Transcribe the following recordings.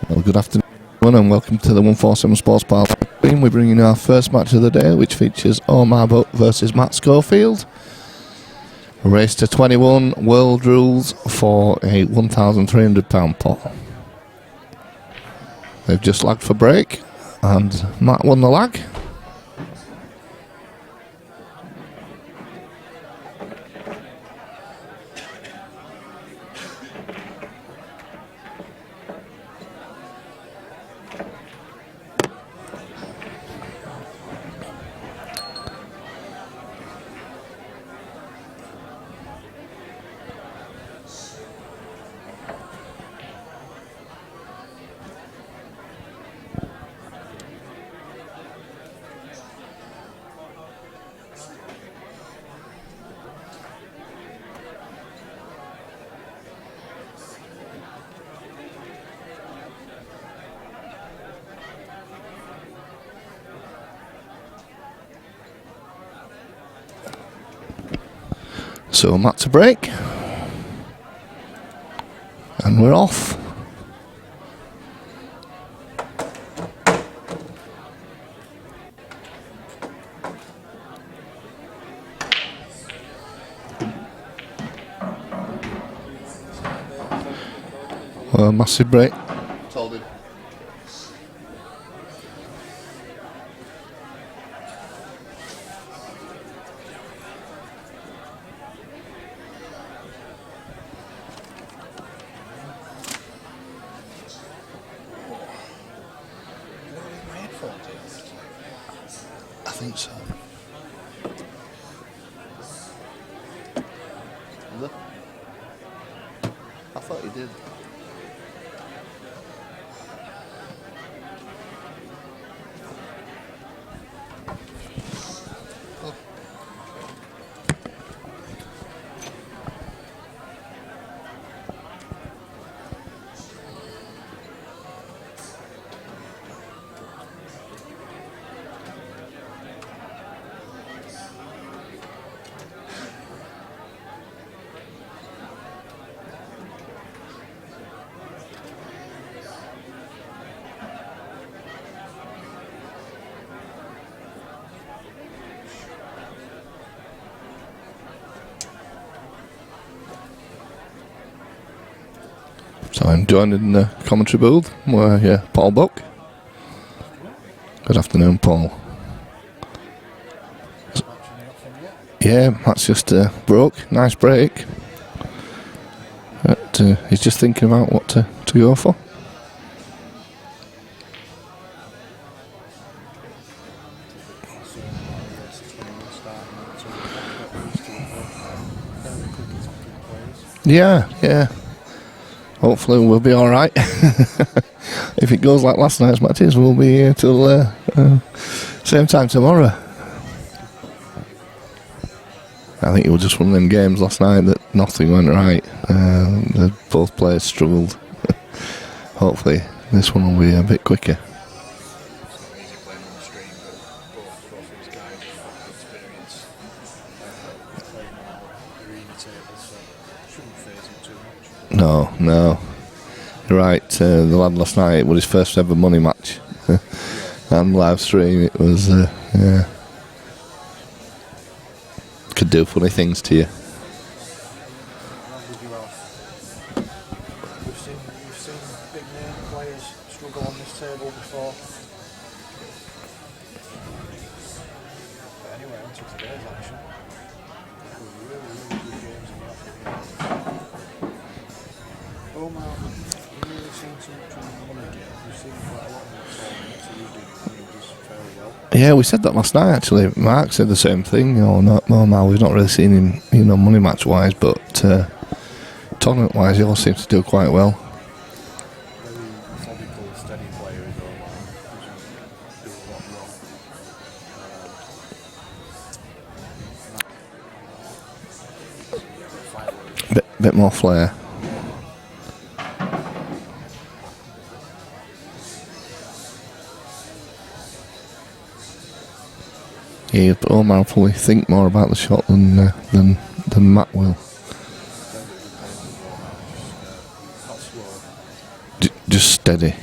Well, good afternoon and welcome to the 147 Sports Bar team. We're bringing you our first match of the day, which features Omar versus Matt Schofield. A race to 21, world rules for a £1,300 pot. They've just lagged for break and Matt won the lag. So Matt to break, and we're off. Well, massive break. Told him. I think so. I thought you did. So I'm joined in the commentary booth where Paul Buck. Good afternoon, Paul. Yeah, that's just broke. Nice break. But, he's just thinking about what to go for. Yeah. Hopefully we'll be alright. If it goes like last night's matches, we'll be here till same time tomorrow. I think it was just one of them games last night that nothing went right. Both players struggled. Hopefully this one will be a bit quicker. No. You're right, the lad last night, it was his first ever money match. And live stream, it was, could do funny things to you. We've seen big name players struggle on this table before. But anyway, on to today's action. Really good games in the afternoon. Omar, we've really seen too much on the money game. We've seen quite a lot of the tournament, so you do fairly well. Yeah, we said that last night actually. Mark said the same thing. Omar, we've not really seen him, money match wise, but tournament wise, he all seems to do quite well. Very methodical, steady player is Omar. Doesn't do a lot wrong. Bit more flair. Yeah, but Omar will probably think more about the shot than Matt will. Not slow. just steady.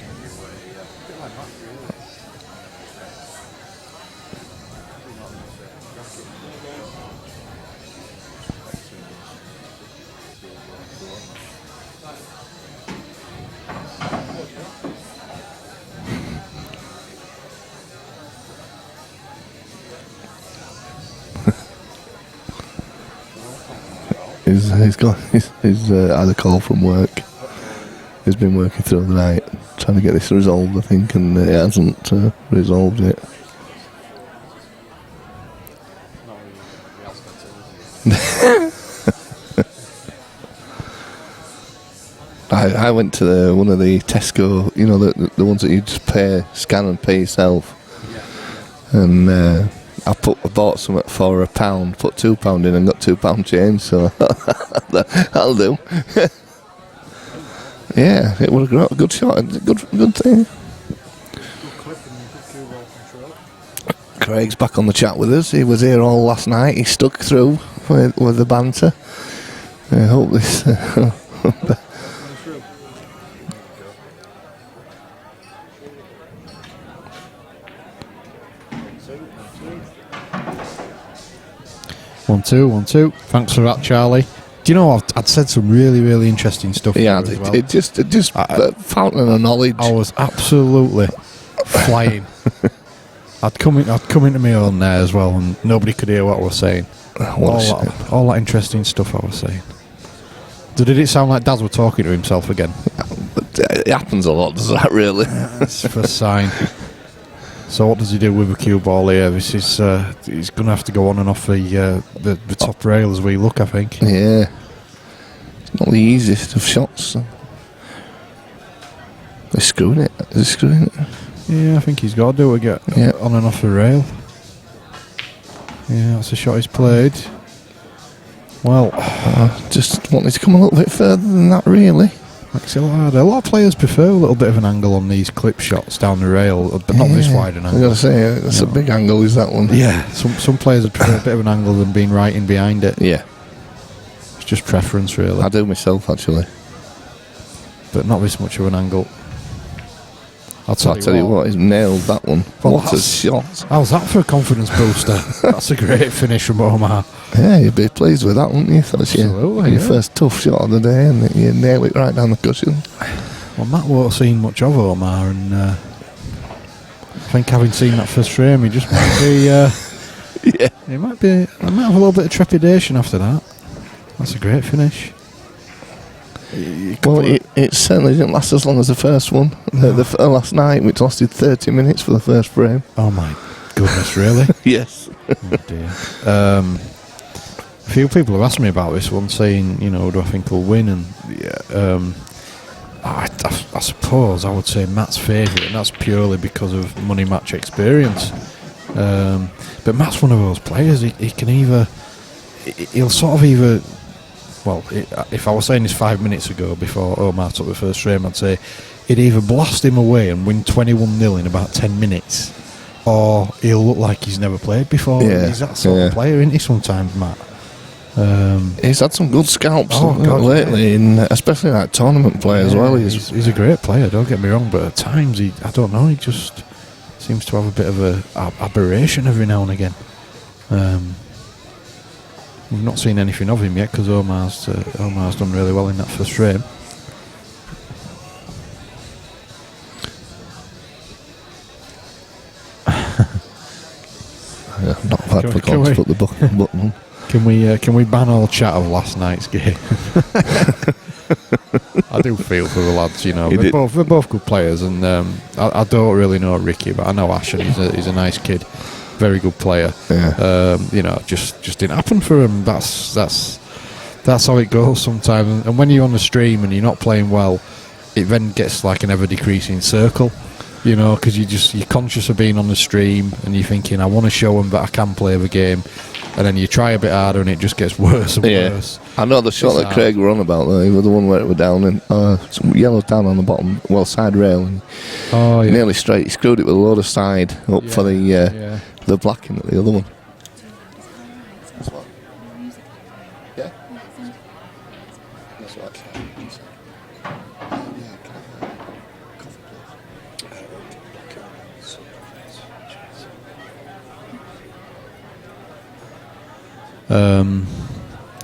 He's had a call from work. He's been working through the night trying to get this resolved, I think, and it hasn't resolved it. I went to one of the Tesco, you know, the ones that you just scan and pay yourself. And I bought some for £1, put £2 in and got £2 change, so that'll do. Yeah, it was a good shot, good thing. Craig's back on the chat with us. He was here all last night. He stuck through with the banter. I hope this. One, two. Thanks for that, Charlie. Do you know I'd said some really interesting stuff? Yeah, as well. it just fountain of knowledge. I was absolutely flying. I'd come into my own there as well, and nobody could hear what I was saying. All that interesting stuff I was saying. Did it sound like Daz were talking to himself again? It happens a lot, does that really? That's the sign. So what does he do with a cue ball here? This is he's going to have to go on and off the top rail as we look, I think. Yeah. It's not the easiest of shots. They're screwing it. Yeah, I think he's got to do it, get on and off the rail. Yeah, that's a shot he's played. Well, just wanted to come a little bit further than that, really. Makes it a lot harder. A lot of players prefer a little bit of an angle on these clip shots down the rail, but not this wide an angle. I got to say, that's a big angle, is that one? Yeah, some players would prefer a bit of an angle than being right in behind it. Yeah. It's just preference, really. I do myself, actually. But not this much of an angle. I'll tell you what, he's nailed that one. Well, what a shot. How's that for a confidence booster? That's a great finish from Omar. Yeah, you'd be pleased with that, wouldn't you? That's Absolutely, your first tough shot of the day, and you nail it right down the cushion. Well, Matt won't have seen much of Omar, and I think having seen that first frame, he just might be... Yeah. I might have a little bit of trepidation after that. That's a great finish. Well, it certainly didn't last as long as the first one. The last night, which lasted 30 minutes for the first frame. Oh my goodness, really? Yes. Oh dear. A few people have asked me about this one, saying, you know, do I think we'll win? And I suppose I would say Matt's favourite, and that's purely because of money match experience. But Matt's one of those players. He can he'll sort of either. Well, if I was saying this 5 minutes ago before Omar took the first frame, I'd say he'd either blast him away and win 21-0 in about 10 minutes, or he'll look like he's never played before. Yeah. He's that sort of player, isn't he, sometimes, Matt? He's had some good scalps lately, especially like tournament play as well. He's a great player, don't get me wrong, but at times, I don't know, he just seems to have a bit of a aberration every now and again. We've not seen anything of him yet because Omar's done really well in that first frame. Not bad for God to put the button on. Can we ban all chat of last night's game? I do feel for the lads, you know. They're both good players, and I don't really know Ricky, but I know Ash, and he's a nice kid. Very good player. Yeah. You know, just didn't happen for him. That's how it goes sometimes. And when you're on the stream and you're not playing well, it then gets like an ever decreasing circle. You know, because you're conscious of being on the stream and you're thinking, I want to show them that I can play the game, and then you try a bit harder and it just gets worse and worse. I know the shot that Craig were on about though. He was the one where it was down and some yellow down on the bottom, side rail, and nearly straight. He screwed it with a load of side up for the blacking at the other one. Yeah. That's right.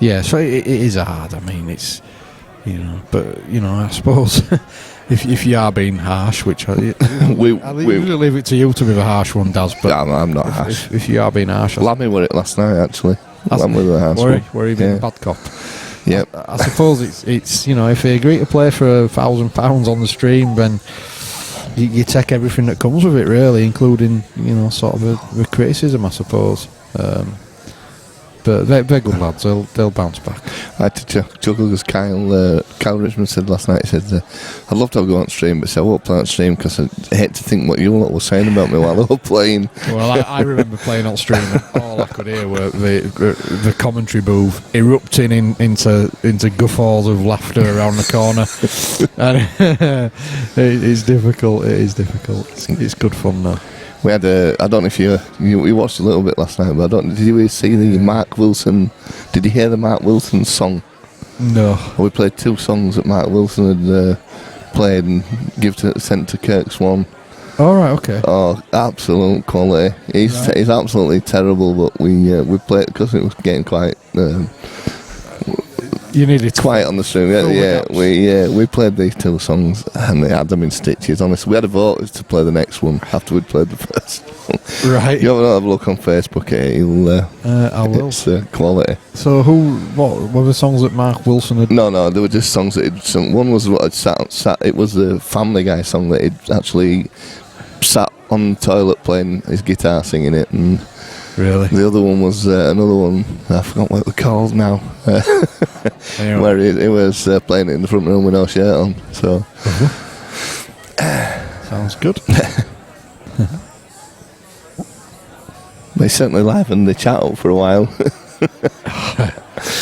Yeah, so it is hard. I mean, it's, but I suppose if you are being harsh, which I'll usually leave it to you to be the harsh one, Daz. But I'm not harsh. If you are being harsh, Lammy were it last night actually. Lammy were the harsh one. Were you being a bad cop? Yep. I suppose it's if they agree to play for £1,000 on the stream, then you take everything that comes with it, really, including sort of the criticism, I suppose. But they're good lads. They'll bounce back. I had to chuckle because Kyle Richmond said last night. He said, "I'd love to go on stream, but I won't play on stream because I hate to think what you lot were saying about me while I was playing." Well, I remember playing on stream, and all I could hear were the commentary booth erupting into guffaws of laughter around the corner. And it is difficult. It is difficult. It's good fun though. We had I don't know if you watched a little bit last night, but did you see the Mark Wilson? Did you hear the Mark Wilson song? No. We played 2 songs that Mark Wilson had played and sent to Kirk Swan. All right, okay. Oh, absolute quality. He's absolutely terrible, but we played because it was getting quite. You needed quiet on the stream. We played these 2 songs and they had them in stitches. Honestly, we had a vote to play the next one after we'd played the first one. Right. You have a look on Facebook. I will. It's quality. So what were the songs that Mark Wilson had? No, they were just songs that he'd sung. One was what had sat. It was the Family Guy song that he'd actually sat on the toilet playing his guitar, singing it, and. Really? The other one was another one. I forgot what it was called now. Anyway. Where he was playing it in the front room with no shirt on. So sounds good. They certainly livened the chat up for a while.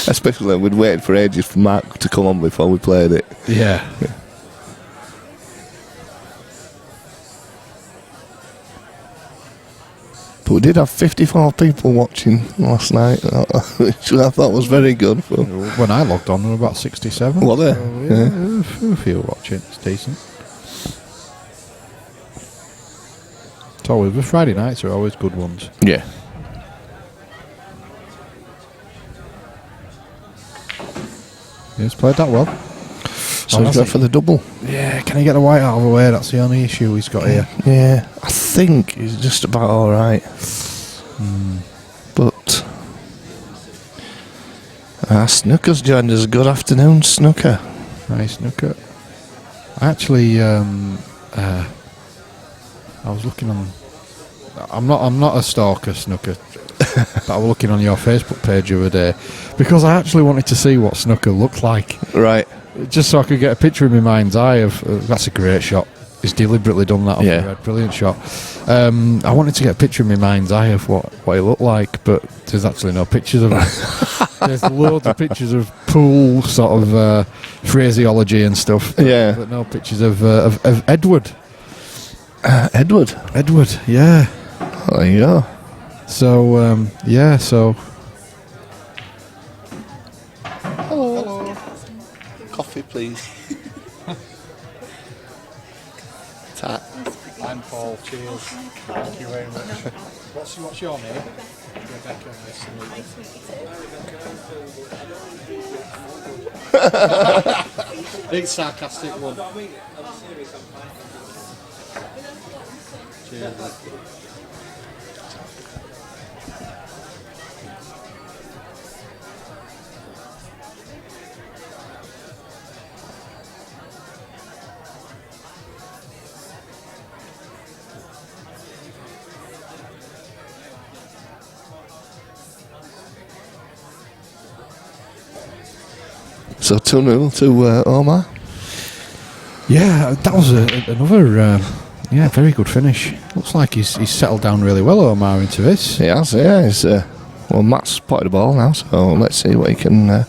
Especially we'd waited for ages for Mark to come on before we played it. Yeah. But we did have 54 people watching last night, which I thought was very good. When I logged on, there were about 67. Were there? So, yeah. A few watching. It's decent. It's always, the Friday nights are always good ones. Yeah. He's played that well. So he's going for the double. Yeah, can he get the white out of the way? That's the only issue he's got here. Yeah, I think he's just about alright. But Snooker's joined us. Good afternoon, Snooker. Hi, Snooker. Actually, I was looking on. I'm not a stalker, Snooker, but I was looking on your Facebook page the other day because I actually wanted to see what Snooker looked like. Right. Just so I could get a picture in my mind's eye of that's a great shot. He's deliberately done that off the red. Brilliant shot. I wanted to get a picture in my mind's eye of what he looked like, but there's actually no pictures of him. There's loads of pictures of pool sort of phraseology and stuff, but no pictures of Edward. Edward, yeah. Oh, there you go. So so. Hello. Coffee, please. Tat. I'm Paul. Cheers. Thank you very much. What's your name? Rebecca. Nice to meet you. It's sarcastic one. Cheers. So 2-0 to Omar. Yeah, that was another very good finish. Looks like he's settled down really well, Omar, into this. He has, yeah. Well, Matt's potted the ball now, so let's see what he can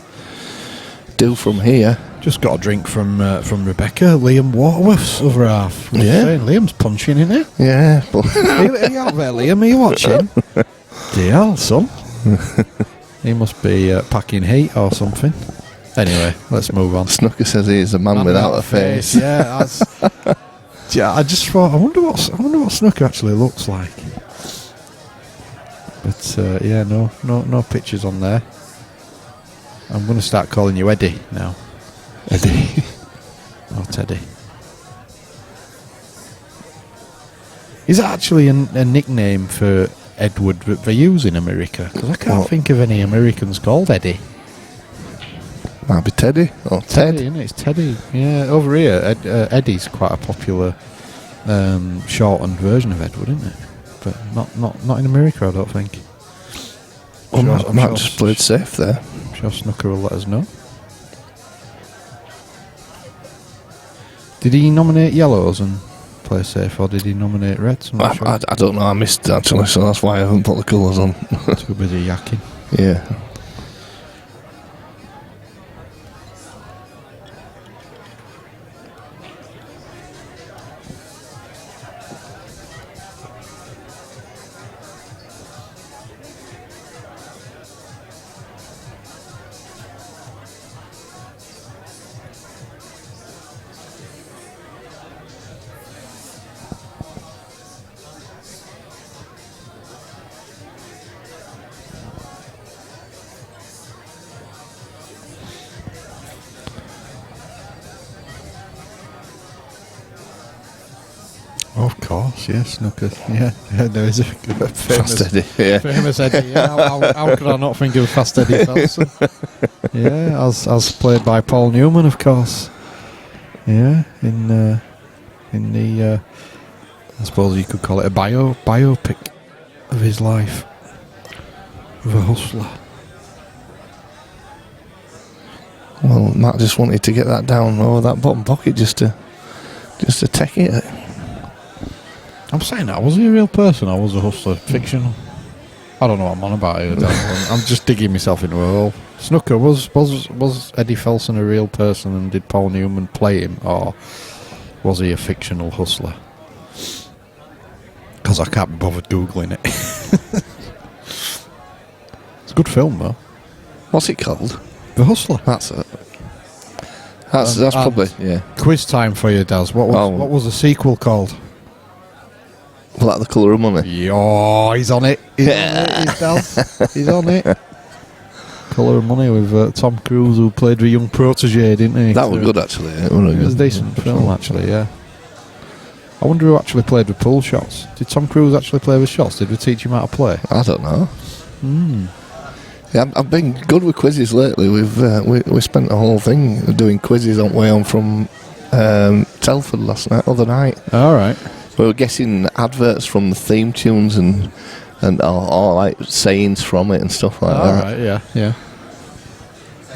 do from here. Just got a drink from Rebecca, Liam Waterworth's other half. Liam's punching in it. Yeah. But are you out there, Liam? Are you watching? Dear son. He must be packing heat or something. Anyway, let's move on. Snooker says he's a man without a face. Yeah, I just thought, I wonder what Snooker actually looks like. But yeah, no pictures on there. I'm going to start calling you Eddie now. Eddie. Or Teddy. Is that actually a nickname for Edward that they use in America? Because I can't think of any Americans called Eddie. Might be Teddy or Ted. Teddy, isn't it? It's Teddy. Yeah, over here, Eddie's quite a popular shortened version of Edward, isn't it? But not in America, I don't think. Well, Matt just played safe there. I'm sure Snooker will let us know. Did he nominate yellows and play safe, or did he nominate reds? I'm not sure. I don't know. I missed it actually, so that's why I haven't put the colours on. Too busy yakking. Yeah. Of course, yes, Snooker. Yeah, there is a famous Fast Eddie. Yeah. famous Eddie. Yeah, how could I not think of Fast Eddie Felsen? Yeah, as played by Paul Newman, of course. Yeah, in the I suppose you could call it a biopic of his life of a hustler. Well, Matt just wanted to get that down over that bottom pocket just to take it. I'm saying that. Was he a real person or was a hustler fictional? I don't know what I'm on about here. I'm just digging myself into a hole. Snooker, was Eddie Felsen a real person and did Paul Newman play him, or was he a fictional hustler? Because I can't be bothered Googling it. It's a good film though. What's it called? The Hustler. That's it. That's probably, yeah. Quiz time for you, Daz. What was the sequel called? Like The Colour of Money. Yeah, he's on it. He's on it. Colour of Money with Tom Cruise, who played the young protege, didn't he? That was good, actually. It was a decent film, actually, yeah. I wonder who actually played the pool shots. Did Tom Cruise actually play the shots? Did we teach him how to play? I don't know. Yeah, I've been good with quizzes lately. We spent the whole thing doing quizzes on way on from Telford other night. All right. We were guessing adverts from the theme tunes and all like sayings from it and stuff like that. All right, yeah.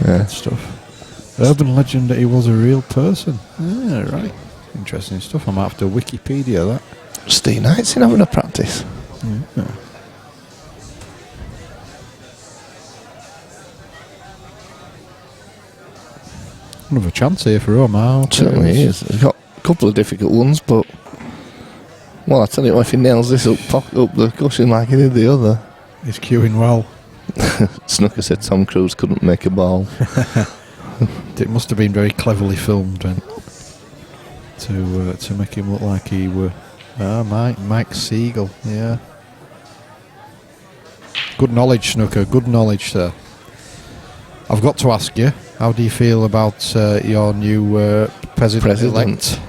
Good stuff. Urban legend that he was a real person. Yeah, right. Interesting stuff. I might have to Wikipedia that. Steve Knight's in having a practice. Yeah. Another chance here for Omar. Certainly is. He's got a couple of difficult ones, but well, I tell you what, if he nails this up the cushion like he did the other. He's queuing well. Snooker said Tom Cruise couldn't make a ball. It must have been very cleverly filmed then, to make him look like he were. Mike Siegel. Yeah. Good knowledge, Snooker. Good knowledge, sir. I've got to ask you, how do you feel about your new president-elect?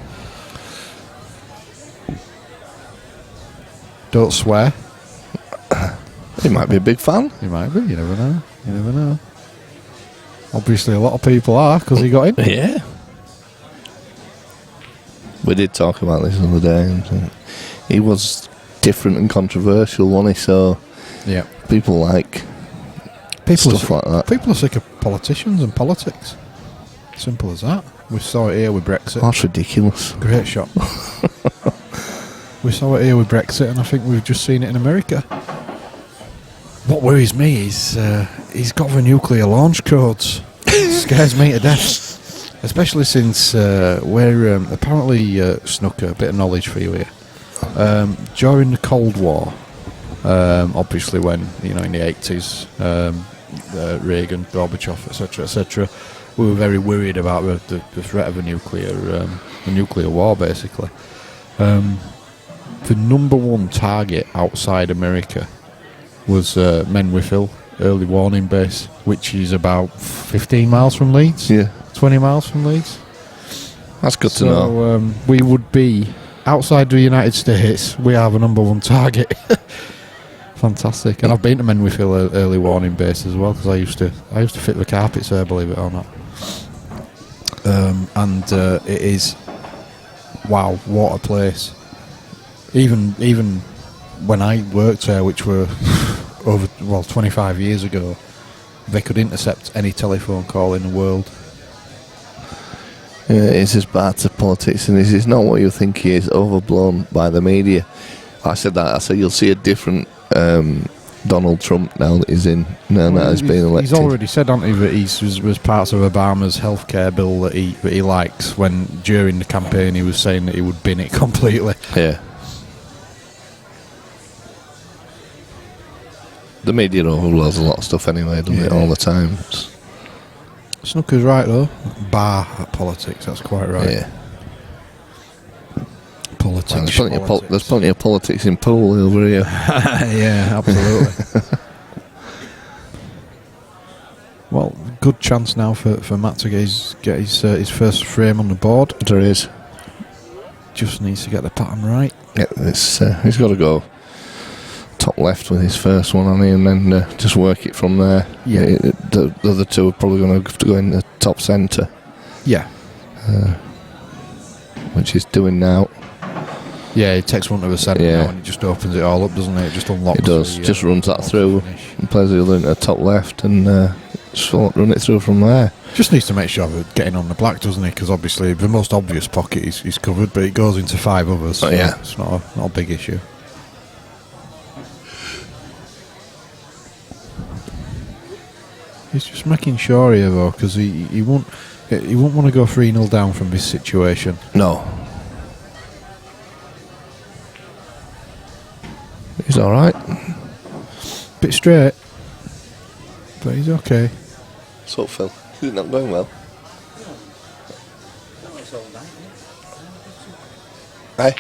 Don't swear. He might be a big fan. He might be. You never know. Obviously, a lot of people are because he got in. Yeah. We did talk about this the other day. And he was different and controversial, wasn't he? So yeah, people like stuff like that. People are sick of politicians and politics. Simple as that. We saw it here with Brexit. That's ridiculous. Great shot. We saw it here with Brexit, and I think we've just seen it in America. What worries me is he's got the nuclear launch codes. Scares me to death. Especially since we're apparently, Snooker, a bit of knowledge for you here. During the Cold War, obviously when, in the 80s, Reagan, Gorbachev, etc., we were very worried about the threat of a nuclear war, basically. The number one target outside America was Meadmore early warning base, which is about 15 miles from Leeds. Yeah. 20 miles from Leeds. That's good to know. We would be outside the United States. We have a number one target. Fantastic. And I've been to Meadmore early warning base as well, because I used to fit the carpets there, believe it or not. It is, wow, what a place. Even when I worked there, which were over 25 years ago, they could intercept any telephone call in the world. Yeah, it's just bad to politics, and it's not what you think he is, overblown by the media. I said you'll see a different Donald Trump now that he's in, now that he's been elected. He's already said, hasn't he, that he was parts of Obama's healthcare bill that he likes, when during the campaign he was saying that he would bin it completely. Yeah. The media overloads a lot of stuff anyway, doesn't it, all the time. Snooker's right though. Bar at politics, that's quite right. Yeah. Politics. There's plenty of politics in pool over here. Yeah, absolutely. Well, good chance now for Matt to get his first frame on the board. There is. Just needs to get the pattern right. Yeah, he's got to go top left with his first one, hasn't he, and then just work it from there. Yeah. The other two are probably going to have to go in the top centre. Yeah. Which he's doing now. Yeah, he takes one to the centre now and it just opens it all up, doesn't it? It just unlocks. It does. Just runs that through and plays the other into top left and just run it through from there. Just needs to make sure we're getting on the black, doesn't he? Because obviously the most obvious pocket is covered, but it goes into 5 others. So yeah. It's not a big issue. He's just making sure here though, because he won't want to go 3-0 down from this situation. No. He's alright. Bit straight, but he's okay. What's up, Phil? He's not going well. Hey?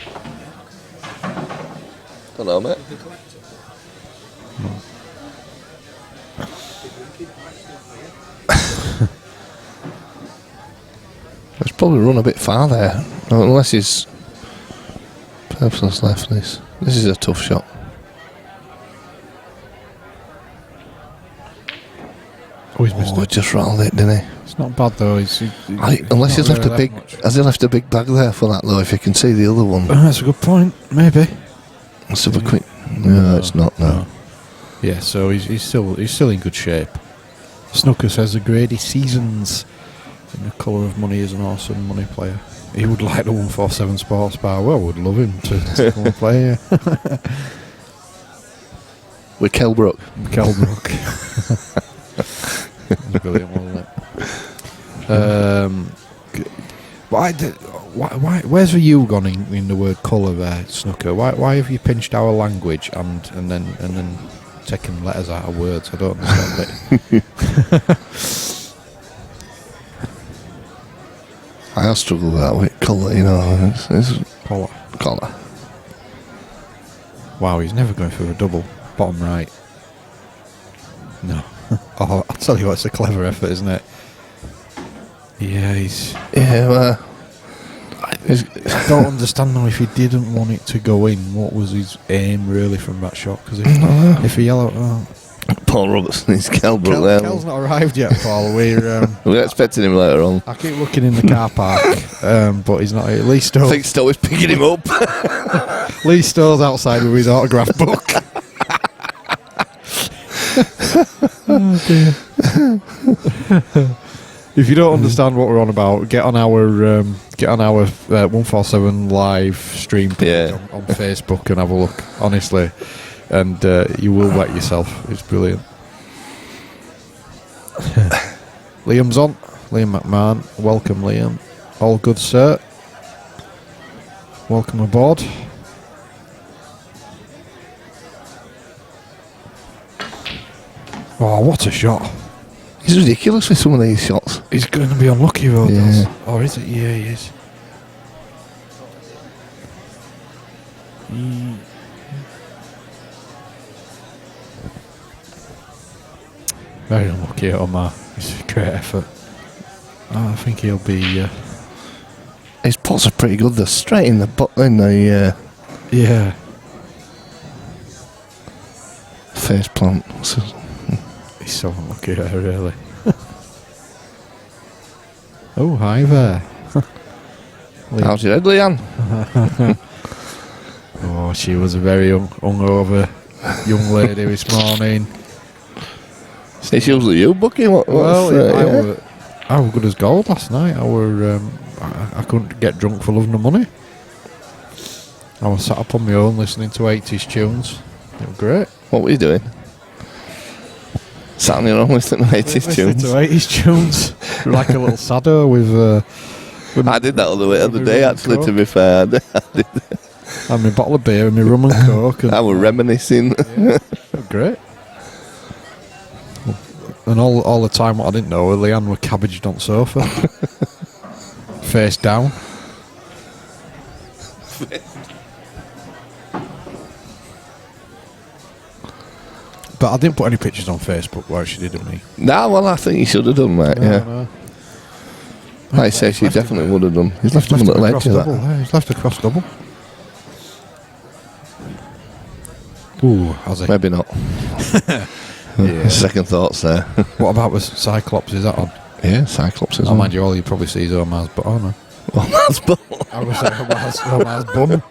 Don't know, mate. He's probably run a bit far there, unless he's purposeless left this. This is a tough shot. Oh, he's missed it. Just rattled it, didn't he? It's not bad though. Unless he's left a big, has he left a big bag there for that though? If you can see the other one. That's a good point. Maybe. Let's have a quick. No, it's not. No. Yeah, so he's still in good shape. Snooker says the Grady Seasons in the colour of money is an awesome money player. He would like the 147 Sports Bar. Well, would love him to come and play here. With Kelbrook. Brilliant, wasn't it? Why? Where's the you gone in the word colour there, Snooker? Why have you pinched our language and then taken letters out of words? I don't understand it. I struggle with that with colour, you know. It's Collar. Wow, he's never going for a double. Bottom right. No. Oh, I'll tell you what, it's a clever effort, isn't it? Yeah, Yeah, I don't understand now if he didn't want it to go in. What was his aim really from that shot? Because if he yelled, Paul Robertson is Kelbrook there. Kel's not arrived yet, Paul. We're expecting him later on. I keep looking in the car park, but he's not here. Lee Stowe. I think Stowe is picking him up. Lee Stowe's outside with his autograph book. Oh dear. If you don't understand what we're on about, get on our 147 live stream page on Facebook and have a look. Honestly, and you will wet yourself. It's brilliant. Liam's on. Liam McMahon. Welcome, Liam. All good, sir. Welcome aboard. Oh, what a shot. He's ridiculous with some of these shots. He's going to be unlucky though. Yeah. Or is it? Yeah, he is. Very unlucky, Omar. It's a great effort. I think he'll be. His pots are pretty good. They're straight in the Yeah. face plant. He's so unlucky there, really. Oh, hi there. How's your head, Leanne? Oh, she was a very hungover young lady this morning. It's usually you, Bucky. I were good as gold last night. I couldn't get drunk for love nor money. I was sat up on my own listening to 80s tunes. It was great. What were you doing? Sat on your own listening to 80s tunes? Listening to 80s tunes. Like a little sado with I did that all the way the other day, actually, to be fair. I did. And my bottle of beer and my rum and coke. And I was reminiscing. Yeah, it was great. And all the time, what I didn't know, Leanne were cabbaged on sofa. Face down. But I didn't put any pictures on Facebook where she did of me. Nah, well, I think you should have done, mate, yeah. No. I say she definitely would have done. He's left him a little edge of that. Yeah, he's left a cross double. Ooh, has he? Maybe not. Yeah. Second thoughts there. What about with Cyclops? Is that on? Yeah, Cyclops is Oh, on. mind you, all you probably see is Omar's butt. Oh, no. Omar's butt. I was saying Omar's bum.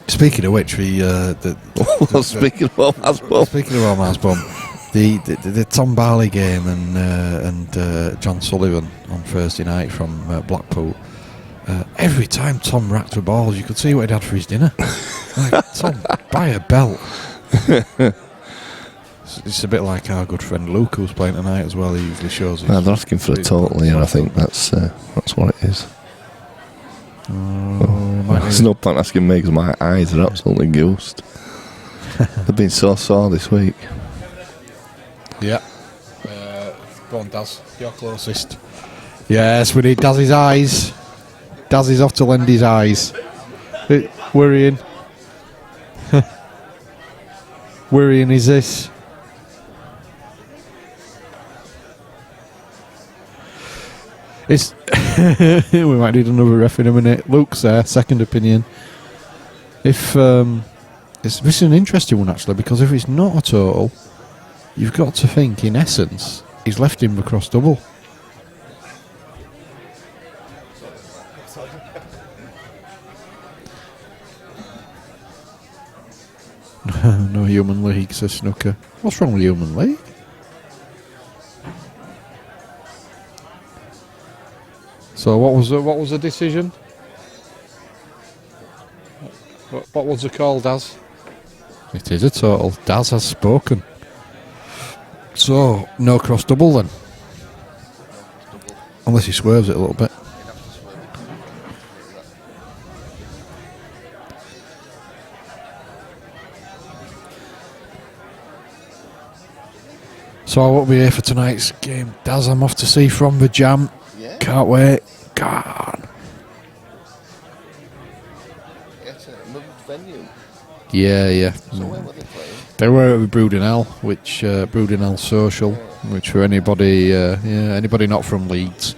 Speaking of which, speaking Speaking of Omar's bum. Speaking of Omar's bum, the Tom Barley game and John Sullivan on Thursday night from Blackpool. Every time Tom racked with balls, you could see what he'd had for his dinner. Like, Tom, buy a belt. It's a bit like our good friend Luke, who's playing tonight as well. He usually shows his... They're asking for a total here, I think. That's what it is. There's no point asking me because my eyes are absolutely goosed. They've been so sore this week. Yeah. Go on, Daz. You're closest. Yes, we need Daz's eyes. Daz is off to lend his eyes. Worrying. Worrying is this. It's we might need another ref in a minute. Luke's there, second opinion. If this is an interesting one actually, because if it's not a total, you've got to think in essence he's left him across double. No human league, says Snooker. What's wrong with human league? So what was the decision? What was the call, Daz? It is a total. Daz has spoken. So no cross double then, unless he swerves it a little bit. So I won't be here for tonight's game. Daz, I'm off to see From the Jam. Yeah. Can't wait. God. Yes, another venue. Yeah. So where were they playing? They were at Brooding which Brooding Social, which for anybody not from Leeds,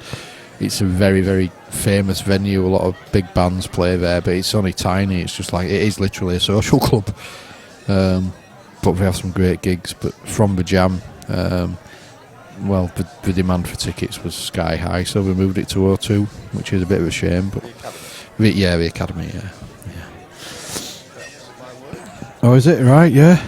it's a very, very famous venue. A lot of big bands play there, but it's only tiny. It's just like, it is literally a social club. But we have some great gigs. But From the Jam, well, the demand for tickets was sky high, so we moved it to O2, which is a bit of a shame. But the Academy, yeah. Oh, is it? Right, yeah.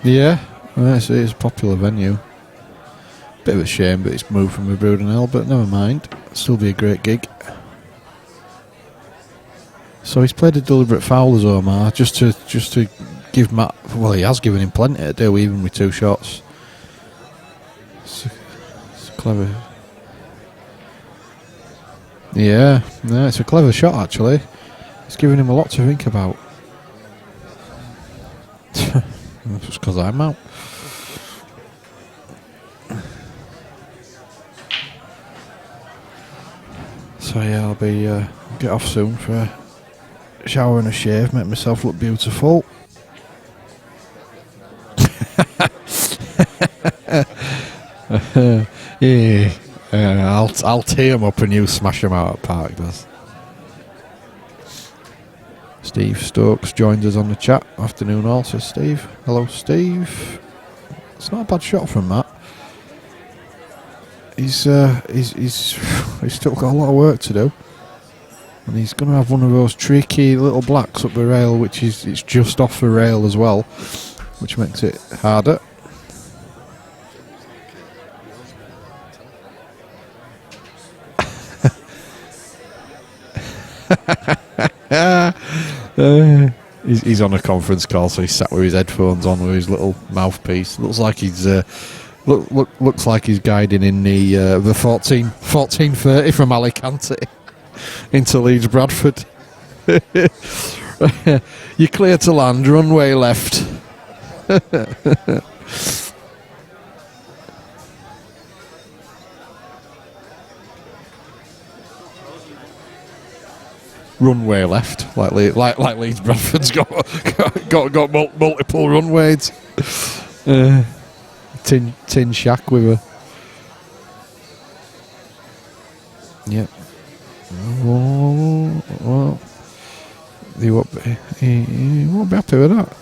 Yeah, well, it's a popular venue. Bit of a shame, but it's moved from the Brooding, but never mind. Still be a great gig. So he's played a deliberate foul as Omar, just to give Matt. Well, he has given him plenty to do, even with 2 shots. It's clever. Yeah, it's a clever shot actually. It's giving him a lot to think about. That's just because I'm out. So yeah, I'll be get off soon for a shower and a shave, make myself look beautiful. Yeah, I'll tee 'em up and you smash 'em out at park, does. Steve Stokes joined us on the chat. Afternoon all, says Steve. Hello, Steve. It's not a bad shot from Matt. He's still got a lot of work to do, and he's going to have one of those tricky little blacks up the rail, which is it's just off the rail as well, which makes it harder. He's on a conference call, so he's sat with his headphones on with his little mouthpiece. Looks like he's looks like he's guiding in the 1430 from Alicante into Leeds Bradford. You're clear to land, runway left. Runway left, like Leeds Bradford's got multiple runways. Tin shack with a. Yep. Well, he won't be happy with that.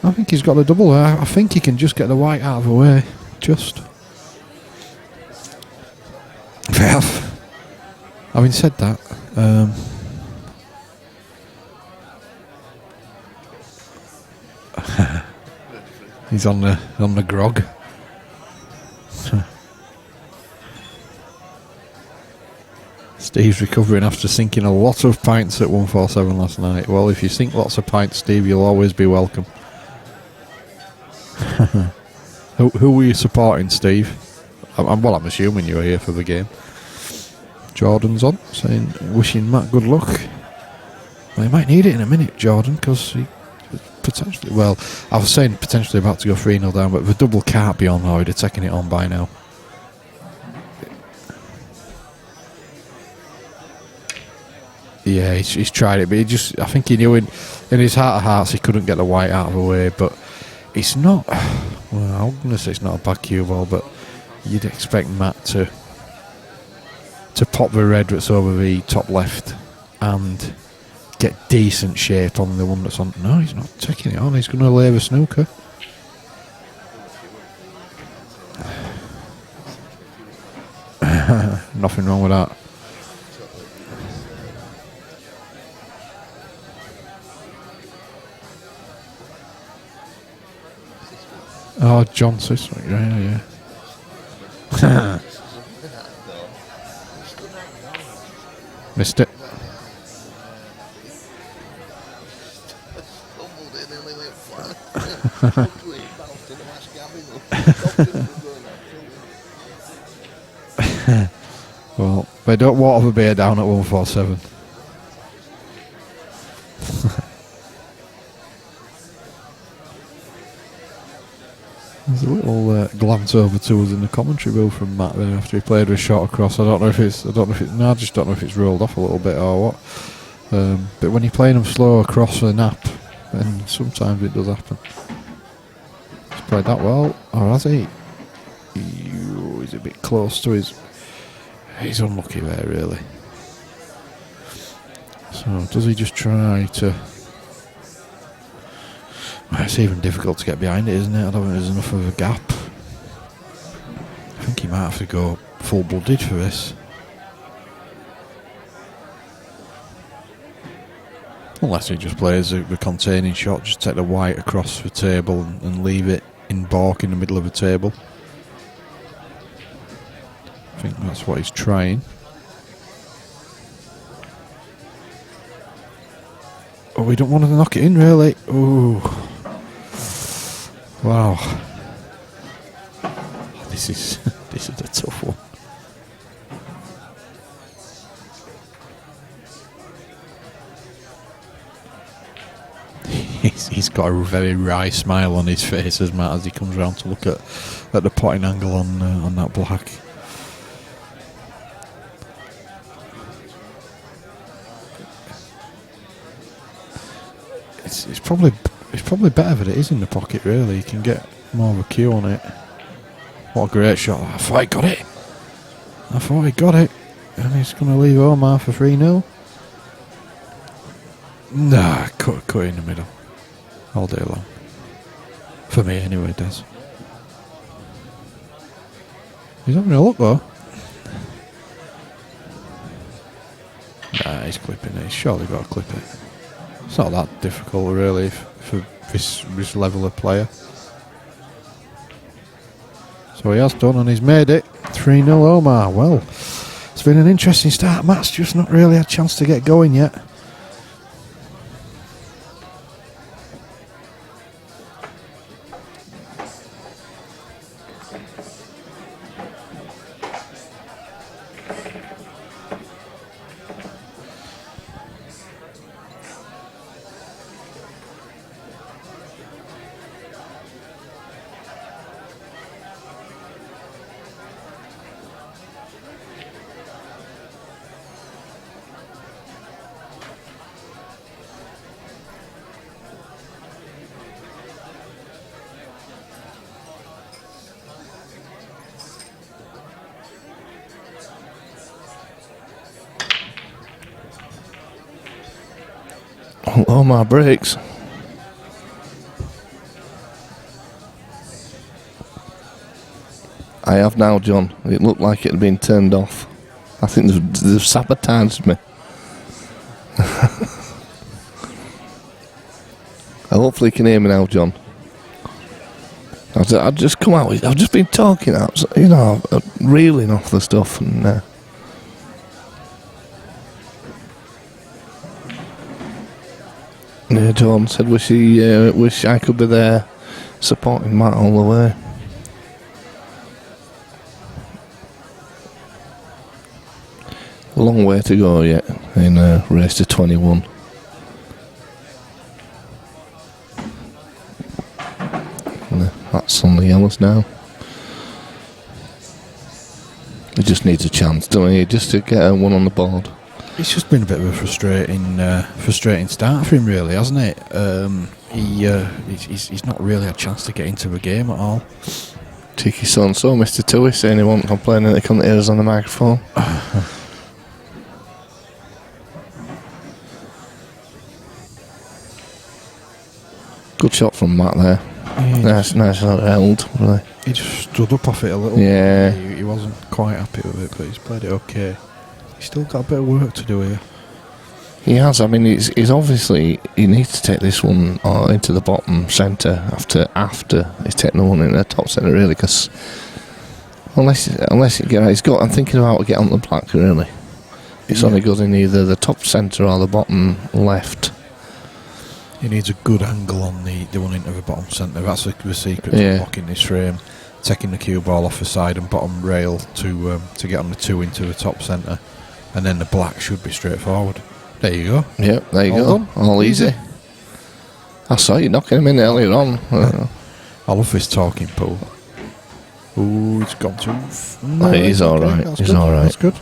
I think he's got a double there. I think he can just get the white out of the way. Just. Having said that, he's on the grog. Steve's recovering after sinking a lot of pints at 147 last night. Well, if you sink lots of pints, Steve, you'll always be welcome. Who were you supporting, Steve? I'm assuming you were here for the game. Jordan's on, saying, wishing Matt good luck. Well, he might need it in a minute, Jordan, because he potentially, well, I was saying potentially about to go 3-0 down, but the double can't be on, or he'd have taken it on by now. Yeah, he's tried it, but I think he knew in his heart of hearts he couldn't get the white out of the way, but it's not, well, I'm going to say it's not a bad cue ball, but you'd expect Matt to pop the red that's over the top left and get decent shape on the one that's on. No, he's not taking it on, he's going to lay the snooker. Nothing wrong with that. Oh, John Siswick, yeah. Missed it. Well, they don't water the beer down at 147. There's a little glance over to us in the commentary booth from Matt there after he played with shot across. I just don't know if it's rolled off a little bit or what. But when you're playing them slow across the nap, then sometimes it does happen. He's played that well, or has he? He's a bit close to his. He's unlucky there, really. So does he just try to? It's even difficult to get behind it, isn't it? I don't think there's enough of a gap. I think he might have to go full-blooded for this. Unless he just plays the containing shot, just take the white across the table and leave it in balk in the middle of the table. I think that's what he's trying. Oh, we don't want to knock it in, really. Ooh. Wow. This is a tough one. He's got a very wry smile on his face as Matt as he comes around to look at the potting angle on that black. it's probably better that it is in the pocket. Really, you can get more of a cue on it. What a great shot! I thought he got it, and he's going to leave Omar for 3-0. Nah, cut in the middle all day long. For me, anyway, it does. He's having a look though. Nah, he's clipping it. He's surely got to clip it. It's not that difficult, really, for this level of player. So he has done, and he's made it. 3-0 Omar. Well, it's been an interesting start. Matt's just not really had a chance to get going yet. Omar breaks. I have now, John. It looked like it had been turned off. I think they've sabotaged me. Hopefully you can hear me now, John. I've just come out. I've just been talking out, you know, reeling off the stuff, and yeah, John said wish I could be there supporting Matt all the way. A long way to go yet in race to 21. And that's on the yellows now. He just needs a chance, don't he? Just to get one on the board. It's just been a bit of a frustrating start for him, really, hasn't it? He's not really had a chance to get into the game at all. Cheeky so-and-so, Mr. Tui, saying he wasn't complaining that he couldn't hear us on the microphone. Good shot from Matt there. Yeah, Nice held, really. He just stood up off it a little Yeah. bit. He wasn't quite happy with it, but he's played it okay. He's still got a bit of work to do here. He has. I mean, he's obviously, he needs to take this one into the bottom centre after he's taken the one in the top centre, really, because unless it he's got. I'm thinking about to get on the black, really. It's only good in either the top centre or the bottom left. He needs a good angle on the one into the bottom centre. That's the secret to blocking this frame. Taking the cue ball off the side and bottom rail to get on the 2 into the top centre, and then the black should be straightforward. There you go. Yep, there you All go. done. All easy. I saw you knocking him in earlier on. I love this talking pool. Ooh, it's gone too. No, he's all right. He's all right. That's good.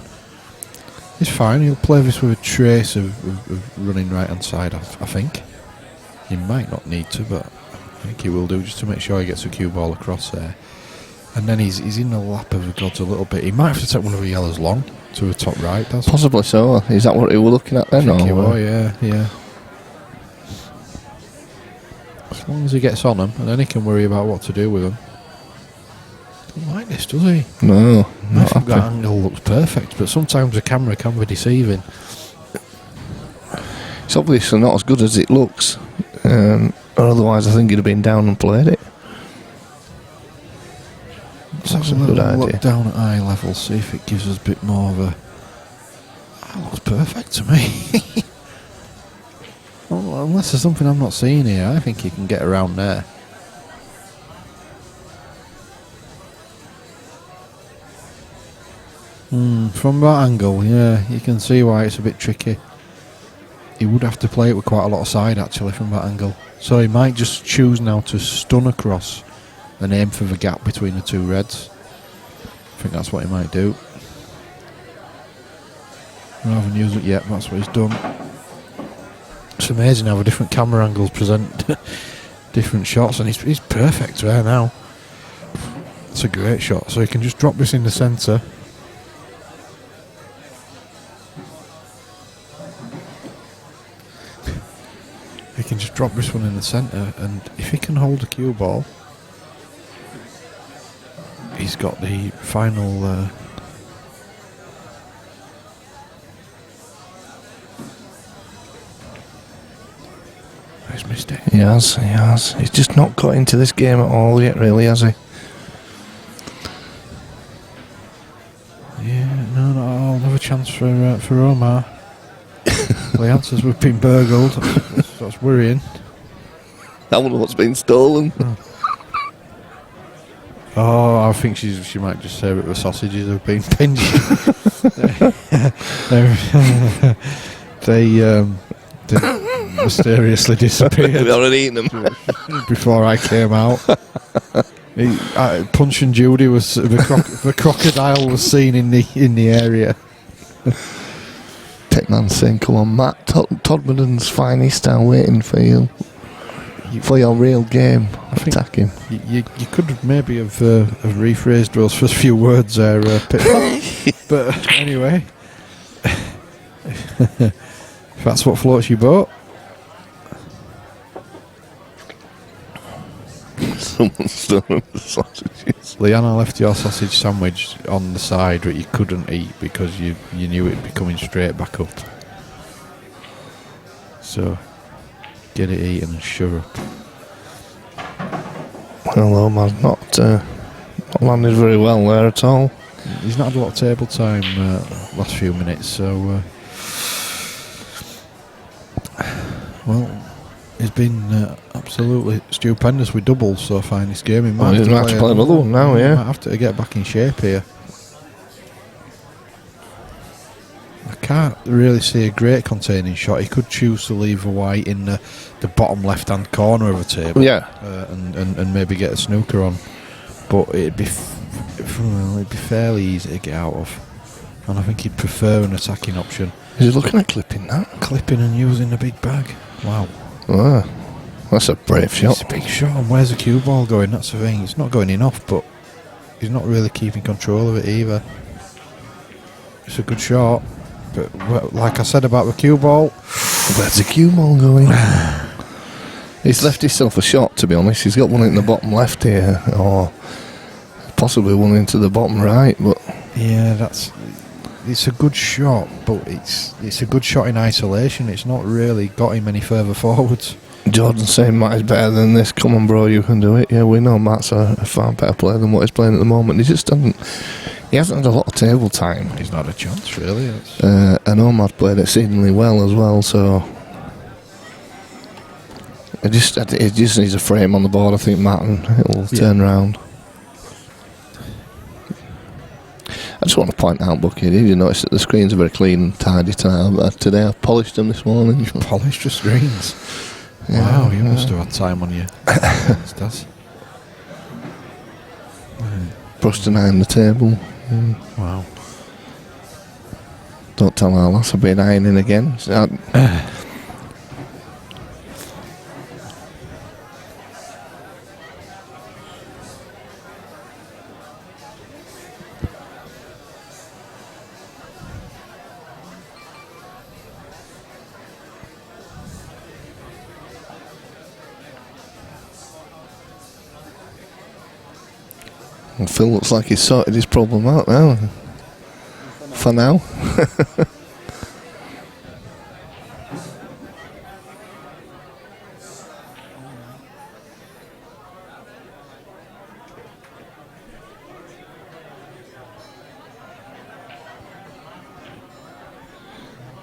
He's fine. He'll play this with a trace of running right hand side. I think he might not need to, but I think he will do, just to make sure he gets a cue ball across there. And then he's in the lap of the gods a little bit. He might have to take one of the yellows long to the top right. Possibly so. Is that what we were looking at then? I think he will, yeah. As long as he gets on them, and then he can worry about what to do with them. Don't like this, does he? No. I think that angle looks perfect, but sometimes the camera can be deceiving. It's obviously not as good as it looks. Or otherwise, I think he'd have been down and played it. Let's have a little look down at eye level, see if it gives us a bit more of a... That looks perfect to me. Well, unless there's something I'm not seeing here, I think he can get around there. From that angle, yeah, you can see why it's a bit tricky. He would have to play it with quite a lot of side, actually, from that angle. So he might just choose now to stun across and aim for the gap between the two reds. I think that's what he might do. Rather than use it yet, that's what he's done. It's amazing how the different camera angles present different shots, and he's perfect there now. It's a great shot. So he can just drop this in the centre. He can just drop this one in the centre, and if he can hold the cue ball, he's got the final. He's missed it. He has. He's just not got into this game at all yet, really, has he? Yeah, no, not at all. Another chance for Omar. The answers we've been burgled. That's worrying. I wonder what's been stolen. Oh, I think she might just say that the sausages have been pinched. They mysteriously disappeared. We've already eaten them. Before I came out. Punch and Judy was the crocodile was seen in the area. Techman saying, "Come on, Matt. Todmorden's finest are waiting for you for your real game. Attack him." You could maybe have rephrased those first few words there, but anyway, if that's what floats your boat. Someone's stolen the sausages. Leanna left your sausage sandwich on the side that you couldn't eat because you knew it'd be coming straight back up. So get it eaten and shut up. Well, Omar's not landed very well there at all. He's not had a lot of table time last few minutes, so well, he's been absolutely stupendous with doubles so far in this game. He might He's going to have to play another one now, He yeah. might have to get back in shape here. I can't really see a great containing shot. He could choose to leave a white in the bottom left-hand corner of a table, Yeah. and maybe get a snooker on. But it'd be fairly easy to get out of, and I think he'd prefer an attacking option. Is he looking at clipping that? Clipping and using the big bag. Wow. Ah, that's a brave shot. It's a big shot, and where's the cue ball going? That's the thing. It's not going enough, but he's not really keeping control of it either. It's a good shot, but like I said about the cue ball, Where's the cue ball going? He's left himself a shot, to be honest. He's got one in the bottom left here, or possibly one into the bottom right, but yeah, it's a good shot, but it's a good shot in isolation. It's not really got him any further forwards. Jordan's saying Matt is better than this. Come on, bro, you can do it. Yeah, we know Matt's a far better player than what he's playing at the moment. He hasn't had a lot of table time. He's not a chance, really. And Omar's played exceedingly well as well, so it just needs a frame on the board, I think, Matt, and it'll turn around. I just want to point out, Bucky, did you notice that the screens are very clean and tidy today? I've polished them this morning. You've polished the screens. Yeah, wow, you must have had time on you. Stas. Brushed an eye on the table. Wow. Don't tell our lass I've been ironing again. Phil looks like he's sorted his problem out now. For now.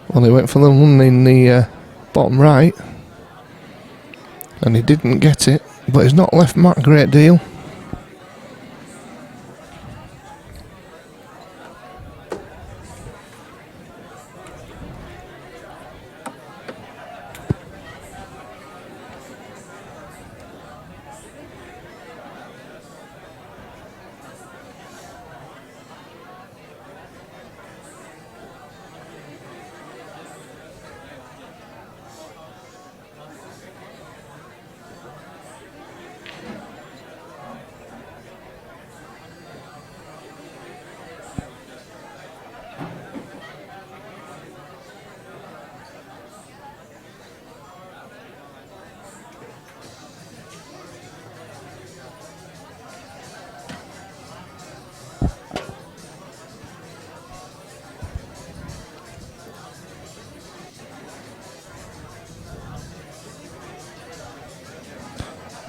Well, he went for the one in the bottom right, and he didn't get it, but he's not left Matt a great deal.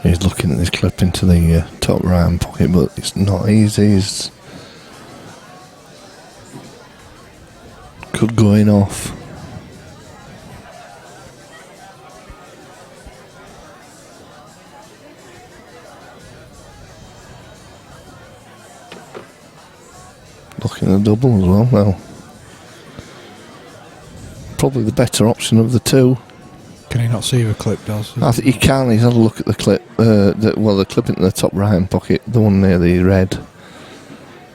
He's looking at this clip into the top right hand pocket, but it's not easy. He's good going off. Looking at the double as well now. Probably the better option of the two. Can he not see the clip, does he? I think he can. He's had a look at the clip. The clip in the top right hand pocket, the one near the red.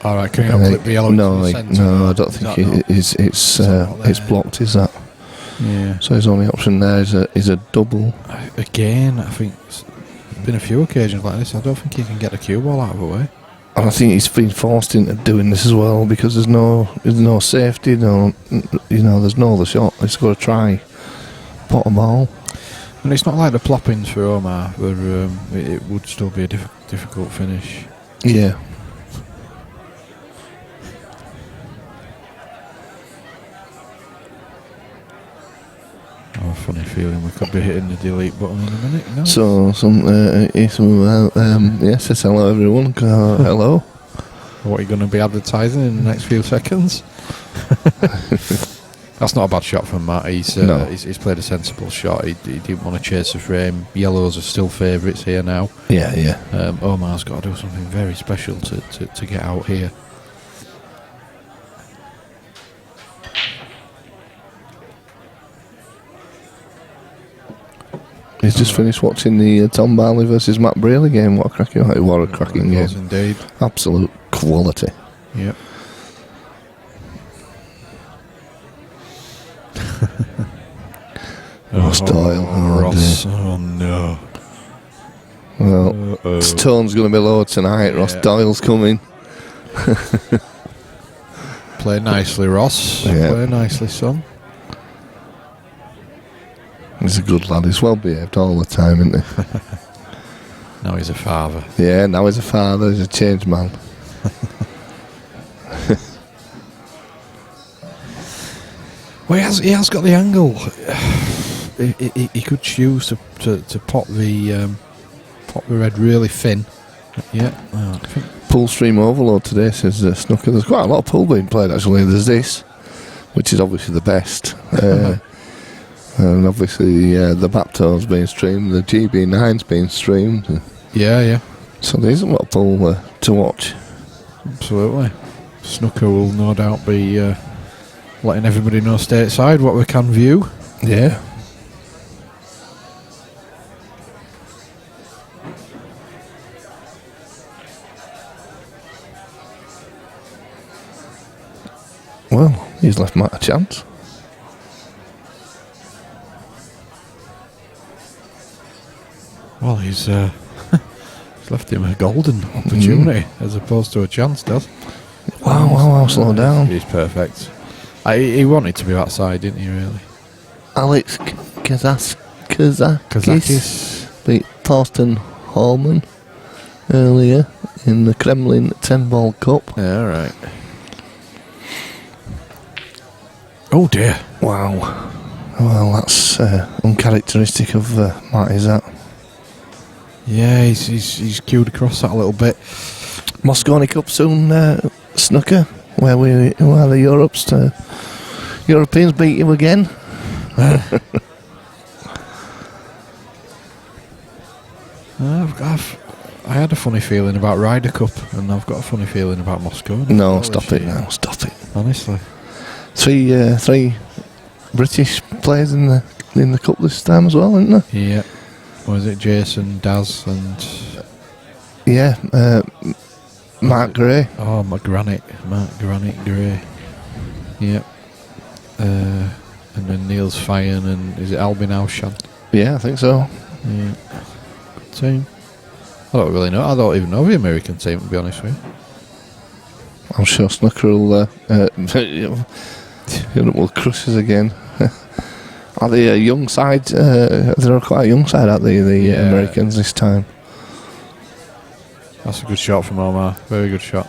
Alright, can he not clip the yellow No, to the centre? no, I don't think it's blocked, is that? Yeah. So his only option there is a double. Again, I think there's been a few occasions like this. I don't think he can get the cue ball out of the way. And I think he's been forced into doing this as well because there's no safety, there's no other shot. He's got to try pot a ball. And it's not like the ploppings for Omar, where it would still be a difficult finish. Yeah. I have a funny feeling we could be hitting the delete button in a minute. No. So says hello everyone. Hello. What are you going to be advertising in the next few seconds? That's not a bad shot from Matt. He's played a sensible shot. He didn't want to chase the frame. Yellows are still favourites here now. Yeah. Omar's got to do something very special to get out here. He's just finished watching the Tom Barley versus Matt Braley game. What a cracking game. Indeed. Absolute quality. Yep. Ross Doyle. Ross. Oh no. Well, Stone's going to be low tonight. Yeah. Ross Doyle's coming. Play nicely, Ross. Yeah. Play nicely, son. He's a good lad. He's well behaved all the time, isn't he? Now he's a father. Yeah, now he's a father. He's a changed man. Well, he has got the angle. He could choose to pop the red really thin. Yeah. Pull stream overload today, says Snooker. There's quite a lot of pull being played actually. There's this, which is obviously the best. And obviously the Bapto's being streamed, the GB9's being streamed. Yeah. So there isn't a lot of pull to watch. Absolutely. Snooker will no doubt be letting everybody know stateside what we can view. Yeah. Well, he's left Matt a chance. Well, he's left him a golden opportunity as opposed to a chance, does? Wow, slow down. He's perfect. He wanted to be outside, didn't he, really? Alex Kazakis beat Thorsten Holman earlier in the Kremlin 10-ball cup. Yeah, right. Oh, dear. Wow. Well, that's uncharacteristic of Matt, is that? Yeah, he's queued across that a little bit. Mosconi Cup soon, Snooker, where the Europeans beat you again. I had a funny feeling about Ryder Cup, and I've got a funny feeling about Moscow. No, stop it now, stop it. Honestly, three British players in the cup this time as well, isn't there? Yeah. Was it Jason, Daz, and Mark Gray? Oh, Mark Granite Gray. Yep. And then Niels Fyan, and is it Albin Aushan? Yeah, I think so. Yeah. Good team. I don't really know. I don't even know the American team, to be honest with you. I'm sure Snooker will crush us again. Are they a young side? They're quite a young side, aren't they, the Americans this time? That's a good shot from Omar. Very good shot.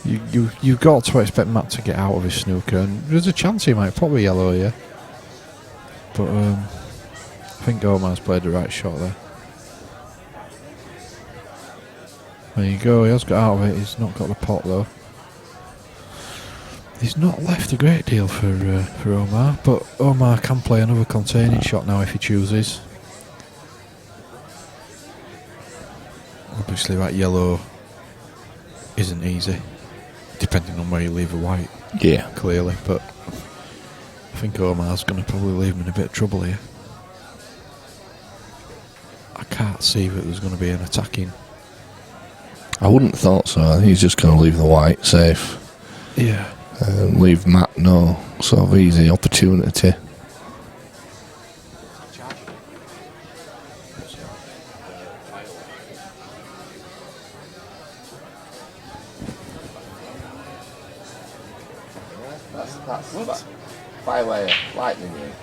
You've got to expect Matt to get out of his snooker, and there's a chance he might pop a yellow here. But I think Omar's played the right shot there. There you go, he has got out of it, he's not got the pot though. He's not left a great deal for Omar, but Omar can play another containing shot now if he chooses. Obviously that yellow isn't easy, depending on where you leave a white. Yeah. Clearly, but I think Omar's going to probably leave him in a bit of trouble here. I can't see that there's going to be an attacking. I wouldn't have thought so. I think he's just going to leave the white safe. Yeah. Leave Matt no sort of easy opportunity. That's firewire lightning ring.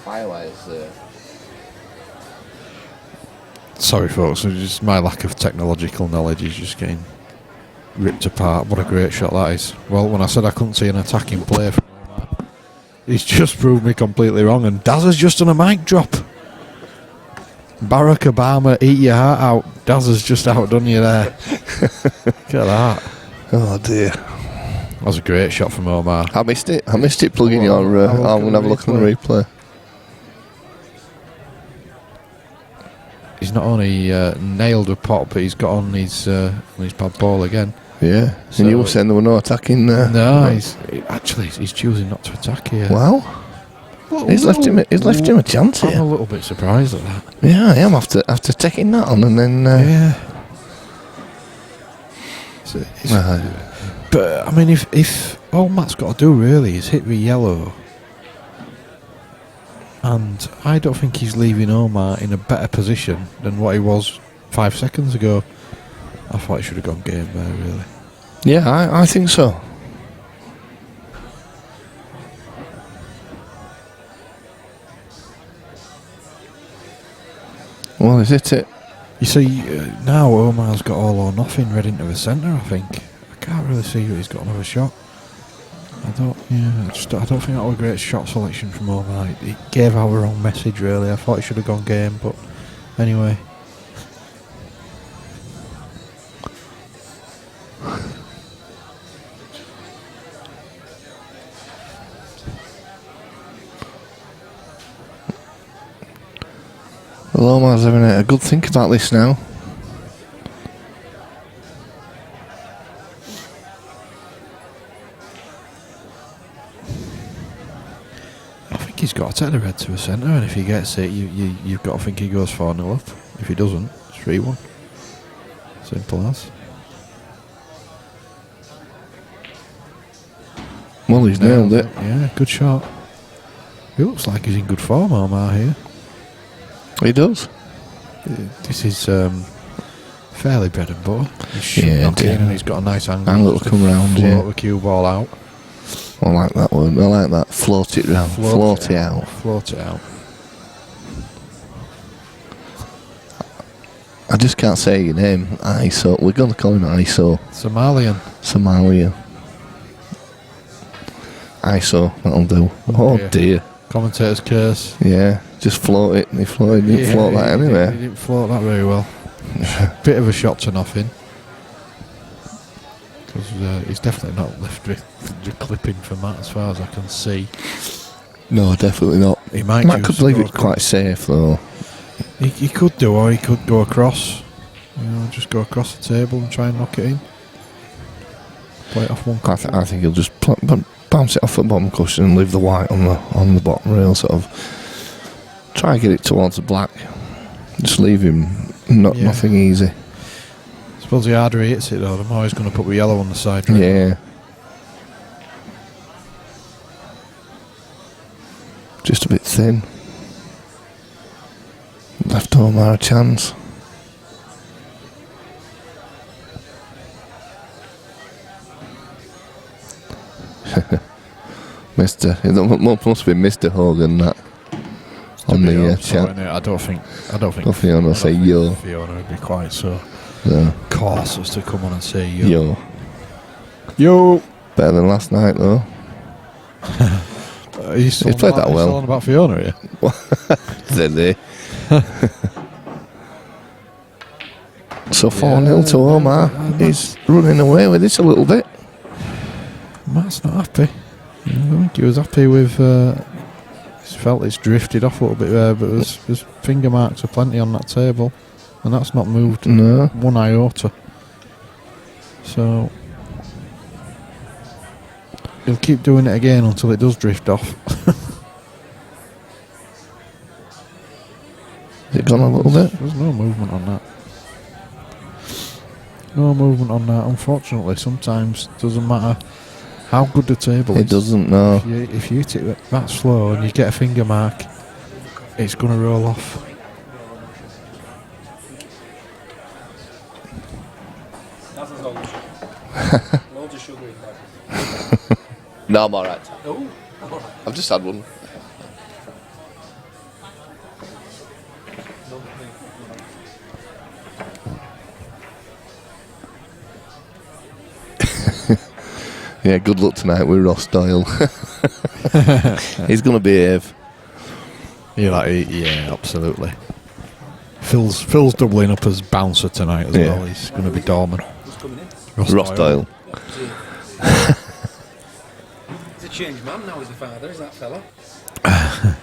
Firewires. Sorry, folks. It's just my lack of technological knowledge is just getting ripped apart. What a great shot that is. Well, when I said I couldn't see an attacking play from Omar, he's just proved me completely wrong. And Daz has just done a mic drop. Barack Obama, eat your heart out. Daz has just outdone you there. Look at that. Oh dear. That was a great shot from Omar. I missed it plugging your. I'm going to have a look at the replay. He's not only nailed a pot, but he's got on his bad ball again. Yeah. So and you were saying there were no attacking there. No, he's choosing not to attack here. Well, he's left him a chance I'm here. a little bit surprised at that. Yeah, I am after taking that on and then. Yeah. But I mean, if all Matt's got to do really is hit the yellow, and I don't think he's leaving Omar in a better position than what he was 5 seconds ago. I thought he should have gone game there, really. Yeah, I think so. Well, is it? You see, now Omar's got all or nothing read into the centre, I think. I can't really see that he's got another shot. I don't think that was a great shot selection from Omar. It gave out the wrong message, really. I thought he should have gone game, but anyway. Well, Omar's having a good think about this now. I think he's got to take the red to the centre, and if he gets it, you've got to think he goes 4-0 up. If he doesn't, it's 3-1. Simple as. Well, he's nailed it. Yeah, good shot. He looks like he's in good form, Omar, here. He does. This is fairly bread and butter. He's knocking in, and he's got a nice angle. Angle to come round, yeah. Float the cue ball out. I like that one. I like that. Float it round. Float it out. Float it out. I just can't say your name. ISO. We're going to call him ISO. Somalian. ISO. That'll do. Oh dear. Commentator's curse. Yeah. Just float it. He floated. He didn't float that anyway. He didn't float that very well. Bit of a shot to nothing. Because he's definitely not left the clipping for Matt as far as I can see. No, definitely not. He might Matt could leave it quite safe though. He could do, or he could go across. Just go across the table and try and knock it in. Play it off one cushion. I think he'll just bounce it off the bottom cushion and leave the white on the bottom rail, sort of. Try and get it towards the black. Just leave him nothing easy. I suppose the harder he hits it though, the more he's going to put the yellow on the side. Right? Yeah. Just a bit thin. Left Omar a chance. It must be Mr. Hogan that on the chat. I don't think Fiona say yo. Fiona would be quite so No. coarse as to come on and say yo. Yo. Better than last night though. He's played that well. Still on about Fiona here. Did they? So 4-0 to Omar. He's running away with this a little bit. Matt's not happy. I think he was happy with. He's felt it's drifted off a little bit there, but there's finger marks aplenty on that table, and that's not moved one iota. So he'll keep doing it again until it does drift off. Has it gone a little bit? There's no movement on that. No movement on that. Unfortunately, sometimes it doesn't matter how good the table is. It doesn't, no. If you hit it that slow and you get a finger mark, it's going to roll off. That's as long as sugar. Loads of sugar in there. No, I'm alright. Oh, alright. I've just had one. Yeah, good luck tonight with Ross Doyle. He's going to behave. Yeah, absolutely. Phil's doubling up as bouncer tonight as well. He's going to be doorman. Who's coming in? Ross Doyle. He's a changed man now, he's a father, is that fella? I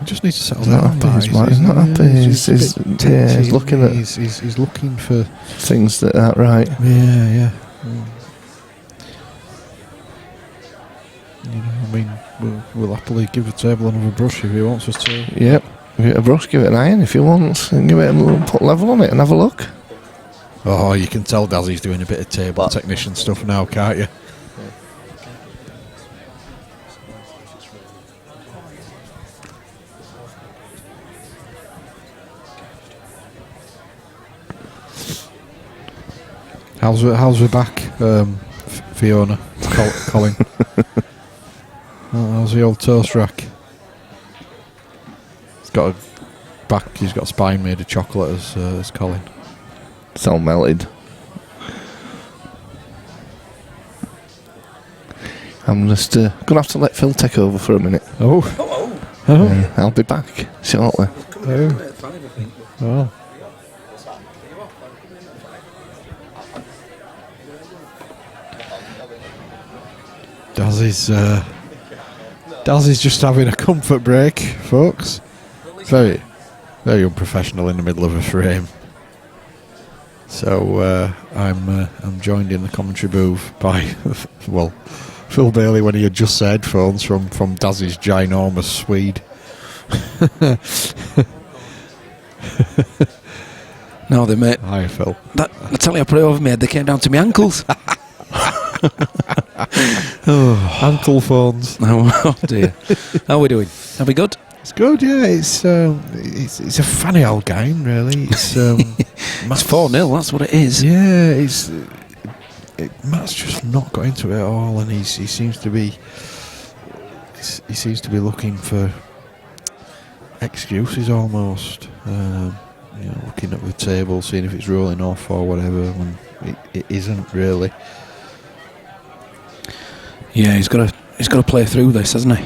just need to settle He's not down. happy. He's not happy. He's looking at He's looking for things that aren't right. Yeah. You know, I mean, we'll happily give the table another brush if he wants us to. Yep. Give it a brush, give it an iron if he wants, and give it a little put level on it and have a look. Oh, you can tell Dazzy's doing a bit of table technician stuff now, can't you? How's her back, Fiona? Colin? How's the old toast rack? He's got a spine made of chocolate as Colin. It's all melted. I'm just going to have to let Phil take over for a minute. I'll be back shortly. Coming in at 5, I think. Oh. Dazzy's just having a comfort break, folks. Very, very unprofessional in the middle of a frame. So I'm joined in the commentary booth by Phil Bailey when he adjusts headphones from Dazzy's ginormous Swede. No, they mate. Hi, Phil. I tell you, I put it over my head. They came down to my ankles. Ankle phones. Oh dear. How are we doing? Are we good? It's good, yeah. It's a funny old game, really. It's It's 4-0. That's what it is. Yeah, Matt's just not got into it at all, and he seems to be looking for excuses almost. Looking at the table, seeing if it's rolling off or whatever, when it isn't really. Yeah, he's got to play through this, hasn't he?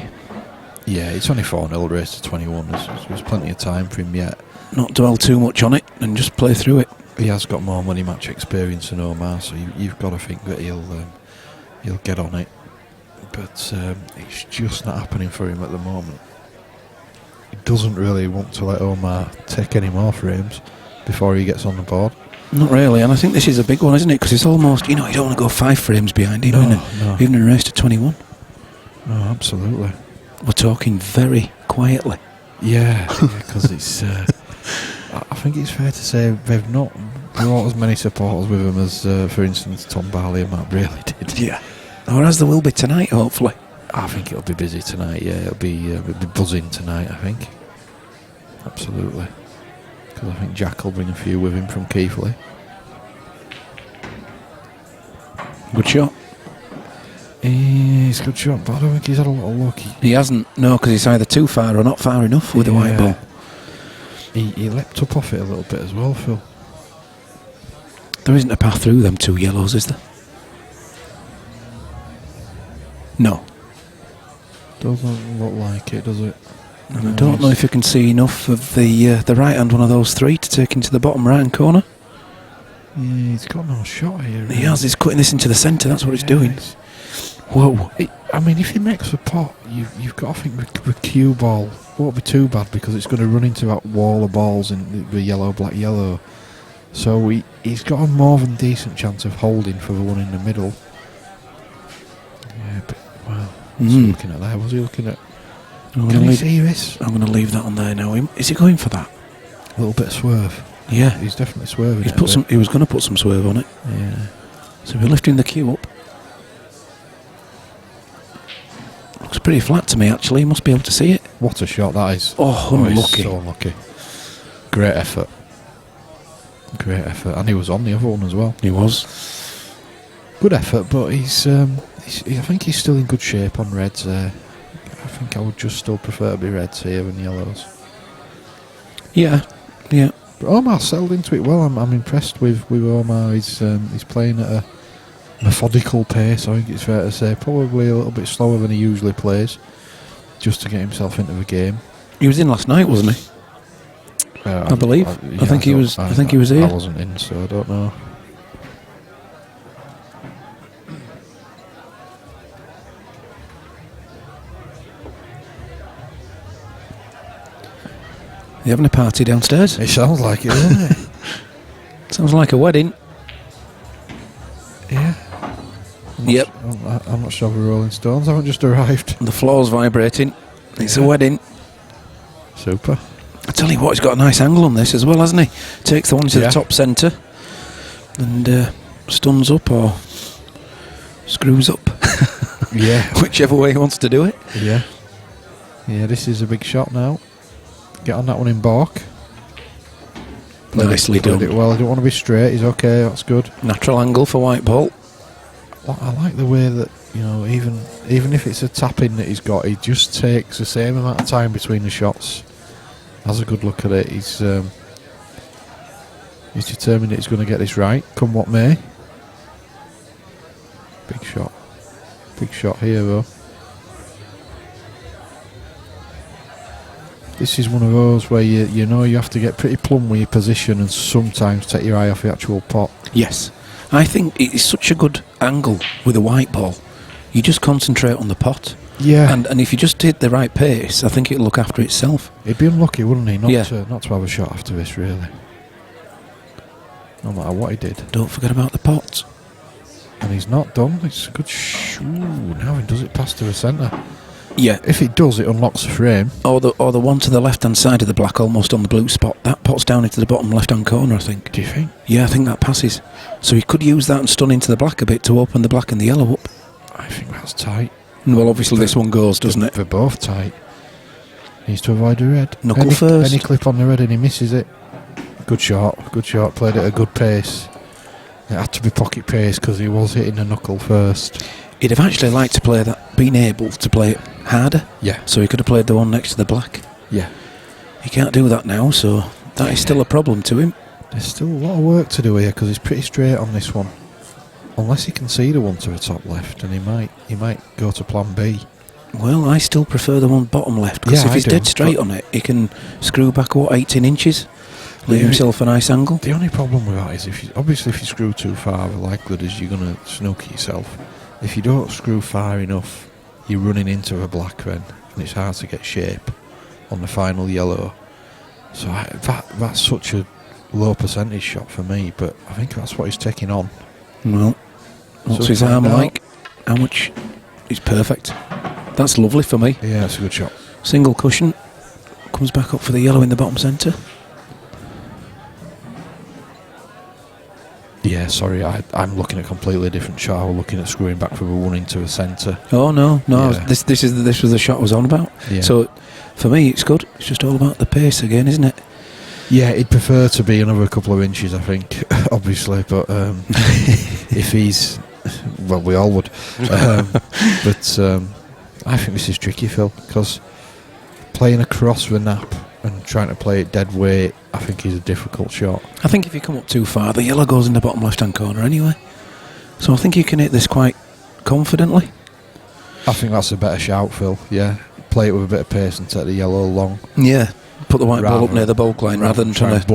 Yeah, it's only 4-0 race to 21. There's plenty of time for him yet. Not dwell too much on it and just play through it. He has got more money match experience than Omar, so you've got to think that he'll get on it. But it's just not happening for him at the moment. He doesn't really want to let Omar take any more frames before he gets on the board. Not really, and I think this is a big one, isn't it? Because it's almost, you don't want to go 5 frames behind him, even in a race to 21. No, absolutely. We're talking very quietly. Yeah, because it's. I think it's fair to say they've not brought as many supporters with them as, for instance, Tom Barley and Matt Braley did. Yeah. Or as there will be tonight, hopefully. I think it'll be busy tonight. Yeah, it'll be buzzing tonight. I think. Absolutely. Because I think Jack will bring a few with him from Keighley. Good shot. He's a good shot, but I don't think he's had a lot of luck. He hasn't, no, because he's either too far or not far enough with the white ball. He leapt up off it a little bit as well, Phil. There isn't a path through them 2 yellows, is there? No. Doesn't look like it, does it? And I don't know if you can see enough of the right hand one of those three to take into the bottom right hand corner. Yeah, he's got no shot here. He has. He's cutting this into the centre. That's what he's doing. Whoa. I mean, if he makes the pot, you've got to think the cue ball won't be too bad because it's going to run into that wall of balls in the yellow, black, yellow. So he's got a more than decent chance of holding for the one in the middle. Yeah, but, wow. Was he looking at that? Was he looking at... Can you see this? I'm going to leave that on there now. Is he going for that? A little bit of swerve. Yeah. He's definitely swerving. He was going to put some swerve on it. Yeah. So we're lifting the cue up. Looks pretty flat to me, actually. You must be able to see it. What a shot that is. Oh, unlucky. So unlucky. Great effort. Great effort. And he was on the other one as well. He was. Good effort, but I think he's still in good shape on reds there. I think I would just still prefer to be reds here than yellows. Yeah. But Omar settled into it well. I'm impressed with Omar. He's playing at a methodical pace, I think it's fair to say. Probably a little bit slower than he usually plays, just to get himself into the game. He was in last night, wasn't he? I believe. I think he was here. I wasn't in, so I don't know. You having a party downstairs? It sounds like it, doesn't it? Sounds like a wedding. Yeah. Yep. I'm not sure the Rolling Stones haven't just arrived. The floor's vibrating. It's a wedding. Super. I tell you what, he's got a nice angle on this as well, hasn't he? Takes the one to the top centre and stuns up or screws up. Yeah. Whichever way he wants to do it. Yeah. Yeah, this is a big shot now. Get on that one in balk. Nicely done. It well. I don't want to be straight. He's okay. That's good. Natural angle for white ball. I like the way that, you know, even if it's a tap in that he's got, he just takes the same amount of time between the shots. Has a good look at it. He's determined that he's going to get this right, come what may. Big shot. Big shot here, though. This is one of those where you know you have to get pretty plumb with your position and sometimes take your eye off the actual pot. Yes. I think it's such a good angle with a white ball. You just concentrate on the pot. Yeah. And if you just hit the right pace, I think it'll look after itself. He'd be unlucky, wouldn't he, not Yeah. to have a shot after this, really. No matter what he did. Don't forget about the pot. And he's not done. It's a good now he does it past to the centre. Yeah. If it does, it unlocks the frame. Or the one to the left-hand side of the black, almost on the blue spot. That pot's down into the bottom left-hand corner, I think. Do you think? Yeah, I think that passes. So he could use that and stun into the black a bit to open the black and the yellow up. I think that's tight. Well, obviously this one goes, doesn't it? They're both tight. Needs to avoid the red. Knuckle first. Any clip on the red and he misses it. Good shot. Good shot. Played at a good pace. It had to be pocket pace because he was hitting the knuckle first. He'd have actually liked to play that, been able to play it harder. Yeah. So he could have played the one next to the black. Yeah. He can't do that now, so that is still a problem to him. There's still a lot of work to do here because he's pretty straight on this one. Unless he can see the one to the top left, and he might go to plan B. Well, I still prefer the one bottom left, because if he's dead straight on it, he can screw back, 18 inches, leave himself a nice angle. The only problem with that is, if you screw too far, the likelihood is you're going to snooker yourself. If you don't screw far enough, you're running into a black then, and it's hard to get shape on the final yellow. So that's such a low percentage shot for me, but I think that's what he's taking on. Well, what's his arm like? How much? He's perfect. That's lovely for me. Yeah, that's a good shot. Single cushion. Comes back up for the yellow in the bottom centre. Yeah, sorry, I'm looking at a completely different shot. I'm looking at screwing back for the one into the centre. Oh no, Yeah. this was the shot I was on about. Yeah. So for me, it's good. It's just all about the pace again, isn't it? Yeah, he'd prefer to be another couple of inches, I think, obviously, but if he's... Well, we all would. But I think this is tricky, Phil, because playing across the nap and trying to play it dead weight, I think is a difficult shot. I think if you come up too far, the yellow goes in the bottom left-hand corner anyway. So I think you can hit this quite confidently. I think that's a better shout, Phil. Yeah, play it with a bit of pace and take the yellow long. Yeah, put the white ball up Rather- near the bulk line rather than trying to...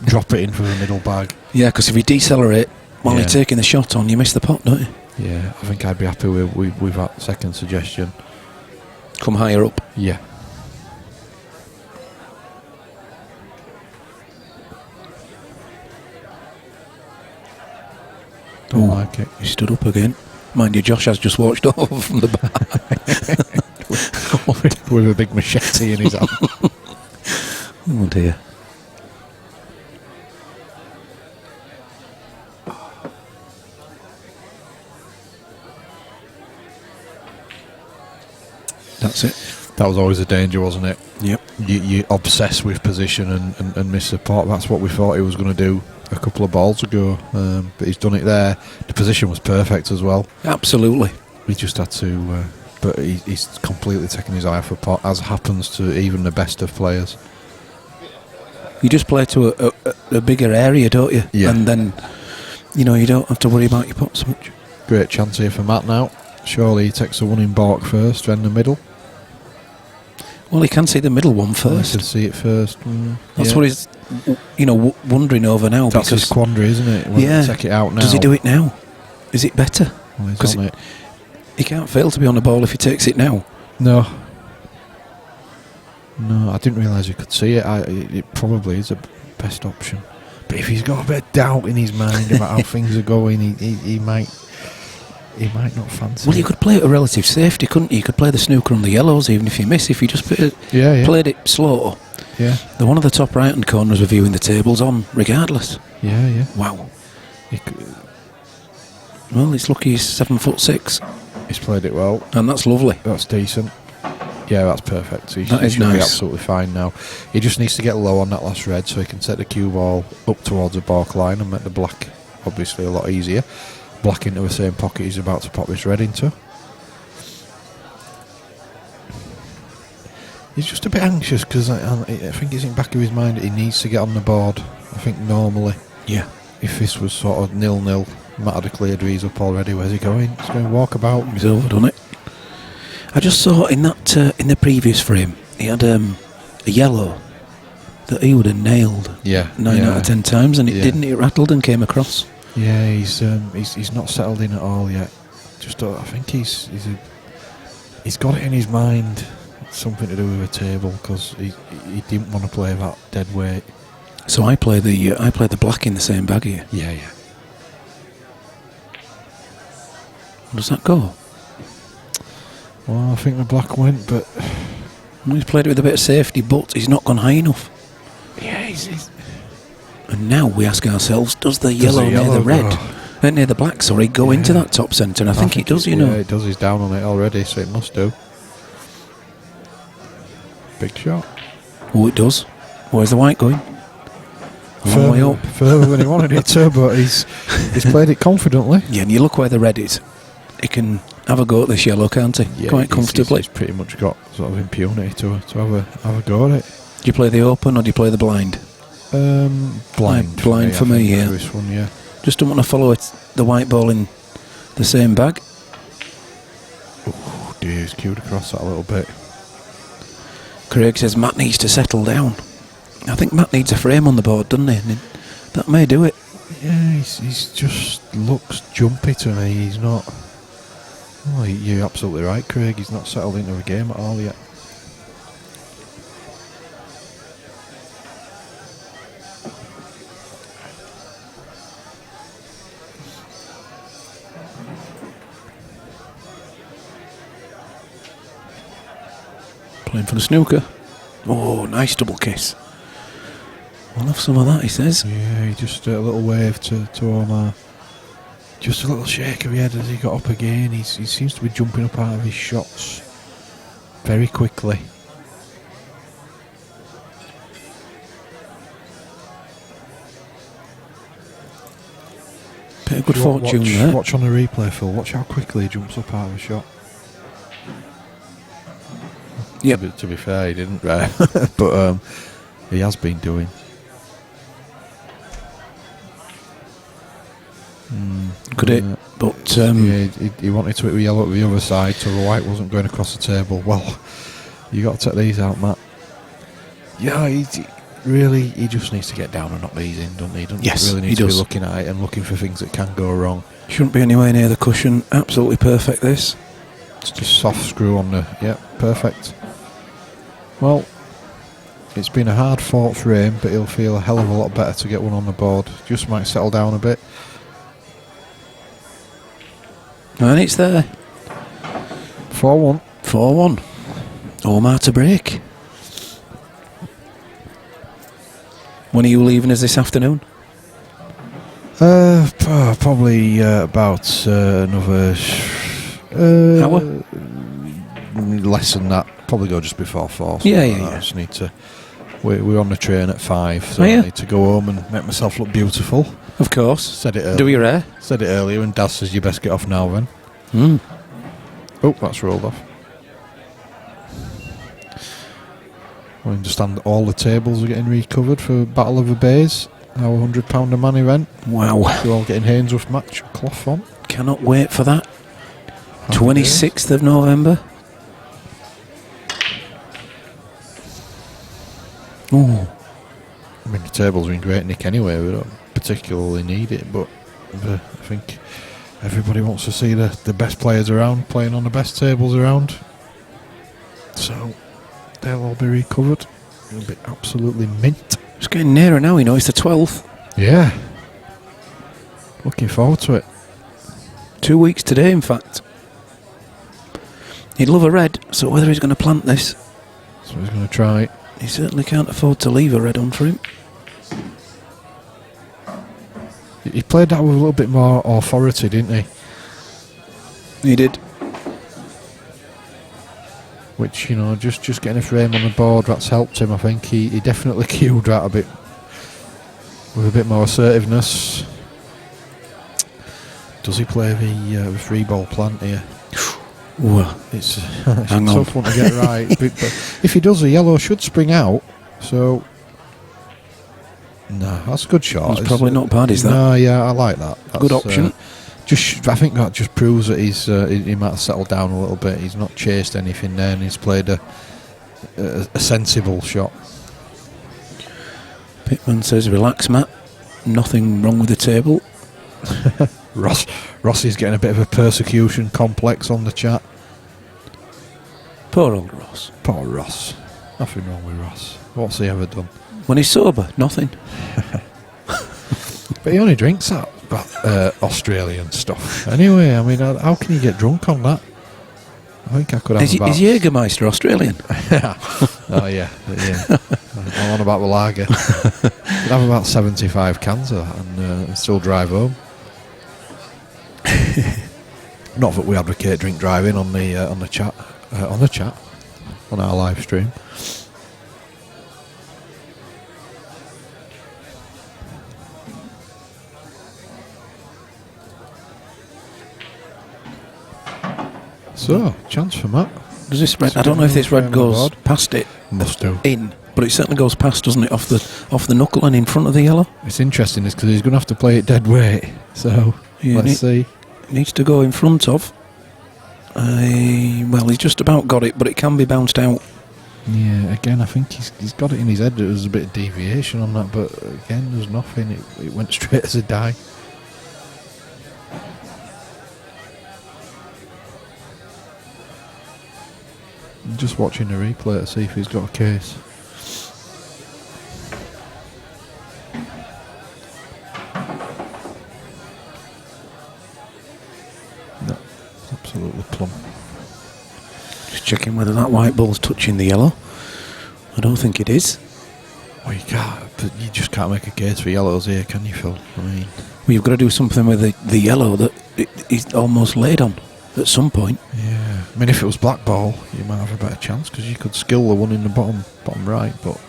drop it in for the middle bag. Yeah, because if you decelerate while Yeah. you're taking the shot on, you miss the pot, don't you? Yeah, I think I'd be happy with that second suggestion. Come higher up. Yeah. Don't like it. He stood up again. Mind you, Josh has just walked over from the bar. With a big machete in his hand. Oh dear. That's it. That was always a danger, wasn't it? Yep. You obsess with position and miss the pot. That's what we thought he was going to do a couple of balls ago. But he's done it there. The position was perfect as well. Absolutely. He just had to... but he's completely taken his eye off the pot, as happens to even the best of players. You just play to a bigger area, don't you? Yeah. And then, you know, you don't have to worry about your pot so much. Great chance here for Matt now. Surely he takes the one in balk first, then the middle. Well, he can see the middle one I first. can see it first. That's what he's, wondering over now. That's his because quandary, isn't it? Whether Yeah. to take it out now. Does he do it now? Is it better? Well, he's 'Cause on it. He can't fail to be on the ball if he takes it now. No. No, I didn't realise he could see it. It probably is the best option. But if he's got a bit of doubt in his mind about how things are going, he might not fancy Well, you it. could play it a relative safety, couldn't you? You could play the snooker on the yellows, even if you miss. If you just Yeah. played it slow, Yeah. the one of the top right-hand corners of viewing the table's on, regardless. Yeah. Wow. He could, Well, it's lucky he's 7'6", he's played it well. and that's lovely. That's decent. Yeah, that's perfect. He That is should be nice. absolutely fine now. He just needs to get low on that last red so he can set the cue ball up towards the balk line and make the black obviously a lot easier. Black into the same pocket he's about to pop this red into. He's just a bit anxious because I think it's in the back of his mind that he needs to get on the board. I think normally, Yeah. if this was sort of 0-0, Matt had a cleared these up already. Where's he going? He's going to walk about. He's overdone it. I just saw in that in the previous frame, he had a yellow that he would have nailed Yeah. 9 out of 10 times, and it Yeah. didn't. It rattled and came across. Yeah, he's not settled in at all yet. Just I think he's got it in his mind. Something to do with a table because he didn't want to play that dead weight. So I play the black in the same bag here. Yeah. Does that go? Well, I think the black went, but He's played it with a bit of safety, but he's not gone high enough. yeah, he's And now we ask ourselves, does the yellow near the red, near the black, sorry, go into that top centre? And I think it does, you know. Yeah, it does. He's down on it already, so it must do. Big shot. Oh, it does. Where's the white going? A long way up. Further than he wanted it to, but he's played it confidently. Yeah, and you look where the red is. He can have a go at this yellow, can't he? Yeah, Quite comfortably. He's pretty much got sort of impunity to have a go at it. Do you play the open or do you play the blind? Blind. Blind for me, yeah. This one, yeah. Just don't want to follow the white ball in the same bag. Oh dear, he's queued across that a little bit. Craig says Matt needs to settle down. I think Matt needs a frame on the board, doesn't he? And that may do it. Yeah, he's just looks jumpy to me. He's not... Oh, you're absolutely right, Craig. He's not settled into the game at all yet. Playing for the snooker. Oh, nice double kiss. We'll have some of that, he says. Yeah, he just a little wave to Omar. Just a little shake of the head as he got up again. He seems to be jumping up out of his shots very quickly. Bit of good fortune there. Watch on the replay, Phil. Watch how quickly he jumps up out of a shot. Yep. To be fair, he didn't, right? But he has been doing. Could it But he wanted to hit with yellow at the other side, so the white wasn't going across the table. Well, you got to take these out, Matt. Yeah, he just needs to get down and knock these in, doesn't he? Yes, really he need to be does. looking at it and looking for things that can go wrong. Shouldn't be anywhere near the cushion. Absolutely perfect, this. It's just soft screw on the... Yeah, perfect. Well, it's been a hard fought frame, but he'll feel a hell of a lot better to get one on the board. Just might settle down a bit. And it's there. 4-1. 4-1. Omar to break. When are you leaving us this afternoon? Probably about another... hour? Less than that. Probably go just before 4. Yeah. I just need to... We're on the train at 5, so I need to go home and make myself look beautiful. Of course. Said it earlier. Do your hair. Said it earlier, and Dad says you best get off now then. Oh, that's rolled off. I understand that all the tables are getting recovered for Battle of the Bays. Our £100 a man event. Wow. We're all getting Hainsworth match cloth on. Cannot wait for that. Happy 26th of November. Ooh. I mean, the table's been great, Nick, anyway. We don't particularly need it, but I think everybody wants to see the best players around playing on the best tables around. So they'll all be recovered. It'll be absolutely mint. It's getting nearer now, it's the 12th. Yeah. Looking forward to it. 2 weeks today, in fact. He'd love a red, so whether he's going to plant this... So he's going to try. He certainly can't afford to leave a red on for him. He played that with a little bit more authority, didn't he? He did. Which, just getting a frame on the board, that's helped him, I think. He definitely cued that a bit with a bit more assertiveness. Does he play the free ball plant here? Well, it's a tough one to get right. but if he does, the yellow should spring out. So, no, that's a good shot. It's probably not bad, is that? No, yeah, I like that. That's good option. I think that just proves that he might have settled down a little bit. He's not chased anything there, and he's played a sensible shot. Pittman says, "Relax, Matt. Nothing wrong with the table." Rossi's getting a bit of a persecution complex on the chat. Poor old Ross. Poor Ross. Nothing wrong with Ross. What's he ever done? When he's sober, nothing. But he only drinks that Australian stuff. Anyway, I mean, how can you get drunk on that? I think I could have Is Jägermeister Australian? Oh, yeah. I'm on about the lager. Could have about 75 cans of that and still drive home. Not that we advocate drink driving on the chat, on our live stream. So, chance for Matt. Does this red? I don't know if this red goes past it. Must do. In, but it certainly goes past, doesn't it? Off the knuckle and in front of the yellow. It's interesting, because he's going to have to play it dead weight. So let's see. Needs to go in front of. Well, he's just about got it, but it can be bounced out. Yeah, again, I think he's got it in his head. There was a bit of deviation on that, but again, there's nothing. It went straight as a die. I'm just watching the replay to see if he's got a case. No, absolutely plumb. Just checking whether that white ball's touching the yellow. I don't think it is. Well, you can't. But you just can't make a case for yellows here, can you, Phil? I mean, well, you've got to do something with the yellow that is almost laid on at some point. Yeah. I mean, if it was black ball, you might have a better chance because you could skill the one in the bottom right, but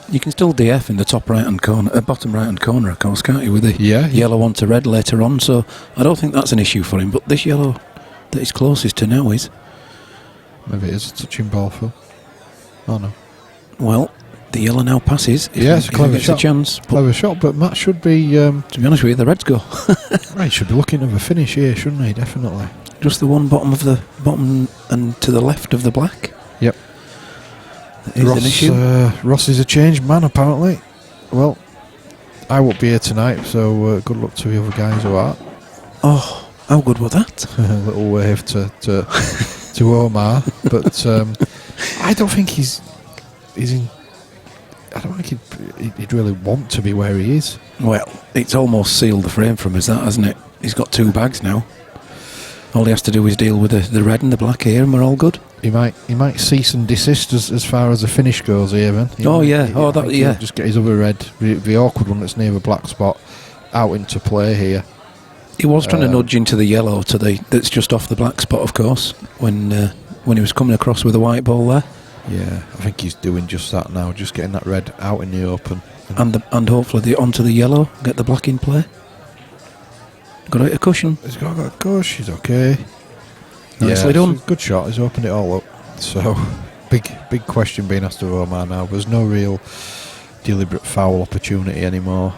you can still DF in the top right hand corner, bottom right hand corner, of course, can't you? With the yellow onto red later on. So I don't think that's an issue for him. But this yellow that he's closest to now is. Maybe it is a touching ball, Phil. Oh no. Well, The yellow now passes. It's a clever gets shot. a chance. Clever shot, but Matt should be... To be honest with you, the Reds go. Right, should be looking at a finish here, shouldn't he? Definitely. Just the one bottom and to the left of the black. Yep. Is an issue. Ross is a changed man, apparently. Well, I won't be here tonight, so good luck to the other guys who are. Oh, how good was that? A little wave to Omar, but I don't think he's in. I don't think he'd really want to be where he is. Well, it's almost sealed the frame from us, that, hasn't it? He's got 2 bags now. All he has to do is deal with the red and the black here, and we're all good. He might cease and desist as far as the finish goes, even. He'll just get his other red, the awkward one that's near the black spot, out into play here. He was trying to nudge into the yellow that's just off the black spot, of course, when he was coming across with the white ball there. Yeah, I think he's doing just that now, just getting that red out in the open. And hopefully onto the yellow, get the black in play. Got out a cushion. He's got a cushion, he's okay. Nicely done. Good shot, he's opened it all up. So, big question being asked of Omar now. There's no real deliberate foul opportunity anymore.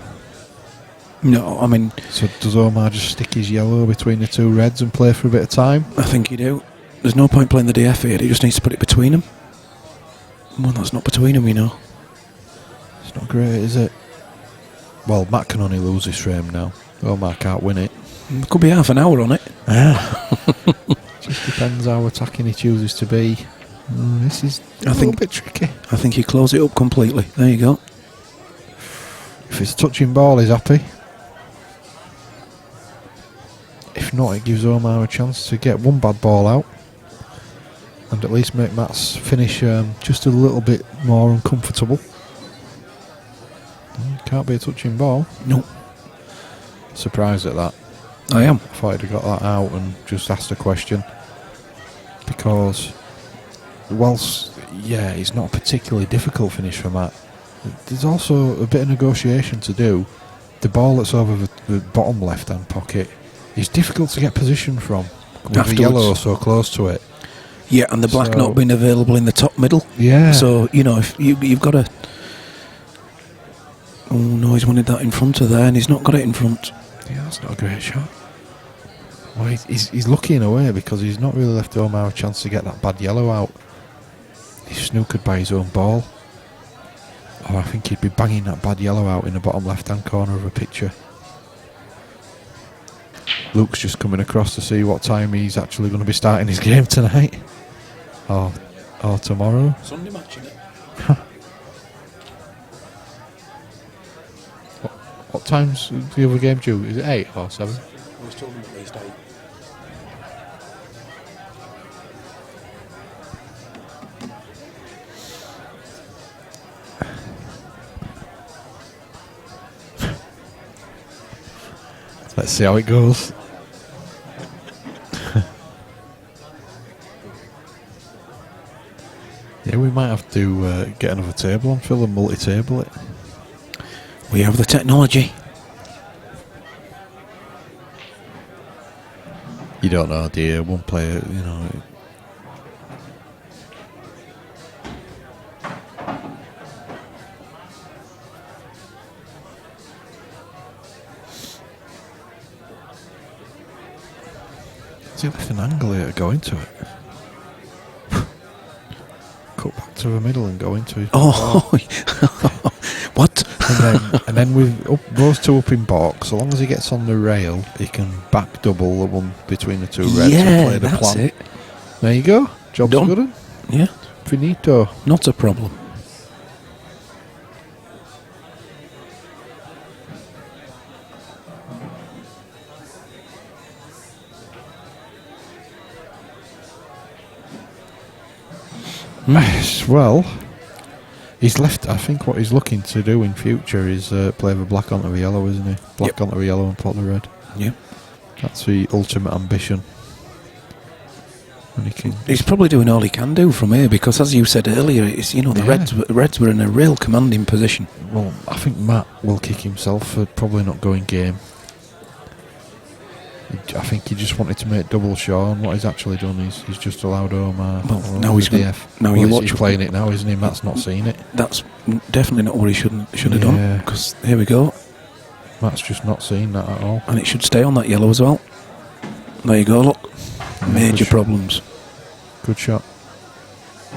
No, I mean... So does Omar just stick his yellow between the 2 reds and play for a bit of time? I think you do. There's no point playing the DF here, he just needs to put it between them. Well, that's not between them, you know. It's not great, is it? Well, Matt can only lose this frame now. Omar can't win it. There could be half an hour on it. Just depends how attacking he chooses to be. This is a little bit tricky. I think he closed it up completely. There you go. If it's touching ball, he's happy. If not, it gives Omar a chance to get one bad ball out and at least make Matt's finish just a little bit more uncomfortable. Can't be a touching ball. No. Surprised at that. I am. I thought he'd have got that out and just asked a question. Because whilst, it's not a particularly difficult finish for Matt, there's also a bit of negotiation to do. The ball that's over the bottom left-hand pocket is difficult to get position from with the yellow so close to it. Yeah, and the black not being available in the top middle. Yeah. So, if you've got to... Oh no, he's wanted that in front of there and he's not got it in front. Yeah, that's not a great shot. Well, he's lucky in a way because he's not really left Omar a chance to get that bad yellow out. He's snookered by his own ball. Or I think he'd be banging that bad yellow out in the bottom left-hand corner of a picture. Luke's just coming across to see what time he's actually going to be starting his game tonight. Or tomorrow. Sunday match, isn't it? What time's the other game due? Is it 8 or 7? I was told him at least 8. Let's see how it goes. Yeah, we might have to get another table on, Phil, and multi-table it. We have the technology. You don't know, do you? One player, Has he left an angle here to go into it? Cut back to the middle and go into it. Oh, what? And then with those 2 up in box, so long as he gets on the rail, he can back double the one between the 2 reds and play the that's plan. it. There you go. Job's Done. good. Yeah, Finito. not a problem. Well, he's left. I think what he's looking to do in future is play the black onto the yellow, isn't he? Black onto the yellow and pot the red. Yeah. That's the ultimate ambition. And He's probably doing all he can do from here because, as you said earlier, it's the Reds were in a real commanding position. Well, I think Matt will kick himself for probably not going game. I think he just wanted to make double sure, and what he's actually done is he's just allowed Omar. Well, now he's DF. now well, you watch. He's playing it now, isn't he? Matt's not seen it. That's definitely not what he should have done. Because here we go, Matt's just not seen that at all. and it should stay on that yellow as well. There you go. Look, major problems. Good shot.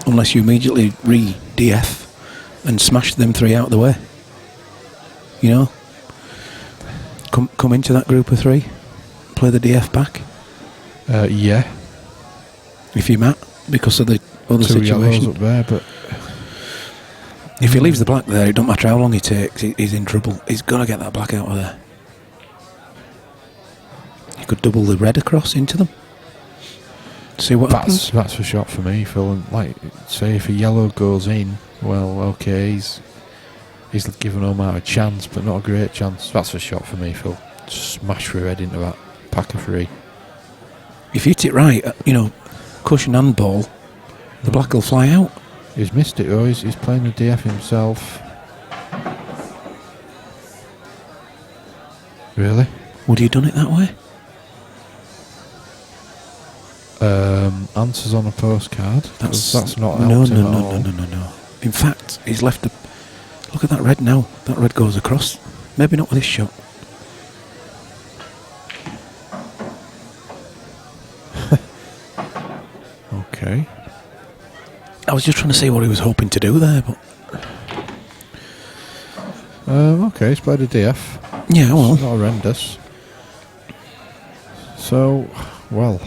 Unless you immediately re-DF and smash them 3 out of the way. You know, come into that group of 3, play the DF back. Yeah. If you Matt, because of the other 2 yellows situation. up there, but If he leaves the black there, it don't matter how long he takes, he's in trouble. He's got to get that black out of there. You could double the red across into them. See what happens. That's a shot for me, Phil. And like, say if a yellow goes in, well, okay, he's given Omar a chance, but not a great chance. That's a shot for me, Phil. Smash through red into that pack of 3. If you hit it right, cushion and ball, the black will fly out. He's missed it though. He's playing the DF himself. Really? Would you have done it that way? Answers on a postcard. That's not no. helped him at all. No. In fact, he's left. Look at that red now. That red goes across. Maybe not with this shot. Okay. I was just trying to see what he was hoping to do there, but Okay, he's played a DF. yeah, well, It's not horrendous. So, well.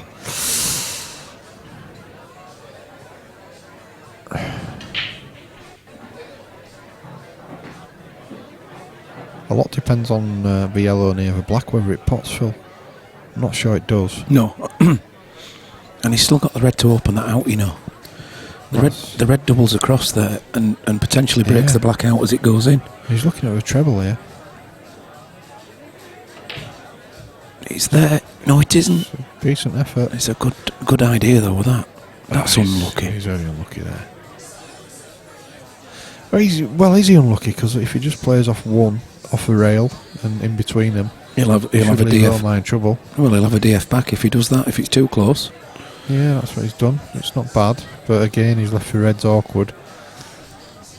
A lot depends on the yellow near the black, whether it pots, Phil. I'm not sure it does. no. And he's still got the red to open that out, you know. The red doubles across there and potentially breaks the black out as it goes in. He's looking at a treble here. It's there. No, it isn't. Decent effort. It's a good idea though. With that, that's unlucky. He's very unlucky there. Well, is he unlucky? Because if he just plays off the rail and in between them, He'll have a DF. Omar in trouble. Well, he'll have a DF back if he does that. If it's too close. Yeah, that's what he's done. It's not bad, but again, he's left the reds awkward.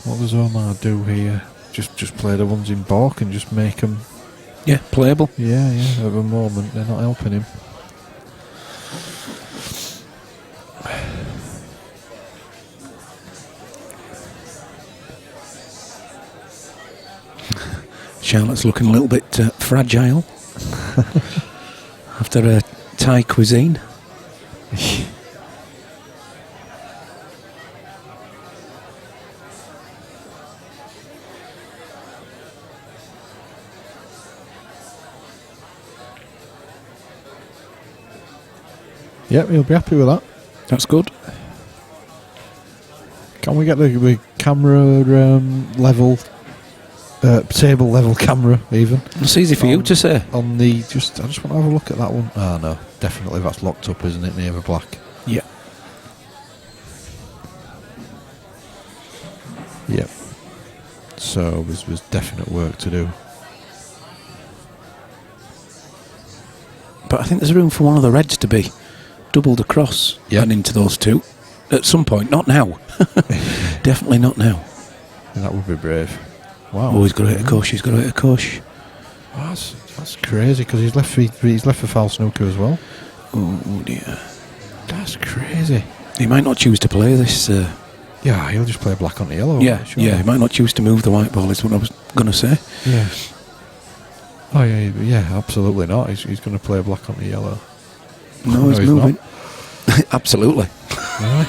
What does Omar do here? Just play the ones in balk and just make them. Yeah, playable. Yeah. At the moment, they're not helping him. Charlotte's looking a little bit fragile after a Thai cuisine. Yep, he'll be happy with that. That's good. Can we get the camera level, table level camera even? It's easy for you to say. On the I just want to have a look at that one. Oh no, definitely that's locked up, isn't it, near the black? Yeah. Yep. So there's definite work to do. But I think there's room for one of the reds to be doubled across and into those 2 at some point. Not now. Definitely not now. And that would be brave. Wow. Oh, he's got to hit a cush. He's got to hit a cush. Oh, that's crazy because he's left for foul snooker as well. Oh dear. That's crazy. He might not choose to play this. Yeah, he'll just play black on the yellow. Yeah, surely. he might not choose to move the white ball. Is what I was going to say. Yeah. Oh yeah, absolutely not. He's going to play black on the yellow. No, he's moving. Absolutely. Really?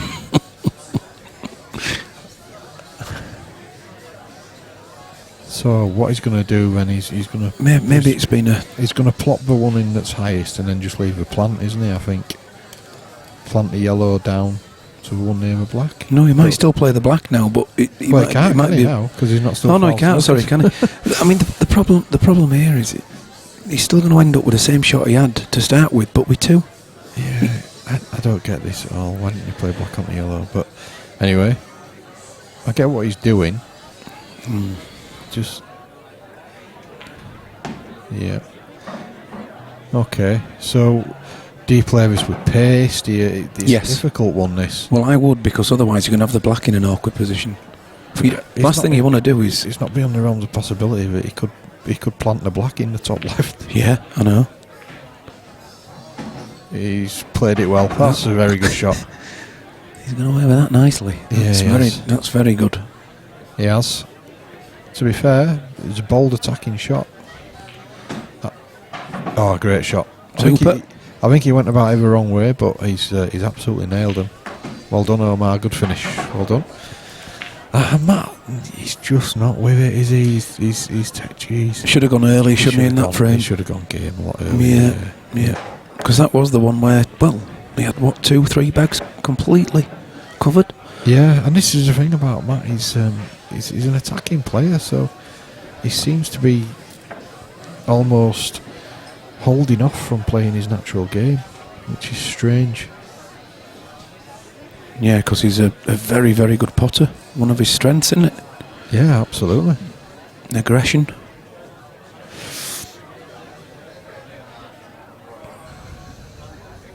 So what he's going to do then he's going to maybe it's been a. He's going to plop the one in that's highest and then just leave the plant, isn't he? I think plant the yellow down to the one near the black. No, he might still play the black now, but he can't be now because he's not still. Oh no, he can't. Sorry, can he? I mean, the problem here is he's still going to end up with the same shot he had to start with, but with 2. Yeah, I don't get this at all. Why didn't you play black on the yellow? But anyway, I get what he's doing. Just yeah. Okay, so do you play this with pace? It's Yes. a difficult one, this. Well, I would, because otherwise you're going to have the black in an awkward position. Last thing you want to do is... It's not beyond the realms of possibility that he could plant the black in the top left. Yeah, I know. He's played it well. That's a very good shot. He's gone away with that nicely. That's very good. He has. To be fair, it's a bold attacking shot. Oh, great shot. I think he went about it the wrong way, but he's absolutely nailed him. Well done, Omar. Good finish. Well done. Matt, he's just not with it, is he? He's touchy. Should have gone early, shouldn't he, in that frame? He should have gone game a lot earlier. Yeah. Because that was the one where, well, he had, 2-3 bags completely covered. Yeah, and this is the thing about Matt. He's an attacking player, so he seems to be almost holding off from playing his natural game, which is strange. Yeah, because he's a very, very good potter. One of his strengths, isn't it? Yeah, absolutely. Aggression.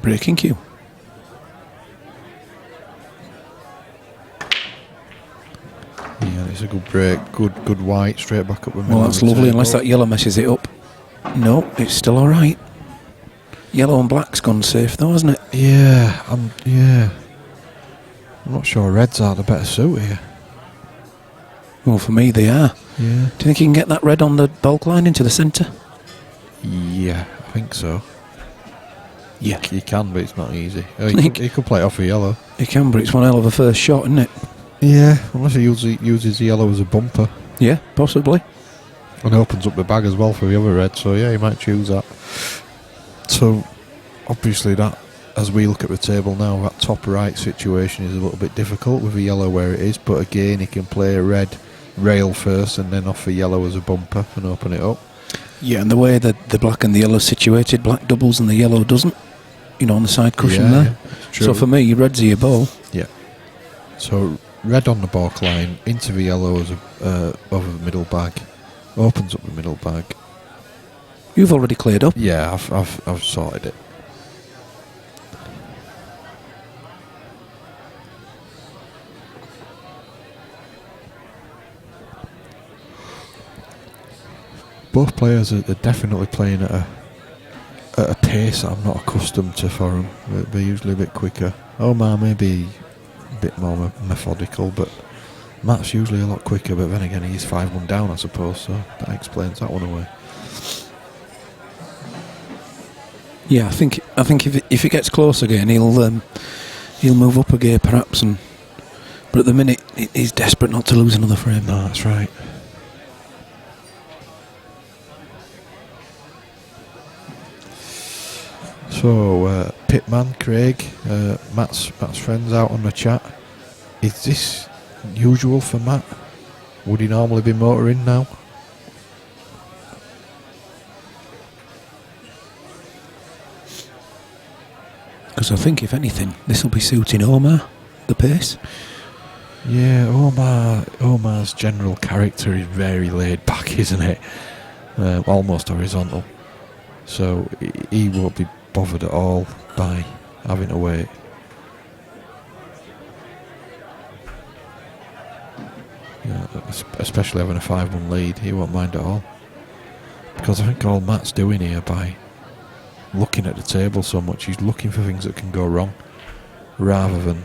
Breaking cue. Yeah, it's a good break. Good white, straight back up the middle. Well, that's lovely, unless that yellow messes it up. No, it's still all right. Yellow and black's gone safe, though, hasn't it? Yeah, I'm not sure reds are the better suit here. Well, for me, they are. Yeah. Do you think you can get that red on the bulk line into the centre? Yeah, I think so. Yeah. You can, but it's not easy. He could play it off for yellow. He can, but it's one hell of a first shot, isn't it? Yeah, unless he uses the yellow as a bumper. Yeah, possibly. And opens up the bag as well for the other red, so yeah, he might choose that. So, obviously that, as we look at the table now, that top right situation is a little bit difficult with the yellow where it is, but again, he can play a red rail first and then offer yellow as a bumper and open it up. Yeah, and the way that the black and the yellow are situated, black doubles and the yellow doesn't, on the side cushion there. Yeah, true. So for me, red's your ball. Yeah. So, red on the balk line, into the yellow as over the middle bag, opens up the middle bag. You've already cleared up. Yeah, I've sorted it. Both players are definitely playing at a pace that I'm not accustomed to for them. They're usually a bit quicker. Omar may be a bit more methodical, but Matt's usually a lot quicker. But then again, he's 5-1 down, I suppose, so that explains that one away. Yeah, I think if it gets close again, he'll move up a gear perhaps. But at the minute, he's desperate not to lose another frame. No, that's right. So, Pitman, Craig, Matt's friends out on the chat. Is this usual for Matt? Would he normally be motoring now? Because I think, if anything, this will be suiting Omar, the pace. Yeah, Omar's general character is very laid back, isn't it? Almost horizontal. So he won't be bothered at all by having to wait. Yeah, especially having a 5-1 lead, he won't mind at all. Because I think all Matt's doing here by looking at the table so much, he's looking for things that can go wrong rather than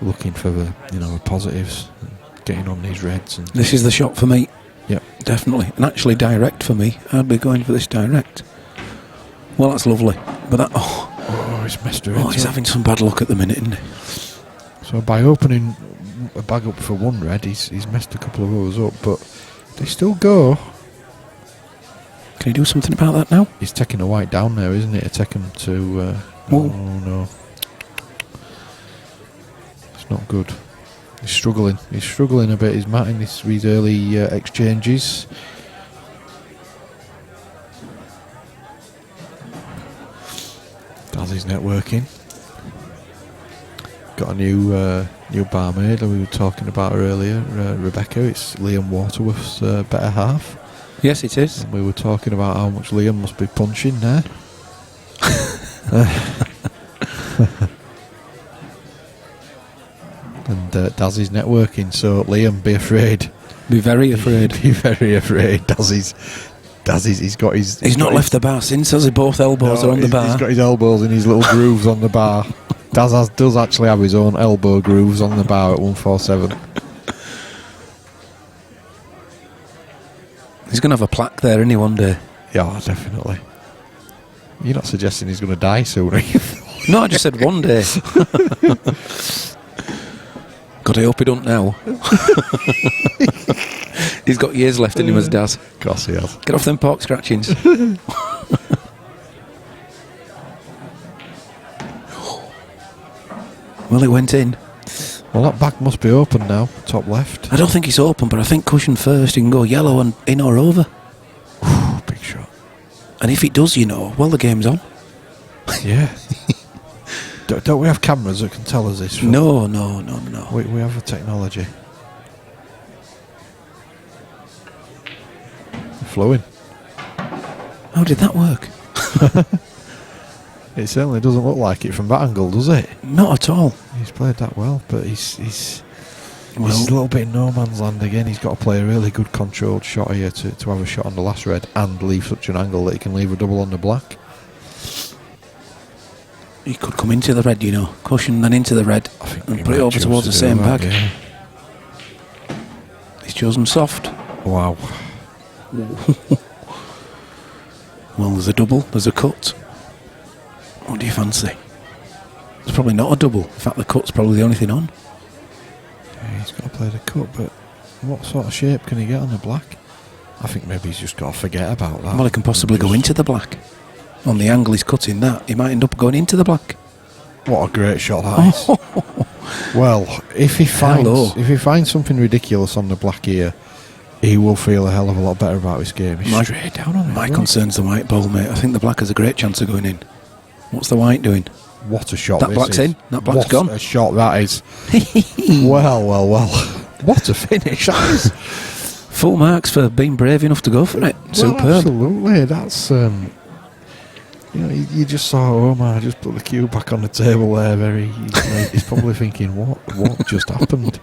looking for the positives and getting on these reds. And this is the shot for me. Yep, definitely, and actually direct for me. I'd be going for this direct. Well, that's lovely, but that he's messed her he's having some bad luck at the minute, isn't he? So by opening a bag up for one red, he's messed a couple of others up, but they still go. Can he do something about that now? He's taking a white down there, isn't it? To take him to... oh no. It's not good. He's struggling a bit, is Matt, in these early exchanges. Dazzy's networking. Got a new barmaid that we were talking about earlier, Rebecca. It's Liam Waterworth's better half. Yes, it is. And we were talking about how much Liam must be punching there. And Dazzy's networking, so Liam, be afraid. Be very afraid. Be very afraid. Dazzy's he's got his... He's not left the bar since, has he? Both elbows are on the bar. He's got his elbows in his little grooves on the bar. Daz does actually have his own elbow grooves on the bar at 147. He's going to have a plaque there, isn't he, one day? Yeah, definitely. You're not suggesting he's going to die soon, are you? No, I just said one day. God, I hope he don't now. He's got years left in him as Daz. Of course he has. Get off them pork scratchings. Well, it went in. Well, that back must be open now, top left. I don't think it's open, but I think cushion first. You can go yellow and in or over. Big shot. And if it does, well, the game's on. Yeah. Don't we have cameras that can tell us this? No. We have the technology. Flowing. How did that work? It certainly doesn't look like it from that angle, does it? Not at all. He's played that well, but he's a little bit in no man's land again. He's got to play a really good controlled shot here to have a shot on the last red and leave such an angle that he can leave a double on the black. He could come into the red, cushion then into the red, I think and put it over towards the same bag. Yeah. He's chosen soft. Wow. Well, there's a double, there's a cut. What do you fancy? It's probably not a double. In fact, the cut's probably the only thing on. Yeah, he's got to play the cut, but what sort of shape can he get on the black? I think maybe he's just got to forget about that. Well, he can possibly go into the black. On the angle he's cutting that, he might end up going into the black. What a great shot that is. Well, if he finds something ridiculous on the black here, he will feel a hell of a lot better about his game. He's straight down on it. My concern's the white ball, mate. I think the black has a great chance of going in. What's the white doing? What a shot that this black's is. in. That black's what gone. What a shot that is. Well. What a finish that is. Full marks for being brave enough to go for it. Well, Superb. Absolutely. That's... you just saw Omar just put the cue back on the table there. He's probably thinking, what just happened?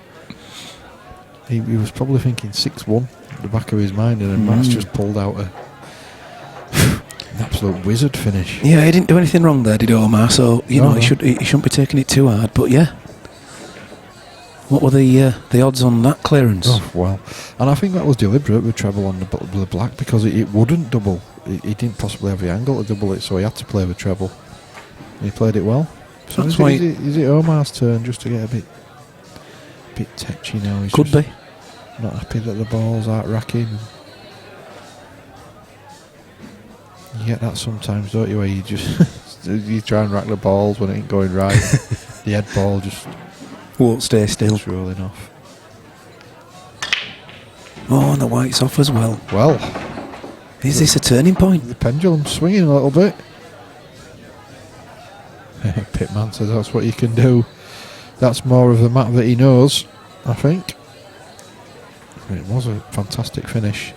He was probably thinking 6-1 at the back of his mind, and then Matt's just pulled out an absolute wizard finish. Yeah, he didn't do anything wrong there, did Omar? So he shouldn't be taking it too hard. But yeah, what were the odds on that clearance? Oh well, and I think that was deliberate with treble on the black because it wouldn't double. He didn't possibly have the angle to double it, so he had to play with treble. And he played it well. So That's is it Omar's turn just to get a bit tetchy now? He's Could be. Not happy that the balls aren't racking. You get that sometimes, don't you? Where you just you try and rack the balls when it ain't going right. The head ball just won't stay still. It's rolling off. Oh, and the white's off as well. Well, is this a turning point? The pendulum's swinging a little bit. Pitman says that's what you can do. That's more of the map that he knows, I think. It was a fantastic finish,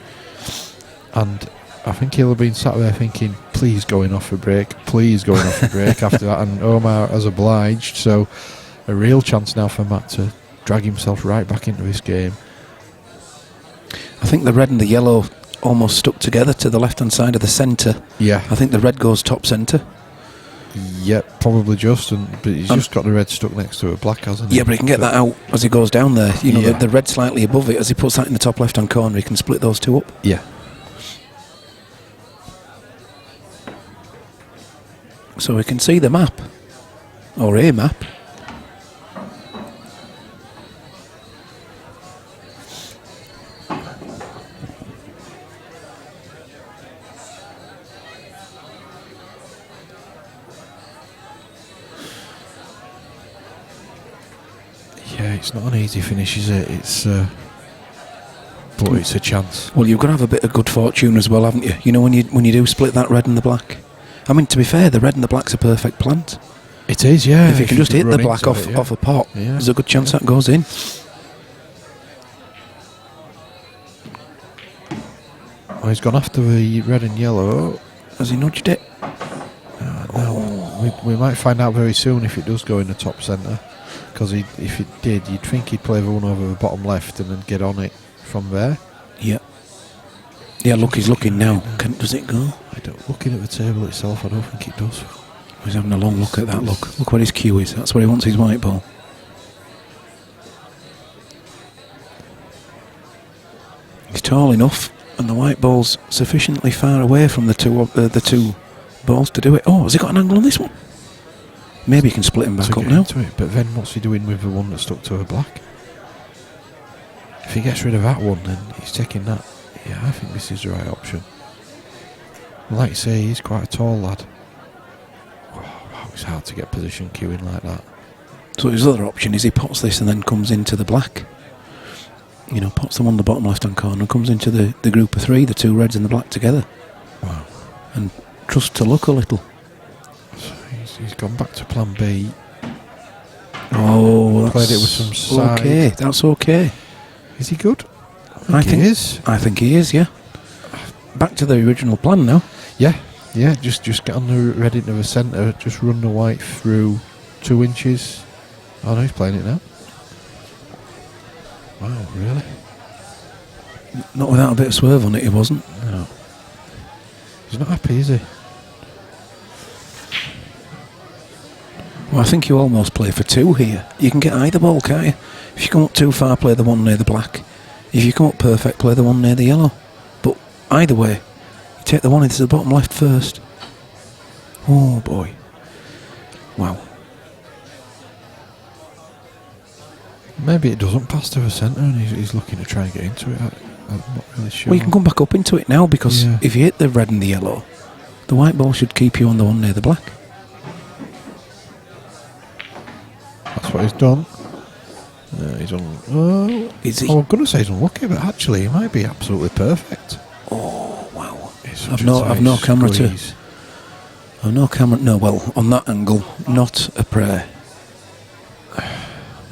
and I think he'll have been sat there thinking, please going off a break after that, and Omar has obliged, so a real chance now for Matt to drag himself right back into his game. I think the red and the yellow almost stuck together to the left hand side of the centre. Yeah. I think the red goes top centre. Yep, probably just, but he's just got the red stuck next to a black, hasn't he? Yeah, but he can get that out as he goes down there. Yeah. The red slightly above it, as he puts that in the top left hand corner, he can split those two up. Yeah. So we can see the map, or a map. Yeah, it's not an easy finish, is it? But it's a chance. Well, you've got to have a bit of good fortune as well, haven't you? You know, when you do split that red and the black. I mean, to be fair, the red and the black's a perfect plant. It is, yeah. If you can just hit the black off a pot, there's a good chance that goes in. Oh, he's gone after the red and yellow. Has he nudged it? No, we might find out very soon if it does go in the top centre. Because if it did, you'd think he'd play the one over the bottom left and then get on it from there. Yeah. Yeah, look, he's looking now. Does it go? Looking at the table itself, I don't think it does. He's having a long look at that. Look where his cue is. That's where he wants his white ball. He's tall enough, and the white ball's sufficiently far away from the two balls to do it. Oh, has he got an angle on this one? Maybe he can split him back up now. But then what's he doing with the one that's stuck to a black? If he gets rid of that one, then he's taking that. Yeah, I think this is the right option. Like you say, he's quite a tall lad. Wow, it's hard to get position queuing like that. So his other option is he pots this and then comes into the black. You know, pots them on the bottom left-hand corner and comes into the group of three, the two reds and the black together. Wow. And trust to luck a little. So he's gone back to plan B. Oh, played it with some side. Okay, that's okay. Is he good? I think he is. I think he is, yeah. Back to the original plan now. Yeah, just get on the red into the centre, just run the white through 2 inches. Oh no, he's playing it now. Wow, really? Not without a bit of swerve on it, he wasn't. No. He's not happy, is he? Well, I think you almost play for two here. You can get either ball, can't you? If you come up too far, play the one near the black. If you come up perfect, play the one near the yellow. But either way, you take the one into the bottom left first. Oh boy. Wow. Maybe it doesn't pass to the centre and he's looking to try and get into it. I'm not really sure. Well, you can come back up into it now because if you hit the red and the yellow, the white ball should keep you on the one near the black. That's what he's done. He's on. Oh, is he? I'm going to say he's unlucky, but actually he might be absolutely perfect. Oh wow! I've no camera to. I've no camera. No, well, on that angle, not a prayer.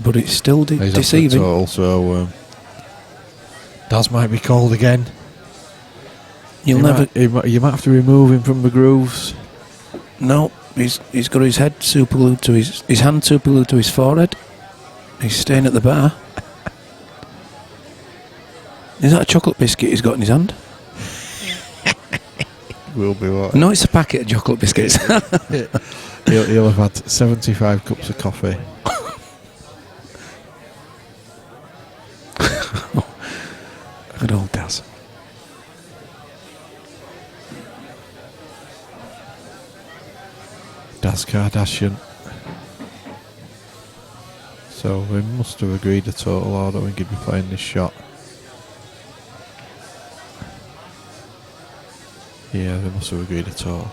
But it's still deceiving. Total, so Daz might be called again. You might have to remove him from the grooves. No, he's got his head super glued to his hand super glued to his forehead. He's staying at the bar. Is that a chocolate biscuit he's got in his hand? Will be what? No, it's a packet of chocolate biscuits. he'll have had 75 cups of coffee. Good old Daz. Daz Kardashian. So we must have agreed a total, or I don't think he'd be playing this shot. Yeah, they must have agreed a total.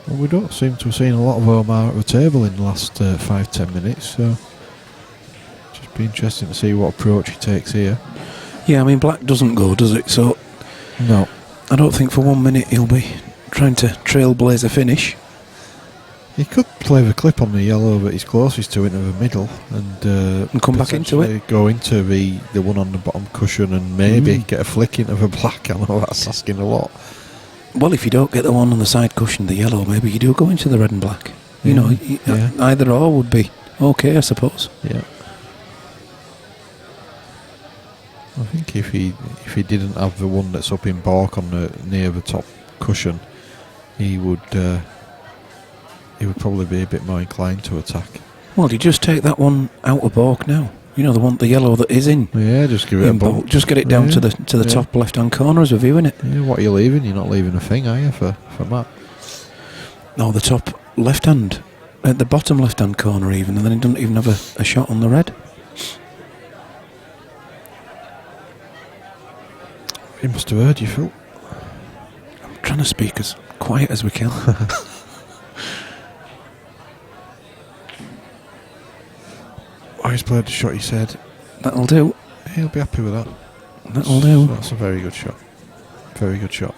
Well, we don't seem to have seen a lot of Omar at the table in the last 5-10 minutes, so just be interesting to see what approach he takes here. Yeah, I mean, black doesn't go, does it? So no, I don't think for 1 minute he'll be trying to trailblaze a finish. He could play the clip on the yellow that he's closest to into the middle and come back into it. Go into the one on the bottom cushion and maybe get a flick into the black. I know that's asking a lot. Well, if you don't get the one on the side cushion, the yellow, maybe you do go into the red and black. You know, either or would be okay, I suppose. Yeah. I think if he didn't have the one that's up in balk on near the top cushion, he would probably be a bit more inclined to attack. Well, you just take that one out of balk now. You know, the yellow that is in. Yeah, just give it a bump. Just get it down to the top left-hand corner as we're viewing it. Yeah, what are you leaving? You're not leaving a thing, are you, for Matt? No, the top left-hand, at the bottom left-hand corner even, and then he doesn't even have a shot on the red. He must have heard you, Phil. I'm trying to speak as quiet as we can. Oh, he's played the shot he said. That'll do. He'll be happy with that. That'll do. That's a very good shot. Very good shot.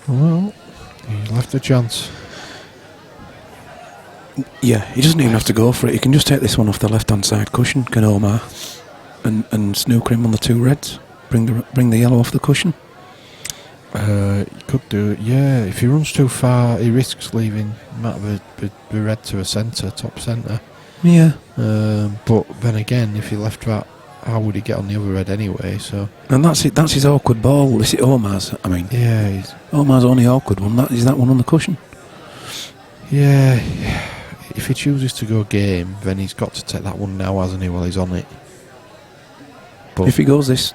Well, he left a chance. Yeah, he doesn't even have to go for it. He can just take this one off the left-hand side cushion, can Omar, and snooker him on the two reds. Bring the yellow off the cushion. He could do it, yeah. If he runs too far, he risks leaving Matt the red to a centre, top centre. Yeah. But then again, if he left that, how would he get on the other red anyway? So. And that's it. That's his awkward ball. Is it Omar's? I mean, Yeah. Omar's only awkward one. Is that one on the cushion? Yeah. If he chooses to go game, then he's got to take that one now, hasn't he? While he's on it. But If he goes this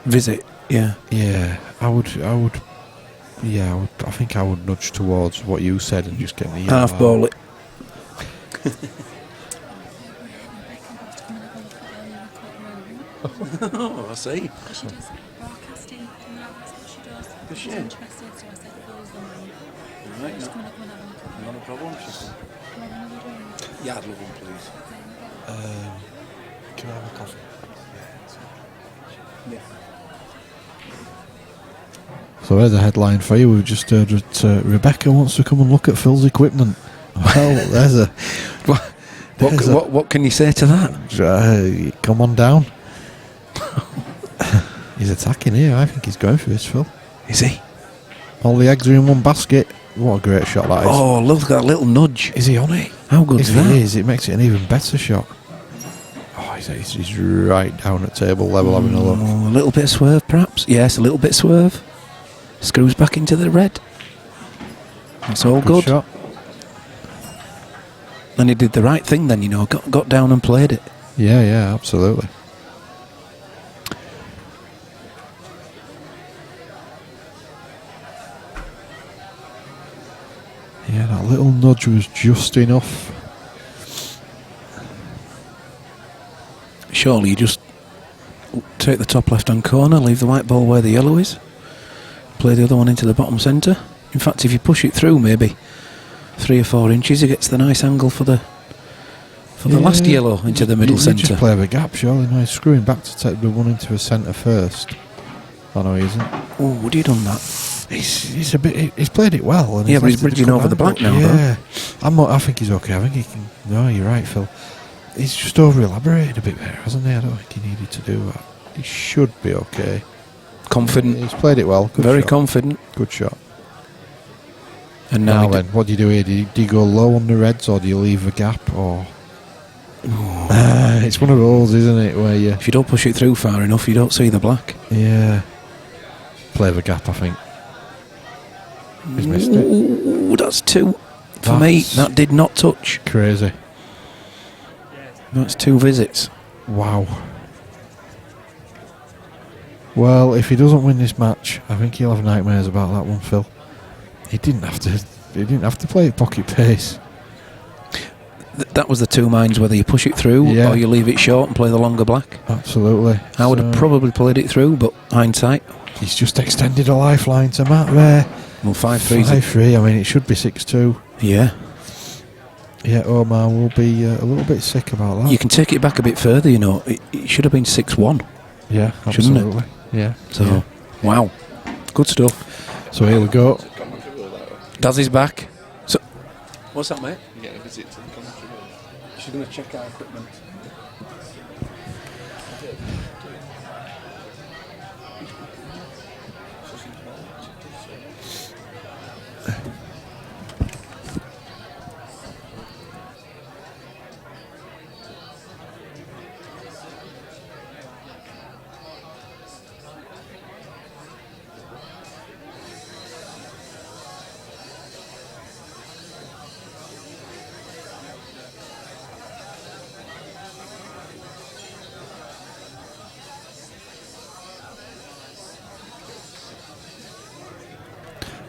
visit, yeah. yeah, I would. Yeah, I think I would nudge towards what you said and just get the yellow Half out. ball it. Oh, I see. She does broadcasting in the office, but she does. Does she? She's interested, so I said, "Those the money." Right, Just come and have a look at them. Not a problem. Can I have another drink? Yeah, I'd love one, please. Can I have a coffee? Yeah. So there's a headline for you. We've just heard that Rebecca wants to come and look at Phil's equipment. Well, there's a... What can you say to that? Come on down. He's attacking here. I think he's going for this, Phil. Is he? All the eggs are in one basket. What a great shot that is. Oh, look at that little nudge. Is he on it? How good If is that? he is, it makes it an even better shot. Oh, he's right down at table level having a look. Oh, a little bit of swerve, perhaps. Yes, a little bit of swerve. Screws back into the red. It's all good. Shot. And he did the right thing then, got down and played it. Yeah, absolutely. Yeah, that little nudge was just enough. Surely you just take the top left-hand corner, leave the white ball where the yellow is, play the other one into the bottom centre. In fact, if you push it through maybe 3 or 4 inches, he gets the nice angle for the last yellow into the middle You centre. just play a gap, surely. No, he's screwing back to take the one into a centre first. Oh no, he isn't. Oh, would he done that? He's a bit. He's played it well. And Yeah, but he's left it to bridging come over the out, black but now, yeah, I think he's okay. I think he can. No, you're right, Phil. He's just over elaborated a bit there, hasn't he? I don't think he needed to do that. He should be okay. Confident. He's played it well. Good Very shot. confident. Good shot. And Now now, then, what do you do here? Do you go low on the reds or do you leave a gap? Or it's one of those, isn't it? Where you if you don't push it through far enough, you don't see the black. play the gap. I think he's missed it. Ooh, that's 2 for me. That did not touch. Crazy. That's 2 visits. Wow. Well, if he doesn't win this match, I think he'll have nightmares about that one, Phil. He didn't have to play at pocket pace. That was the 2 minds, whether you push it through Yeah. or you leave it short and play the longer black. Absolutely. I would have So, probably played it through, but hindsight. He's just extended a lifeline to Matt there. Well, 5-3. 5-3. I mean, it should be 6-2. Yeah. Yeah, Omar will be a little bit sick about that. You can take it back a bit further, It should have been 6-1. Yeah, Shouldn't it? absolutely. Yeah. So, yeah. wow. Good stuff. So here we go. Daz is back. So, what's that, mate? You get a visit to the country room. She's going to check our equipment.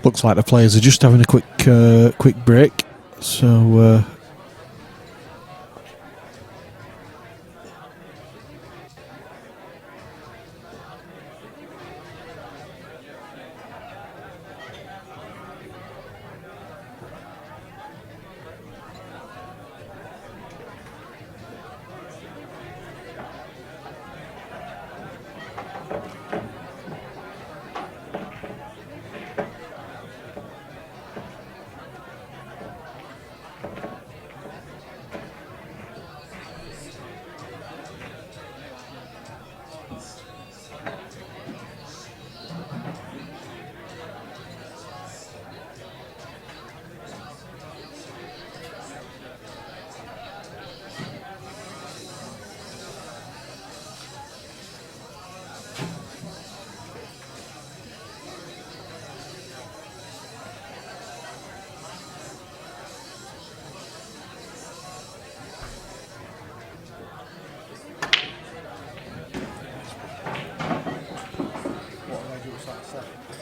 Looks like the players are just having a quick break. So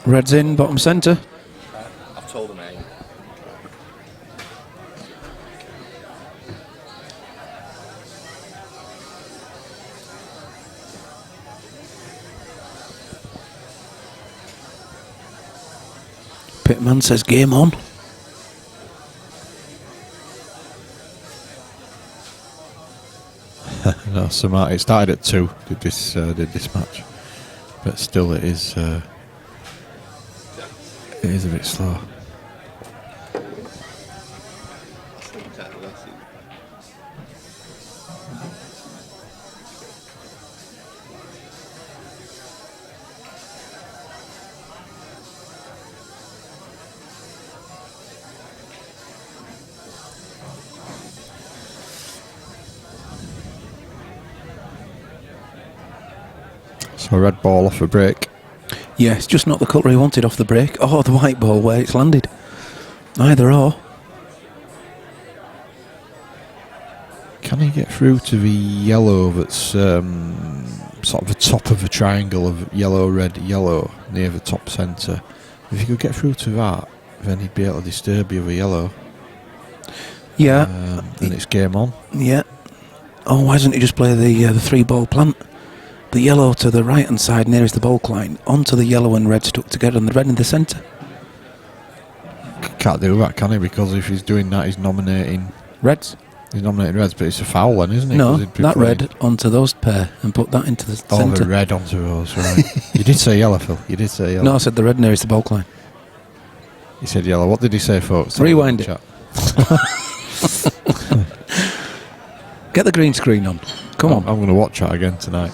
Red's in, bottom centre. I've told him, eh? Pitman says game on. No, so it started at 2. Did this match, but still it is a bit slow. So red ball off a break. Yeah, it's just not the colour he wanted off the break. Oh, the white ball where it's landed. Either or. Can he get through to the yellow that's sort of the top of a triangle of yellow, red, yellow near the top centre? If he could get through to that, then he'd be able to disturb the other yellow. Yeah. And it's game on. Yeah. Oh, why doesn't he just play the 3-ball plant? The yellow to the right hand side nearest the bulk line, onto the yellow and red stuck together, and the red in the centre. Can't do that, can he? Because if he's doing that, he's nominating Reds? He's nominating reds, but it's a foul then, isn't it? No, 'Cause he'd be that playing- red onto those pair and put that into the Oh, centre. the red onto those, right. You did say yellow, Phil. You did say yellow. No, I said the red nearest the bulk line. He said yellow. What did he say, folks? Rewind it. Chat. Get the green screen on. Come on, I'm going to watch that again tonight.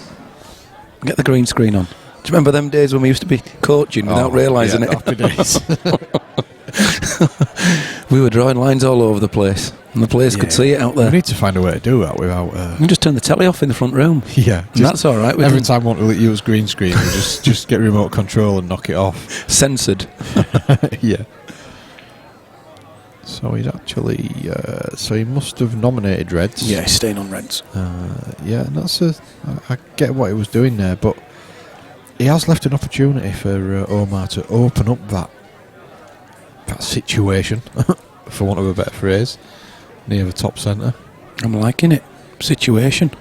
get the green screen on. Do you remember them days when we used to be coaching without realising yeah, it? Happy days. We were drawing lines all over the place, and the players could Yeah. see it out We there. need to find a way to do that without... You just turn the telly off in the front room. yeah. And that's all right. We Every can- time I want to use green screen, we just get remote control and knock it off. censored. Yeah. So he's actually... so he must have nominated reds. Yeah, he's staying on reds. Yeah, and that's I get what he was doing there, but he has left an opportunity for Omar to open up that situation, for want of a better phrase, near the top centre. I'm liking it. Situation.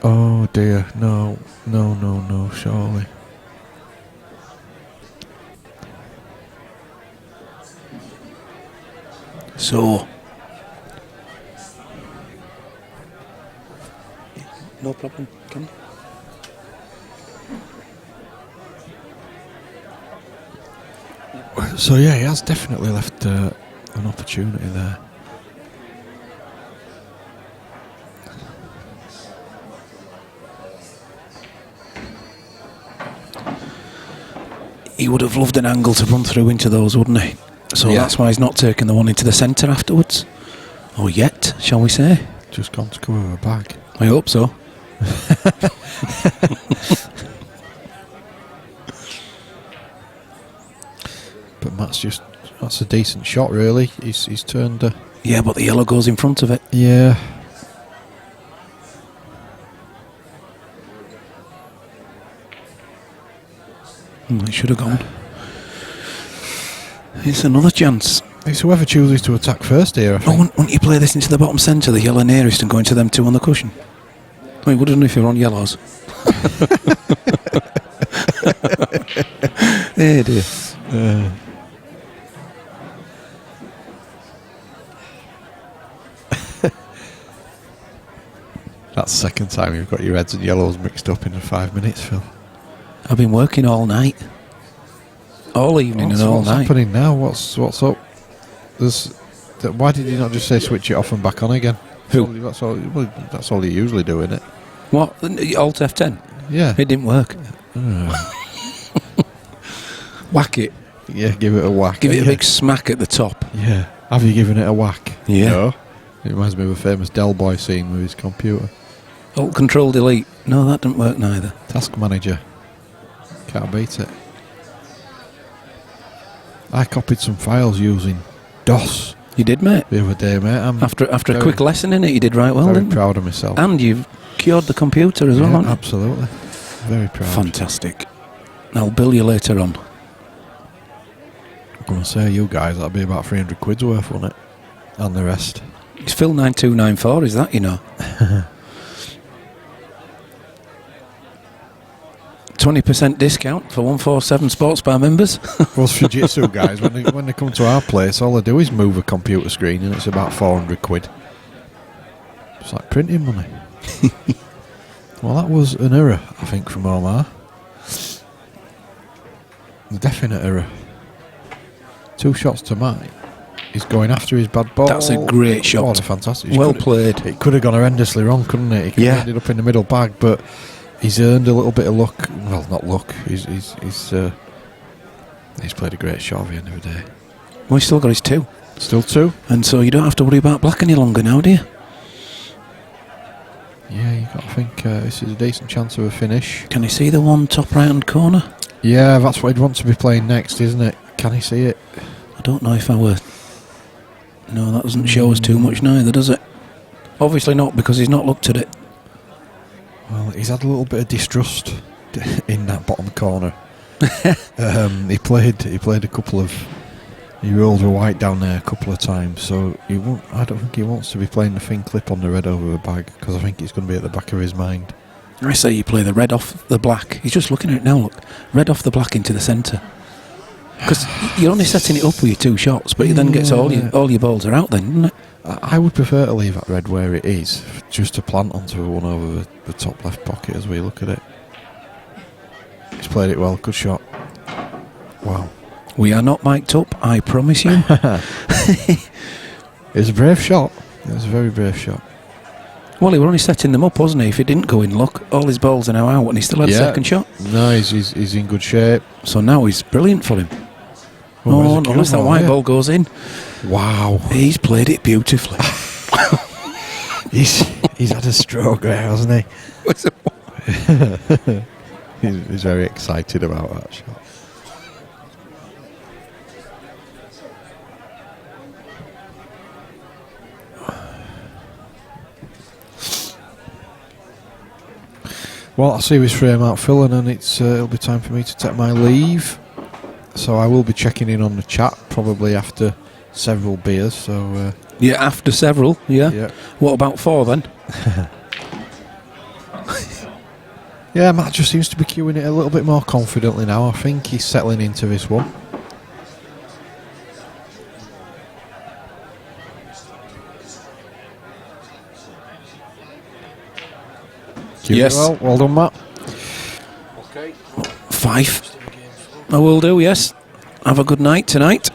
Oh dear, no, surely. So. No problem, Ken. So yeah, he has definitely left an opportunity there. He would have loved an angle to run through into those, wouldn't he? So Yeah. that's why he's not taking the one into the centre afterwards. Or yet, shall we say? Just gone to cover a bag. I hope so. But that's a decent shot, really. He's turned. Yeah, but the yellow goes in front of it. Yeah. It should have gone. It's another chance. It's whoever chooses to attack first here, I Oh, think. wouldn't you play this into the bottom centre, the yellow nearest, and go into them two on the cushion? I mean, wouldn't if you're on yellows. Hey dear. That's the second time you've got your reds and yellows mixed up in 5 minutes, Phil. I've been working all night. All evening and all What's night. happening now? What's up? Why did you not just say switch it off and back on again? Who? That's all you usually do, isn't it? What? Alt F10? Yeah. It didn't work. Whack it. Yeah, give it a whack. Give it a Yeah. big smack at the top. Yeah. Have you given it a whack? Yeah. No. It reminds me of a famous Del Boy scene with his computer. Alt Control Delete. No, that didn't work neither. Task Manager. Can't beat it. I copied some files using DOS You did, mate. the other day, mate. I'm After a very- quick lesson in it, you did right well, very didn't you? proud of myself. And you've cured the computer as well, Yeah, haven't you? absolutely. Very proud. Fantastic. I'll bill you later on. I'm going to say, you guys, that'll be about 300 quid's worth, won't it? And the rest. It's Phil 9294, is that, you know? 20% discount for 147 Sports Bar members. For us Jiu-Jitsu guys, when they come to our place, all they do is move a computer screen and it's about 400 quid. It's like printing money. Well, that was an error, I think, from Omar. A definite error. 2 shots to Mike. He's going after his bad ball. That's a great shot. What a fantastic. Well played. It could have gone horrendously wrong, couldn't it? He could have ended up in the middle bag, but he's earned a little bit of luck. Well, not luck. He's played a great shot at the end of the day. Well, he's still got his 2. Still 2. And so you don't have to worry about black any longer now, do you? Yeah, you got to think this is a decent chance of a finish. Can you see the one top right-hand corner? Yeah, that's what he'd want to be playing next, isn't it? Can he see it? I don't know if I were... No, that doesn't show us too much neither, does it? Obviously not, because he's not looked at it. Well, he's had a little bit of distrust in that bottom corner. He played a couple of... He rolled a white down there a couple of times, so I don't think he wants to be playing the thin clip on the red over the bag, because I think it's going to be at the back of his mind. I say you play the red off the black. He's just looking at it now, look. Red off the black into the centre. Because you're only setting it up with your 2 shots, but it then gets all your balls are out then, doesn't it? I would prefer to leave that red where it is, just to plant onto one over the top left pocket as we look at it. He's played it well, good shot. Wow. We are not mic'd up, I promise you. It was a brave shot. It was a very brave shot. Well, he was only setting them up, wasn't he? If he didn't go in, look, all his balls are now out and he still had a second shot. No, he's in good shape. So now he's brilliant for him. Oh, unless that white ball goes in. Wow. He's played it beautifully. He's had a stroke there, hasn't he? He's very excited about that shot. Well, I'll see his frame out filling, and it'll be time for me to take my leave. So I will be checking in on the chat probably after several beers. So yeah, after several. Yeah. What about 4 then? Yeah, Matt just seems to be queuing it a little bit more confidently now. I think he's settling into this one. Yes. Well done, Matt. Okay. 5. I will do, yes. Have a good night tonight.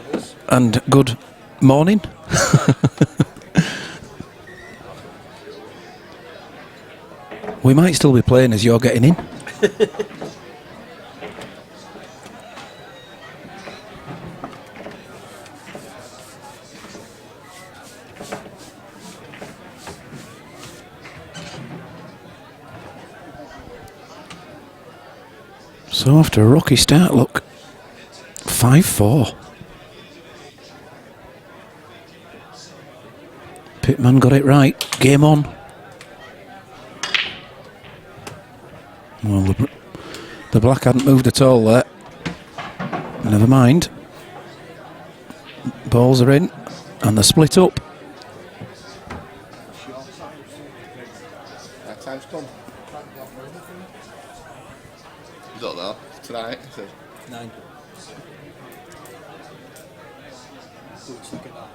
And good morning. We might still be playing as you're getting in. So after a rocky start, look, 5-4. Pitman got it right. Game on. Well, the black hadn't moved at all there. Never mind. Balls are in, and they're split up. That time's come. You don't know. Tonight. 9. Looks like that.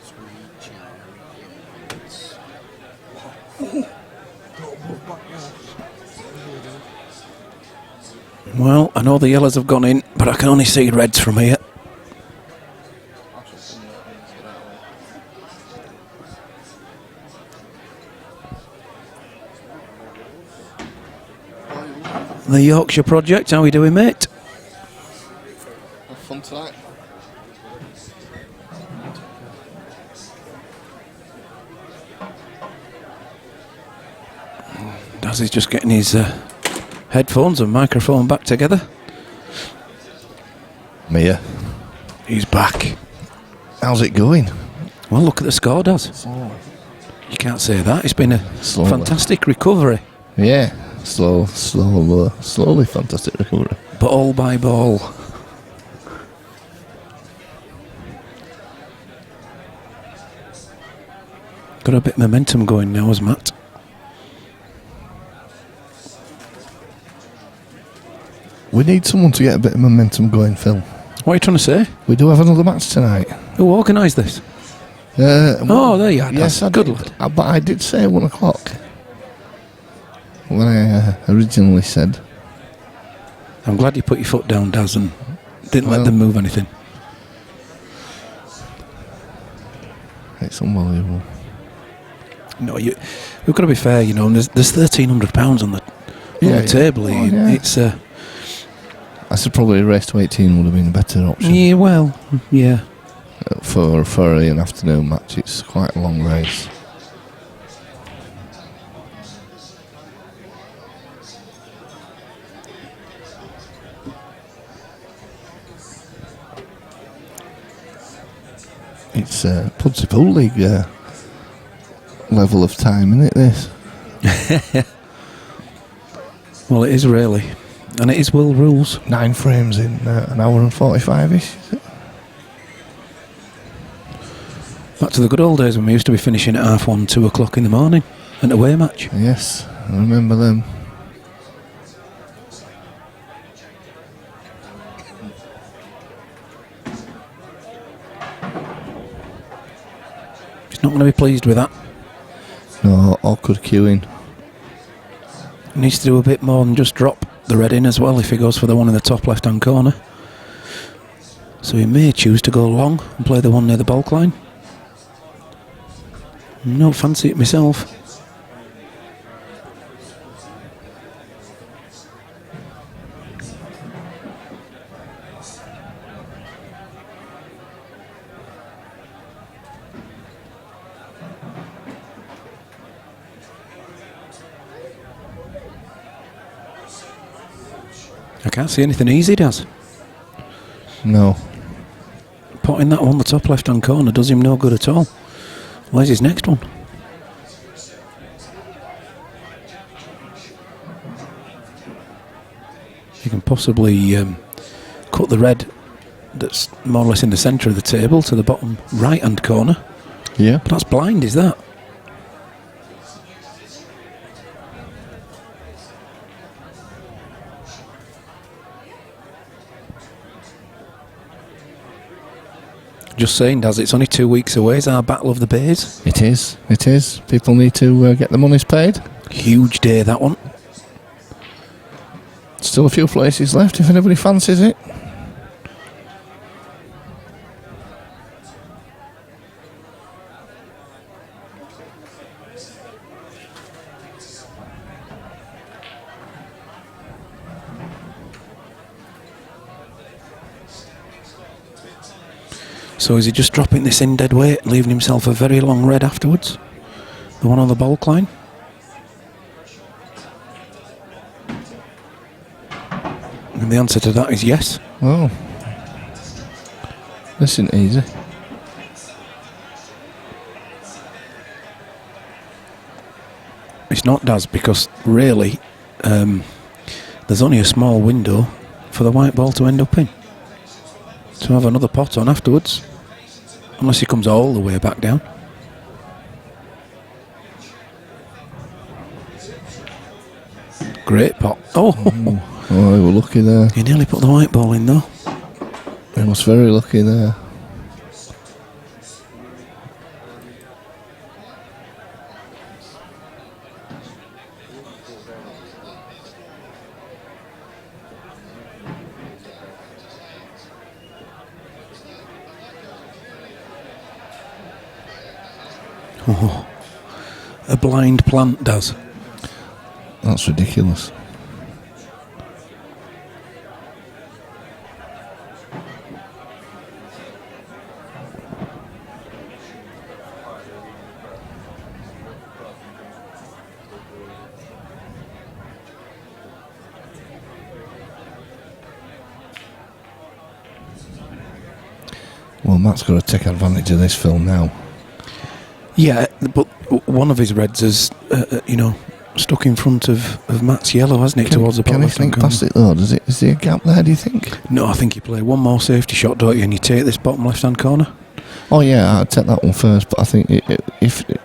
Sweet chariots. Don't move back now. Well, I know the yellows have gone in, but I can only see reds from here. The Yorkshire Project, how are we doing, mate? Have fun tonight. Daz is just getting his headphones and microphone back together. Mia, He's back. how's it going? Well, look at the score, Daz. You can't say that. It's been a Slowly. fantastic recovery, Yeah, slowly fantastic recovery. ball by ball. Got a bit of momentum going now, as Matt. We need someone to get a bit of momentum going, Phil. What are you trying to say? We do have another match tonight. Who organised this? Well, There you are. yes, I Good did. lad. But I did say 1 o'clock when I originally said. I'm glad you put your foot down, Daz, and didn't Well- let them move anything. It's unbelievable. No, we've got to be fair, you know. And there's £1,300 on the table. Oh, yeah. It's I said probably a race to 18 would have been a better option. yeah, well, yeah. For an afternoon match. It's quite a long race. It's Pudsey Pool League level of time, isn't it, this? Well, it is really, and it is world rules. 9 frames in an hour and 45-ish, is it? Back to the good old days when we used to be finishing at 1:30, 2 o'clock in the morning, an away match. Yes, I remember them. He's not going to be pleased with that. No, awkward queuing. He needs to do a bit more than just drop the red in as well if he goes for the one in the top left-hand corner. So he may choose to go long and play the one near the bulk line. No fancy it myself. I can't see anything easy, does. No. Potting that one the top left-hand corner does him no good at all. Where's his next one? You can possibly cut the red that's more or less in the centre of the table to the bottom right-hand corner. Yeah. But that's blind, is that? Just saying, Daz, it's only 2 weeks away. It's our Battle of the Bays. It is. It is. People need to get the monies paid. Huge day, that one. Still a few places left if anybody fancies it. So is he just dropping this in dead weight, leaving himself a very long red afterwards? The one on the bulk line? And the answer to that is yes. Oh. This isn't easy. It's not, Daz, because really there's only a small window for the white ball to end up in. To have another pot on afterwards. Unless he comes all the way back down. Great pot. Oh! Oh, they were lucky there. He nearly put the white ball in though. He was very lucky there. Oh, a blind plant does. That's ridiculous. Well, Matt's got to take advantage of this film now. Yeah, but one of his reds has, stuck in front of Matt's yellow, hasn't it, towards the bottom Can he left-hand think past corner? it though? Is there a gap there, do you think? No, I think you play one more safety shot, don't you, and you take this bottom left-hand corner. Oh yeah, I'd take that one first, but I think if it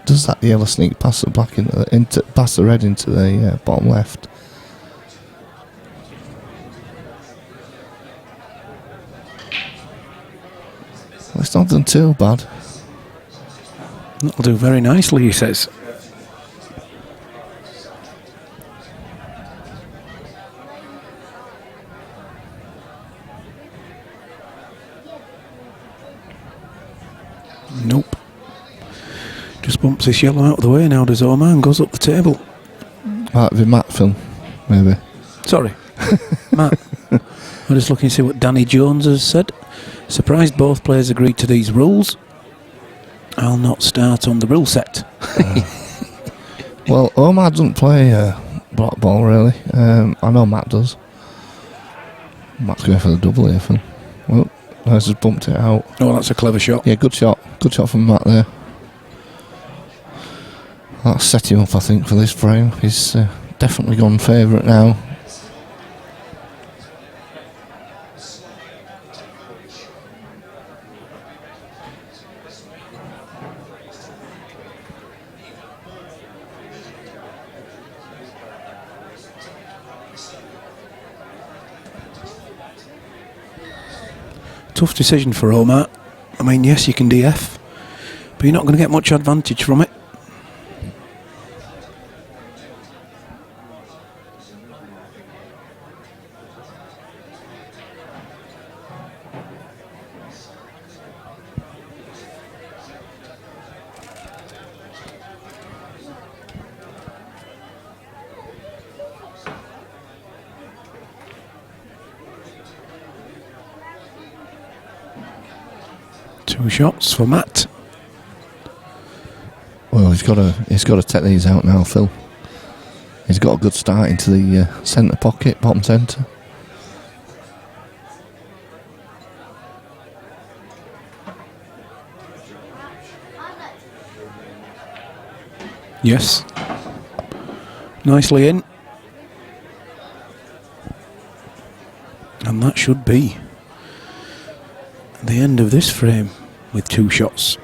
does that yellow sneak past the black into past the red into the bottom left. Well, it's not done too bad. That'll do very nicely, he says. Nope. Just bumps this yellow out of the way now, does Omar, and goes up the table. Might be Matt Phil, maybe. Sorry, Matt. I'm just looking to see what Danny Jones has said. Surprised both players agreed to these rules. I'll not start on the rule set. Well, Omar doesn't play black ball really. I know Matt does. Matt's going for the double here, Phil. Well, I just bumped it out. Oh, that's a clever shot. Yeah, good shot. Good shot from Matt there. That's set him up, I think, for this frame. He's definitely gone favourite now. Tough decision for Omar. I mean, yes, you can DF, but you're not going to get much advantage from it. Two shots for Matt. Well, he's got to take these out now, Phil. He's got a good start into the centre pocket, bottom centre. Yes. Nicely in. And that should be the end of this frame with two shots.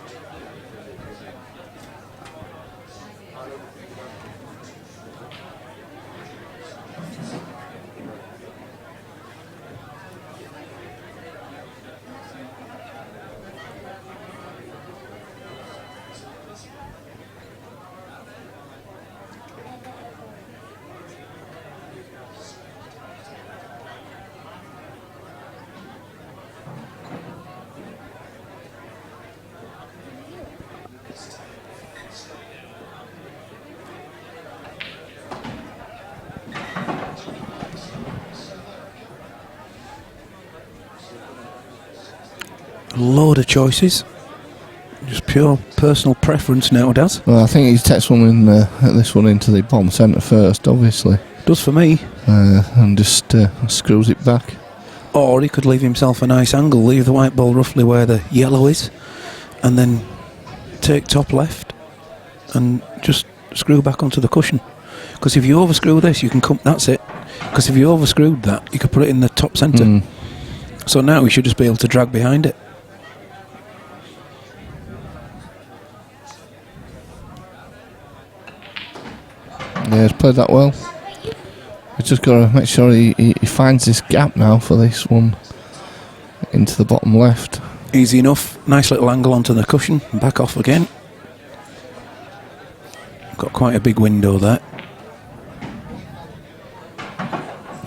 A load of choices. Just pure personal preference now, Daz. Well, I think he takes one in this one into the bottom centre first, obviously, Does for me. and just screws it back. Or he could leave himself a nice angle, leave the white ball roughly where the yellow is, and then take top left and just screw back onto the cushion. Because if you overscrew this, you can come. That's it. Because if you overscrewed that, you could put it in the top centre. So now we should just be able to drag behind it. Yeah, he's played that well. He's just got to make sure he finds this gap now for this one into the bottom left. Easy enough. Nice little angle onto the cushion and back off again. Got quite a big window there.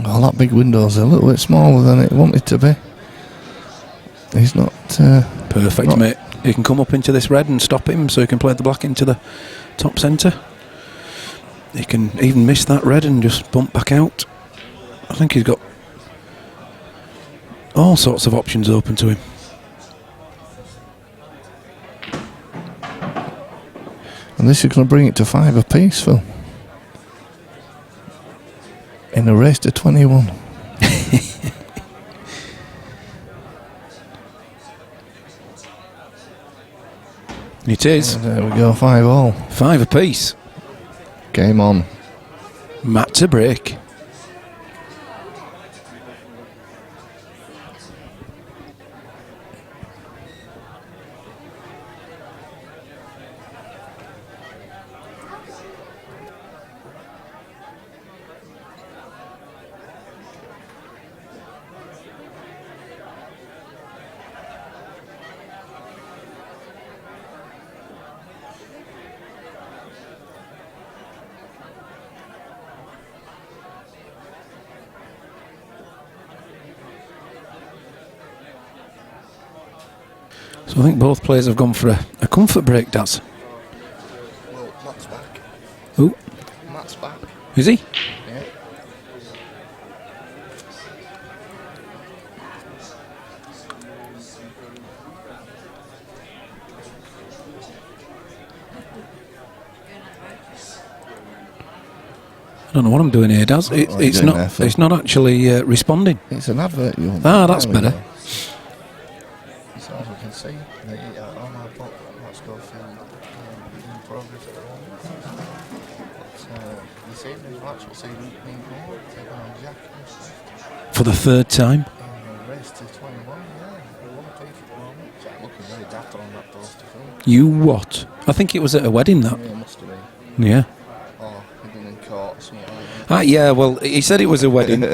Well, that big window's a little bit smaller than it wanted to be. He's not... Perfect, mate. You can come up into this red and stop him, so you can play the black into the top centre. He can even miss that red and just bump back out. I think he's got all sorts of options open to him. And this is going to bring it to 5 apiece, Phil. In a race to 21. It is. There we go, 5-all. 5 apiece. Game on. Mat to break. So I think both players have gone for a comfort break, Daz. Well, Matt's back. Who? Matt's back. Is he? Yeah. I don't know what I'm doing here, Daz. What are you It's doing not. there, Phil? It's not actually responding. It's an advert you want. That's There we better. go. So as we can see, the Omar book, Schofield, in progress at the moment. But this evening's match will see Meadmore taking on Ashcroft For the third time. in a race to 21. Yeah, one apiece at the moment. Jack looking very dapper on that poster, Phil. You what? I think it was at a wedding, that. Yeah, must have been. Yeah. Or hidden in court, something like that. Yeah, well, he said it was a wedding.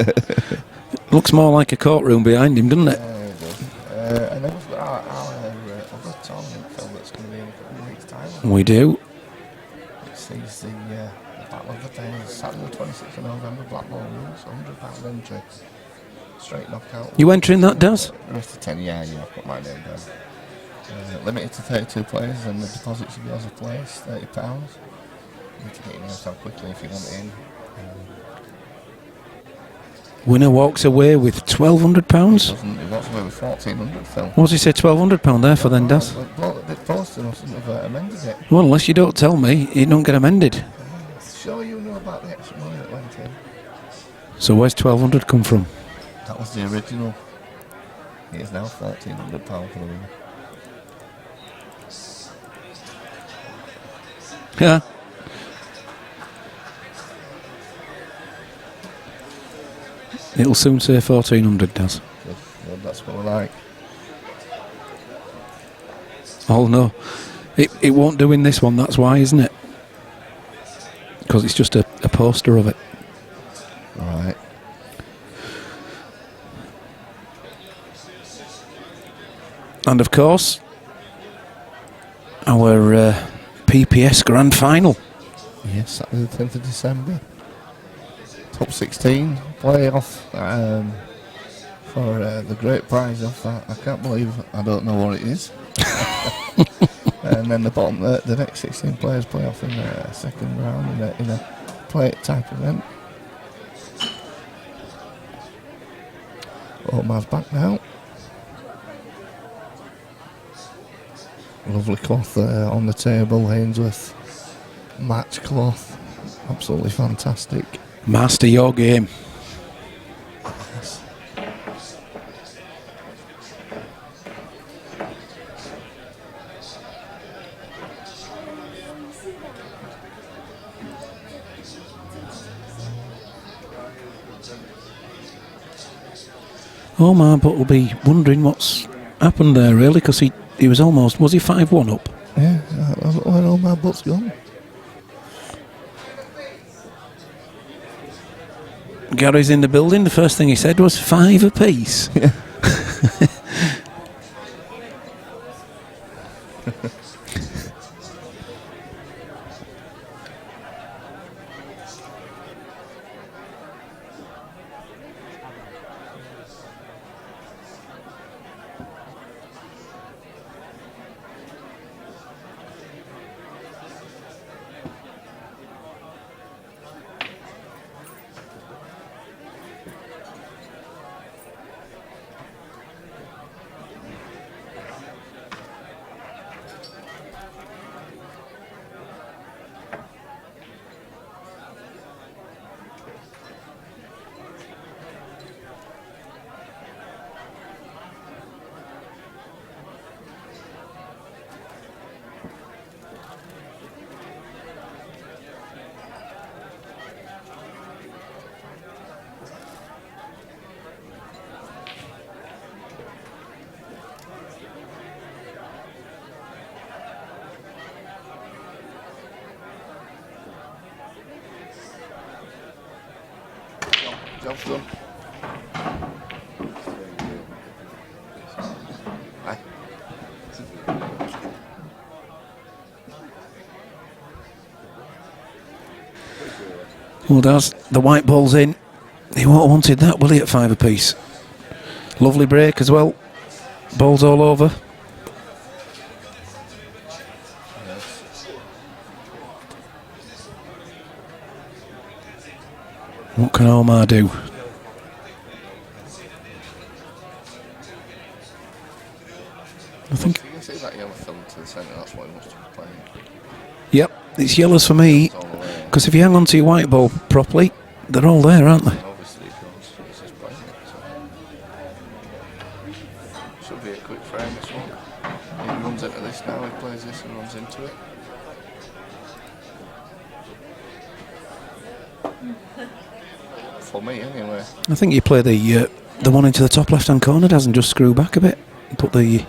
Looks more like a courtroom behind him, doesn't it? Yeah, it does. And then we've got our other tournament, Phil, that's going to be in a couple of weeks' time. We do. It sees the Battle of the Days, Saturday the 26th of November, Blackmore Rules, £100 entry. Straight knockout. You entering that, Daz? The rest of 10, yeah, I've got my name down. Limited to 32 players, and the deposit should be as a place, £30. You need to get your names down quickly if you want it in. Winner walks away with £1,200. It walks away with 1,400, Phil. What's he say, £1,200 there for then, Daz? The poster mustn't have amended it. Well, unless you don't tell me, it don't get amended. Sure you know about the extra money that went in. So where's 1,200 come from? That was the original. It is now £1,400 for the winner. Yeah. It'll soon say 1,400, Daz. Good, that's what I like. Oh no, it won't do in this one. That's why, isn't it? Because it's just a poster of it. Alright. And of course, our PPS Grand Final. Yes, Saturday the 10th of December. Top 16 playoff for the great prize of that. I can't believe I don't know what it is. And then the bottom, the next 16 players play off in the second round in a plate type event. Omar's back now. Lovely cloth on the table, Hainsworth match cloth, absolutely fantastic. Master your game. Yes. Omar, but will be wondering what's happened there, really, because he was almost, was he 5-1 up? Yeah, I don't know where all my butt's gone. Gary's in the building. The first thing he said was 5 apiece. Yeah. Job's done. Aye. Well, does the white ball's in. He won't have wanted that, will he, at 5 apiece? Lovely break as well. Ball's all over. What can Omar do? I think. You can see that yellow film to the centre, that's what he wants to be playing. Yep, it's yellows for me. It's all the way. Because if you hang on to your white ball properly, they're all there, aren't they? Obviously, he goes. He's just playing it. So. Should be a quick frame, this one. He runs into this now, he plays this and runs into it. For me, anyway. I think you play the one into the top left-hand corner, doesn't just screw back a bit. Put the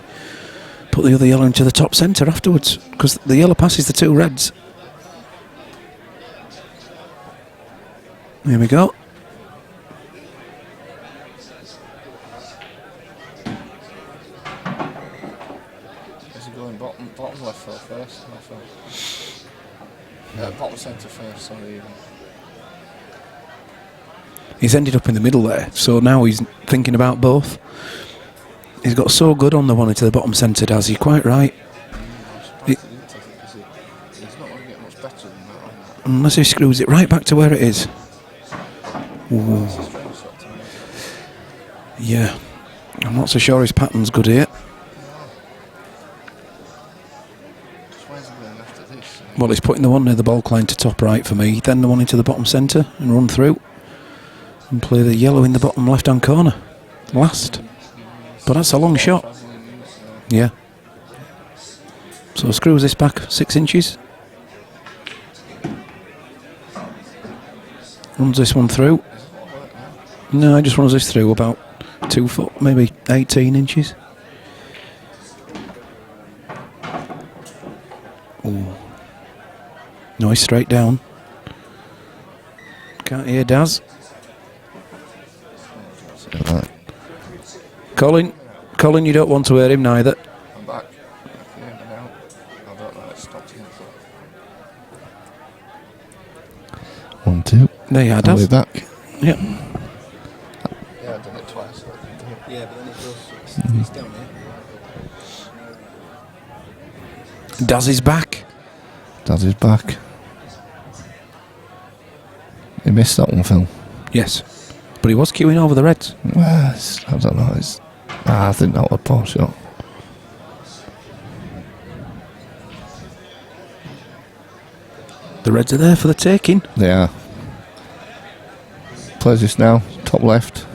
other yellow into the top centre afterwards, because the yellow passes the 2 reds. Here we go. Is he going bottom left field first? Left field. Bottom centre first, sorry. He's ended up in the middle there, so now he's thinking about both. He's got so good on the one into the bottom centre, does he? Quite right. He's not going to get much better than that on that. Unless he screws it right back to where it is. Ooh. It's a strange shot to me. Yeah. I'm not so sure his pattern's good here. Just where's he going after this? Well, he's putting the one near the ball line to top right for me, then the one into the bottom centre and run through. And play the yellow in the bottom left-hand corner. Last. But that's a long shot. Yeah. So screws this back 6 inches. Runs this one through. No, he just runs this through about 2 foot, maybe 18 inches. Ooh. No, he's straight down. Can't hear Daz. Colin, you don't want to hear him neither. I'm back. Yeah, now. I don't know, it stopped again. 1, 2. There you are, I'll be Daz. back. Yep. Yeah, I've done it twice. Yeah, but then it goes. It's down here. Daz is back. Dad is back. He missed that one, Phil. Yes. But he was queuing over the reds. Well, I don't know. I think that was a poor shot. The reds are there for the taking. They are. Plays this now, top left.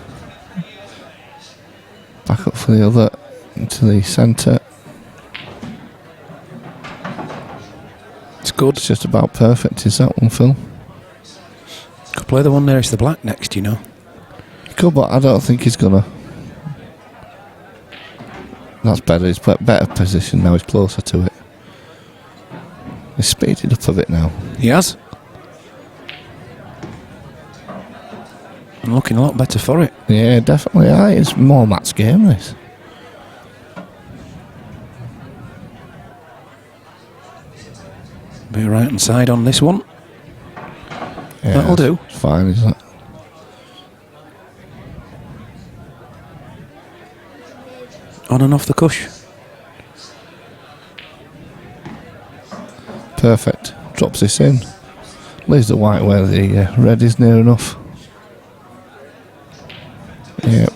Back up for the other, into the centre. It's good. It's just about perfect, is that one, Phil? Could play the one nearest the black next, you know. He could, but I don't think he's gonna. That's better. He's put better position now. He's closer to it. He's speeded up a bit now. He has. And looking a lot better for it. Yeah, definitely. Aye, it's more Matt's game, this. Be right hand side on this one. Yeah, That'll do. It's fine, isn't it? On and off the cush. Perfect. Drops this in. Leaves the white where the red is near enough. Yep.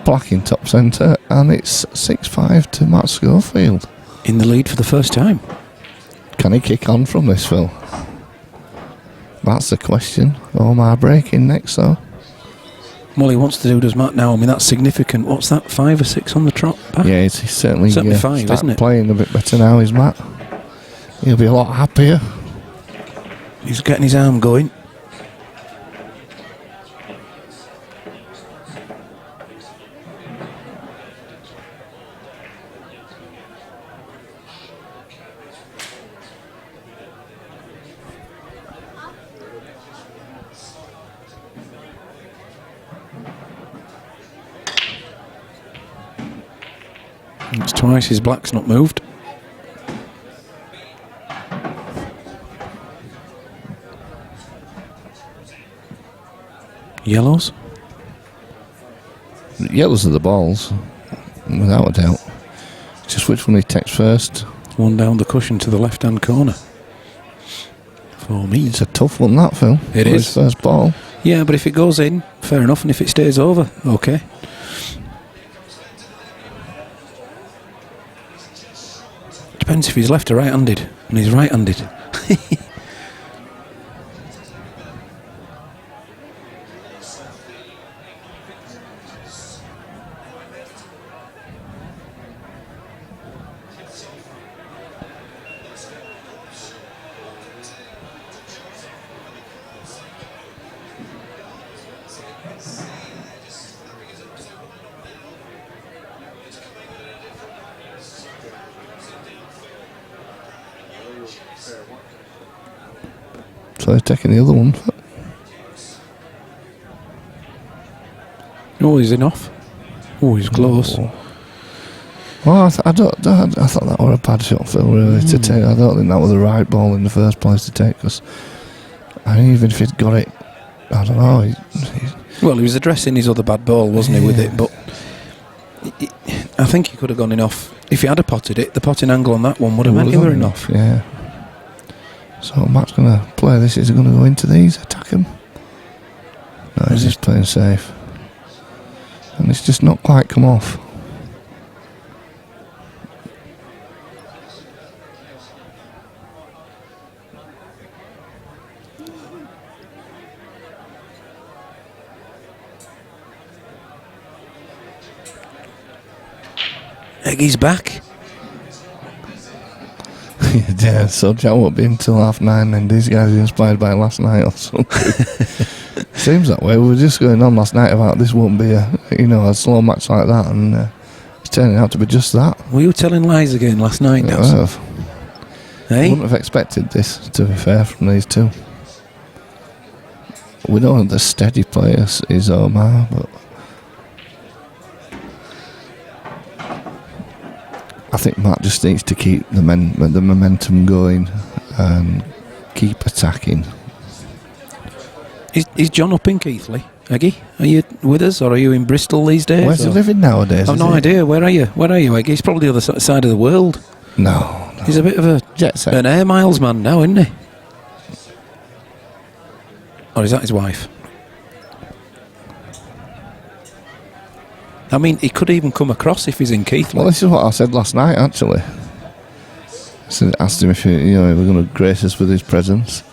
Black in top centre, and it's 6-5 to Matt Schofield. In the lead for the first time. Can he kick on from this, Phil? That's the question. Omar breaking next, though. Well, he wants to do, does Matt now? I mean, that's significant. What's that, 5 or 6 on the trot back? Yeah, he's certainly, Certainly 5, start isn't it? playing a bit better now, is Matt. He'll be a lot happier. He's getting his arm going. It's twice his black's not moved. Yellows. Yellows are the balls, without a doubt. Just which one he takes first. One down the cushion to the left-hand corner. For me. It's a tough one, that, Phil. It for is. His first ball. Yeah, but if it goes in, fair enough, and if it stays over, okay. Depends if he's left or right-handed, and he's right-handed. So he's taking the other one. Oh, he's in off. Oh, he's close. Oh. Well, I thought that was a bad shot, Phil, really, to take. I don't think that was the right ball in the first place to take, because even if he'd got it, I don't know. Well, he was addressing his other bad ball, wasn't he, with it? But I think he could have gone in off. If he had potted it, the potting angle on that one would have meant he were in off. Yeah. So Matt's going to play this. Is he going to go into these, attack him? No, he's just playing safe. And it's just not quite come off. Eggy's back. Yeah, so Jack won't be until 9:30, and these guys are inspired by last night or something. Seems that way. We were just going on last night about this won't be a slow match like that, and it's turning out to be just that. Were you telling lies again last night, I Daz? have. Hey? Wouldn't have expected this, to be fair, from these two. We know the steady player is Omar, but I think Matt just needs to keep the momentum going and keep attacking. Is John up in Keighley? Eggy, are you with us, or are you in Bristol these days? Where's he living nowadays? I've no idea. Where are you? Where are you, Eggy? He's probably the other side of the world. No. He's a bit of a Jet set. an air miles man now, isn't he? Or is that his wife? I mean, he could even come across if he's in Keighley. Well, this is what I said last night, actually. So I asked him if he were going to grace us with his presence.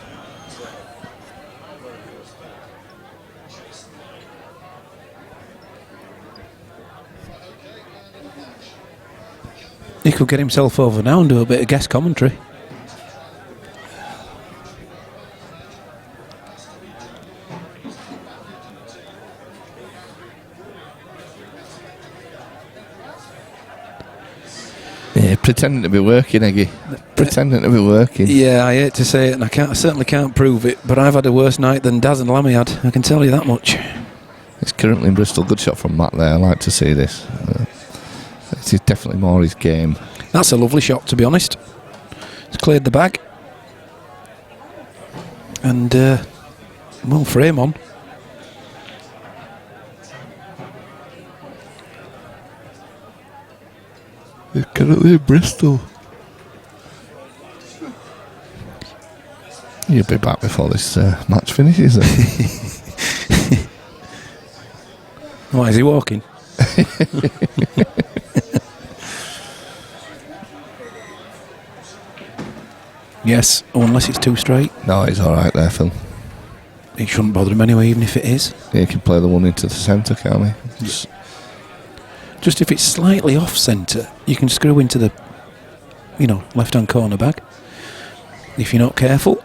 He could get himself over now and do a bit of guest commentary. Yeah, pretending to be working, Eggy. Pretending to be working. Yeah, I hate to say it, and I certainly can't prove it, but I've had a worse night than Daz and Lammy had. I can tell you that much. It's currently in Bristol. Good shot from Matt there. I like to see this. This is definitely more his game. That's a lovely shot, to be honest. It's cleared the bag. And, well, frame on. He's currently in Bristol. You'll be back before this match finishes then. Why is he walking? Yes, unless it's too straight. No, he's alright there, Phil. It shouldn't bother him anyway, even if it is. He can play the one into the centre, can't he? Just if it's slightly off centre, you can screw into the, left-hand corner bag. If you're not careful.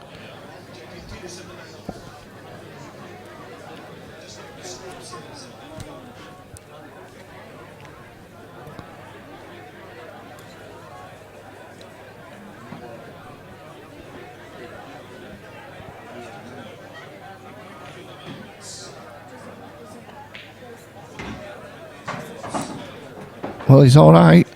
Well, he's alright.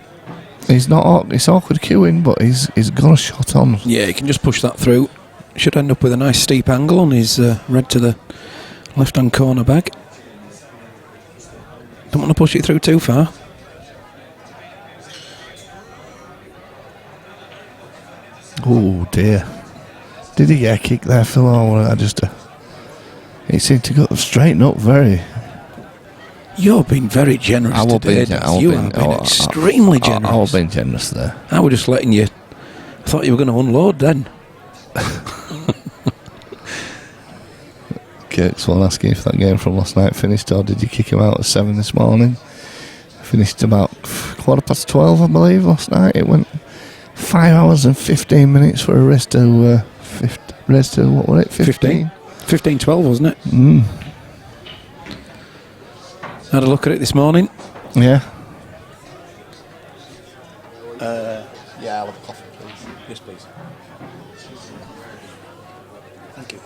He's not. It's awkward queuing, but he's got a shot on. Yeah, he can just push that through. Should end up with a nice steep angle on his red to the left-hand corner bag. Don't want to push it through too far. Oh dear. Did he get a kick there, Phil? Or was that just a... It seemed to go straighten up very... You've been very generous today, Daz. You have been extremely generous. I've been generous there. I was just letting you... I thought you were going to unload then. Kirk's one asking if that game from last night finished, or did you kick him out at 7 this morning? Finished about 12:15, I believe, last night. It went 5 hours and 15 minutes for a race to... what was it? 15? 15-12, wasn't it? Mm. Had a look at it this morning. Yeah. Yeah, I'll have a coffee, please. Yes, please. Thank you.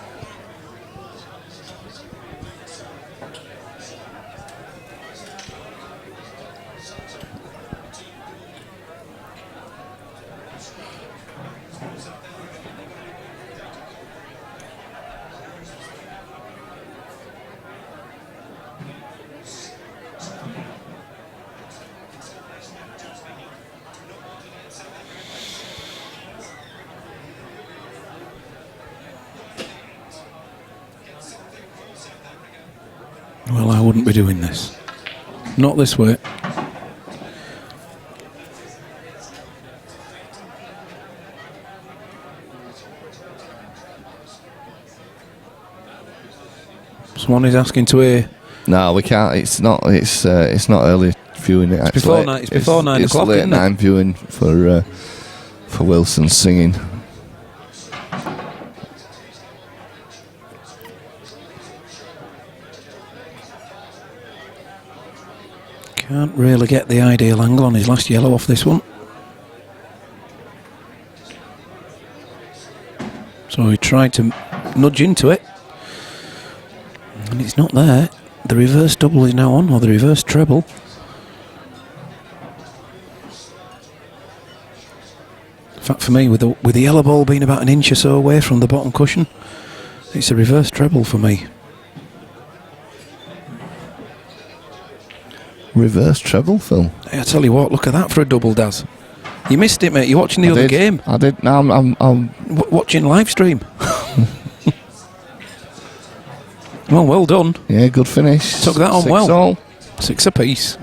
Well, I wouldn't be doing this. Not this way. Someone is asking to hear. No, we can't. It's not early viewing. It's before 9 o'clock, It's late isn't it? 9 viewing for Wilson singing. Can't really get the ideal angle on his last yellow off this one. So he tried to nudge into it. And it's not there. The reverse double is now on, or the reverse treble. In fact, for me, with the yellow ball being about an inch or so away from the bottom cushion, it's a reverse treble for me. Reverse treble, Phil. Hey, I tell you what, look at that for a double, Daz. You missed it, mate. You're watching the other game. I did. Now I'm Watching live stream. Well done. Yeah, good finish. Took that on 6 well. all. 6 apiece.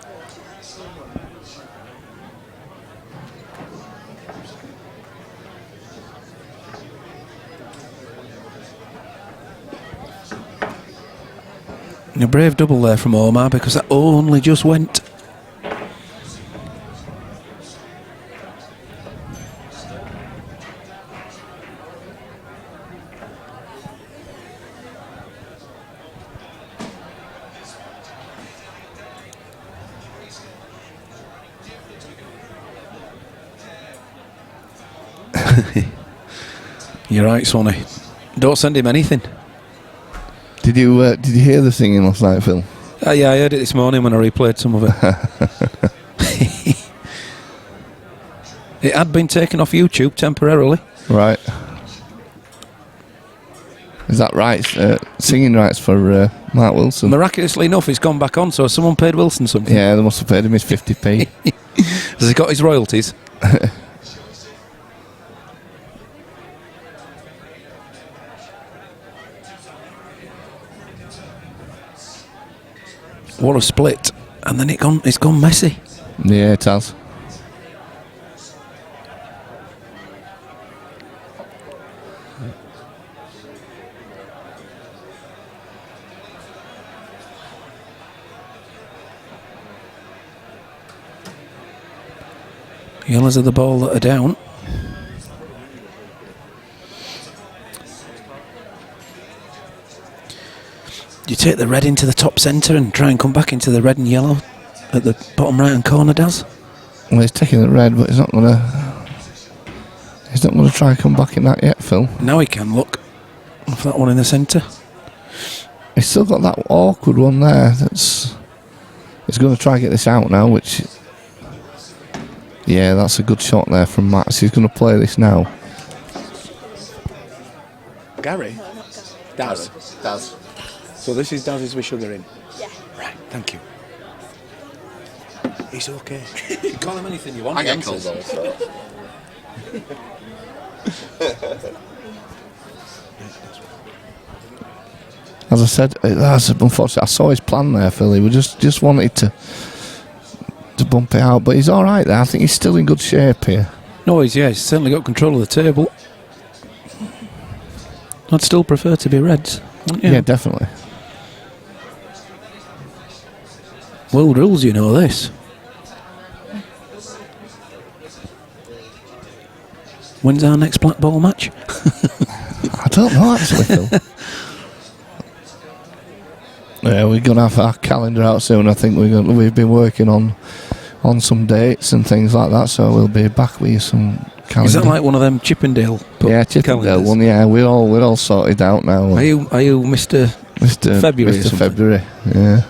A brave double there from Omar, because that only just went. You're right, Sonny. Don't send him anything. Did you hear the singing last night, Phil? Yeah, I heard it this morning when I replayed some of it. It had been taken off YouTube temporarily. Right. Is that right? Singing rights for Mark Wilson. Miraculously enough, it's gone back on, so someone paid Wilson something. Yeah, they must have paid him his 50p. Has he got his royalties? What a split. And then it's gone messy. Yeah, it has. Yellows are the ball that are down. You take the red into the top centre and try and come back into the red and yellow at the bottom right hand corner, Daz? Well, he's taking the red, but he's not gonna try and come back in that yet, Phil. Now he can look off that one in the centre. He's still got that awkward one there. He's going to try and get this out now, which Yeah, that's a good shot there from Max. He's going to play this now. Gary? No, not Gary. Daz. Daz. So this is Daz's with sugar in? Yeah. Right, thank you. He's okay. You call him anything you want. I he get answers. called those. As I said, that's unfortunate. I saw his plan there, Philly. We just wanted to bump it out, but he's all right there. I think he's still in good shape here. No, he's certainly got control of the table. I'd still prefer to be Reds, wouldn't you? Yeah, definitely. World rules, you know this. When's our next black ball match? I don't know actually, Phil. Yeah, we're gonna have our calendar out soon. I think we've been working on some dates and things like that, so we'll be back with you some calendar. Is that like one of them Chippendale? Yeah, Chippendale calendars? one. Yeah, we're all sorted out now. Are you Mr. February or Mr. something? February? Yeah.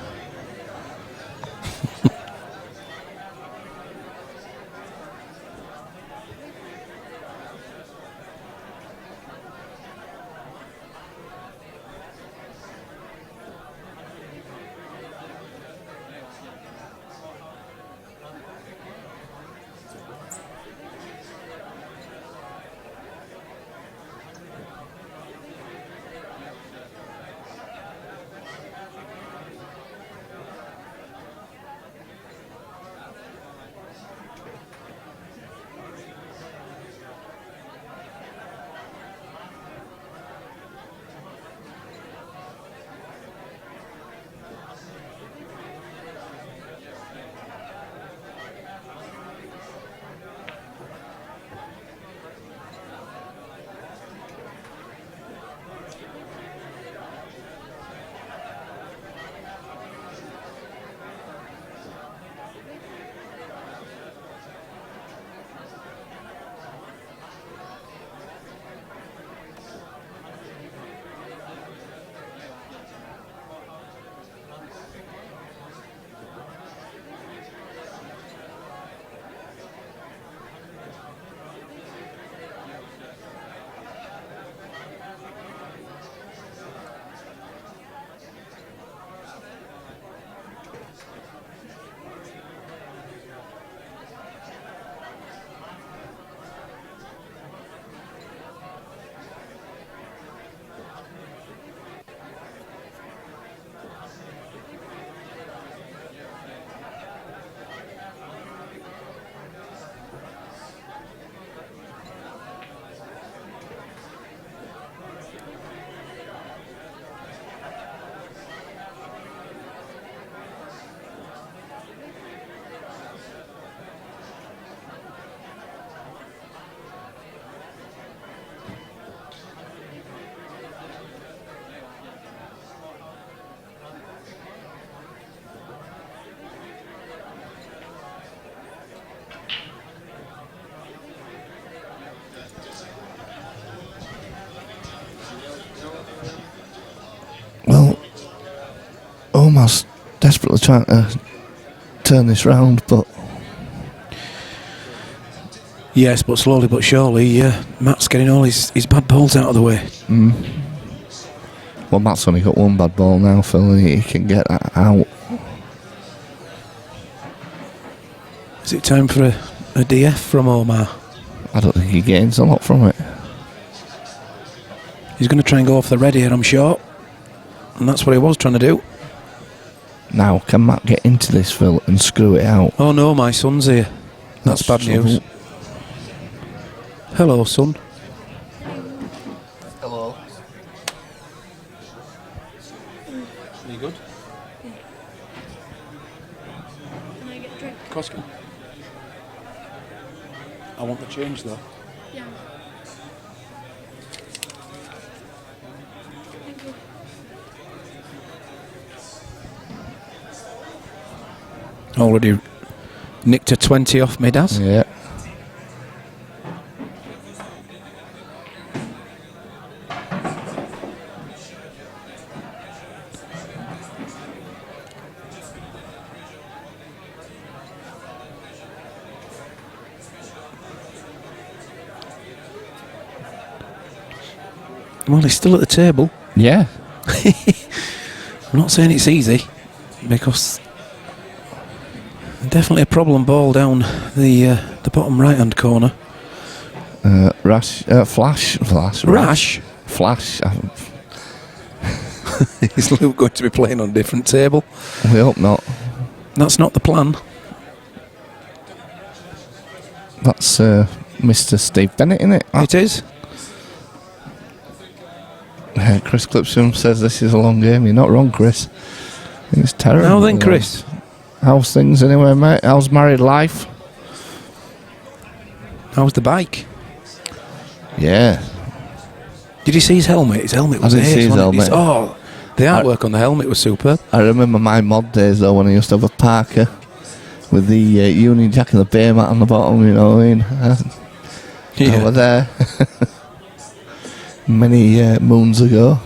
Well, Omar's desperately trying to turn this round, but Yes, but slowly but surely, Matt's getting all his bad balls out of the way. well, Matt's only got one bad ball now, Phil, and he can get that out. Is it time for a DF from Omar? I don't think he gains a lot from it. He's going to try and go off the red here, I'm sure. And that's what he was trying to do. Now, can Matt get into this, Phil, and screw it out? Oh no, my son's here. That's bad news. Hello, son. Hello. Are you good? Can I get a drink? Cosco. I want the change though. Yeah. Thank you. Already nicked a 20 off me, Daz. Yeah. Well, he's still at the table. Yeah. I'm not saying it's easy, because definitely a problem ball down the bottom right-hand corner. Flash. Rash? Flash. Is Luke going to be playing on a different table? We hope not. That's not the plan. That's Mr. Steve Bennett, isn't it? It is. Chris Clipson says this is a long game. You're not wrong, Chris. It's terrible. Now then, Chris. How's things anyway, mate? How's married life? How's the bike? Yeah. Did you see his helmet? His helmet was I didn't see his helmet. The artwork on the helmet was superb. I remember my mod days though when I used to have a Parker with the Union Jack and the Bay mat on the bottom, you know what I mean? Over there. Many moons ago.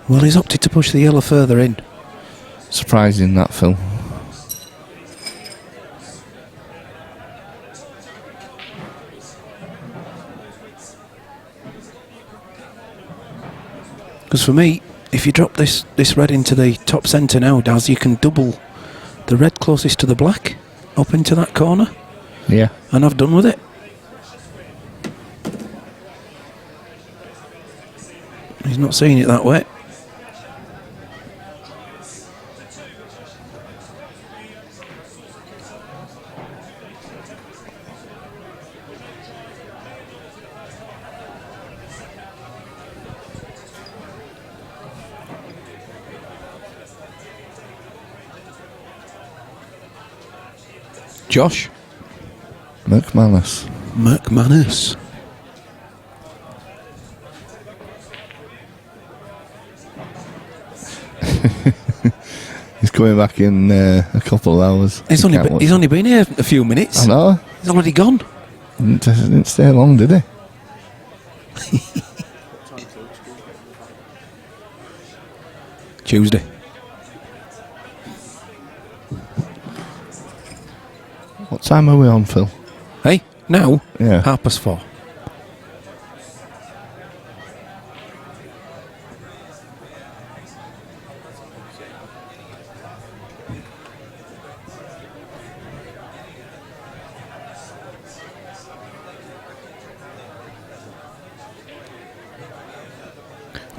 Well, he's opted to push the yellow further in. Surprising that, Phil. Because for me, if you drop this red into the top centre now, Daz, you can double the red closest to the black up into that corner. Yeah. And I've done with it. He's not seeing it that way. Josh McManus. He's coming back in a couple of hours. He's only been here a few minutes. I know. He's already gone. Didn't stay long, did he? Tuesday. What time are we on, Phil? Hey, now? Yeah. 4:30.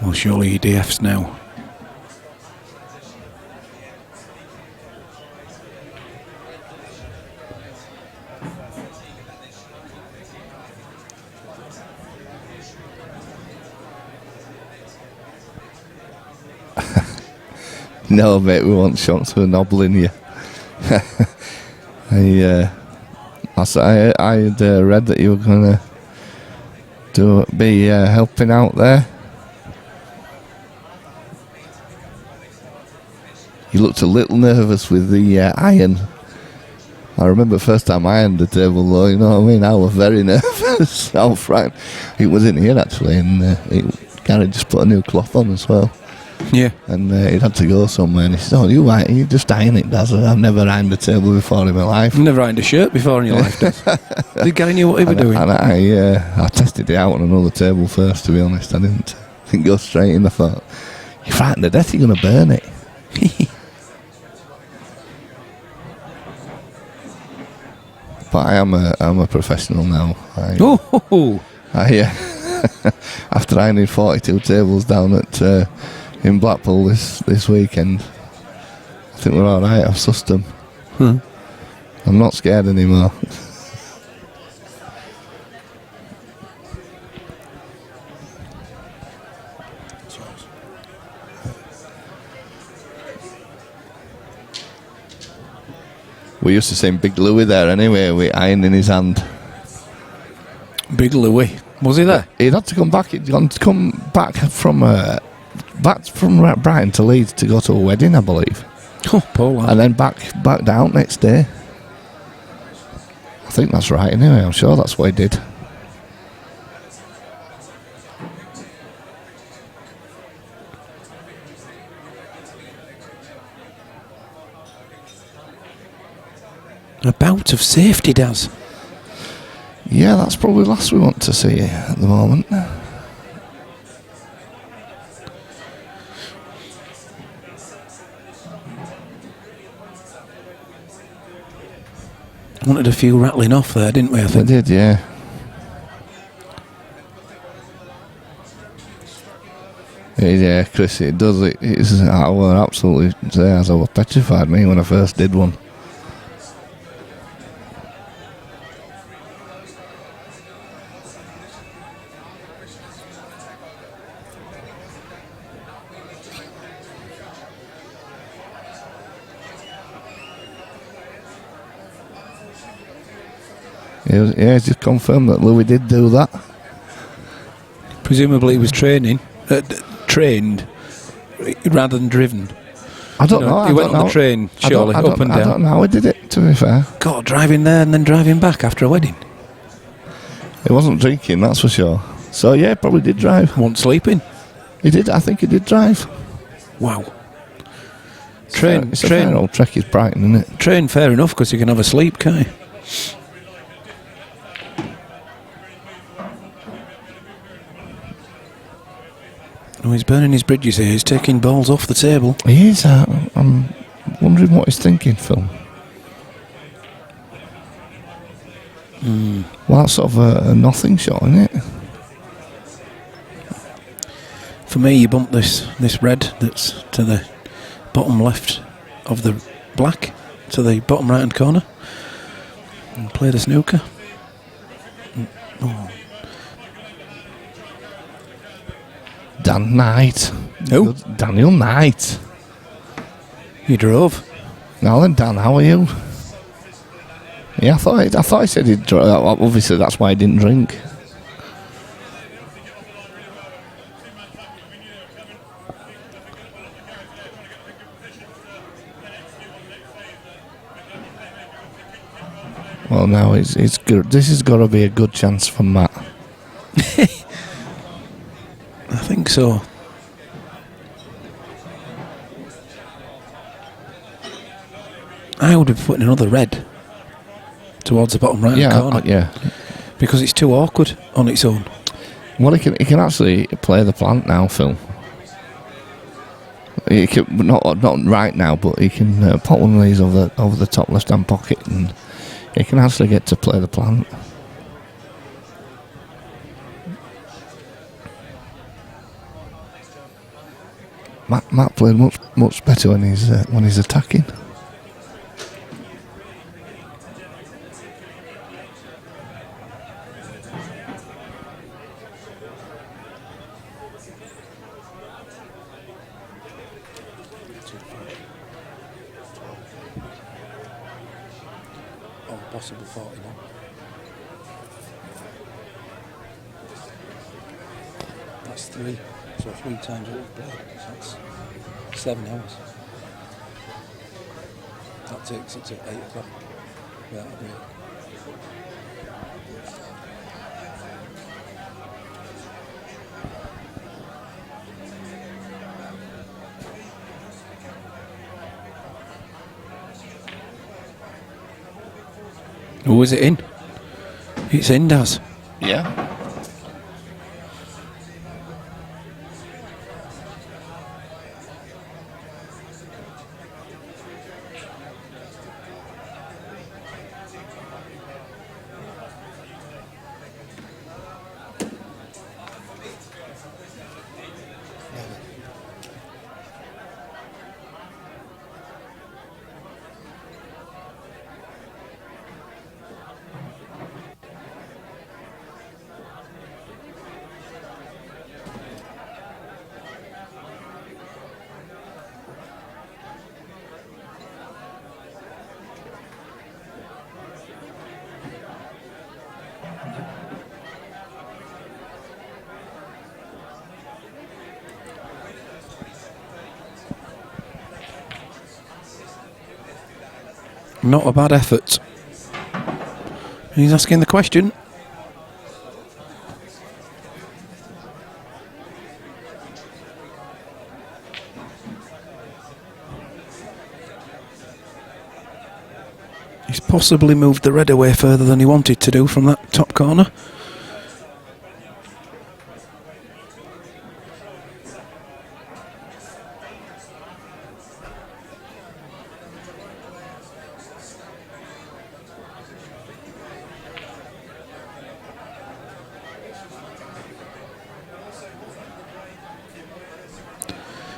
Well, surely he DFs now. No, mate, we want shots with a nobble in you. I had read that you were going to be helping out there. You looked a little nervous with the iron. I remember the first time I ironed the table, though, you know what I mean? I was very nervous. I was frightened. It was in here, actually, and Gary just put a new cloth on as well. Yeah. And he'd had to go somewhere, and he said, you just iron it, Daz. I've never ironed a table before in my life. Never ironed a shirt before in your life, Daz. Did Gary knew what he was doing? And I tested it out on another table first, to be honest. I didn't go straight in. I thought, you're frightened to death, you're going to burn it. But I'm a professional now. After ironing 42 tables down at in Blackpool this weekend, I think we're all right. I've sussed them. I'm not scared anymore. We used to see Big Louie there anyway, with iron in his hand. Big Louie. Was he there? He'd had to come back. He'd gone to come back from Brighton to Leeds to go to a wedding, I believe. Oh, poor lad. And then back down next day. I think that's right anyway. I'm sure that's what he did. A bout of safety, Daz. Yeah, that's probably the last we want to see at the moment. Wanted a few rattling off there, didn't we, I They think? did, yeah. Yeah, Chris, it does. It's, I was absolutely there as I was petrified me when I first did one. It's just confirmed that Louis did do that. Presumably he was trained rather than driven. I don't know. He went on the train, surely, up and I don't down. know how he did it, to be fair. God, driving there and then driving back after a wedding. He wasn't drinking, that's for sure. So, yeah, probably did drive. Wasn't sleeping. He did, I think he did drive. Wow. It's a fair old trek, is Brighton, isn't it? Train, fair enough, because you can have a sleep, can't you? Oh, he's burning his bridges here. He's taking balls off the table. He is. I'm wondering what he's thinking, Phil. Well, that's sort of a nothing shot, isn't it? For me, you bump this red that's to the bottom left of the black to the bottom right hand corner and play the snooker. Oh. Dan Knight. Who? Daniel Knight. He drove. Now then, Dan, how are you? Yeah, I thought he said he'd drive. Obviously, that's why he didn't drink. Well, now it's good. This has got to be a good chance for Matt. I think so. I would have put another red towards the bottom right corner. Yeah. Because it's too awkward on its own. Well, he can actually play the plant now, Phil. He can, not right now, but he can put one of these over the top left-hand pocket, and he can actually get to play the plant. Matt played much better when he's attacking. Or possible 41. That's 3. So 3 times what we've played. So that's 7 hours. That takes it to 8 o'clock without a break. Oh, is it in? It's in, Daz. Yeah. Not a bad effort. He's asking the question. He's possibly moved the red away further than he wanted to do from that top corner.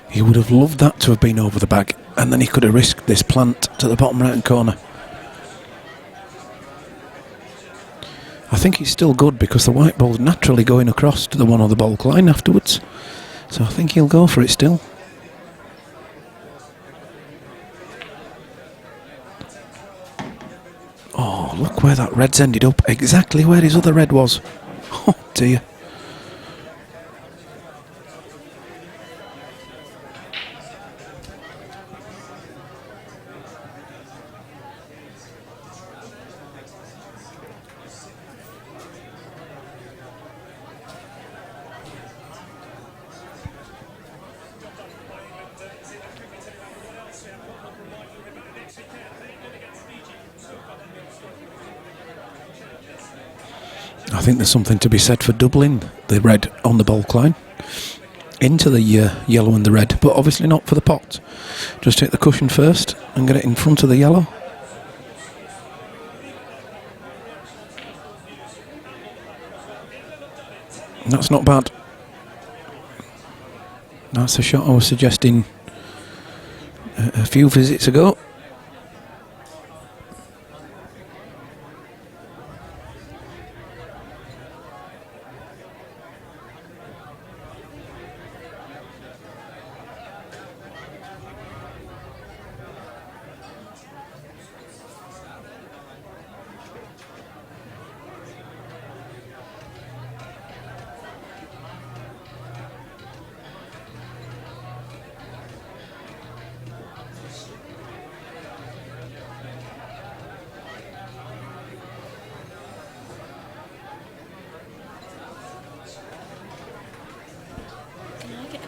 He would have loved that to have been over the bag, and then he could have risked this plant to the bottom right hand corner. I think it's still good because the white ball's naturally going across to the one on the baulk line afterwards. So I think he'll go for it still. Oh, look where that red's ended up. Exactly where his other red was. Oh dear. I think there's something to be said for doubling the red on the baulk line into the yellow and the red, but obviously not for the pot. Just take the cushion first and get it in front of the yellow. That's not bad. That's a shot I was suggesting a few visits ago. I like it.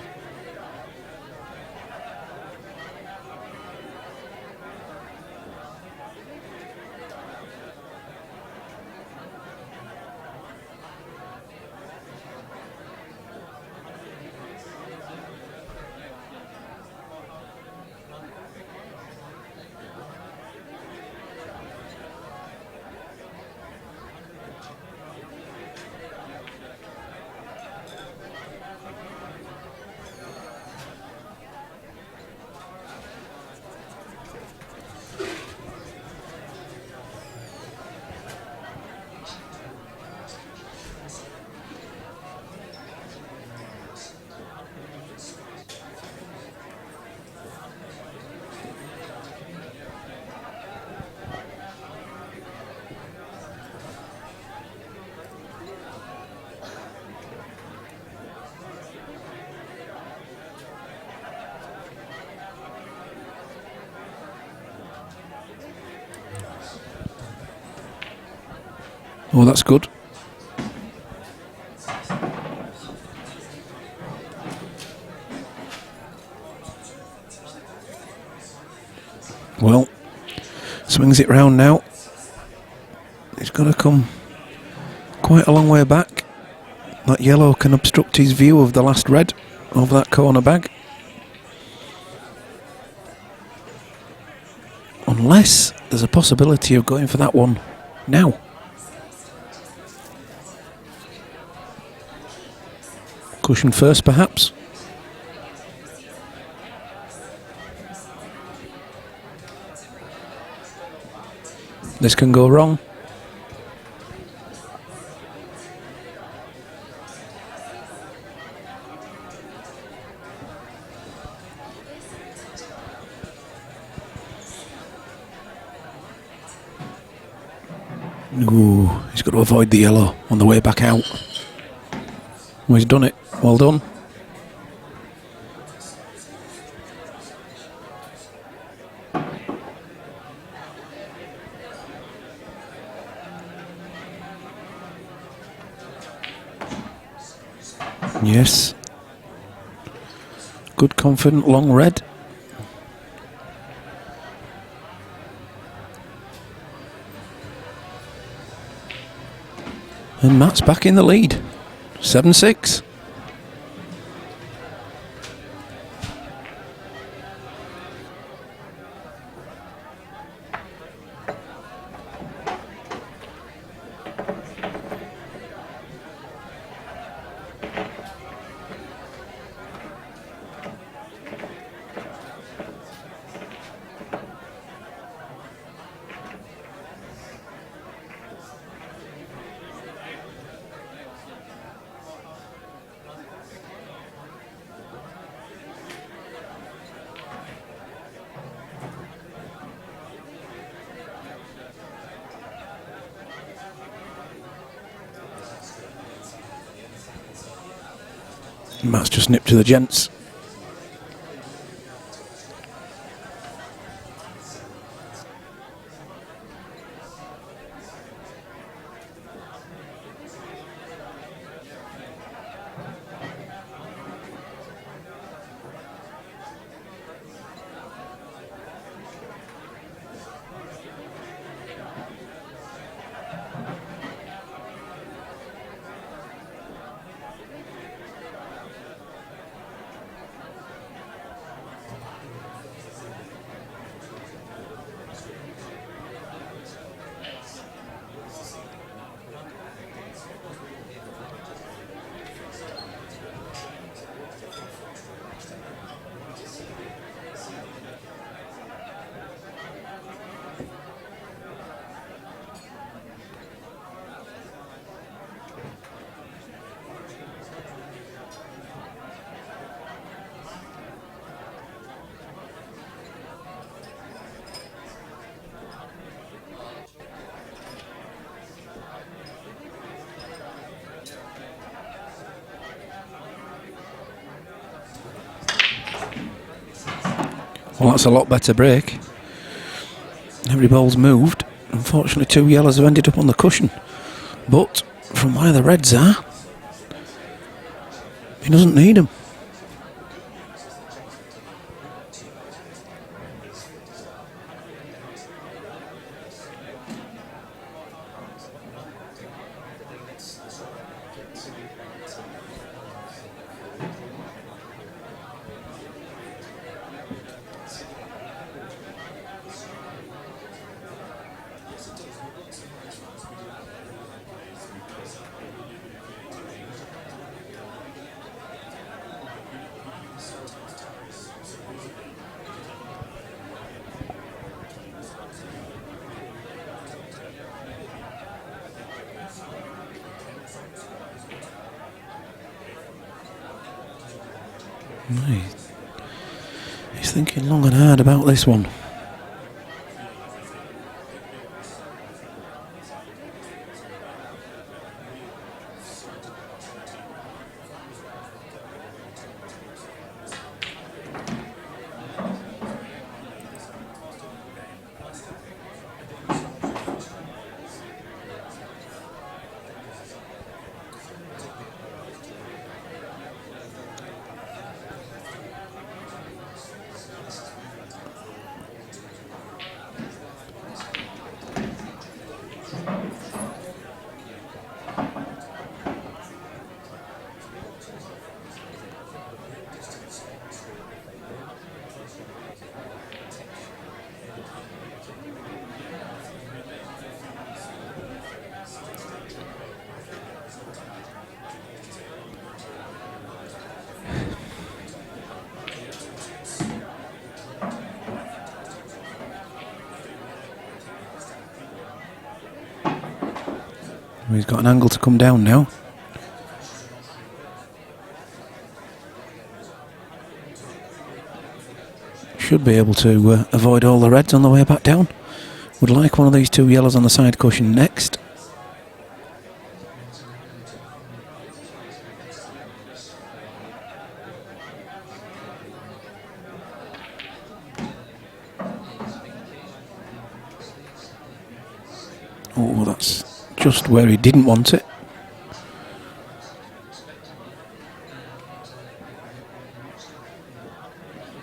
Oh, that's good. Well, swings it round now. He's got to come quite a long way back. That yellow can obstruct his view of the last red over that corner bag. Unless there's a possibility of going for that one now. Cushion first, perhaps. This can go wrong. Ooh, he's got to avoid the yellow on the way back out. Well, he's done it. Well done. Yes. Good, confident, long red. And Matt's back in the lead. 7-6. Matt's just nipped to the gents. Well, that's a lot better break. Every ball's moved. Unfortunately, 2 yellows have ended up on the cushion. But from where the reds are, he doesn't need them. He's thinking long and hard about this one. He's got an angle to come down now. Should be able to avoid all the reds on the way back down. Would like one of these 2 yellows on the side cushion next. Oh, that's just where he didn't want it.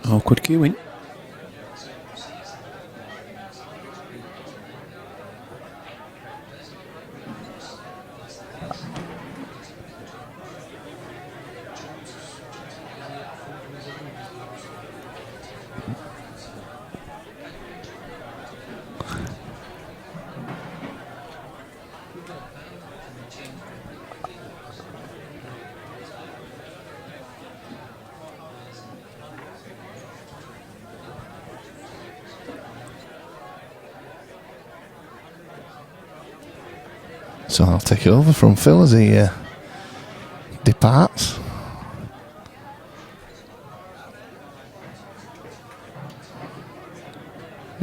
Awkward queuing. So I'll take it over from Phil as he departs.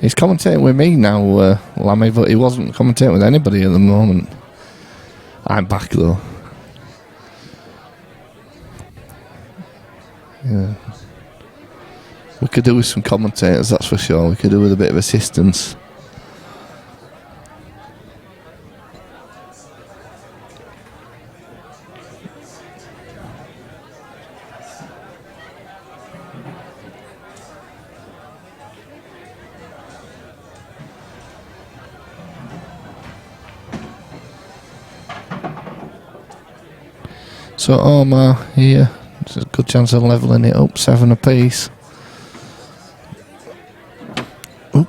He's commentating with me now, Lammy, but he wasn't commentating with anybody at the moment. I'm back though. Yeah. We could do with some commentators, that's for sure. We could do with a bit of assistance. So Omar here, there's a good chance of levelling it up, 7 apiece. Oop.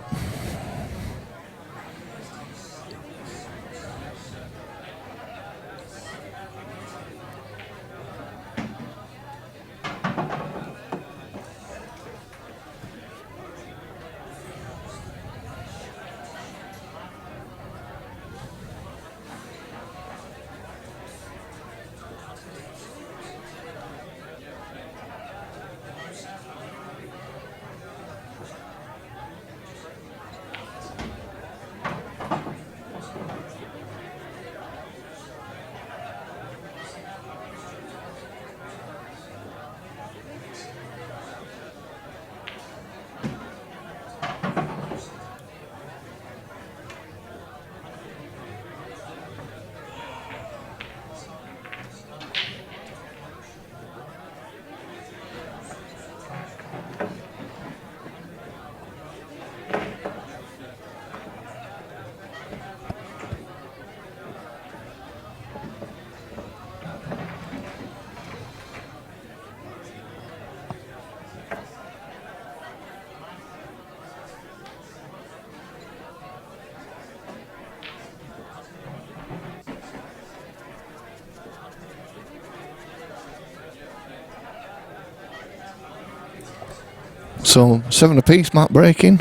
So 7 apiece, Matt breaking.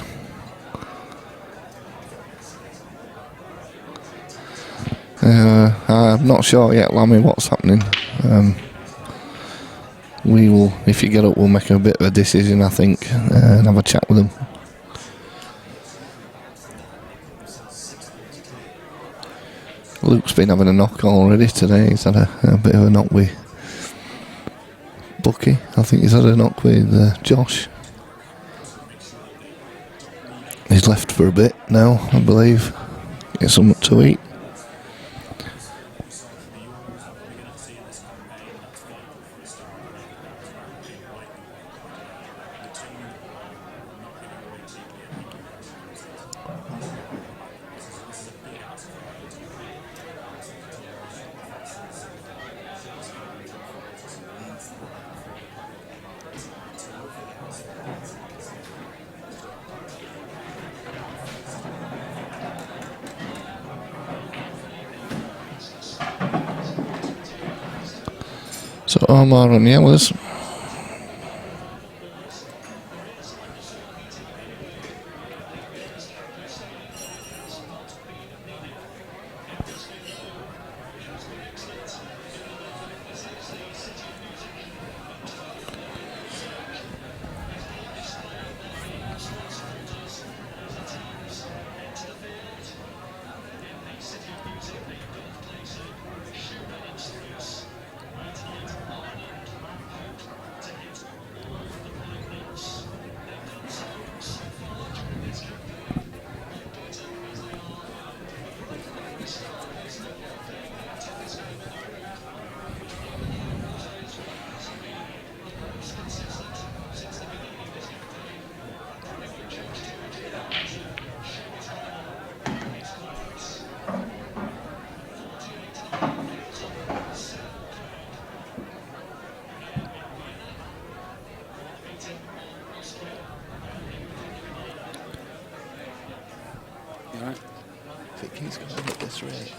I'm not sure yet, Lammy, what's happening. We will, if you get up, we'll make a bit of a decision, I think, and have a chat with them. Luke's been having a knock already today. He's had a bit of a knock with Bucky. I think he's had a knock with Josh. He's left for a bit now, I believe. Get something to eat. So Omar on yellows. If it keeps going at this rate.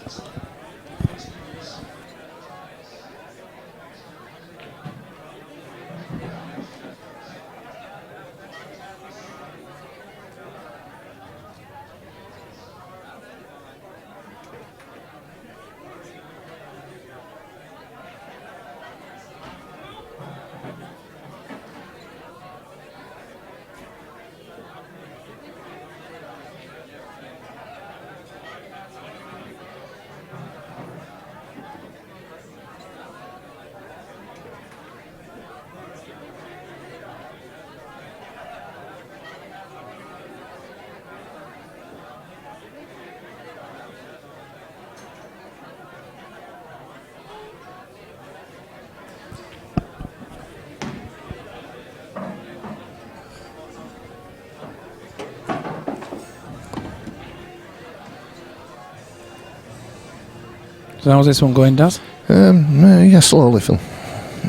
So how's this one going, Daz? Yeah, slowly, Phil.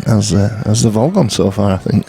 As they've all gone so far, I think.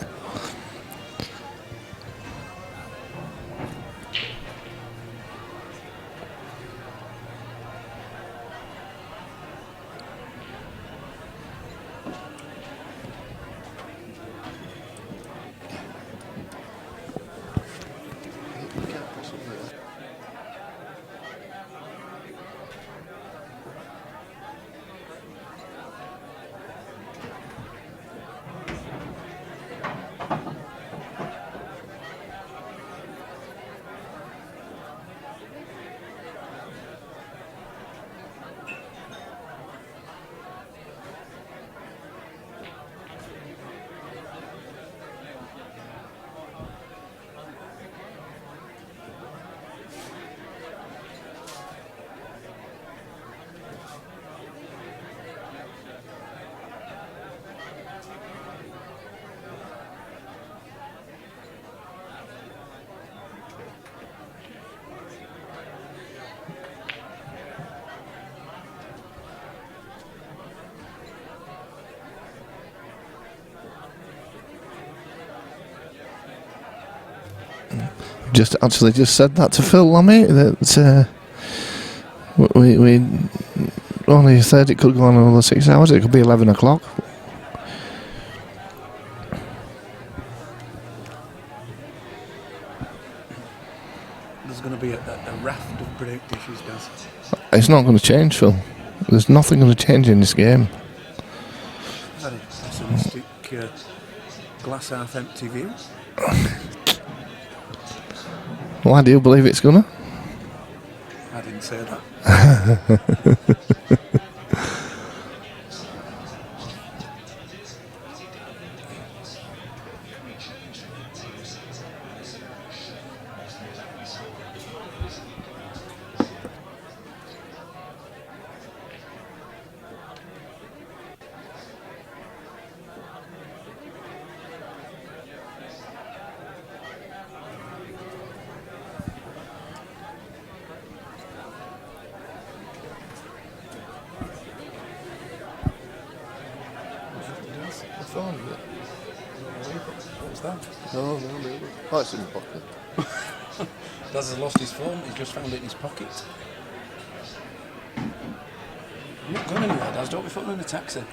Just said that to Phil Lammy that we only said it could go on another 6 hours. It could be 11 o'clock. There's going to be a raft of break dishes, Daz. It's not going to change, Phil. There's nothing going to change in this game. Very pessimistic, glass half empty view. Why do you believe it's gonna? I didn't say that. What's that? No. Oh, it's in the pocket. Daz has lost his phone. He's just found it in his pocket. You're not going anywhere, Daz. Don't be putting in a taxi.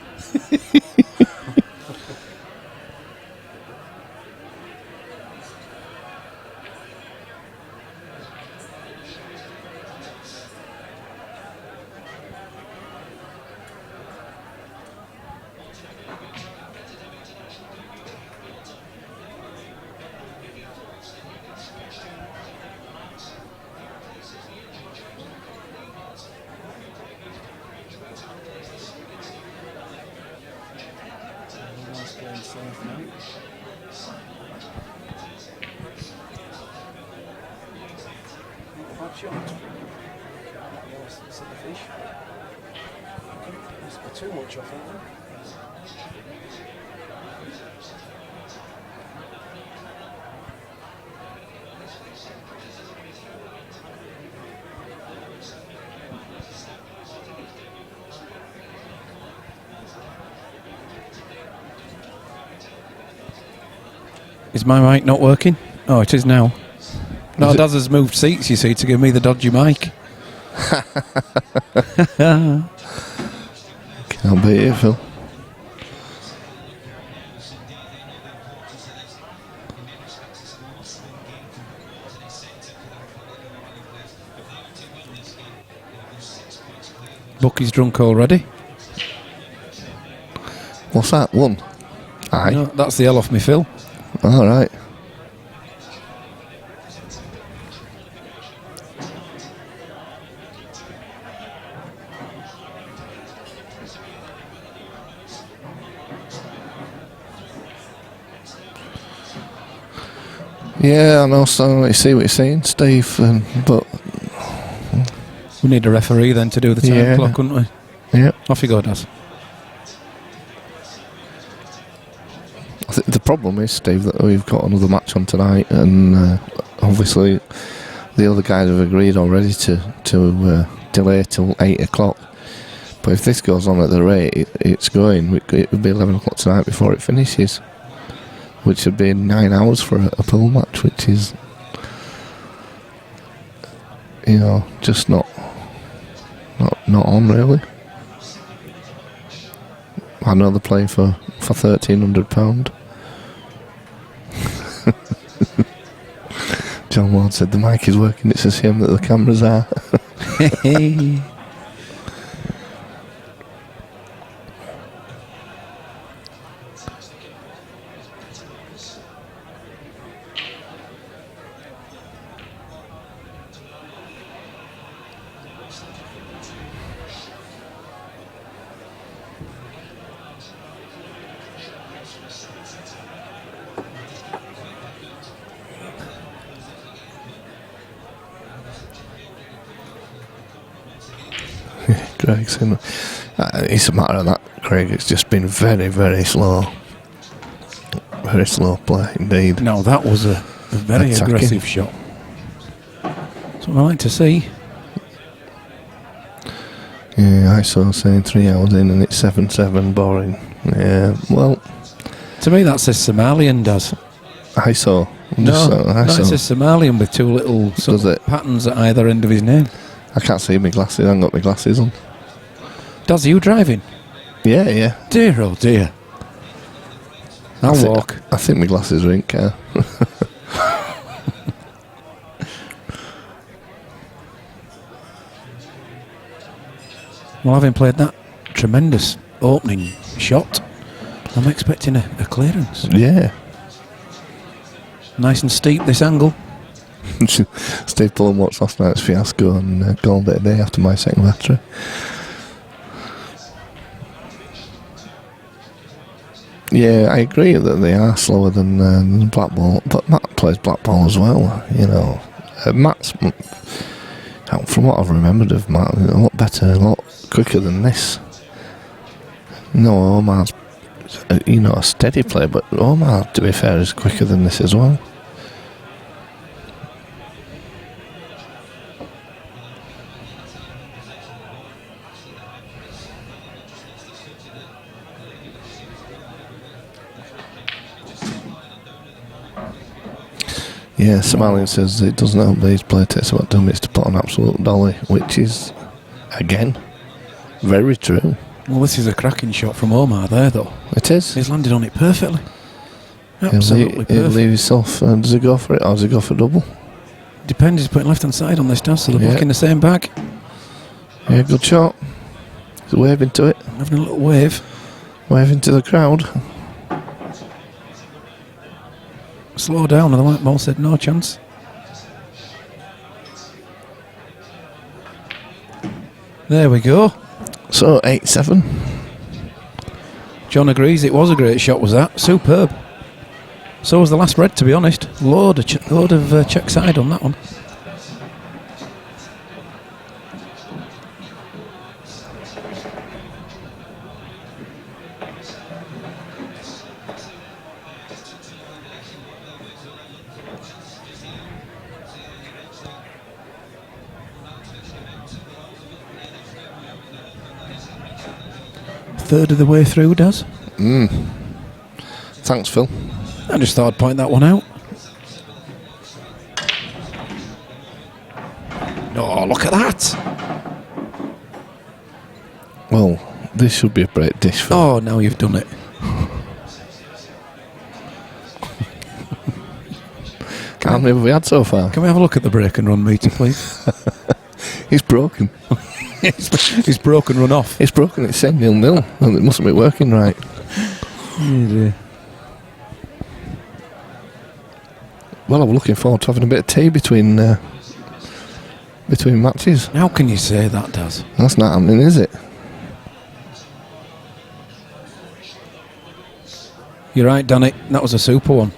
Too much off it. Is my mic not working? Oh, it is now. No, Is it? Daz has moved seats, you see, to give me the dodgy mic. Can't beat it, Phil. Bucky's drunk already. What's that? One? Aye. No, that's the L off me, Phil. All right. Yeah, I know. So I see what you're saying, Steve. But We need a referee then to do the time Yeah. clock, wouldn't we? yeah, Off you go, Daz. I think the problem is, Steve, that we've got another match on tonight, and obviously the other guys have agreed already to delay till 8 o'clock. But if this goes on at the rate it's going, it would be 11 o'clock tonight before it finishes, which would be 9 hours for a pool match, which is, just not on really. I know they're playing for £1,300. John Ward said the mic is working, it's a shame that the cameras are. Craig's in. It's a matter of that, Craig. It's just been very, very slow. Very slow play indeed. No, that was a very Attacking. aggressive shot. That's what I like to see. Yeah, I saw saying 3 hours in and it's 7-7, boring. Yeah, well, To me, that says Somalian does. I saw. It says Somalian with two little sort Does of it? patterns at either end of his name. I can't see my glasses. I haven't got my glasses on. Does you driving? Yeah. Dear, oh dear. I'll walk. I think my glasses are in car. Well, having played that tremendous opening shot, I'm expecting a clearance. Yeah. Nice and steep, this angle. Steve Pullen watched last night's fiasco and called it a day after my second battery. Yeah, I agree that they are slower than black ball, but Matt plays black ball as well. Matt's, from what I've remembered of Matt, a lot better, a lot quicker than this. No, Omar's, a steady play, but Omar, to be fair, is quicker than this as well. Yeah, Somalian says it doesn't help these play takes about 2 minutes to put on absolute dolly, which is, again, very true. Well, this is a cracking shot from Omar there, though. It is. He's landed on it perfectly. Absolutely He'll perfect. leave himself. Does he go for it or does he go for double? Depends, he's putting left-hand side on this, does, so they're Yeah. both in the same bag. Yeah, good shot. He's waving to it. Having a little wave. Waving to the crowd. Slow down, and the white ball said no chance. There we go. So 8-7. John agrees it was a great shot, was that? Superb. So was the last red, to be honest. Load of check side on that one. Third of the way through, does. Thanks, Phil. I just thought I'd point that one out. Oh, look at that! Well, this should be a break dish, Phil. Oh, now you've done it. How many have we had so far? Can we have a look at the break and run meter, please? It's broken. He's broken, run off. It's broken. It's saying 0-0. Well, it mustn't be working right. Well, I'm looking forward to having a bit of tea between matches. How can you say that, Daz? That's not happening, is it? You're right, Danny. That was a super one.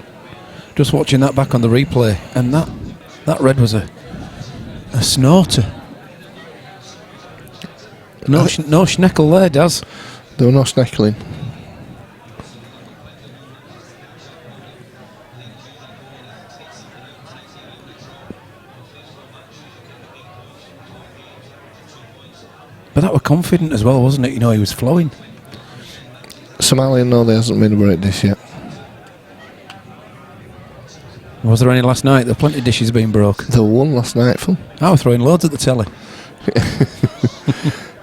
Just watching that back on the replay, and that red was a snorter. No schneckle there, Daz. There were no schneckling. But that were confident as well, wasn't it? You know, he was flowing. Somalian, no, there hasn't been a break dish yet. Was there any last night? There were plenty of dishes being broke. There was one last night, Phil. I was throwing loads at the telly.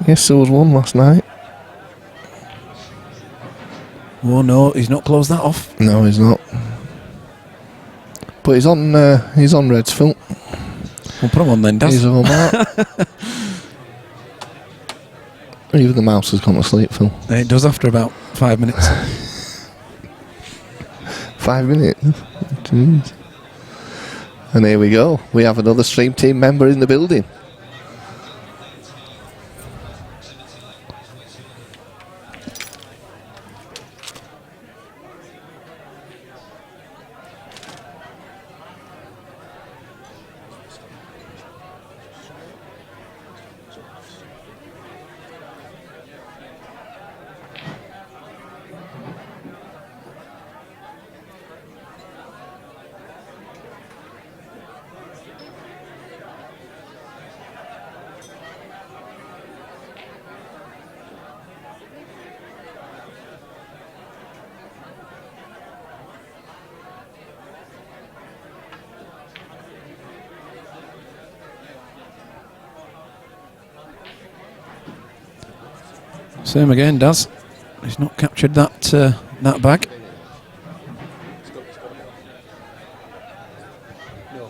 Yes, there was one last night. Oh no, he's not closed that off. No, he's not. But he's on Reds, Phil. We'll put him on then, Daz. He's Omar. Even the mouse has gone to sleep, Phil. It does after about 5 minutes. 5 minutes? Jeez. And here we go. We have another stream team member in the building. Same again, Daz. He's not captured that that bag. No,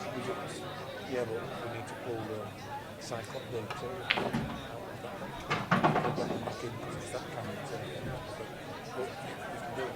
yeah, but we need to pull the cyclop the tail out of that one. Put that one back in because it's that camera tail. But you can do it.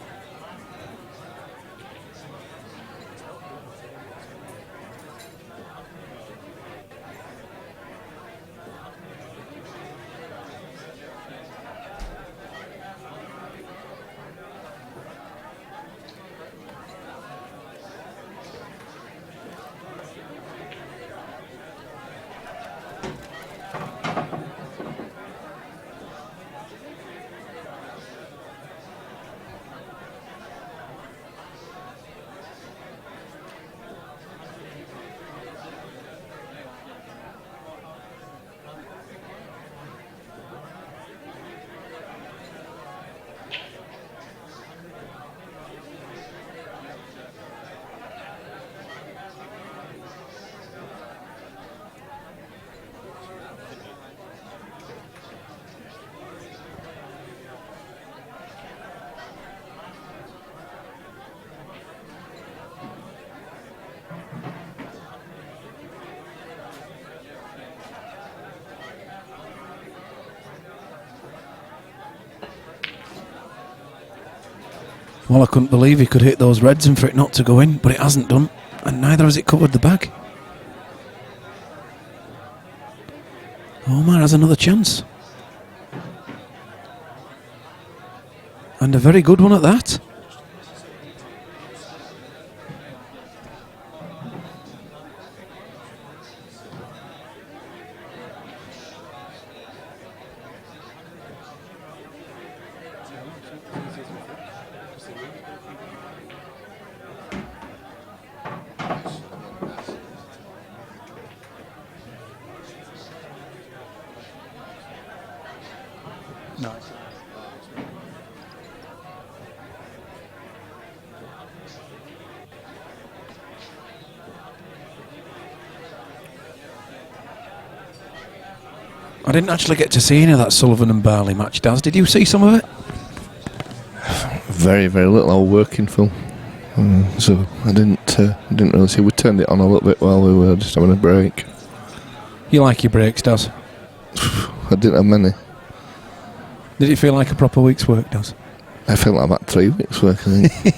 Well, I couldn't believe he could hit those reds and for it not to go in, but it hasn't done, and neither has it covered the bag. Omar has another chance. And a very good one at that. I didn't actually get to see any of that Sullivan and Barley match, Daz. Did you see some of it? Very, very little. I was working, Phil. So I didn't really see. We turned it on a little bit while we were just having a break. You like your breaks, Daz? I didn't have many. Did it feel like a proper week's work, Daz? I felt like about 3 weeks' work, I think.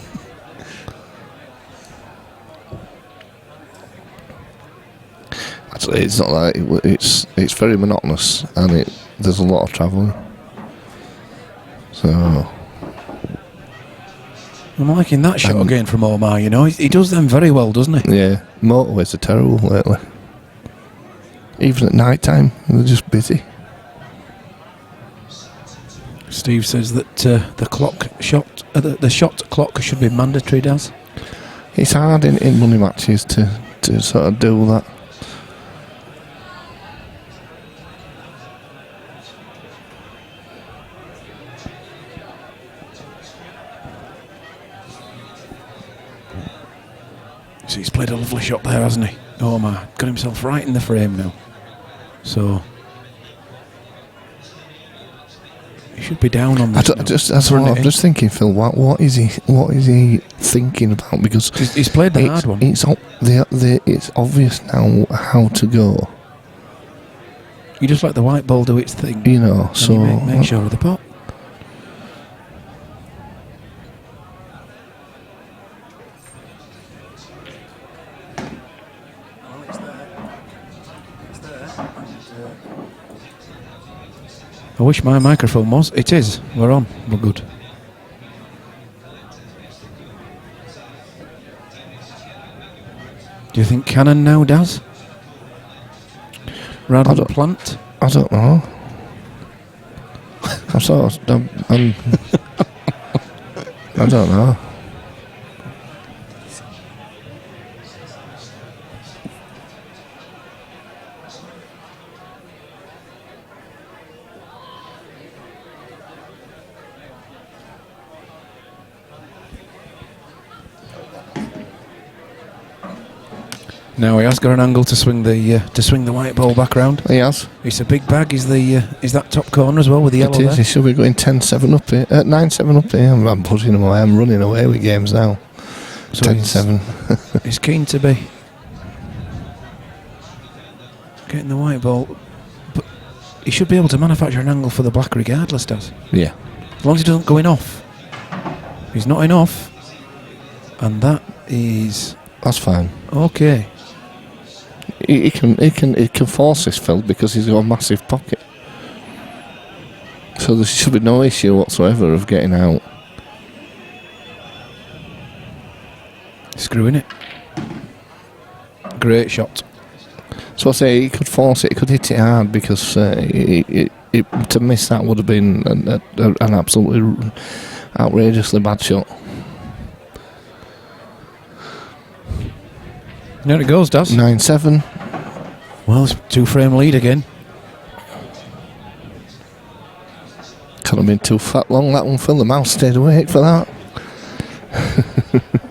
Actually, it's not like it's very monotonous, and there's a lot of travelling. So I'm liking that shot again from Omar. You know, he does them very well, doesn't he? yeah, motorways are terrible lately. Even at night time, they're just busy. Steve says that the shot clock should be mandatory, Daz. It's hard in money matches to sort of do that. So he's played a lovely shot there, hasn't he? Omar got himself right in the frame now. So he should be down on this. I'm just thinking, Phil. What is he thinking about? Because He's played the hard one. It's obvious now how to go. You just let the white ball do its thing. You know, and so you make sure of the pot. I wish my microphone was. It is. We're on. We're good. Do you think Cannon now does? Rather than Plant? I don't know. I don't know. Now he has got an angle to swing the white ball back round. He has. It's a big bag. Is that top corner as well with the yellow It is. there? He should be going 10-7 up here. 9-7 up here. I'm pushing him away. I'm running away with games now. So 10-7. He's keen to be getting the white ball, but he should be able to manufacture an angle for the black regardless, does? Yeah. As long as he doesn't go in off. He's not in off, and that is That's fine. okay. He can force this, Phil, because he's got a massive pocket. So there should be no issue whatsoever of getting out. Screwing it. Great shot. So I say he could force it, he could hit it hard, because to miss that would have been an absolutely outrageously bad shot. There it goes, Daz. 9-7. Well, it's 2-frame lead again. Could have been too fat long, that one, Phil. The mouse stayed awake for that.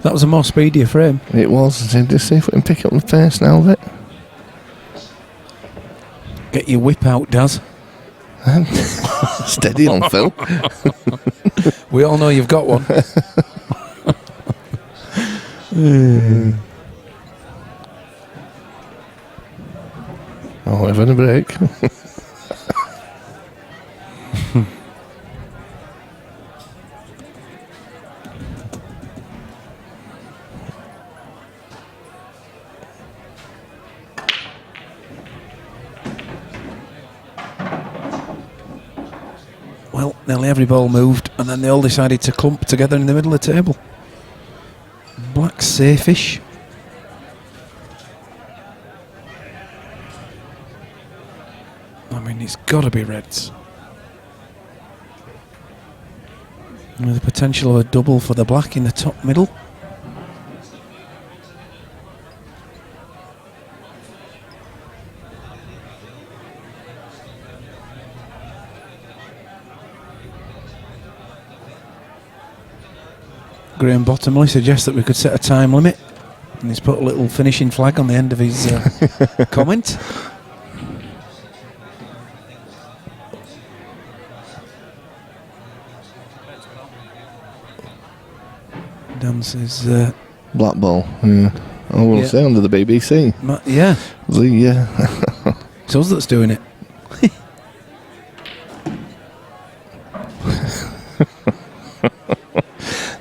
That was a more speedier frame. It was. Just see if we can pick up the pace now a bit. Get your whip out, Daz. Steady on, Phil. We all know you've got one. Oh, having a break. Well, nearly every ball moved, and then they all decided to clump together in the middle of the table. Black's safe-ish. I mean, it's got to be reds. With the potential of a double for the black in the top middle. Graham Bottomley suggests that we could set a time limit, and he's put a little finishing flag on the end of his comment. Dances Black ball. Yeah. I will Yeah. say under the BBC. yeah, It's it's us that's doing it.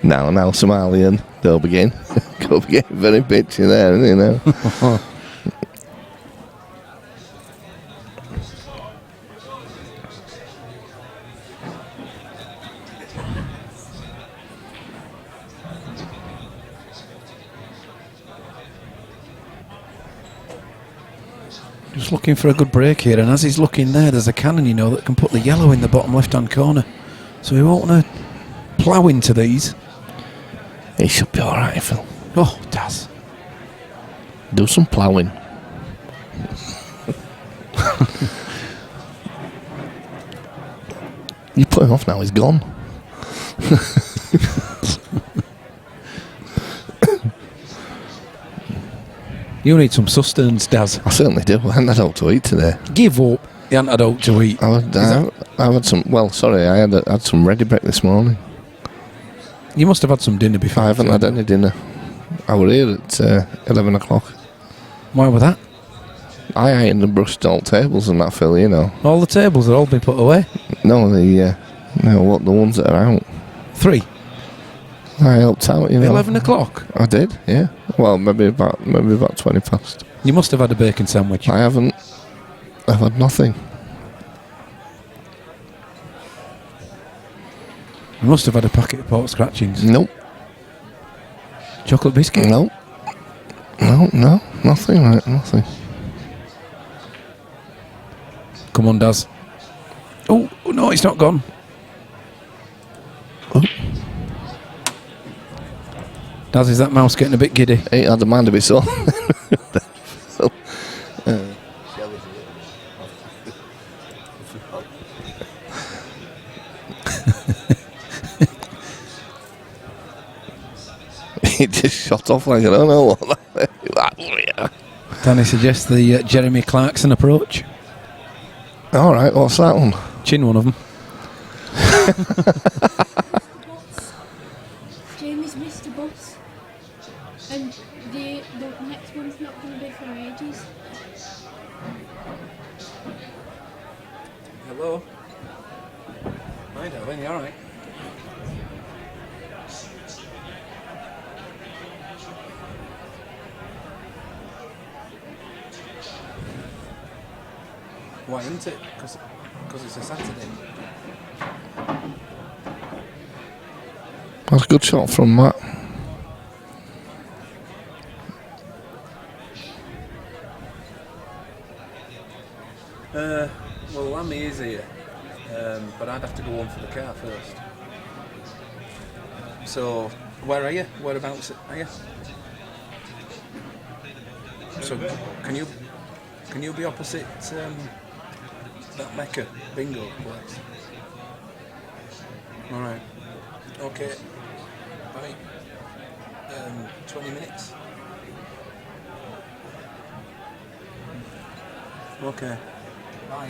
now Somalian. They'll begin. Go begin very bitchy there, you know. Just looking for a good break here, and as he's looking there, there's a cannon, you know, that can put the yellow in the bottom left-hand corner. So he won't want to plough into these. He should be all right, Phil. Oh, it does. Do some ploughing. You put him off now. He's gone. You need some sustenance, Daz. I certainly do. I hadn't had out to eat today. Give up. You hadn't had out to eat. I had some. Well, sorry, I had some ready break this morning. You must have had some dinner before. I haven't had any dinner. I were here at 11 o'clock. Why was that? I ironed and brushed all tables and that, Phil, you know. All the tables have all been put away. No, the ones that are out. 3. I helped out, you know. 11 o'clock. I did, yeah. Well, maybe about 20 past. You must have had a bacon sandwich. I haven't. I've had nothing. You must have had a packet of pork scratchings. Nope. Chocolate biscuit. No, nothing, right, nothing. Come on, Daz. Oh, no, it's not gone. Oh. Daz, is that mouse getting a bit giddy? Ain't had the mind to be so. He just shot off like I don't know what that. Danny suggests the Jeremy Clarkson approach. All right, what's that one? Chin one of them. Jamie's missed a bus, and the next one's not going to be for ages. Hello. Hi, darling. You all right? Why isn't it? Because it's a Saturday. That's a good shot from Matt. Well, Lammy is here, but I'd have to go on for the car first. So, where are you? Whereabouts are you? So, can you be opposite that Mecca bingo place? All right. Okay. Bye. 20 minutes. Okay. Bye.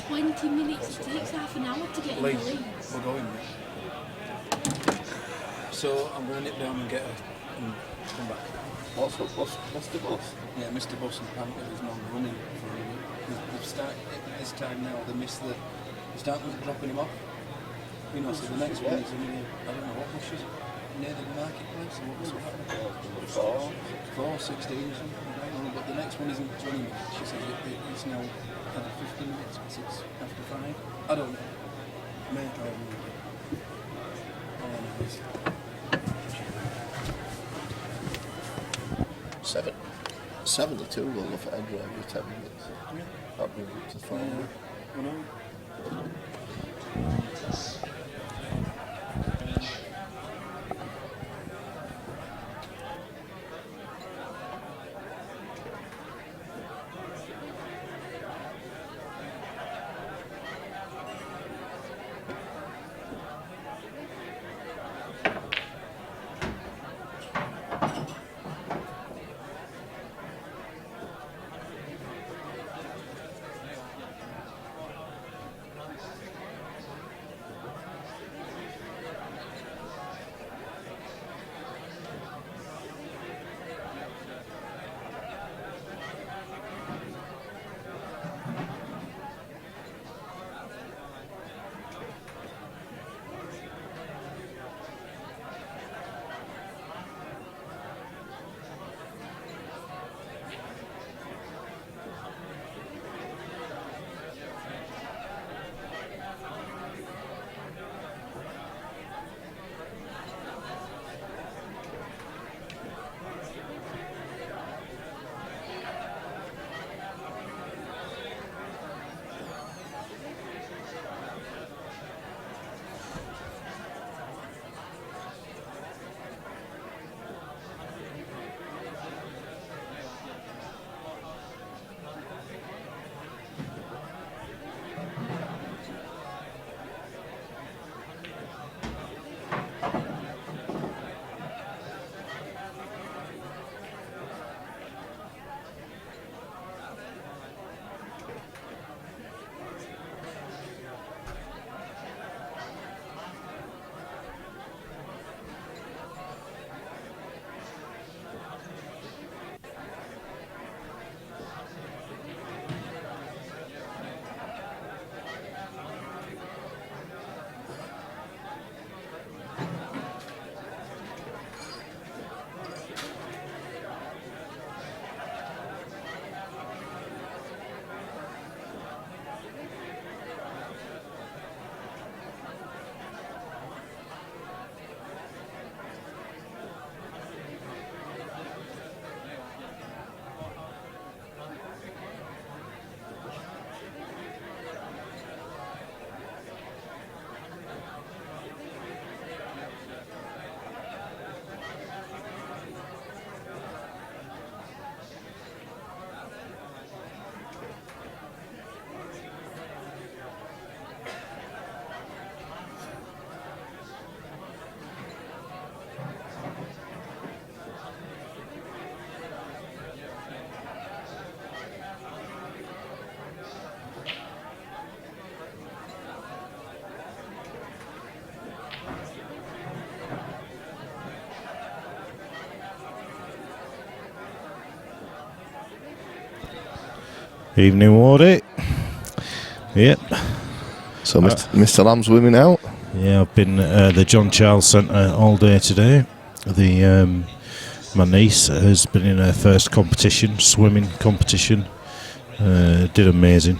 20 minutes, it takes half an hour to get in the Leeds. Leeds. We're going there. So I'm going to nip down and get her and come back. What's Mr. Bus? Yeah, Mr. Bus and apparently there's no running for him. They've started this time now. They starting dropping him off. You know, so the next one is in I don't know what bush is it? Near the marketplace or what's that? 4:16 or something. I don't know, but the next one isn't 20 minutes. She says it's now 15 minutes because it's after 5. I don't know. Maybe I don't know. All I know is 72 will look at Edinburgh every 10 minutes. Yeah. That brings it to 5. I know. Evening, Wardy. Yep. So Mr. Lamb's swimming out. Yeah, I've been at the John Charles Centre all day today. My niece has been in her first competition, swimming competition. Did amazing.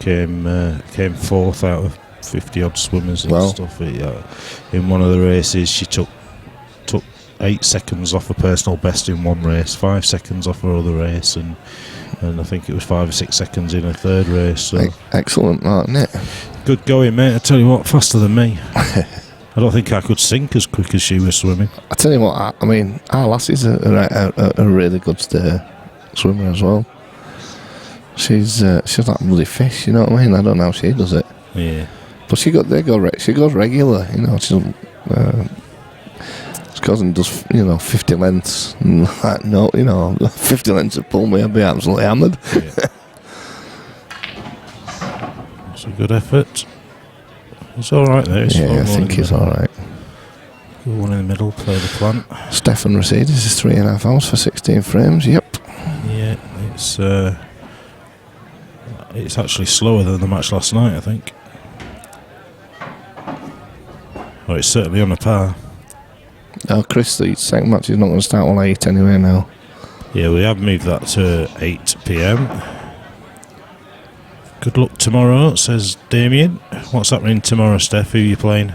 Came fourth out of 50 odd swimmers and stuff. In one of the races, she took 8 seconds off her personal best in one race, 5 seconds off her other race, and I think it was 5 or 6 seconds in her third race. So. Excellent, isn't it? Good going, mate. I tell you what, faster than me. I don't think I could sink as quick as she was swimming. I tell you what, I mean, our lassie's a really good swimmer as well. She's like a bloody fish, you know what I mean? I don't know how she does it. Yeah. But she goes regular, you know. She goes and does 50 lengths. And like, no, 50 lengths of pull me, I'd be absolutely hammered. Yeah. It's a good effort. It's all right there. I think it's all right. Good one in the middle. Play the plant. Stefan Mercedes is 3.5 hours for 16 frames. Yep. Yeah, it's actually slower than the match last night, I think. Well, it's certainly on a par. Oh, Chris, the second match is not going to start till 8 anyway now. Yeah, we have moved that to 8 p.m. Good luck tomorrow, says Damien. What's happening tomorrow, Steph? Who are you playing?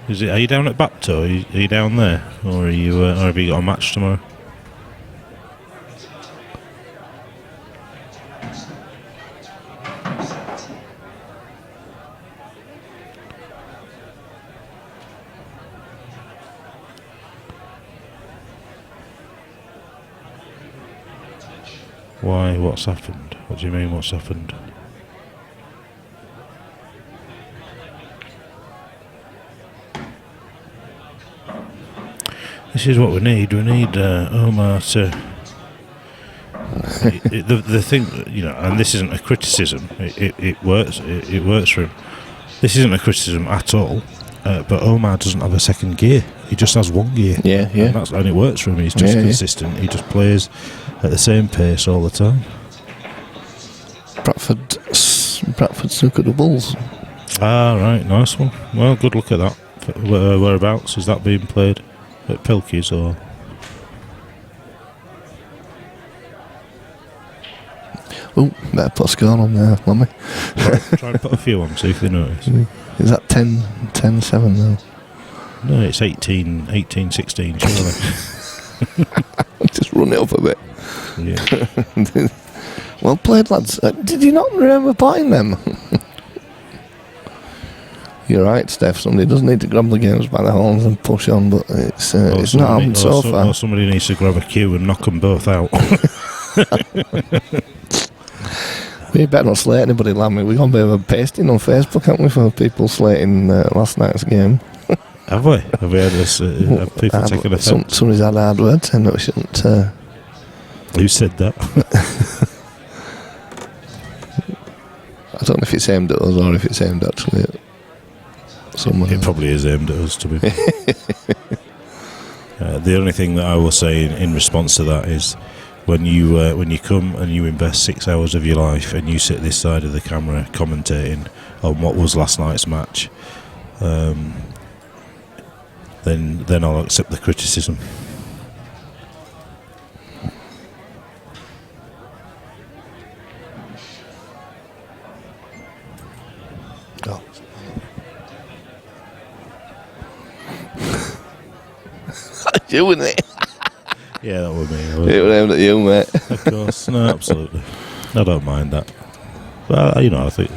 Are you down at Bapto? Are you down there? Or are you? Or have you got a match tomorrow? Why? What's happened? What do you mean, what's happened? This is what we need. We need Omar to... the thing, and this isn't a criticism. It works. It works for him. This isn't a criticism at all. But Omar doesn't have a second gear. He just has one gear. Yeah. And it works for him. He's just consistent. He just plays at the same pace all the time. Bradford snooker doubles. Ah, right, nice one. Well, good luck at that. Whereabouts is that being played? At Pilkey's or? Oh, better put a score on there, Lummy. Try and put a few on, see if they notice. Is that 10-7 though? No, it's 18-16, surely. Just run it up a bit. Yeah. Well played, lads. Did you not remember playing them? You're right, Steph. Somebody does need to grab the games by the horns and push on, but it's not happened so far. Or somebody needs to grab a cue and knock them both out. We better not slate anybody, Lammy. We got a bit of a pasting on Facebook, haven't we, for people slating last night's game? Have we? Have we had this? Have people taken offence? Somebody's had hard words saying that we shouldn't. Who said that? I don't know if it's aimed at us or if it's aimed actually at someone. It probably is aimed at us, to be fair. The only thing that I will say in response to that is when you come and you invest 6 hours of your life and you sit this side of the camera commentating on what was last night's match, then I'll accept the criticism. Oh. You, isn't it? Yeah, that would be. It would aimed at you, mate. Of course, no, absolutely. I don't mind that. But I think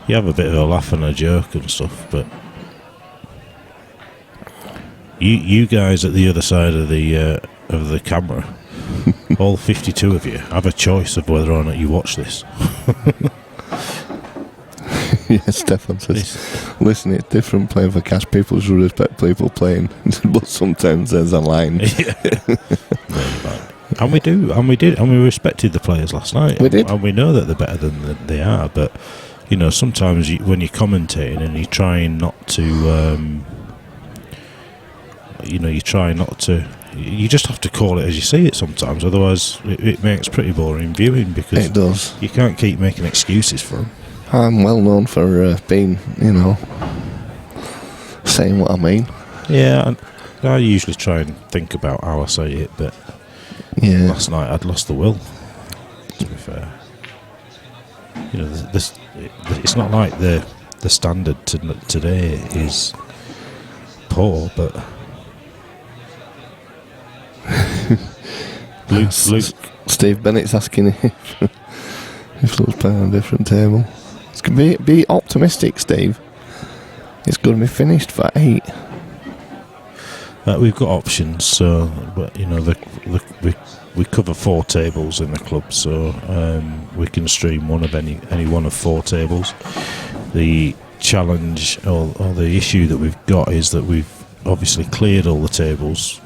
you have a bit of a laugh and a joke and stuff. But you guys at the other side of the camera, all 52 of you, have a choice of whether or not you watch this. Yeah, Stefan says, listen, it's different playing for cash. People should respect people playing, but sometimes there's a line. And we do, and we respected the players last night. We did, and we know that they're better than they are. But sometimes when you're commentating and you're trying not to, you just have to call it as you see it sometimes. Otherwise, it makes pretty boring viewing because It does. you can't keep making excuses for them. I'm well known for being, saying what I mean. Yeah, and I usually try and think about how I say it, but Yeah. last night I'd lost the will. To be fair, it's not like the standard today is poor, but Luke, Steve Bennett's asking if Luke's playing on a different table. It's going to be optimistic, Steve. It's going to be finished for 8. we've got options, so but we cover 4 tables in the club, so we can stream one of any one of 4 tables. The challenge or the issue that we've got is that we've obviously cleared all the tables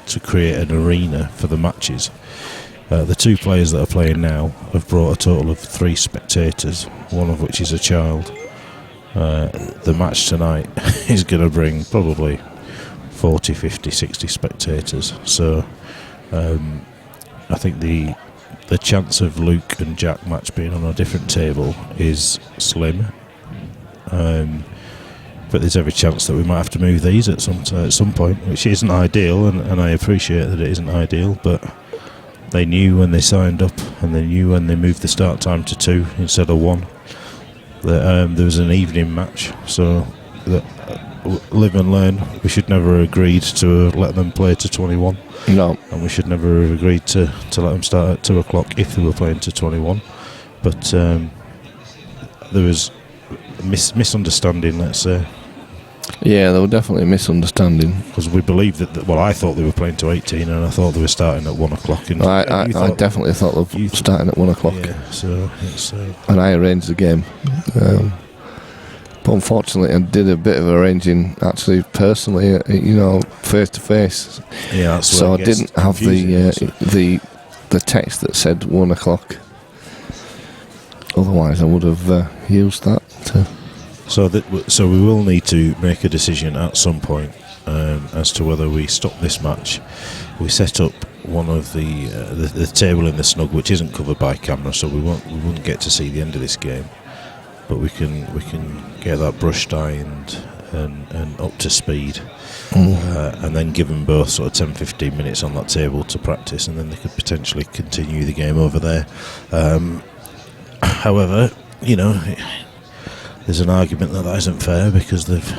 to create an arena for the matches. The 2 players that are playing now have brought a total of 3 spectators, one of which is a child. The match tonight is going to bring probably 40, 50, 60 spectators. So I think the chance of Luke and Jack match being on a different table is slim. But there's every chance that we might have to move these at some point, which isn't ideal, and I appreciate that it isn't ideal, but they knew when they signed up, and they knew when they moved the start time to 2 instead of 1, that there was an evening match, so that live and learn. We should never have agreed to let them play to 21. No. And we should never have agreed to let them start at 2 o'clock if they were playing to 21. But there was misunderstanding, let's say. Yeah, there were definitely a misunderstanding. Because we believed that, I thought they were playing to 18 and I thought they were starting at 1 o'clock. And I definitely thought they were starting at 1 o'clock. Yeah, so it's... and I arranged the game. But unfortunately, I did a bit of arranging actually personally, face to face. Yeah, that's so where I didn't have the text that said 1 o'clock. Otherwise, I would have used that. So we will need to make a decision at some point as to whether we stop this match. We set up one of the table in the snug, which isn't covered by camera, so we wouldn't get to see the end of this game. But we can get that brushed ironed and up to speed, and then give them both sort of 10-15 minutes on that table to practice, and then they could potentially continue the game over there. However, there's an argument that isn't fair because they've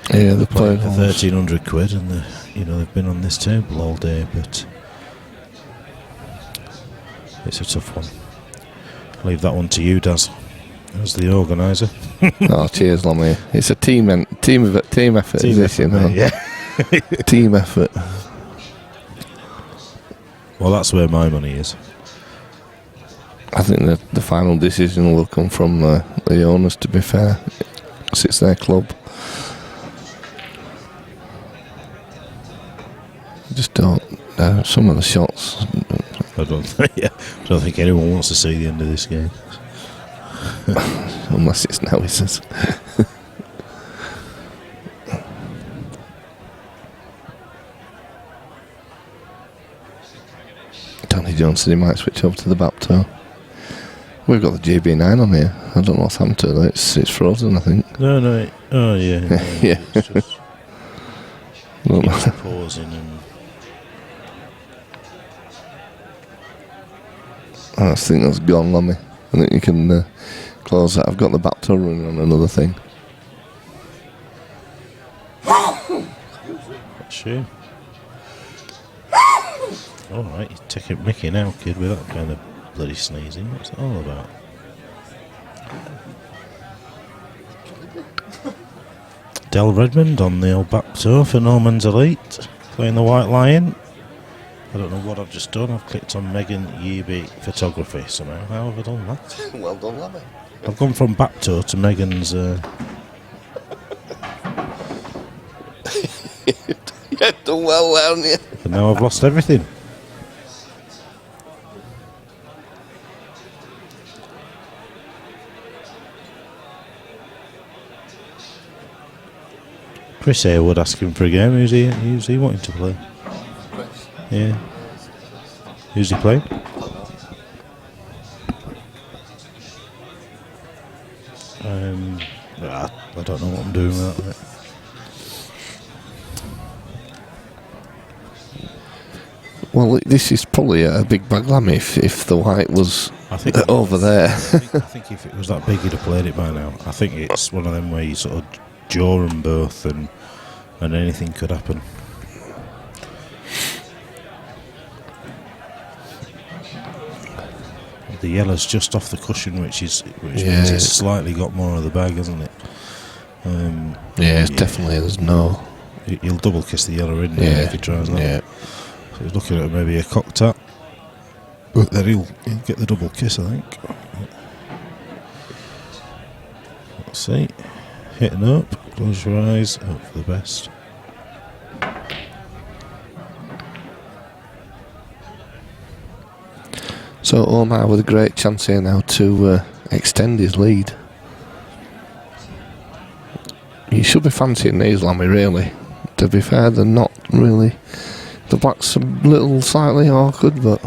played for 1,300 quid and they've been on this table all day, but it's a tough one. Leave that one to you, Daz, as the organiser. Oh, cheers, Lommy. It's a team effort. Team effort, yeah. Team effort. Well, that's where my money is. I think the final decision will come from the owners, to be fair, because it's their club. Just don't. Some of the shots. I don't think anyone wants to see the end of this game. Unless it's now, he says. Tony Jones said he might switch over to the Bapto. We've got the JB9 on here. I don't know what's happened to it. It's frozen, I think. No. Oh, yeah. Yeah. It's just keeps pausing and... I think that's gone, Lommy. I think you can close that. I've got the Bapto running on another thing. Sure. Alright, you're taking Mickey now, kid, with that kind of bloody sneezing. What's it all about? Del Redmond on the old Bapto for Norman's Elite, playing the White Lion. I don't know what I've just done. I've clicked on Megan Yeeby Photography somehow. How have I done that? Well done, Lommy. I've gone from Bapto to Megan's... Yeah, done well, haven't you? and now I've lost everything. Chris Haywood asking for a game. Who's he wanting to play? Yeah. Who's he playing? I don't know what I'm doing with that. Well, this is probably a big baglam if the white was I think over there. I think if it was that big, he'd have played it by now. I think it's one of them where you sort of jaw them both, and anything could happen. The yellow's just off the cushion, which means it's slightly got more of the bag, hasn't it? It's definitely. There's no. He'll double kiss the yellow in there if he tries that. Yeah. So he's looking at maybe a cock tap, but then he'll get the double kiss, I think. Let's see. Hitting up. Close your eyes. Hope for the best. So Omar with a great chance here now to extend his lead. He should be fancying these, Lammy, really. To be fair, they're not really. The black's a little slightly awkward, but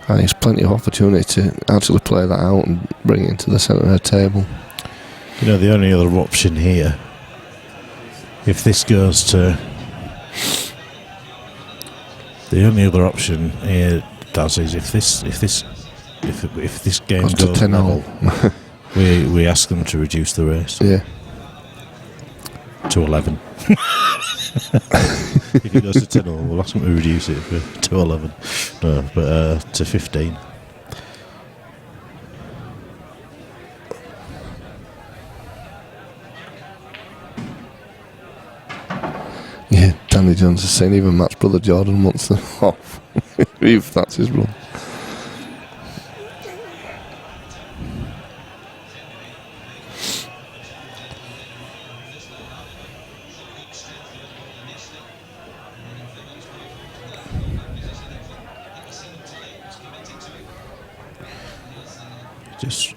there's plenty of opportunity to actually play that out and bring it into the centre of the table. You know, the only other option here, if this goes to... The only other option here, Daz, is if this game goes to 10-0, we ask them to reduce the race. Yeah. To 11. If it goes to 10-0, we'll ask them to reduce it to 11. No, but to 15. Yeah, Danny Jones is saying even Matt's brother Jordan wants them off. If that's his run.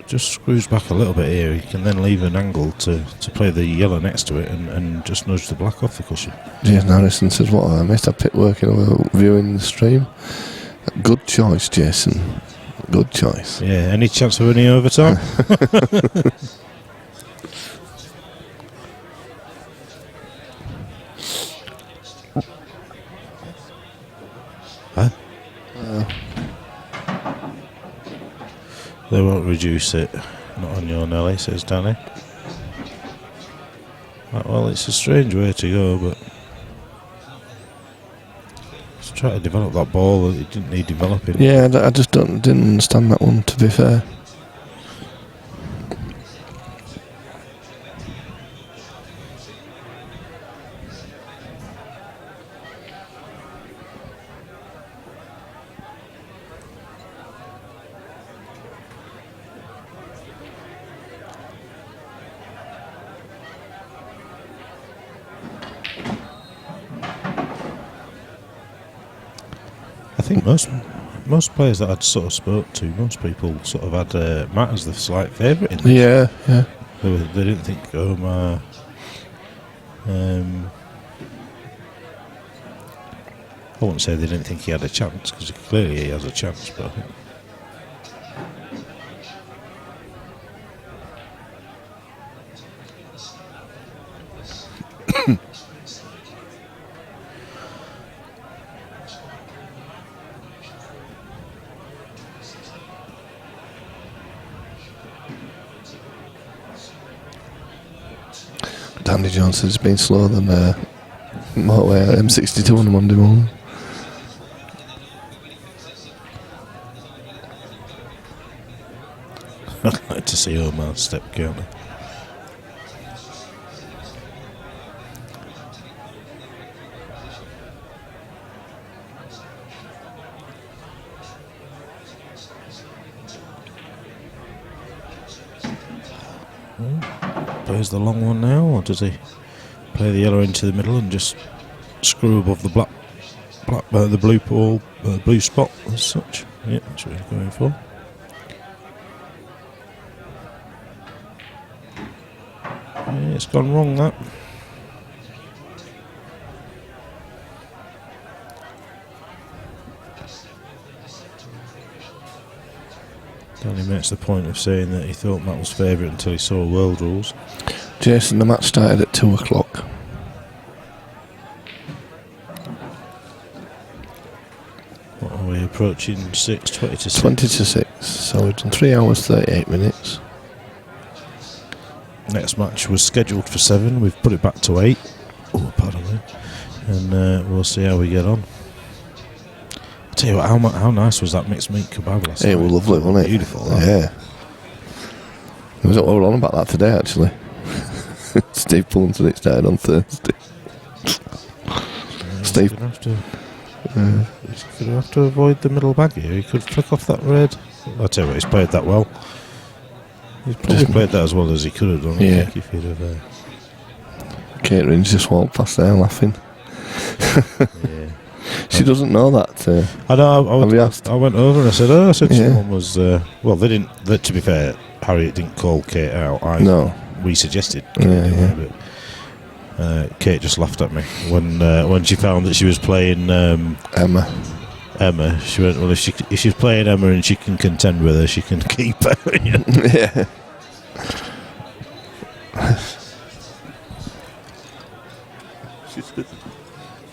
Just screws back a little bit here. He can then leave an angle to play the yellow next to it and just nudge the black off the cushion. Jason Harrison says, what I missed, I pit working over viewing the stream. Good choice, Jason. Good choice. Yeah, any chance of any overtime? Huh? They won't reduce it. Not on your Nelly, says Danny. Well, it's a strange way to go, but just try to develop that ball that it didn't need developing. Yeah, I just didn't understand that one, to be fair. I think most players that I'd sort of spoke to, most people sort of had Matt as the slight favourite in this. Yeah. They didn't think Omar. I wouldn't say they didn't think he had a chance, because clearly he has a chance, but I think. Danny Jones has been slower than motorway at M62 on a Monday morning. I'd like to see Omar step counter. Plays the long one now, or does he play the yellow into the middle and just screw above the black the blue ball, blue spot as such? Yeah, that's what he's going for. Yeah, it's gone wrong, that. Danny makes the point of saying that he thought Matt was favourite until he saw world rules. Jason, the match started at 2 o'clock. What are we approaching? 6, 20 to 6. 20 to 6. So we've done 3 hours, 38 minutes. Next match was scheduled for 7. We've put it back to 8. Oh, pardon me. And we'll see how we get on. I'll tell you what, how nice was that mixed meat kebab last night? It was lovely, wasn't it? Beautiful. That. Yeah. We were on about that today, actually. Steve Pullen said it started on Thursday. Steve. He's going to have to avoid the middle bag here. He could flick off that red. I'll tell you what, he's played that well. He's probably played that as well as he could have done. Yeah. I think if he'd have. Catering's just walked past there laughing. Yeah. She doesn't know that. I know. Have you asked? I went over and I said, "Oh, I said Yeah. someone was." Well, they didn't. To be fair, Harriet didn't call Kate out. No. We suggested. Yeah. But, Kate just laughed at me when she found that she was playing Emma. She went, "Well, if she's playing Emma and she can contend with her, she can keep her." Yeah.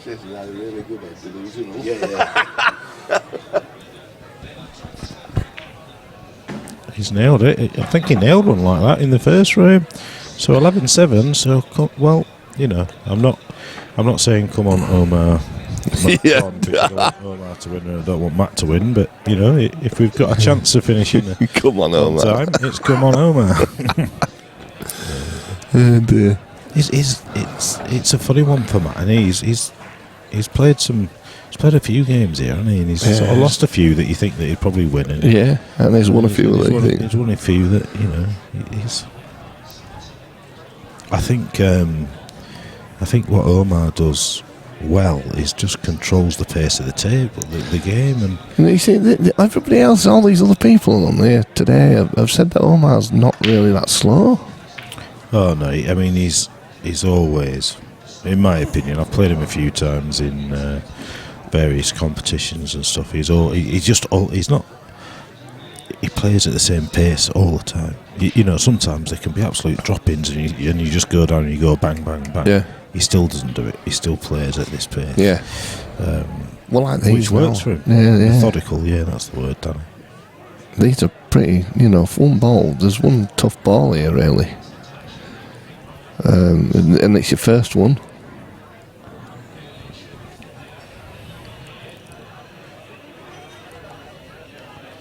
She's really good at delusional. Yeah. He's nailed it. I think he nailed one like that in the first round. So 11-7. So well, I'm not saying come on Omar. Yeah. On because I don't want Omar to win and I don't want Matt to win, but if we've got a chance of finishing Come on, on Omar. time, it's come on Omar. Oh dear. It's a funny one for Matt, and he's played a few games here, hasn't he? And he's sort of lost a few that you think that he'd probably win. And Yeah, and there's won a few that you think. He's won a few that he's. I think what Omar does well is just controls the pace of the table, the game, and You see, everybody else, all these other people on there today have said that Omar's not really that slow. oh no, I mean he's always, in my opinion, I've played him a few times in various competitions and stuff. He plays at the same pace all the time. Sometimes there can be absolute drop-ins and you just go down and you go bang, bang, bang. Yeah. He still doesn't do it. He still plays at this pace. Yeah. Well, like these Which works for him. Yeah. Methodical, yeah, that's the word, Danny. These are pretty, one ball. There's one tough ball here, really. And it's your first one.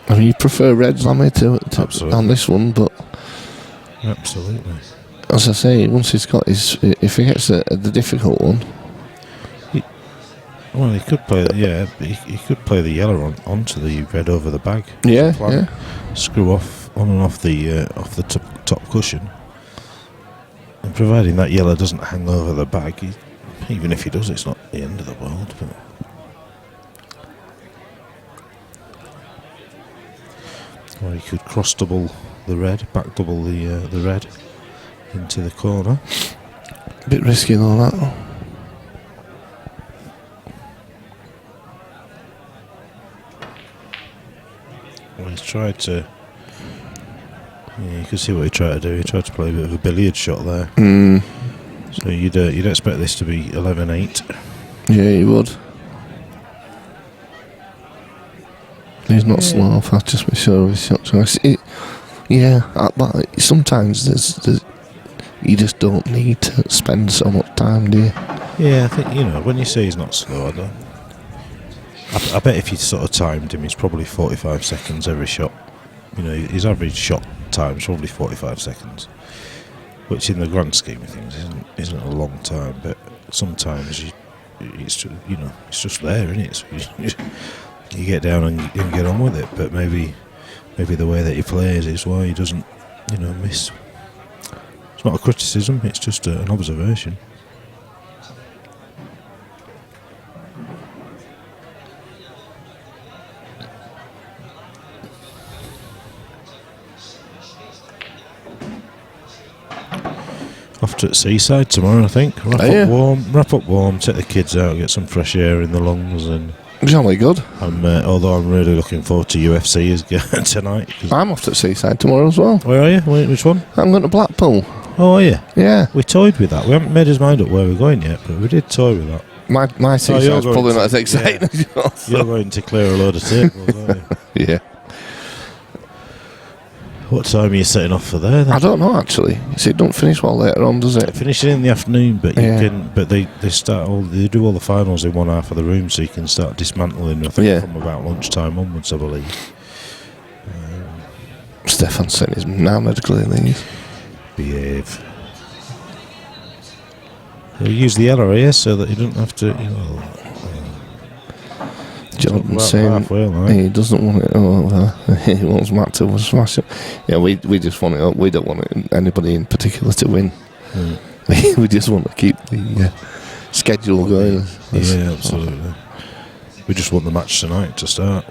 I mean, you prefer reds, Lammy, to on this one, but Absolutely. as I say, once he's got if he gets the difficult one, Well, he could play. Yeah, he could play the yellow onto the red over the bag. yeah. Screw off on and off the top cushion, and providing that yellow doesn't hang over the bag, even if he does, it's not the end of the world. But or he could cross double the red, back double the red into the corner. A bit risky though, that. Well, he's tried to. Yeah, you can see what he tried to do. He tried to play a bit of a billiard shot there. So you'd expect this to be 11-8. Yeah, he would. He's not slow off. I'll just be sure of his shot choice. But sometimes there's you just don't need to spend so much time, do you? Yeah, I think when you say he's not slow, I bet if you sort of timed him, he's probably 45 seconds every shot. His average shot time is probably 45 seconds, which in the grand scheme of things isn't a long time. But sometimes it's just there, isn't it? So you get down and get on with it. But maybe the way that he plays is why he doesn't miss. It's not a criticism; it's just an observation. Off to Seaside tomorrow, I think. Wrap up warm, take the kids out, get some fresh air in the lungs, and Jolly good. Although I'm really looking forward to UFC tonight. I'm off to Seaside tomorrow as well. Where are you? Which one? I'm going to Blackpool. Oh, are you? Yeah. We toyed with that. We haven't made his mind up where we're going yet, but we did toy with that. My Seaside's probably not as exciting as yours. You're going to clear a load of tables, aren't you? Yeah. What time are you setting off for there, then? I don't know, actually. See, it don't finish well later on, does it? Finishing in the afternoon, but you Yeah. can. But they do all the finals in one half of the room, so you can start dismantling. I think from about lunchtime onwards, I believe. Stefan said he's knackered clearly. Behave. He'll use the yellow here so that he doesn't have to. Jordan saying halfway, like. he doesn't want it. He wants Matt to smash it. Yeah, we just want it up. We don't want anybody in particular to win. We just want to keep the schedule going. Yeah, absolutely. We just want the match tonight to start.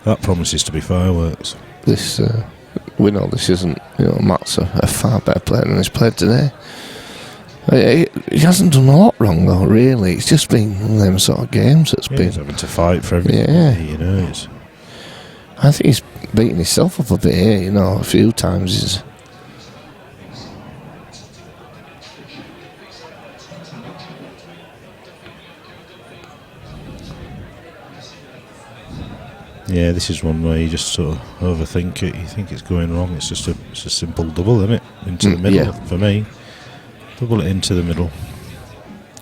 That promises to be fireworks. This we know this isn't. Matt's a far better player than he's played today. He hasn't done a lot wrong though, really. It's just been one of them sort of games that's been. He's having to fight for everything. Yeah. I think he's beating himself up a bit here, a few times. Yeah, this is one where you just sort of overthink it. You think it's going wrong. It's just a simple double, isn't it? Into the middle for me. Double it into the middle.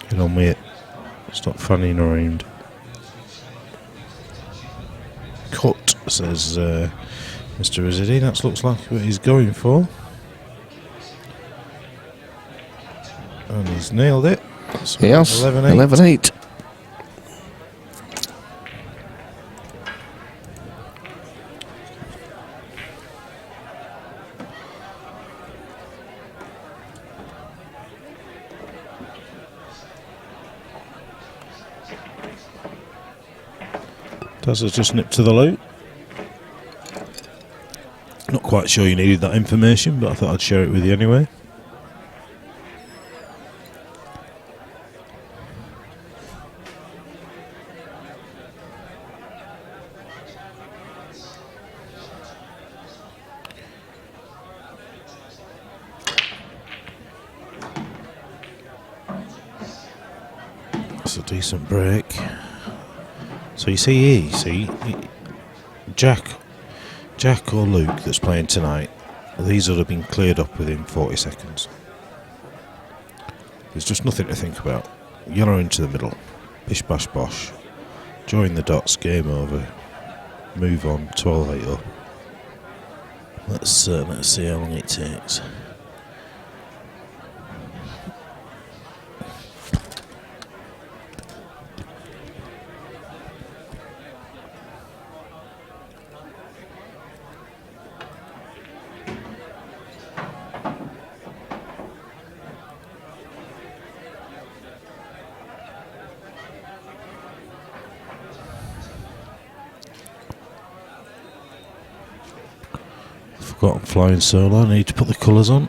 Get on with it. Stop fanning around. Cut, says Mr. Rizzity. That looks like what he's going for. And he's nailed it. So Yes, 11-8. Taz has just nipped to the loot. Not quite sure you needed that information, but I thought I'd share it with you anyway. It's a decent break. So you see Jack or Luke that's playing tonight, these would have been cleared up within 40 seconds. There's just nothing to think about. Yellow into the middle. Bish bash bosh. Join the dots, game over. Move on, 12-8 up. Let's see how long it takes. Forgotten flying solo. I need to put the colours on.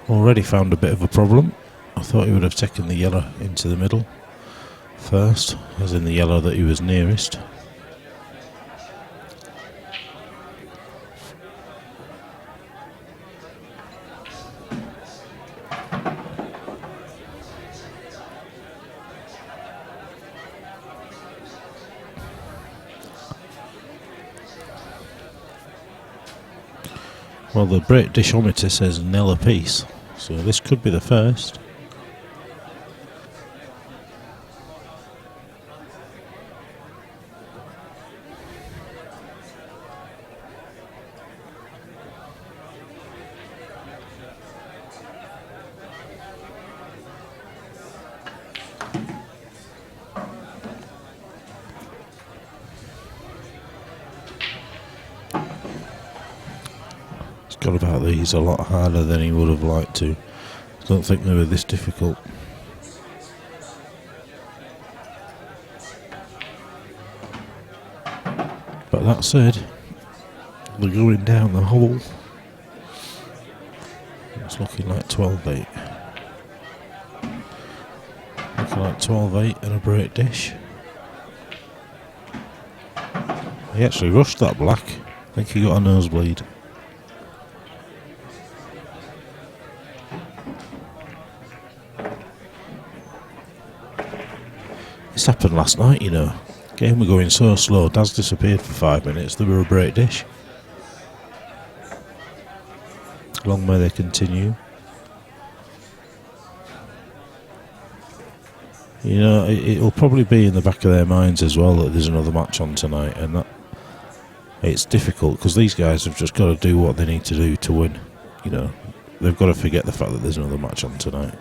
Already found a bit of a problem. I thought he would have taken the yellow into the middle first, as in the yellow that he was nearest. Well, the Britishometer says nil apiece, so this could be the first. Got about these a lot harder than he would have liked to. I don't think they were this difficult. But that said, they're going down the hole. It's looking like 12-8. like 12-8 and a break dish. He actually rushed that black. I think he got a nosebleed. This happened last night, you know. Game were going so slow. Daz disappeared for 5 minutes. They were a break dish. Long may they continue. You know, it'll probably be in the back of their minds as well that there's another match on tonight, and that it's difficult because these guys have just got to do what they need to do to win. You know, they've got to forget the fact that there's another match on tonight.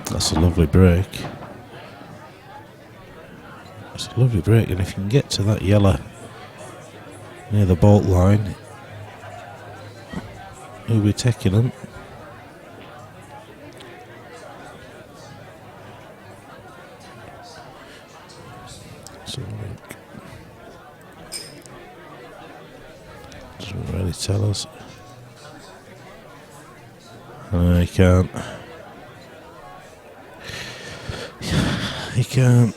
That's a lovely break. It's a lovely break, and if you can get to that yellow near the bolt line, he'll be taking them. Doesn't really tell us. He can't. He can't.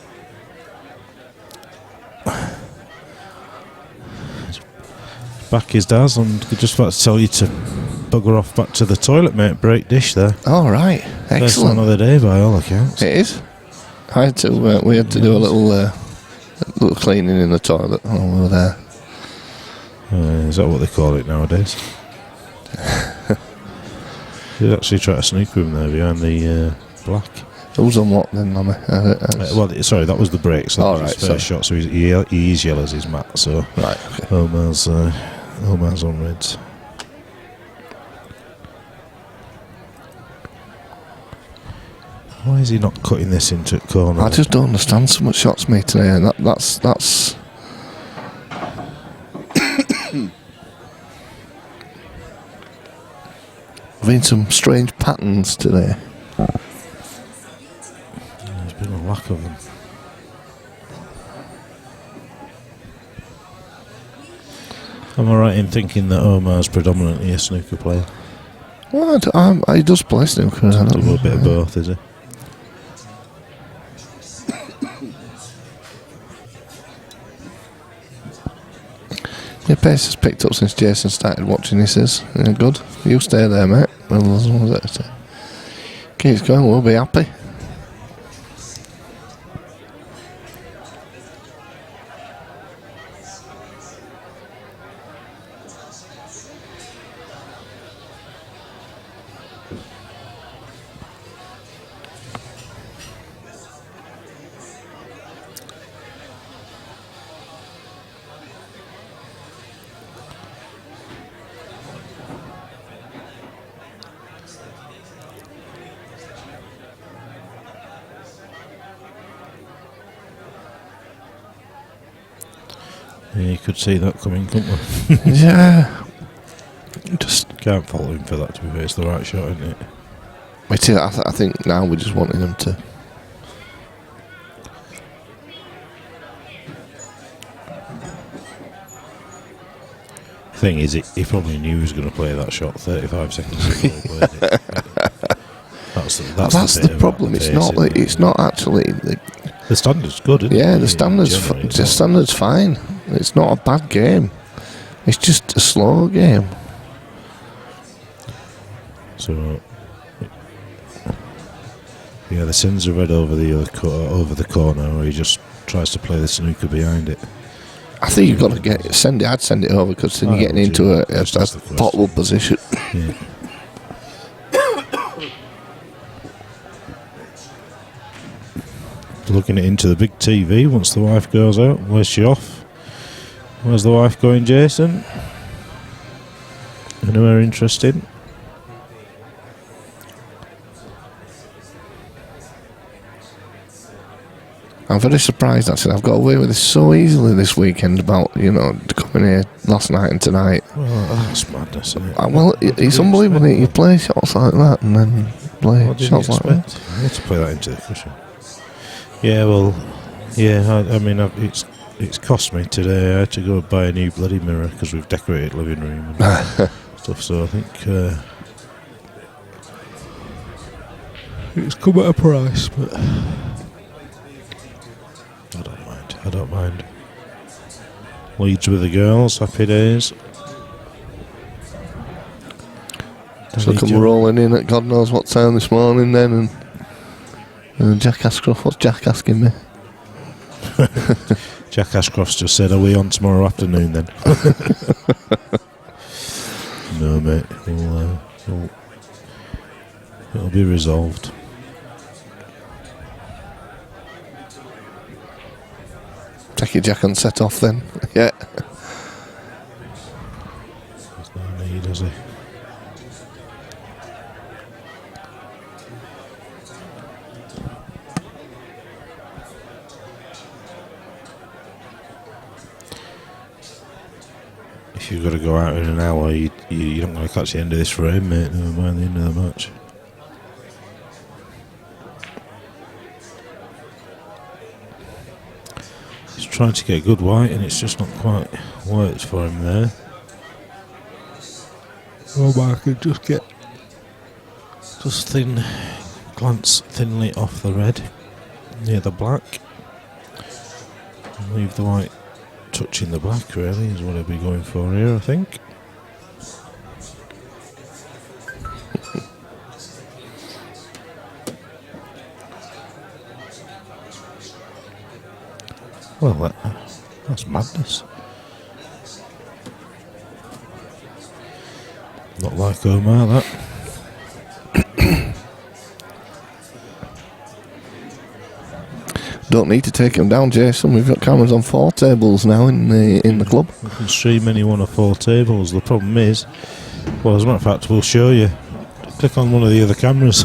Back is Daz, and just about to tell you to bugger off back to the toilet, mate. Break dish there. All right, First excellent. one of the day by all accounts. It is. I had to. We had to do a little cleaning in the toilet while we were there. Is that what they call it nowadays? Did actually try to sneak with him there behind the black. Who's on what then, Lammy? Sorry, that was the break. So All that was right, his first shot. So he is yellow as his mat. So right. Okay. Omar's on reds. Why is he not cutting this into a corner? I just don't understand so much shots me today, and that's. Been some strange patterns today. There's been a lack of them. Am I right in thinking that Omar's predominantly a snooker player? Well, he does play snooker. A little bit of both, is he? Your pace has picked up since Jason started watching. He says, yeah, good. You stay there, mate. Well, as long as it keeps going, we'll be happy. Yeah, you could see that coming, couldn't we? Yeah. Just Can't fault him for that, to be fair. It's the right shot, isn't it? it is, I think now we're just wanting them to. The thing is, he probably knew he was going to play that shot 35 seconds before he played it. That's the problem. It's not. It's not actually. The standard's good, isn't it? Yeah, the standard's generally, the standard's fine. It's not a bad game. It's just a slow game. So, yeah, the sins are red over the over the corner, or he just tries to play the snooker behind it. I think you've got to send it. I'd send it over because then you're getting into a potable position. Yeah. Looking into the big TV once the wife goes out. Where's she off? Where's the wife going, Jason? Anywhere interesting? I'm very surprised actually. I've got away with this so easily this weekend about coming here last night and tonight. Well, that's madness, isn't it? Well, it's unbelievable. You play shots like that and then play shots like that. I need to play that into the cushion. Yeah, well, yeah. I mean, it's cost me today. I had to go and buy a new bloody mirror because we've decorated living room and stuff. So I think It's come at a price, but I don't mind. Leads with the girls, happy days. So come rolling in at God knows what time this morning then, and Jack Ashcroft, what's Jack asking me? Jack Ashcroft's just said, are we on tomorrow afternoon then? No mate, it'll be resolved. Take your Jack and set off then. Yeah. There's no need, does he? If you've got to go out in an hour, you're not going to catch the end of this frame, mate. Never mind the end of the match. He's trying to get good white, and it's just not quite worked for him there. Omar can just glance thinly off the red near the black, and leave the white touching the black. Really is what I'd be going for here, I think. Well, that's madness. Not like Omar, that. Don't need to take him down, Jason. We've got cameras on 4 tables now in the club. You can stream any one of 4 tables. The problem is, well, as a matter of fact, we'll show you. Click on one of the other cameras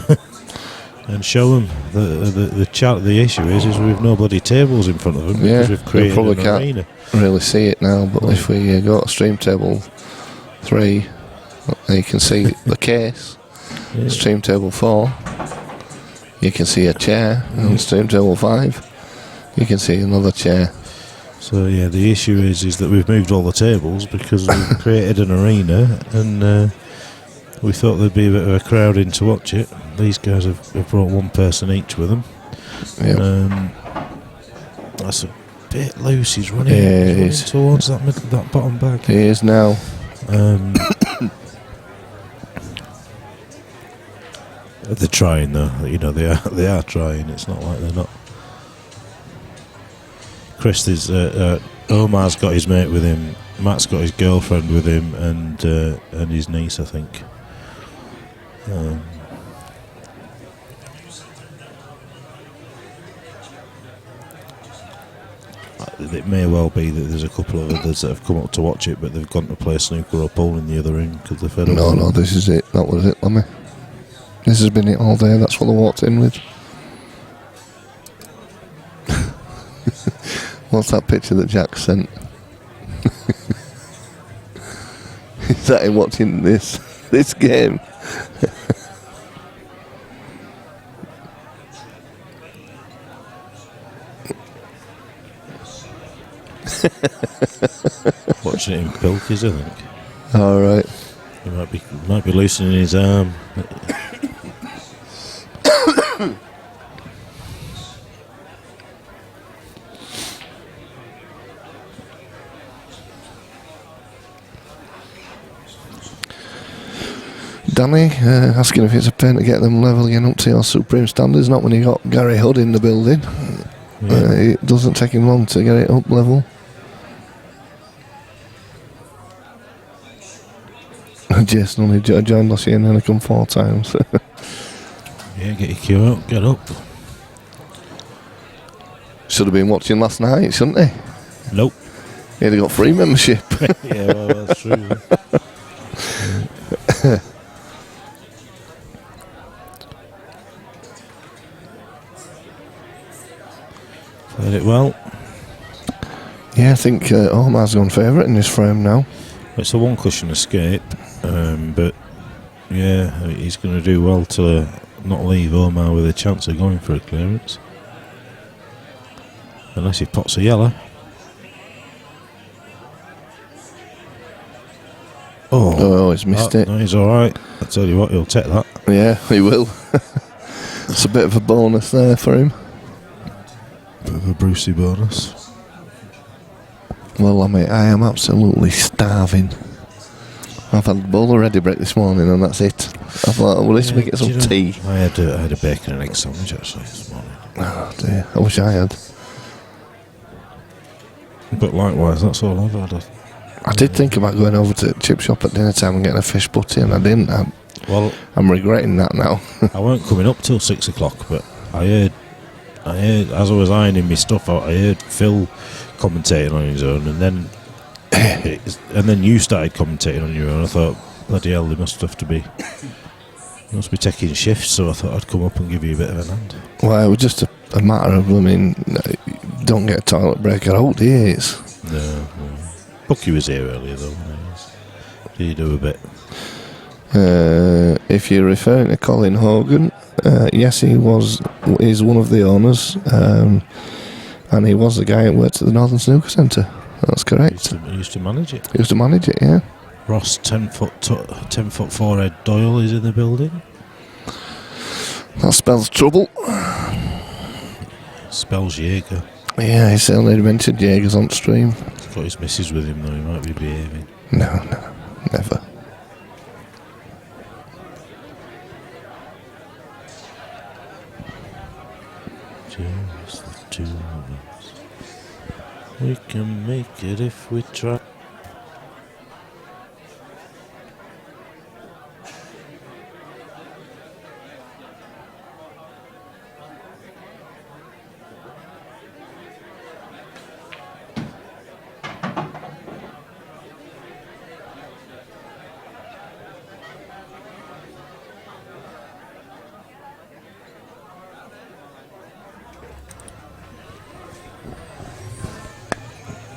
and show them. The issue is we've no bloody tables in front of them, Yeah, because we've created probably an can't arena. really see it now, but if we go to stream table 3, you can see the case. Yeah. Stream table 4, you can see a chair, and stream table 5, you can see another chair. So yeah, the issue is that we've moved all the tables because we've created an arena, and we thought there'd be a bit of a crowd in to watch it. These guys have brought one person each with them. Yep. That's a bit loose. He's running, towards that bottom bag. He is now. They're trying though. You know, they are trying. It's not like they're not. Chris is Omar's got his mate with him. Matt's got his girlfriend with him, and his niece, I think. It may well be that there's a couple of others that have come up to watch it, but they've gone to play snooker or pool in the other end because they're fed up. No, this is it. That was it, Lemmy. This has been it all day. That's what they walked in with. What's that picture that Jack sent? Is that him watching this game? Watching it in Pilkies, I think. All right. He might be loosening his arm. Danny asking if it's a pain to get them level again up to your supreme standards. Not when you got Gary Hood in the building. Yeah. It doesn't take him long to get it up level. Jason only joined us here and then I come 4 times. Yeah, get your cue out, get up. Should have been watching last night, shouldn't he? Nope. He'd have got free membership. Yeah, well, that's true. Played it well. Yeah, I think Omar's gone favourite in this frame now. It's a 1 cushion escape, but yeah, he's going to do well to not leave Omar with a chance of going for a clearance. Unless he pots a yellow. Oh, he's missed it. No, he's alright. I tell you what, he'll take that. Yeah, he will. It's a bit of a bonus there for him. Bit of a Brucey bonus. Well, I am absolutely starving. I've had the bowl of ready break this morning and that's it. I thought, well, at least we get some tea. I had a bacon and egg sandwich actually this morning. Oh dear, I wish I had. But likewise, that's all I've had. I did think about going over to the chip shop at dinner time and getting a fish butty, and I didn't. I'm regretting that now. I weren't coming up till 6 o'clock, but I heard as I was ironing my stuff out, I heard Phil commentating on his own, and then you started commentating on your own. I thought, bloody hell, they must be taking shifts, so I thought I'd come up and give you a bit of an hand. Well, it was just a matter of, don't get a toilet break at all, do you? No. Bucky was here earlier though. Did you do a bit? If you're referring to Colin Hogan, yes, he is one of the owners, and he was the guy who worked at the Northern Snooker Centre. That's correct. He used to manage it. He used to manage it, yeah. Ross 10-foot forehead Doyle is in the building. That spells trouble. Spells Jaeger. Yeah, he certainly mentioned Jaegers on stream. He's got his missus with him though, he might be behaving. No, never. Just the two of us. We can make it if we try.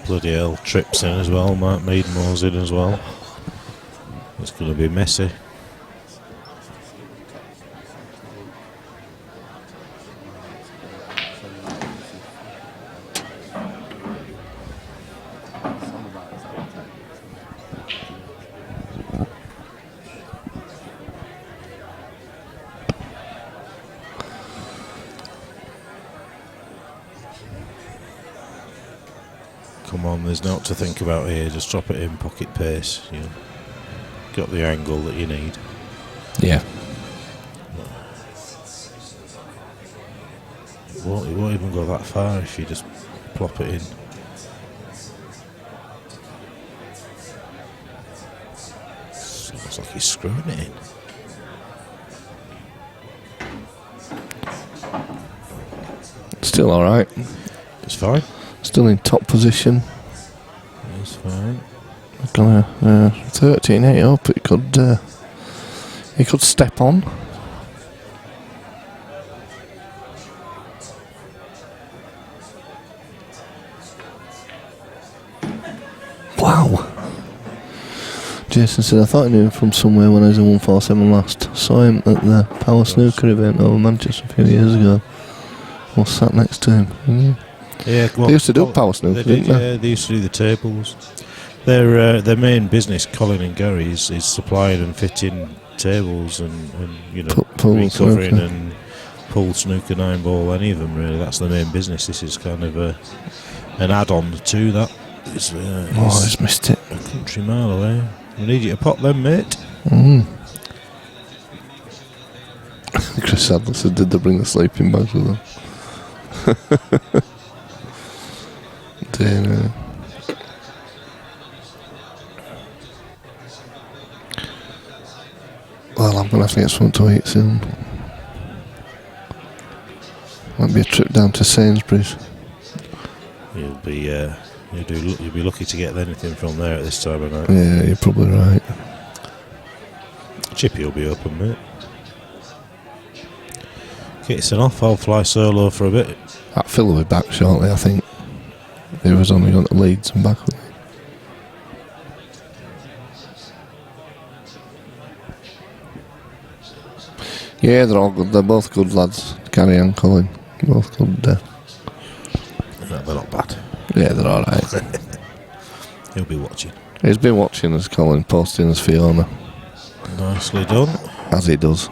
Bloody hell, Tripp's in as well, Meadmore's in as well. It's going to be messy. Come on, there's not to think about here. Just drop it in pocket pace. You know. Got the angle that you need. Yeah. It won't even go that far if you just plop it in. Looks like he's screwing it in. Still alright. It's fine. Still in top position. It's fine. Gonna 13-8 up. He could step on. Wow. Jason said, I thought I knew him from somewhere when I was in 147 last. Saw him at the Power Snooker event over Manchester a few years ago. I was sat next to him. Yeah, well, they used to do power snooker, didn't they? Yeah, they used to do the tables. Their main business, Colin and Gary, is supplying and fitting tables and recovering and pool snooker, 9-ball, any of them really. That's the main business. This is kind of an add-on to that. I just missed it. A country mile away. We need you to pop them, mate. Chris Sadler said, did they bring the sleeping bags with them? Dear. Well, I'm going to have to get something to eat soon. Might be a trip down to Sainsbury's. You'll be lucky to get anything from there at this time of night. Yeah, you're probably right. Chippy will be open, mate. Kitson off, I'll fly solo for a bit. That Phil will be back shortly, I think. He was only going to Leeds and back with me. Yeah, they're all good. They're both good lads. Gary and Colin. Both good. No, they're not bad. Yeah, they're alright. He'll be watching. He's been watching as Colin, posting as Fiona. Nicely done. As he does.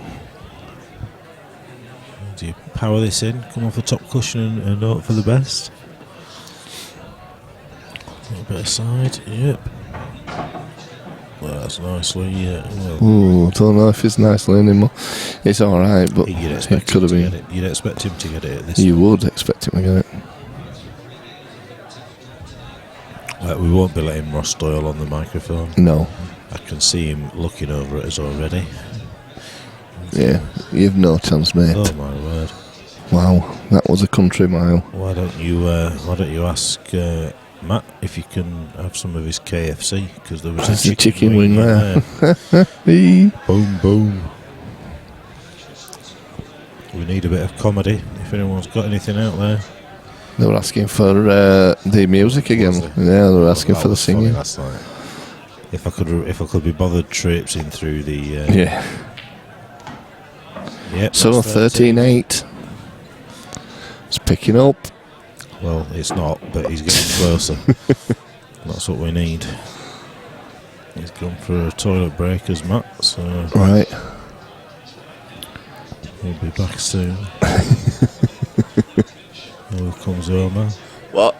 Do you power this in, come off the top cushion and hope for the best? A little bit aside, yep. Well, that's nicely, well. Ooh, don't know if it's nicely anymore. It's alright, but You'd it expect could him have to been. get it. You'd expect him to get it at this. You would expect him to get it. We won't be letting Ross Doyle on the microphone. No. I can see him looking over at us already. Yeah, you've no chance, mate. Oh my word! Wow, that was a country mile. Why don't you ask Matt if you can have some of his KFC, because there was There's a a chicken wing in there. Boom, boom. We need a bit of comedy. If anyone's got anything out there. They were asking for the music again. Yeah, they were asking for the singing. Last night. If I could be bothered traipsing through the. Yeah. Yep. So 13-8. It's picking up. Well, it's not, but he's getting closer. That's what we need. He's gone for a toilet break as Matt, so Right. we'll be back soon. Here comes Omar. What?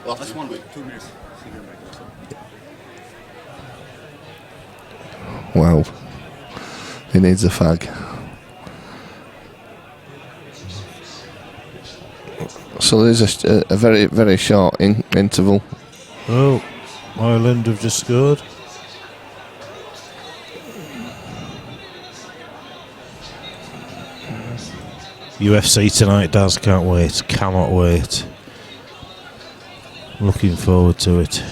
That's 1 week, 2 minutes. Wow. He needs a fag. So there's a very, very short interval. Oh, Ireland have just scored. UFC tonight, Daz. Can't wait. Cannot wait. Looking forward to it.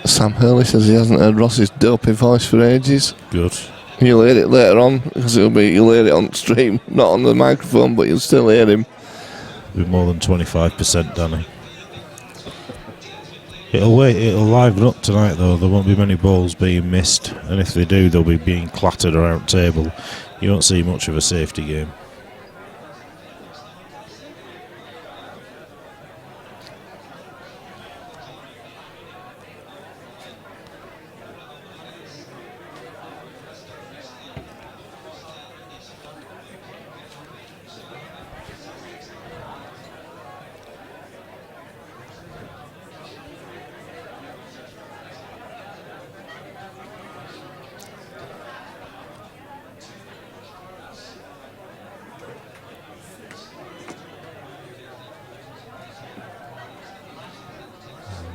Sam Hurley says he hasn't heard Ross's dopey voice for ages. Good. You'll hear it later on, because you'll hear it on stream, not on the microphone, but you'll still hear him. With more than 25%, Danny. It'll liven up tonight, though. There won't be many balls being missed, and if they do, they'll be being clattered around table. You won't see much of a safety game.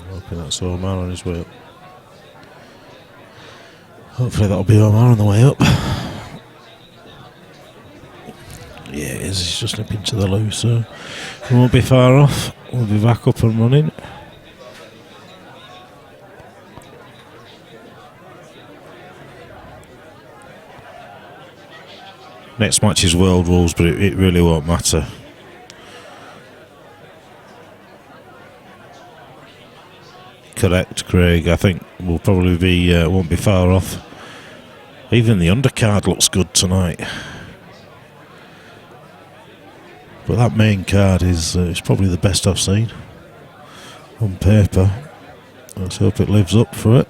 Hoping that's Omar on his way up. Hopefully that'll be Omar on the way up. Yeah, it is. He's just nipping to the loo, so we won't be far off. We'll be back up and running. Next match is World Rules, but it really won't matter. Correct, Craig. I think we'll probably be won't be far off. Even the undercard looks good tonight. But that main card is probably the best I've seen on paper. Let's hope it lives up for it.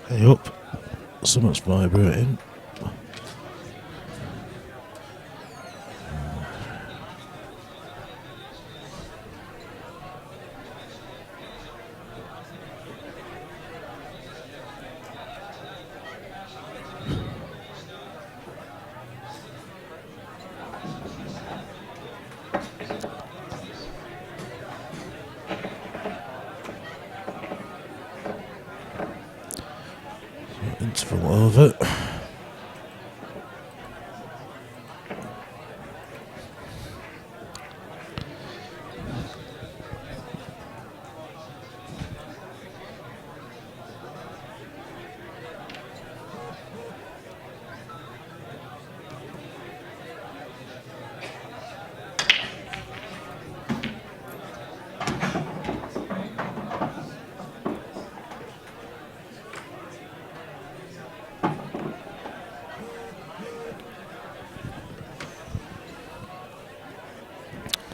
Hey up. Something's vibrating. Interval over.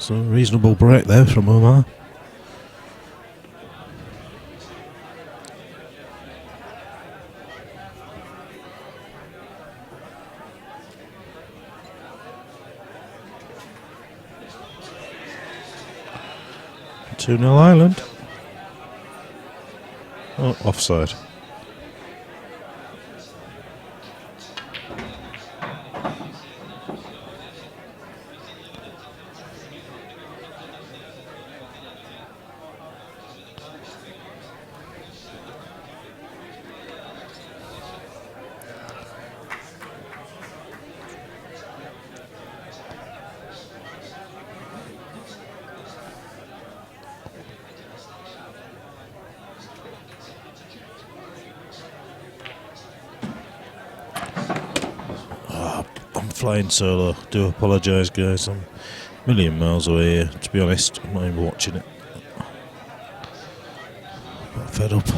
So a reasonable break there from Omar. 2-0 Ireland. Oh, offside. Flying solo. Do apologise, guys. I'm a million miles away here. To be honest, I'm not even watching it. Got fed up.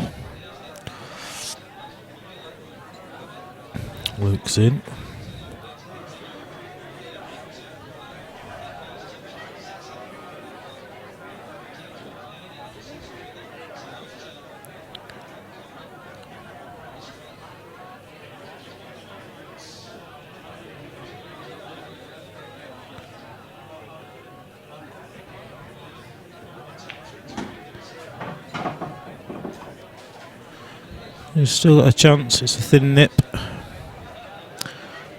Luke's in. He's still got a chance. It's a thin nip.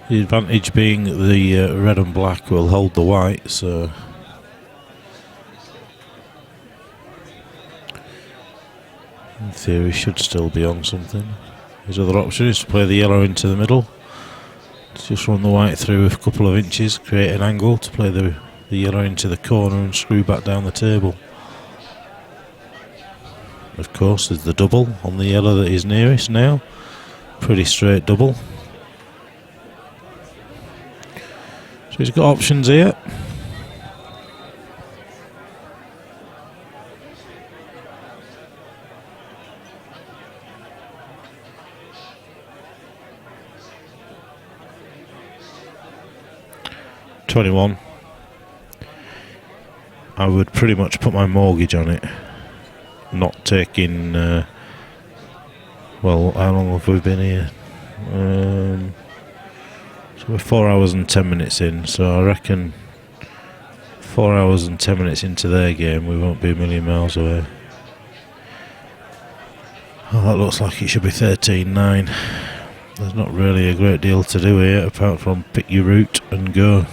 The advantage being that the red and black will hold the white, so in theory should still be on something. His other option is to play the yellow into the middle. Just run the white through a couple of inches, create an angle to play the yellow into the corner and screw back down the table. Of course, there's the double on the yellow that is nearest now. Pretty straight double. So he's got options here. $21. I would pretty much put my mortgage on it. Not taking, well, how long have we been here? So we're 4 hours and 10 minutes in, so I reckon 4 hours and 10 minutes into their game, we won't be a million miles away. Oh, that looks like it should be 13-9. There's not really a great deal to do here, apart from pick your route and go.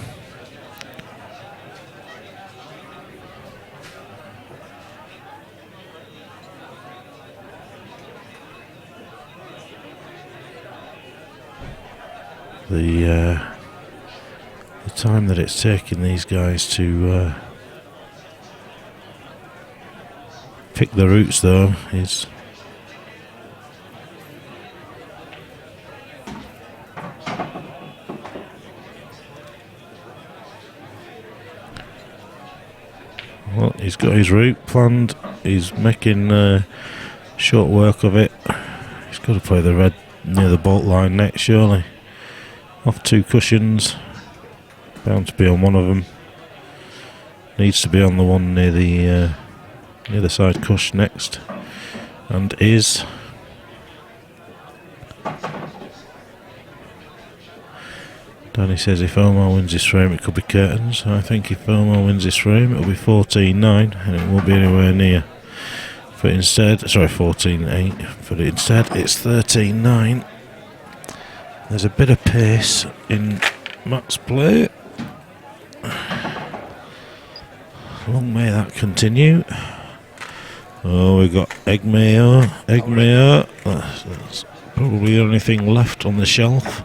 The time that it's taking these guys to pick the routes, though, is well, he's got his route planned. He's making short work of it. He's got to play the red near the bolt line next, surely. Off 2 cushions. Bound to be on one of them. Needs to be on the one near the side cush next. And is. Danny says if Omar wins this frame it could be curtains. I think if Omar wins this frame it'll be 14-9 and it won't be anywhere near. But instead, sorry, 14-8. But instead it's 13-9. There's a bit of pace in Matt's play. Long may that continue. Oh, we've got egg mayo. That's probably the only thing left on the shelf.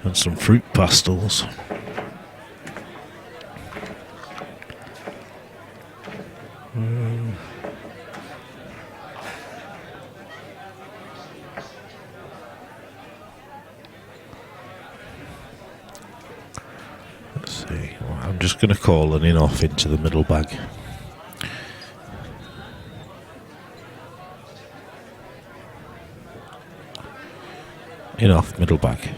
And some fruit pastels. Let's see. Well, I'm just going to call an in-off into the middle bag. In-off, middle bag.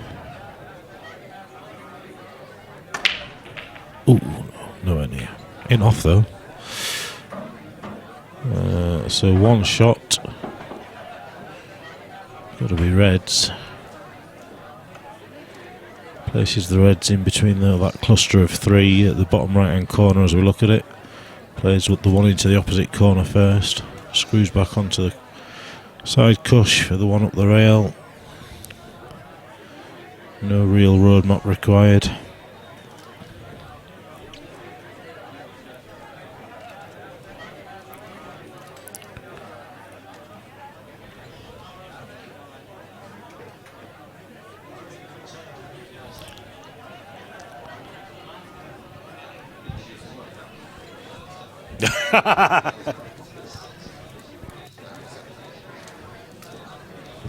Ooh, nowhere near. In-off though. So one shot. Got to be reds. Places the reds in between that cluster of 3 at the bottom right hand corner as we look at it. Plays with the one into the opposite corner first. Screws back onto the side cush for the one up the rail. No real road map required. I'm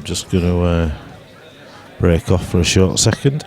just going to break off for a short second.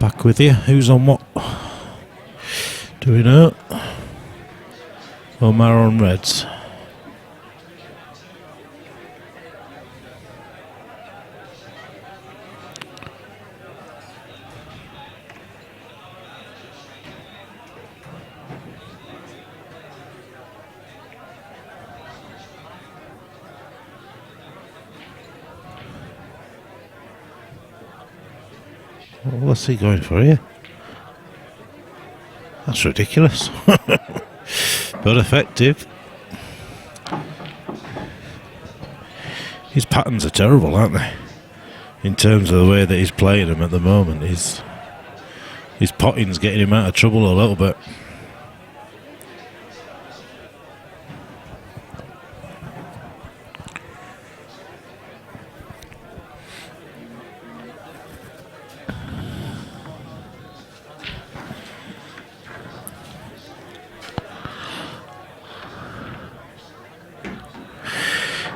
Back with you. Who's on what? Do we know? Omar on reds. What's he going for here? That's ridiculous. But effective. His patterns are terrible, aren't they? In terms of the way that he's playing them at the moment. His potting's getting him out of trouble a little bit.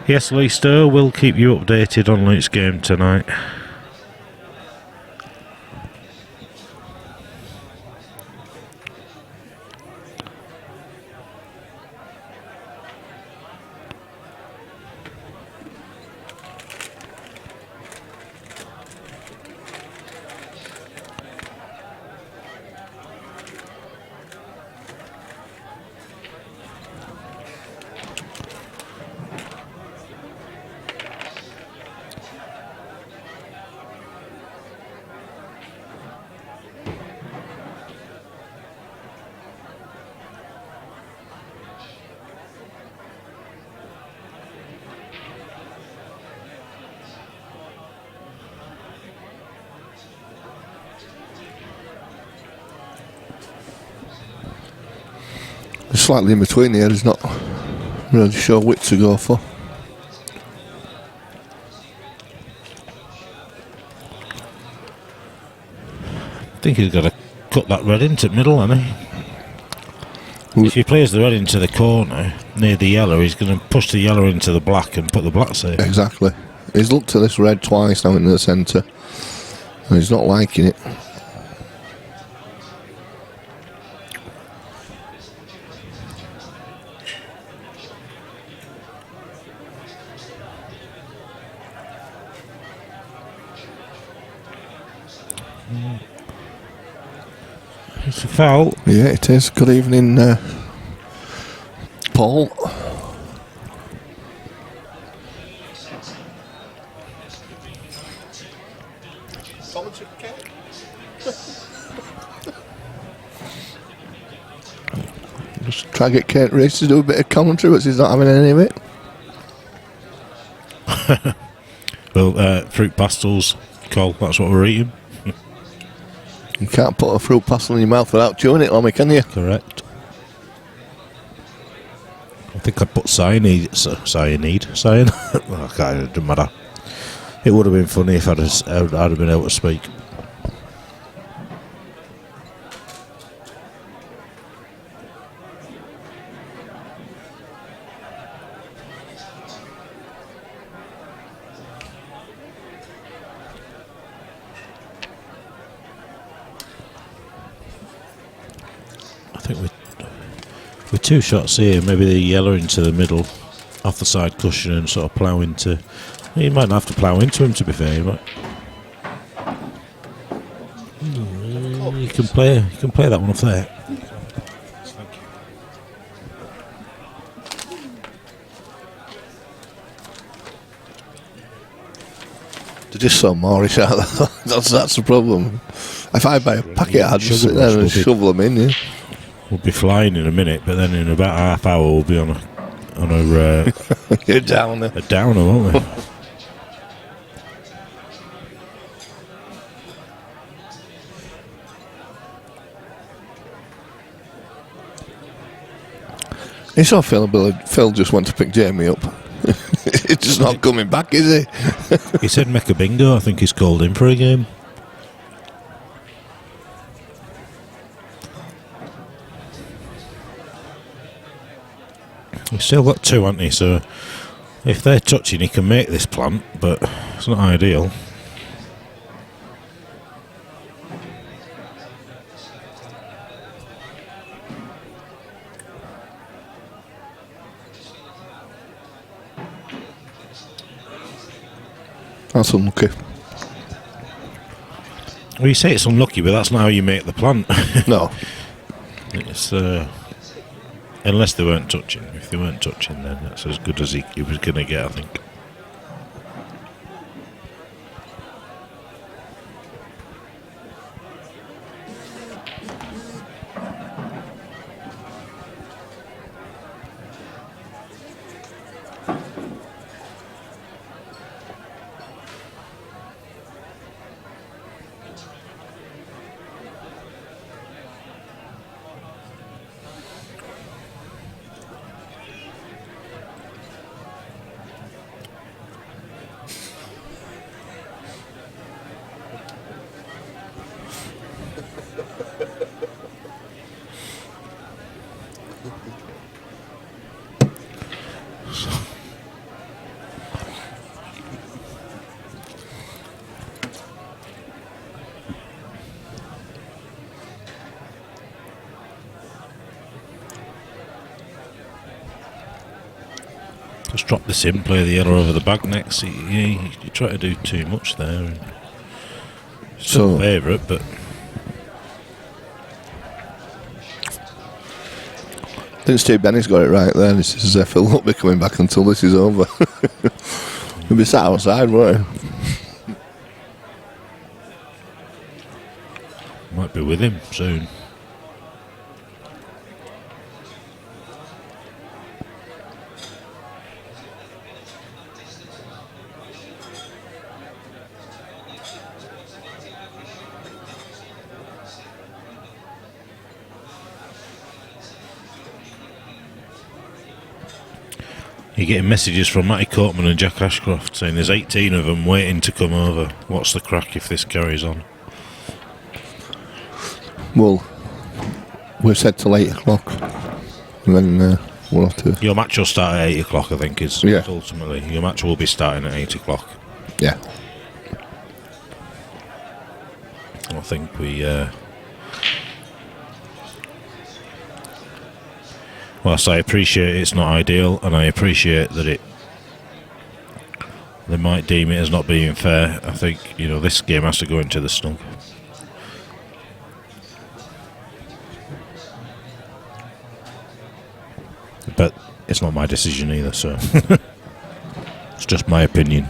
Yes, Leicester, we'll keep you updated on Luke's game tonight. Slightly in between here, he's not really sure which to go for. I think he's got to cut that red into the middle, hasn't he? If he plays the red into the corner near the yellow, he's going to push the yellow into the black and put the black safe. Exactly. He's looked at this red twice now in the centre and he's not liking it. It's a foul. Yeah, it is. Good evening, Paul. Try and get Kate Race to do a bit of commentary, but he's not having any of it. Well, fruit pastels, Cole, that's what we're eating. You can't put a fruit pastel in your mouth without chewing it, Omar, can you? Correct. I think I put cyanide. Cyanide? Oh, God, it doesn't matter. It would have been funny if I'd have been able to speak. I think with 2 shots here, maybe the yellow into the middle, off the side cushion, and sort of plough into. You might have to plough into him, to be fair. You can play that one off there. They're just so Moorish out there. That's the problem. If I buy a packet, I'd just sit there and shovel them in. Yeah. We'll be flying in a minute, but then in about half hour we'll be on a You're down there. a downer, won't we? It's all Phil just went to pick Jamie up. It's just not coming back, is he? He said Mecca Bingo. I think he's called in for a game. He's still got 2, hasn't he? So if they're touching, he can make this plant, but it's not ideal. That's unlucky. Well, you say it's unlucky, but that's not how you make the plant. No. It's unless they weren't touching. If they weren't touching, then that's as good as he was going to get, I think. Just drop this in, play the yellow over the back next. You try to do too much there. Still a favourite, but I think Steve Bennett's got it right there. This is Phil won't be coming back until this is over. He'll be sat outside, won't he? might be with him soon. You're getting messages from Matty Courtman and Jack Ashcroft saying there's 18 of them waiting to come over. What's the crack if this carries on? Well, we've said till 8 o'clock. And then we'll have to... Your match will start at 8 o'clock, I think, is ultimately. Your match will be starting at 8 o'clock. Yeah. I think we... Whilst I appreciate it's not ideal, and I appreciate that they might deem it as not being fair, I think, this game has to go into the snug. But it's not my decision either, so it's just my opinion.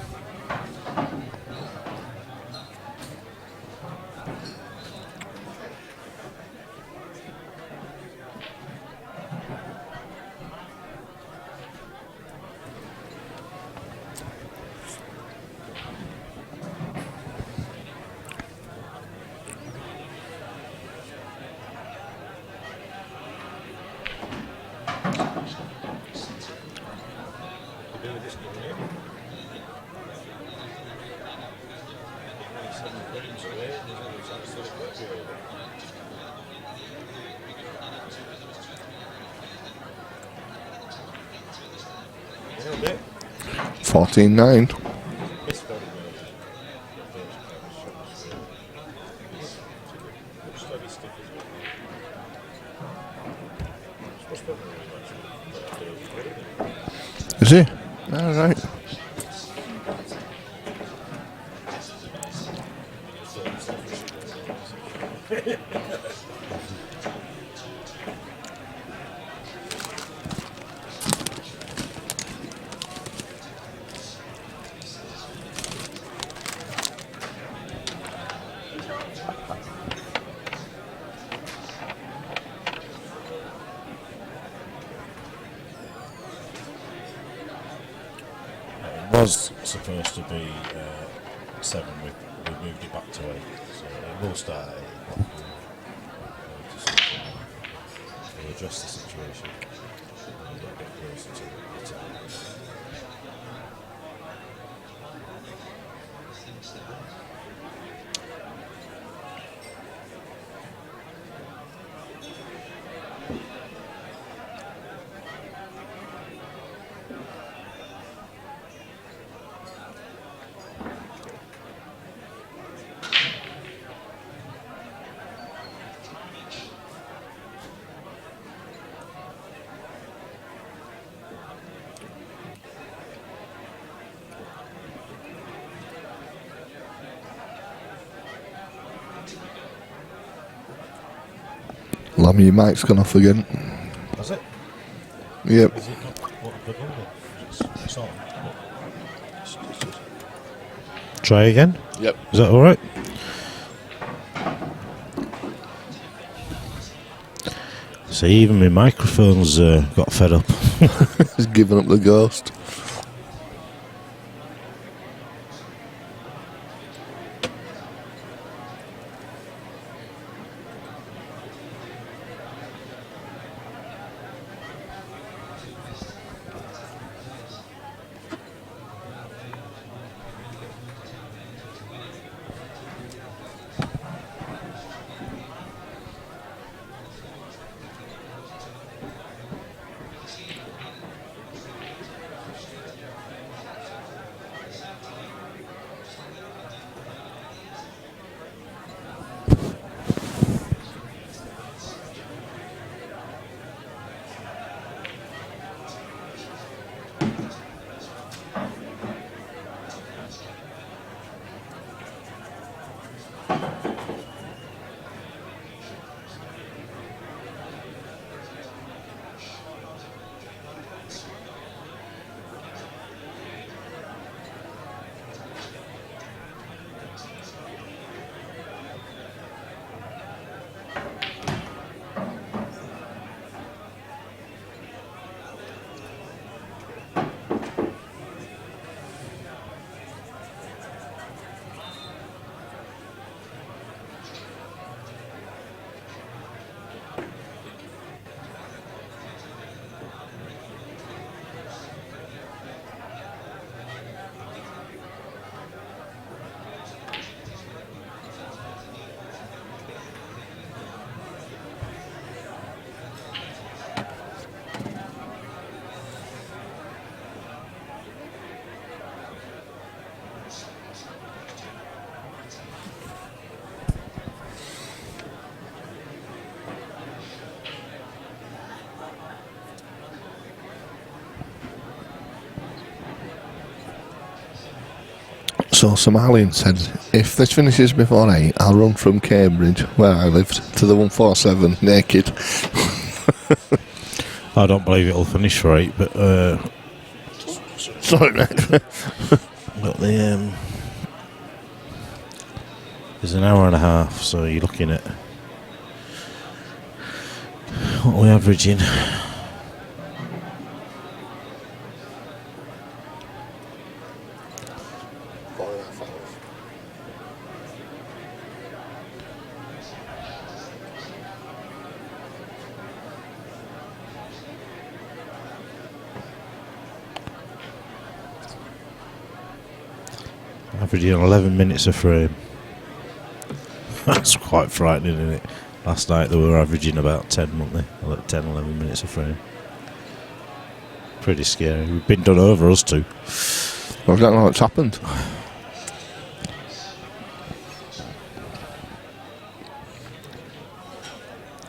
Nailed it. 14-9. Is he? All right. It was supposed to be 7. We moved it back to 8, so it will start at 8 o'clock. We'll address the situation and get a bit closer to the time. Lammy, your mic's gone off again. Has it? Yep. Is it not what the number? It's on. Try again? Yep. Is that alright? See, even my microphone's got fed up. He's given up the ghost. So Somalian said, if this finishes before 8, I'll run from Cambridge, where I lived, to the 147 naked. I don't believe it'll finish for 8, but Sorry, mate. got the there's an hour and a half, so you're looking at what we're averaging. Averaging 11 minutes a frame. That's quite frightening, isn't it? Last night they were averaging about 10, weren't they? 10, 11 minutes a frame. Pretty scary. We've been done over, us two. I don't know what's happened.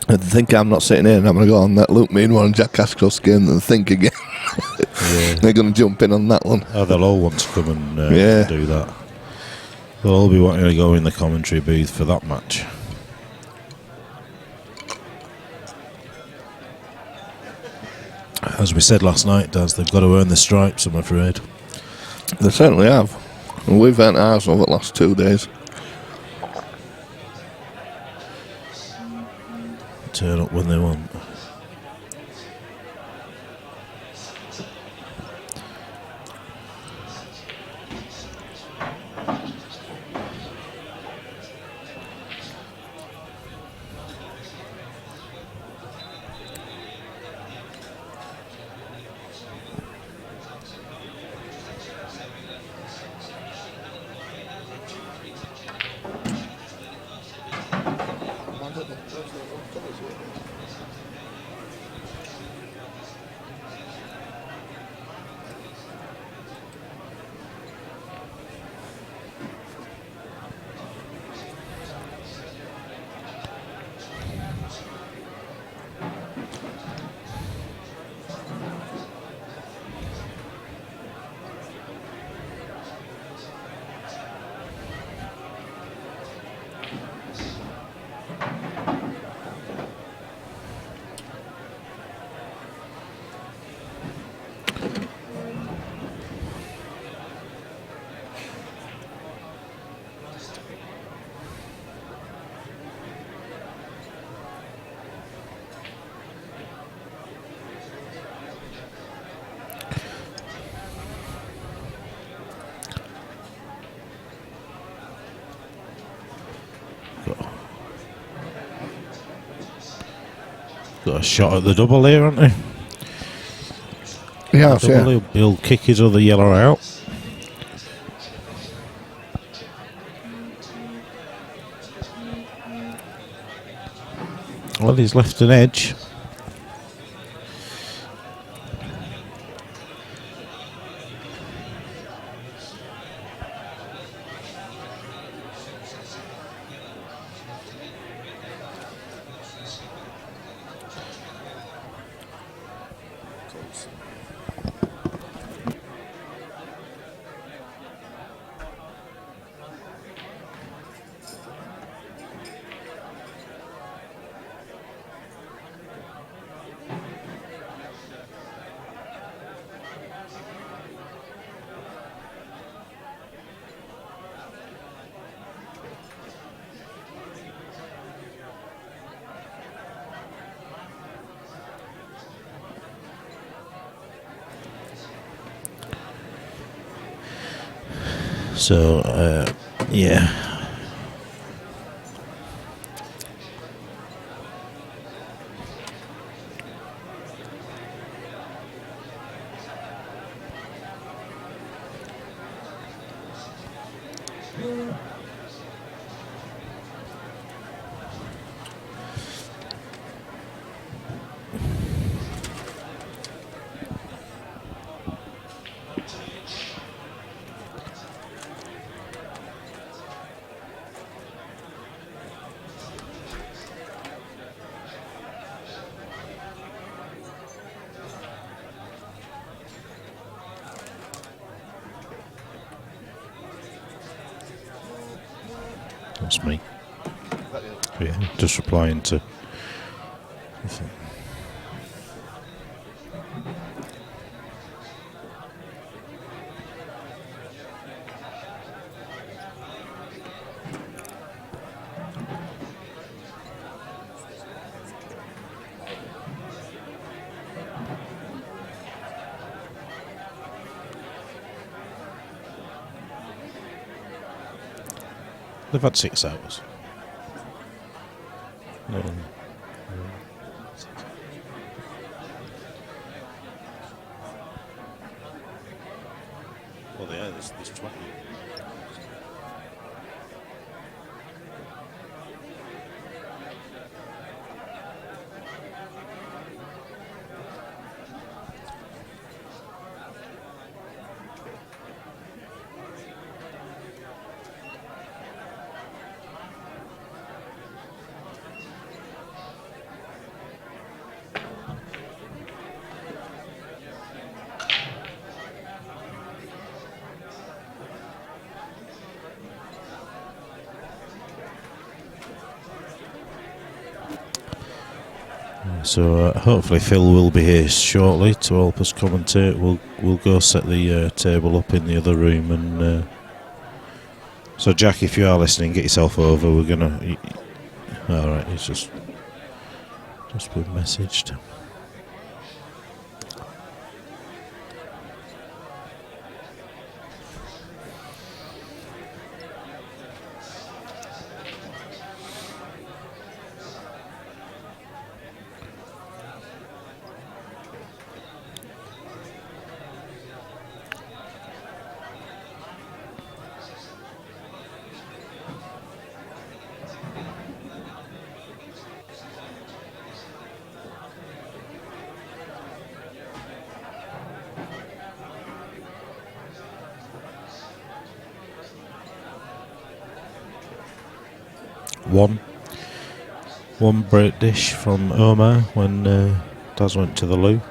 I think I'm not sitting here and I'm going to go on that Luke Meadmore and Jack Ashcroft's game and think again. Yeah. They're going to jump in on that one. Oh, they'll all want to come and Yeah. do that. They'll all be wanting to go in the commentary booth for that match. As we said last night, Daz, they've got to earn the stripes, I'm afraid. They certainly have. And we've earned ours over the last 2 days. Turn up when they want. Got a shot at the double here, haven't they? Yeah, Double, he'll kick his other yellow out. Well, he's left an edge. So, yeah. That's me. Yeah, just replying to. They've had 6 hours. No. Well, yeah, there's 20. So hopefully Phil will be here shortly to help us commentate. We'll go set the table up in the other room, and so Jack, if you are listening, get yourself over. We're gonna. All right, it's just been messaged. One break dish from Omar when Daz went to the loo.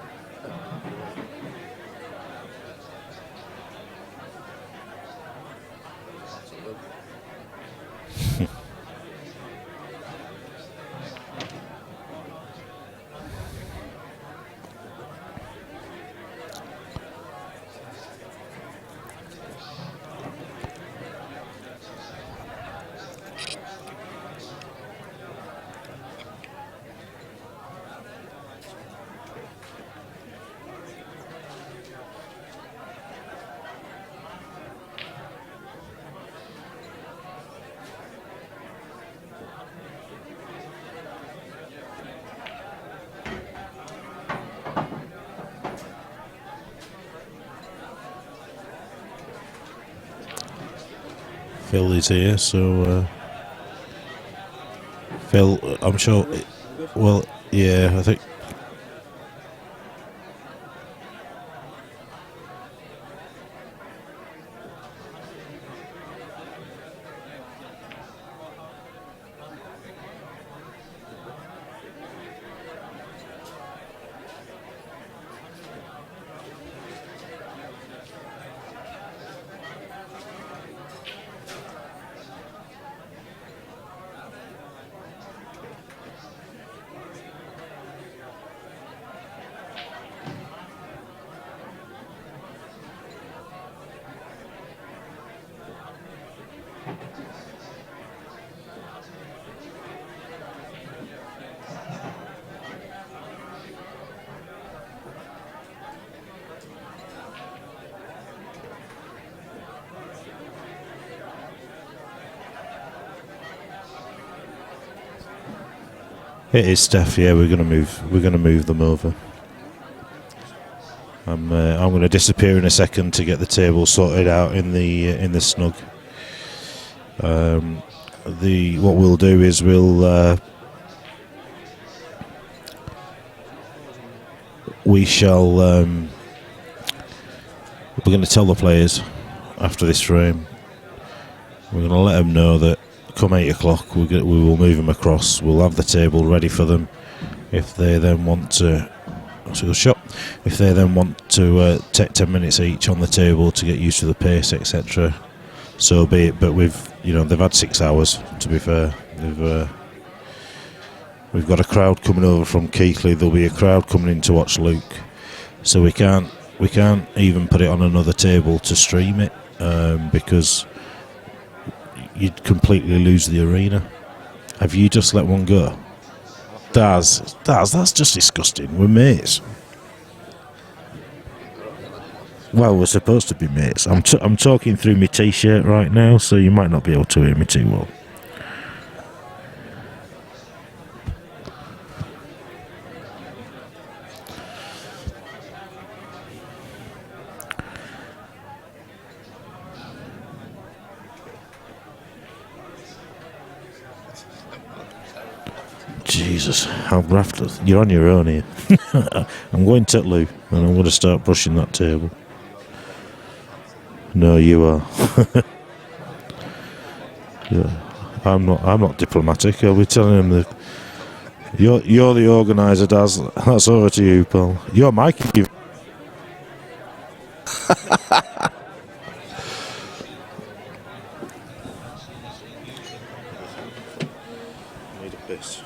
Phil is here, so Phil, I'm sure. Well, yeah, I think. It is Steph. Yeah, we're gonna move them over. I'm going to disappear in a second to get the table sorted out in the snug. What we'll do is we shall we're going to tell the players after this frame. We're going to let them know that come 8 o'clock we will move them across. We'll have the table ready for them if they then want to take 10 minutes each on the table to get used to the pace, etc. So be it. But they've had 6 hours, to be fair. We've got a crowd coming over from Keighley. There'll be a crowd coming in to watch Luke, so we can't even put it on another table to stream it because you'd completely lose the arena. Have you just let one go? That's just disgusting. We're mates. Well, we're supposed to be mates. I'm talking through my t-shirt right now, so you might not be able to hear me too well. Jesus, I'm rafted. You're on your own here. I'm going to Lou, and I'm going to start brushing that table. No, you are. Yeah, I'm not diplomatic. I'll be telling him that you're the organizer, Daz. That's over to you, pal. You're Mike. Need a piss.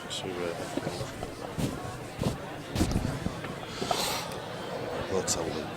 Let's have a look.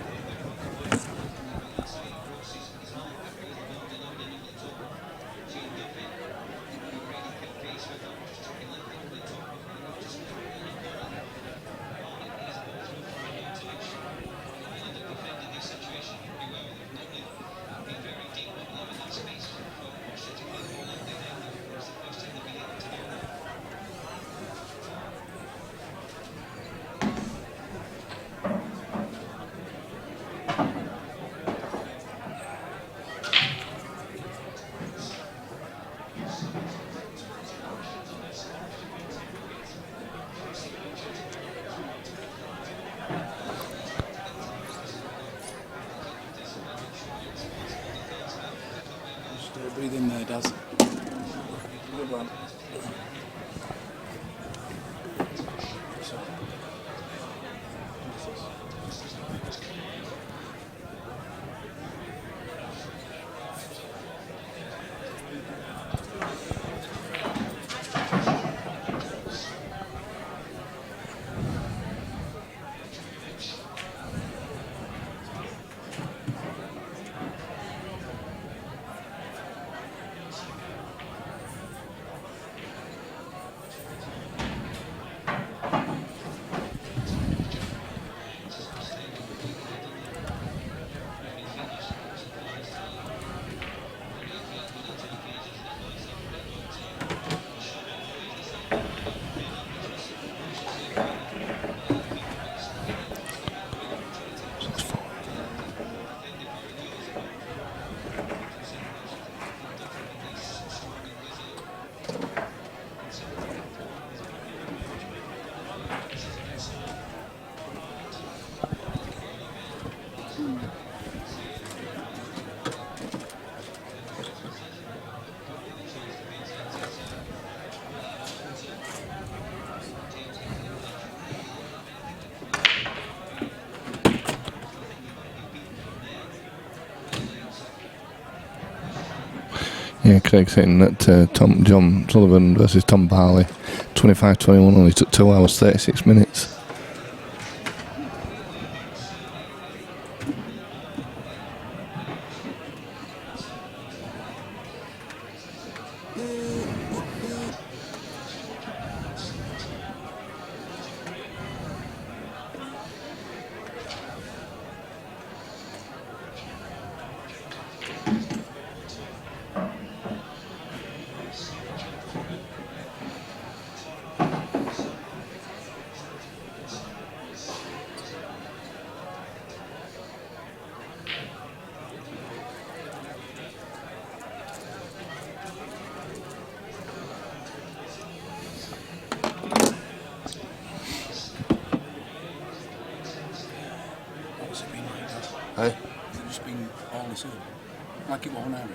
Breathe in there, Daz. Good one. Yeah, Craig saying that John Sullivan versus Tom Barley, 25-21, only took 2 hours 36 minutes. What's it been like, Daz? Hey? Has it just been all the same? Like it was an area?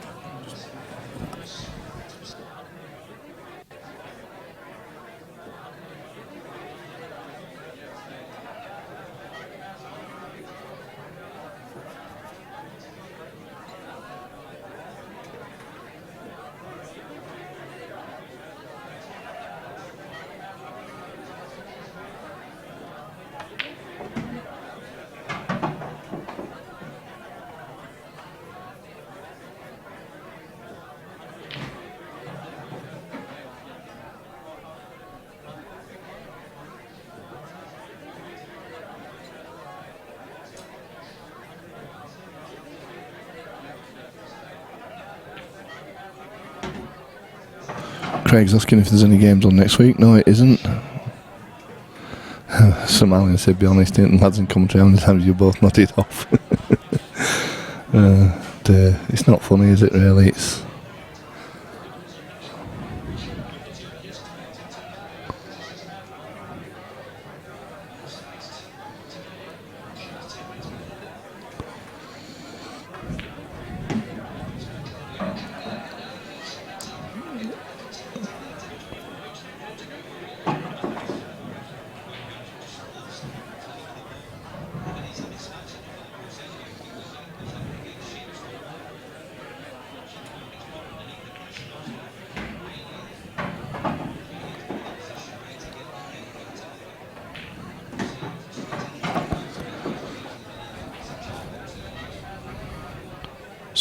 Craig's asking if there's any games on next week. No, it isn't. Some Alan said, be honest, and lads in commentary, how many times you both nodded off. It's not funny, is it, really? It's...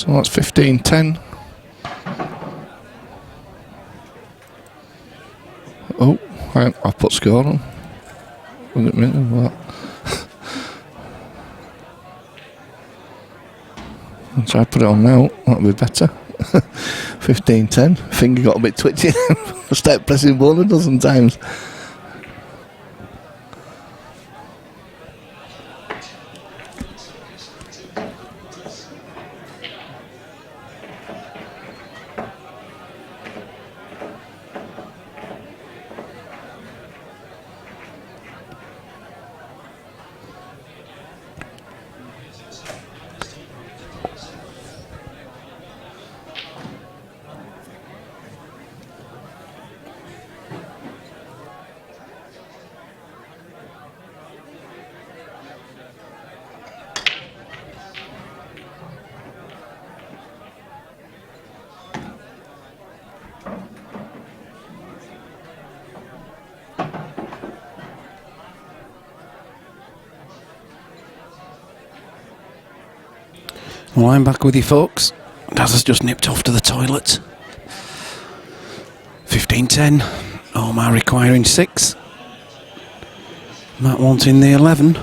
So that's 15-10. Oh, I've put score on. Look at me. What? So I put it on now. That'll be better. 15-10. Finger got a bit twitchy. I started pressing ball a dozen times. Well, I'm back with you folks. Daz has just nipped off to the toilet. 15-10. Omar requiring 6. Matt wanting the 11.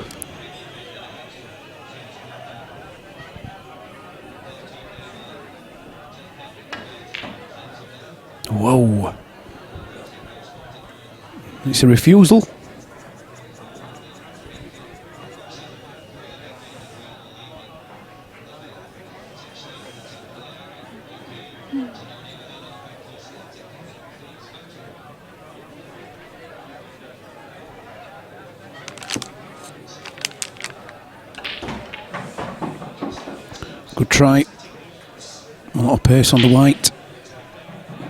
Whoa. It's a refusal. Good try. A lot of pace on the white.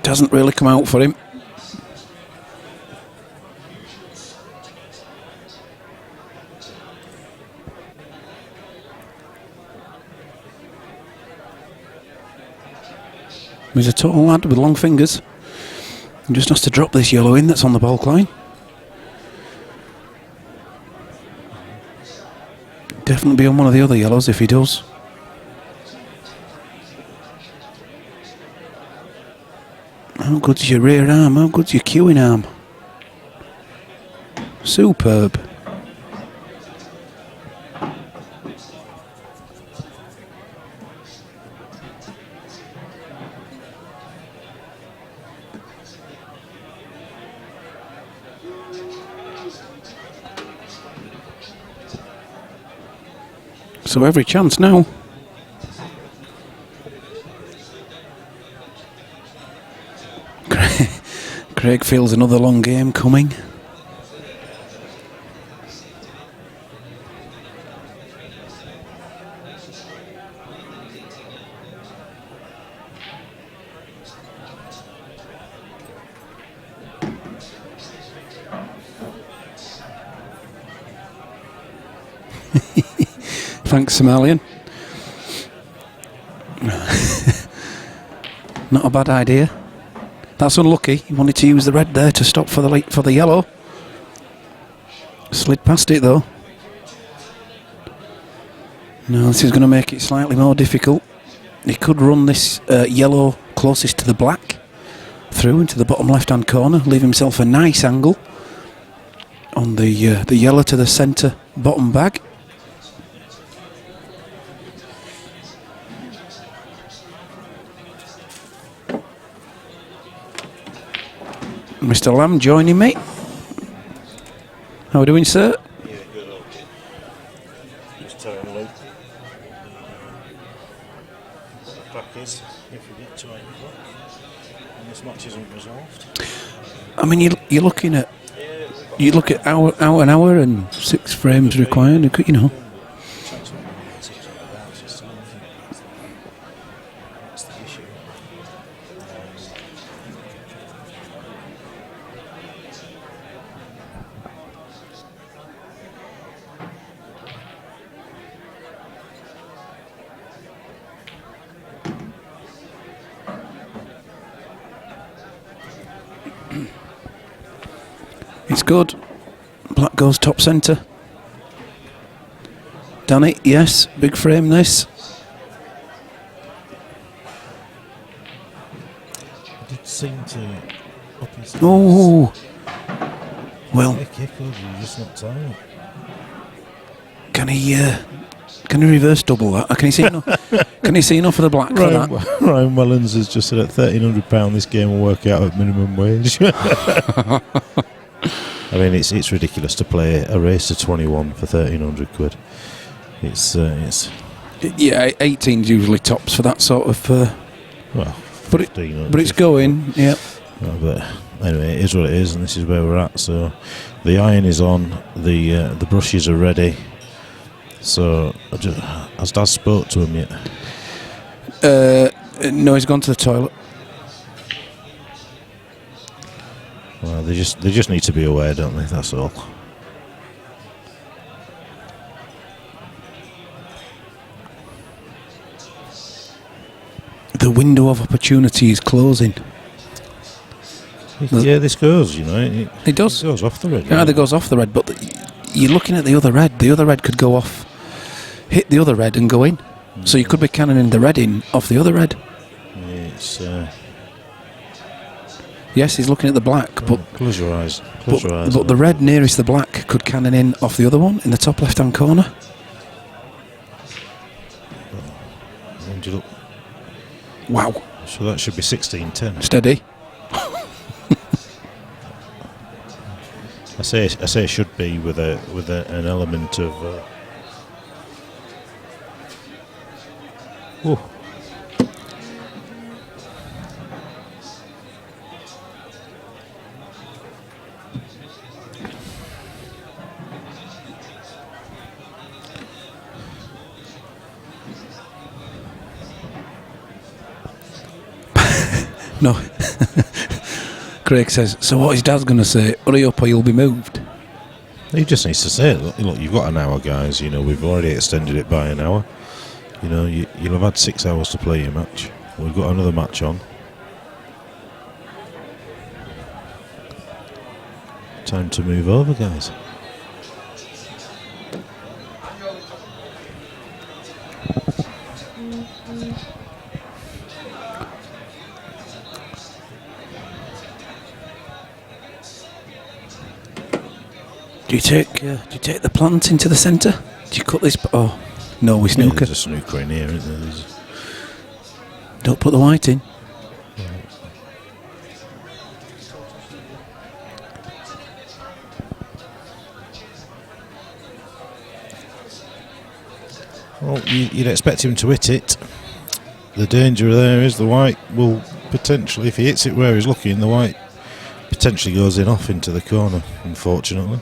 Doesn't really come out for him. He's a tall lad with long fingers. He just has to drop this yellow in that's on the baulk line. Definitely be on one of the other yellows if he does. How good's your rear arm? How good's your cueing arm? Superb. So every chance now. Craig feels another long game coming. Thanks, Somalian. Not a bad idea. That's unlucky. He wanted to use the red there to stop for the yellow. Slid past it though. No, this is going to make it slightly more difficult. He could run this yellow closest to the black through into the bottom left-hand corner, leave himself a nice angle on the yellow to the centre bottom bag. Mr. Lamb joining me. How are we doing, sir? Yeah, good, okay. Just telling Luke. The crack is, if we get to 8 o'clock and this match isn't resolved. I mean, you're looking at... You look at an hour and 6 frames required, you know. That's the issue. It's good. Black goes top centre. Done it, yes. Big frame this. seem to up his Oh, well, kick over, you're just not tired. can he reverse double that? Can he see enough? Can he see enough of the black for that? Ryan Wellens has just said at £1,300 this game will work out at minimum wage. I mean, it's ridiculous to play a race to 21 for 1,300 quid. It's Yeah, 18's usually tops for that sort of. well, But it's going. Yeah. But anyway, it is what it is, and this is where we're at. So the iron is on, the brushes are ready. So has Daz spoke to him yet? No, he's gone to the toilet. Well, they just need to be aware, don't they? That's all. The window of opportunity is closing. Yeah, this goes, you know. It does. It goes off the red. It either goes off the red, but you're looking at the other red. The other red could go off, hit the other red and go in. So you could be cannoning the red in off the other red. It's Yes, he's looking at the black, but close your eyes. Close your eyes. but the red nearest the black could cannon in off the other one in the top left-hand corner. And you look, Wow, so that should be 16-10. steady. I say it should be with an element of. Whew. No. Craig says, so what is Dad going to say? Hurry up or you'll be moved. He just needs to say it. Look, you've got an hour, guys. You know, we've already extended it by an hour. You know, you'll have had 6 hours to play your match. We've got another match on. Time to move over, guys. Do you take the plant into the centre? Do you cut this? Oh, no, we snooker. There's a snooker in here, isn't there? Don't put the white in. Well, you'd expect him to hit it. The danger there is the white will potentially, if he hits it where he's looking, the white potentially goes in off into the corner, unfortunately.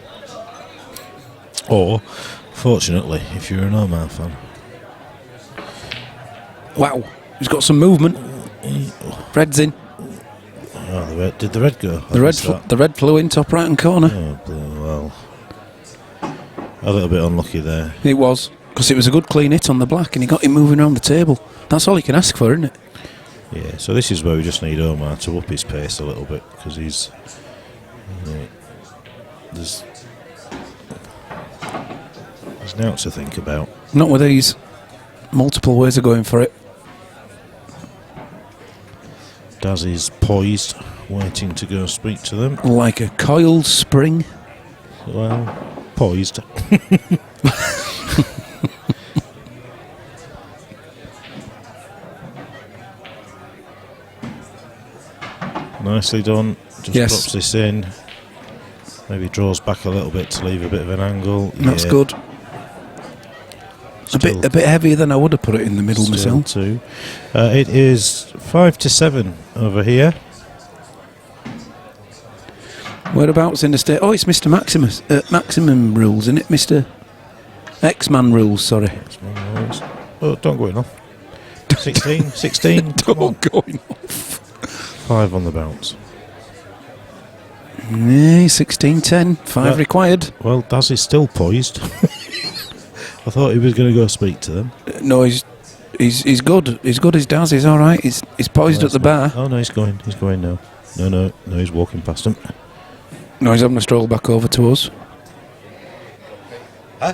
Or, fortunately, if you're an Omar fan. Wow, he's got some movement. Red's in. Oh, did the red go? The red flew in top right hand corner. Oh, well, a little bit unlucky there. It was, because it was a good clean hit on the black and he got him moving around the table. That's all you can ask for, isn't it? Yeah, so this is where we just need Omar to up his pace a little bit, because he's... There's now to think about. Not with these multiple ways of going for it. Daz is poised, waiting to go speak to them. Like a coiled spring. Well, poised. Nicely done. Just drops this in. Maybe draws back a little bit to leave a bit of an angle. That's good. A bit heavier than I would have put it in the middle myself. Too. It is 5-7 over here. Whereabouts in the state? Oh, it's Mr. Maximus. Maximum rules, isn't it? Mr. X-Man rules, sorry. X-Man rules. Oh, don't go in off. 16. Don't go in off. 5 on the bounce. 16-10. 5 required. Well, Daz is still poised. I thought he was going to go speak to them. No, he's good. He's good as Daz. He's all right. He's poised at the bar. Oh no, he's going. He's going now. No, he's walking past him. No, he's having a stroll back over to us. Huh?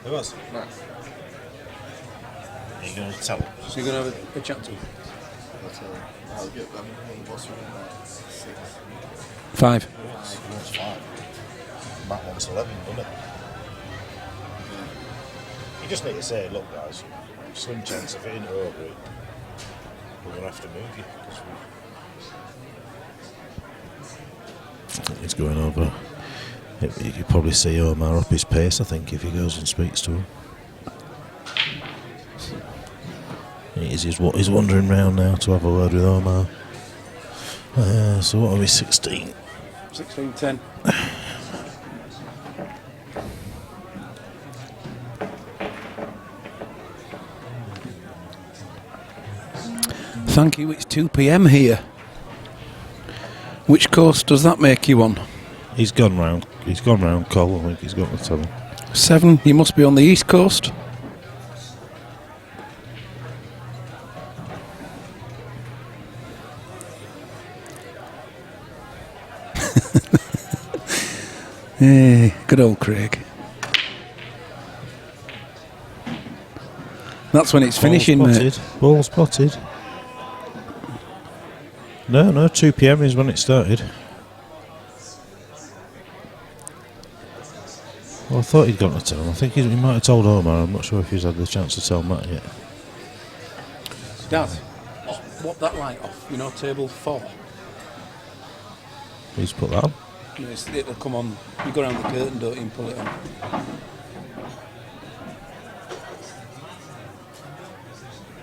Who was? Are you going to tell him? So you're going to have a chat to him? I'll get them on the bus around 6. 5. He wants 5. Matt wants 11, doesn't it? You just need to say, look guys, slim chance of hitting it over it. We're going to have to move you. I think he's going over. You could probably see Omar up his pace, I think, if he goes and speaks to him. He's wandering round now to have a word with Omar. So what are we, 16? 16-10. Thank you, it's 2 p.m. here. Which course does that make you on? He's gone round Cole, I think he's got the 7. 7, you must be on the East Coast. Hey, good old Craig. That's when it's finishing, mate. Ball spotted. No, 2 p.m. is when it started. Well, I thought he'd gone to tell him. I think he might have told Omar. I'm not sure if he's had the chance to tell Matt yet. Dad, swap that light off. You know, table 4. He's put that on. No, it'll come on. You go around the curtain, don't you, and pull it on.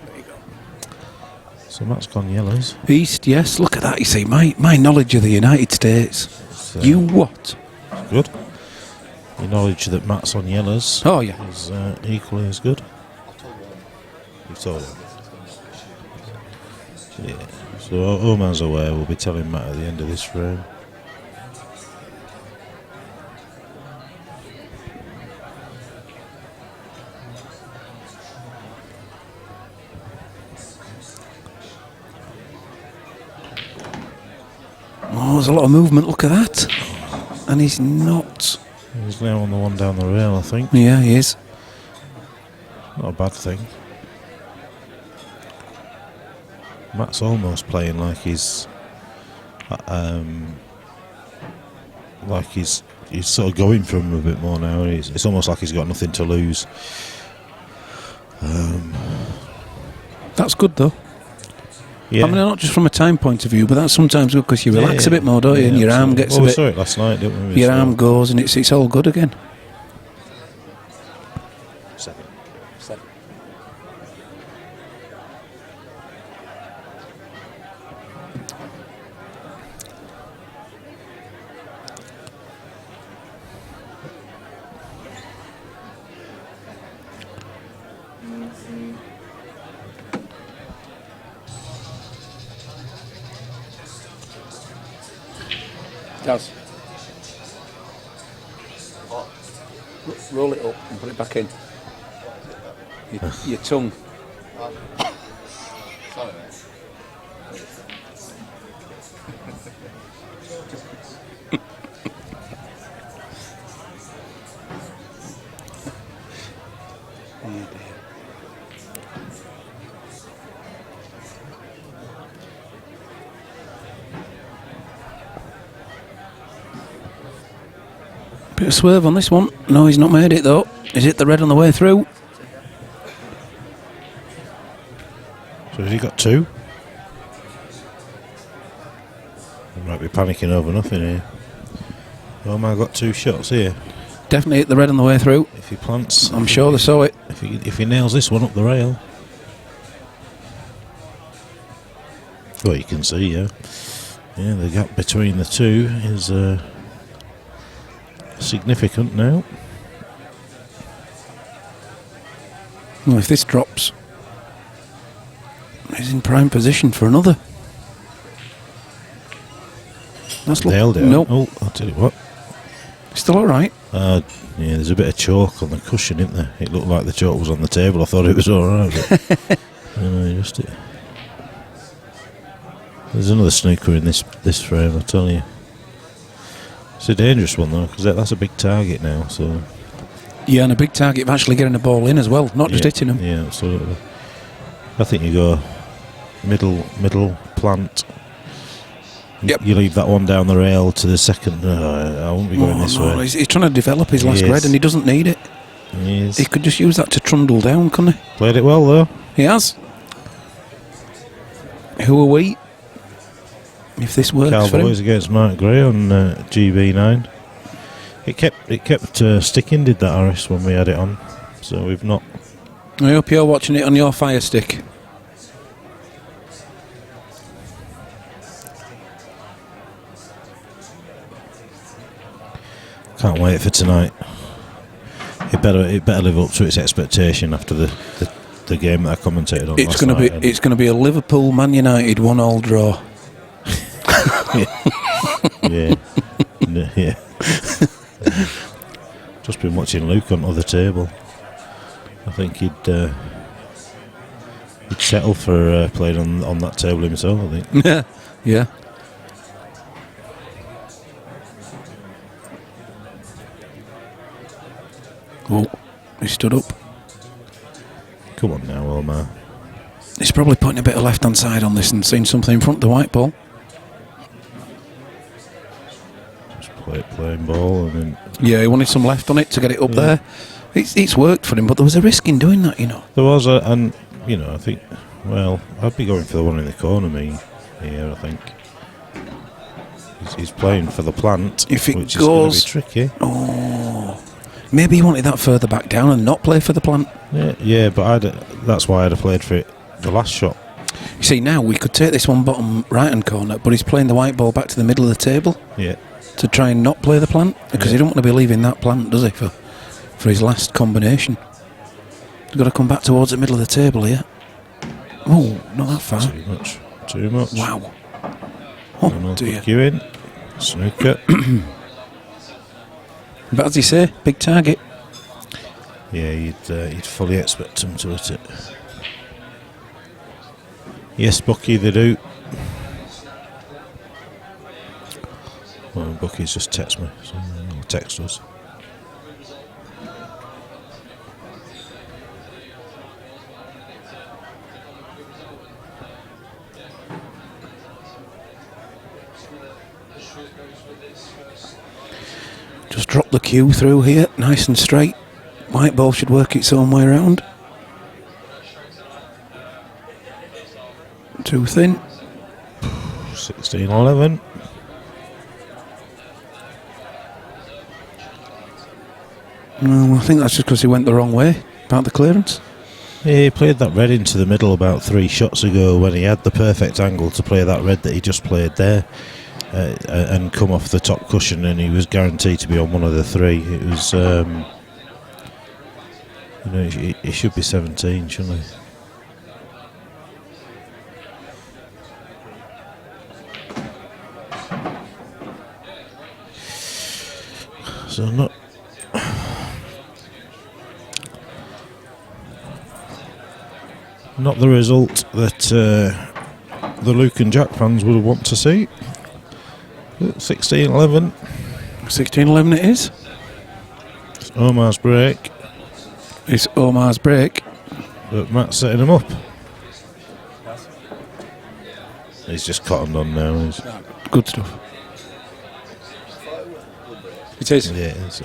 There you go. So Matt's gone yellows. East, yes. Look at that. You see, my knowledge of the United States. You what? Good. Your knowledge that Matt's on yellows. Oh yeah. Is equally as good. You've told him. Yeah. So Omar's aware. We'll be telling Matt at the end of this frame. Oh, there's a lot of movement. Look at that. And he's not. He's now on the one down the rail, I think. Yeah, he is. Not a bad thing. Matt's almost playing like he's sort of going for him a bit more now. It's almost like he's got nothing to lose. That's good though. Yeah. I mean, not just from a time point of view, but that's sometimes good because you relax a bit more, don't you? And your arm gets a we bit. saw it last night, didn't we? Your arm goes and it's all good again. 7. Does. Roll it up and put it back in. Your tongue. Sorry, mate. Bit of swerve on this one. No, he's not made it though. Is it the red on the way through? So has he got 2? He might be panicking over nothing here. Omar got 2 shots here. Definitely hit the red on the way through. If he plants, I'm sure they saw it. If he nails this one up the rail, well, you can see, yeah, the gap between the two is significant now. Well, if this drops, he's in prime position for another. That's Nailed it. Nope. Oh, I'll tell you what. Still all right. Yeah, there's a bit of chalk on the cushion, isn't there? It looked like the chalk was on the table. I thought it was all right. But just it. There's another snooker in this frame, I tell you. It's a dangerous one though, because that's a big target now. So yeah, and a big target of actually getting the ball in as well, not just hitting them. Yeah, absolutely. I think you go middle plant. Yep. You leave that one down the rail to the second. I won't be going this way. He's trying to develop his last He is. red and he doesn't need it. He could just use that to trundle down, couldn't he? Played it well though. He has. Who are we? If this works for him. Cowboys against Mark Gray on GB9. It kept sticking, did that, Harris, when we had it on. So we've not. I hope you're watching it on your Fire Stick. Can't wait for tonight. It better live up to its expectation after the game that I commentated on. It's going to be a Liverpool Man United 1-1 draw. Yeah. Just been watching Luke on the other table. I think he'd settle for playing on that table himself, I think. Yeah. Oh, he stood up. Come on now, Omar. He's probably putting a bit of left-hand side on this and seeing something in front of the white ball. Just playing ball and then. Yeah, he wanted some left on it to get it up there. It's worked for him, but there was a risk in doing that, you know. There was, and I think, well, I'd be going for the one in the corner, here, I think. He's playing for the plant, if it which goes, is going to be tricky. Oh, maybe he wanted that further back down and not play for the plant. Yeah, but that's why I'd have played for it the last shot. You see, now we could take this one bottom right-hand corner, but he's playing the white ball back to the middle of the table. Yeah. To try and not play the plant, because he don't want to be leaving that plant, does he, for his last combination. He's got to come back towards the middle of the table here. Oh, not that far. Too much. Wow. Oh, dear. You in. Snooker. But as you say, big target. Yeah, you'd fully expect him to hit it. Yes, Bucky, they do. Well, Bucky's just text me, so he'll text us. Just drop the cue through here, nice and straight. White ball should work its own way around. Too thin. 16-11. No, I think that's just because he went the wrong way about the clearance. Yeah, he played that red into the middle about 3 shots ago when he had the perfect angle to play that red that he just played there and come off the top cushion, and he was guaranteed to be on one of the 3. It was, he should be 17, shouldn't he? So not the result that the Luke and Jack fans would want to see. 16-11. 16-11 it is. It's Omar's break. It's Omar's break. But Matt's setting him up. He's just cottoned on now. Good stuff. It is. Yeah, it is.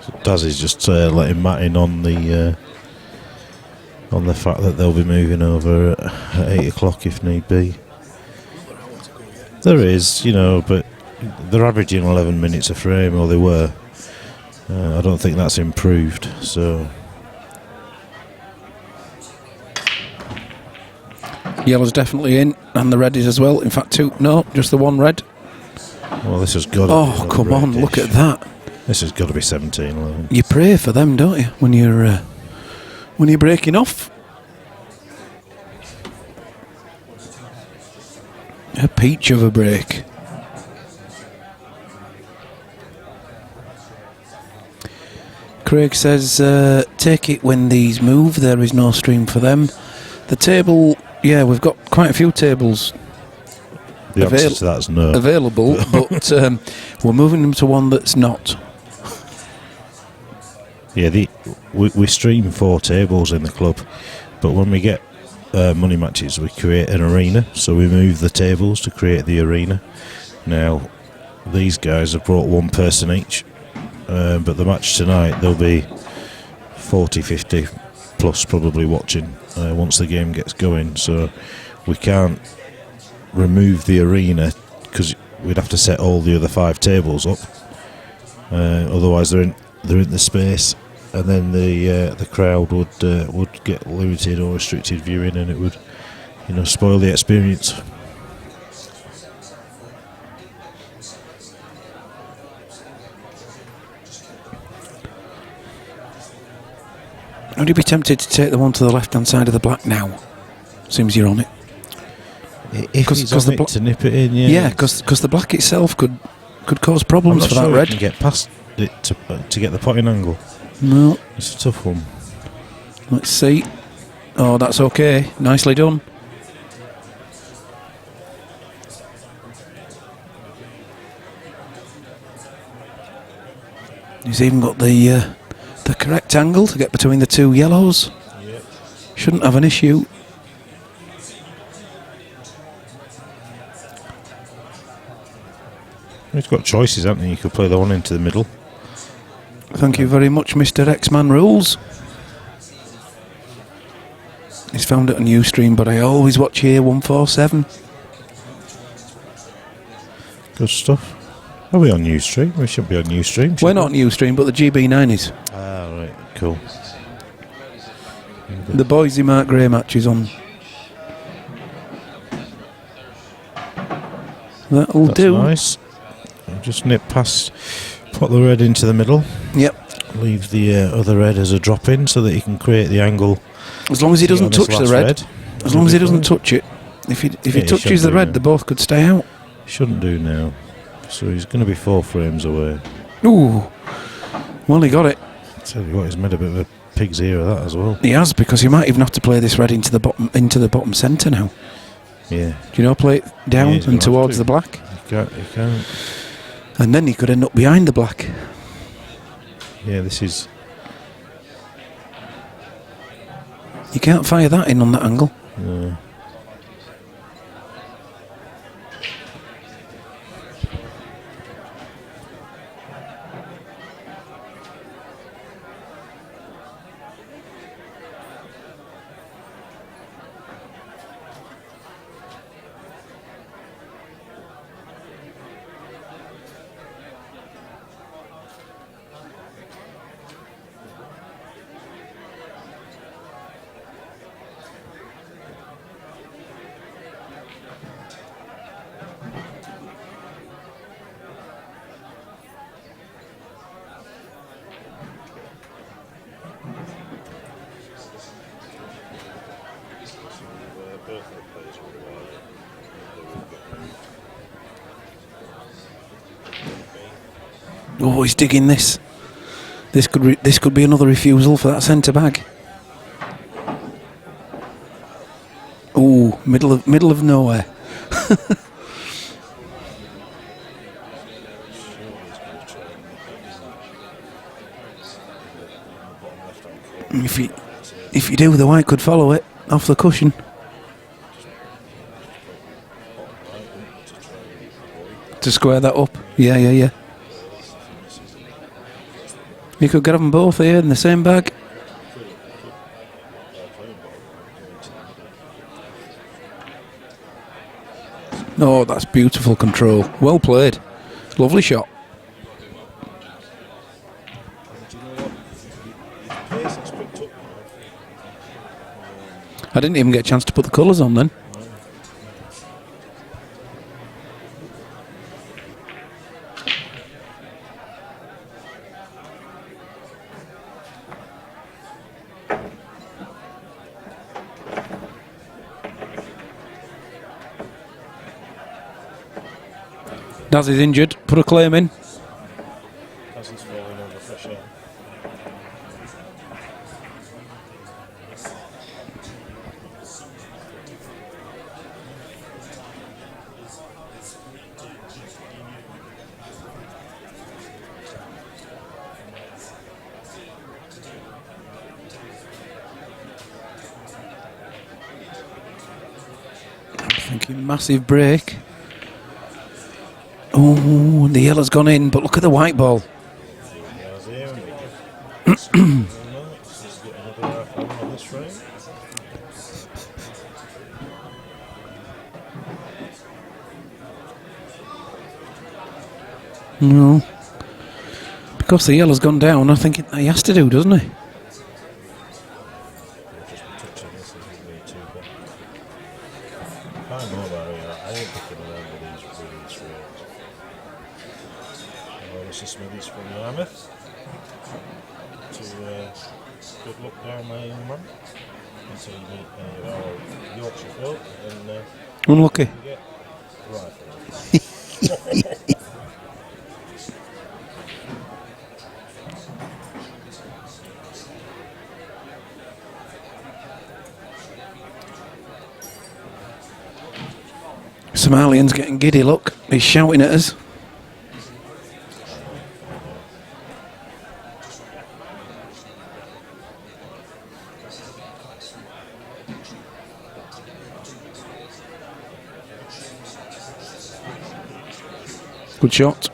So Daz is just letting Matt in on the fact that they'll be moving over at 8 o'clock if need be. There is, but they're averaging 11 minutes a frame, or they were. I don't think that's improved, so. Yellow's definitely in, and the red is as well. In fact, just the one red. Well, this has got to Oh, come on, look at that. This has got to be 17-11. You pray for them, don't you, when you're breaking off? A peach of a break. Craig says, take it when these move, there is no stream for them. The table, yeah, we've got quite a few tables The answer to that's no. available, but we're moving them to one that's not. Yeah, we stream 4 tables in the club. But when we get money matches, we create an arena, so we move the tables to create the arena. Now, these guys have brought one person each, but the match tonight, there'll be 40, 50 plus probably watching once the game gets going, so we can't remove the arena because we'd have to set all the other 5 tables up, otherwise they're in the space, and then the crowd would get limited or restricted viewing, and it would, spoil the experience. Would you be tempted to take the one to the left-hand side of the black now? Seems you're on it. If he's on it to nip it in, yeah. Yeah, because the black itself could cause problems for that red. You can get past it to get the potting angle. No. It's a tough one. Let's see. Oh, that's okay. Nicely done. He's even got the correct angle to get between the 2 yellows. Yep. Shouldn't have an issue. He's got choices, hasn't he? You could play the one into the middle. Thank you very much, Mr. X-Man Rules. He's found it on Ustream, but I always watch here 147. Good stuff. Are we on Ustream? We shouldn't be on Ustream. We're not on Ustream, but the GB9 is. Ah, right. Cool. The Boise Mark Gray match is on. That'll That's do. Nice. I'll just nip past, put the red into the middle. Yep. Leave the other red as a drop in so that he can create the angle. As long as he doesn't touch the red. As long as he doesn't touch it. If he touches the red, now. they both could stay out. Shouldn't do now. So he's going to be 4 frames away. Ooh. Well, he got it. Tell you what, he's made a bit of a pig's ear of that as well. He has, because he might even have to play this red into the bottom centre now. Yeah. Do you know, play it down Yeah, and towards to. the black? He can't. And then he could end up behind the black. Yeah, this is... You can't fire that in on that angle. No. Oh, he's digging this. This could be another refusal for that centre bag. Oh, middle of nowhere. If you do, the white could follow it off the cushion. To square that up. Yeah. You could get them both here in the same bag. Oh, that's beautiful control. Well played. Lovely shot. I didn't even get a chance to put the colours on then. Daz is injured. Put a claim in. Hasn't fallen under pressure. Thinking massive break. Oh, the yellow's gone in, but look at the white ball. No. Because the yellow's gone down, I think he has to do, doesn't he? Smithies from Yarmouth. Good luck down there, young man. Until you meet our Yorkshire folk and Unlucky. get rifle. Somalian's getting giddy, look. He's shouting at us. Good shot.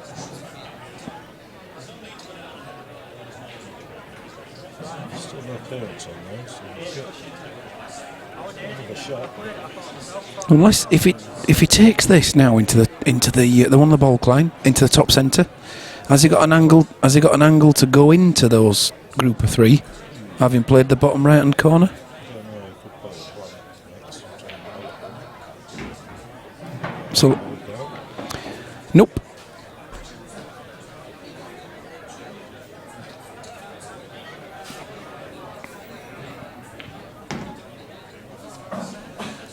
Still no clearance on there, so you shot. Unless if he takes this now into the one on the ball line into the top centre, has he got an angle? Has he got an angle to go into those group of three, having played the bottom right hand corner? So, nope.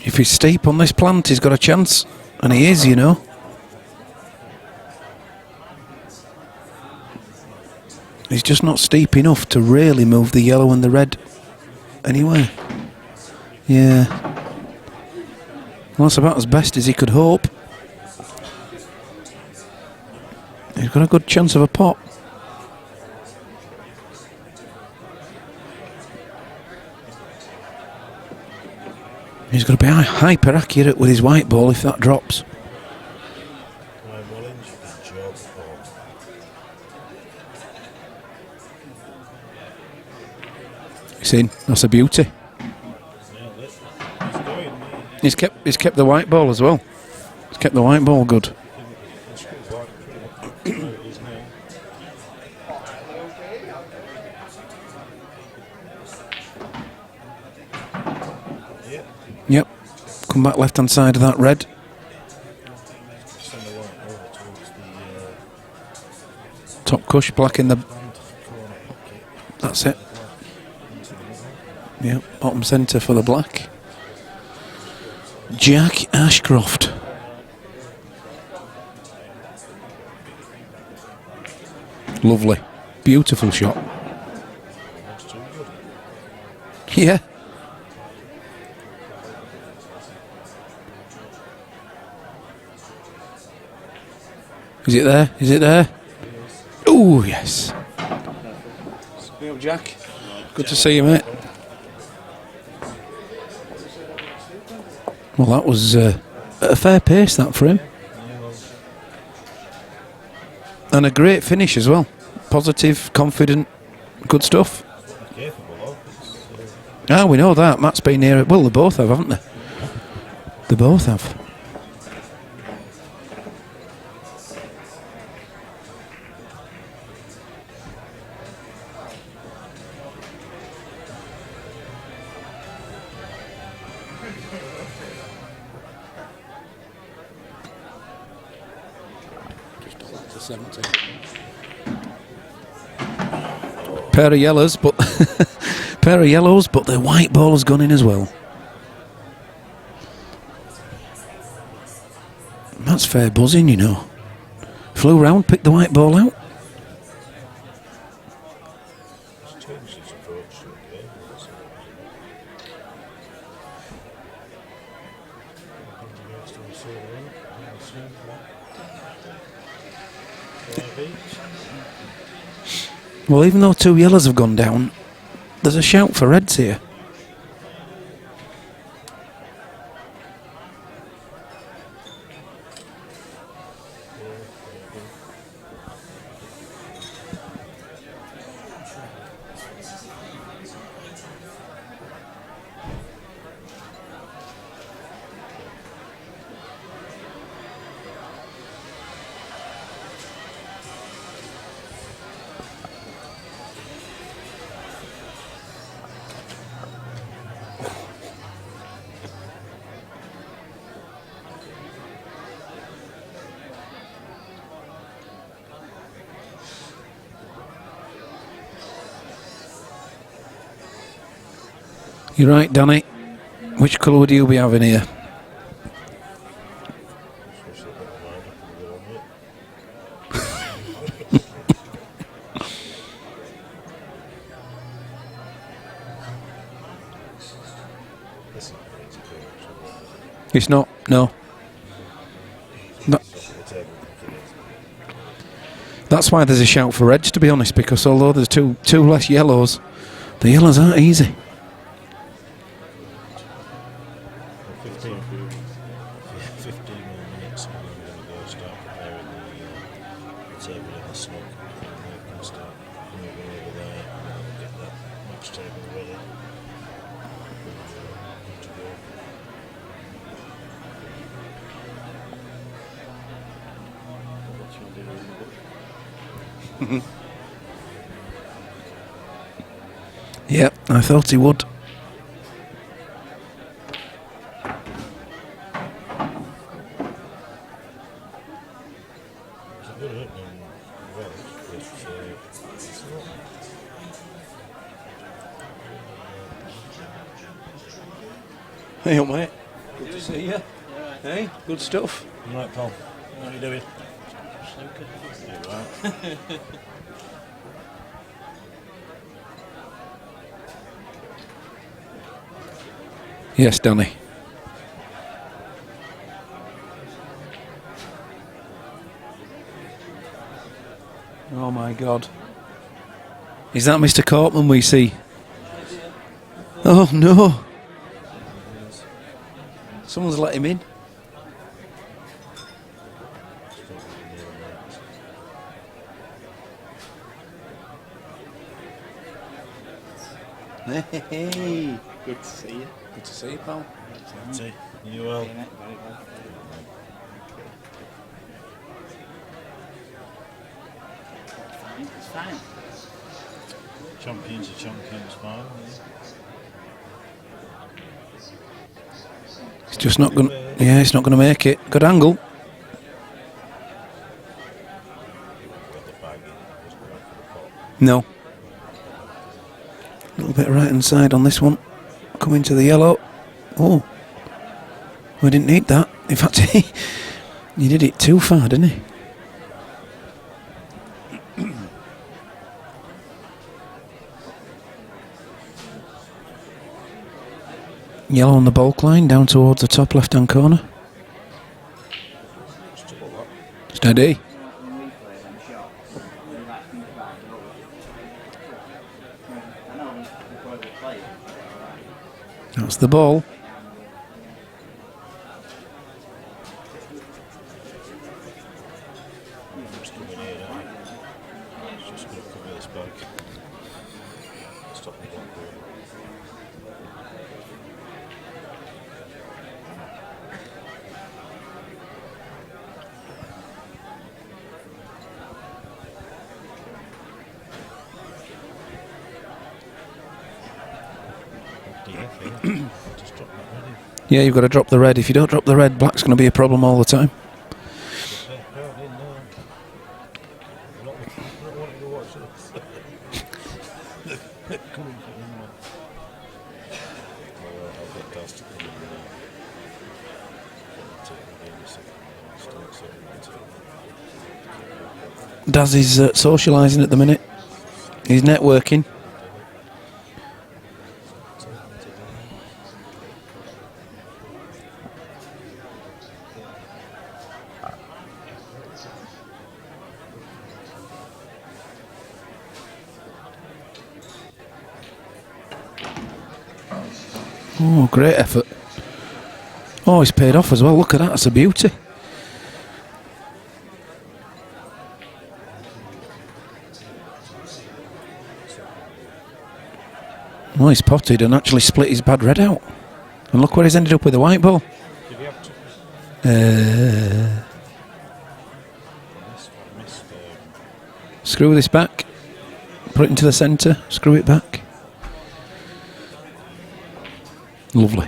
If he's steep on this plant, he's got a chance. And he is, you know. He's just not steep enough to really move the yellow and the red anyway. Yeah. Well, that's about as best as he could hope. He's got a good chance of a pot. He's got to be hyper accurate with his white ball if that drops. He's in. That's a beauty. He's kept the white ball as well. He's kept the white ball good. Yep. Come back left hand side of that red. Top cush, black in the. That's it. Yep. Bottom centre for the black. Jack Ashcroft. Lovely. Beautiful shot. Yeah. Is it there? Is it there? Oh, yes. Hey up, Jack. Good to see you, mate. Well, that was at a fair pace, that, for him. And a great finish as well. Positive, confident, good stuff. Ah, we know that. Matt's been here. Well, they both have, haven't they? They both have. Pair of yellows, but the white ball has gone in as well. That's fair buzzing, you know. Flew round, picked the white ball out. Well, even though two yellows have gone down, there's a shout for reds here. You're right, Danny. Which colour would you be having here? It's not, no. That's why there's a shout for reds, to be honest, because although there's two less yellows, the yellows aren't easy. 15 more minutes, and then we're going to go start preparing the table in the smoke, and we can start moving over there and get that match table ready. To go. Yep, I thought he would. It's a good opening Welsh, but it's not. Hey, up, mate. Good to see you. Hey, good stuff. Right, Paul. What are you doing? You're right. Yes, Danny. Oh my God. Is that Mr. Cortman we see? Oh no. Someone's let him in. Hey, good to see you. Good to see you, pal. See, you well? It's fine. Champions are champions, fine. It's just not going. Yeah, it's not going to make it. Good angle. Got the bag in. Just go for the pot. No. A little bit right hand side on this one. Coming to the yellow. Oh. We didn't need that. In fact, he did it too far, didn't he? Yellow on the bulk line, down towards the top left hand corner. Steady. That's the ball. Just coming here now. It's just going to cover this bag. Stop the block going. Just drop that ready. Yeah, you've got to drop the red. If you don't drop the red, black's going to be a problem all the time. Not wanting to watch this. Coming for him. I'll get Daz to come in now. Take it in a second. Start setting it up. Daz is socialising at the minute. He's networking. Oh, great effort. Oh, he's paid off as well. Look at that. That's a beauty. Oh, he's potted and actually split his bad red out. And look where he's ended up with the white ball. Did he have to? Missed, Screw this back. Put it into the centre. Screw it back. Lovely.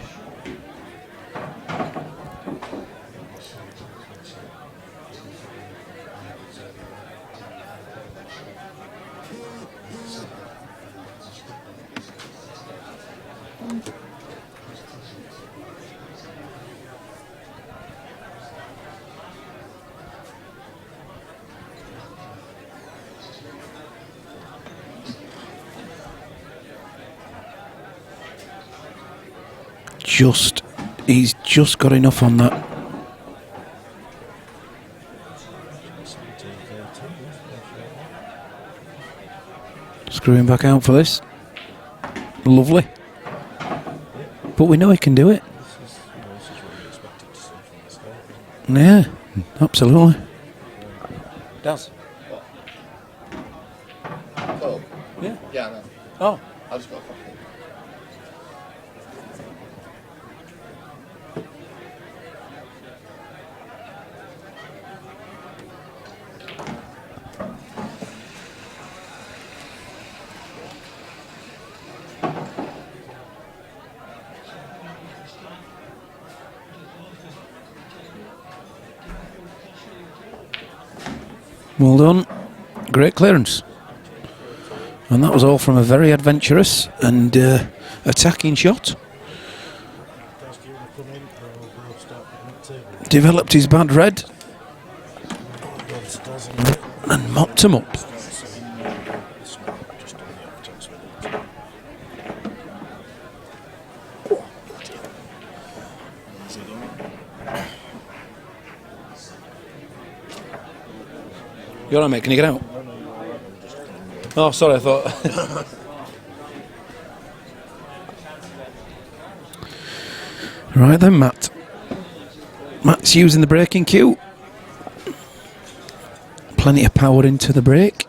He's just got enough on that. Screwing back out for this. Lovely. But we know he can do it. Yeah, absolutely. Does. Oh. Yeah. Yeah, no. Oh. I just got coffee. Well done. Great clearance. And that was all from a very adventurous and attacking shot. Developed his bad red and mopped him up. You're all right, mate. Can you get out? Oh, sorry, I thought. Right then, Matt. Matt's using the braking cue. Plenty of power into the brake.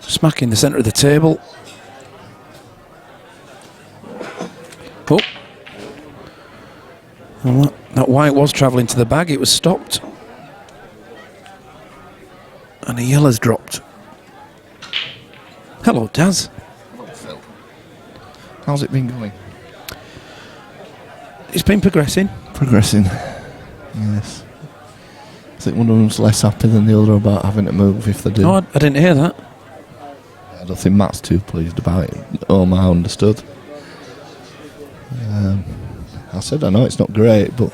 Smacking the centre of the table. Oh. Well, that white was travelling to the bag. It was stopped. And a yellow's dropped. Hello, Daz. Hello, Phil. How's it been going? It's been progressing. Progressing. Yes. I think one of them's less happy than the other about having to move if they do. Oh, I didn't hear that. I don't think Matt's too pleased about it. Omar understood. I said I know it's not great, but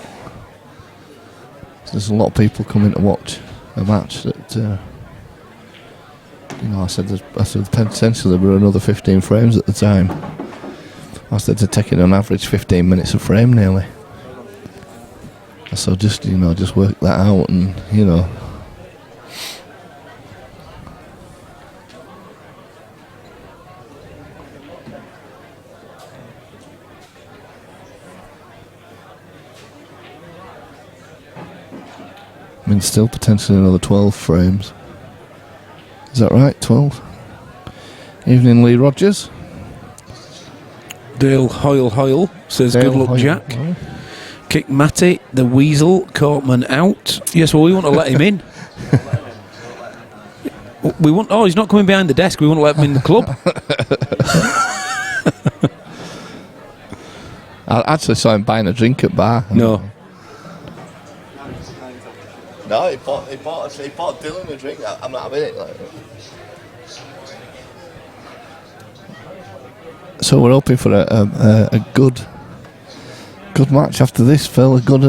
there's a lot of people coming to watch a match that I said potentially there were another 15 frames at the time. I said they're taking on average 15 minutes a frame nearly. So just work that out and I mean, still potentially another 12 frames. Is that right? 12? Evening, Lee Rogers. Dale Hoyle says Dale good luck, Hoyle. Jack. Oh. Kick Matty, the Weasel, Courtman out. Yes, well, we want to let him in. We want. Oh, he's not coming behind the desk. We want to let him in the club. I actually saw him buying a drink at bar. No. No, he bought Dylan a drink. I'm not having it. So we're hoping for a good match after this, Phil. A good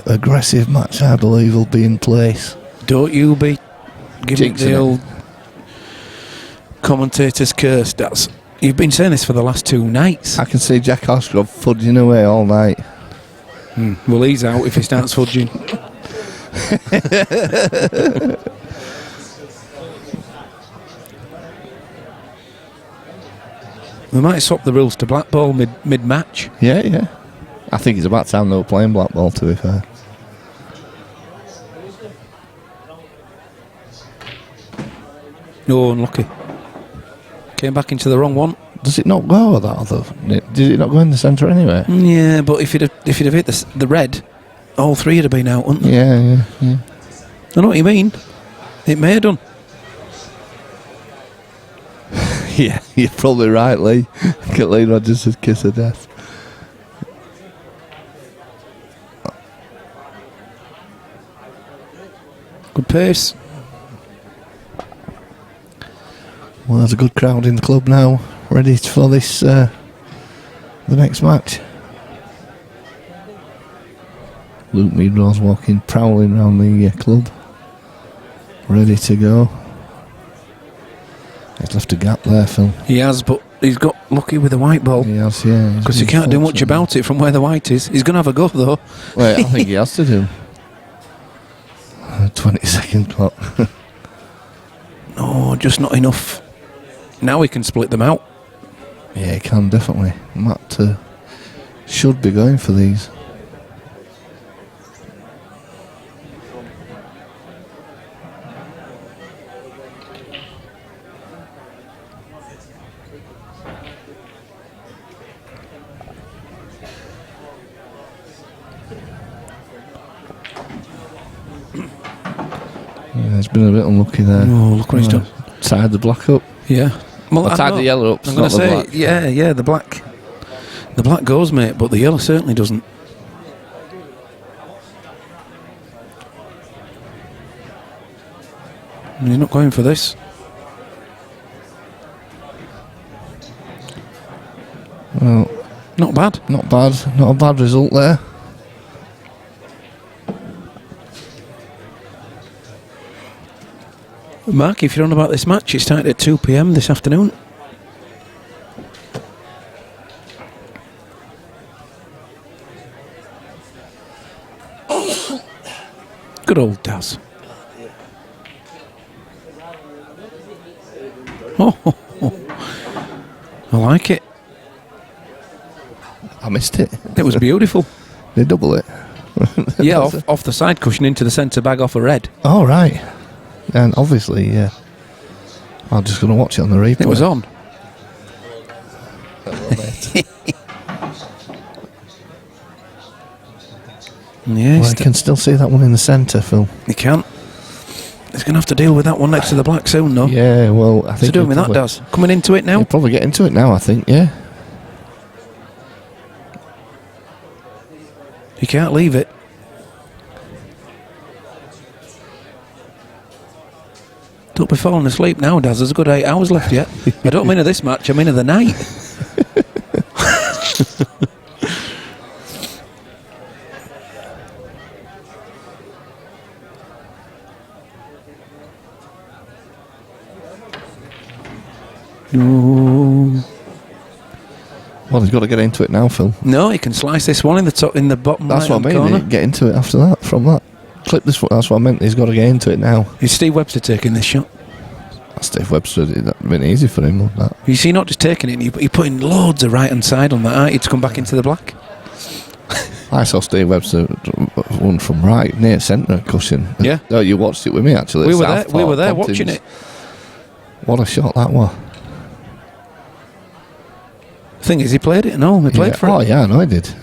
aggressive match, I believe, will be in place. Don't you be giving Jinxing the it. old commentator's curse. You've been saying this for the last 2 nights. I can see Jack Ashcroft fudging away all night. Well, he's out if he starts fudging. We might swap the rules to blackball mid-match. Yeah. I think it's about time they were playing black ball, to be fair. Oh, unlucky. Came back into the wrong one. Does it not go with that other? Did it not go in the centre anyway? Yeah, but if you'd have hit the red, all 3 would have been out, wouldn't they? Yeah. I know what you mean. It may have done. Yeah, you're probably right, Lee. Get Lee Rogers' kiss of death. Good pace. Well, there's a good crowd in the club now, ready for this, the next match. Luke Meadmore's walking, prowling around the club, ready to go. He's left a gap there, Phil. He has, but he's got lucky with the white ball. He has, yeah. Because he can't do much about it from where the white is. He's going to have a go, though. Wait, I think he has to do. 20-second clock. No, just not enough. Now he can split them out. Yeah, he can, definitely. Matt should be going for these. Yeah, he's been a bit unlucky there. Oh, look what he's done. Tied the black up. Yeah. Well, I tied the yellow up. I'm going to say, yeah, the black. The black goes, mate, but the yellow certainly doesn't. And he's not going for this. Well, not bad. Not bad. Not a bad result there. Mark, if you're on about this match, it started at 2 p.m. this afternoon. Good old Daz. Oh, I like it. I missed it. It was beautiful. They double it. Yeah, off the side cushion into the centre bag off a red. Oh, right. And obviously, yeah. I'm just going to watch it on the replay. It was on. Yeah, well, I can still see that one in the centre, Phil. You can't. He's going to have to deal with that one next to the black soon, though. Yeah, well, I think... What's he doing with that, Daz? Coming into it now? He'll probably get into it now, I think, yeah. You can't leave it. Don't be falling asleep now, Daz. There's a good 8 hours left yet. I don't mean of this match, I mean of the night. No. Well, he's got to get into it now, Phil. No, he can slice this one in the top, in the bottom That's right what I mean. corner. Get into it after that. From that, clip this one. That's what I meant. He's got to get into it now. Is Steve Webster taking this shot? Steve Webster, that'd been easy for him, wouldn't that? You see, not just taking it, you're putting loads of right hand side on that, aren't you, to come back into the black? I saw Steve Webster one from right near centre cushion. Yeah. Oh, you watched it with me actually. We were there watching it. What a shot that was. Thing is, he played it and all. He played for it. Oh yeah, I know he did.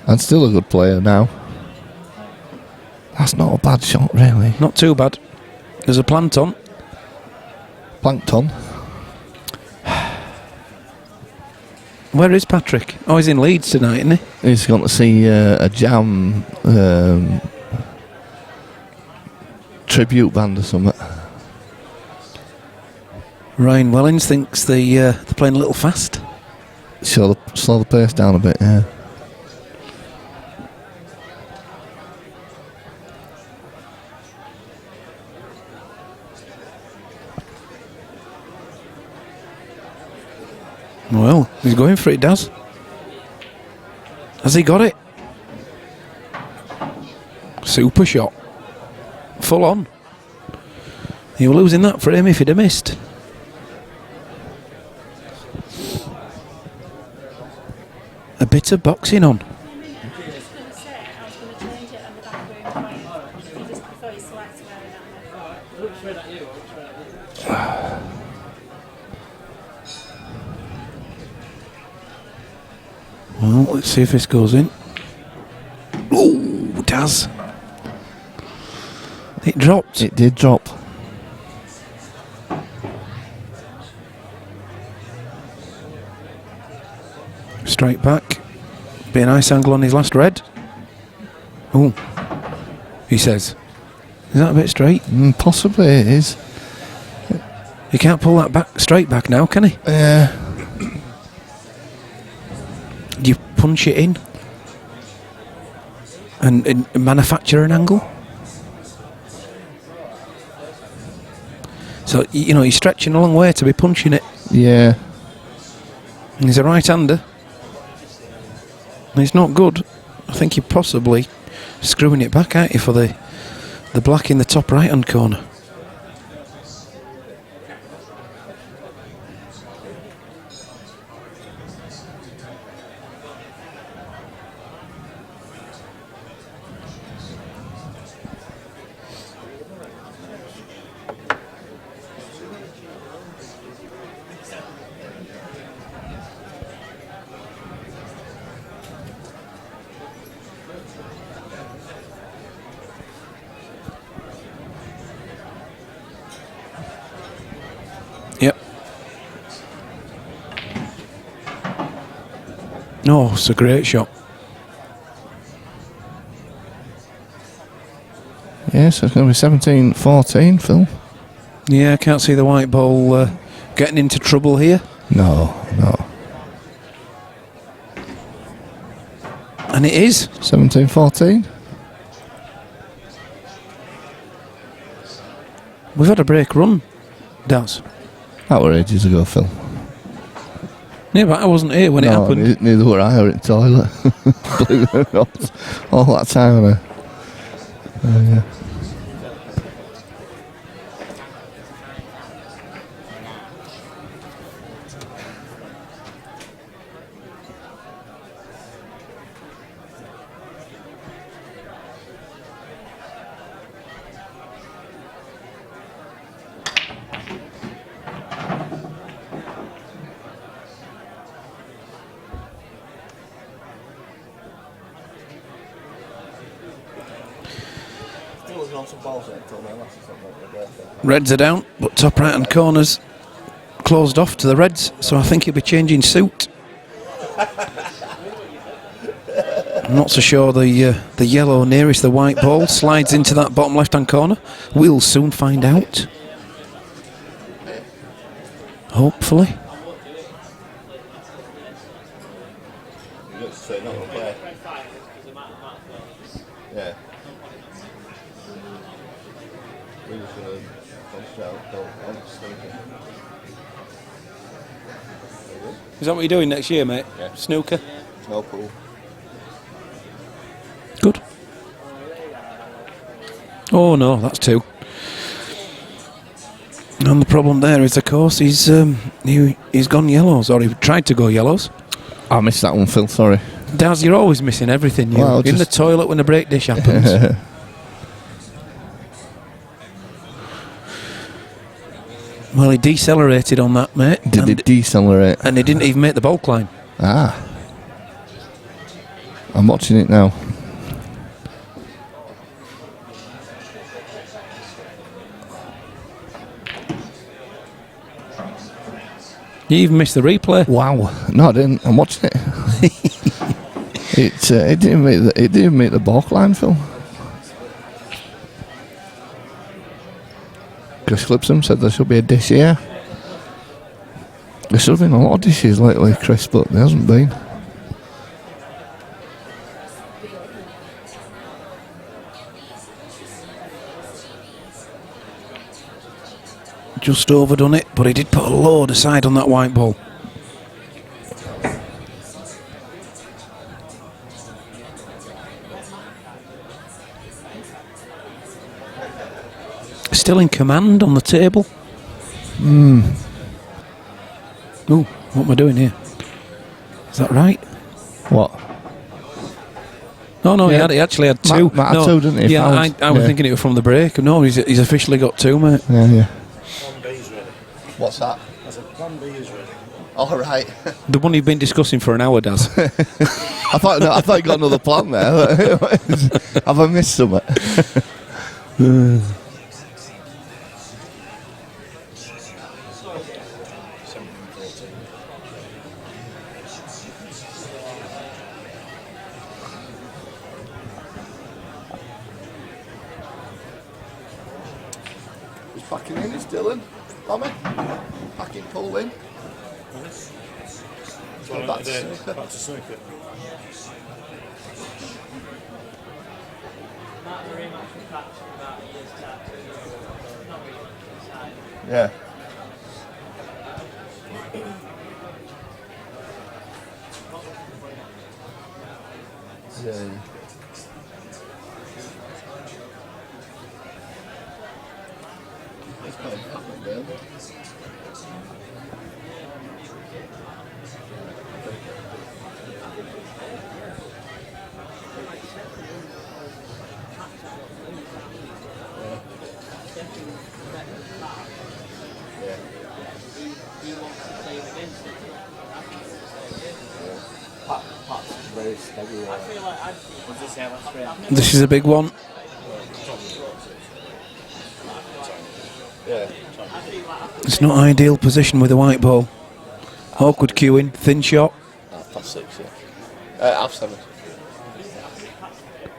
And still a good player now. That's not a bad shot, really. Not too bad. There's a plant on. Plankton. Where is Patrick? Oh, he's in Leeds tonight, isn't he? He's gone to see a Jam tribute band or something. Ryan Wellings thinks they're playing a little fast. Slow the pace down a bit, yeah. Well, he's going for it, Daz. Has he got it? Super shot. Full on. You were losing that for him if he'd have missed. A bit of boxing on. Well, let's see if this goes in. Oh, it does. It dropped. It did drop. Straight back. Be a nice angle on his last red. Oh, he says. Is that a bit straight? Possibly it is. He can't pull that back straight back now, can he? Yeah. Do you punch it in and manufacture an angle? So, you know, he's stretching a long way to be punching it. Yeah. And he's a right-hander. And it's not good. I think you're possibly screwing it back at you for the black in the top right-hand corner. Yep. No, it's a great shot. Yeah, so it's going to be 17-14, Phil. Yeah, I can't see the white ball getting into trouble here. No. And it is. 17-14. We've had a break run, Daz. That were ages ago, Phil. Yeah, but I wasn't here when it happened. Neither were I. I were in the toilet. Believe it or not. All that time. Yeah. Reds are down, but top right hand corner's closed off to the Reds, so I think he'll be changing suit. I'm not so sure the yellow nearest the white ball slides into that bottom left hand corner. We'll soon find out. Hopefully. Yeah. Is that what you're doing next year, mate? Yeah. Snooker? No pool. Good. Oh no, that's two. And the problem there is, of course, he's gone yellows, or he tried to go yellows. I missed that one, Phil, sorry. Daz, you're always missing everything. You're Well, in the toilet when the break dish happens. Well, he decelerated on that, mate. Did he decelerate? And he didn't even make the bulk line. Ah. I'm watching it now. You even missed the replay. Wow. No, I didn't. I'm watching it. It didn't make the bulk line, Phil. Chris Clipsum said there should be a dish here. There should have been a lot of dishes lately, Chris, but there hasn't been. Just overdone it, but he did put a load aside on that white ball. Still in command on the table. Oh, what am I doing here? Is that right? What? No, Yeah. he actually had two. Matt had two, didn't he? Yeah, Fouled. I was Yeah. thinking it was from the break. No, he's officially got two, mate. Yeah. Plan B is ready. What's that? I said Plan B is ready. All right. The one you've been discussing for an hour, Daz. I thought you got another plan there. Have I missed something? Packing in, it's Dylan. Tommy. Packing, pull in. Back to snooker. Yeah. Yeah. It's quite happening there. This is a big one. Yeah. It's not ideal position with the white ball. Awkward queuing, thin shot, Past 6, yeah. Half 7.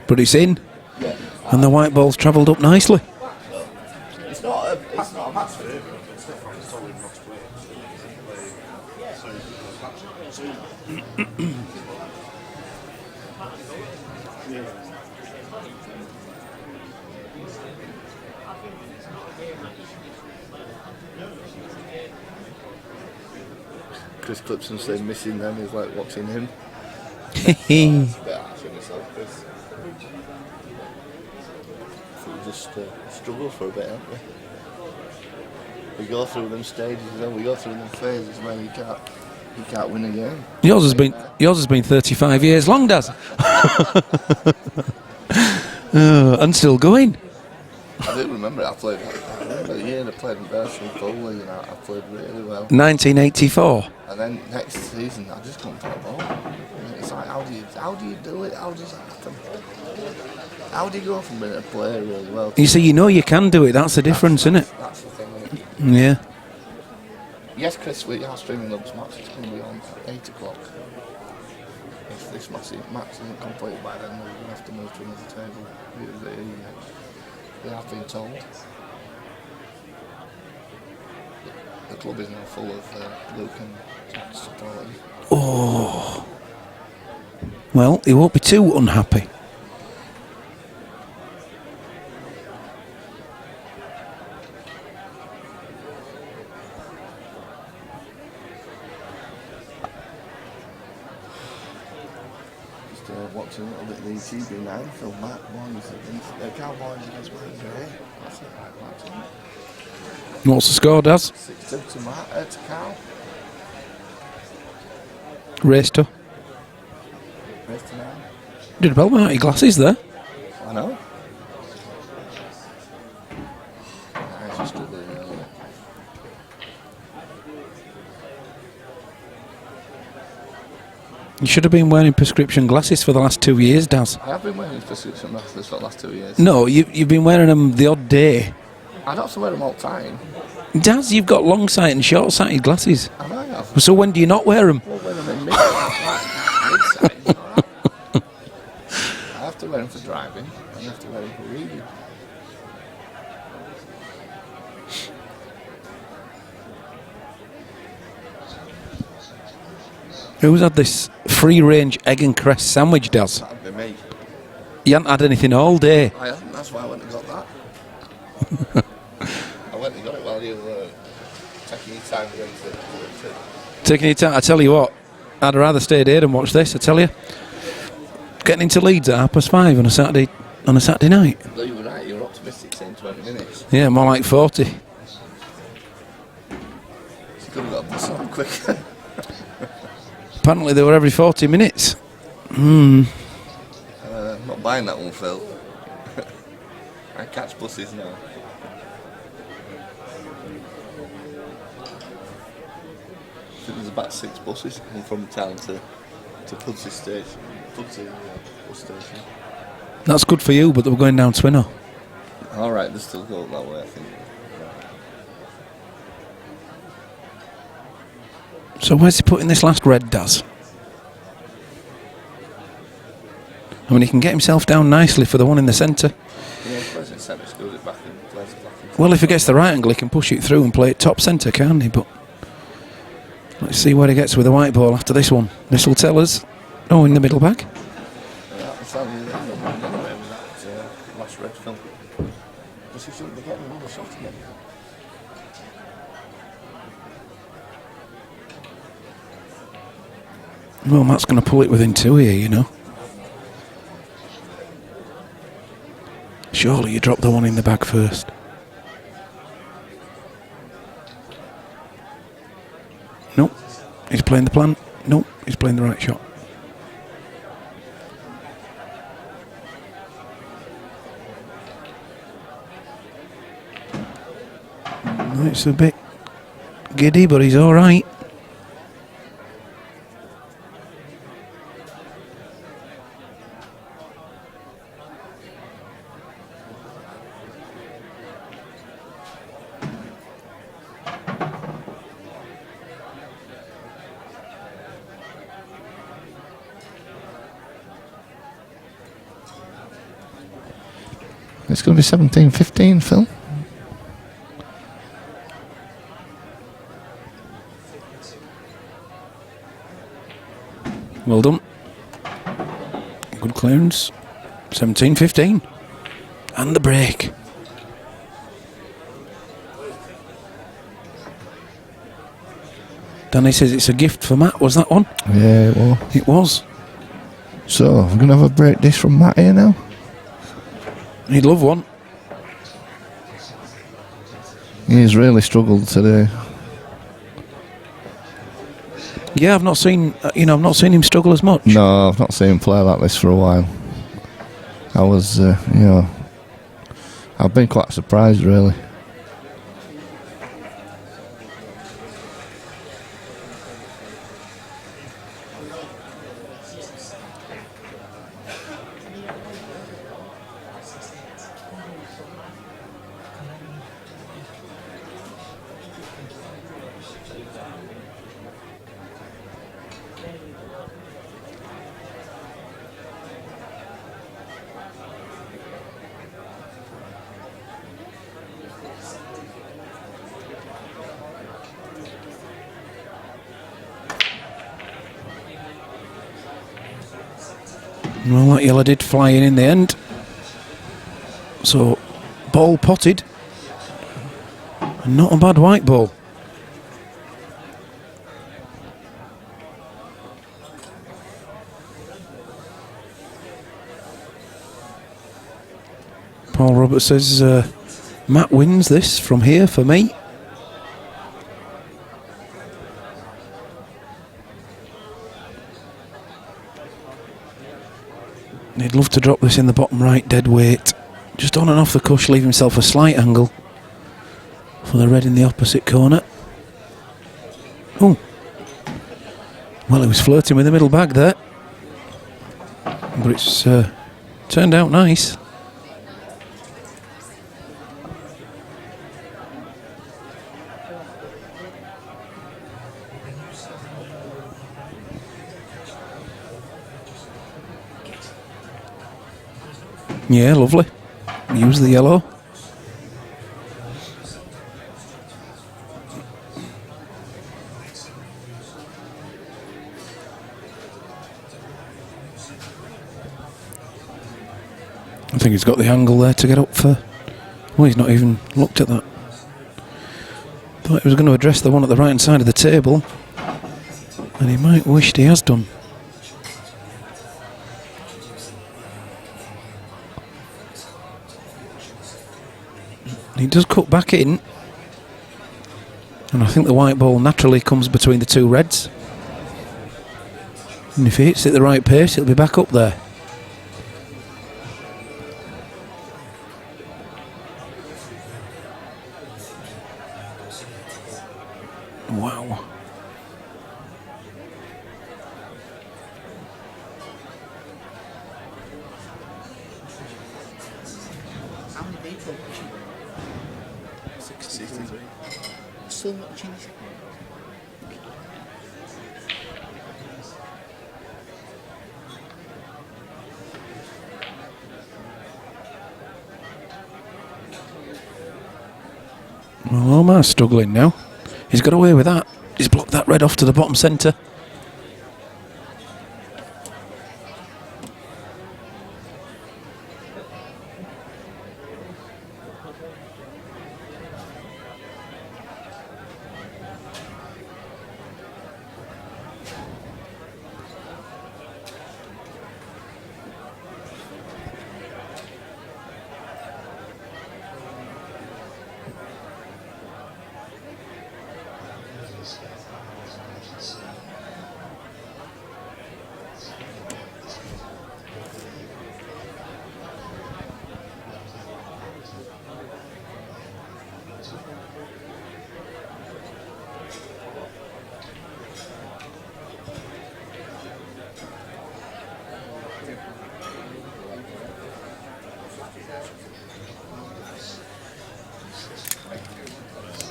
but it's in. Yeah. And the white ball's travelled up nicely. It's not a match for him. Chris Clipson said missing them is like watching him. It's a bit harsh on yourself, Chris. We just struggle for a bit, haven't we? We go through them stages, then we go through them phases where you can't win a game. Yours has been 35 years long, Daz. And still going. I do remember I played. I remember the year I played in Berkshire Bowling, and I played really well. 1984. And then next season, I just couldn't play a ball. And it's like, how do you do it? How does that happen? How do you go from being a player really well? You see, you can do it. That's the difference, isn't it? That's the thing. Isn't it? Yeah. Yes, Chris, we are streaming Lub's match. It's going to be on at 8 o'clock. If this match isn't complete by then, we're going to have to move to another table. They have been told. The club is now full of Luke and Jack supporting. Oh. Well, he won't be too unhappy. Watching a little bit of the TV now, Phil Meadmore against the Cowboys against Meadmore. That's a right match, isn't it? What's the score, Daz? 6-2 to Cow. Race to. Race to 9. Did well without your glasses there. I know. Nice, just struggling earlier. You should have been wearing prescription glasses for the last 2 years, Daz. I have been wearing prescription glasses for the last 2 years. No, you've been wearing them the odd day. I don't have to wear them all the time. Daz, you've got long-sighted and short-sighted glasses. I know I have. So when do you not wear them? I'll wear them in mid-sight. I have to wear them for driving, and I have to wear them for reading. Who's had this free-range egg and cress sandwich, Daz? That'd be me. You haven't had anything all day. I haven't, that's why I went and got that. I went and got it while you were taking your time to go to Taking your time. I tell you what, I'd rather stay here than watch this, I tell you. Getting into Leeds at 5:30 on a Saturday night. No, you were right, you were optimistic saying 20 minutes. Yeah, more like 40. You could have got a bus on quicker. Apparently they were every 40 minutes. I'm not buying that one, Phil. I catch buses now. I think there's about 6 buses coming from town to Pudsey Station. Pudsey bus station. That's good for you, but they were going down Twinner. Alright, they still go that way, I think. So where's he putting this last red, Daz? I mean, he can get himself down nicely for the one in the centre. Yeah, it's centre, screws it back and plays it back. Well, if he gets the right angle, he can push it through and play it top centre, can't he? But let's see where he gets with the white ball after this one. This will tell us. Oh, in the middle bag. I'll tell you that anyway with that last red film. Because he shouldn't be getting another shot again. Well, Matt's going to pull it within 2 here, you know. Surely you drop the one in the bag first. Nope. He's playing the plan. Nope. He's playing the right shot. It's a bit giddy, but he's all right. It's going to be 17-15, Phil. Well done. Good clearance. 17-15. And the break. Danny says it's a gift for Matt. Was that one? Yeah, it was. It was. So, we're going to have a break dish from Matt here now. He'd love one. He's really struggled today. Yeah, I've not seen him struggle as much. No, I've not seen him play like this for a while. I was, I've been quite surprised, really. Well, that yellow did fly in the end. So, ball potted. And not a bad white ball. Paul Roberts says Matt wins this from here for me. He'd love to drop this in the bottom right dead weight. Just on and off the cush, leave himself a slight angle for the red in the opposite corner. Oh. Well, he was flirting with the middle bag there. But it's turned out nice. Yeah, lovely. Use the yellow. I think he's got the angle there to get up for... Oh, he's not even looked at that. Thought he was going to address the one at the right hand side of the table. And he might wished he has done. He does cut back in, and I think the white ball naturally comes between the two reds, and if he hits it the right pace, it'll be back up there. Wow. How many people? 63. Still not changed. Well, Omar's struggling now. He's got away with that. He's blocked that red off to the bottom centre.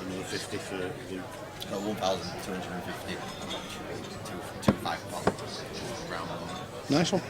Another 50 for Luke. No, 1,250. Two 5 round one. Nice one.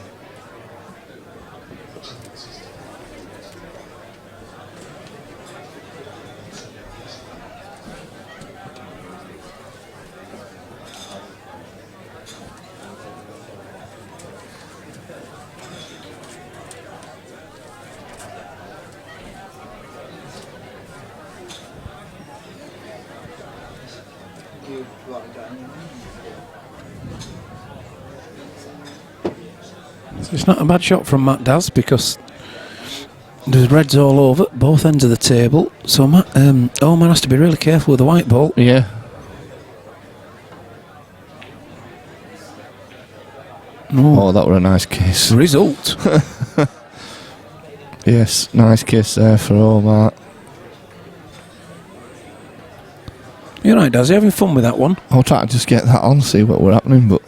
It's not a bad shot from Matt Daz because there's reds all over both ends of the table. So Omar has to be really careful with the white ball. Yeah. No. Oh, that were a nice kiss. Result. Yes, nice kiss there for Omar. You're right, Daz. You having fun with that one? I'll try to just get that on, see what were happening, but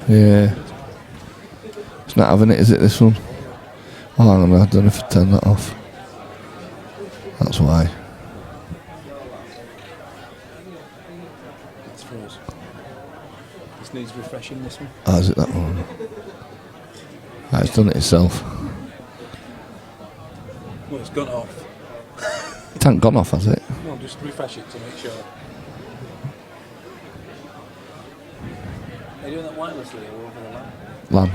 yeah, it's not having it, is it? This one. Oh, hang on, I don't know if I turn that off. That's why. It's froze. This needs refreshing, this one. Oh, is it that one? Ah, it's done it itself. Well, it's gone off. It hasn't gone off, has it? No, just refresh it to make sure. Are you doing that wirelessly or over the line? LAN.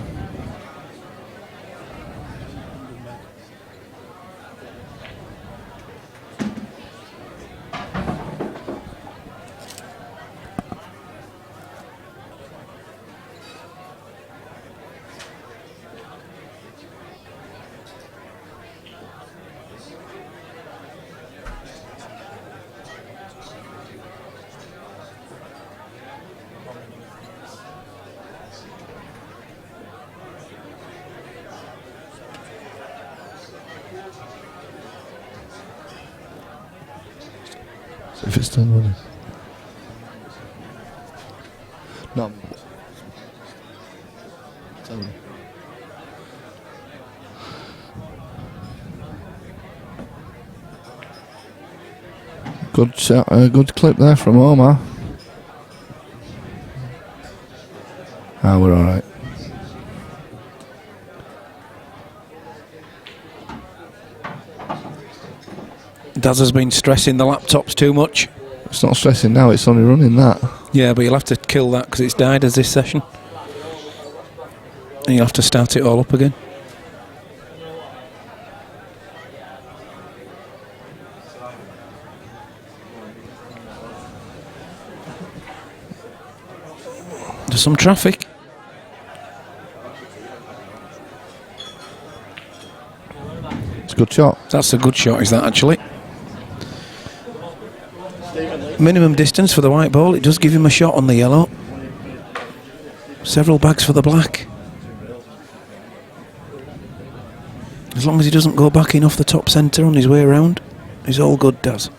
If it's done running. No. Tell me. Good shot, good clip there from Omar. Ah, we're all right. Daz has been stressing the laptops too much. It's not stressing now, it's only running that. Yeah, but you'll have to kill that because it's died as this session. And you'll have to start it all up again. There's some traffic. It's a good shot. That's a good shot, is that actually? Minimum distance for the white ball. It does give him a shot on the yellow. Several bags for the black. As long as he doesn't go back in off the top centre on his way around, he's all good, Daz.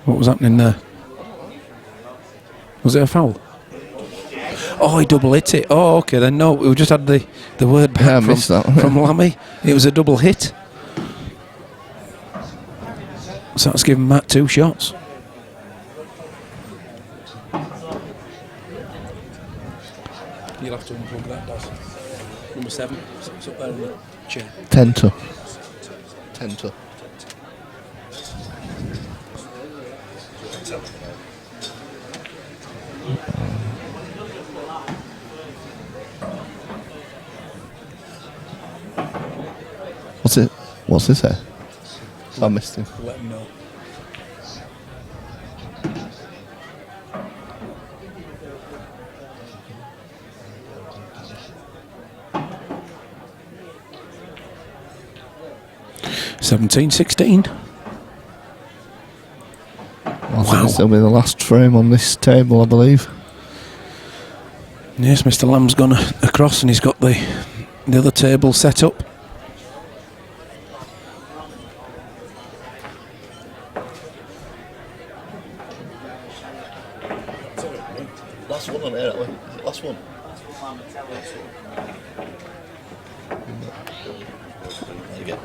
What was happening there? Was it a foul? Oh, he double hit it. Oh, okay, then no, we just had the word back Yeah, I missed that. from Lammy. It was a double hit. So that's given Matt 2 shots. You'll have to unplug that, Daz. Number 7. It's up there in the chair. 10 to. 10 to. What's it? What's this here? I missed him. Let him know. $17-16. I think this will be the last frame on this table, I believe. Yes, Mr. Lamb's gone across and he's got the other table set up. Last one on here, is it last one? There you go.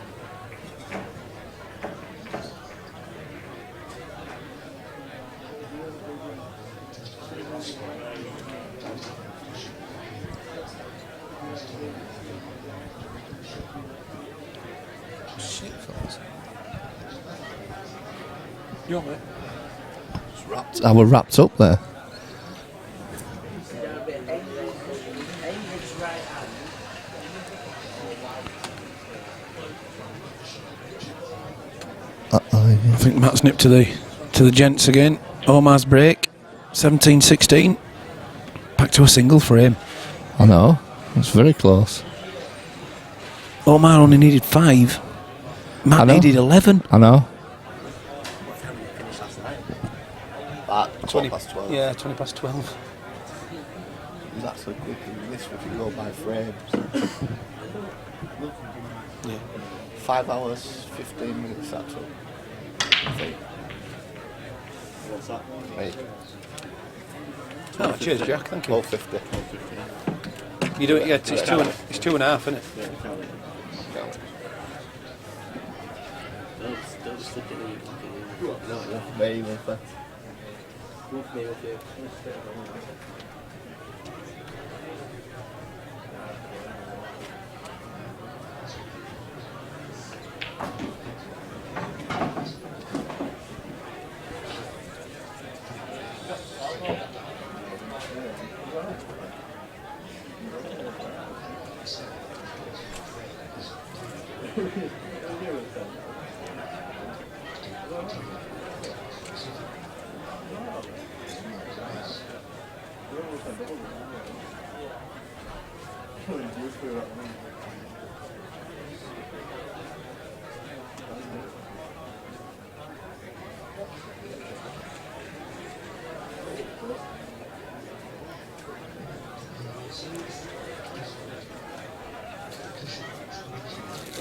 You want it? I was wrapped up there. I think Matt's nipped to the gents again. Omar's break. 17-16. Back to a single for him. I know. It's very close. Omar only needed 5. Matt needed 11. I know. 20 past 12. Yeah, 20 past 12. It's actually quicker than this if you go by frames. Yeah. 5 hours, 15 minutes actually. I think. What's that? Hey, Oh, cheers, Jack. Thank you. 12.50. You do it, yeah, it's 2.5, isn't it? Don't just stick it in your pocket. No, very well fed.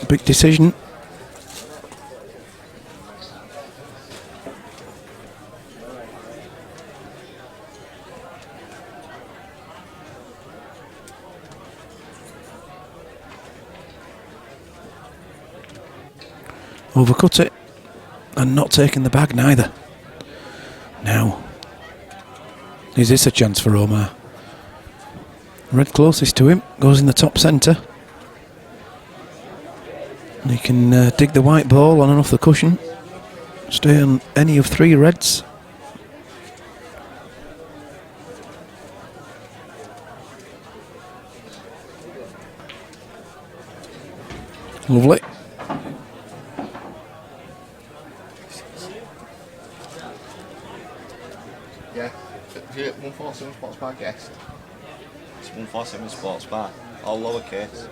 Big decision. Overcut it and not taking the bag neither. Now, is this a chance for Omar? Red closest to him goes in the top centre. And he can dig the white ball on and off the cushion. Stay on any of 3 reds. Lovely. Yeah. If you 147 Sports Bar guest. It's 147 Sports Bar, all lowercase.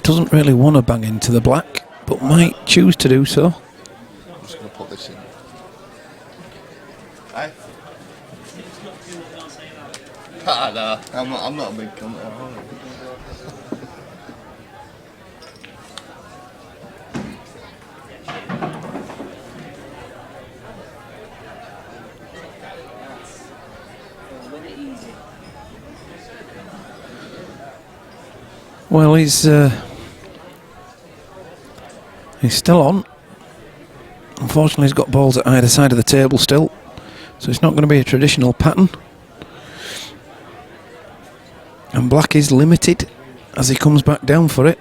Doesn't really want to bang into the black, but might choose to do so. I'm just going to put this in. Hey? No, I'm not a big cunt. Well, he's still on. Unfortunately, he's got balls at either side of the table still, so it's not going to be a traditional pattern. And black is limited as he comes back down for it.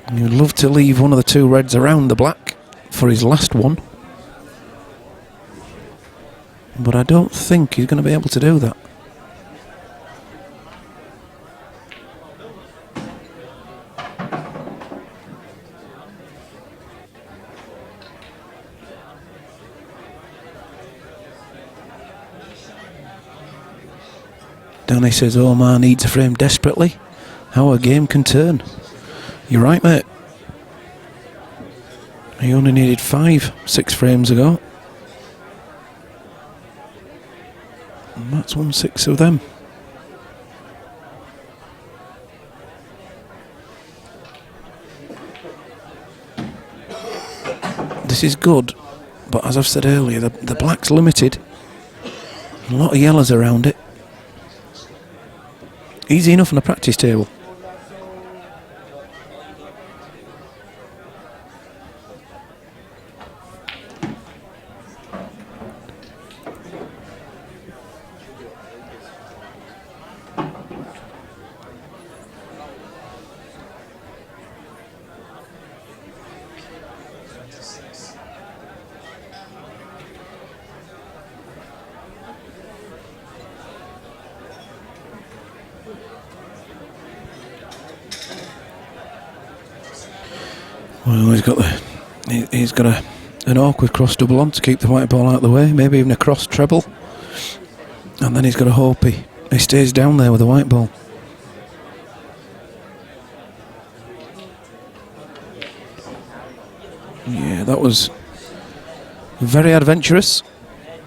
And you'd love to leave one of the two reds around the black for his last one, but I don't think he's going to be able to do that. Danny says Omar needs a frame desperately. How a game can turn. You're right, mate. He only needed 5-6 frames ago. And that's 1/6 of them. This is good, but as I've said earlier, the black's limited. A lot of yellows around it. Easy enough on a practice table. Well, he's got an awkward cross double on to keep the white ball out of the way, maybe even a cross treble, and then he's got to hope he stays down there with the white ball. Yeah, that was very adventurous.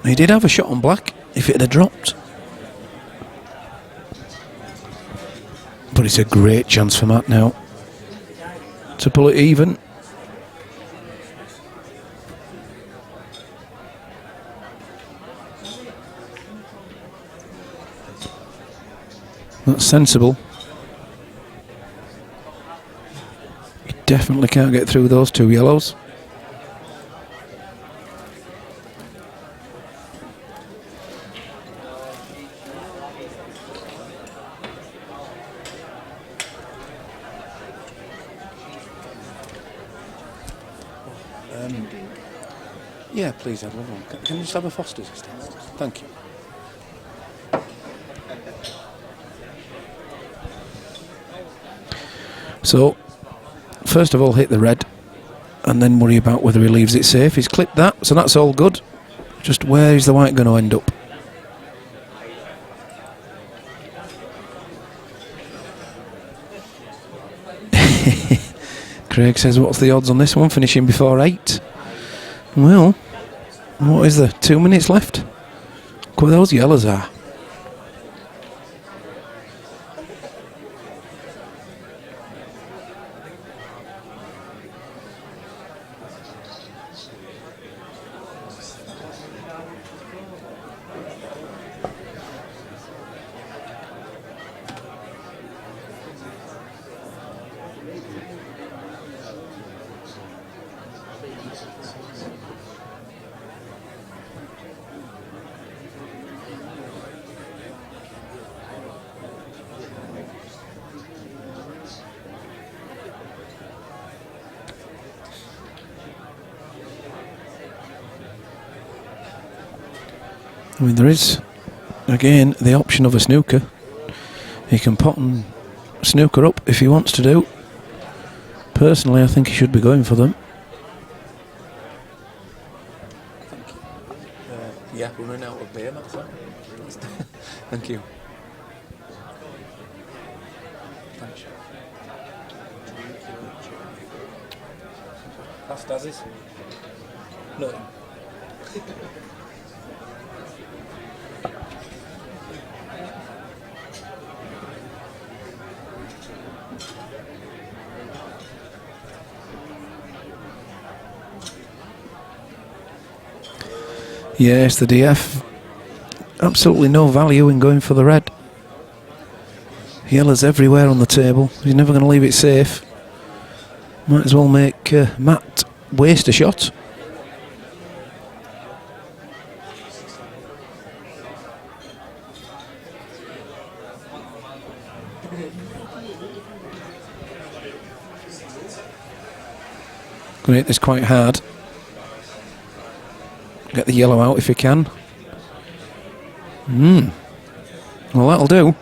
He did have a shot on black if it had dropped, but it's a great chance for Matt now to pull it even. That's sensible. You definitely can't get through those two yellows. Yeah, please have one. Can you just have a Foster's instead? Thank you. So, first of all, hit the red, and then worry about whether he leaves it safe. He's clipped that, so that's all good. Just where is the white going to end up? Craig says, what's the odds on this one finishing before 8? Well, what is there? 2 minutes left? Look where those yellows are. I mean, there is, again, the option of a snooker. He can pot and snooker up if he wants to do. Personally, I think he should be going for them. Yeah, we're running out of beer, that's all. Thank you. Thanks. That's Daz's. No. Yes, the DF. Absolutely no value in going for the red. Yellow's everywhere on the table. He's never going to leave it safe. Might as well make Matt waste a shot. Going to hit this quite hard. Get the yellow out if you can. Well, that'll do.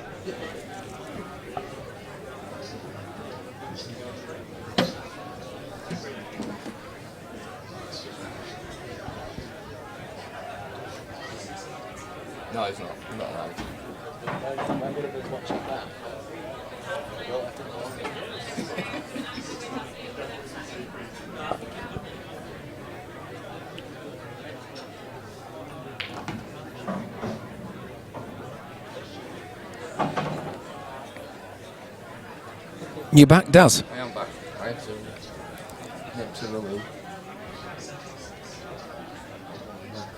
No, he's not. Not right. You back, Daz? I am back. I had to nip to the loo.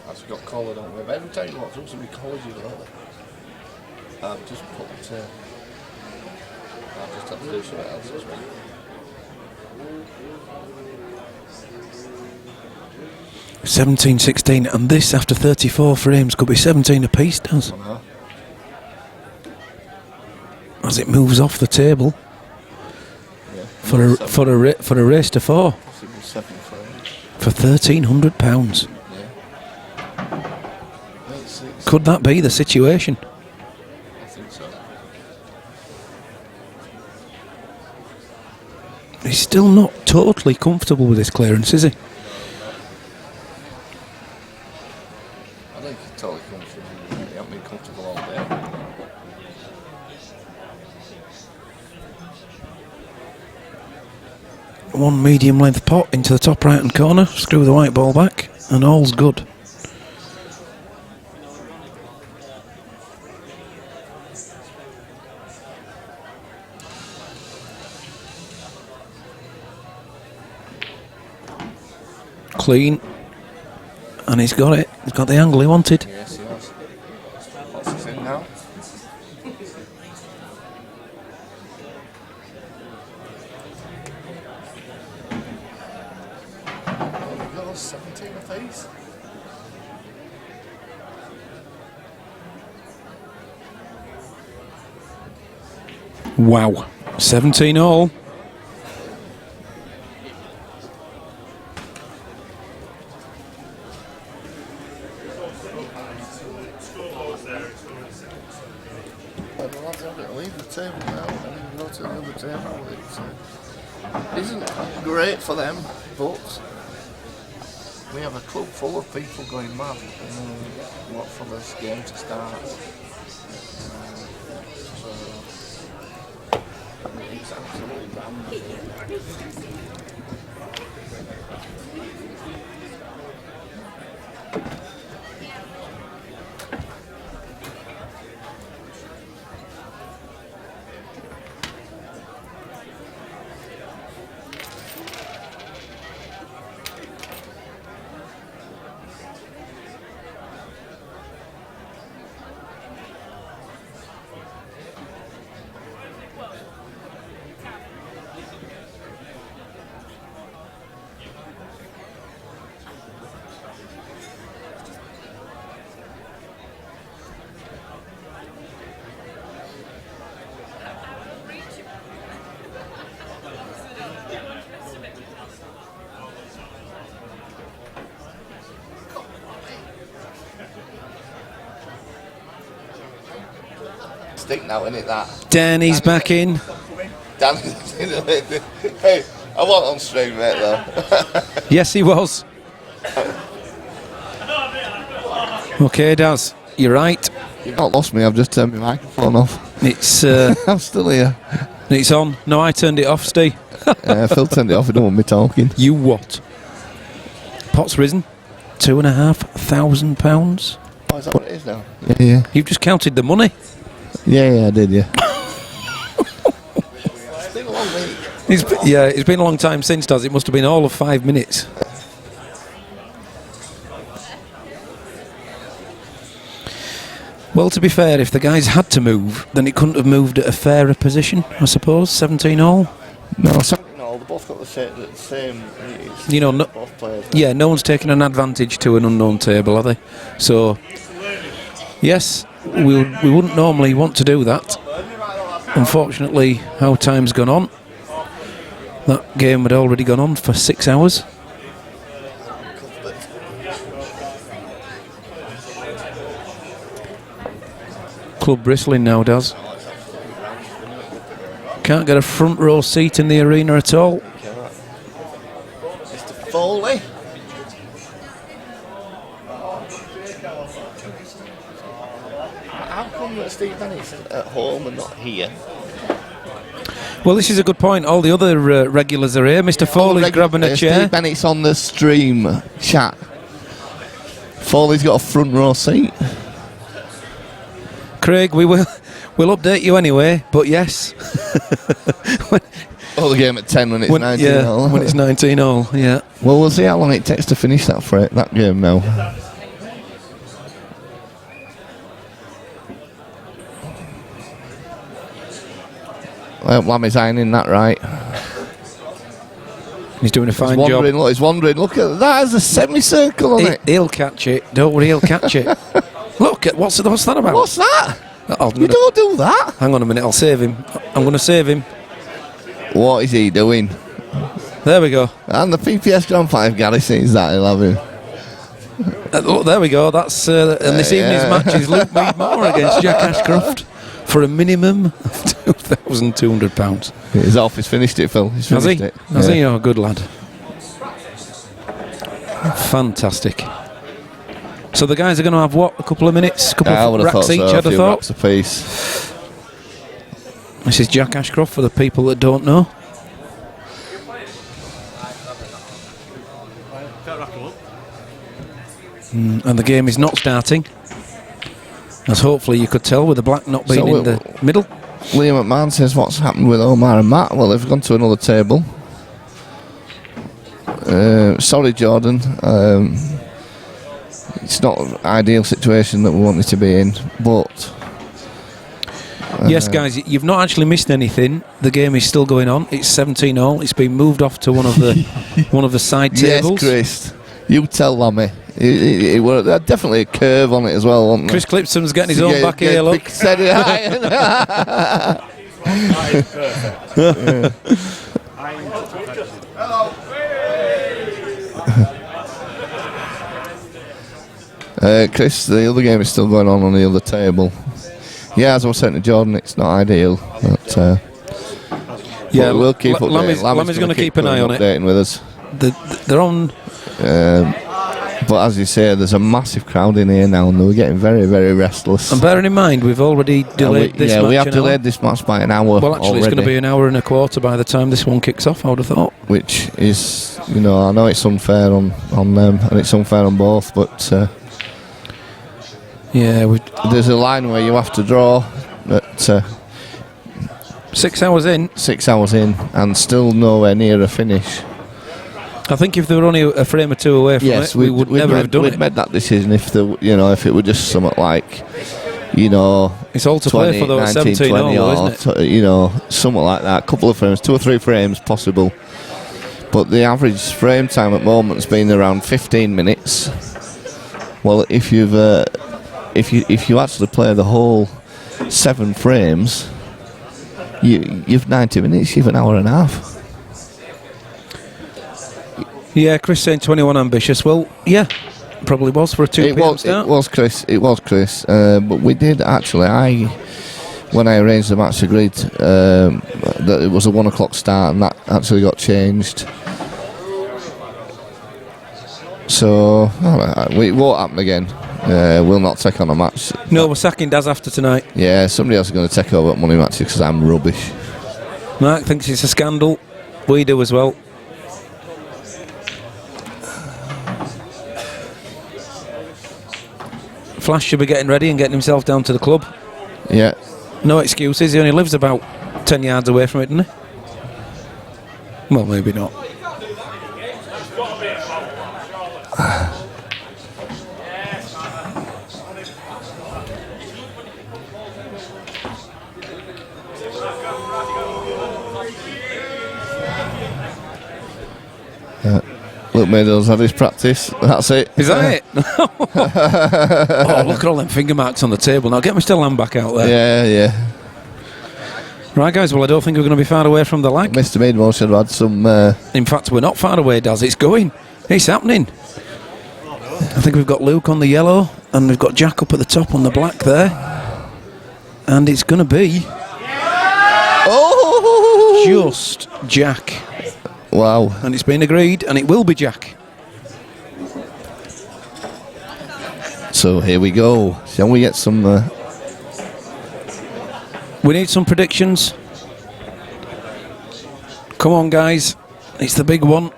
I've just got collared on me. Every time you walk up, somebody collars you, don't they? I've just put I've just had to do something else this week. $17.16, and this after 34 frames could be 17 apiece, Daz. As it moves off the table. For a race to 4 for £1,300. Could that be the situation? I think so. He's still not totally comfortable with his clearance, is he? I think he's totally comfortable. He hasn't been comfortable all day. One medium length pot into the top right hand corner, screw the white ball back, and all's good. Clean, and he's got it. He's got the angle he wanted. Yes, he has. What's this in now? Oh, God, 17 apiece. Wow, 17 all. The lads have to leave the table now and go to another table. It isn't great for them, but we have a club full of people going mad. What for this game to start? So it's absolutely rammed. Stink now, innit, that? Danny's back in. Dan, hey, I wasn't on stream, mate, though. Yes, he was. Okay, Daz, you're right. You've not lost me, I've just turned my microphone off. It's I'm still here. it's on. No, I turned it off, Steve. Phil turned it off, he don't want me talking. You what? Pot's risen. £2,500. Oh, is that what it is now? Yeah. You've just counted the money. Yeah, I did, yeah. It's been a long week. It's been a long time since, Daz. It must have been all of 5 minutes. Well, to be fair, if the guys had to move, then it couldn't have moved at a fairer position, I suppose. 17 all. No, they both got the same. You know, both players. Yeah, no one's taken an advantage to an unknown table, are they? So, yes, we wouldn't normally want to do that. Unfortunately, how time's gone on. That game had already gone on for 6 hours. Club bristling now, Daz. Can't get a front row seat in the arena at all. Mr. Foley. How come that Steve Bennett's at home and not here? Well, this is a good point. All the other regulars are here. Mr. Foley's grabbing a chair. Steve Bennett's on the stream chat. Foley's got a front row seat. Craig, we'll update you anyway, but yes. The game at 10 when it's 19 all. When it's 19 all, yeah. Well, we'll see how long it takes to finish that game now. Well, Lammy's ironing that right. He's doing a fine job. He's wandering. Look at that. There's a semicircle on it. He'll catch it. Don't worry, he'll catch it. Look, what's that about? What's that? You don't do that. Hang on a minute, I'll save him. I'm going to save him. What is he doing? There we go. And the PPS Grand 5 Gary sees that, he'll have him. Look, there we go. That's and this evening's match is Luke Meadmore against Jack Ashcroft for a minimum of £2,200. He's off. He's finished it, Phil. He's finished it. Has he? Oh, good lad. Fantastic. So the guys are going to have what? A couple of minutes? A couple of racks each, I'd have thought. Racks apiece. This is Jack Ashcroft for the people that don't know. And the game is not starting, as hopefully you could tell with the black not being in the middle. Liam McMahon says, what's happened with Omar and Matt? Well, they've gone to another table. Sorry, Jordan. It's not an ideal situation that we wanted to be in, but... yes, guys, you've not actually missed anything. The game is still going on. It's 17 all. It's been moved off to one of the side tables. Yes, Chris. You tell Lammy. It were definitely a curve on it as well, wasn't Chris Clipson's getting his own back here, look. Steady. Chris, the other game is still going on the other table. Yeah, as I was saying to Jordan, it's not ideal. But, yeah, we'll keep updating. Lammy's going to keep an eye on it. Updating with us. They're on. But as you say, there's a massive crowd in here now, and they're getting very, very restless. And bearing in mind, we've already delayed this match. Yeah, we have delayed this match by an hour. Well, actually, already. It's going to be an hour and a quarter by the time this one kicks off, I would have thought. Which is, I know it's unfair on them, and it's unfair on both, but there's a line where you have to draw at 6 hours in. 6 hours in, and still nowhere near a finish. I think if they were only a frame or two away from it, we would never have done it. We'd made that decision if if it were just something like, it's all to 20, play for though, 19, 17 20 all, isn't it? Something like that. A couple of frames, 2 or 3 frames possible. But the average frame time at the moment has been around 15 minutes. Well, if you actually play the whole 7 frames, you've 90 minutes. You've an hour and a half. Yeah, Chris saying 21 ambitious. Well, yeah, probably was for a 2 p.m. start. It was Chris. But we did actually. When I arranged the match, agreed that it was a 1 o'clock start, and that actually got changed. So it won't happen again. We'll not take on a match. No, we're sacking Daz after tonight. Yeah, somebody else is going to take over at money matches because I'm rubbish. Mark thinks it's a scandal. We do as well. Flash should be getting ready and getting himself down to the club. Yeah. No excuses. He only lives about 10 yards away from it, doesn't he? Well, maybe not. Luke Meadows had his practice. That's it. Is that it? Oh, look at all them finger marks on the table. Now get Mr. Lamb back out there. Yeah. Right, guys, well, I don't think we're going to be far away from the lag. Mr. Meadmore should have had some... In fact, we're not far away, Daz. It's going. It's happening. I think we've got Luke on the yellow, and we've got Jack up at the top on the black there. And it's going to be... Oh! Just Jack. Wow. And it's been agreed, and it will be Jack. So here we go. Shall we get some... We need some predictions. Come on, guys. It's the big one.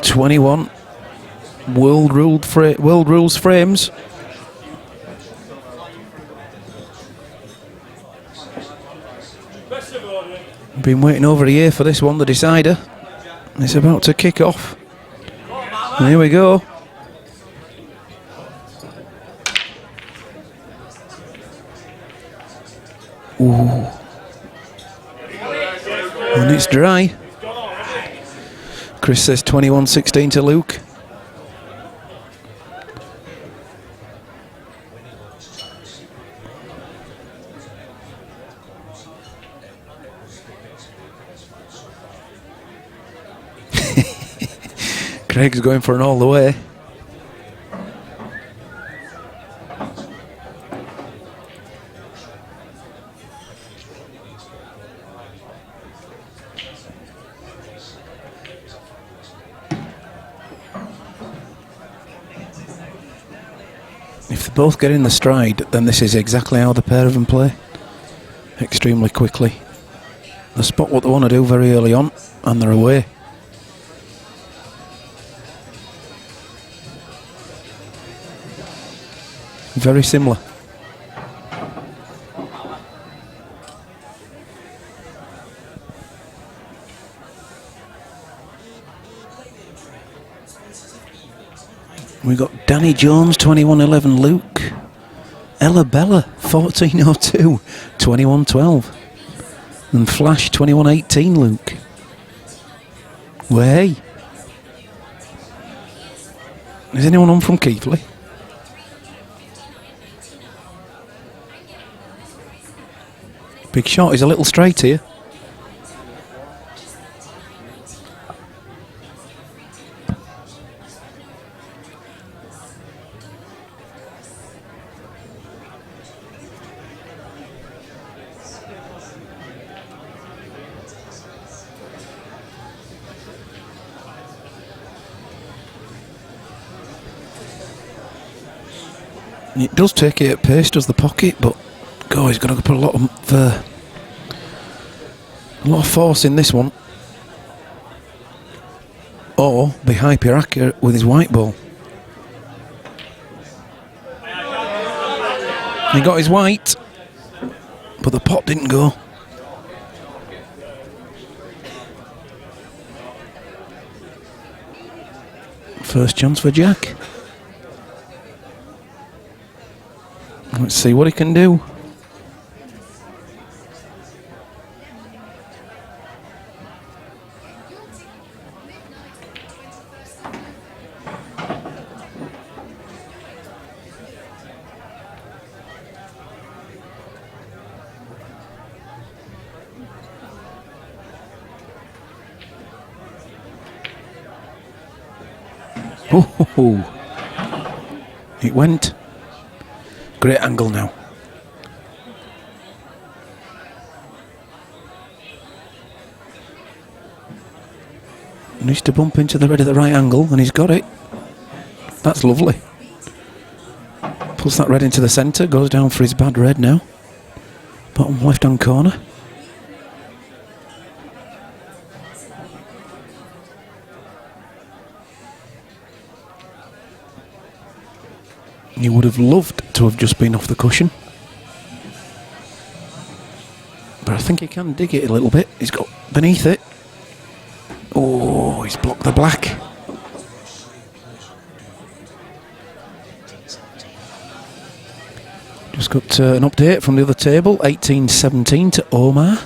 21. World rules frames. Been waiting over a year for this one, the decider. It's about to kick off. Here we go. Ooh. And it's dry. Chris says 21-16 to Luke. Craig's going for an all the way. If they both get in the stride, then this is exactly how the pair of them play. Extremely quickly. They spot what they want to do very early on, and they're away. Very similar. We got Danny Jones, 21-11 Luke. Ella Bella, 14-02, 21-12. And Flash, 21-18 Luke. Way. Is anyone on from Keighley? Big shot, he's a little straight here. It does take it at pace, does the pocket, but God, he's got to put a lot of force in this one, or be hyper accurate with his white ball. He got his white, but the pot didn't go. First chance for Jack. Let's see what he can do. Oh, it went. Great angle now. Needs to bump into the red at the right angle, and he's got it. That's lovely. Pulls that red into the centre, goes down for his bad red now. Bottom left-hand corner. He would have loved to have just been off the cushion. But I think he can dig it a little bit. He's got beneath it. Oh, he's blocked the black. Just got an update from the other table. 18-17 to Omar.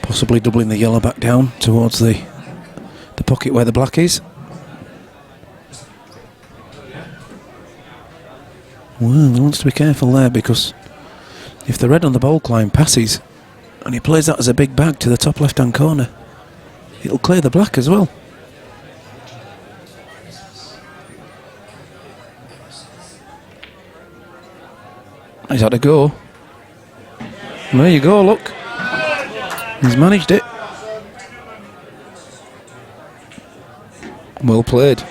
Possibly doubling the yellow back down towards the pocket where the black is. Well, he wants to be careful there, because if the red on the bowl climb passes and he plays that as a big bag to the top left hand corner, it'll clear the black as well. He's had a go. There you go, look. He's managed it. Well played.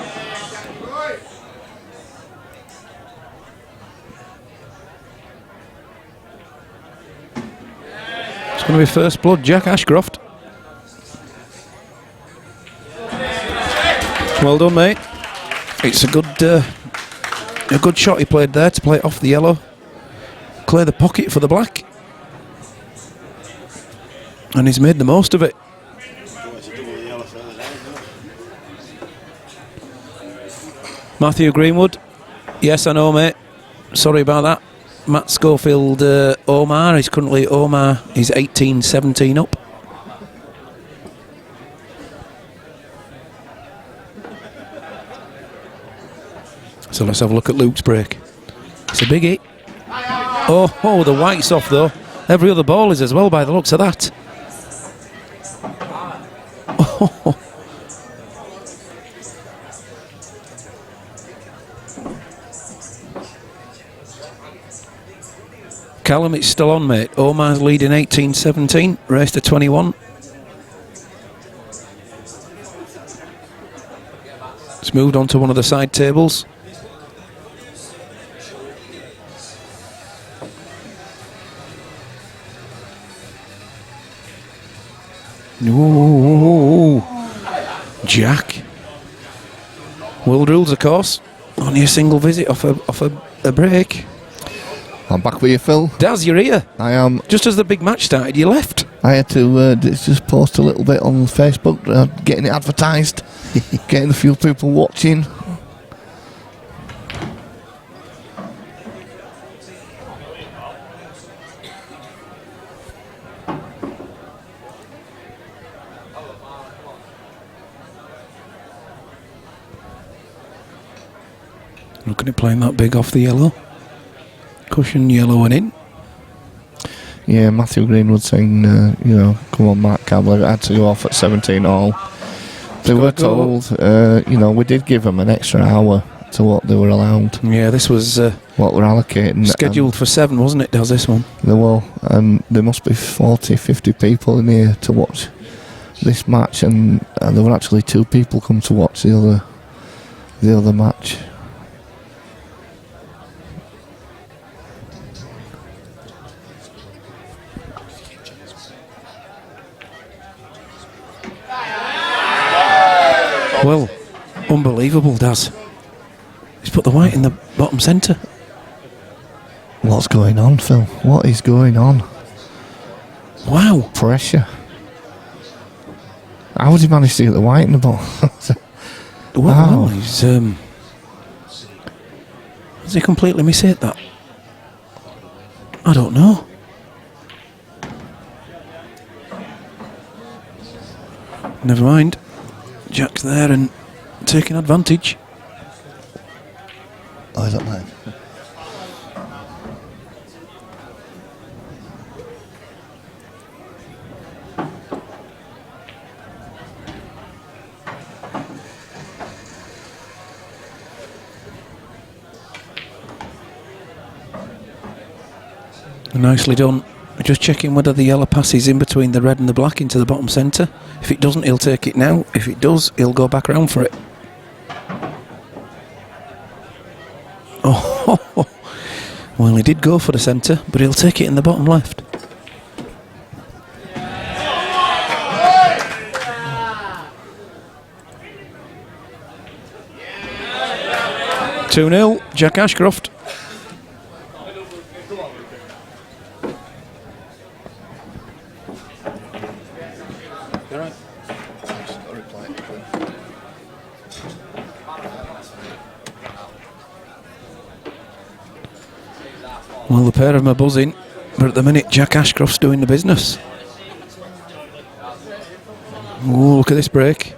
It's going to be first blood, Jack Ashcroft. Well done, mate. It's a good shot he played there to play it off the yellow. Clear the pocket for the black. And he's made the most of it. Matthew Greenwood. Yes, I know, mate. Sorry about that. Matt Schofield, Omar. He's currently Omar. He's 18-17 up. So let's have a look at Luke's break. It's a big hit. Oh, the white's off though. Every other ball is as well by the looks of that. Oh. Callum, it's still on, mate. Omar's leading 18-17, race to 21. It's moved on to one of the side tables. Ooh, Jack. World rules, of course. Only a single visit off a break. I'm back with you, Phil. Daz, you're here. I am. Just as the big match started, you left. I had to just post a little bit on Facebook, getting it advertised, getting a few people watching. Look at it playing that big off the yellow. Cushion yellow and in. Yeah, Matthew Greenwood saying, come on, Mark, can't believe it had to go off at 17 all. They were told, we did give them an extra hour to what they were allowed. Yeah, this was what we're allocating. Scheduled for 7, wasn't it, Does this one? There were, and there must be 40, 50 people in here to watch this match, and there were actually 2 people come to watch the other match. Well, unbelievable, Daz. He's put the white in the bottom centre. What's going on, Phil? What is going on? Wow. Pressure. How would he manage to get the white in the bottom? Well, he's... Has he completely mishit that? I don't know. Never mind. Jack's there and taking advantage. Oh, is that mine? Nicely done. Just checking whether the yellow passes in between the red and the black into the bottom centre. If it doesn't, he'll take it now. If it does, he'll go back round for it. Oh, Well, he did go for the centre, but he'll take it in the bottom left. Two 2-0, Jack Ashcroft. Well, the pair of them are buzzing, but at the minute Jack Ashcroft's doing the business. Oh, look at this break.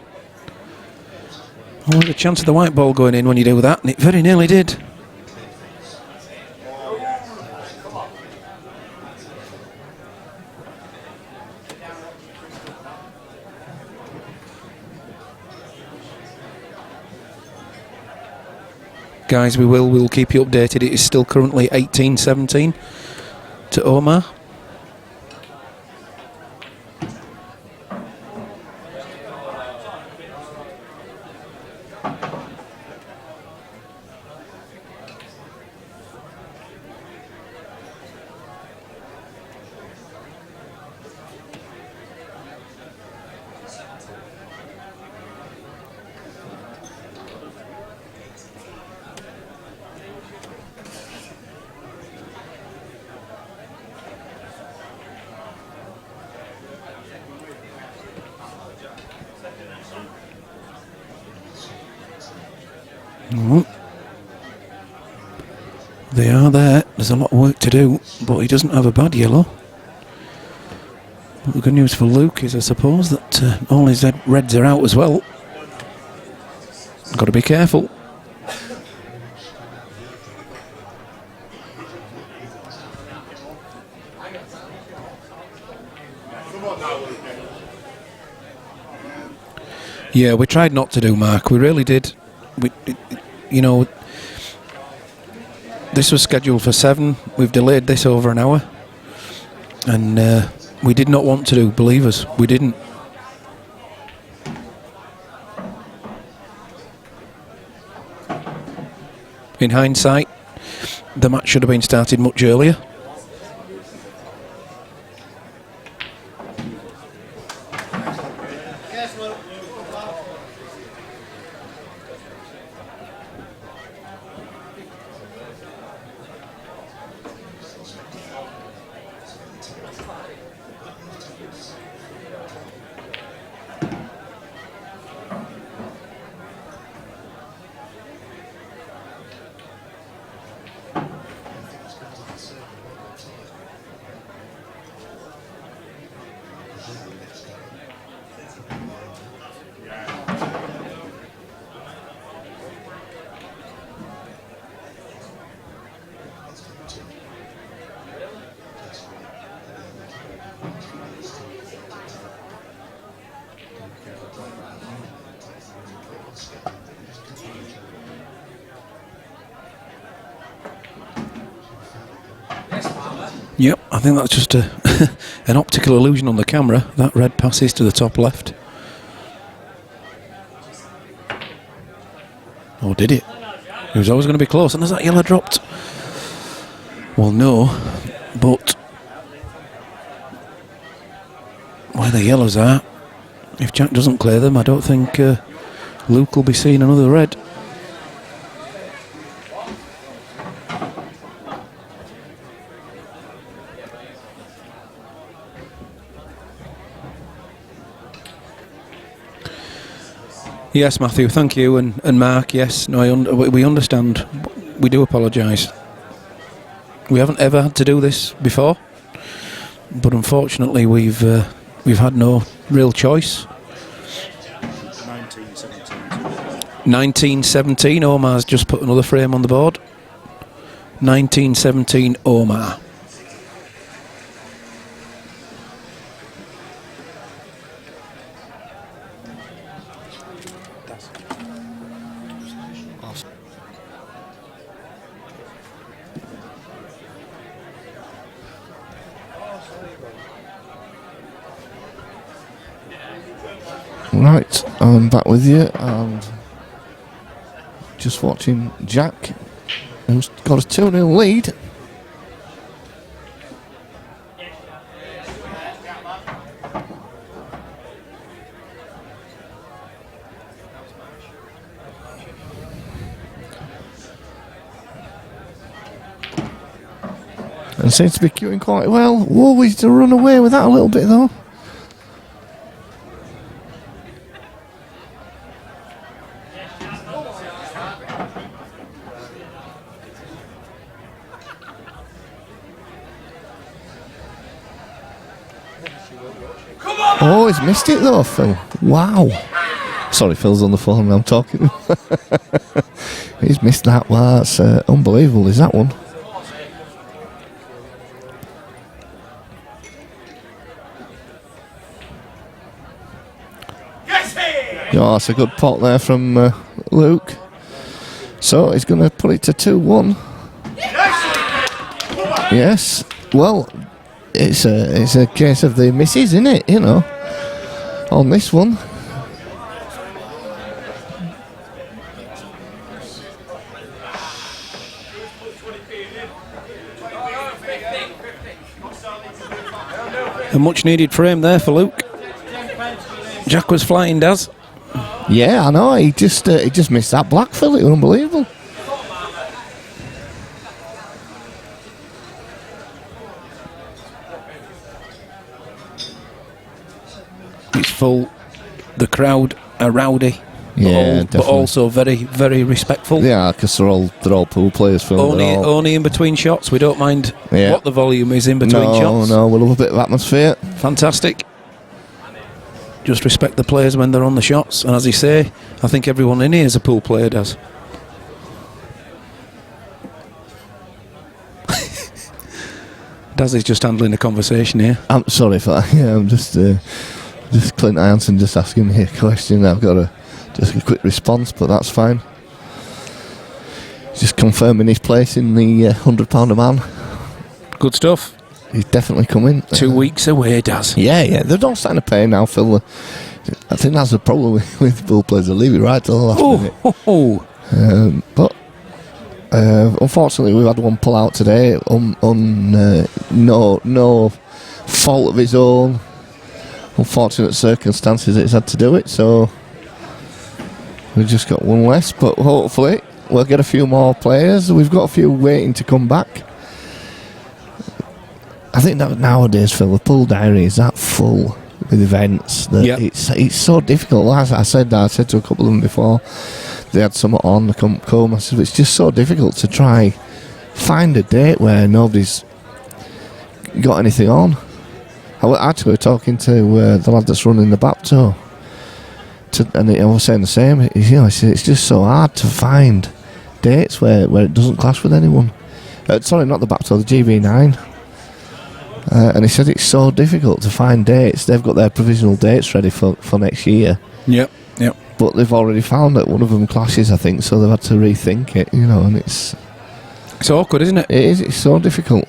Oh, there's a chance of the white ball going in when you do that, and it very nearly did. Guys, we'll keep you updated. It is still currently 18-17 to Omar. They are there. There's a lot of work to do, but he doesn't have a bad yellow. But the good news for Luke is, I suppose, that all his reds are out as well. Got to be careful. Yeah, we tried not to do, Mark. We really did. You know, this was scheduled for 7. We've delayed this over an hour. And we did not want to do, believe us. We didn't. In hindsight, the match should have been started much earlier. Yep, I think that's just an optical illusion on the camera. That red passes to the top left. Or did it? It was always going to be close. And has that yellow dropped? Well, no. But where the yellows are, if Jack doesn't clear them, I don't think Luke will be seeing another red. Yes, Matthew, thank you, and Mark, yes, no, we understand. We do apologise. We haven't ever had to do this before, but unfortunately we've had no real choice. 1917, Omar's just put another frame on the board. 1917, Omar. Right, I'm back with you, and just watching Jack, who's got a 2-0 lead. And seems to be queuing quite well. Whoa, he's to run away with that a little bit though. Oh, he's missed it though, Phil. Wow. Sorry, Phil's on the phone and I'm talking. He's missed that. Wow, that's unbelievable, is that one? Oh, that's a good pot there from Luke. So he's going to put it to 2-1. Yes. Well, it's a case of the misses, isn't it? You know, on this one. A much needed frame there for Luke. Jack was flying, Daz. Yeah, I know. He just missed that black, Phil. It was unbelievable. It's full. The crowd are rowdy. Yeah, but also very, very respectful. Yeah, because they're all pool players, Phil. Only in between shots. We don't mind what the volume is in between shots. No, we love a bit of atmosphere. Fantastic. Just respect the players when they're on the shots. And as you say, I think everyone in here is a pool player, does. Daz is just handling the conversation here. I'm sorry for that. Yeah, I'm just Clint Hanson just asking me a question. I've got just a quick response, but that's fine. Just confirming his place in the £100 a man. Good stuff. He's definitely coming. 2 weeks away, Daz. Yeah. They don't sign a pay now, Phil. I think that's the problem with pool players. They leave it right till the last minute. But unfortunately, we've had one pull out today on no fault of his own. Unfortunate circumstances, it's had to do it. So we've just got one less. But hopefully, we'll get a few more players. We've got a few waiting to come back. I think that nowadays, Phil, the pool diary is that full with events that it's so difficult. As I said to a couple of them before, they had something on, they couldn't come. I said, it's just so difficult to try find a date where nobody's got anything on. I was actually talking to the lad that's running the BAP tour, and I was saying the same. I said, it's just so hard to find dates where it doesn't clash with anyone. Sorry, not the BAP tour, the GB9. And he said it's so difficult to find dates. They've got their provisional dates ready for next year. Yep. But they've already found that one of them clashes, I think, so they've had to rethink it, and it's awkward, isn't it? It is, it's so difficult.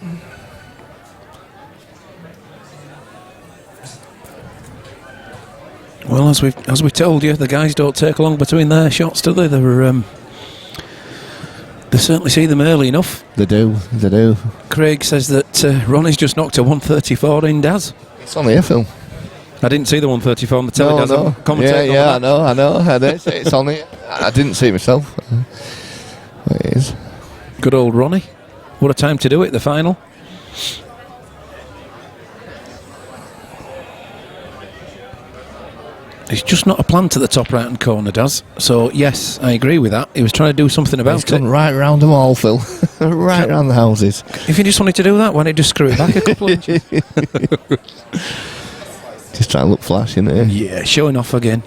Well, as we told you, the guys don't take long between their shots, do they? They certainly see them early enough. They do. Craig says that Ronnie's just knocked a 134 in, Daz. It's on here, Phil. I didn't see the 134 on the telly, Daz. No. Yeah, I know. It's on here. I didn't see it myself. It is. Good old Ronnie. What a time to do it, the final. It's just not a plant at the top right-hand corner, Daz. So, yes, I agree with that. He was trying to do something about He's gone right round them all, Phil. Right round the houses. If he just wanted to do that, why don't he just screw it back a couple of inches? Just trying to look flash, innit? Yeah, showing off again.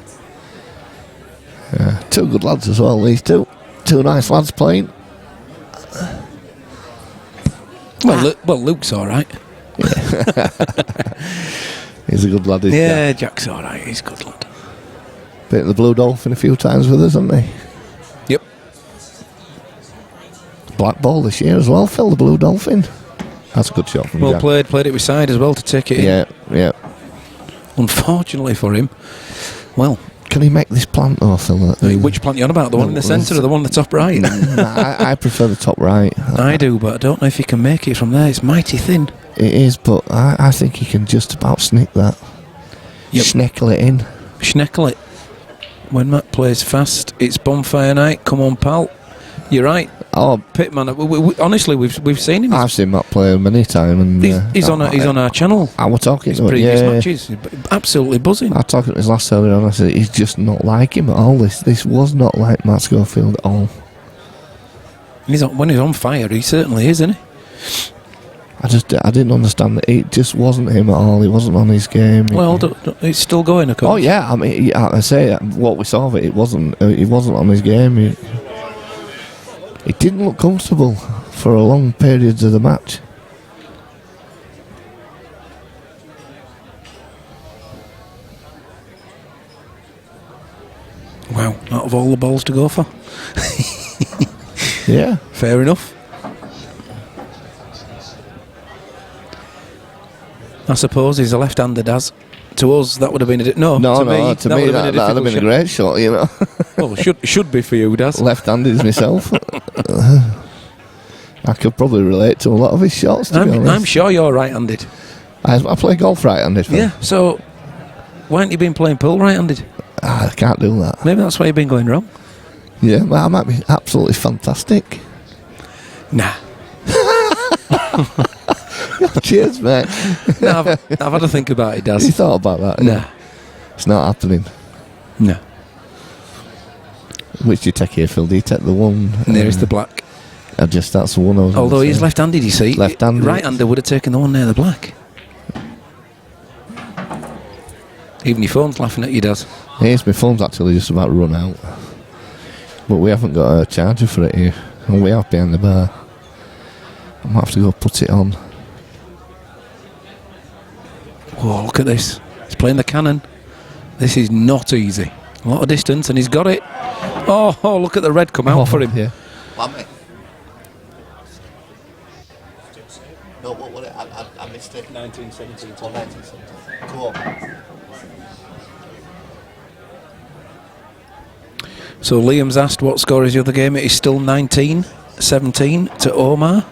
Two good lads as well, these two. Two nice lads playing. Well, Luke's all right. Yeah. He's a good lad, isn't he? Jack's all right. He's a good lad. Been at the Blue Dolphin a few times with us, hasn't he? Yep. Black ball this year as well, Phil, the Blue Dolphin. That's a good shot from Jack. Played it with side as well to take it in. Yeah. Unfortunately for him, well... Can he make this plant though, Phil? Which plant you on about? The one in the centre or the one in the top right? I prefer the top right. I do, but I don't know if he can make it from there. It's mighty thin. It is, but I think he can just about snick that. Yep. Schneckle it in. Schneckle it. When Matt plays fast, it's bonfire night. Come on, pal. You're right. Oh, Pittman. Honestly, we've seen him. I've seen Matt play many times, and He's on our channel. I was talking His to him. previous Yeah, matches, absolutely buzzing. I was talking to his last earlier on. I said he's just not like him at all. This was not like Matt Schofield at all. When he's on fire, he certainly is, isn't he? I didn't understand that. It just wasn't him at all. He wasn't on his game. Well, it's still going, of course. Oh yeah, I mean, I say what we saw of it. It wasn't on his game. He didn't look comfortable for a long periods of the match. Wow, out of all the balls to go for. Yeah, Fair enough. I suppose he's a left-handed as. To us, that would have been to me that would have been a great shot, you know. Well, should be for you, Daz. Left-handed myself. I could probably relate to a lot of his shots, to be honest. I'm sure you're right-handed. I play golf right-handed. Yeah, so why haven't you been playing pool right-handed? I can't do that. Maybe that's why you've been going wrong. Yeah, well, I might be absolutely fantastic. Nah. Cheers, mate. No, I've had to think about it, Daz. You thought about that? Nah. It's not happening. No. Which do you take here, Phil? Do you take the one? Nearest the black. That's the one I was. Although he's left-handed, you see. Left-handed. Right-hander would have taken the one near the black. Even your phone's laughing at you, Daz. Yes, my phone's actually just about run out. But we haven't got a charger for it here. And we are behind the bar. I might have to go put it on. Whoa, look at this. He's playing the cannon. This is not easy. A lot of distance, and he's got it. Oh, look at the red come out for him. Yeah. Lammy. No, what was it? I missed it. 1917. Oh, 1917. Go on. So Liam's asked what score is the other game. It is still 19-17 to Omar.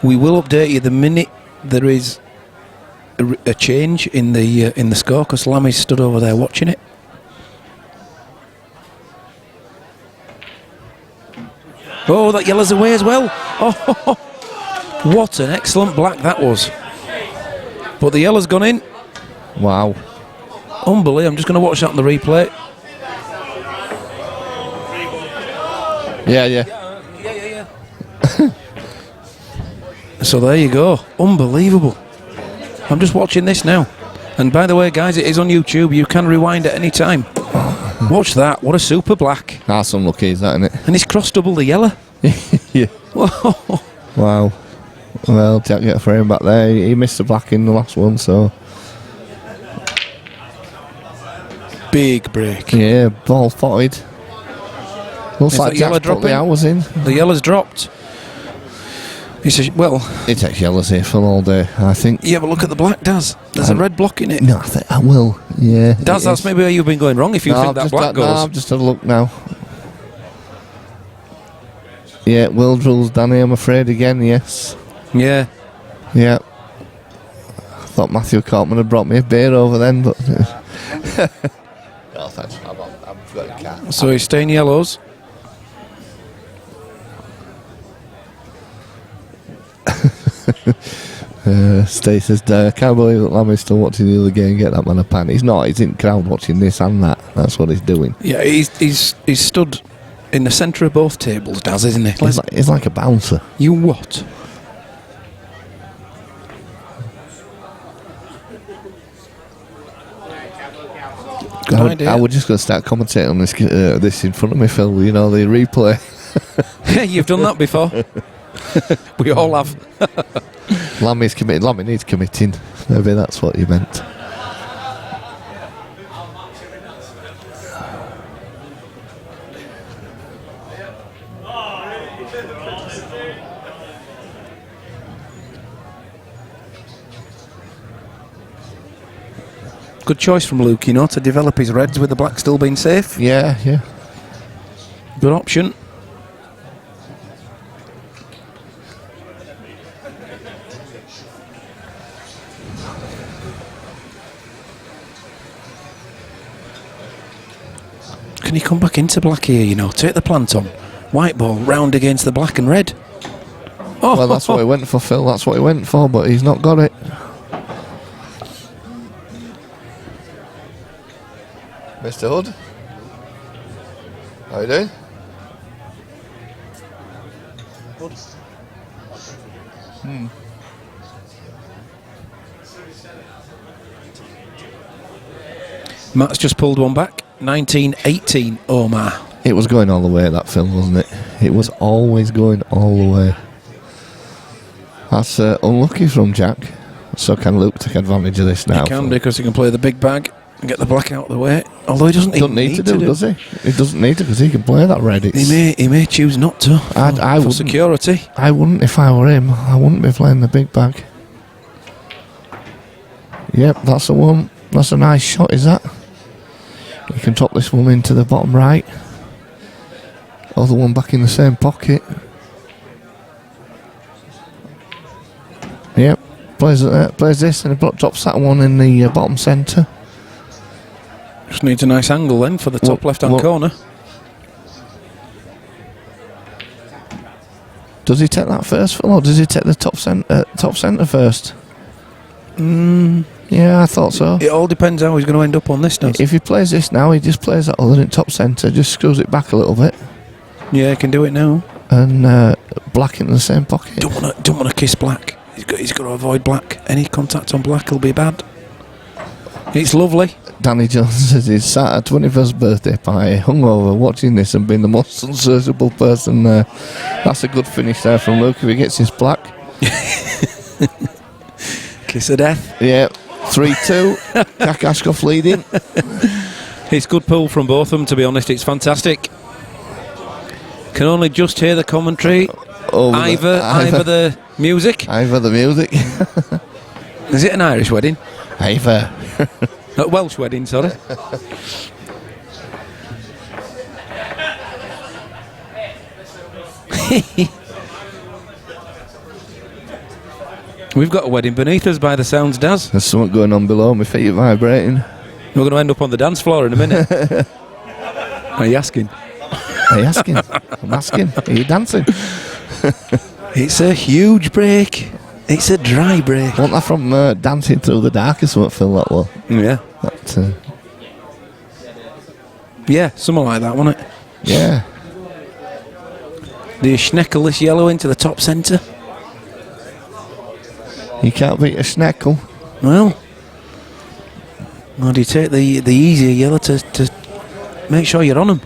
We will update you the minute there is a change in the score, because Lammy's stood over there watching it. Oh, that yellow's away as well. Oh, what an excellent black that was. But the yellow's gone in. Wow. Unbelievable. I'm just going to watch that on the replay. Yeah. So there you go. Unbelievable. I'm just watching this now. And by the way, guys, it is on YouTube. You can rewind at any time. Watch that. What a super black. That's unlucky, is that, isn't it? And he's crossed double the yellow. Yeah. Whoa. Wow. Well, Jack get a frame back there. He missed the black in the last one, so. Big break. Yeah, ball spotted. Looks Is like that yellow Jack's put the dropping? hours in. The yellow's dropped. He says, well, He takes yellows here for all day, I think. yeah, but look at the black, Daz. There's a red block in it. No, I think I will. Yeah. Daz, that's maybe where you've been going wrong if you think that black goes. No, I've just had a look now. Yeah, world rules, Danny, I'm afraid, again, yes. Yeah. Yeah. I thought Matthew Cartman had brought me a beer over then, but. No, thanks. I've got a cat. So he's staying yellows. Stay says, I can't believe that Lammy's still watching the other game get that man a pan. He's not, he's in crowd watching this and that. That's what he's doing. Yeah, he's stood in the centre of both tables, Daz, isn't he? He's like a bouncer. You what? Good idea. I was just going to start commentating on this in front of me, Phil. You know, the replay. You've done that before. We all have. Lammy's committed. Lammy needs committing. Maybe that's what you meant. Good choice from Luke, you know, to develop his reds with the black still being safe. Yeah. Good option. Can he come back into black here, you know? Take the plant on. white ball round against the black and red. Oh, Well, that's what he went for, Phil. That's what he went for, but he's not got it. Mr. Hood? How you doing? Matt's just pulled one back. 19-18, Omar. It was going all the way, that Phil, wasn't it? It was always going all the way. That's unlucky from Jack. So can Luke take advantage of this now? He can, because he can play the big bag and get the black out of the way. Although he doesn't need to do, does he? He doesn't need to, because he can play that red. He may choose not to. I for wouldn't. security. I wouldn't if I were him. I wouldn't be playing the big bag. Yep, that's the one. That's a nice shot, is that? You can drop this one into the bottom right. Other one back in the same pocket. Yep, plays this and it drops that one in the bottom centre. Just needs a nice angle then for the top left-hand corner. Does he take that first, or does he take the top centre first? Yeah, I thought so. It all depends how he's going to end up on this now. If he plays this now, he just plays that other in top centre, just screws it back a little bit. Yeah, he can do it now. And black in the same pocket. Don't want to kiss black. He's got to avoid black. Any contact on black will be bad. It's lovely. Danny Jones says he's sat at 21st birthday party, hungover, watching this and being the most unsearchable person there. That's a good finish there from Luke if he gets his black. Kiss of death. Yeah, 3-2. Jack Ashcroft leading. It's good pull from both of them, to be honest. It's fantastic. Can only just hear the commentary. Either the music. Either the music. Is it an Irish wedding? Either. Welsh wedding, sorry. We've got a wedding beneath us by the sounds, Daz. There's something going on below, my feet are vibrating. We're going to end up on the dance floor in a minute. Are you asking? Are you asking? I'm asking. Are you dancing? It's a huge break. It's a dry break. Wasn't that from Dancing Through the Dark or something, Phil, that one? Yeah. That, yeah, something like that, wasn't it? yeah. Do you schneckle this yellow into the top centre? You can't beat a schneckle. Well, or do you take the easier yellow to make sure you're on them?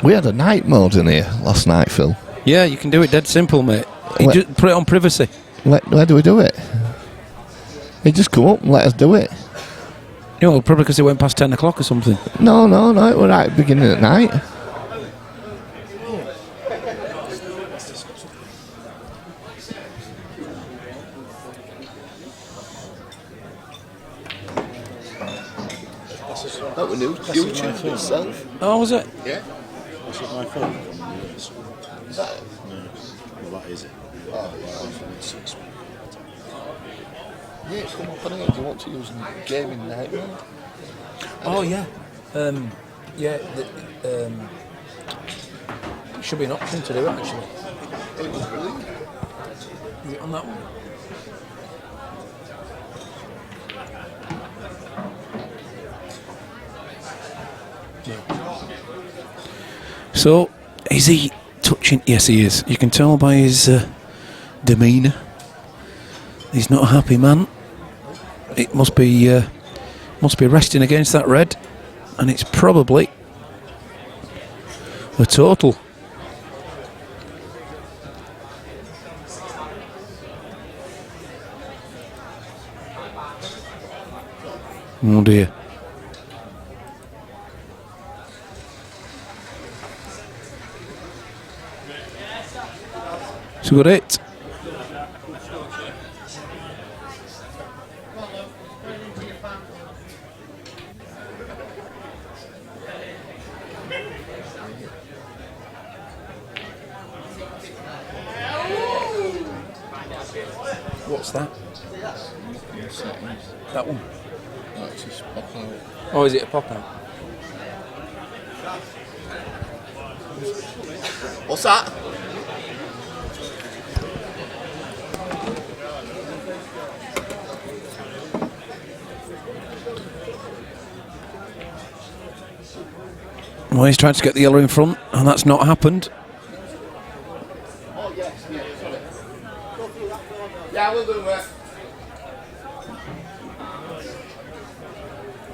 We had a night mode in here last night, Phil. Yeah, you can do it dead simple, mate. You just put it on privacy. Where do we do it? He just come up and let us do it. You know, probably because it went past 10 o'clock or something. No, it was right beginning at night. That was new YouTube itself. Oh, was it? Yeah. This is my phone. Is that it? No. Well, that is it. Yeah, come up on here. Do you want to use gaming night mode? Oh, yeah. Yeah, should be an option to do it, actually. It was brilliant. Is it on that one? So, is he touching? Yes, he is. You can tell by his demeanour. He's not a happy man. It must be resting against that red, and it's probably a total. Oh dear. So got it. What's that? That one. That's just pop out. Oh, is it a pop out? What's that? Well, he's tried to get the yellow in front, and that's not happened. Oh, yes, sorry. Yeah, we'll do it.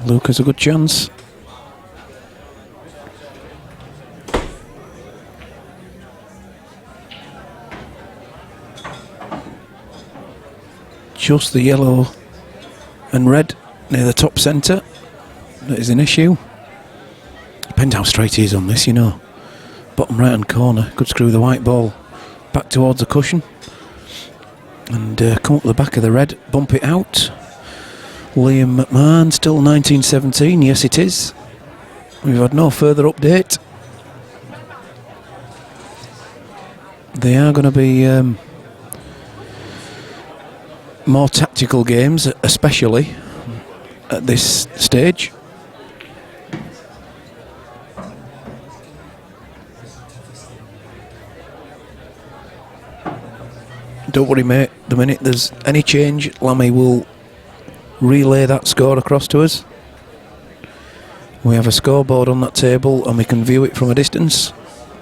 Luke has a good chance. Just the yellow and red near the top centre. That is an issue. Depends how straight he is on this, you know. Bottom right hand corner. Could screw the white ball back towards the cushion. And come up the back of the red. Bump it out. Liam McMahon, still 1917. Yes, it is. We've had no further update. They are going to be more tactical games, especially at this stage. Don't worry, mate. The minute there's any change, Lammy will relay that score across to us. We have a scoreboard on that table and we can view it from a distance.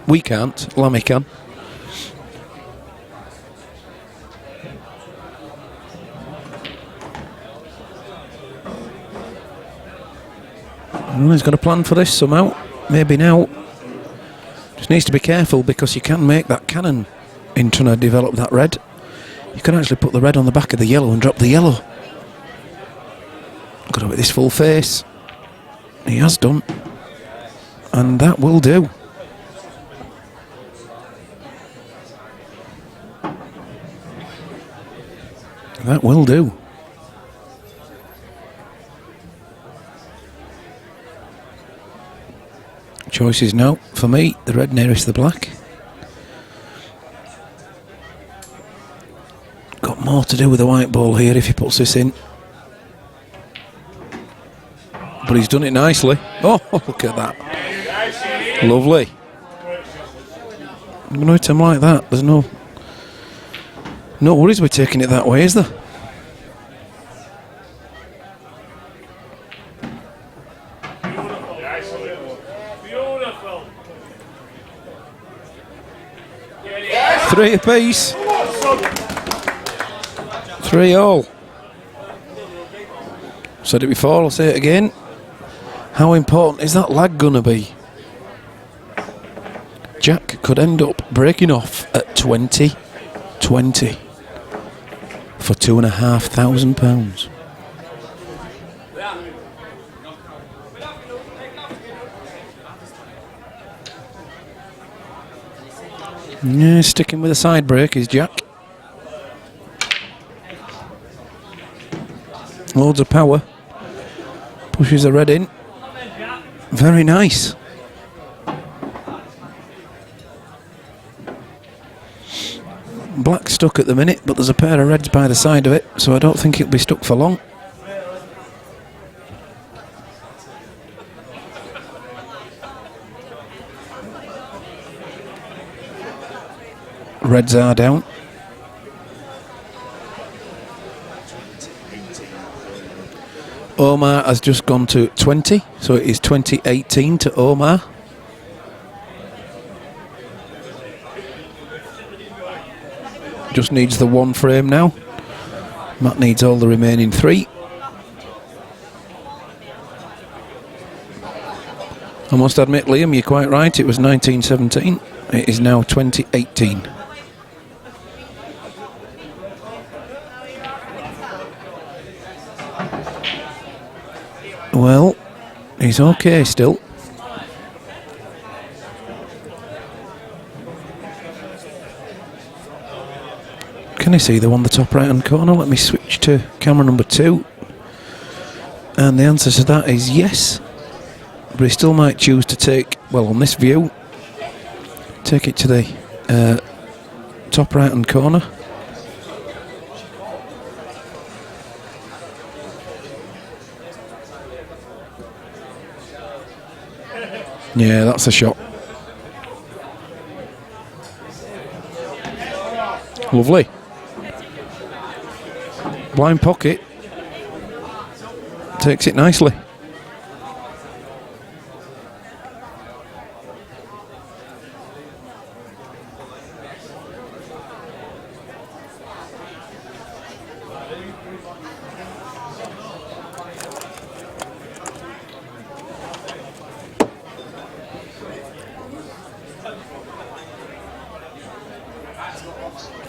We can't, Lammy can. Well, he's got a plan for this somehow. Maybe now. Just needs to be careful because you can make that cannon in trying to develop that red. You can actually put the red on the back of the yellow and drop the yellow. Got to hit this full face. He has done. And that will do. That will do. Choices now for me, the red nearest the black. Got more to do with the white ball here if he puts this in. But he's done it nicely. Oh, look at that. Lovely. I'm going to hit him like that. There's no worries with taking it that way, is there? Three apiece. 3-all. Said it before, I'll say it again. How important is that lag going to be? Jack could end up breaking off at 20-20 for £2,500. Yeah, sticking with a side break is Jack. Loads of power. Pushes the red in. Very nice. Black stuck at the minute, but there's a pair of reds by the side of it, so I don't think it'll be stuck for long. Reds are down. Omar has just gone to 20, so it is 20-18 to Omar. Just needs the one frame now. Matt needs all the remaining three. I must admit, Liam, you're quite right. It was 1917. It is now 2018. Well, he's okay still. Can I see the one the top right hand corner? Let me switch to camera number 2. And the answer to that is yes. But he still might choose to take, well, on this view, take it to the top right hand corner. Yeah, that's a shot. Lovely. Blind pocket. Takes it nicely.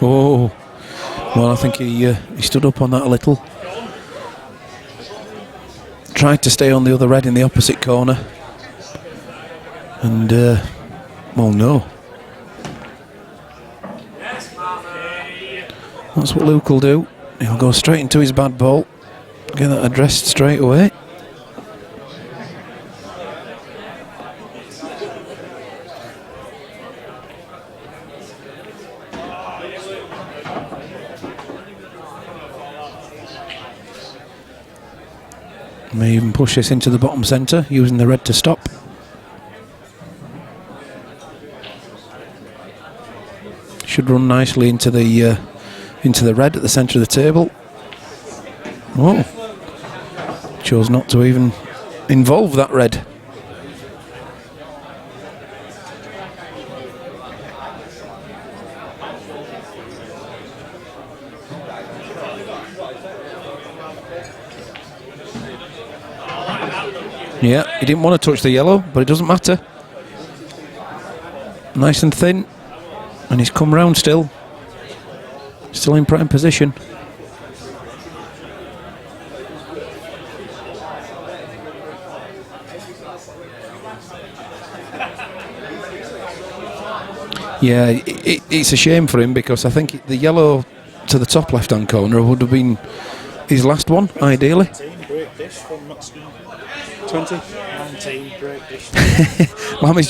Oh, well, I think he stood up on that a little. Tried to stay on the other red in the opposite corner. And, well, no. That's what Luke will do. He'll go straight into his bad ball. Get that addressed straight away. May even push this into the bottom centre, using the red to stop. Should run nicely into the red at the centre of the table. Oh, chose not to even involve that red. Yeah, he didn't want to touch the yellow, but it doesn't matter. Nice and thin, and he's come round still. Still in prime position. Yeah, it's a shame for him, because I think the yellow to the top left-hand corner would have been his last one, ideally. 2019 break dish. Lammy's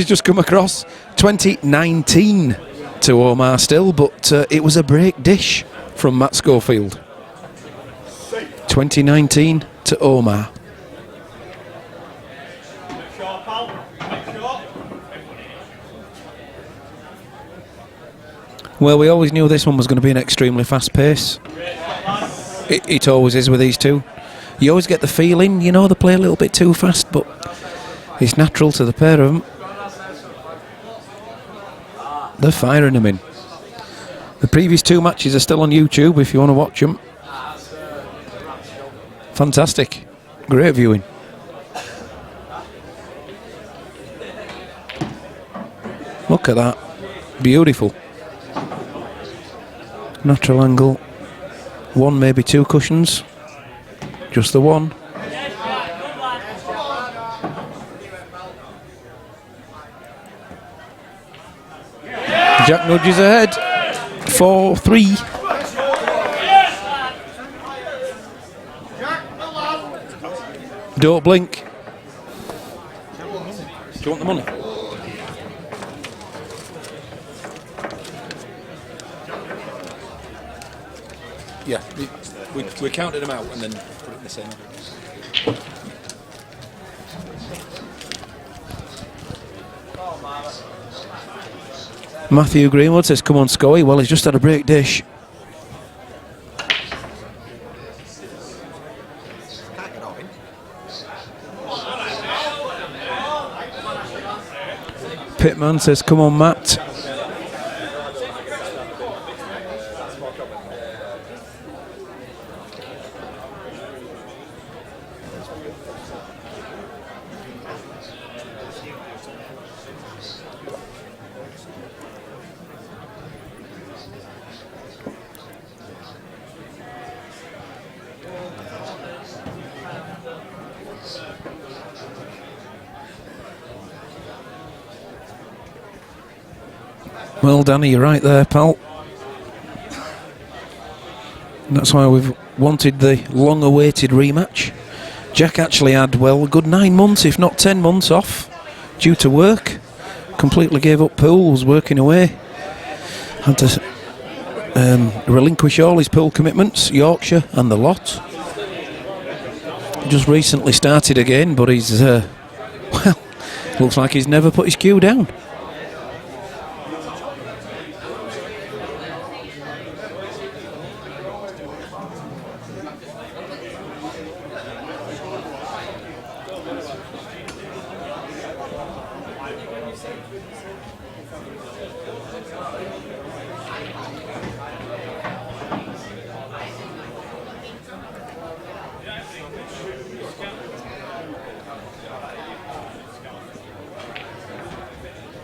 just come across 2019 to Omar still, but it was a break dish from Matt Schofield. 2019 to Omar. Well, we always knew this one was going to be an extremely fast pace. It always is with these two. You always get the feeling, you know, they play a little bit too fast, but it's natural to the pair of them. They're firing them in. The previous two matches are still on YouTube if you want to watch them. Fantastic. Great viewing. Look at that. Beautiful. Natural angle. One, maybe two cushions. Just the one. Jack nudges ahead. 4-3. Don't blink. Do you want the money? Yeah, we counted them out and then put it in the same. Matthew Greenwood says, come on, Scoey. Well, he's just had a break dish. Pitman says, come on, Matt. Well, Danny, you're right there, pal. And that's why we've wanted the long-awaited rematch. Jack actually had, well, a good 9 months, if not 10 months off, due to work. Completely gave up pool, was working away. Had to relinquish all his pool commitments, Yorkshire and the lot. Just recently started again, but he's, well, Looks like he's never put his cue down.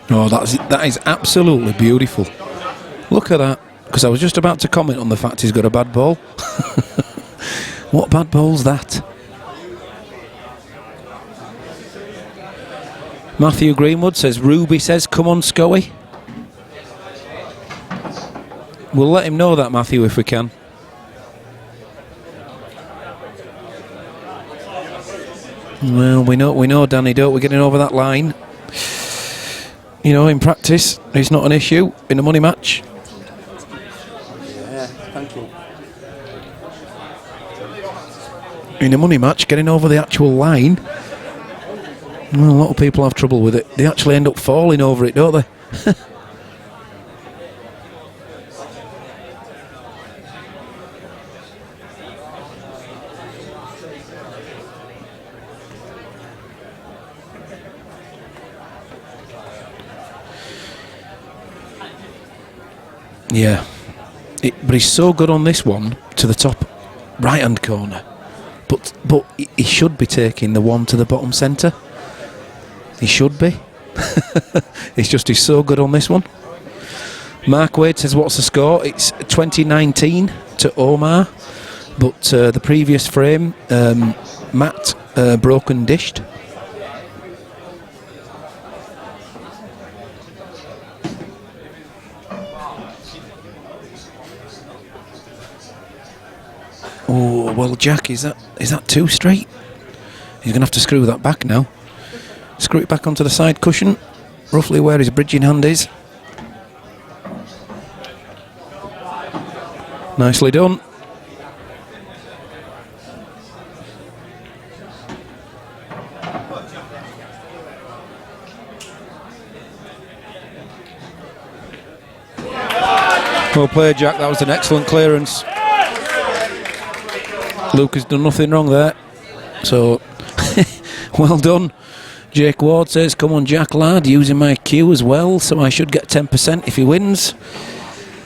Oh, that is absolutely beautiful. Look at that. Because I was just about to comment on the fact he's got a bad ball. What bad ball's that? Matthew Greenwood says, Ruby says, come on, Scoey. We'll let him know that, Matthew, if we can. Well, we know, Danny, don't we? Getting over that line. You know, in practice, it's not an issue. In a money match. Yeah, thank you. In a money match, getting over the actual line. Well, a lot of people have trouble with it. They actually end up falling over it, don't they? Yeah, but he's so good on this one to the top right hand corner, but he should be taking the one to the bottom centre. He should be. It's just he's so good on this one. Mark Wade says, what's the score? It's 2019 to Omar, but the previous frame Matt broken dished. Oh, well, Jack, is that two straight? He's going to have to screw that back now. Screw it back onto the side cushion, roughly where his bridging hand is. Nicely done. Well played, Jack. That was an excellent clearance. Luke has done nothing wrong there. So, well done. Jake Ward says, come on, Jack, lad, using my cue as well, so I should get 10% if he wins.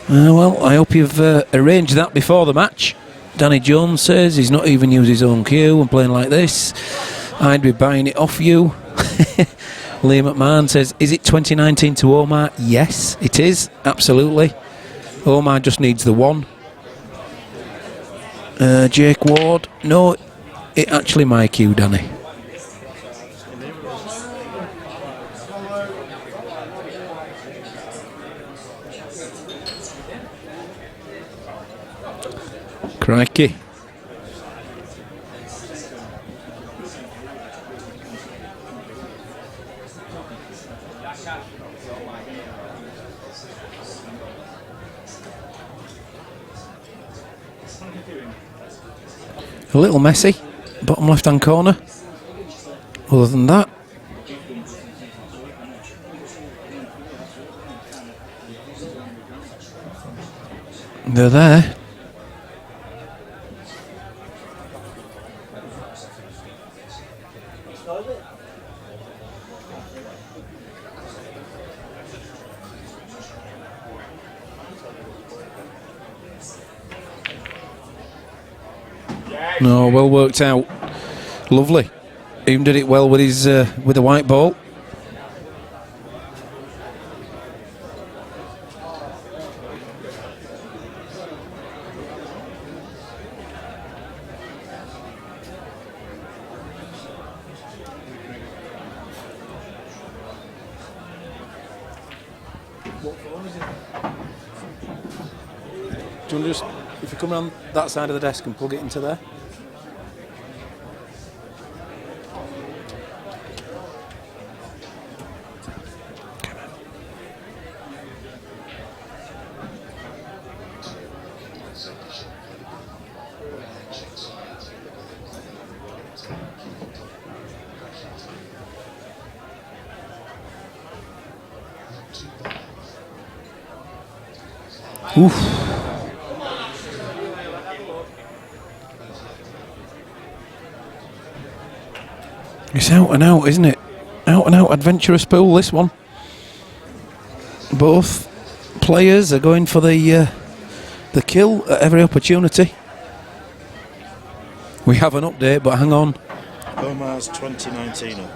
Well, I hope you've arranged that before the match. Danny Jones says he's not even used his own cue and playing like this. I'd be buying it off you. Liam McMahon says, is it 2019 to Omar? Yes, it is, absolutely. Omar just needs the one. Jake Ward, no, it actually my cue, Danny. Crikey. A little messy, bottom left hand corner. Other than that, they're there. No, well worked out. Lovely. Even did it well with his with the white ball. What phone is it? Do you want to just, if you come around that side of the desk and plug it into there? Oof. It's out and out, isn't it? Out and out adventurous pool, this one. Both players are going for the kill at every opportunity. We have an update, but hang on. Omar's 2019 up.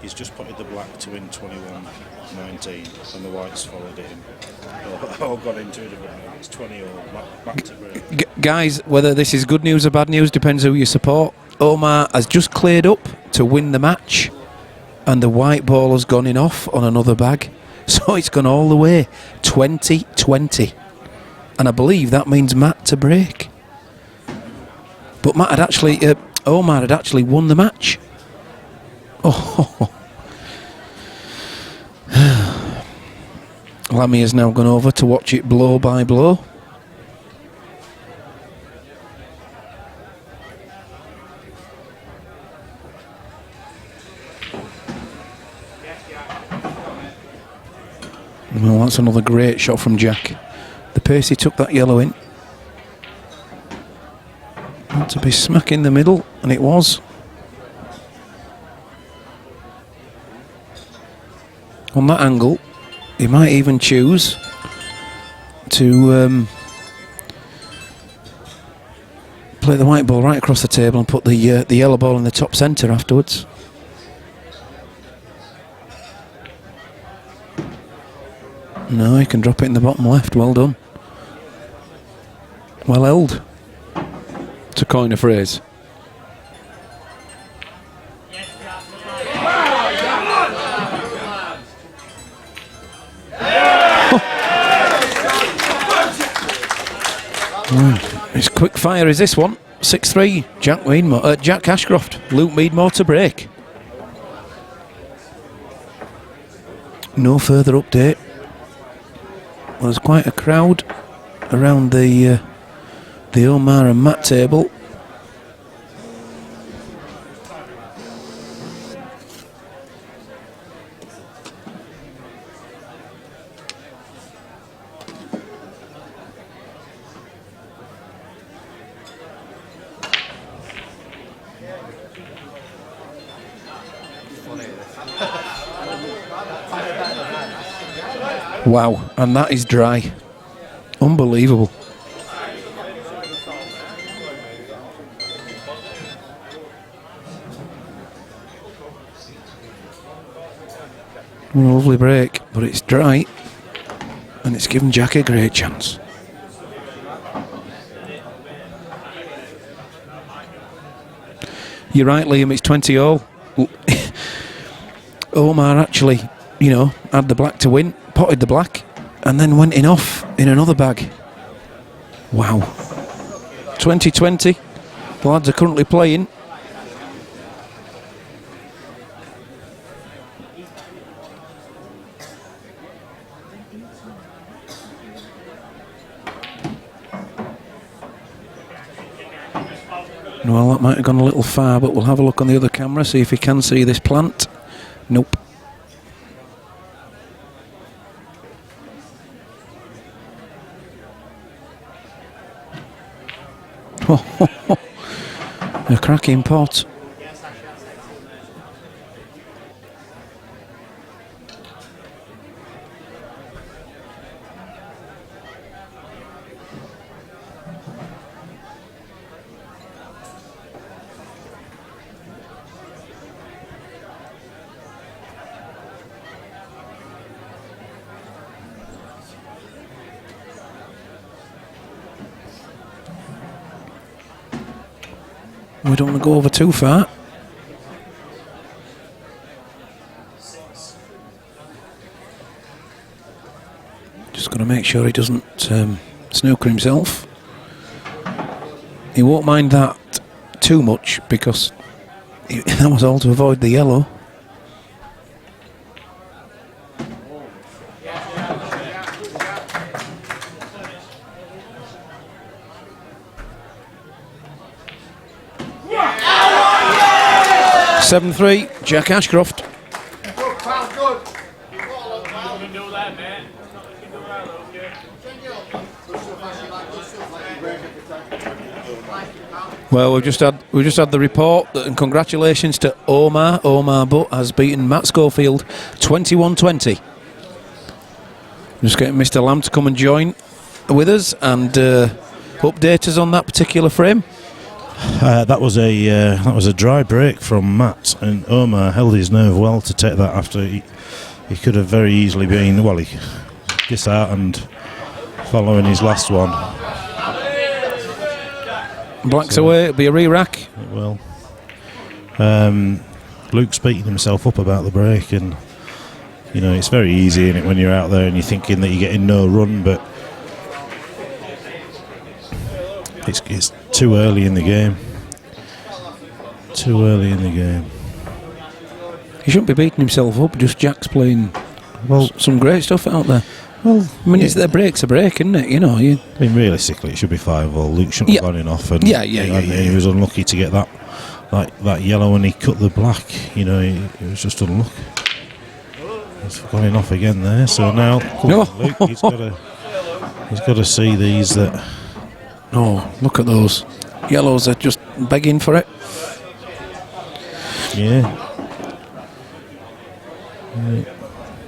He's just potted the black to win 21-19, and the whites followed him. All got into it. It's 20 all back to break. Guys, whether this is good news or bad news depends who you support. Omar has just cleared up to win the match, and the white ball has gone in off on another bag. So it's gone all the way 20-20, and I believe that means Matt to break. But Matt had actually, Omar had actually won the match. Oh, Lammy has now gone over to watch it blow by blow. Well, that's another great shot from Jack. The pace he took that yellow in. Had to be smack in the middle, and it was. On that angle, he might even choose to play the white ball right across the table and put the yellow ball in the top centre afterwards. No, he can drop it in the bottom left. Well done. Well held, to coin a phrase. It's quick fire is this one. 6-3, Jack Ashcroft, Luke Meadmore to break. No further update. Well, there's quite a crowd around the Omar and Matt table. Wow, and that is dry. Unbelievable. Lovely break, but it's dry, and it's given Jack a great chance. You're right, Liam, it's 20 all. Omar actually, had the black to win, potted the black, and then went in off in another bag. Wow. 20-20. The lads are currently playing. Well, that might have gone a little far, but we'll have a look on the other camera, see if we can see this plant. Nope. A cracking pot. We don't want to go over too far. Just got to make sure he doesn't snooker himself. He won't mind that too much because that was all to avoid the yellow. Seven 3, Jack Ashcroft. Well, we've just had the report, and congratulations to Omar. Omar Butt has beaten Matt Schofield 21-20. Just getting Mr. Lamb to come and join with us and update us on that particular frame. That was a dry break from Matt, and Omar held his nerve well to take that after he could have very easily been, well, he disheartened following his last one. Black's away, it'll be a re-rack. It will. Luke's beating himself up about the break, and you know it's very easy, isn't it, when you're out there and you're thinking that you're getting no run, but it's too early in the game. Too early in the game. He shouldn't be beating himself up, just Jack's playing some great stuff out there. Well, I mean, it's their break's a break, isn't it? You know, I mean, realistically, it should be 5-all. Luke shouldn't have gone in off, and he was unlucky to get that yellow, and he cut the black. You know, he was just unlucky. He's gone off again there. So now, Luke, he's got to see these that. Oh, look at those yellows! Are just begging for it. Yeah.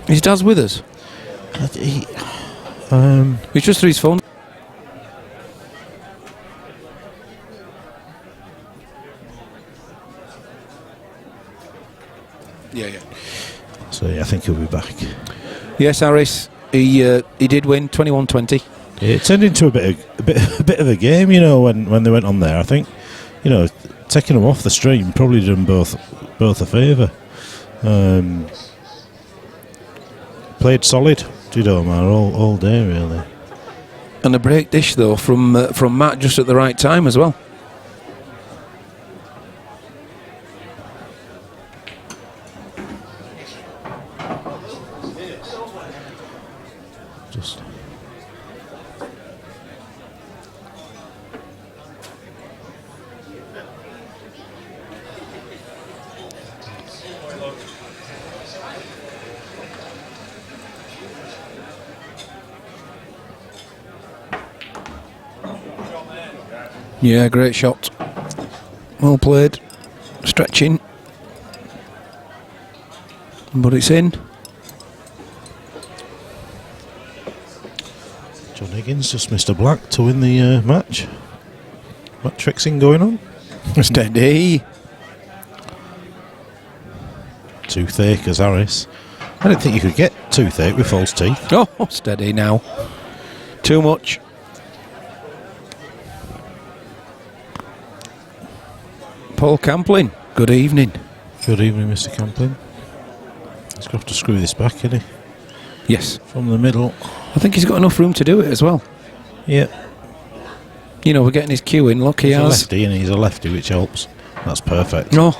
His dad's with us. He's just through his phone. Yeah. So I think he'll be back. Yes, Harris. He did win 21-20. Yeah, it turned into a bit of a game, you know, when they went on there. I think, you know, taking them off the stream probably did them both a favour. Played solid, did Omar all day really. And a break dish though from Matt just at the right time as well. Just yeah, great shot. Well played. Stretching. But it's in. John Higgins just missed a black to win the match. What tricksing going on? Steady. Toothache as Harris. I didn't think you could get toothache with false teeth. Oh, steady now. Too much. Paul Camplin, good evening. Good evening, Mr. Camplin. He's going to have to screw this back, isn't he? Yes. From the middle. I think he's got enough room to do it as well. Yeah. You know, we're getting his cue in. Look, He's a lefty, and he's a lefty, which helps. That's perfect. No.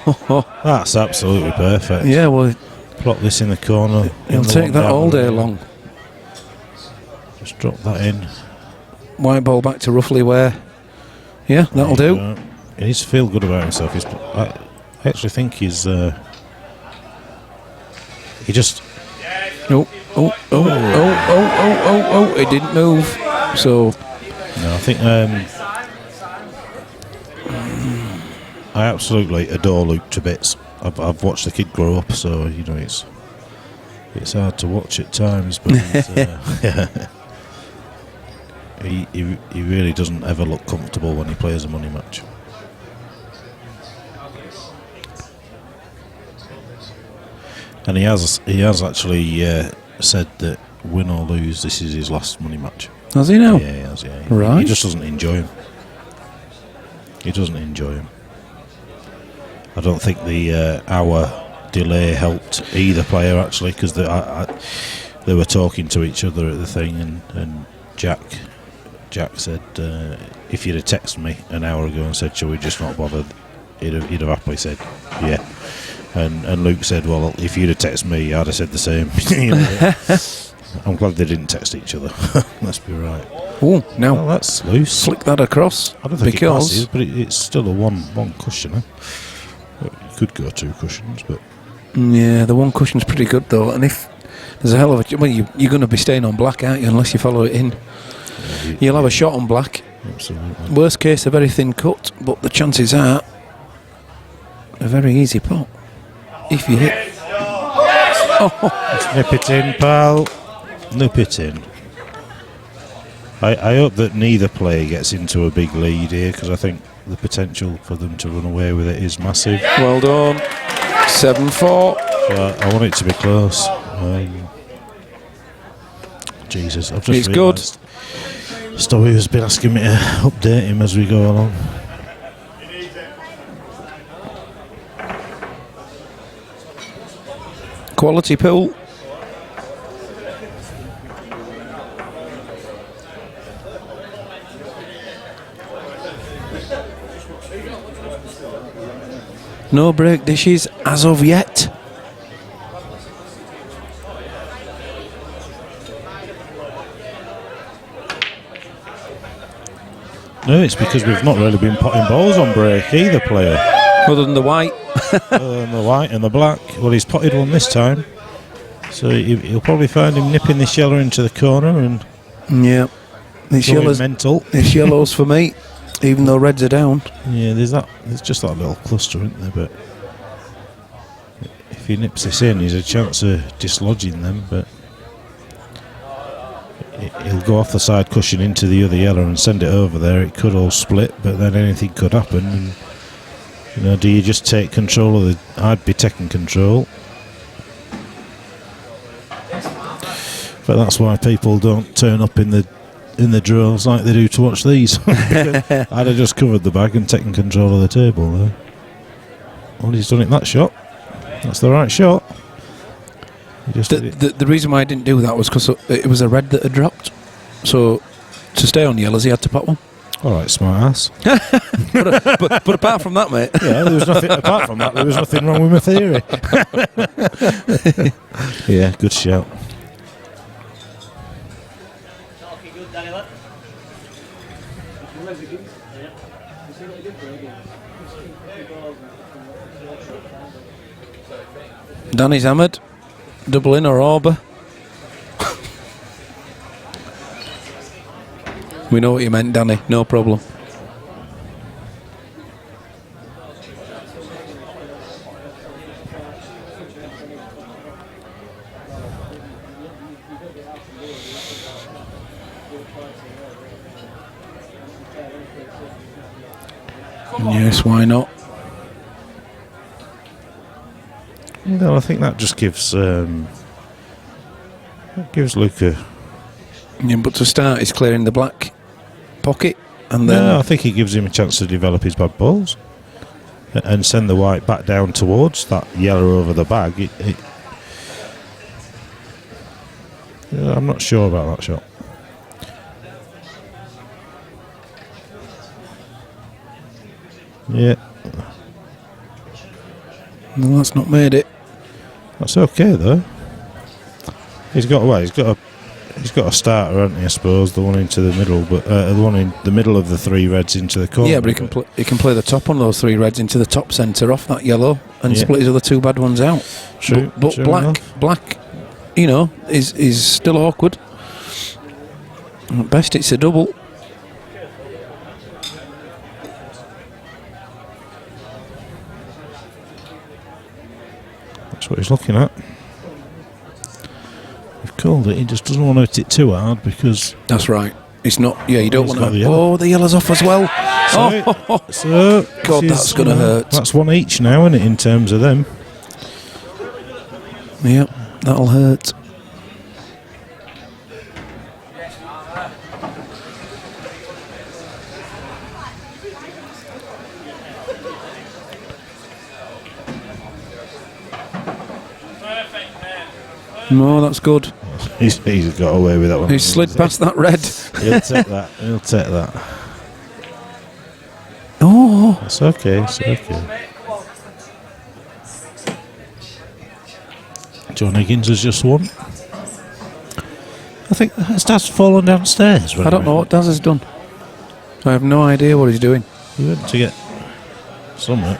That's absolutely perfect. Yeah, well, plot this in the corner. He'll take that all day long. Just drop that in. White ball back to roughly where. Yeah, that'll do. He needs to feel good about himself. I actually think he's. He just. Oh! It didn't move. So. No, I think. I absolutely adore Luke to bits. I've watched the kid grow up, so you know it's hard to watch at times, but he really doesn't ever look comfortable when he plays a money match. And he has actually said that win or lose, this is his last money match. Has he now? Yeah, he has. Yeah, right. He just doesn't enjoy him. He doesn't enjoy him. I don't think the hour delay helped either player actually, because they were talking to each other at the thing, and Jack said if you'd have texted me an hour ago and said, shall we just not bother, he'd have happily said yeah. And Luke said, well, if you'd have texted me, I'd have said the same. I'm glad they didn't text each other. Let's be right. Oh, now well, that's loose. Flick that across. I don't think it passes, but it's still a one cushion. It could go two cushions, but yeah, the one cushion's pretty good though. And if There's a hell of a... Well, you're going to be staying on black, aren't you, unless you follow it in. You'll have a shot on black. Absolutely. Worst case, a very thin cut, but the chances are a very easy pot. If you hit... Oh. Nip it in, pal. Nip it in. I hope that neither player gets into a big lead here, because I think the potential for them to run away with it is massive. Well done. 7-4. I want it to be close. Jesus, I've just It's good. Stowy has been asking me to update him as we go along. Quality pool. No break dishes as of yet. No, it's because we've not really been potting balls on break, either player. Other than the white. Other than the white and the black. Well, he's potted one this time. So you'll probably find him nipping this yellow into the corner and... Yeah. It's yellows, mental. it's yellows for me, even though reds are down. Yeah, there's just that little cluster, isn't there? But if he nips this in, there's a chance of dislodging them, but he'll go off the side cushion into the other yellow and send it over there. It could all split, but then anything could happen. And, you know, do you just take control of the... I'd be taking control. But that's why people don't turn up in the droves like they do to watch these. I'd have just covered the bag and taken control of the table there. Well, he's done it that shot. That's the right shot. The reason why I didn't do that was because it was a red that had dropped. So to stay on yellows, he had to pot one. All right, smart ass. but apart from that, mate. Yeah, there was nothing. Apart from that, there was nothing wrong with my theory. Yeah, good shout. Danny's hammered. Double in or arbor. We know what you meant, Danny. No problem. Yes, why not? No, I think that just gives Luke a... Yeah, but to start, he's clearing the black pocket, and then... No, I think it gives him a chance to develop his bad balls and send the white back down towards that yellow over the bag. Yeah, I'm not sure about that shot. Yeah. No, that's not made it. That's okay though. He's got a starter, hasn't he? I suppose the one into the middle, but the one in the middle of the three reds into the corner. Yeah, but he can play the top on those three reds into the top centre off that yellow and split his other two bad ones out. True, but true black, you know, is still awkward. At best, it's a double. That's what he's looking at. We've called it. He just doesn't want to hit it too hard because... That's right. It's not... Yeah, you don't want to... Yellow. Oh, the yellow's off as well. So God, that's going to hurt. That's one each now, isn't it, in terms of them? Yep, that'll hurt. No, that's good. He's got away with that one. He's slid past that red. He'll take that. He'll take that. Oh. It's okay. It's okay. John Higgins has just won. I think has Daz fallen downstairs. I don't know what Daz has done. I have no idea what he's doing. He went to get something.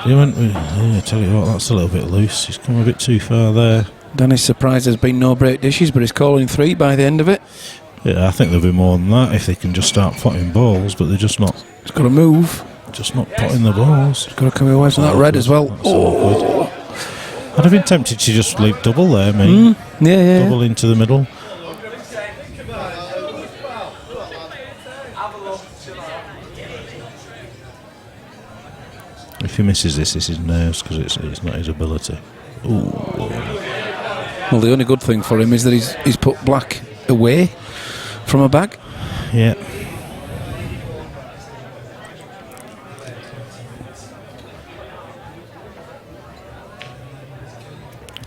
He went with, I tell you what, that's a little bit loose. He's come a bit too far there. Danny's surprise has been no break dishes, but he's calling 3 by the end of it. Yeah, I think there'll be more than that if they can just start potting balls, but they're just not. He's got to move. Just not potting the balls. He's got to come away from that red as well. Oh. I'd have been tempted to just leave double there, mate. Yeah. Double into the middle. If he misses this, it's his nerves because it's not his ability. Ooh. Well, the only good thing for him is that he's put black away from a bag. Yeah.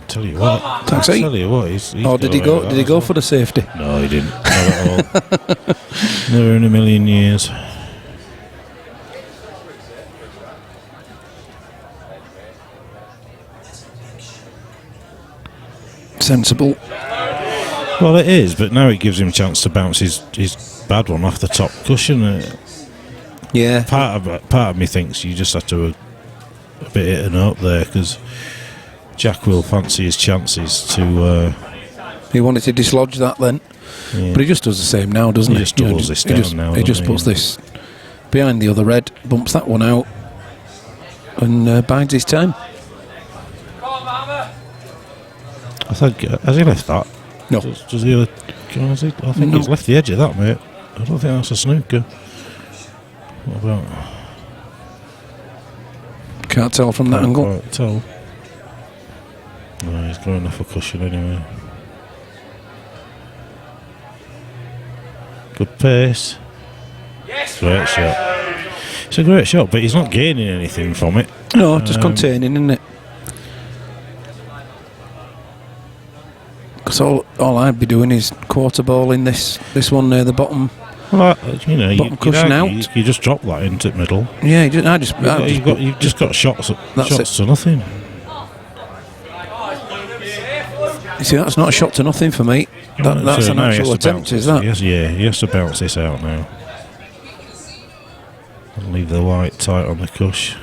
Tell you what. Thanks, Tell you what. He's did he go? Did he go for the safety? No, he didn't. Not at all. Never in a million years. Sensible. Well, it is, but now it gives him a chance to bounce his bad one off the top cushion. Yeah. Part of me thinks you just have to a bit hit and up there because Jack will fancy his chances to. He wanted to dislodge that then, yeah. but he just does the same now, doesn't he? He just doubles this down now. He just puts this behind the other red, bumps that one out, and bides his time. I think has he left that? No. Does the other? I think he's left the edge of that, mate. I don't think that's a snooker. What about? Can't tell from that angle. Can't tell. No, he's going off a cushion anyway. Good pace. Yes. Great shot. It's a great shot, but he's not gaining anything from it. No, just containing, isn't it? Because all I'd be doing is quarter balling this one near the bottom. Well, you cushion out. You just drop that into the middle. Yeah, you've just got shots to nothing. You see, that's not a shot to nothing for me. That's an actual attempt, is that? He has to bounce this out now. And leave the white tight on the cush.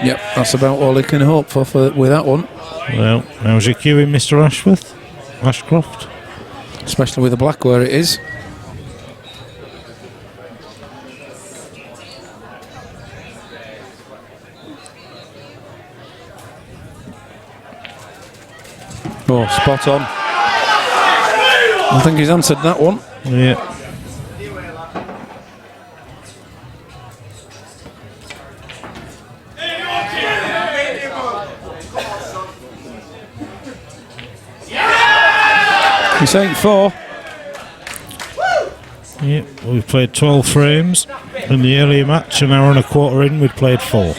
Yep, that's about all he can hope for with that one. Well, how's your cueing, Mr. Ashcroft? Especially with the black where it is. Oh, spot on. I think he's answered that one. Yeah. He's 8-4. Yep, we've played 12 frames in the earlier match. An hour and a quarter in, we'd played 4.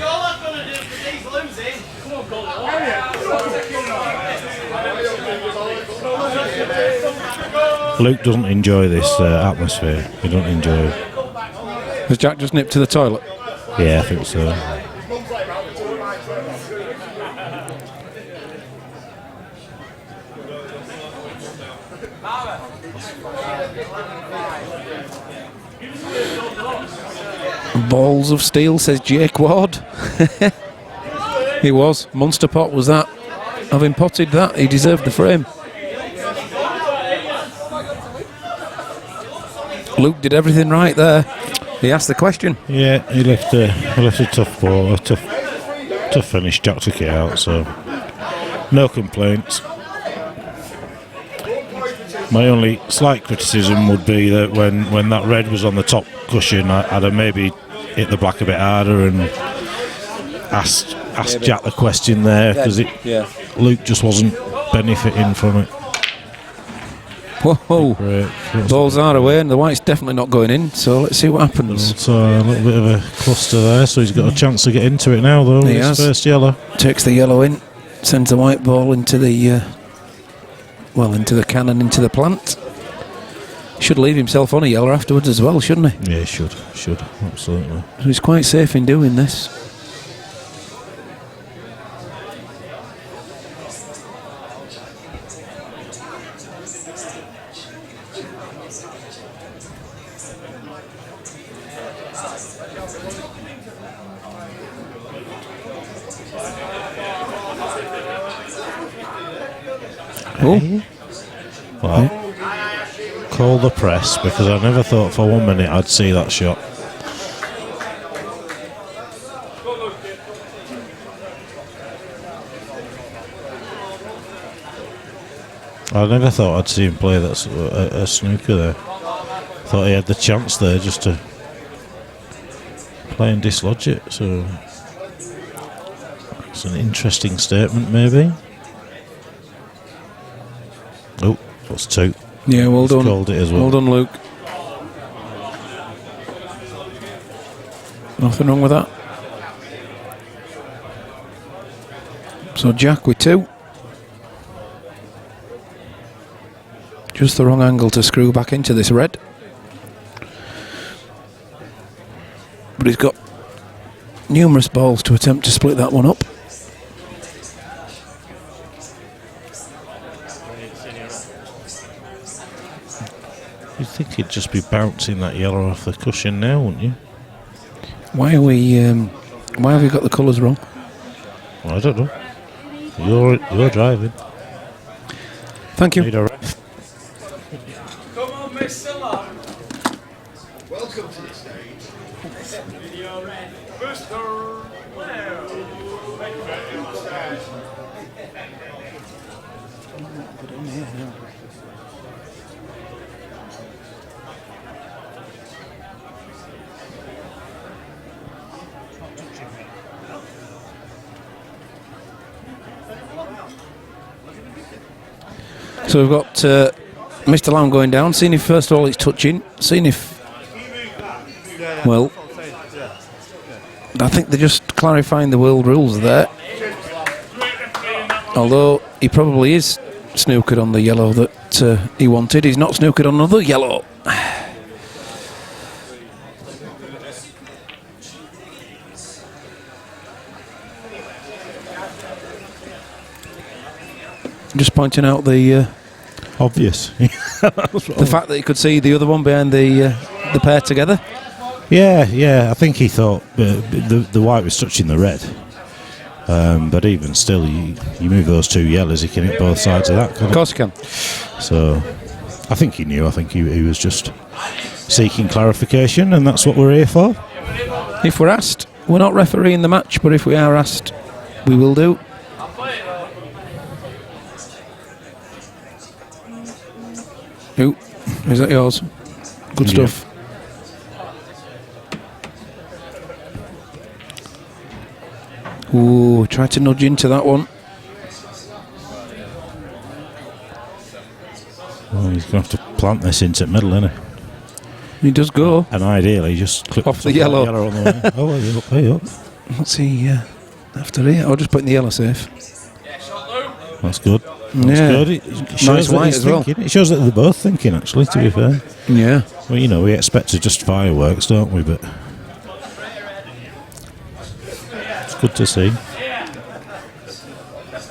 Luke doesn't enjoy this atmosphere. He doesn't enjoy it. Has Jack just nipped to the toilet? Yeah, I think so. Balls of steel, says Jake Ward. He was. Monster pot was that. Having potted that, he deserved the frame. Luke did everything right there. He asked the question. Yeah, he left a tough ball, a tough finish. Jack took it out, so no complaints. My only slight criticism would be that when that red was on the top cushion, I'd have maybe hit the black a bit harder and asked Jack the question there, because Luke just wasn't benefiting from it. Whoa! Balls are away and the white's definitely not going in, so let's see what happens. So a little bit of a cluster there, so he's got a chance to get into it now though. He has. First yellow. Takes the yellow in, sends the white ball into the into the cannon, into the plant. Should leave himself on a yellow afterwards as well, shouldn't he? Yeah, should, absolutely. So he's quite safe in doing this. Oh. Well, call the press, because I never thought for 1 minute I'd see that shot. I never thought I'd see him play that a snooker there. Thought he had the chance there just to play and dislodge it. So it's an interesting statement, maybe. Oh, that's 2. Yeah, well He's done. called it as well. Well done, Luke. Nothing wrong with that. So Jack with 2. Just the wrong angle to screw back into this red. But he's got numerous balls to attempt to split that one up. You'd think he'd just be bouncing that yellow off the cushion now, wouldn't you? Why are we? Why have we got the colours wrong? Well, I don't know. You're driving. Thank you. Need a ref. Come on, Mr. Long. Welcome to the stage. Video red. Mr. Well. So we've got Mr. Lamb going down, seeing if first of all it's touching, seeing if, well, I think they're just clarifying the world rules there. Although he probably is snookered on the yellow that he wanted, he's not snookered on another yellow. Just pointing out the Obvious. the fact that he could see the other one behind the pair together. Yeah. I think he thought the white was touching the red. But even still, you move those 2 yellows, you can hit both sides of that. Of course you can. So I think he knew. I think he was just seeking clarification, and that's what we're here for. If we're asked, we're not refereeing the match, but if we are asked, we will do. Ooh, is that yours? Good Yeah. stuff. Ooh, try to nudge into that one. Well, he's going to have to plant this into the middle, isn't he? He does go. And ideally, just clip Off the yellow. on the way. Oh, hey up. What's he after here? I'll just put in the yellow safe. That's good. That's Yeah. good. It shows Nice that white he's as well. thinking. It shows that they're both thinking, actually, to be fair. Yeah. Well, you know, we expect just fireworks, don't we? But it's good to see.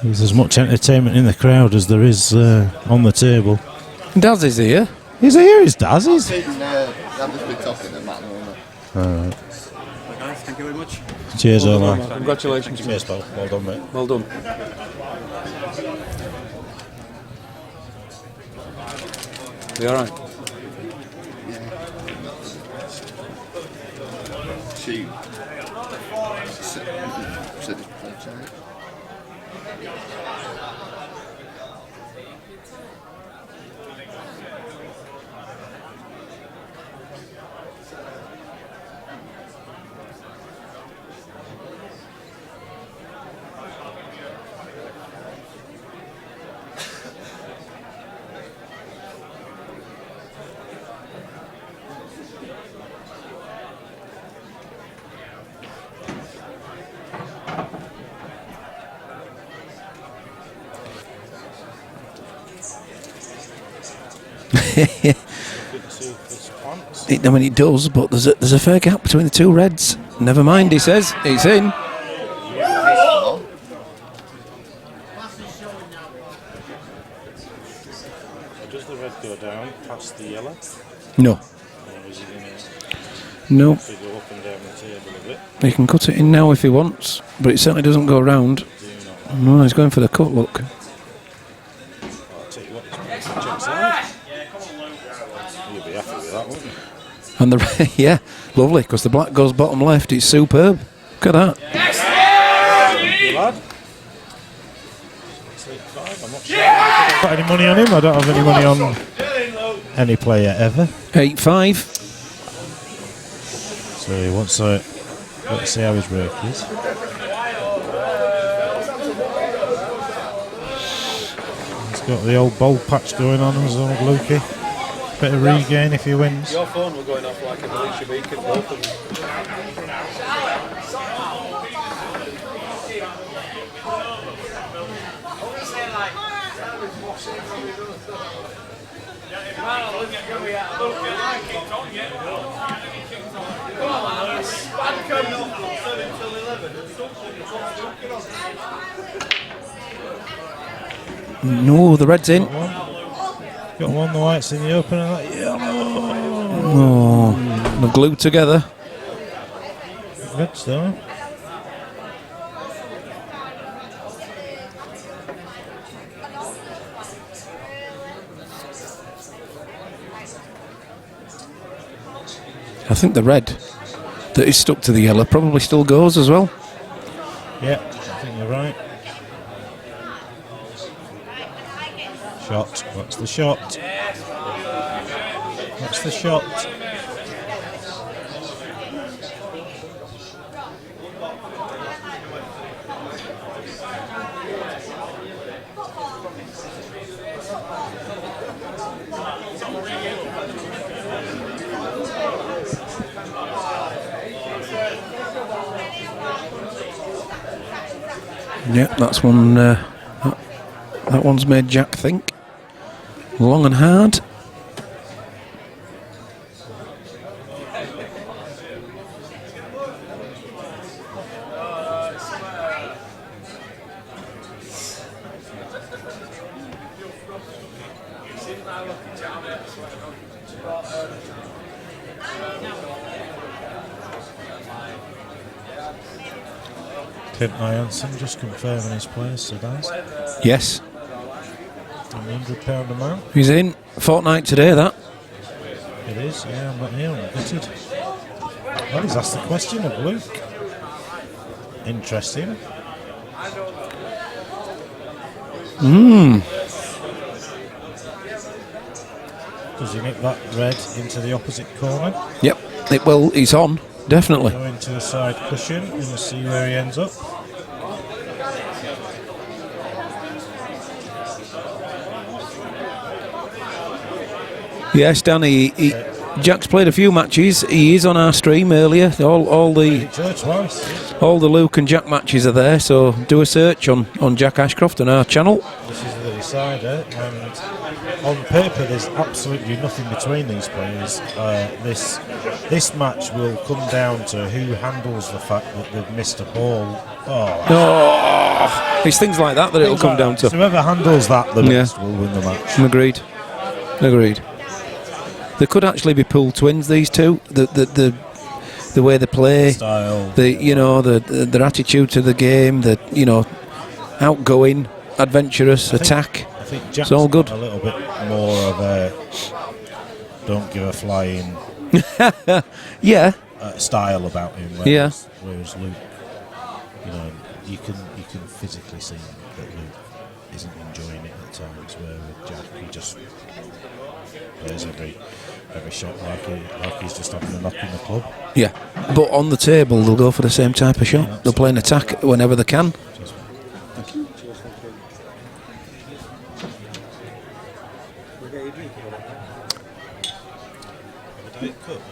There's as much entertainment in the crowd as there is on the table. Daz is here. He's here, he's Daz. I've just been talking to Matt and Guys, thank you very much. Cheers, Omar. Congratulations. Cheers, pal. Well done, mate. Well done. You alright? she said I mean, it does, but there's a fair gap between the 2 reds. Never mind, he says. It's in. Does the red go down past the yellow? No. Or is it going No. to go up and down the table a bit? He can cut it in now if he wants, but it certainly doesn't go round. No, he's going for the cut, look. Checks out. You'll be happy with that, won't you? And the yeah, lovely, because the black goes bottom left. It's superb. Look at that. Good lad. 6-5. I'm not sure. Got any money on him? I don't have any money on any player ever. 8-5. So he wants to. Let's see how his work is. He's got the old bowl patch going on as old Lukey. Bit of regain if he wins. Your phone will going off like a Felicia Beacon, both of them. No, the red's in. Got one, the white's in the open and that yellow. Oh, they're glued together. Red's though. I think the red that is stuck to the yellow probably still goes as well. Yeah, I think you're right. Shot. What's the shot? What's the shot? Yeah, that's one. That one's made Jack think. Long and hard. Clint Ianson just confirming his place today. Yes. £100 amount. He's in. Fortnight today, that. It is, yeah, I'm not here, I'm gutted. Well, he's asked the question of Luke. Interesting. Does he nick that red into the opposite corner? Yep. Well, he's on, definitely. Go into the side cushion and we'll see where he ends up. Yes, Danny. Jack's played a few matches. He is on our stream earlier. All the Luke and Jack matches are there. So do a search on Jack Ashcroft on our channel. This is the decider, and on paper there's absolutely nothing between these players. This match will come down to who handles the fact that they've missed a ball. It's things like that it'll come down to. So whoever handles that the best will win the match. Agreed. They could actually be pool twins. These two, the way they play, style, their attitude to the game, outgoing, adventurous, attack. I think Jack's it's all good. A little bit more of a don't give a flying style about him. Whereas Luke, you can physically see that Luke isn't enjoying it at times. Where with Jack, he just plays every shot like he's just having a knock in the club. Yeah, but on the table they'll go for the same type of shot. They'll play an attack whenever they can. Thank you. We'll get your drink. Diet Coke.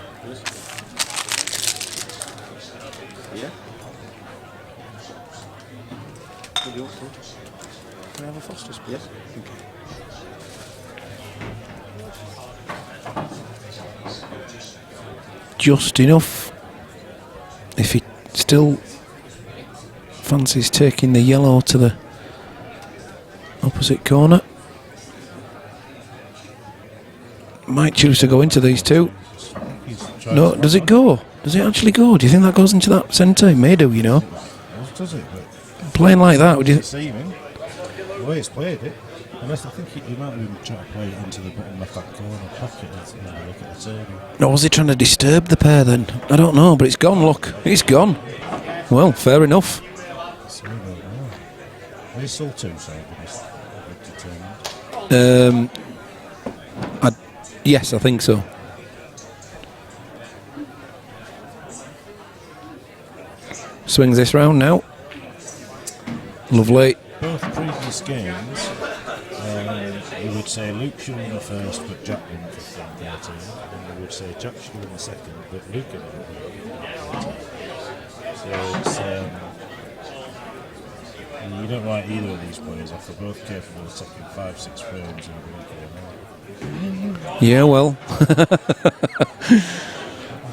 Yeah. What do you want? Can I have a Foster's, please? Yes. Okay. Just enough. If he still fancies taking the yellow to the opposite corner, might choose to go into these two. No, does it go? Does it actually go? Do you think that goes into that centre? It may do, Does it? Playing like that, would you? Deceiving. The way it's played it. Unless I think he might have been trying to play it into the bottom left-hand corner pocket. Look at the table. Or was he trying to disturb the pair then? I don't know, but it's gone, look. It's gone. Well, fair enough. So, he's still 2-sided, determined. Yes, I think so. Swings this round now. Lovely. Both previous games, you would say Luke should win the first, but Jack won 15-13. And you would say Jack should win the second, but Luke won 15-13. So it's, you don't write either of these players off. They're both capable of taking 5-6 frames and winning. Yeah, well. It's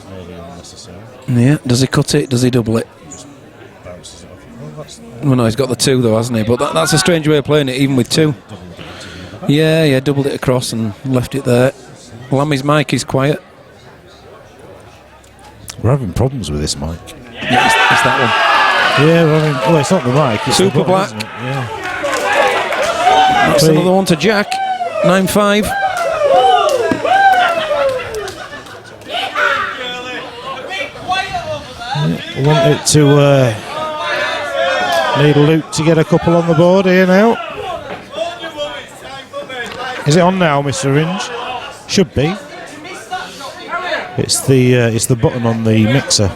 nearly unnecessary. Yeah, does he cut it? Does he double it? Just bounces it off. Well, no, he's got the 2 though, hasn't he? But that's a strange way of playing it, even with 2. Yeah, doubled it across and left it there. Lammy's mic is quiet. We're having problems with this mic. Yeah, it's that one. Yeah, well, it's not the mic. It's Super the button, black. isn't it? Yeah. That's another one to Jack. 9-5. I want it to need Luke to get a couple on the board here now. Is it on now, Mr. Ringe? Should be. It's the button on the mixer.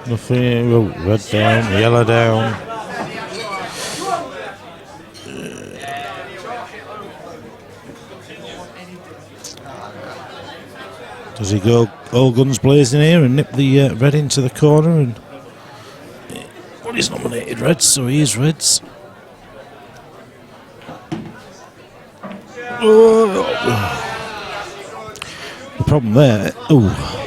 Nothing. Oh, red down, yellow down. Does he go all guns blazing here and nip the red into the corner? And well, he's nominated reds, so he is reds. Oh. The problem there. Oh.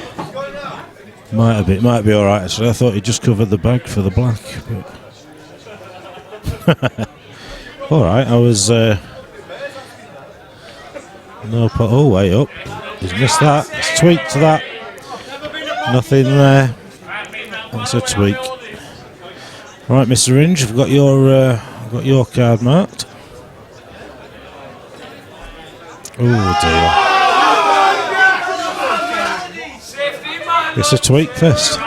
Might be all right. Actually, I thought he just covered the bag for the black. But all right, I was no. Oh, way up. He's missed that. It's tweaked to that. Nothing there. That's a tweak. All right, Mr. Ringe, I've got your card marked. Oh dear. It's a tweak fest.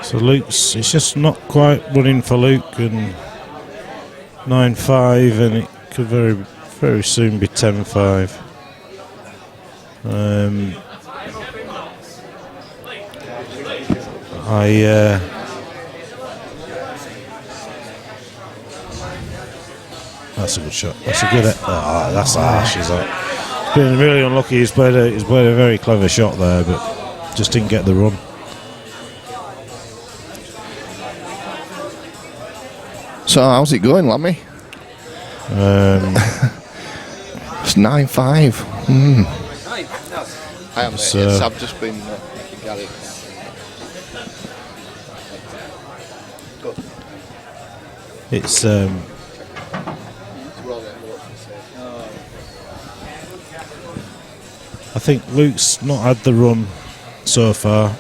So Luke's, it's just not quite running for Luke, and 9-5, and it could very, very soon be 10-5. That's a good shot. That's a good. That's harsh. He's been really unlucky. He's played a very clever shot there, but just didn't get the run. So how's it going, Lammy? It's 9-5. I am. I've just been making Gary. Good. It's I think Luke's not had the run so far.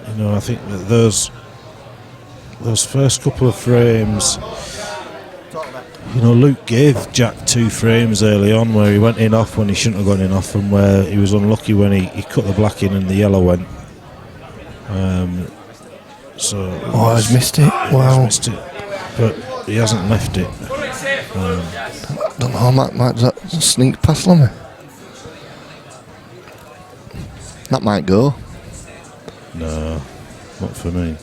You know, I think that those first couple of frames, you know, Luke gave Jack 2 frames early on where he went in off when he shouldn't have gone in off, and where he was unlucky when he cut the black in and the yellow went. He's missed it. Wow. He's missed it, but he hasn't left it. I don't know, might that sneak past Lummy? That might go. No, not for me.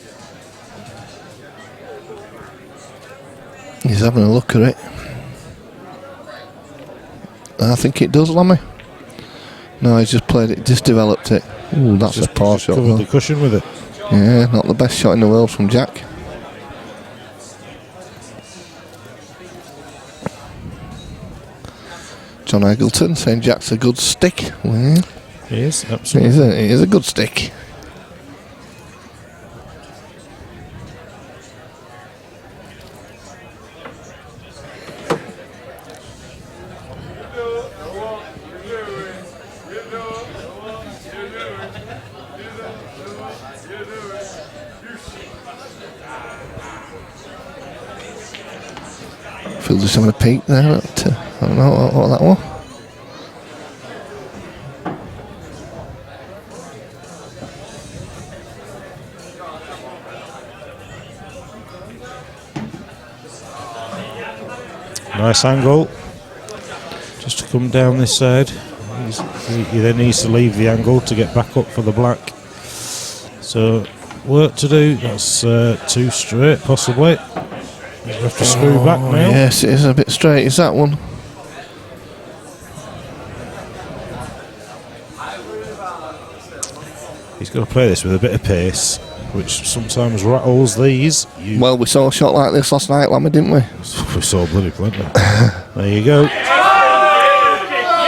He's having a look at it. I think it does, Lummy. No, he's just played it, just developed it. Ooh, that's a poor shot. Covered the cushion with it. Yeah, not the best shot in the world from Jack. John Eggleton saying Jack's a good stick. Well, He is, absolutely. he is a good stick. Phil just having a peek there at, I don't know what that was. Nice angle. Just to come down this side. He then needs to leave the angle to get back up for the black. So, work to do. That's 2 straight, possibly. You have to screw back now. Yes, it is a bit straight. Is that one? He's got to play this with a bit of pace, which sometimes rattles these. Well, we saw a shot like this last night, Lammy, didn't we? We saw bloody plenty. There you go.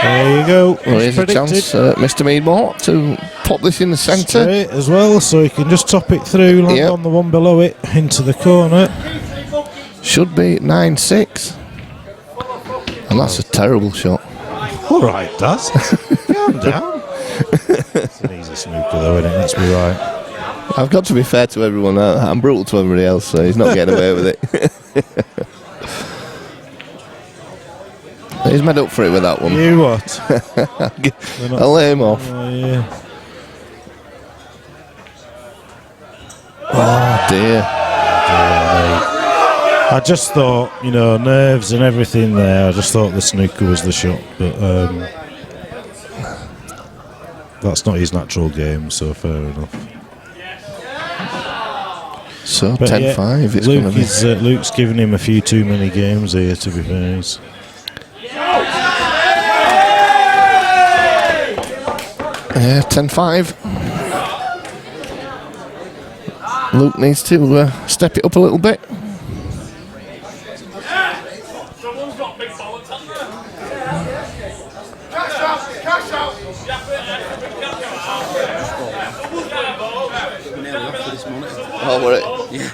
There you go. Well, here's a chance, Mr. Meadmore, to pop this in the centre. Straight as well, so he can just top it through, land on the one below it, into the corner. Should be 9-6. And that's a terrible shot. All right, Daz. Calm down. It's an easy snooker, though, isn't it? Let's be right. I've got to be fair to everyone. I'm brutal to everybody else, so he's not getting away with it. He's made up for it with that one. You what? I'll lay him off. Yeah. Oh, dear. I just thought, you know, nerves and everything there, I just thought the snooker was the shot, but that's not his natural game, so fair enough. So, But 10-5 it's going to be. Luke's given him a few too many games here, to be fair. Yeah, 10-5. Luke needs to step it up a little bit. Someone's got big balance, hasn't they? Cash out! Oh, were it? Yeah.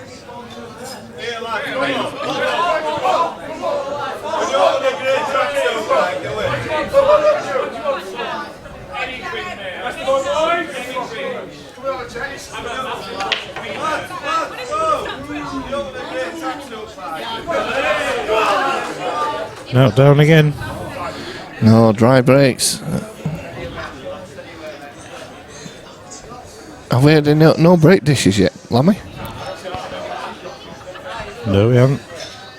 Now down again. No, dry breaks. Have we had no break dishes yet, Lammy? No, we haven't.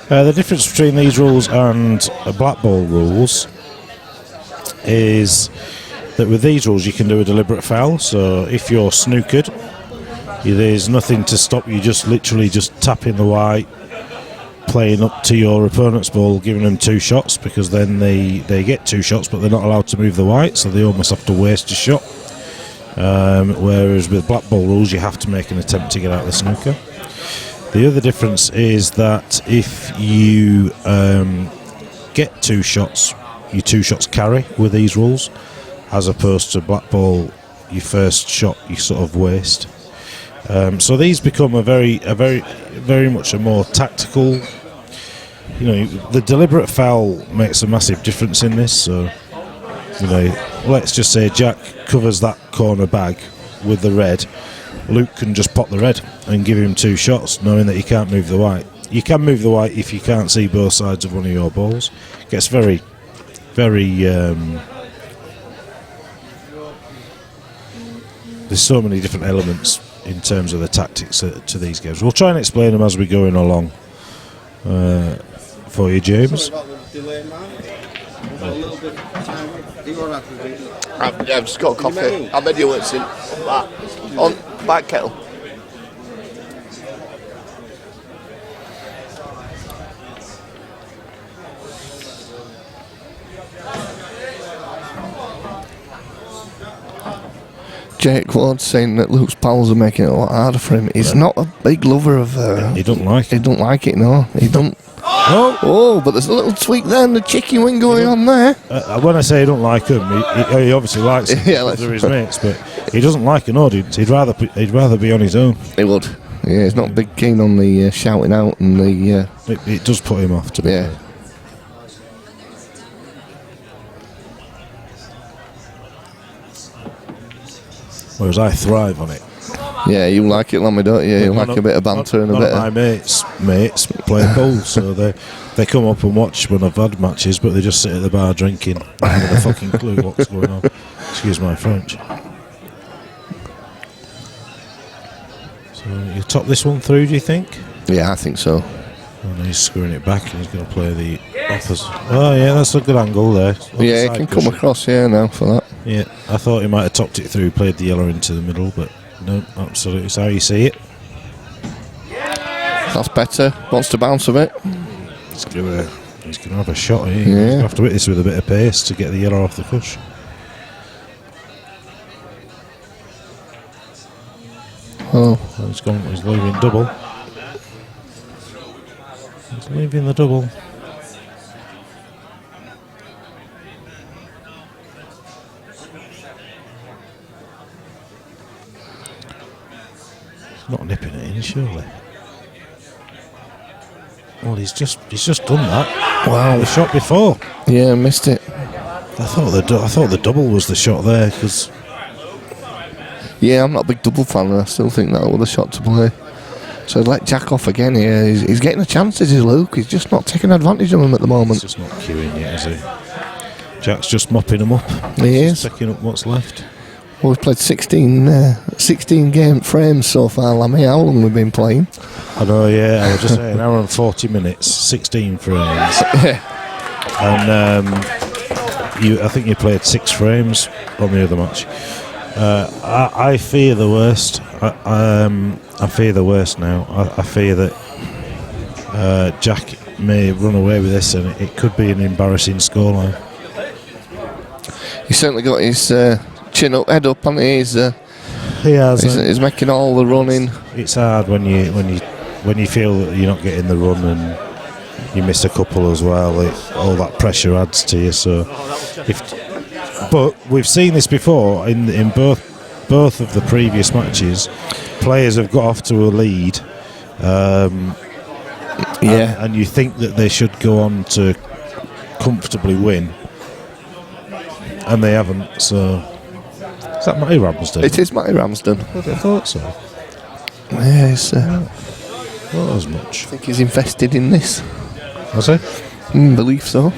The difference between these rules and black ball rules is that with these rules you can do a deliberate foul. So if you're snookered, there's nothing to stop you just literally just tapping the white, playing up to your opponent's ball, giving them 2 shots, because then they get 2 shots but they're not allowed to move the white, so they almost have to waste a shot. Whereas with black ball rules you have to make an attempt to get out of the snooker. The other difference is that if you get 2 shots, your 2 shots carry with these rules, as opposed to black ball, your first shot you sort of waste. So these become a very much a more tactical. You know, the deliberate foul makes a massive difference in this. So, you know, let's just say Jack covers that corner bag with the red. Luke can just pop the red and give him 2 shots, knowing that he can't move the white. You can move the white if you can't see both sides of one of your balls. It gets very, very. There's so many different elements in terms of the tactics to these games. We'll try and explain them as we're going along. For you, James. I've just got a coffee. I bet you won't see on back kettle. Jake Ward's saying that Luke's pals are making it a lot harder for him. He's not a big lover of. He don't like it. He don't like it. No, he don't. Oh, but there's a little tweak there and the chicken wing going on there. When I say he don't like him, he obviously likes them. Yeah, they're his mates, but he doesn't like an audience. He'd rather be on his own. He would. Yeah, he's not big keen on the shouting out and the. It does put him off, to be fair. Whereas I thrive on it. Yeah, you like it, Lammy, don't you? You like a bit of banter and a bit of my mates play pool, so they come up and watch when I've had matches, but they just sit at the bar drinking, not having a fucking clue what's going on. Excuse my French. So you top this one through, do you think? Yeah, I think so. And he's screwing it back, and he's going to play the opposite. Oh yeah, that's a good angle there. Yeah, it can come across here now for that. Yeah, I thought he might have topped it through, played the yellow into the middle, but no, absolutely. It's how you see it. That's better. Wants to bounce a bit. He's going to have a shot here. Yeah. He's going to have to hit this with a bit of pace to get the yellow off the cush. Oh. He's leaving double. He's leaving the double. Not nipping it in, surely. Well, he's just done that. Wow, the shot before. Yeah, missed it. I thought the double was the shot there because. Yeah, I'm not a big double fan, and I still think that was a shot to play. So let Jack off again here. He's getting the chances, is Luke. He's just not taking advantage of him at the moment. He's just not queuing yet, is he? Jack's just mopping them up. He is. Picking up what's left. Well, we've played 16 game frames so far, Lammy. How long have we been playing? I know, yeah. I was just saying, an hour and 40 minutes, 16 frames. And I think you played 6 frames on the other match. I fear the worst. I fear the worst now. I fear that Jack may run away with this, and it could be an embarrassing scoreline. He's certainly got his chin up, head up, and he has. He's making all the running. It's hard when you feel that you're not getting the run and you miss a couple as well. All that pressure adds to you. So, but we've seen this before in both of the previous matches. Players have got off to a lead, and you think that they should go on to comfortably win, and they haven't. So. Is that Matty Ramsden? It is Matty Ramsden. I thought so. Yeah, it's, not as much. I think he's invested in this. Has he? Believe so.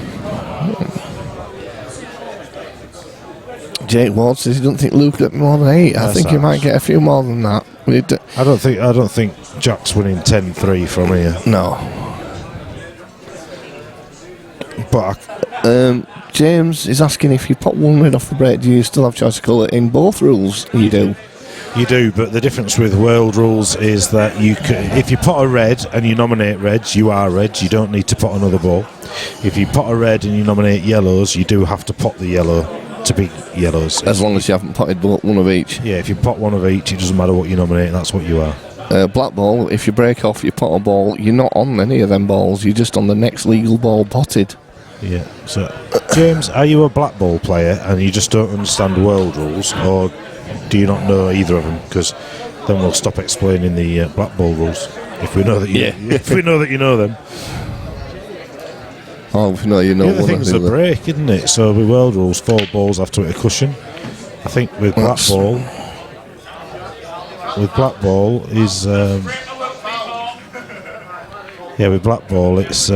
Jake Ward says he doesn't think Luke got more than 8. I think he might get a few more than that. I don't think Jack's winning 10-3 from here. No. But James is asking if you pop one red off the break, do you still have choice of colour? In both rules, you do. You do, but the difference with world rules is that if you pot a red and you nominate reds, you are reds. You don't need to pot another ball. If you pot a red and you nominate yellows, you do have to pot the yellow to be yellows. As long as you haven't potted one of each. Yeah, if you pot one of each, it doesn't matter what you nominate. That's what you are. Black ball. If you break off, you pot a ball. You're not on any of them balls. You're just on the next legal ball potted. Yeah. So, James, are you a black ball player and you just don't understand world rules, or do you not know either of them? Because then we'll stop explaining the black ball rules if we know that if we know that you know them. Oh, no, you know. The other thing's the break, isn't it? So with world rules, 4 balls have to hit a cushion. I think with black ball is with black ball it's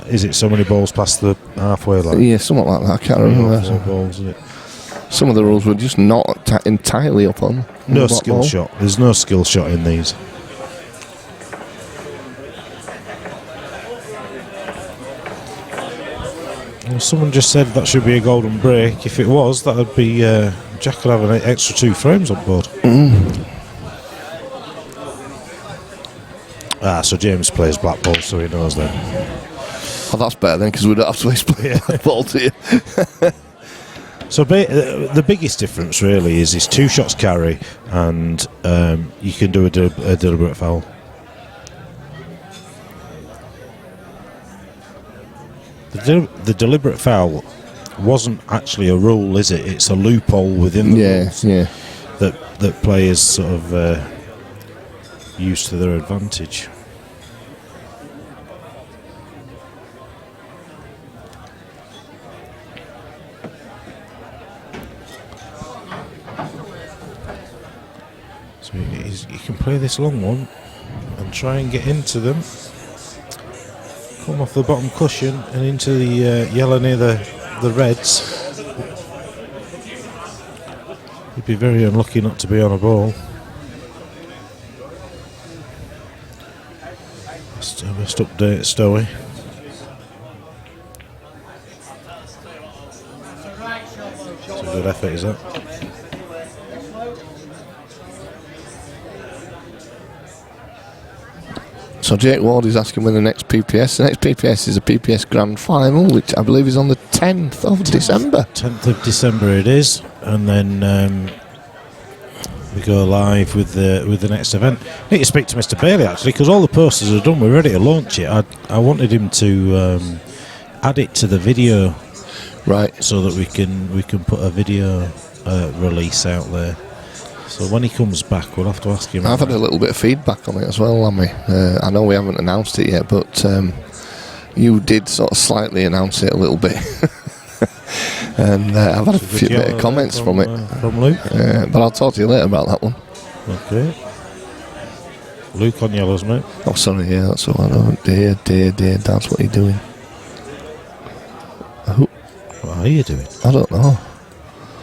is it so many balls past the halfway line? Yeah, something like that. I can't remember. 4 balls, isn't it? Some of the rules were just not entirely up on. No skill shot. There's no skill shot in these. Well, someone just said that should be a golden break. If it was, that would be Jack could have an extra 2 frames on board. So James plays black ball, so he knows then. Oh, that's better then, because we don't have to explain black ball to you. So the biggest difference really is it's 2 shots carry, and you can do a deliberate foul. The deliberate foul wasn't actually a rule, is it? It's a loophole within the rules that players sort of use to their advantage. So you can play this long one and try and get into them. Come off the bottom cushion and into the yellow near the reds. You'd be very unlucky not to be on a ball. Best update, Stowey. It's a good effort, is that? So Jake Ward is asking when the next PPS. The next PPS is a PPS Grand Final, which I believe is on the 10th of December. 10th of December it is, and then we go live with the next event. I need to speak to Mr. Bailey actually, because all the posters are done. We're ready to launch it. I wanted him to add it to the video, right? So that we can put a video release out there. So when he comes back, we'll have to ask him. I've had a little bit of feedback on it as well, haven't we? I know we haven't announced it yet, but you did sort of slightly announce it a little bit. And I've had a few bit of comments from it. From Luke? But I'll talk to you later about that one. Okay. Luke on yellows, mate. Oh, sorry, yeah, that's all I know. Dear, that's what you're doing. Oh. What are you doing? I don't know.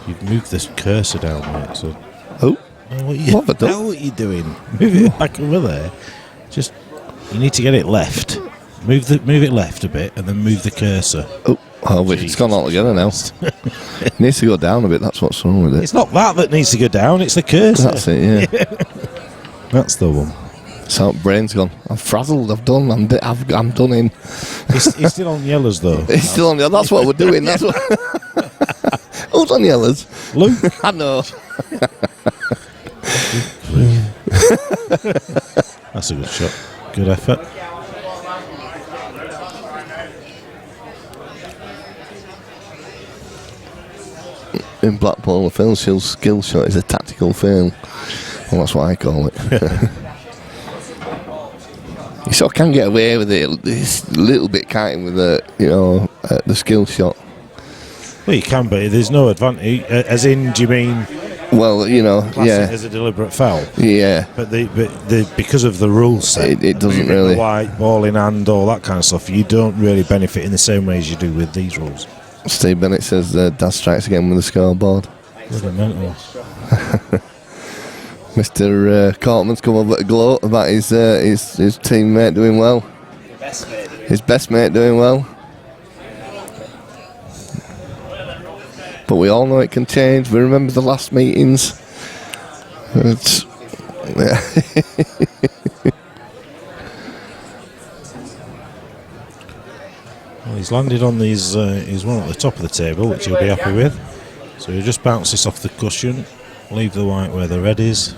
You've moved this cursor down, mate, so... Oh. What are you doing? Move it back over there. Just, you need to get it left. Move it left a bit, and then move the cursor. Oh, it's gone all together now. It needs to go down a bit. That's what's wrong with it. It's not that needs to go down. It's the cursor. That's it. Yeah. That's the one. So brain's gone. I'm frazzled. I'm done. I'm done in. He's still on yellows though. He's still on. That's what we're doing. That's what. Who's on yellows? Luke. I know. That's a good shot. Good effort. In Blackpool, a fail skill shot is a tactical fail. Well, that's what I call it. You sort of can get away with it this little bit, can't you, with the skill shot. Well, you can, but there's no advantage. As in, do you mean? Well, yeah. As a deliberate foul. Yeah. But because of the rule set, it doesn't really. The white ball in hand, all that kind of stuff. You don't really benefit in the same way as you do with these rules. Steve Bennett says Daz strikes again with the scoreboard. What a mental. Mr. Cartman's come up with a gloat about his teammate doing well. His best mate doing well. But we all know it can change. We remember the last meetings. Well, he's landed on his one at the top of the table, which he'll be happy with. So he'll just bounce this off the cushion, leave the white where the red is.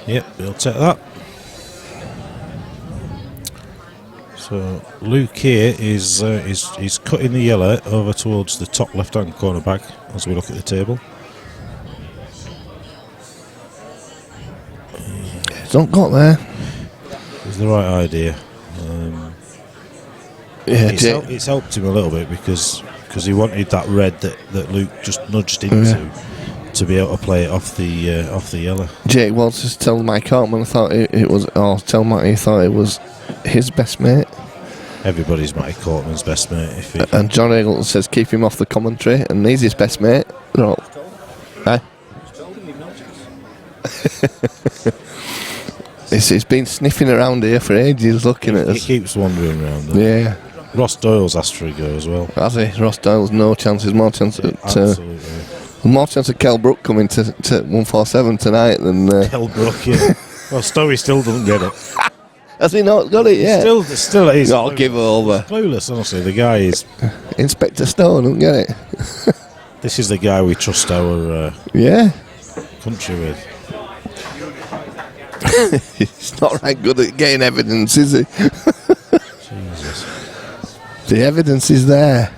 Yep, he'll take that. So Luke here is cutting the yellow over towards the top left-hand corner bag as we look at the table. He's not got there. It's the right idea. Yeah, it's helped him a little bit because he wanted that red that Luke just nudged into to be able to play it off the yellow. Jake Walters told Mike Hartman tell Mike he thought it was his best mate. Everybody's Matty Cortman's best mate. And John Eagleton says keep him off the commentary, and he's his best mate. No. He's been sniffing around here for ages, looking at us. He keeps wandering around. Yeah. Ross Doyle's asked for a go as well. Has he? Ross Doyle's no chance. There's more chance more chance of Kel Brook coming to 147 tonight than Kel Brook. Yeah. Well, Stowie still doesn't get it. Has he not got it yet? Still he's I'll give over. Clueless, honestly. The guy is Inspector Stone, don't get it. This is the guy we trust our country with. He's not right good at getting evidence, is he? Jesus. The evidence is there.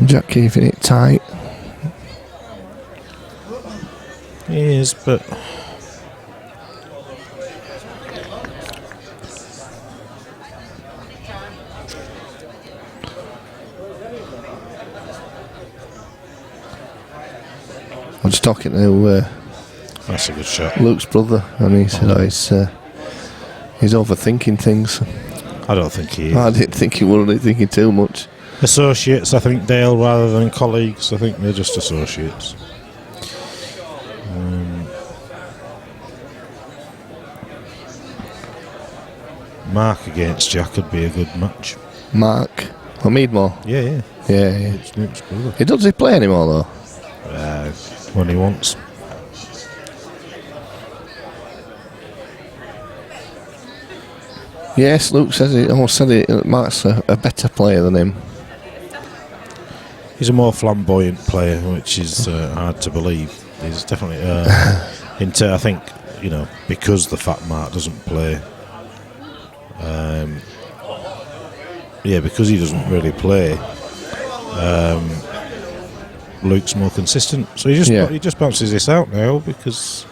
Jack keeping it tight. He is, but I was talking to that's a good shot. Luke's brother, and he said he's overthinking things. I don't think he is. I didn't think he was thinking too much. Associates, I think, Dale, rather than colleagues. I think they're just associates. Mark against Jack would be a good match. Mark or Meadmore? Yeah. Luke's brother. Does he play anymore though? When he wants. Yes, Luke says Mark's a better player than him. He's a more flamboyant player, which is hard to believe. He's definitely I think, because the fat Mark doesn't play. Because he doesn't really play. Luke's more consistent, so he just bounces this out now because.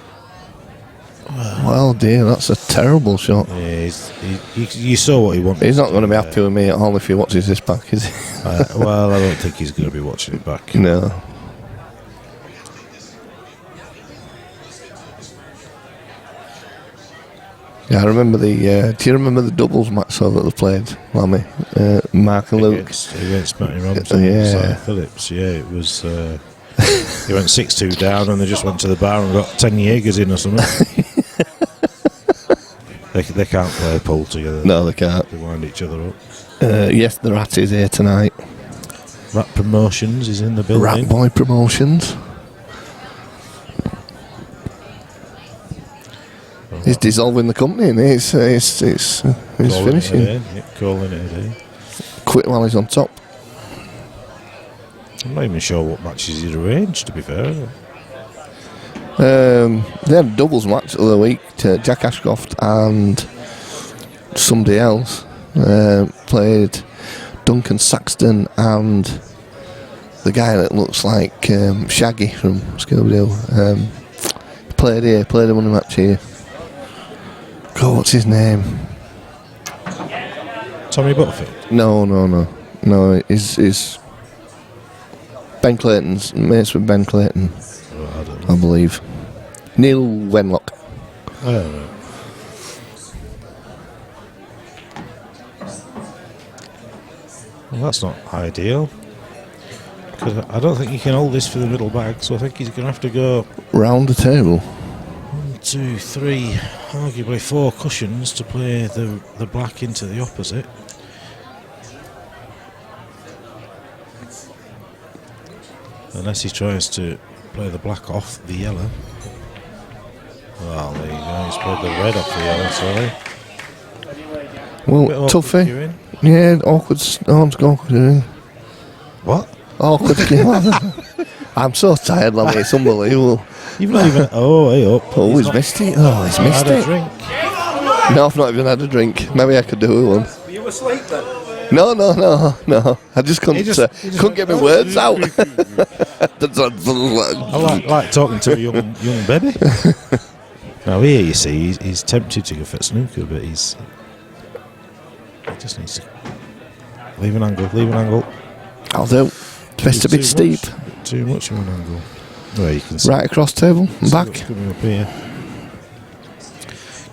Well, dear, that's a terrible shot. Yeah, you saw what he wanted. He's not going to be happy with me at all if he watches this back, is he? Well, I don't think he's going to be watching it back. No. Yeah, I remember do you remember the doubles match that they played, Lammy? Mark and Luke against Matty Robinson and Phillips. Yeah, it was. He went 6-2 down, and they just went to the bar and got 10 Jaegers in or something. They can't play a pool together. No, they can't. They wind each other up. Yes, the Rat is here tonight. Rat Promotions is in the building. Rat Boy Promotions. He's dissolving the company, and he's finishing. Calling it a day. Quit while he's on top. I'm not even sure what matches he'd arranged, to be fair. They had a doubles match the other week to Jack Ashcroft and somebody else. Played Duncan Saxton and the guy that looks like Shaggy from Scooby-Doo. Played a money match here. God, what's his name? Tommy Butterfield? No, he's Ben Clayton's mates with Ben Clayton. I don't know. I believe. Neil Wenlock. I don't know. Well, that's not ideal. Because I don't think he can hold this for the middle bag, so I think he's going to have to go round the table. 1, 2, 3, arguably 4 cushions to play the black into the opposite. Unless he tries to play the black off the yellow. Well, there you go. He's played the red off the yellow, sorry. Well, toughie. Yeah, awkward. Arms go awkward. What? Awkward. I'm so tired, Lammy. It's unbelievable. You've not even. Oh, hey up. Oh, he's missed it. Oh, he's missed had it. a drink. No, I've not even had a drink. Maybe I could do one. Were you asleep then? No. I just couldn't. Couldn't get my words out. I like talking to a young baby. Now here you see he's tempted to go for snooker, but he just needs to leave an angle. I'll do. Just a bit steep. Too much of an angle. Well, you can see. Right across table, back. What's coming up here.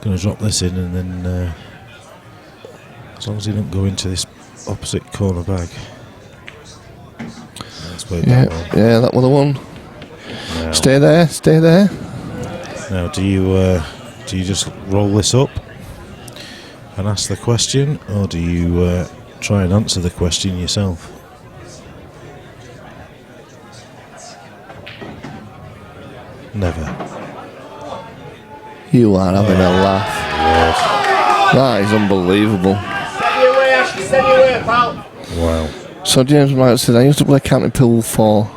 Going to drop this in, and then as long as he don't go into this opposite corner bag. Let's play that one. Yeah, that was the one. Now, Stay there. Now, do you just roll this up and ask the question, or do you try and answer the question yourself? Never. You are having a laugh. That is unbelievable. Wow. So James Wright said, I used to play county pool for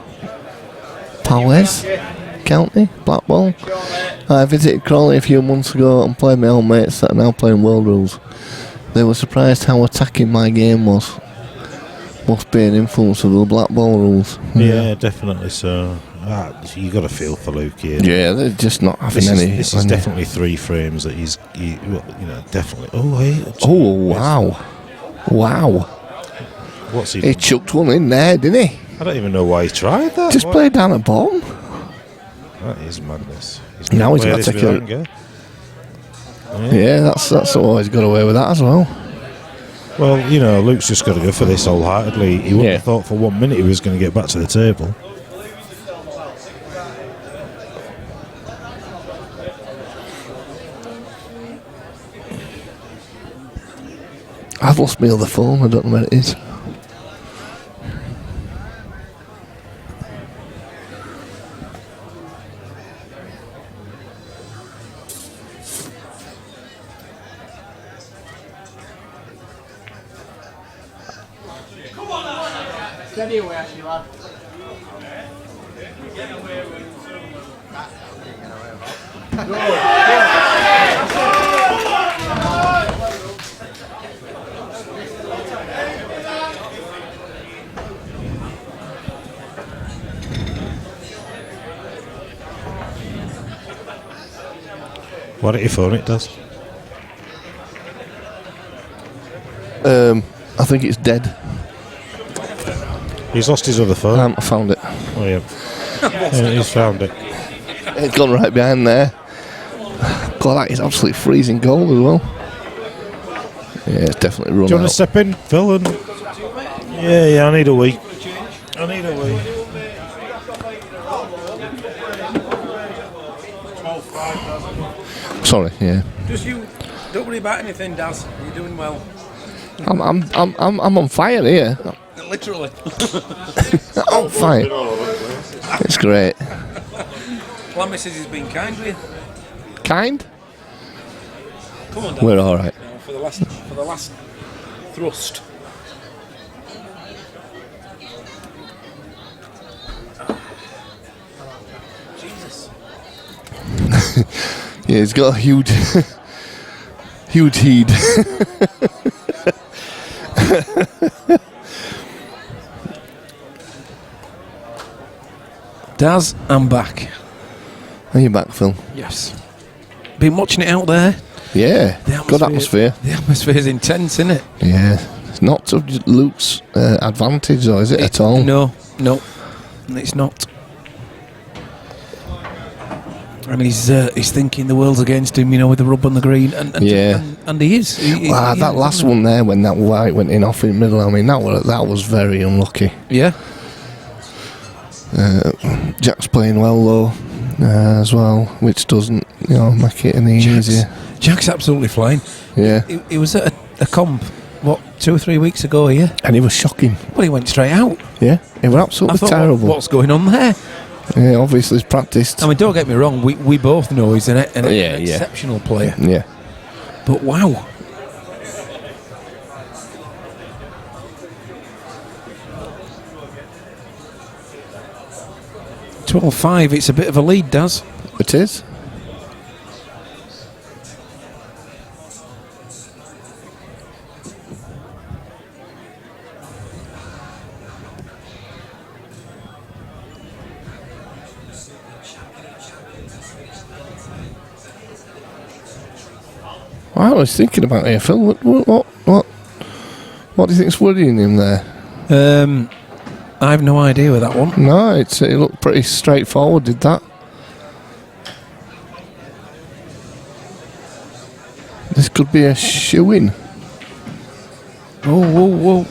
Powers County, Blackball. I visited Crawley a few months ago and played my old mates that are now playing World Rules. They were surprised how attacking my game was. Must be an influence of the Blackball rules. Yeah, definitely so. You got a feel for Luke here. Yeah, they're just not having any. This is definitely 3 frames that he's definitely. Oh, hey. Oh, wow. What's he? He chucked one in there, didn't he? I don't even know why he tried that. Just played down at bottom. That is madness. Now he's got to take it. Yeah, that's always got away with that as well. Well, Luke's just got to go for this wholeheartedly. He wouldn't have thought for 1 minute he was going to get back to the table. I've lost my other phone, I don't know where it is. Steady away, actually, lad. Why don't you phone it, Daz? I think it's dead. He's lost his other phone. I found it. Oh, yeah. He's found it. It's gone right behind there. God, that is absolutely freezing cold as well. Yeah, it's definitely run out. Do you want to step in, Phil? Yeah, I need a wee. Sorry, yeah. Just you. Don't worry about anything, Daz. You're doing well. I'm on fire here. Literally. On fire. It's great. Well, Mrs. has been kind with you. Kind? Come on, Daz. We're all right. Now, for the last thrust. Jesus. Yeah, he's got a huge heat. Daz, I'm back. Are you back, Phil? Yes. Been watching it out there. Yeah, good atmosphere. The atmosphere's intense, isn't it? Yeah, it's not to Luke's advantage, though, is it at all? No, it's not. I mean, he's thinking the world's against him, with the rub on the green, and he is. That last one there, when that white went in off in the middle, I mean, that was very unlucky. Yeah. Jack's playing well though, as well, which doesn't, make it any easier. Jack's absolutely flying. Yeah. He was at a comp what, 2 or 3 weeks ago here. And he was shocking. Well, he went straight out. Yeah, he was I absolutely thought, terrible. what's going on there? Yeah, obviously he's practiced. I mean, don't get me wrong, we both know he's an Yeah. exceptional player. Yeah. But wow. $12-5, it's a bit of a lead, Daz. It is. I was thinking about here, Phil. What do you think's worrying him there? I have no idea with that one. No, it looked pretty straightforward, did that? This could be a shoe-in. Whoa.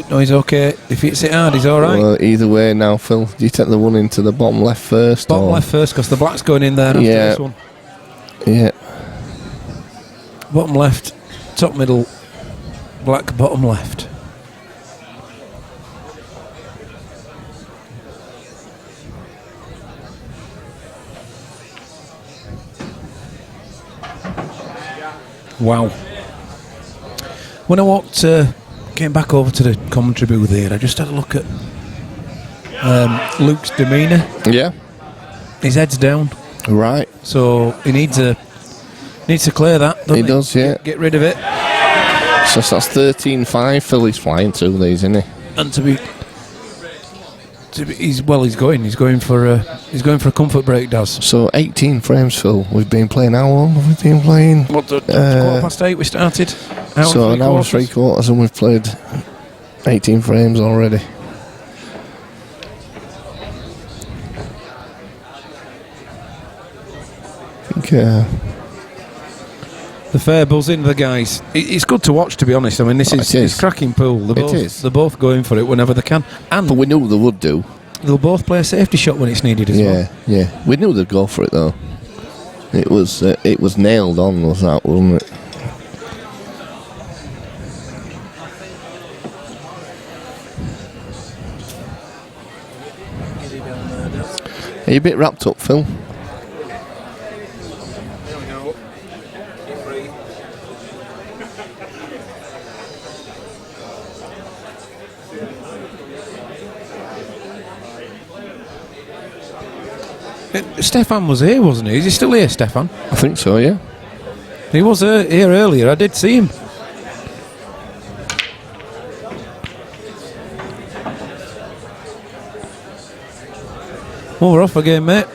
No, he's okay. If he hits it hard, he's all right. Well, either way now, Phil. Do you take the one into the bottom left first? Bottom left first, because the black's going in there after this one. Yeah. Bottom left, top middle, black bottom left. Wow. When I came back over to the commentary booth here, I just had a look at Luke's demeanour. Yeah. His head's down. Right. So he needs to clear that, doesn't he? He does, yeah. Get rid of it. So that's 13-5. Phil is flying through these, isn't he? And he's going for a comfort break, Daz. So 18 frames, Phil. We've been playing how long have we been playing? $8:15 we started. So an hour and 3/4 and we've played 18 frames already. Okay. The fair buzzing, the guys. It's good to watch, to be honest. I mean, this is cracking pool. They're both going for it whenever they can. And but we knew they would do. They'll both play a safety shot when it's needed as well. Yeah. We knew they'd go for it though. It was nailed on, was that, wasn't it? Are you a bit wrapped up, Phil? Stefan was here, wasn't he? Is he still here, Stefan? I think so, yeah. He was here earlier. I did see him. Oh, we're off again, mate.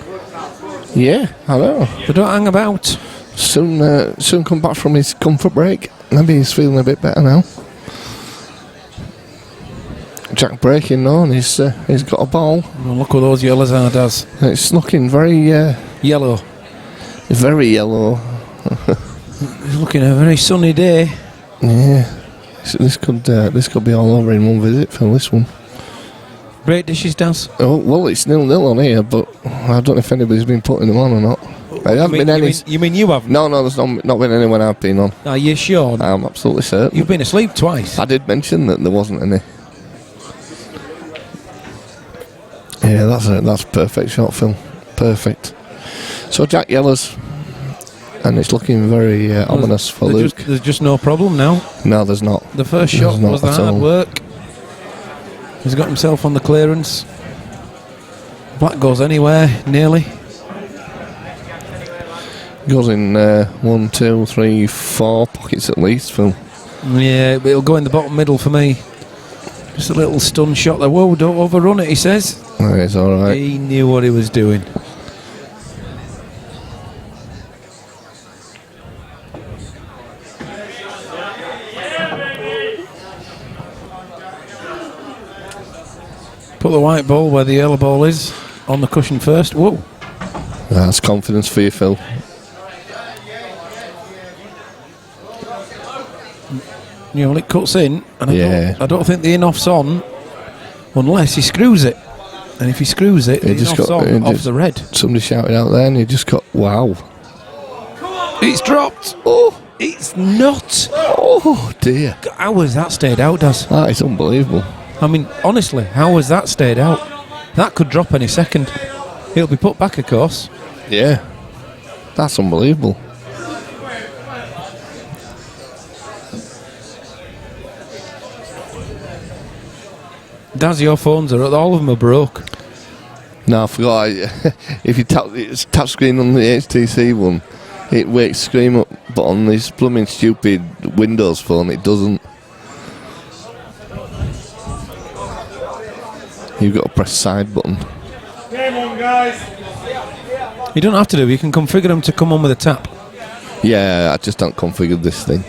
Yeah, I know. They don't hang about. Soon come back from his comfort break. Maybe he's feeling a bit better now. Jack breaking on. He's got a ball. Oh, look what those yellows are, Daz. It's looking very yellow. Very yellow. It's looking a very sunny day. Yeah. This could be all over in one visit for this one. Break dishes, Daz. Oh well, it's 0-0 on here, but I don't know if anybody's been putting them on or not. There hasn't been any. You mean you haven't? No, there's not been anyone I've been on. Are you sure? I'm absolutely certain. You've been asleep twice. I did mention that there wasn't any. Yeah, that's a perfect shot, Phil. Perfect. So Jack yellows, and it's looking very ominous for Luke. There's just no problem now. No, there's not. The first shot was the hard work. He's got himself on the clearance. Black goes anywhere, nearly. Goes in 1, 2, 3, 4 pockets at least, Phil. Yeah, but it'll go in the bottom middle for me. Just a little stun shot there. Whoa, don't overrun it, he says. No, it's alright. He knew what he was doing. Put the white ball where the yellow ball is, on the cushion first. Whoa. That's confidence for you, Phil. You know, it cuts in, and Yeah. I don't think the in-off's on unless he screws it. And if he screws it, the in-off's on off the red. Somebody shouted out there, and you just got, wow. It's dropped. Oh, It's not. Oh dear. How has that stayed out, Daz? That is unbelievable. I mean, honestly, how has that stayed out? That could drop any second. He'll be put back, of course. Yeah. That's unbelievable. Daz, your phones are all of them are broke. No, I forgot. If you tap it's tap screen on the HTC one, it wakes screen up, but on this blooming stupid Windows phone, it doesn't. You've got to press side button. Game on, guys. You don't have to do. You can configure them to come on with a tap. Yeah, I just don't configure this thing.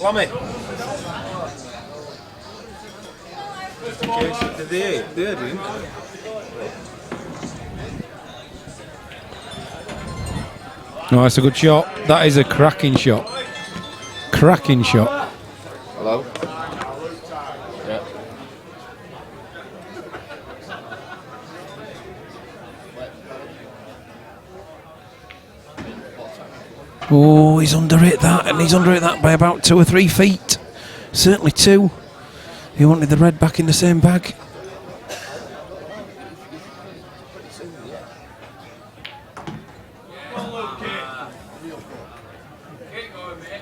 Lammy. No, it's a good shot. That is a cracking shot. Cracking shot. Hello? Yeah. Oh, he's under it that, and he's under it that by about 2 or 3 feet. Certainly 2. He wanted the red back in the same bag.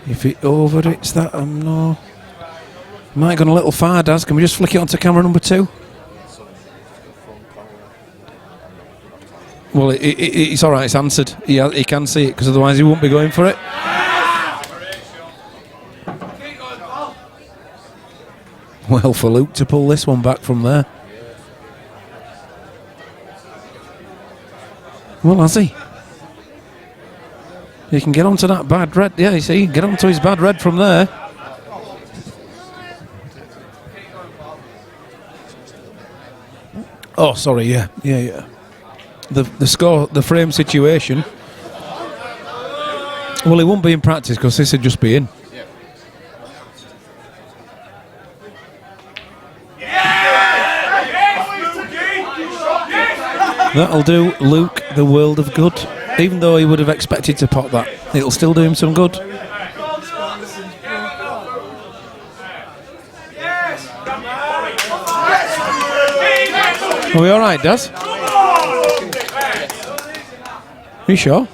If it over it's that, no. Might have gone a little far, Daz. Can we just flick it onto camera number 2? Well, it's all right. It's answered. He can see it because otherwise he won't be going for it. Well, for Luke to pull this one back from there. Well, has he? He can get onto that bad red. Yeah, you see, get onto his bad red from there. Oh, sorry. Yeah. The score, the frame situation. Well, it won't be in practice because this would just be in. That'll do Luke the world of good. Even though he would have expected to pot that, it'll still do him some good. Are we all right, Daz? Are you sure?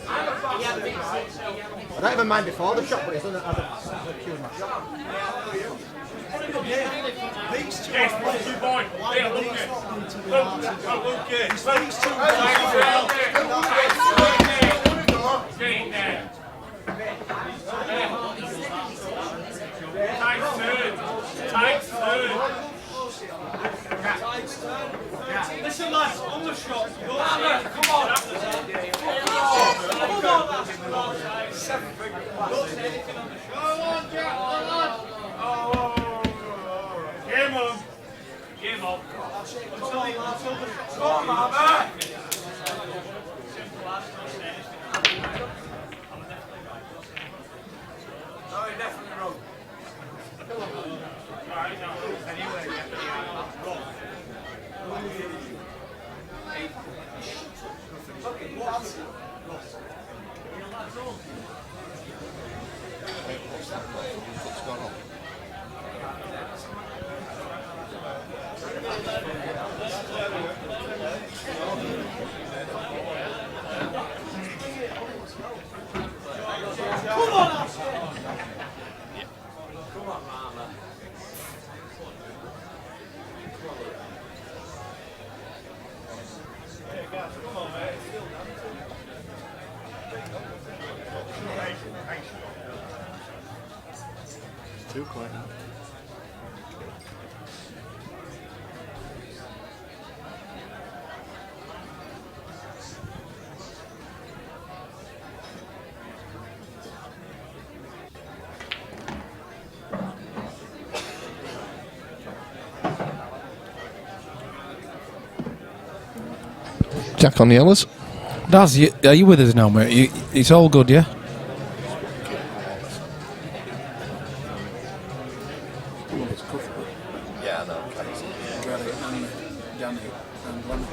I don't even mind before the shot, but it's under the cue my shot. Listen, lads, on the shot. Come on. Game on. Game on. Definitely wrong. Too quiet. Jack on the yellows. Daz, are you with us now, mate? It's all good, yeah? Danny and Lemon.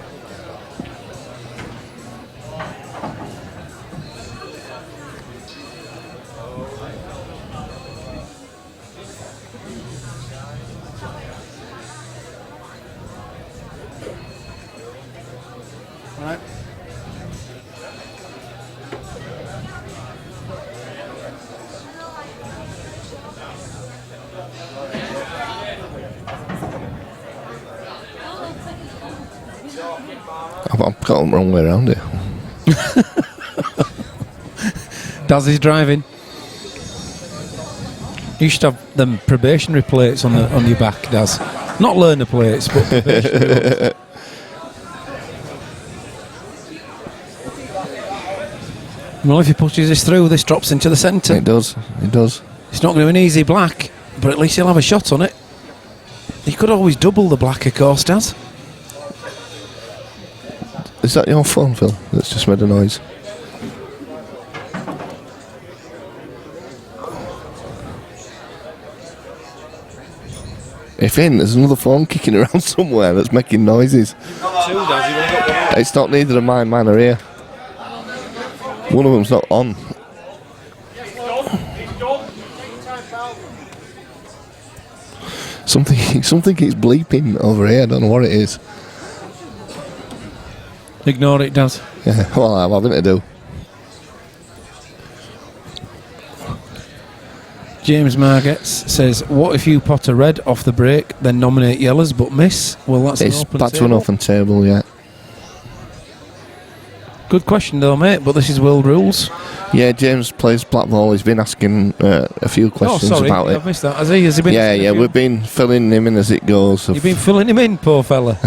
Right. I've got them wrong way around here. Daz is driving. You should have them probationary plates on your back, Daz. Not learner plates, but probationary ones. Well, if he pushes this through, this drops into the centre. It does. It does. It's not going to be an easy black, but at least he'll have a shot on it. He could always double the black, of course, Daz. Is that your phone, Phil? That's just made a noise. If in, there's another phone kicking around somewhere that's making noises. It's not neither of mine. Mine are here. One of them's not on. Something keeps bleeping over here. I don't know what it is. Ignore it, Daz. Yeah, well, I'm having to do. James Margetts says, what if you pot a red off the break, then nominate yellows but miss? Well, that's It's an open back table. to an open table, yeah. Good question though, mate, but this is world rules. Yeah, James plays Blackball. He's been asking a few questions about it. I've missed that. Has he been? Yeah, we've been filling him in as it goes. You've been filling him in, poor fella.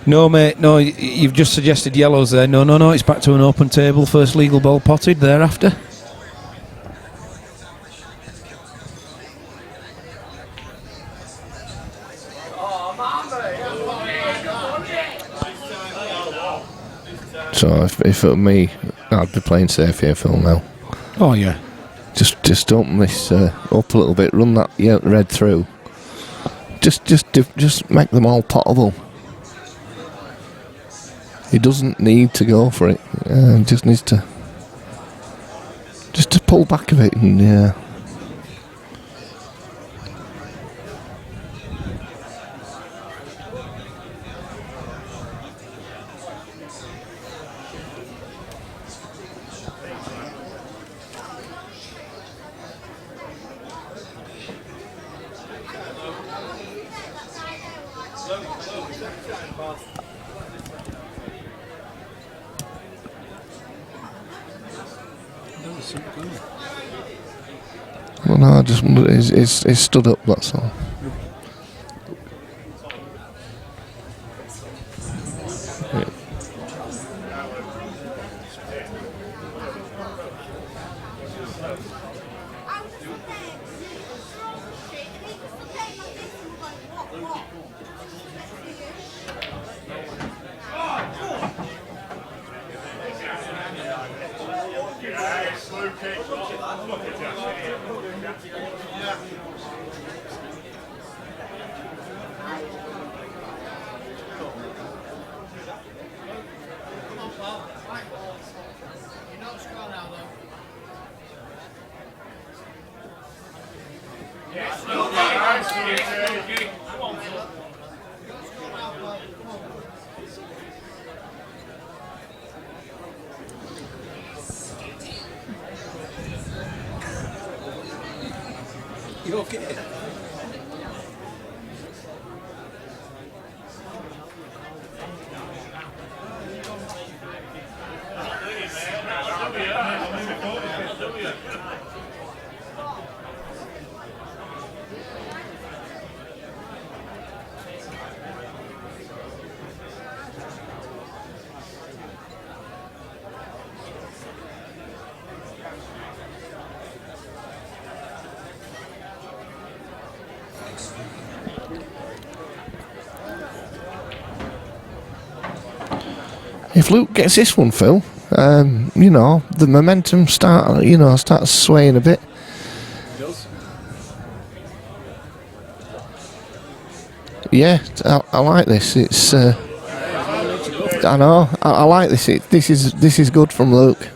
No, mate, no, you've just suggested yellows there. No, it's back to an open table. First legal ball potted thereafter. So if it were me, I'd be playing safe here, Phil, now. Oh, yeah. Just open this up a little bit, run that red through. Just make them all potable. He doesn't need to go for it. He just needs to pull back a bit and yeah. Well, no, I just wondered, he's stood up, that's all. You okay? If Luke gets this one, Phil, the momentum starts swaying a bit. It does. Yeah, I like this. It's. I know. I like this. This is good from Luke.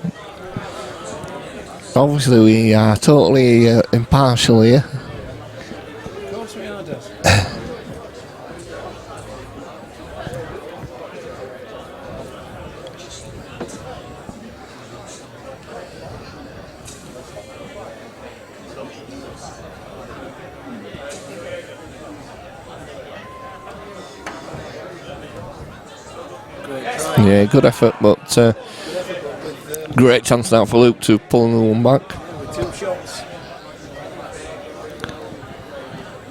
Obviously, we are totally impartial here. Of course we are, Des. Yeah, good effort, but great chance now for Luke to pull another one back. With 2 shots.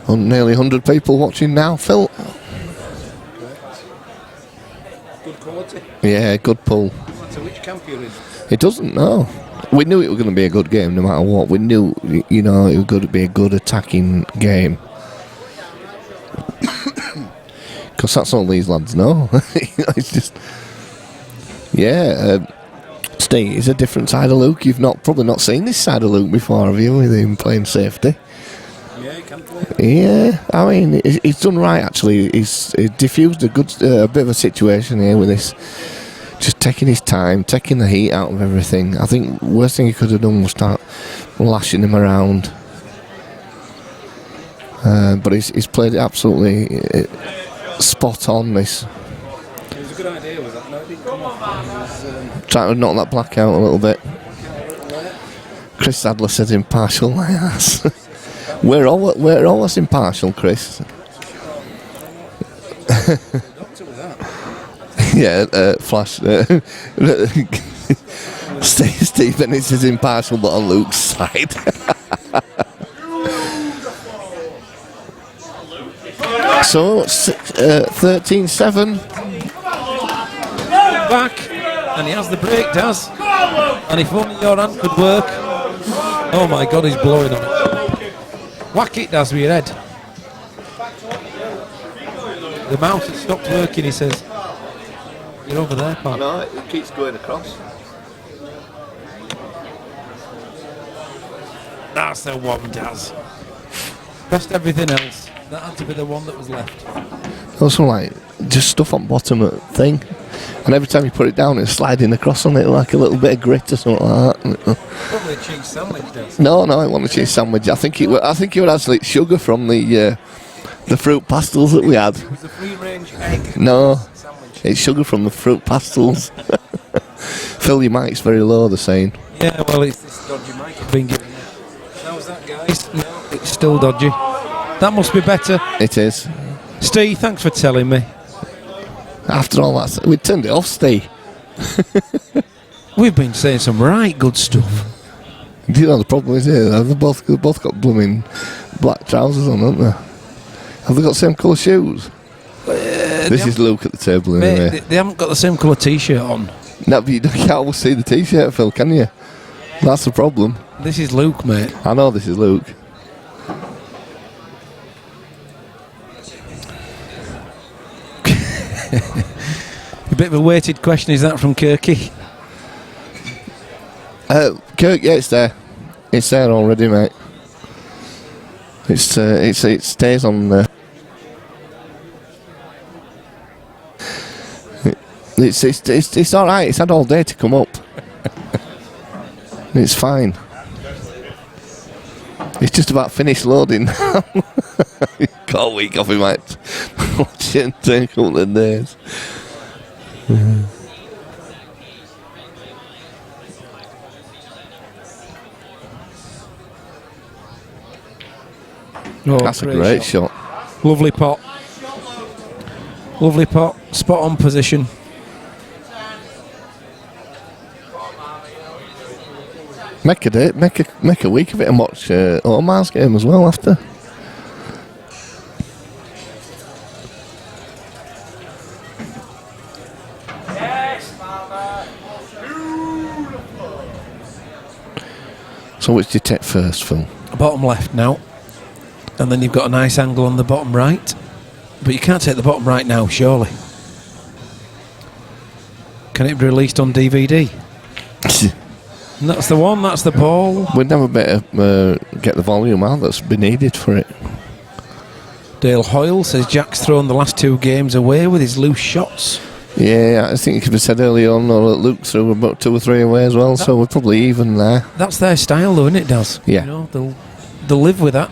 Nearly 100 people watching now, Phil. Good quality. Yeah, good pull. So which camp you're in? It doesn't know. We knew it was going to be a good game no matter what. We knew, it was going to be a good attacking game. Because that's all these lads know. It's just... Yeah, Steve is a different side of Luke. You've probably not seen this side of Luke before, have you, with him playing safety? Yeah, he can play. Yeah, I mean, he's done right, actually. He's diffused a bit of a situation here with this. Just taking his time, taking the heat out of everything. I think the worst thing he could have done was start lashing him around. But he's played it absolutely spot on, this. It was a good idea, was that? No, it didn't come off. Trying to knock that black out a little bit. Chris Sadler says impartial. Yes. We're always impartial, Chris. Yeah, Flash. Steve Ennis is impartial, but on Luke's side. So, 13-7. Back, and he has the break, Daz. And if only your hand could work. Oh my God, he's blowing on it. Whack it, Daz, with your head. The mouse has stopped working, he says. You're over there, pal. No, it keeps going across. That's the one, Daz. Pressed everything else. That had to be the one that was left. Also, like, just stuff on bottom of the thing. And every time you put it down, it's sliding across on it like a little bit of grit or something like that. Probably a cheese sandwich, Daz. No, it wasn't a cheese sandwich. I think it was actually sugar from the fruit pastels that we had. It was a free-range egg. No, sandwich. it's sugar from the fruit pastels. Phil, your mic's very low, they're saying. Yeah, well, it's this dodgy mic I've been given. How's that, guys? No, it's still dodgy. That must be better. It is. Steve, thanks for telling me. After all that, we turned it off, Steve. We've been saying some right good stuff. Do you know the problem is here? They've both got blooming black trousers on, haven't they? Have they got the same colour shoes? This is Luke at the table, anyway. Mate, they haven't got the same colour t-shirt on. No, but you can't always see the t-shirt, Phil, can you? That's the problem. This is Luke, mate. I know this is Luke. A bit of a weighted question, is that from Kirky? Kirk, yeah, it's there. It's there already, mate. It stays on there. It's all right. It's had all day to come up. It's fine. It's just about finished loading now. Got a week off, he might watch it and take a couple of days. Oh, that's a great shot. Lovely pot. Lovely pot. Spot on position. Make a day, make a week of it and watch Omar's game as well after. So which do you take first, Phil? Bottom left now. And then you've got a nice angle on the bottom right. But you can't take the bottom right now, surely. Can it be released on DVD? And that's the one, that's the ball. We'd never better get the volume out that's been needed for it. Dale Hoyle says Jack's thrown the last 2 games away with his loose shots. Yeah, I think you could have said earlier on that Luke threw about 2 or 3 away as well, so we're probably even there. That's their style, though, isn't it, Daz? Yeah. You know, they'll live with that.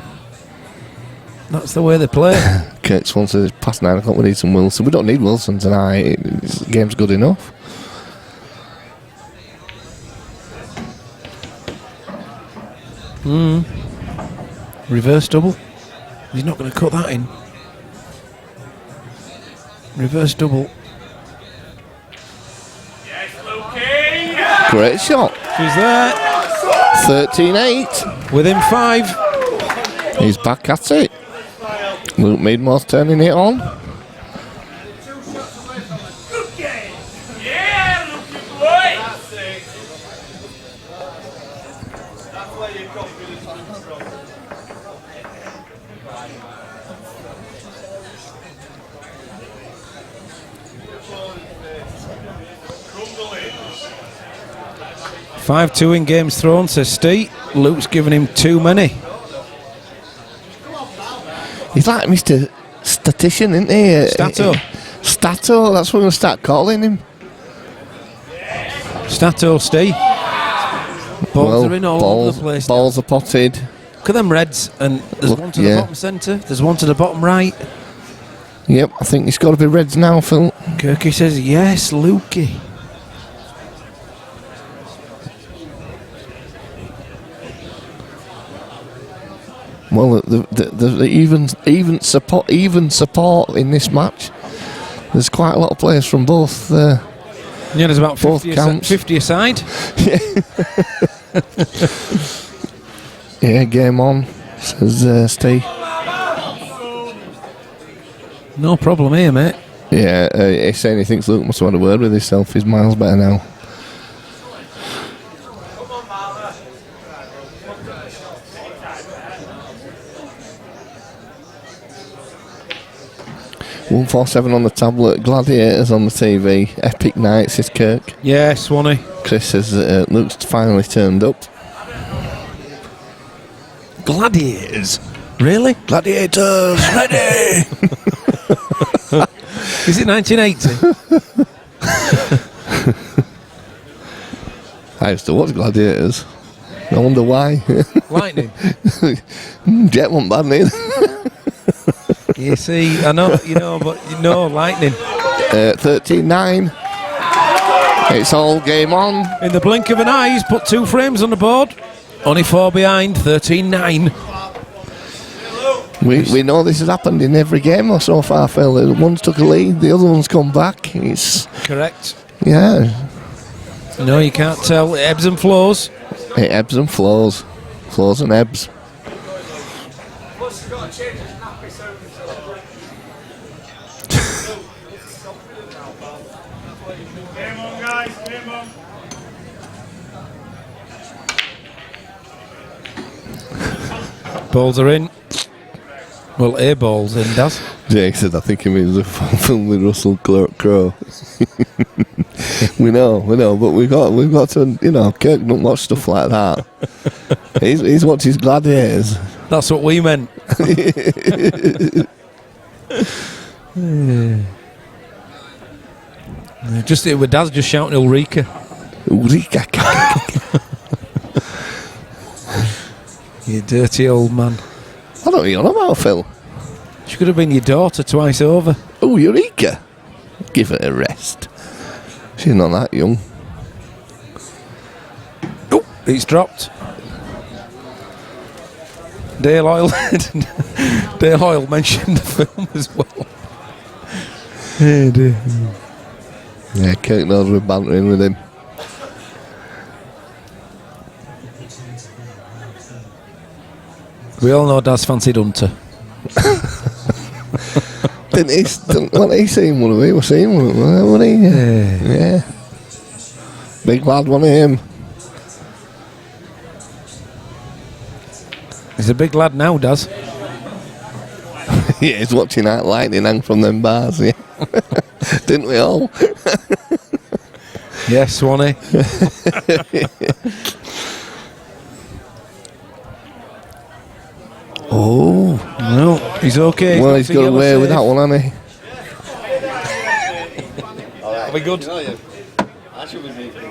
That's the way they play. Kirk Swan says it's past 9 o'clock, we need some Wilson. We don't need Wilson tonight, the game's good enough. Reverse double. He's not going to cut that in. Reverse double. Great shot. She's there. 13-8. Within 5. He's back at it. Luke Meadmore's turning it on. Five 2 in games thrown, says Steve. Luke's given him too many. He's like Mr. Statistician, isn't he? Stato. Stato, that's what we're going to start calling him. Stato, Steve. Balls are in all over the place. Balls are potted. Look at them reds, and there's one to the bottom centre, there's one to the bottom right. Yep, I think it's got to be reds now, Phil. Kirky says, yes, Lukey. Well, the even support in this match. There's quite a lot of players from both. Yeah, there's about 50 aside. Yeah, game on, says Steve. No problem here, mate. Yeah, he's saying he thinks Luke must have had a word with himself. He's miles better now. $147 on the tablet, Gladiators on the TV, epic night, says Kirk. Yeah, Swanee. Chris says Luke's finally turned up. Gladiators? Really? Gladiators, ready! Is it 1980? I used to watch Gladiators. I wonder why. Lightning? Jet wasn't bad neither. You see, I know, but lightning. 13-9. It's all game on. In the blink of an eye, he's put 2 frames on the board. Only 4 behind, 13-9. We know this has happened in every game or so far, Phil. One's took a lead, the other one's come back. It's correct. Yeah. No, you can't tell. It ebbs and flows. It ebbs and flows. Flows and ebbs. Balls are in. Well, A ball's in, Daz. Jake said, I think he means a film with Russell Crowe. we know, but we've got to, Kirk don't watch stuff like that. he's watched his Gladiators. That's what we meant. Just with Daz just shouting Ulrika. Ulrika. You dirty old man. I don't know about Phil. She could have been your daughter twice over. Oh, Eureka. Give her a rest. She's not that young. Oh, it's dropped. Dale Hoyle mentioned the film as well. Hey dear. Yeah, Kirk knows we're bantering with him. We all know Daz fancied Hunter. Wasn't he seen one of them? Was seen one of them, wasn't he? Yeah. Big lad, one of him. He's a big lad now, Daz. Yeah, he's watching that lightning hang from them bars, yeah. Didn't we all? Yes, Swanee. Oh. No. He's okay. Well, he's got away with that one, hasn't he? Are we good? I should be making it.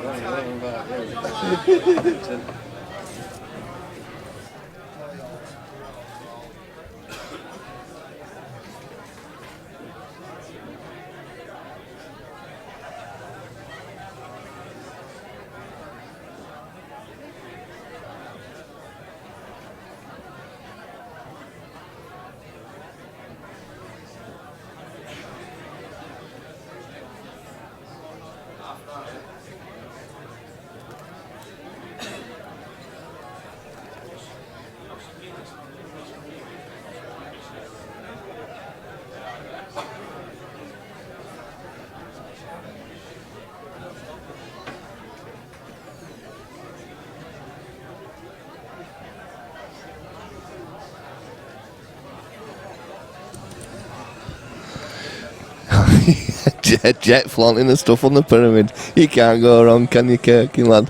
Jet flaunting the stuff on the pyramid. You can't go wrong, can you, Kirky, lad?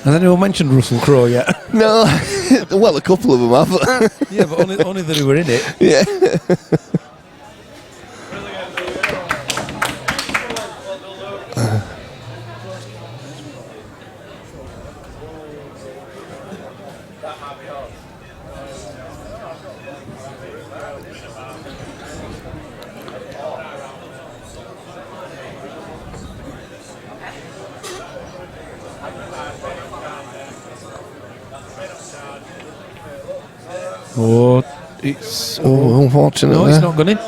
Has anyone mentioned Russell Crowe yet? No. Well, a couple of them have. Yeah, but only that who were in it. Yeah. Oh, it's... Oh, unfortunately. No, it's not gone in.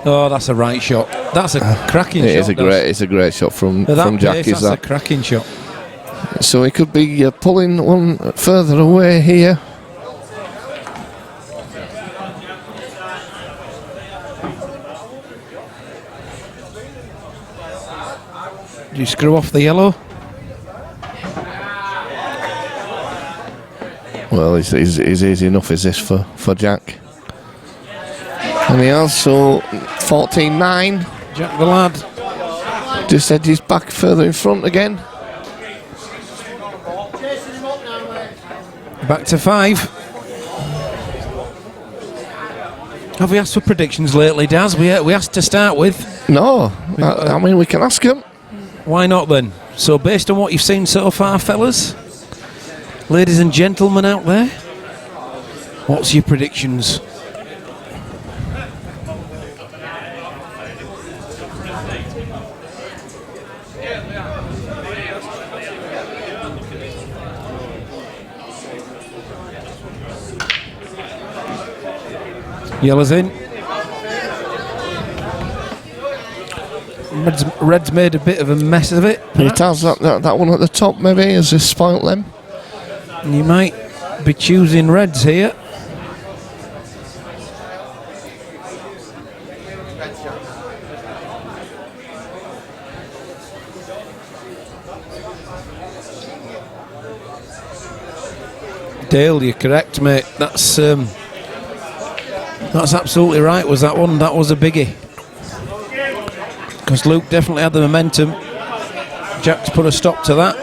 Oh, that's a right shot. That's a cracking shot. It's a great shot from Jack. Pace, that's a cracking shot. So he could be pulling one further away here. Do you screw off the yellow? Well, it's easy enough, is this for Jack? And he has, so 14-9. Jack the lad. Just edges back further in front again. Back to 5. Have we asked for predictions lately, Daz? We asked to start with. No, I mean, we can ask him. Why not then? So based on what you've seen so far, fellas, ladies and gentlemen out there, what's your predictions? Yellow's in. Red's made a bit of a mess of it. It has that one at the top, maybe, has this spoilt them? You might be choosing Reds here. Dale, you're correct, mate. That's absolutely right. Was that one? That was a biggie. Because Luke definitely had the momentum. Jack's put a stop to that.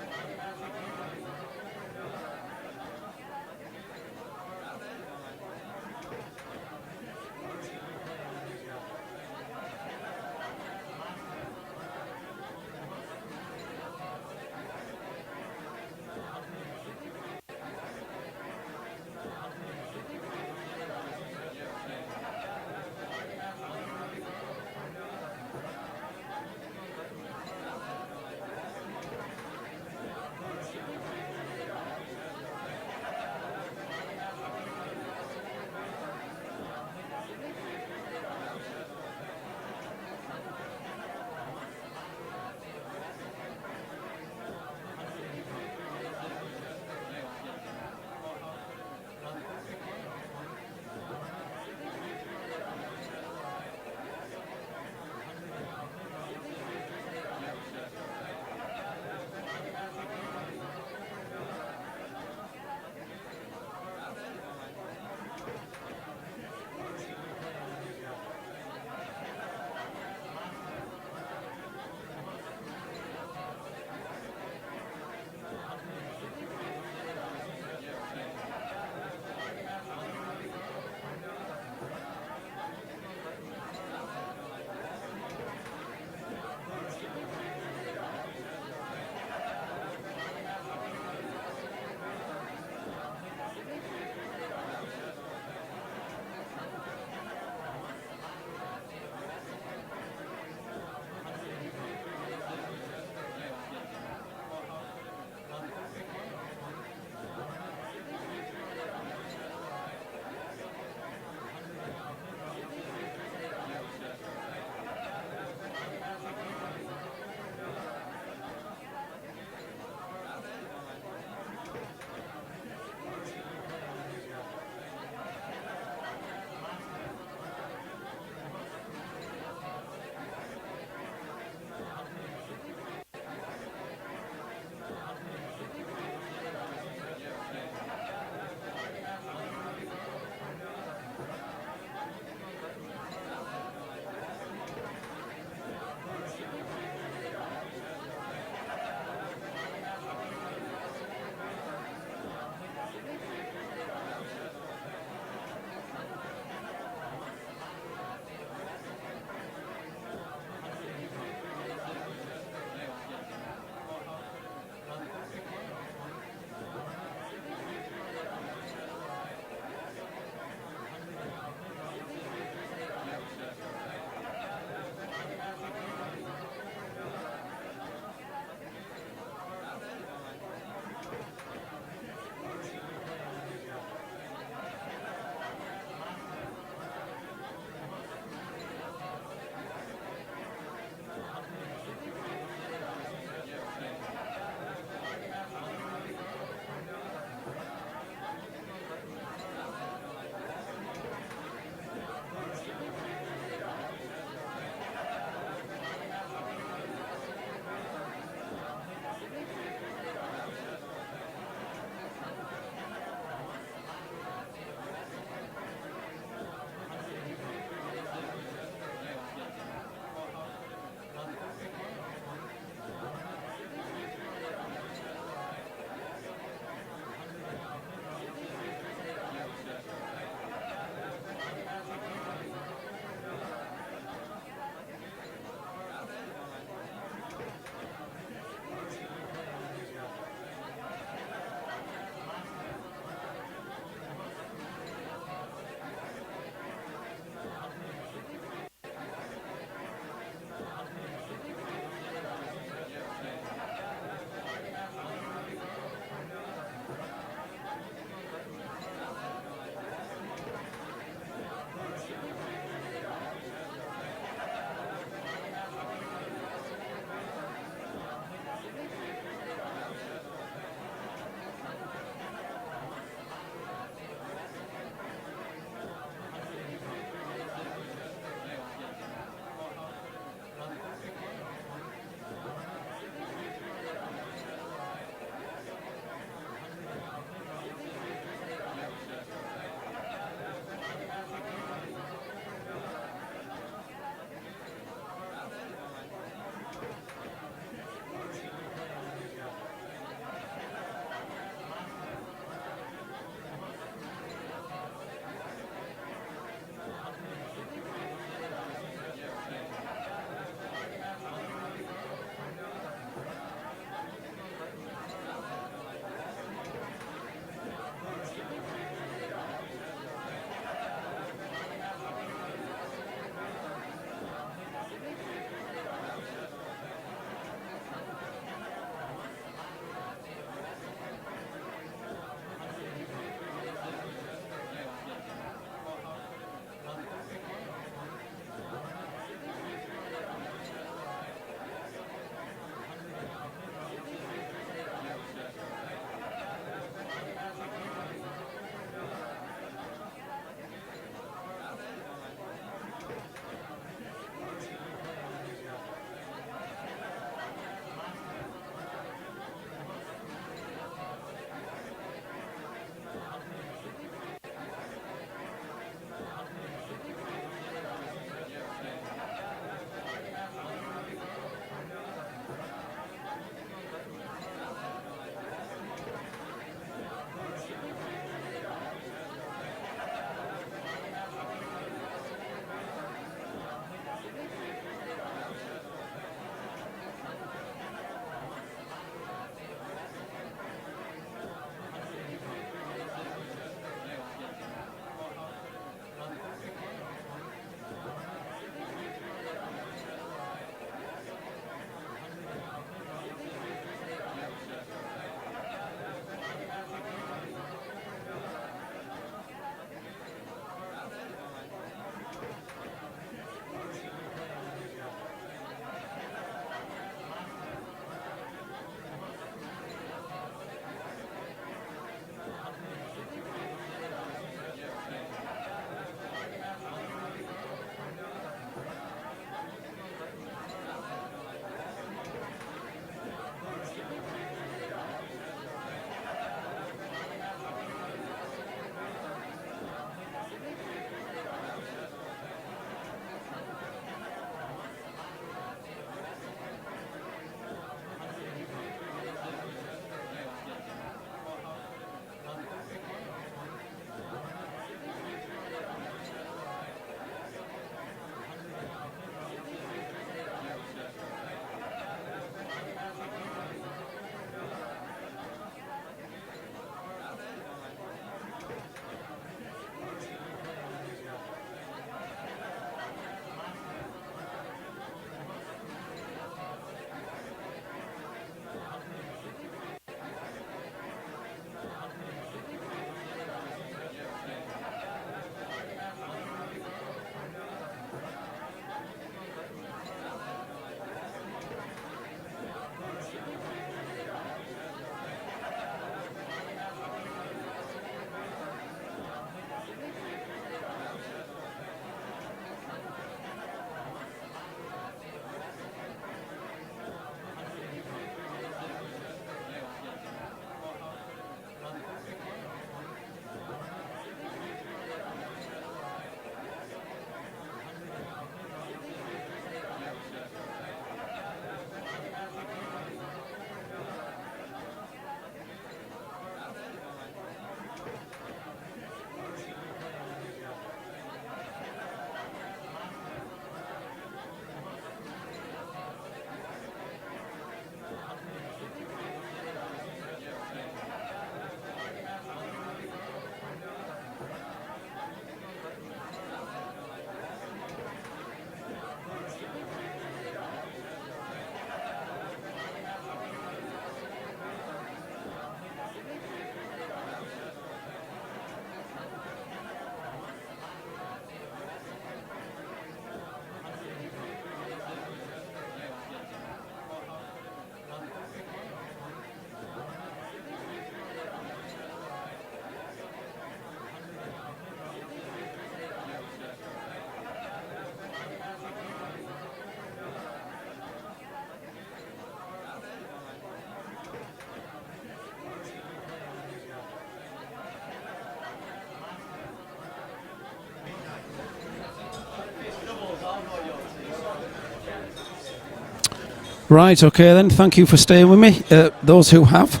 Right, okay then, thank you for staying with me. Those who have.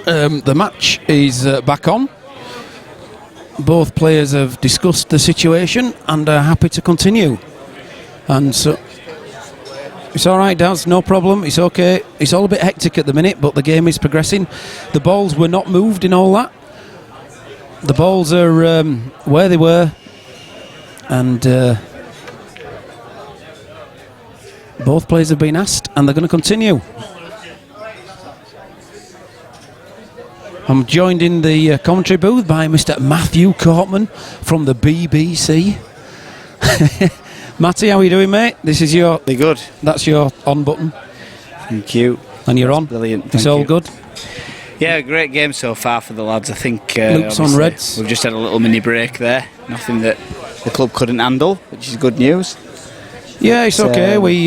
The match is back on. Both players have discussed the situation and are happy to continue. And so, it's all right, Daz, no problem, it's okay. It's all a bit hectic at the minute, but the game is progressing. The balls were not moved in all that. The balls are where they were, and both players have been asked, and they're going to continue. I'm joined in the commentary booth by Mr. Matthew Cortman from the BBC. Matty, how are you doing, mate? This is your... They're good. That's your on button. Thank you. And you're That's on? Brilliant. It's all good? Yeah, great game so far for the lads. I think Luke's on Reds. We've just had a little mini break there. Nothing that the club couldn't handle, which is good news. Yeah, it's okay. We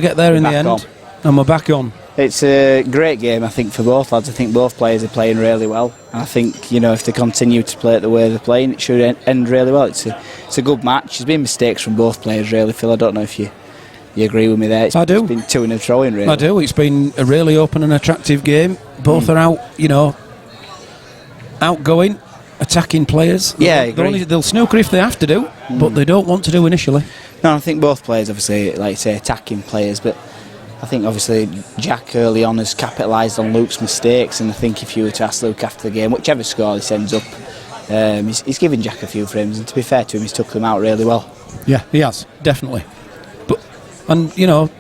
get there in the end. On. And we're back on. It's a great game, I think, for both lads. I think both players are playing really well. And I think, you know, if they continue to play it the way they're playing, it should end really well. It's a good match. There's been mistakes from both players, really, Phil. I don't know if you agree with me there. I do. It's been to and fro in, really. I do. It's been a really open and attractive game. Both are out, you know, outgoing, attacking players. Yeah, I agree. They'll snooker if they have to do, but they don't want to do initially. No, I think both players, obviously, like you say, attacking players, but I think obviously Jack early on has capitalised on Luke's mistakes, and I think if you were to ask Luke after the game, whichever score he sends up, he's given Jack a few frames, and to be fair to him, he's took them out really well. Yeah, he has, definitely. But, and you know,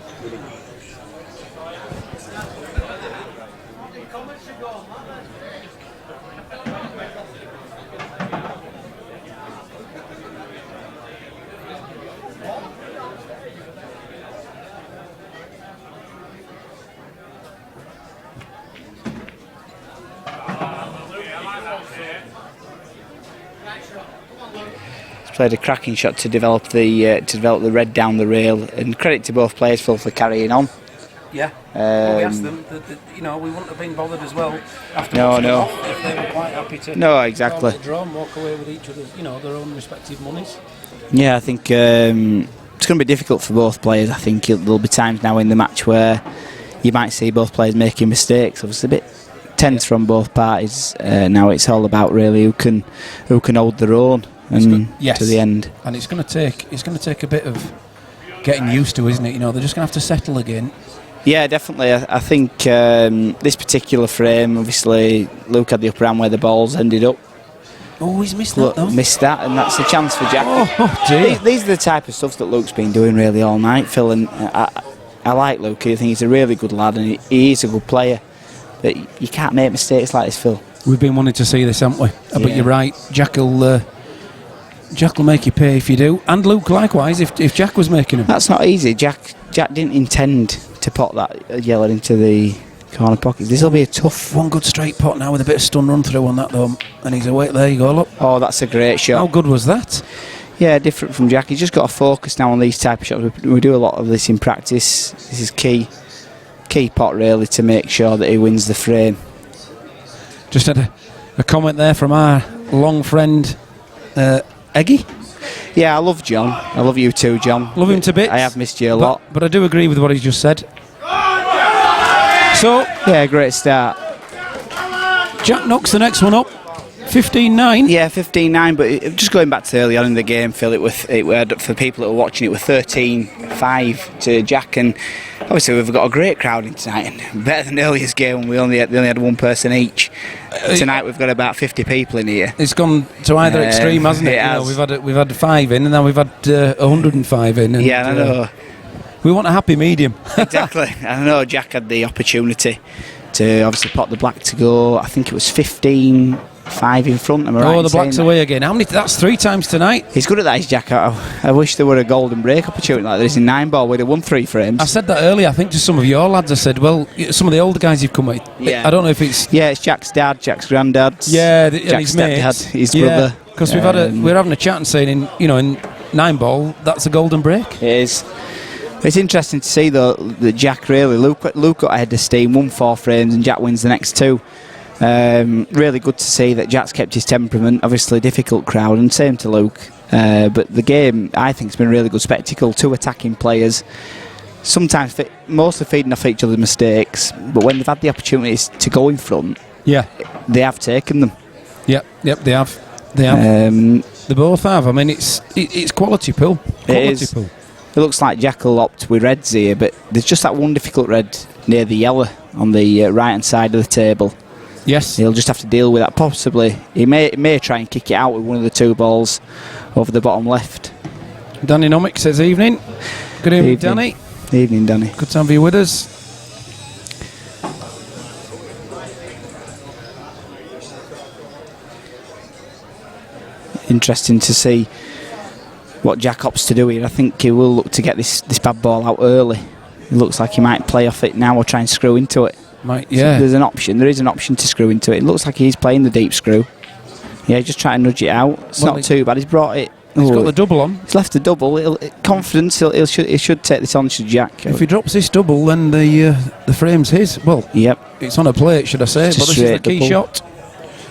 Played a cracking shot to develop the red down the rail, and credit to both players for carrying on. yeah. But we asked them that, you know, we wouldn't have been bothered as well after No. if they were quite happy to exactly. draw and walk away with each other's, you know, their own respective monies. Yeah, I think it's going to be difficult for both players. I think there'll be times now in the match where you might see both players making mistakes. Obviously, a bit tense from both parties. Now it's all about really who can hold their own and to the end. And it's going to take a bit of getting used to, isn't it? You know, they're just going to have to settle again. Yeah, definitely. I think this particular frame, obviously, Luke had the upper hand where the balls ended up. Oh, he's missed that, though. Missed that, and that's a chance for Jack. Oh dear. These are the type of stuff that Luke's been doing really all night, Phil, and I like Luke. I think he's a really good lad, and he is a good player. But you can't make mistakes like this, Phil. We've been wanting to see this, haven't we? Yeah. But you're right. Jack will make you pay if you do, and Luke likewise if Jack was making him. That's not easy. Jack didn't intend to pot that yellow into the corner pocket. This will be a tough one. Good straight pot now with a bit of stun run through on that though, and he's away. There you go. Look. Oh, that's a great shot. How good was that? Yeah, different from Jack. He's just got to focus now on these type of shots. We do a lot of this in practice. This is key pot really to make sure that he wins the frame. Just had a comment there from our long friend Eggy. Yeah, I love John. I love you too, John. Love him to bits. I have missed you a lot. But I do agree with what he just said. So yeah, great start. Jack knocks the next one up. 15-9. Yeah, 15-9. But just going back to early on in the game, Phil, for people that were watching, it was 13-5 to Jack, and obviously we've got a great crowd in tonight, and better than the earliest game when we only had one person each. Tonight we've got about 50 people in here. It's gone to either extreme, hasn't it? It has. You know, we've had 5 in, and then we've had 105 in. And, yeah, I know. We want a happy medium. Exactly. I know Jack had the opportunity to obviously pot the black to go. I think it was 15-5 in front. Am I right? Oh, the black's away again. How many? That's 3 times tonight. He's good at that, is Jack. I wish there were a golden break opportunity like there is in 9-ball. We'd have won 3 frames. I said that earlier. I think to some of your lads, I said, well, some of the older guys you've come with. Yeah. I don't know if it's. Yeah, it's Jack's dad, Jack's granddad. Yeah, Jack's and his mates. his brother. Because we're having a chat and saying in 9-ball that's a golden break. It is. It's interesting to see though that Jack really Luke got ahead of steam, won 4 frames, and Jack wins the next 2. Really good to see that Jack's kept his temperament. Obviously, difficult crowd, and same to Luke. But the game, I think, has been a really good spectacle. 2 attacking players, sometimes mostly feeding off each other's mistakes, but when they've had the opportunities to go in front, they have taken them. Yep, they have. They both have. I mean, it's quality pull. It looks like Jack will opt with reds here, but there's just that one difficult red near the yellow on the right hand side of the table. Yes, he'll just have to deal with that. Possibly he may try and kick it out with one of the 2 balls over the bottom left. Danny Nomick says evening. Good evening, Danny. Evening, Danny. Good to have you with us. Interesting to see what Jack opts to do here. I think he will look to get this bad ball out early. It looks like he might play off it now or try and screw into it. Might, yeah. So there's an option. There is an option to screw into it. It looks like he's playing the deep screw. Yeah, just try and nudge it out. It's not too bad. He's brought it. He's got the double on. He's left the double. Confidence. He should take this on to Jack. If he drops this double, then the frame's his. Well, yep. It's on a plate, should I say? But this is the key shot.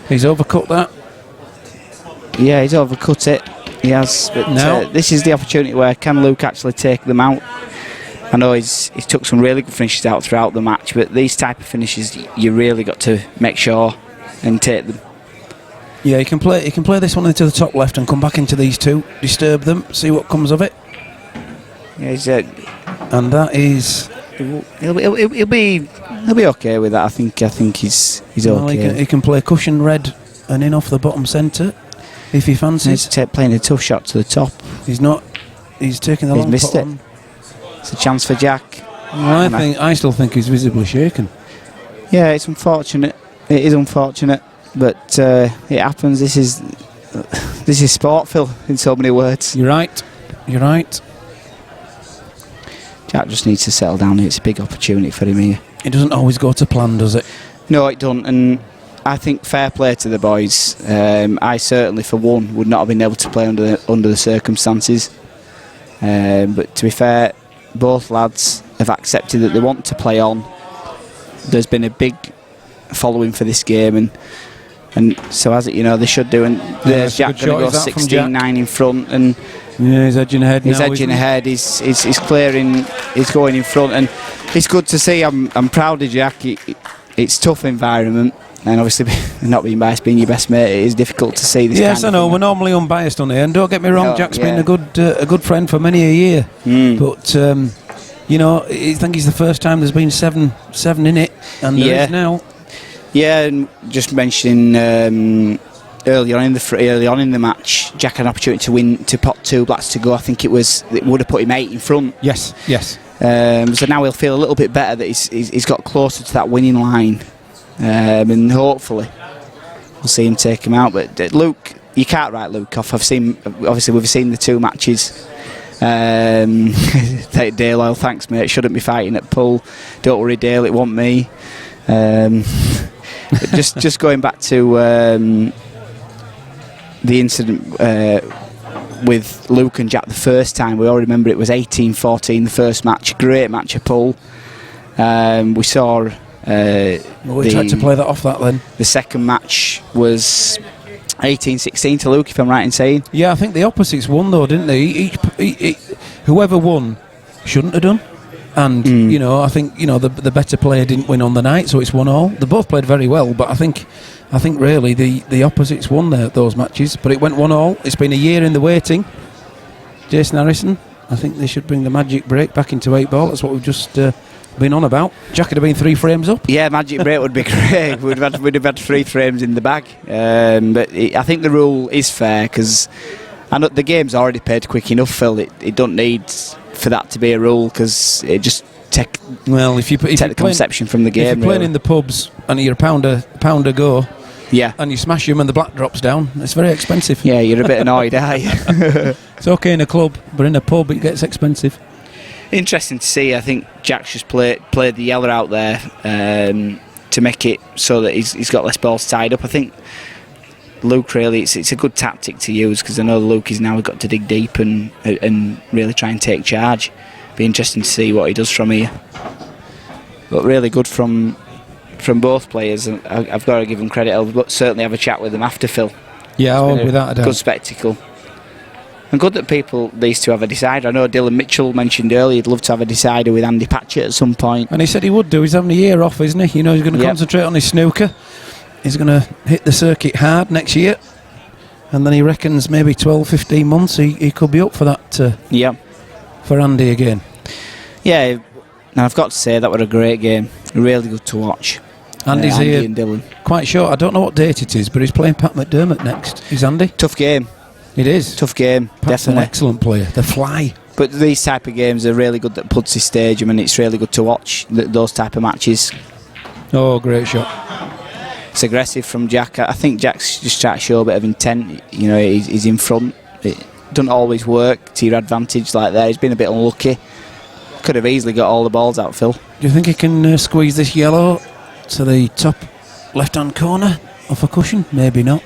He's overcut that. Yeah, he's overcut it. He has. But this is the opportunity where can Luke actually take them out? I know he's took some really good finishes out throughout the match, but these type of finishes you really got to make sure and take them. Yeah, he can play this one into the top left and come back into these 2, disturb them, see what comes of it. Yeah, and that is. He'll be okay with that. I think he's okay. He can play cushion red and in off the bottom centre if he fancies. He's playing a tough shot to the top. He's not. He's taking the long missed pot it. on. It's a chance for Jack. Well, I still think he's visibly shaken. Yeah, it's unfortunate. It is unfortunate, but it happens. This is sport, Phil, in so many words. You're right. Jack just needs to settle down. It's a big opportunity for him here. It doesn't always go to plan, does it? No, it doesn't. And I think fair play to the boys. I certainly, for one, would not have been able to play under the circumstances. But to be fair, both lads have accepted that they want to play on. There's been a big following for this game, and so as it, they should do. And there's Jack going to go 16-9 in front, and he's edging ahead. He's clearing. He's going in front, and it's good to see. I'm proud of Jack. It's a tough environment, and obviously not being biased, being your best mate, it is difficult to see this. Yes, I know. We're normally unbiased on here, and don't get me wrong, Jack's been a good friend for many a year. But I think it's the first time there's been seven in it, and there is now. Yeah, and just mentioning early on in the match, Jack had an opportunity to win, to pot 2 blacks to go. I think it would have put him 8 in front. Yes. So now he'll feel a little bit better that he's got closer to that winning line, and hopefully we'll see him take him out. But Luke, you can't write Luke off. We've seen the 2 matches. Dale Oil, thanks mate, shouldn't be fighting at pull. Don't worry Dale, it wasn't me. just going back to the incident with Luke and Jack the first time, we all remember it was 18-14 the first match. Great match of pull. We saw we tried to play that off that then. The second match was 18-16 to Luke, if I'm right in saying. Yeah, I think the opposites won though, didn't they? Whoever won shouldn't have done. And I think the better player didn't win on the night, so it's 1-1. They both played very well, but I think really the opposites won those matches. But it went 1-1. It's been a year in the waiting. Jason Harrison, I think they should bring the magic break back into 8-ball. That's what we've just been on about. Jack would have been 3 frames up. Yeah, magic break would be great. We'd have had 3 frames in the bag. But I think the rule is fair because the game's already played quick enough, Phil. It don't need for that to be a rule because it just take the conception from the game. If you're playing in the pubs and you're a pound a go, and you smash them and the black drops down, it's very expensive. Yeah, you're a bit annoyed, are you? It's okay in a club, but in a pub it gets expensive. Interesting to see. I think Jack's just played the yeller out there to make it so that he's got less balls tied up. I think Luke really, it's a good tactic to use because I know Luke has now got to dig deep and really try and take charge. Be interesting to see what he does from here. But really good from both players. I've got to give them credit. I'll certainly have a chat with them after, Phil. Yeah, without a doubt. Good spectacle. And good that these two have a decider. I know Dylan Mitchell mentioned earlier he'd love to have a decider with Andy Patchett at some point. And he said he would do. He's having a year off, isn't he? You know, he's going to concentrate on his snooker. He's going to hit the circuit hard next year. And then he reckons maybe 12, 15 months he could be up for that. For Andy again. Yeah, and I've got to say that was a great game. Really good to watch. Andy's Andy here. And Dylan. Quite short. I don't know what date it is, but he's playing Pat McDermott next. Is Andy? Tough game. It is. Tough game. Pat's definitely. An excellent player. The fly. But these type of games are really good at Pudsey Stadium, and it's really good to watch those type of matches. Oh, great shot. It's aggressive from Jack. I think Jack's just trying to show a bit of intent. You know, he's in front. It doesn't always work to your advantage like that. He's been a bit unlucky. Could have easily got all the balls out, Phil. Do you think he can squeeze this yellow to the top left-hand corner off a cushion? Maybe not.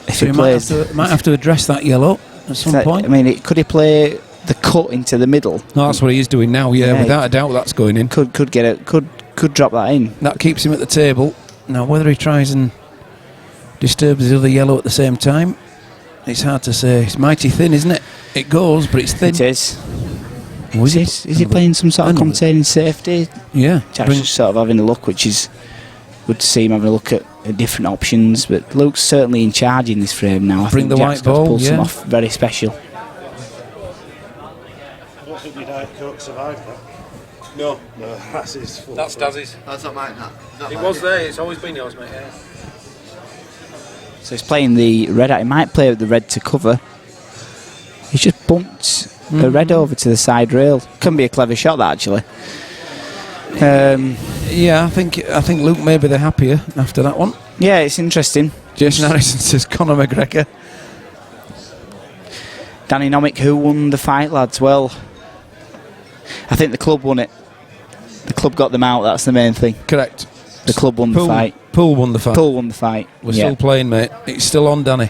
If he plays, might have to address that yellow at some point. I mean, could he play the cut into the middle? No, that's what he is doing now. Yeah, without a doubt, that's going in. Could get it. Could drop that in. That keeps him at the table. Now, whether he tries and disturbs the other yellow at the same time, it's hard to say. It's mighty thin, isn't it? It goes, but it's thin. It is. Is he playing some sort of containing safety? Yeah. Jack's just sort of having a look, which is good to see him having a look at different options. But Luke's certainly in charge in this frame now. I think the Jack's white got to ball, pull some off very special. I don't think your Diet Coke survived that. No, that's his fault. That's Dazzy's. That's not mine, that. It was there, it's always been yours, mate, yeah. So he's playing the red out. He might play with the red to cover. He's just bumped the red over to the side rail. Can be a clever shot, that, actually. Yeah, I think Luke may be the happier after that one. Yeah, it's interesting. Jason Harrison says Conor McGregor. Danny Nomick, who won the fight, lads? Well, I think the club won it. The club got them out, that's the main thing. Correct. The club won the fight. Poole won the fight. Poole won the fight. We're still playing, mate. It's still on, Danny.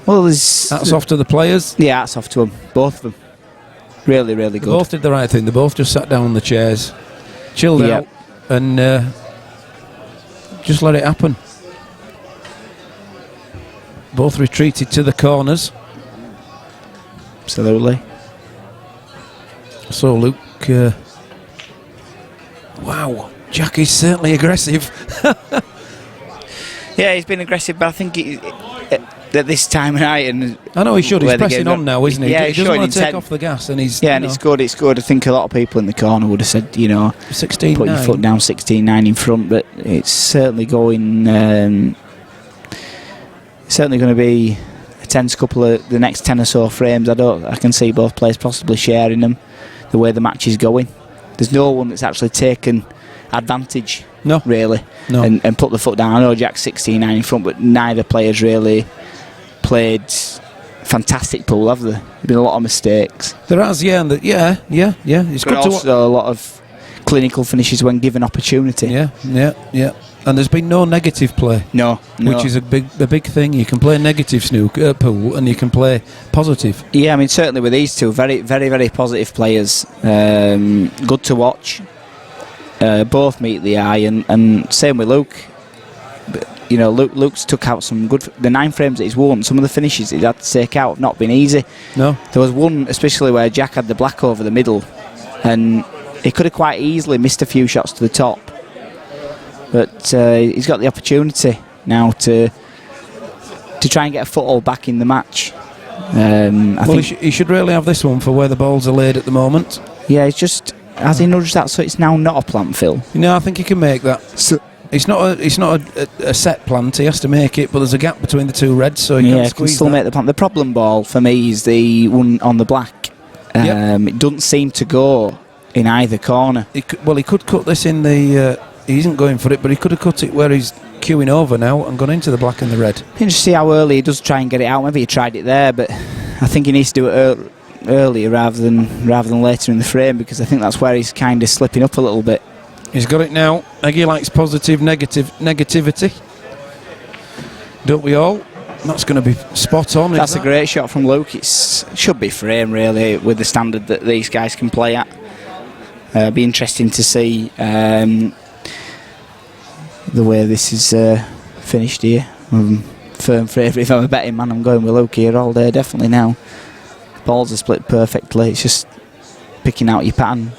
Well, that's off to the players. Yeah, that's off to them. Both of them. Really, really good. They both did the right thing. They both just sat down on the chairs, chilled out, and just let it happen. Both retreated to the corners. Absolutely. So Luke, wow, Jack is certainly aggressive. Yeah, he's been aggressive, but I think at this time of night, and I know he should. He's pressing on now, isn't he? Yeah, he doesn't want to take off the gas, and he's and it's good. It's good. I think a lot of people in the corner would have said, 16-9. Put your foot down, 16-9 in front, but it's certainly going. Certainly going to be a tense couple of the next 10 or so frames. I can see both players possibly sharing them. The way the match is going, there's no one that's actually taken advantage. No, really. No, and put the foot down. I know Jack's 16-9 in front, but neither player's really played fantastic pool, have there? There's been a lot of mistakes. There has, yeah, It's but good also a lot of clinical finishes when given opportunity. Yeah. And there's been no negative play. No. Which is a big thing. You can play negative snooker pool, and you can play positive. Yeah, I mean certainly with these two, very, very, very positive players. Good to watch. Both meet the eye, and same with Luke. Luke's took out some good. The 9 frames that he's won, some of the finishes he's had to take out have not been easy. No, there was one especially where Jack had the black over the middle, and he could have quite easily missed a few shots to the top. But he's got the opportunity now to try and get a foothold back in the match. I think he should really have this one for where the balls are laid at the moment. Yeah, it's just. Has he nudged that so it's now not a plant, Phil? I think he can make that. It's not a set plant. He has to make it, but there's a gap between the two reds, so he can still make the plant. The problem ball for me is the one on the black. It doesn't seem to go in either corner. He could cut this in the. He isn't going for it, but he could have cut it where he's queuing over now and gone into the black and the red. Interesting to see how early he does try and get it out. Maybe he tried it there, but I think he needs to do it earlier rather than later in the frame, because I think that's where he's kind of slipping up a little bit. He's got it now. Eggy likes negativity. Don't we all? That's going to be spot on. That's a great shot from Luke. It should be frame really with the standard that these guys can play at. Be interesting to see the way this is finished here. firm favourite. If I'm a betting man, I'm going with Luke here all day, definitely now. Balls are split perfectly. It's just picking out your pattern.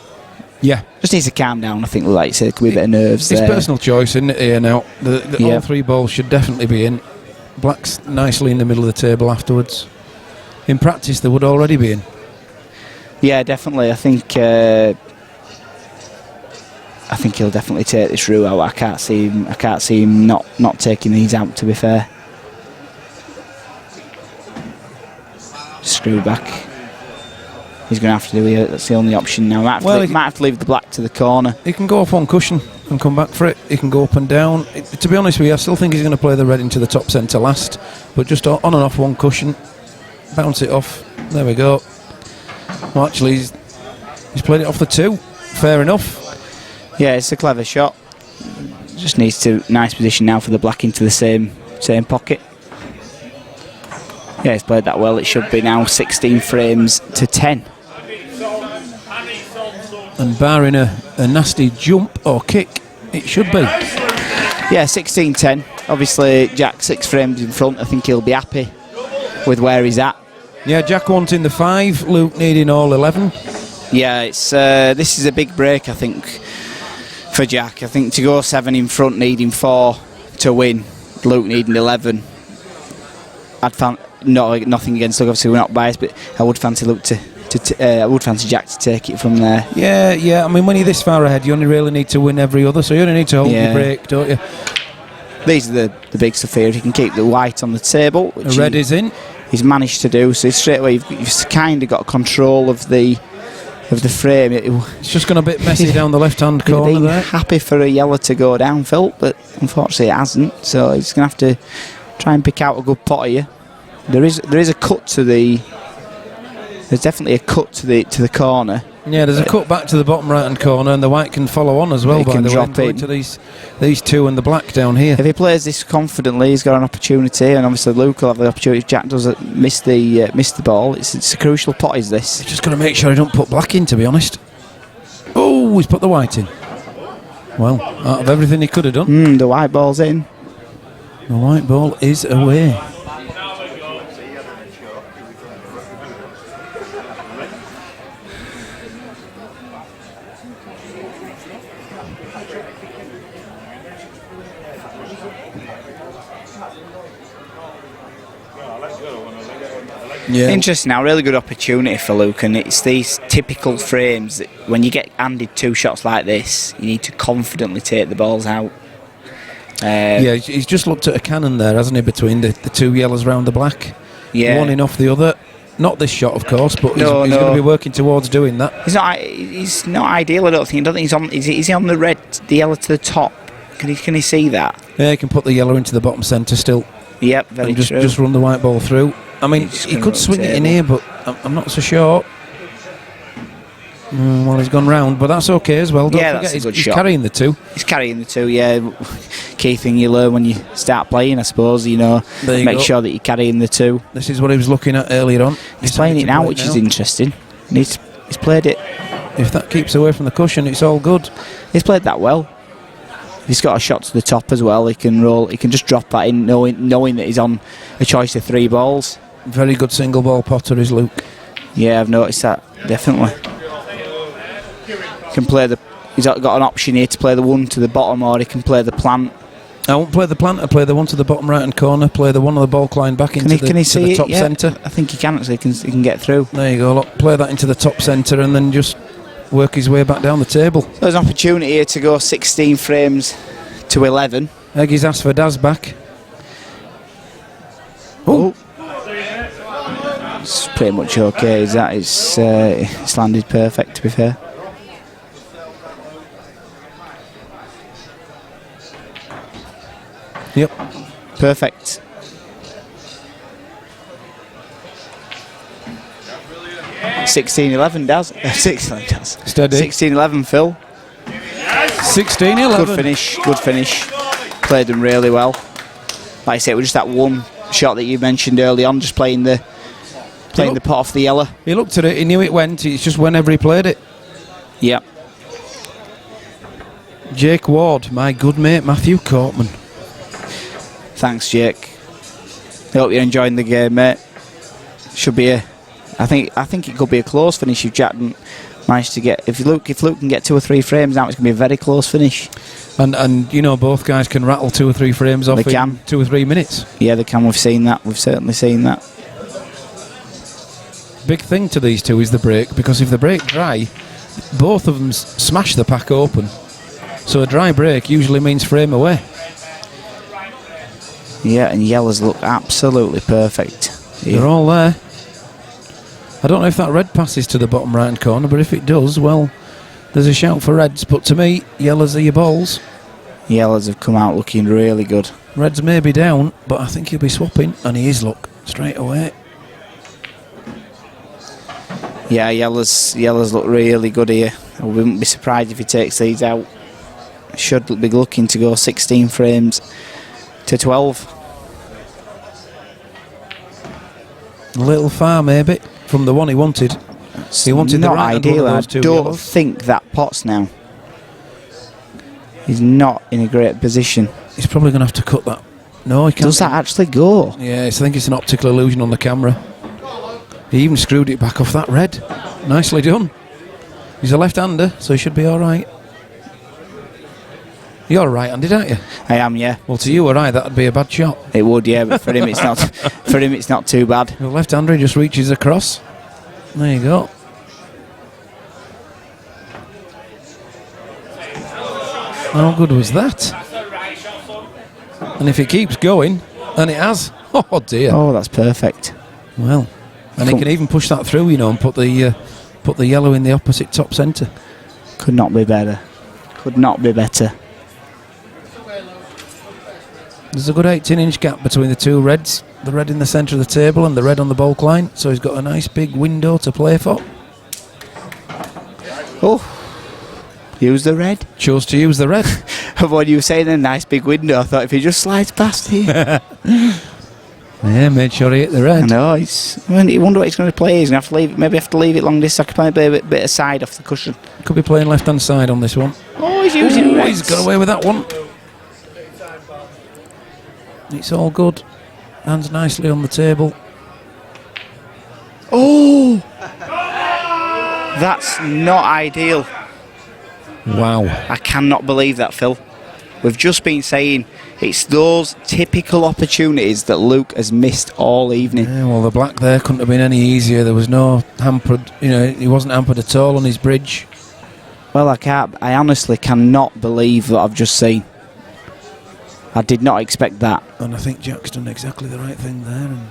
Yeah. Just needs to calm down, I think, like you said. There could be a bit of nerves It's there. personal choice, isn't it, here now? Yeah. All 3 balls should definitely be in. Black's nicely in the middle of the table afterwards. In practice, they would already be in. Yeah, definitely. I think he'll definitely take this route out. I can't see him not taking these out, to be fair. Screw back. He's going to have to do it. That's the only option now. Might have to leave the black to the corner. He can go off one cushion and come back for it. He can go up and down. To be honest with you, I still think he's going to play the red into the top centre last. But just on and off one cushion. Bounce it off. There we go. Well, actually, he's played it off the 2. Fair enough. Yeah, it's a clever shot. Just needs to nice position now for the black into the same pocket. Yeah, he's played that well. It should be now 16 frames to 10. And barring a nasty jump or kick, it should be. Yeah, 16-10. Obviously, Jack 6 frames in front. I think he'll be happy with where he's at. Yeah, Jack wanting the 5, Luke needing all 11. Yeah, it's this is a big break, I think, for Jack. I think to go 7 in front, needing 4 to win, Luke needing 11. Nothing against Luke, obviously we're not biased, but I would fancy Luke I would fancy Jack to take it from there. Yeah. I mean, when you're this far ahead, you only really need to win every other, so you only need to hold your break, don't you? These are the big stuff here. If you can keep the white on the table, which the red is in. He's managed to do so. Straight away, you've kind of got control of the frame. It's just gone a bit messy down the left-hand corner there. Happy for a yellow to go down, Phil, but unfortunately it hasn't. So he's going to have to try and pick out a good pot here. There is a cut to the. There's definitely a cut to the corner. Yeah, there's a cut back to the bottom right-hand corner, and the white can follow on as well. He by can the drop way, in to these 2 and the black down here. If he plays this confidently, he's got an opportunity, and obviously Luke will have the opportunity. If Jack doesn't miss the ball, it's a crucial pot. Is this? He's just got to make sure he don't put black in, to be honest. Oh, he's put the white in. Well, out of everything he could have done. The white ball's in. The white ball is away. Yeah. Interesting now, really good opportunity for Luke, and it's these typical frames that when you get handed 2 shots like this, you need to confidently take the balls out. Yeah, he's just looked at a cannon there, hasn't he, between the 2 yellows round the black. Yeah. One in off the other. Not this shot, of course, but he's going to be working towards doing that. He's not ideal, I don't think. He's on. Is he on the red, the yellow to the top? Can he see that? Yeah, he can put the yellow into the bottom centre still. Yep, very true. Just run the white ball through. I mean, he could swing it in here, but I'm not so sure. Well, he's gone round, but that's okay as well. Don't forget, that's a good shot. He's carrying the 2. He's carrying the 2, yeah. Key thing you learn when you start playing, I suppose, make sure that you're carrying the 2. This is what he was looking at earlier on. He's playing it now, which is interesting. He's played it. If that keeps away from the cushion, it's all good. He's played that well. He's got a shot to the top as well. He can roll. He can just drop that in, knowing that he's on a choice of 3 balls. Very good single ball potter is Luke. Yeah, I've noticed that, definitely. Can play he's got an option here to play the 1 to the bottom, or he can play the plant. I won't play the plant. I play the 1 to the bottom right hand corner. Play the 1 on the ball climb back into the top centre. I think he can actually. He can get through. There you go. Look, play that into the top centre and then just work his way back down the table. So there's an opportunity here to go 16 frames to 11. Eggy's asked for Daz back. Oh. It's pretty much okay. It's landed perfect, to be fair. Yep. Perfect. $16-11 Daz. 16 Daz. Steady. 16-11 Phil. 16-11. Good finish. Played them really well. Like I said, it was just that one shot that you mentioned early on, just playing the pot off the yellow. He looked at it, he knew it went, it's just whenever he played it. Yep. Jake Ward, my good mate Matthew Cortman. Thanks, Jake. hope you're enjoying the game, mate. Should be I think it could be a close finish if Jack didn't manage to get. If Luke can get 2 or 3 frames now, it's going to be a very close finish. And you know, both guys can rattle 2 or 3 frames off in 2 or 3 minutes. Yeah, they can. We've seen that. We've certainly seen that. Big thing to these two is the break, because if the break dry, both of them smash the pack open. So a dry break usually means frame away. Yeah, and yellows look absolutely perfect. Yeah. They're all there. I don't know if that red passes to the bottom right hand corner, but if it does, well, there's a shout for reds. But to me, yellows are your balls. Yellows have come out looking really good. Reds may be down, but I think he'll be swapping, and he is, look, straight away. Yeah, yellows look really good here. I wouldn't be surprised if he takes these out. Should be looking to go 16 frames to 12. A little far, maybe, from the one he wanted. He wanted not the right ideal. I don't yellows. think that pots now. He's not in a great position. He's probably going to have to cut that. No, he can't. Does that actually go? Yeah, I think it's an optical illusion on the camera. He even screwed it back off that red. Nicely done. He's a left-hander, so he should be all right. You're right-handed, aren't you? I am, yeah. Well, to you or I, that'd be a bad shot. It would, yeah, but for him it's not. For him it's not too bad. The left-hander, he just reaches across. There you go. How good was that? And if it keeps going, and it has, oh dear. Oh, that's perfect. Well, and he can even push that through, you know, and put the yellow in the opposite top centre. Could not be better. Could not be better. There's a good 18-inch gap between the two reds. The red in the centre of the table and the red on the bulk line. So he's got a nice big window to play for. Oh, use the red. Chose to use the red. When you were saying a nice big window, I thought if he just slides past here. Yeah, made sure he hit the red. I know. You wonder what he's going to play. He's going to have to leave. Maybe have to leave it long distance. I could play a bit aside off the cushion. Could be playing left-hand side on this one. Oh, he's using reds. He's got away with that one. It's all good. Hands nicely on the table. Oh! That's not ideal. Wow. I cannot believe that, Phil. We've just been saying it's those typical opportunities that Luke has missed all evening. Yeah, well, the black there couldn't have been any easier. There was no hampered, you know, he wasn't hampered at all on his bridge. Well, I honestly cannot believe what I've just seen. I did not expect that. And I think Jack's done exactly the right thing there. And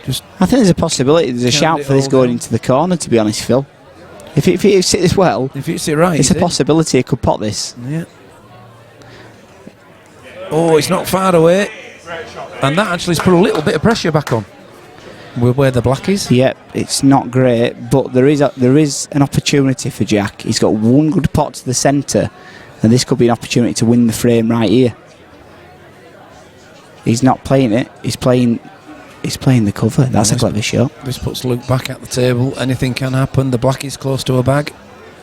just I think there's a possibility, there's a shout for this going into the corner, to be honest, Phil. If it hits this well, if it's it right, it's a possibility it could pot this. Yeah. Oh, it's not far away. And that actually has put a little bit of pressure back on where the black is. Yep, it's not great, but there is an opportunity for Jack. He's got one good pot to the centre, and this could be an opportunity to win the frame right here. He's not playing it. He's playing the cover. That's a clever shot. This puts Luke back at the table. Anything can happen. The black is close to a bag.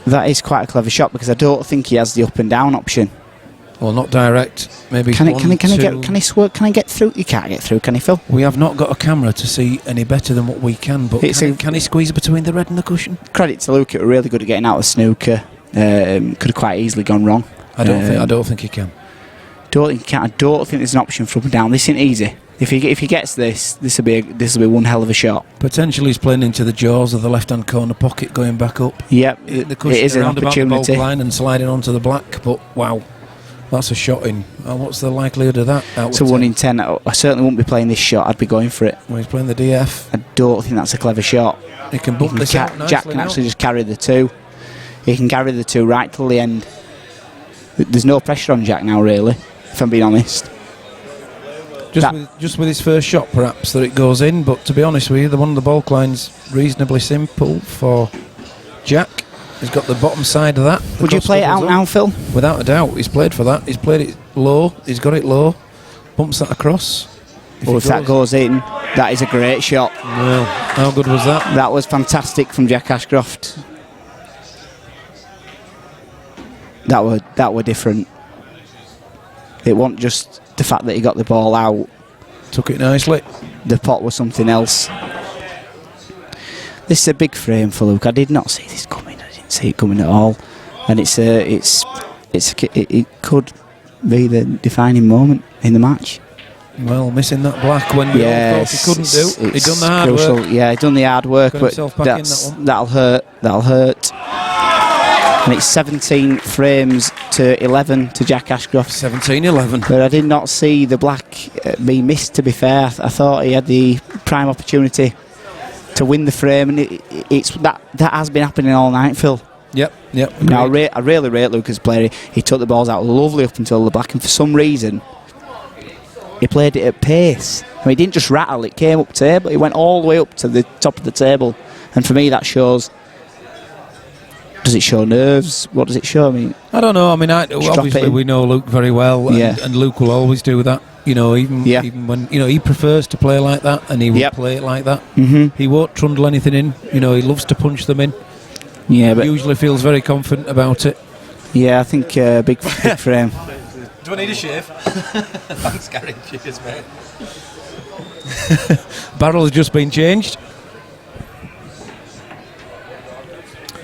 That is quite a clever shot because I don't think he has the up and down option. Well, not direct. Maybe can he get through? He can't get through, can he, Phil? We have not got a camera to see any better than what we can. But can he squeeze between the red and the cushion? Credit to Luke. He was really good at getting out of the snooker. Could have quite easily gone wrong. I don't think he can. I don't think there's an option for up and down. This isn't easy. If he gets this will be one hell of a shot. Potentially he's playing into the jaws of the left-hand corner pocket, going back up. Yep, the cushion it is an opportunity. The bulk line and sliding onto the black. But wow, that's a shot in. What's the likelihood of that? It's a 1 in 10. I certainly wouldn't be playing this shot. I'd be going for it. Well, he's playing the DF. I don't think that's a clever shot. He can bump this out nicely. Jack can actually just carry the two. He can carry the two right till the end. There's no pressure on Jack now, really, if I'm being honest. Just with his first shot, perhaps, that it goes in. But to be honest with you, the one on the bulk line's reasonably simple for Jack. He's got the bottom side of that. Would you play it out now, Phil? Without a doubt, he's played for that. He's played it low. He's got it low. Bumps that across. If that goes in, that is a great shot. Well, how good was that? That was fantastic from Jack Ashcroft. That were different. It wasn't just the fact that he got the ball out. Took it nicely. The pot was something else. This is a big frame for Luke. I did not see this coming. I didn't see it coming at all. And it could be the defining moment in the match. Well, missing that black when we all thought he couldn't do. He done the hard crucial. work. Yeah, he done the hard work, Got but himself back in that one. that'll hurt. That'll hurt. And it's 17 frames to 11 to Jack Ashcroft. 17-11. But I did not see the black be missed, to be fair. I thought he had the prime opportunity to win the frame, and that has been happening all night, Phil. Yep. Now, I really rate Lucas' play. He took the balls out lovely up until the black, and for some reason, he played it at pace. I mean, he didn't just rattle, it came up table. He went all the way up to the top of the table. And for me, that shows... Does it show nerves? What does it show? I mean, I don't know. I mean, obviously we know Luke very well, and Luke will always do that. You know, even when he prefers to play like that, and he will play it like that. Mm-hmm. He won't trundle anything in. You know, he loves to punch them in. Yeah, but he usually feels very confident about it. Yeah, I think big frame. Do I need a shave? Thanks, Gary. Cheers, mate. Barrel has just been changed.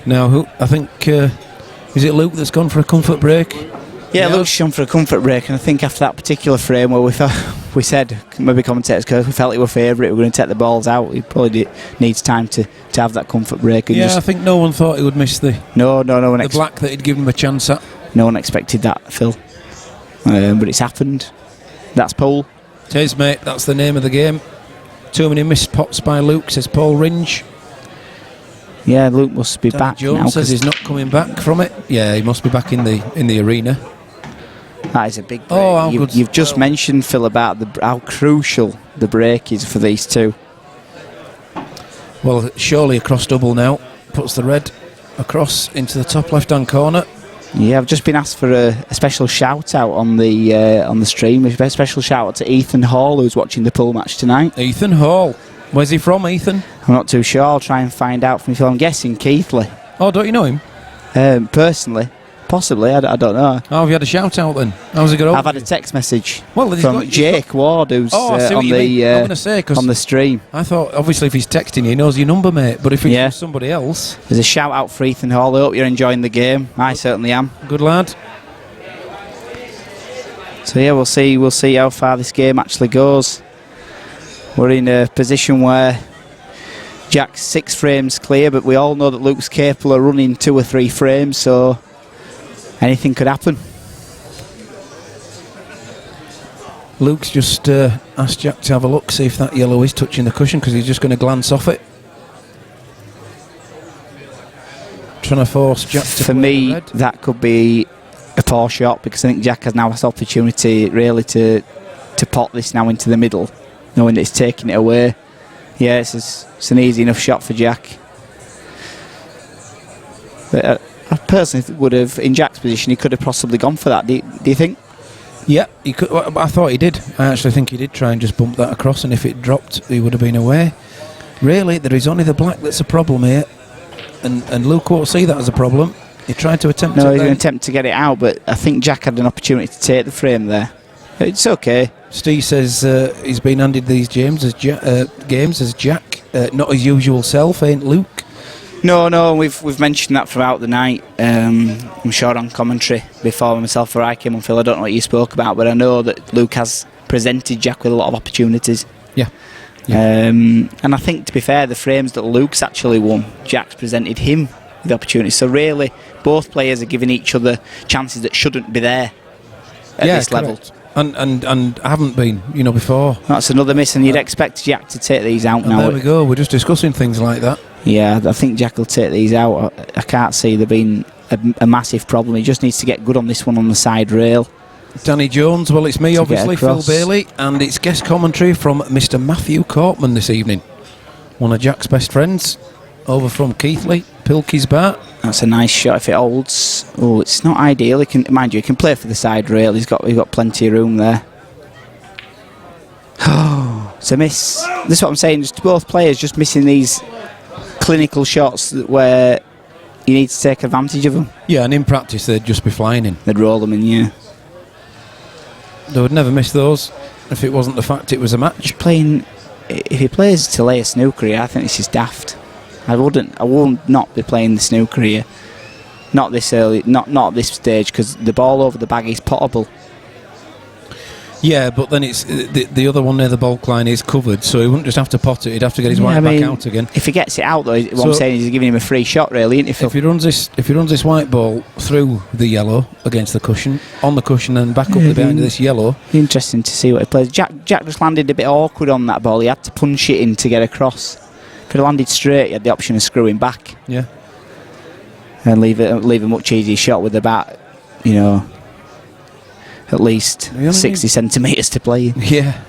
Now, I think, is it Luke that's gone for a comfort break? Yeah, Luke's gone for a comfort break, and I think after that particular frame where we said, maybe commentators, because we felt he were favourite, we were going to take the balls out, he probably needs time to have that comfort break. And I think no one thought he would miss the one the black that he'd given him a chance at. No one expected that, Phil. But it's happened. That's Paul. It is, mate. That's the name of the game. Too many missed pots by Luke, says Paul Ringe. Yeah, Luke must be back Jones now. Says he's not coming back from it. Yeah, he must be back in the arena. That is a big break. Oh, you've just mentioned, Phil, about how crucial the break is for these two. Well, surely across double now. Puts the red across into the top left-hand corner. Yeah, I've just been asked for a special shout-out on the stream. A special shout-out to Ethan Hall, who's watching the pool match tonight. Ethan Hall. Where's he from, Ethan? I'm not too sure. I'll try and find out from you. I'm guessing Keighley. Oh, don't you know him? Personally. Possibly, I don't know. Oh, have you had a shout-out then? How's it going? I've had a text message from Jake Ward, who's on the stream. I thought, obviously, if he's texting you, he knows your number, mate. But if it's somebody else... There's a shout-out for Ethan Hall. I hope you're enjoying the game. I certainly am. Good lad. So, yeah, we'll see how far this game actually goes. We're in a position where Jack's 6 frames clear, but we all know that Luke's capable of running 2 or 3 frames, so anything could happen. Luke's just asked Jack to have a look, see if that yellow is touching the cushion, because he's just going to glance off it. Trying to force Jack to For me, that could be a poor shot, because I think Jack has now this opportunity really to pot this now into the middle, knowing that it's taking it away. Yeah, it's an easy enough shot for Jack. But I personally would have, in Jack's position, he could have possibly gone for that. Do you think? Yeah, he could. Well, I thought he did. I actually think he did try and just bump that across, and if it dropped, he would have been away. Really, there is only the black that's a problem here, and Luke won't see that as a problem. He tried to attempt. No, he's going to attempt to get it out, but I think Jack had an opportunity to take the frame there. It's okay. Steve says he's been handed these games as Jack, not his usual self, ain't Luke? No, we've mentioned that throughout the night. I'm sure on commentary before myself or I came on, Phil. I don't know what you spoke about, but I know that Luke has presented Jack with a lot of opportunities. Yeah. And I think, to be fair, the frames that Luke's actually won, Jack's presented him with opportunities. So really, both players are giving each other chances that shouldn't be there at this level. And haven't been, before. That's another miss, and you'd expect Jack to take these out now. There we go. We're just discussing things like that. Yeah, I think Jack will take these out. I can't see there being a massive problem. He just needs to get good on this one on the side rail. Danny Jones, well, it's me, obviously, Phil Bailey, and it's guest commentary from Mr. Matthew Cortman this evening. One of Jack's best friends, over from Keighley, Pilkey's Bar. That's a nice shot if it holds. Oh, it's not ideal. He can play for the side rail. He's got plenty of room there. Oh, it's a miss. This is what I'm saying. Just both players just missing these clinical shots where you need to take advantage of them. Yeah, and in practice they'd just be flying in. They'd roll them in, yeah. They would never miss those. if it wasn't the fact it was a match. If he plays to lay a snooker here, I think this is daft. I wouldn't not be playing the snooker here. Not this early, not at this stage, because the ball over the bag is potable. Yeah, but then it's the other one near the bulk line is covered, so he wouldn't just have to pot it. He'd have to get his white back out again. If he gets it out, though, what I'm saying is he's giving him a free shot, really. Isn't if he runs this white ball through the yellow against the cushion, on the cushion, and back up the behind of this yellow. Interesting to see what he plays. Jack just landed a bit awkward on that ball. He had to punch it in to get across. If he landed straight, he had the option of screwing back. Yeah. And leave a much easier shot with about, at least 60 centimetres to play. Yeah.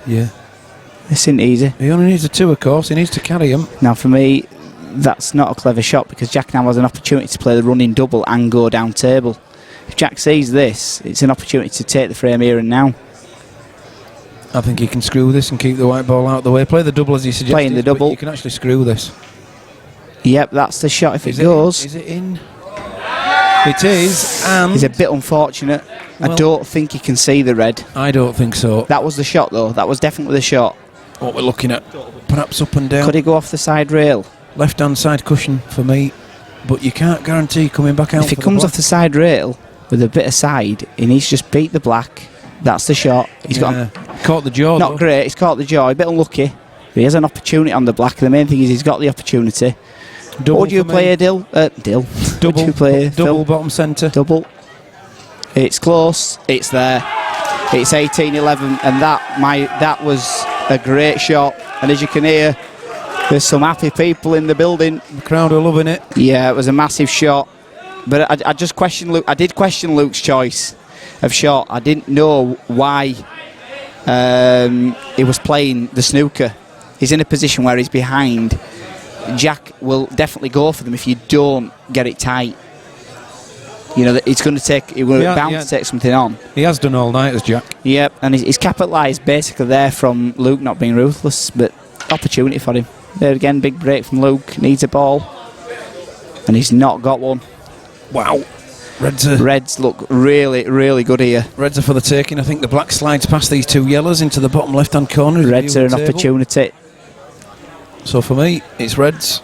This isn't easy. He only needs a 2, of course. He needs to carry him. Now, for me, that's not a clever shot, because Jack now has an opportunity to play the running double and go down table. If Jack sees this, it's an opportunity to take the frame here and now. I think he can screw this and keep the white ball out of the way. Play the double as he suggested. Playing the double. You can actually screw this. Yep, that's the shot if it goes. Is it in? It is, and... He's a bit unfortunate. I don't think he can see the red. I don't think so. That was the shot, though. That was definitely the shot. What we're looking at. Perhaps up and down. Could he go off the side rail? Left-hand side cushion for me, but you can't guarantee coming back out. If he comes off the side rail with a bit of side, he needs to just beat the black. That's the shot. He's got caught the jaw. Not great. He's caught the jaw. A bit unlucky. But he has an opportunity on the black. The main thing is he's got the opportunity. Double. Would you play a Dill? Dill. Double. Would you play double bottom centre. Double. It's close. It's there. It's 18-11, and that was a great shot. And as you can hear, there's some happy people in the building. The crowd are loving it. Yeah, it was a massive shot. But I just questioned Luke. I did question Luke's choice of shot. I didn't know why he was playing the snooker. He's in a position where he's behind. Jack will definitely go for them if you don't get it tight. It's going to take. He will bound to take something on. He has done all night as Jack. Yep, and he's capitalised basically there from Luke not being ruthless, but opportunity for him. There again, big break from Luke. Needs a ball, and he's not got one. Wow. Reds look really, really good here. Reds are for the taking. I think the black slides past these 2 yellows into the bottom left-hand corner. Reds are an opportunity. So for me, it's Reds.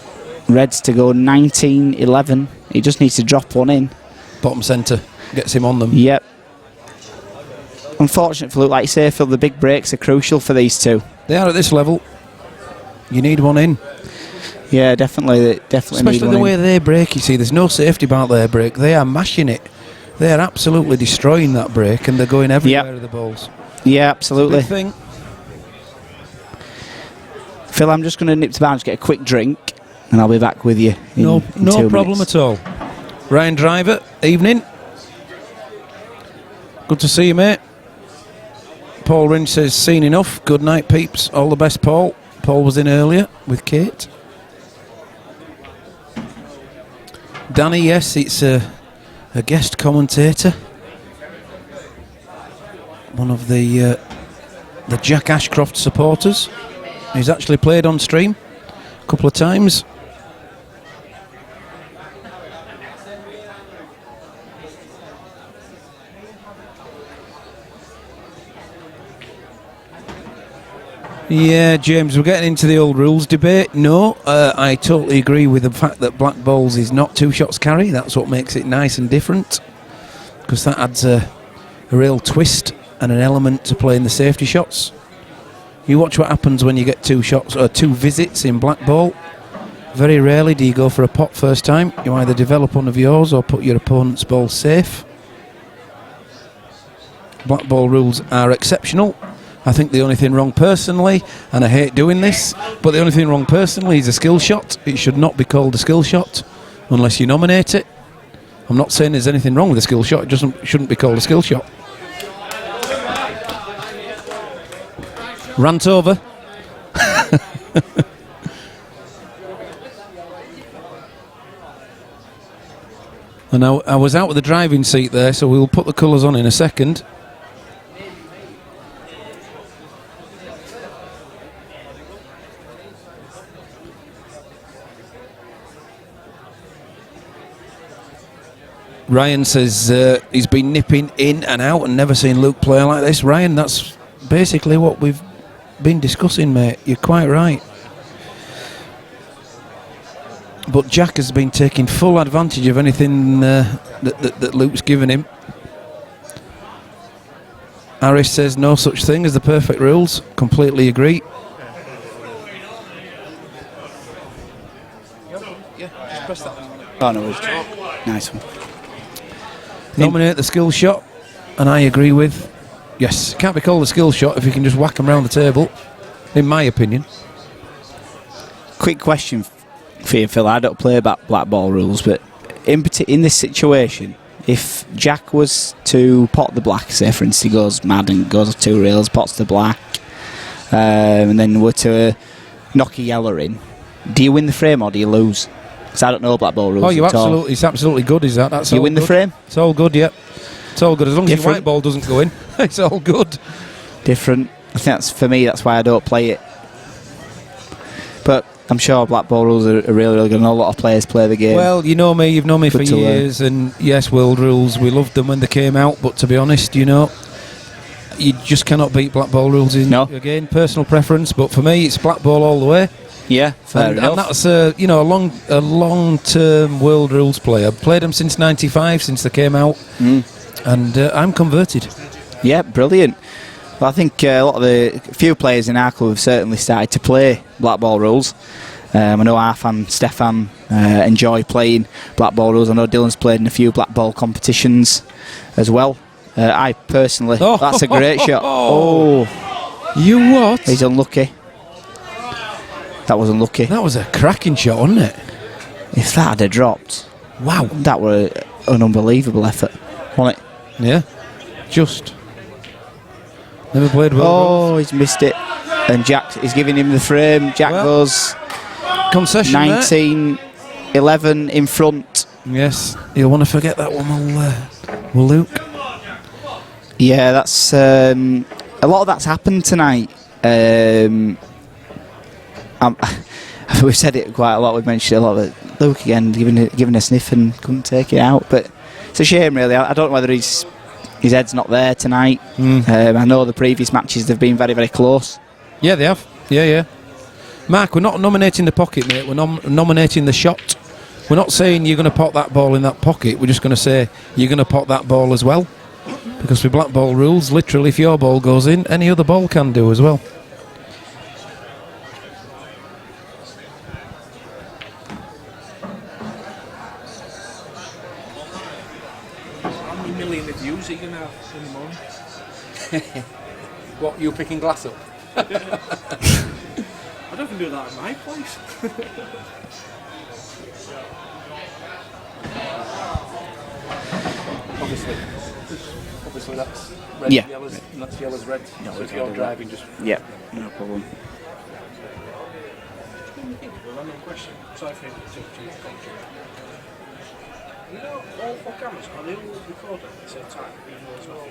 Reds to go 19-11. He just needs to drop one in. Bottom centre. Gets him on them. Yep. Unfortunate for Luke, like you say, Phil, the big breaks are crucial for these two. They are at this level. You need one in. Yeah, definitely especially the way they break, you see, there's no safety about their break. They are mashing it. They are absolutely destroying that break, and they're going everywhere with the balls. Yeah, absolutely. Big thing. Phil, I'm just going to nip to bounds, get a quick drink, and I'll be back with you in no 2 problem minutes. at all. Ryan Driver, evening. Good to see you, mate. Paul Rinch says, seen enough. Good night, peeps. All the best, Paul. Paul was in earlier with Kate. Danny, yes, it's a guest commentator. One of the Jack Ashcroft supporters. He's actually played on stream a couple of times. Yeah, James, we're getting into the old rules debate. No, I totally agree with the fact that black balls is not 2 shots carry. That's what makes it nice and different, because that adds a real twist and an element to playing the safety shots. You watch what happens when you get 2 shots or 2 visits in black ball. Very rarely do you go for a pot first time. You either develop one of yours or put your opponent's ball safe. Black ball rules are exceptional. I think the only thing wrong personally, and I hate doing this, but the only thing wrong personally is a skill shot. It should not be called a skill shot unless you nominate it. I'm not saying there's anything wrong with a skill shot. It shouldn't be called a skill shot. Rant over. And I was out with the driving seat there, so we'll put the colours on in a second. Ryan says he's been nipping in and out and never seen Luke play like this. Ryan, that's basically what we've been discussing, mate. You're quite right. But Jack has been taking full advantage of anything that Luke's given him. Harris says no such thing as the perfect rules. Completely agree. Yeah, just press that. Oh, no, nice one. Nominate the skill shot, and I agree with. Yes, can't be called a skill shot if you can just whack them round the table, in my opinion. Quick question for you, Phil. I don't play about black ball rules, but in this situation, if Jack was to pot the black, say for instance he goes mad and goes 2 reels, pots the black, and then were to knock a yellow in, do you win the frame or do you lose? Because I don't know black ball rules. Oh, it's absolutely good, is that? That's you win good. The frame? It's all good, yeah. It's all good. As long as your Different. white ball doesn't go in, it's all good. Different. I think that's, for me, that's why I don't play it. But I'm sure black ball rules are really, really good. I know a lot of players play the game. Well, you know me, you've known me for Good to learn. years, and yes, world rules, we loved them when they came out, but to be honest, you know, you just cannot beat black ball rules. Again, personal preference, but for me, it's black ball all the way. Yeah, fair enough. And that's a long-term world rules player. I've played them since '95, since they came out, and I'm converted. Yeah, brilliant. Well, I think a few players in our club have certainly started to play black ball rules. I know Arfan, Stefan enjoy playing black ball rules. I know Dylan's played in a few black ball competitions as well. I personally, that's a great shot. Oh, you what? He's unlucky. That was unlucky. That was a cracking shot, wasn't it? If that had dropped, wow, that were an unbelievable effort, wasn't it? Yeah, just never played well. Oh, he's missed it, and Jack is giving him the frame. Jack goes concession 19-11 in front. Yes, you'll want to forget that one, will Luke? Yeah, that's a lot of that's happened tonight. We've said it quite a lot. We've mentioned it a lot. But Luke again giving a sniff and couldn't take it out. But it's a shame, really. I don't know whether his head's not there tonight. I know the previous matches they've been very, very close. Yeah, they have. Yeah. Mark, we're not nominating the pocket, mate. We're nominating the shot. We're not saying you're going to pot that ball in that pocket. We're just going to say you're going to pot that ball as well. Because with black ball rules, literally, if your ball goes in, any other ball can do as well. How many million of views are you going to have in the morning? What, you picking glass up? I don't even do that at my place. Obviously that's red, yellow's, and that's yellow's red. No, so if you're driving, just... Yeah, no problem. Random question. Sorry for interrupting. You know, all 4 cameras, are they all recording at the same time? As well?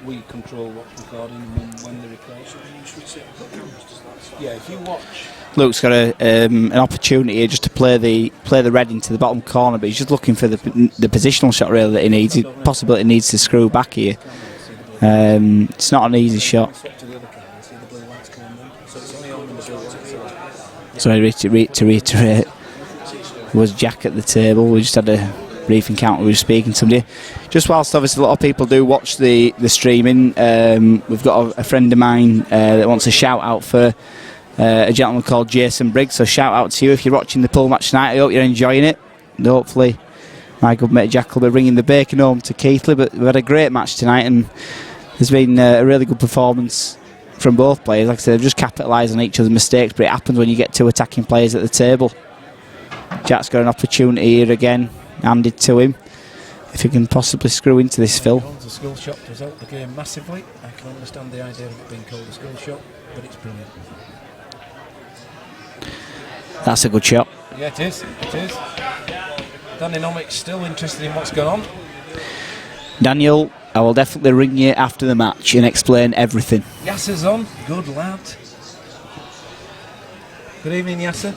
We control what's recording and when they record. So when you switch it, put cameras, does that start? Yeah, if you watch... Luke's got an opportunity here just to play the red into the bottom corner, but he's just looking for the positional shot really that he needs. Possibly he needs to screw back here. It's not an easy shot. So to reiterate, was Jack at the table. We just had a brief encounter. We were speaking to somebody. Just whilst obviously a lot of people do watch the streaming, we've got a friend of mine that wants a shout out for a gentleman called Jason Briggs. So shout out to you if you're watching the pool match tonight. I hope you're enjoying it. And hopefully my good mate Jack will be bringing the bacon home to Keithley. But we've had a great match tonight, and there's been a really good performance from both players. Like I said, they've just capitalised on each other's mistakes, but it happens when you get 2 attacking players at the table. Jack's got an opportunity here again, handed to him. If he can possibly screw into this, Phil. The skill shot does help the game massively. I can understand the idea of it being called a skill shot, but it's brilliant. That's a good shot. Yeah, it is. Dynamic's still interested in what's going on. Daniel, I will definitely ring you after the match and explain everything. Yasser's on. Good lad. Good evening, Yasser.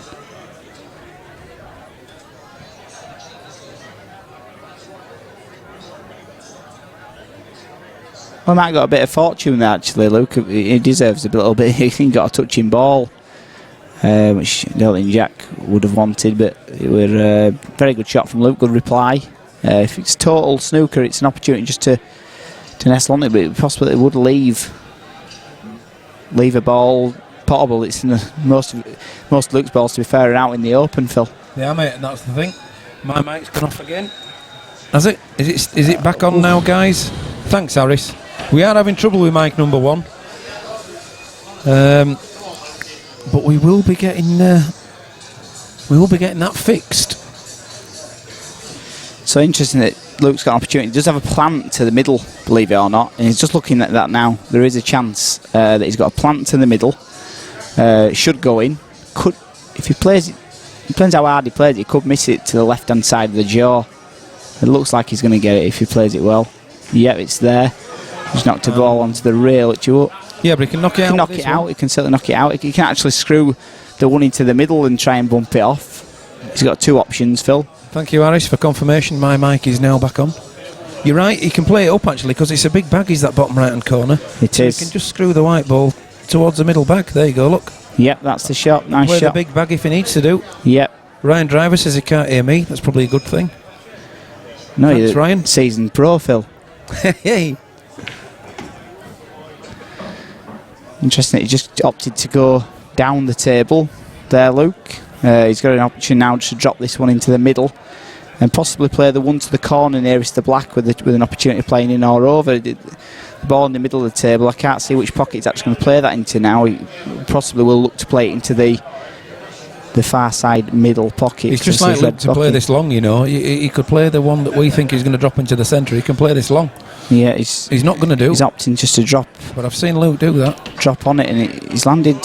Well, Matt got a bit of fortune there, actually, Luke. He deserves a little bit. He got a touching ball, which I don't think Jack would have wanted, but it was a very good shot from Luke. Good reply. If it's total snooker, it's an opportunity just to nestle on it, but possibly it would leave a ball potable. It's in the most Luke's balls, to be fair, are out in the open, Phil. Yeah, mate, and that's the thing. My mic's gone off again. Has it? Is it back on now, guys? Thanks, Harris. We are having trouble with mic number 1. But we will be getting that fixed. So interesting that Luke's got an opportunity. He does have a plant to the middle, believe it or not, and he's just looking at that now. There is a chance that he's got a plant to the middle. Should go in. Could, if he plays it, depends how hard he plays it, he could miss it to the left-hand side of the jaw. It looks like he's going to get it if he plays it well. Yep, it's there. He's knocked the ball onto the rail at you. Yeah, but he can knock it out. He can knock it out. He can certainly knock it out. He can actually screw the one into the middle and try and bump it off. He's got 2 options, Phil. Thank you, Harris, for confirmation. My mic is now back on. You're right, he can play it up, actually, because it's a big bag, is that bottom right-hand corner. It is. He can just screw the white ball towards the middle bag. There you go, look. Yep, that's the shot. Nice play shot. The big bag if he needs to do. Yep. Ryan Driver says he can't hear me. That's probably a good thing. No, thanks, Ryan. Seasoned pro, Phil. Hey. Interesting, he just opted to go down the table there, Luke. He's got an option now to drop this one into the middle and possibly play the one to the corner nearest the black with an opportunity of playing in or over. The ball in the middle of the table, I can't see which pocket he's actually going to play that into now. He possibly will look to play it into the far side middle pocket. It's just like Luke to play this long, you know. He could play the one that we think is going to drop into the centre. He can play this long. Yeah, he's not going to do. He's opting just to drop. But I've seen Luke do that. Drop on it, and he's landed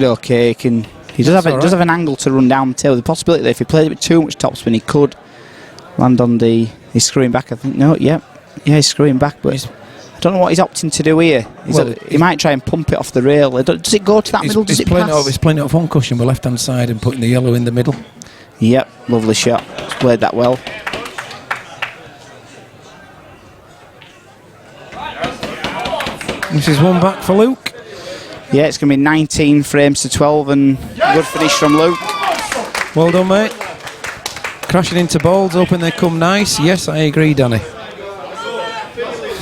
okay. He does have an angle to run down the tail. The possibility that if he played it with too much topspin, he could land on the. He's screwing back. I think he's screwing back, but I don't know what he's opting to do here. He might try and pump it off the rail. Does it go to that middle? Does it pass? He's playing it off one cushion with left hand side and putting the yellow in the middle. Yep, lovely shot. He's played that well. This is one back for Luke. Yeah, it's going to be 19 frames to 12 and good finish from Luke. Well done, mate. Crashing into balls, hoping they come nice. Yes, I agree, Danny.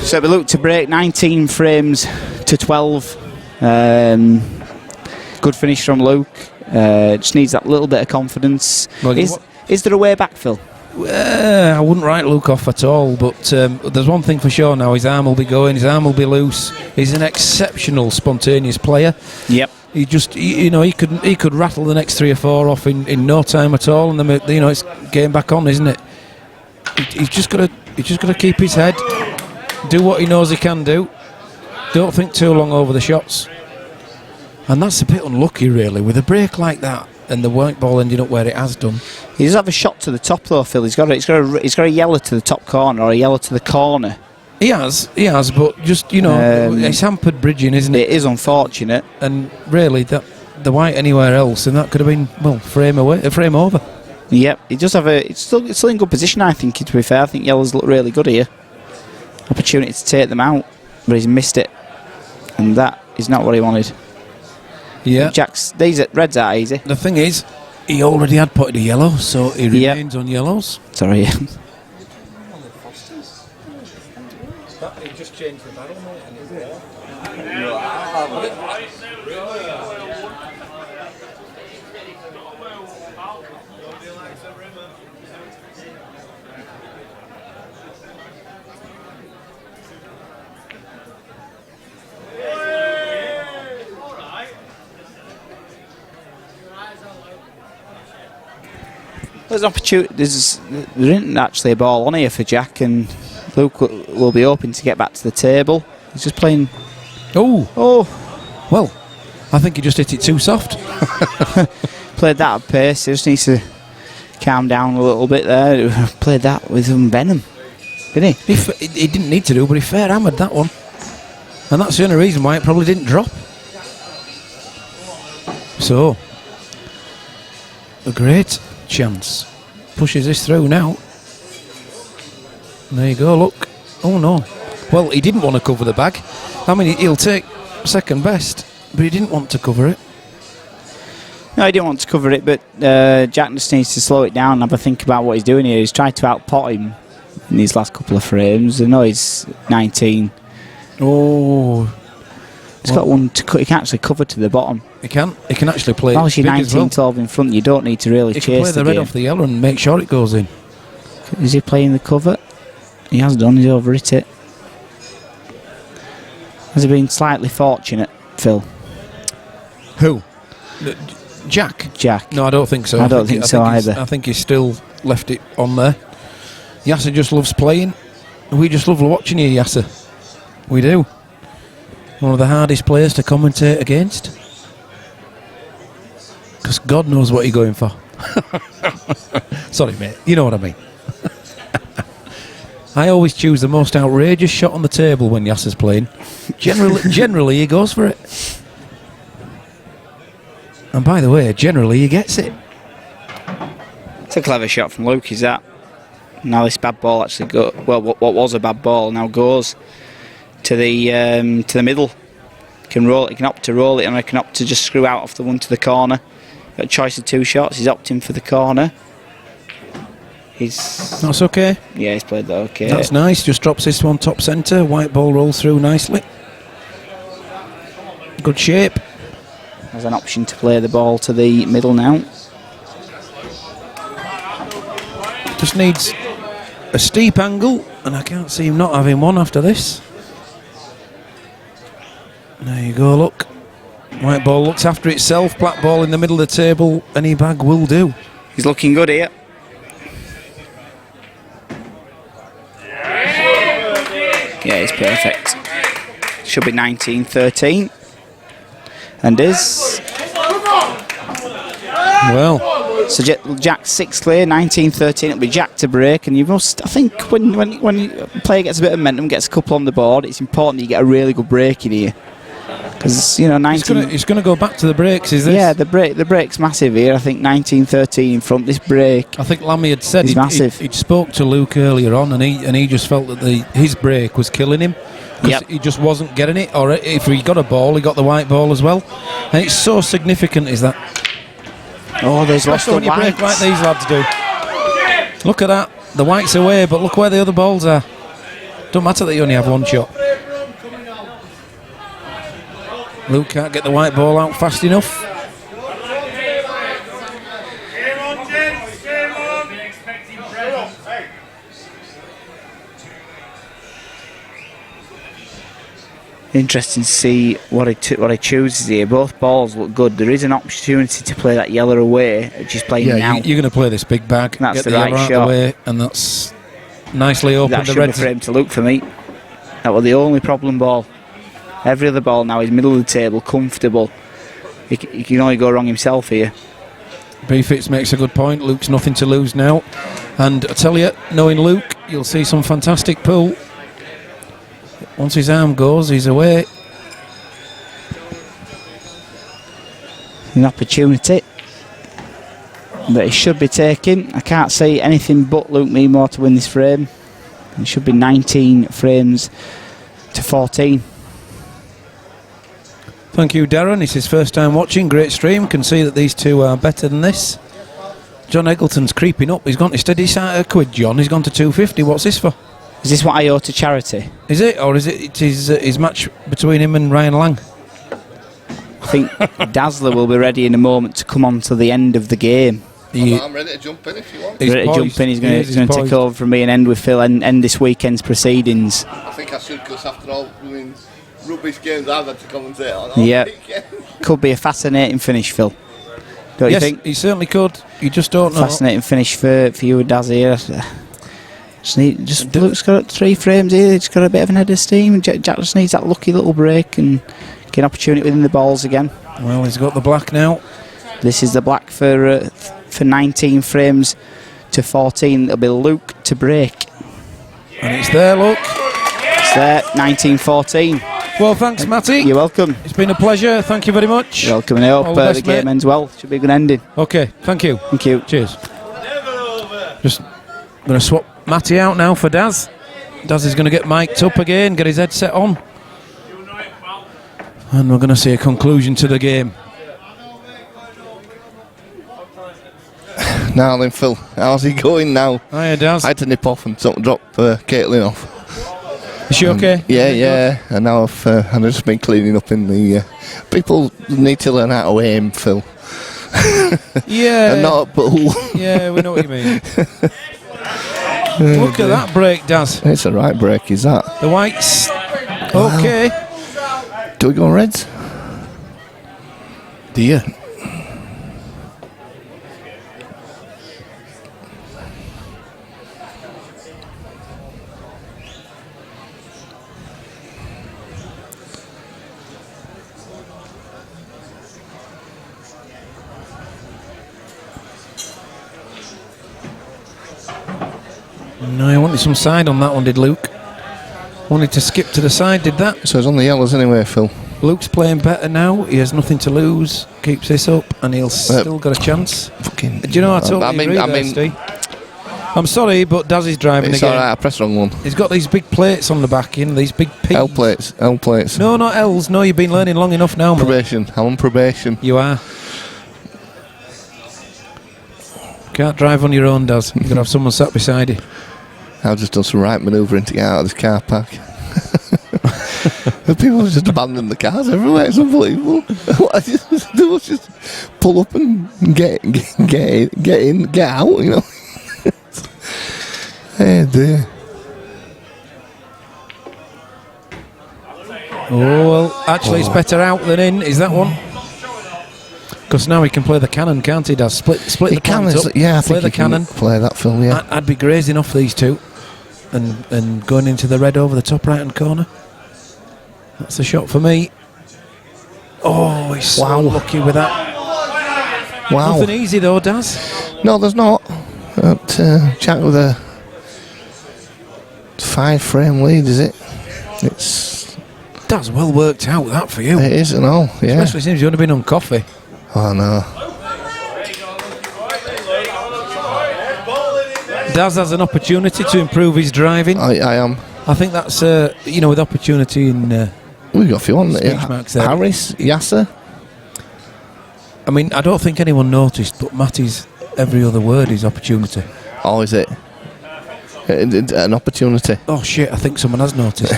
So we look to break 19 frames to 12. Good finish from Luke. Just needs that little bit of confidence. Well, is there a way back, Phil? I wouldn't write Luke off at all, but there's one thing for sure now, his arm will be going, his arm will be loose. He's an exceptional spontaneous player. Yep. He just, he could rattle the next 3 or 4 off in no time at all, and then it's getting back on, isn't it? He's just got to keep his head, do what he knows he can do. Don't think too long over the shots, and that's a bit unlucky, really, with a break like that. And the white ball ending up where it has done. He does have a shot to the top though, Phil. He's got a yellow to the top corner or a yellow to the corner. He has, but just it's hampered bridging, isn't it? It is unfortunate. And really, the white anywhere else, and that could have been frame over. Yep, he does have it's still in good position. I think, to be fair, I think yellows look really good here. Opportunity to take them out, but he's missed it, and that is not what he wanted. Yeah, these reds are easy. The thing is, he already had potted a yellow, so he remains on yellows. Sorry. He just changed the barrel, There's an opportunity. There isn't actually a ball on here for Jack, and Luke will be hoping to get back to the table. He's just playing. Oh. Well, I think he just hit it too soft. Played that at pace. He just needs to calm down a little bit there. Played that with some venom, didn't he? He didn't need to do, but he fair hammered that one, and that's the only reason why it probably didn't drop. So, a great chance. Pushes this through now. There you go, look. Oh no. Well, he didn't want to cover the bag. I mean, he'll take second best, but he didn't want to cover it. No, he didn't want to cover it, but Jack just needs to slow it down and have a think about what he's doing here. He's tried to out-pot him in these last couple of frames. I know he's 19. Oh. He's got one to he can actually cover to the bottom. He can actually play. Whilst you're big as well. 19-12 in front, you don't need to really He chase can play the red game. off the yellow and make sure it goes in. Is he playing the cover? He has done, he's overhit it. Has he been slightly fortunate, Phil? Who? Jack? Jack. No, I don't think so. I don't think so either. I think he's still left it on there. Yasser just loves playing. We just love watching you, Yasser. We do. One of the hardest players to commentate against. Because God knows what you're going for. Sorry, mate. You know what I mean. I always choose the most outrageous shot on the table when Yasser's playing. Generally, he goes for it. And by the way, generally he gets it. It's a clever shot from Luke, is that? Now this bad ball actually what was a bad ball now goes to the middle. He can roll it, he can opt to roll it, and he can opt to just screw out off the one to the corner. Got a choice of 2 shots, he's opting for the corner. That's okay. Yeah, he's played that okay. That's nice, just drops this one top centre, white ball rolls through nicely. Good shape. Has an option to play the ball to the middle now. Just needs a steep angle, and I can't see him not having one after this. There you go, look. White ball looks after itself, black ball in the middle of the table, any bag will do. He's looking good here. Yeah, he's perfect. Should be 19-13. And is. Well. So Jack's 6 clear, 19-13. It'll be Jack to break. And you must, I think, when a player gets a bit of momentum, gets a couple on the board, it's important you get a really good break in here. Because, you know, 19... He's going to go back to the breaks, is this? Yeah, the break's massive here. I think 19-13 in front. This break, I think Lammy had said he spoke to Luke earlier on, and he just felt that his break was killing him. Yep. He just wasn't getting it, or if he got a ball, he got the white ball as well. And it's so significant, is that? Oh, there's lost the when you break like these lads do. Look at that. The white's away, but look where the other balls are. Don't matter that you only have one shot. Luke can't get the white ball out fast enough. Interesting to see what he chooses here. Both balls look good. There is an opportunity to play that yellow away, which is playing now. You're going to play this big bag. That's get the yellow right out shot. of the way, and that's nicely open. That should be framed to Luke for me. That was the only problem ball. Every other ball now is middle of the table, comfortable. He can only go wrong himself here. B-Fitz makes a good point. Luke's nothing to lose now. And I tell you, knowing Luke, you'll see some fantastic pull. Once his arm goes, he's away. An opportunity that he should be taking. I can't see anything but Luke Meadmore to win this frame. It should be 19 frames to 14. Thank you, Darren. It's his first time watching. Great stream. Can see that these two are better than this. John Eggleton's creeping up. He's gone to steady side of £1, John. He's gone to 250. What's this for? Is this what I owe to charity? Is it? Or is it his match between him and Ryan Lang? I think Dazzler will be ready in a moment to come on to the end of the game. I'm ready to jump in if you want. He's ready to jump in. He's going to take over from me and end with Phil and end this weekend's proceedings. I think I should, because after all, rubbish games I've had to commentate on. Yeah. Could be a fascinating finish, Phil. Don't you think? He certainly could. You just don't know. Fascinating finish for you and Daz here. Luke's got 3 frames here. He's got a bit of an head of steam. Jack just needs that lucky little break and get an opportunity within the balls again. Well, he's got the black now. This is the black for 19 frames to 14. It'll be Luke to break. And it's there, look. It's there, 19-14. Well, thanks, Matty. You're welcome. It's been a pleasure. Thank you very much. You're welcome. And I hope the game ends well. Should be a good ending. Okay, thank you. Thank you. Cheers. Just going to swap Matty out now for Daz. Daz is going to get mic'd up again, get his headset on. And we're going to see a conclusion to the game. Now then, Phil, how's he going now? Hiya, Daz. I had to nip off and drop Caitlin off. Is she okay? Yeah. And now I've just been cleaning up in the... people need to learn how to aim, Phil. Yeah. And not a bull. Yeah, we know what you mean. Look at that break, Daz. It's a right break, is that? The whites. Okay. Do we go reds? Dear. No, I wanted some side on that one, did Luke? Wanted to skip to the side, did that? So it's on the yellows anyway, Phil. Luke's playing better now. He has nothing to lose. Keeps this up, and he'll still got a chance. Do you know I totally agree there, Steve? I'm sorry, but Daz is driving it's again. Alright, I pressed the wrong one. He's got these big plates on the back, these big P's. L plates. No, not L's. No, you've been learning long enough now, man. Probation. I'm on probation. You are. Can't drive on your own, Daz. You've got to have someone sat beside you. I've just done some right manoeuvring to get out of this car park. People just abandon the cars everywhere. It's unbelievable. They will just pull up and get in, get out, you know. Hey dear. Oh, well, actually it's better out than in, is that one? Because now he can play the cannon, can't he, Daz? Split the cannons up. Yeah, I play think the cannon. Play that film, yeah. I'd be grazing off these two and going into the red over the top right-hand corner. That's the shot for me. Oh, he's so lucky with that. Wow. Nothing easy though, Daz. No, there's not. Chat with a 5-frame lead, is it? That's well worked out, that for you. It is and all, yeah. Especially since you've only been on coffee. Oh no. Daz has an opportunity to improve his driving. I am. I think that's with opportunity in. We've got a few on there. Harris, Yasser. I mean, I don't think anyone noticed, but Matty's every other word is opportunity. Oh, is it? An opportunity. Oh shit! I think someone has noticed.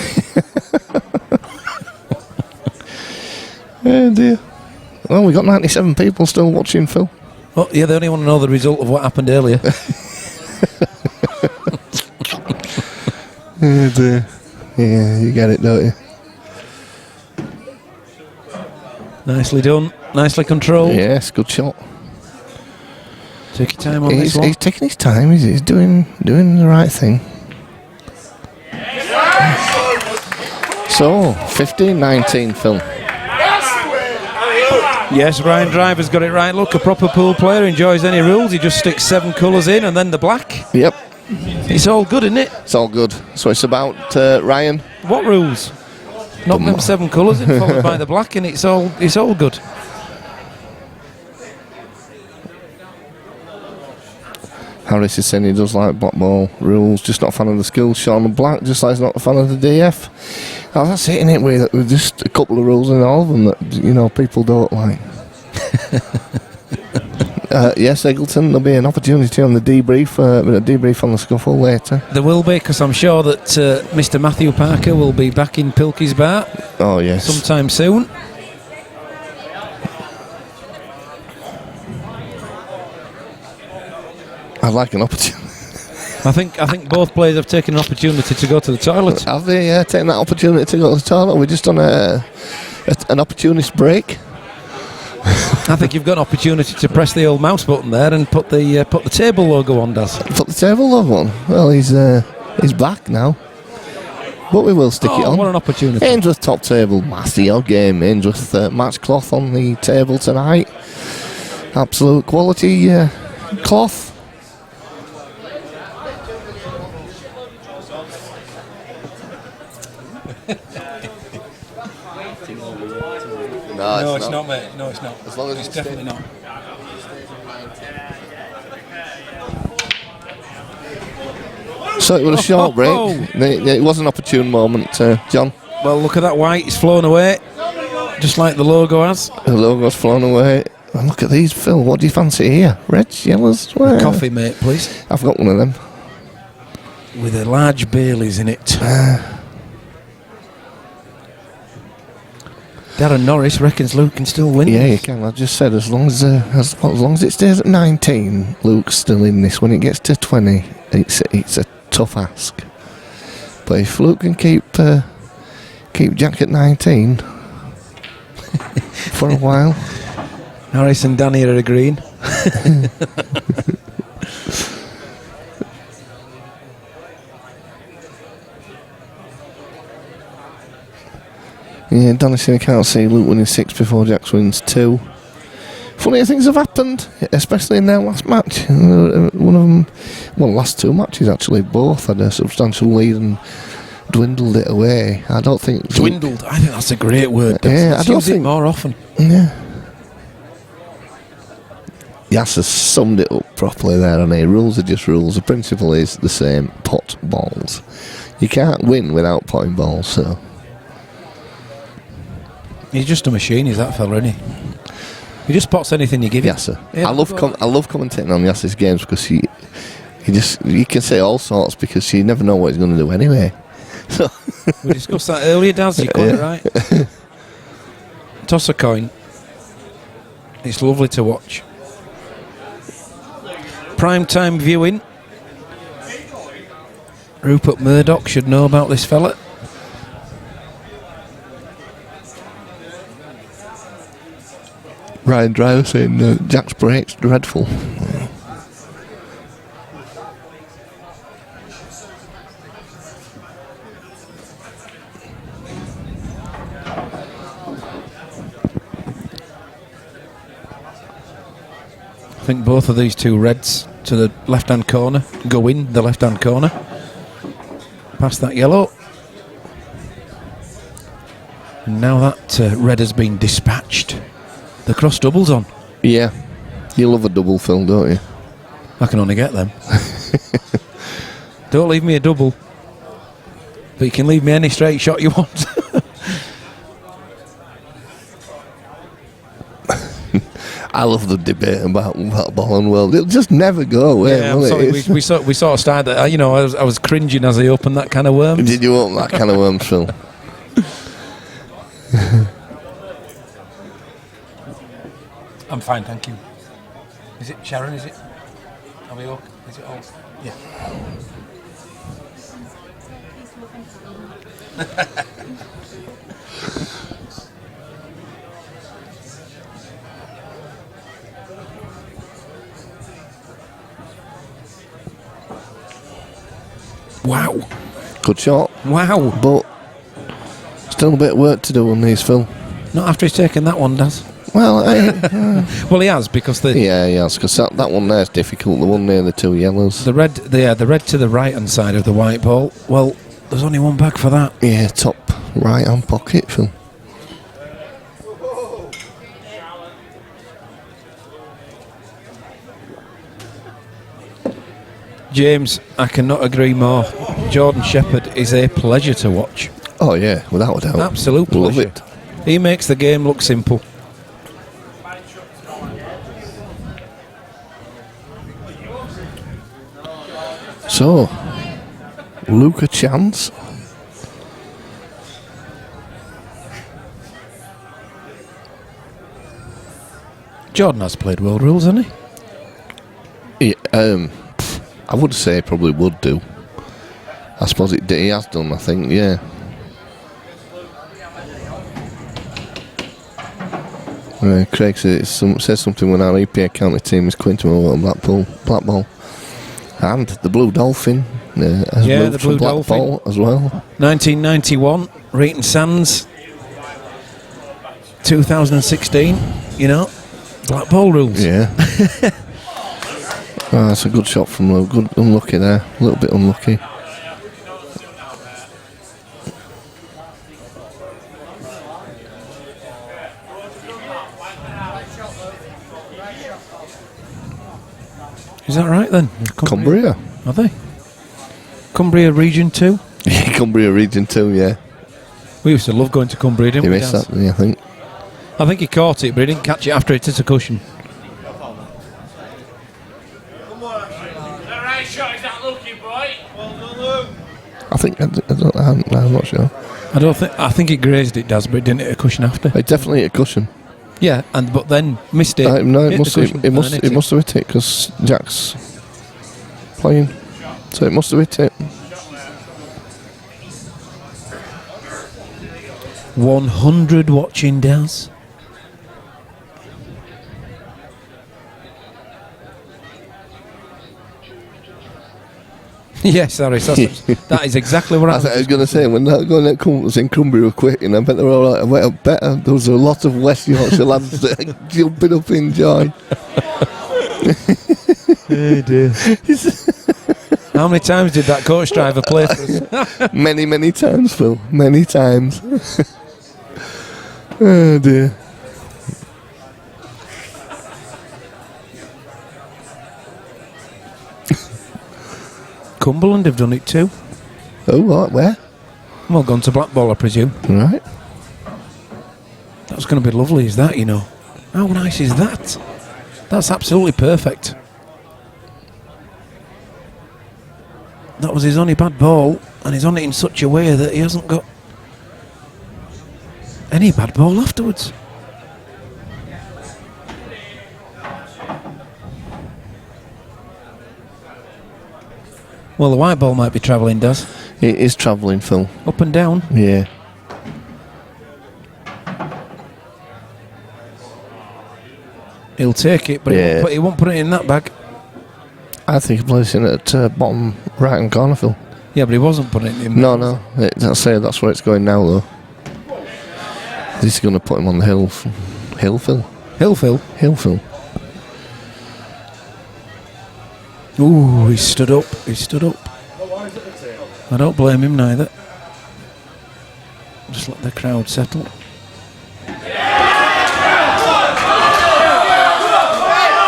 Oh dear. Well, we got 97 people still watching, Phil. Oh yeah, they only want to know the result of what happened earlier. Oh dear. Yeah, you get it, don't you? Nicely done. Nicely controlled. Yes, good shot. Take your time on this one. He's taking his time. He's doing the right thing. So, 15-19, Phil. Yes, Ryan Driver's got it right. Look, a proper pool player enjoys any rules. He just sticks 7 colours in and then the black. Yep. It's all good, isn't it? It's all good. So it's about Ryan. What rules? Knock them 7 colours in, followed by the black, and it's all good. Harris is saying he does like black ball rules, just not a fan of the skills. Sean Black, just like he's not a fan of the DF. Oh, that's it, innit? With just a couple of rules in all of them that people don't like. Yes, Eggleton, there'll be an opportunity on the debrief, a debrief on the scuffle later. There will be, because I'm sure that Mr. Matthew Parker will be back in Pilkey's bar. Oh yes, sometime soon. I'd like an opportunity. I think both players have taken an opportunity to go to the toilet. Have they taken that opportunity to go to the toilet? We're just on an opportunist break. I think you've got an opportunity to press the old mouse button there and put the table logo on, Daz. Put the table logo on. Well, he's back now. But we will stick it on. What an opportunity. Ainsworth top table, massive game. Ainsworth match cloth on the table tonight. Absolute quality cloth. No, it's not, mate. No, it's not. As long as it's definitely not. So it was a short break. It was an opportune moment, John. Well, look at that white. It's flown away, just like the logo has. The logo's flown away. And look at these, Phil. What do you fancy here? Reds, yellows? A coffee, mate, please. I've got one of them. With a large Baileys in it. Darren Norris reckons Luke can still win. Yeah, you can. I just said as long as it stays at 19, Luke's still in this. When it gets to 20, it's a tough ask. But if Luke can keep Jack at 19 for a while. Norris and Danny are agreeing. Yeah, Danny said I can't see Luke winning 6 before Jack wins 2. Funnier things have happened, especially in their last match. One of them, well, last 2 matches actually, both had a substantial lead and dwindled it away. I don't think... Dwindled? I think that's a great word. Yeah, I don't use think... it more often. Yeah. Yas has summed it up properly there, and rules are just rules. The principle is the same, pot balls. You can't win without potting balls, so... He's just a machine, is that fella, isn't he? He just pots anything you give him. Yes, sir. Yeah, I love commentating on Yass's games because you can say all sorts because you never know what he's going to do anyway. So we discussed that earlier, Daz. You're quite right. Toss a coin. It's lovely to watch. Prime time viewing. Rupert Murdoch should know about this fella. Ryan Driver saying Jack's break's dreadful. I think both of these 2 reds to the left-hand corner go in the left-hand corner. Past that yellow. And now that red has been dispatched. The cross doubles on. Yeah. You love a double, Phil, don't you? I can only get them. Don't leave me a double. But you can leave me any straight shot you want. I love the debate about ball and world. It'll just never go away. Yeah, I'm sorry. We sort of started. I was cringing as I opened that can of worms. Did you open that can of worms, Phil? I'm fine, thank you. Is it Sharon? Is it? Are we okay? Is it all? Yeah. Wow. Good shot. Wow. But still a bit of work to do on these, Phil. Not after he's taken that one, Daz. Well, well, he has because the he has because that one there is difficult. The one near the 2 yellows. The red to the right hand side of the white ball. Well, there's only one bag for that. Yeah, top right hand pocket, Phil. James, I cannot agree more. Jordan Shepherd is a pleasure to watch. Oh yeah, without a doubt. Absolute pleasure. Love it. He makes the game look simple. So, Luke a chance. Jordan has played world rules, hasn't he? Yeah, I would say probably would do. I suppose he has done, I think, yeah. Craig says something when our EPA county team is Quinton over Blackball. And the Blue Dolphin has moved the from Blue Dolphin Blackball as well. 1991, Reeton Sands. 2016, Blackball rules. Yeah. That's a good shot from Luke. Good, unlucky there. A little bit unlucky. Is that right then? Cumbria. Are they? Cumbria Region 2? Cumbria Region 2, yeah. We used to love going to Cumbria, didn't He we, missed Daz? that, didn't you, I think? I think he caught it, but he didn't catch it after it hit a cushion. I think, I'm not sure. I think it grazed it, Daz, but it didn't hit a cushion after. It definitely hit a cushion. Yeah, but then missed it. No, it hit must the cushion, it and must then it hit must have hit it because Jack's playing. So it must have hit it. 100 watching, Daz. Yes, sorry, that is exactly what I was going to say. When that going at was in Cumbria were quitting, I bet they were all right. I bet there was a lot of West Yorkshire lads that jumping up in joy. Oh dear. How many times did that coach driver play for us? Many times, Phil. Many times. Oh dear. Cumberland have done it too. Oh, right, where? Well, gone to Blackball, I presume. Right. That's going to be lovely, is that, you know? How nice is that? That's absolutely perfect. That was his only bad ball, and he's on it in such a way that he hasn't got any bad ball afterwards. Well, the white ball might be travelling, Daz. It is travelling, Phil. Up and down. Yeah. He'll take it, but he won't put it in that bag. I think he's placing it at bottom right hand corner, Phil. Yeah, but he wasn't putting it in. No. I'll say that's where it's going now, though. This is going to put him on the hill. Hill, Phil? Hill, Phil? Hill, Phil. Ooh, he stood up. He stood up. I don't blame him neither. Just let the crowd settle.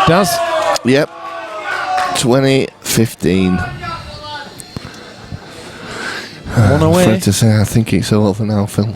Daz? Yep. 2015. One away. Afraid to say, I think it's over now, Phil.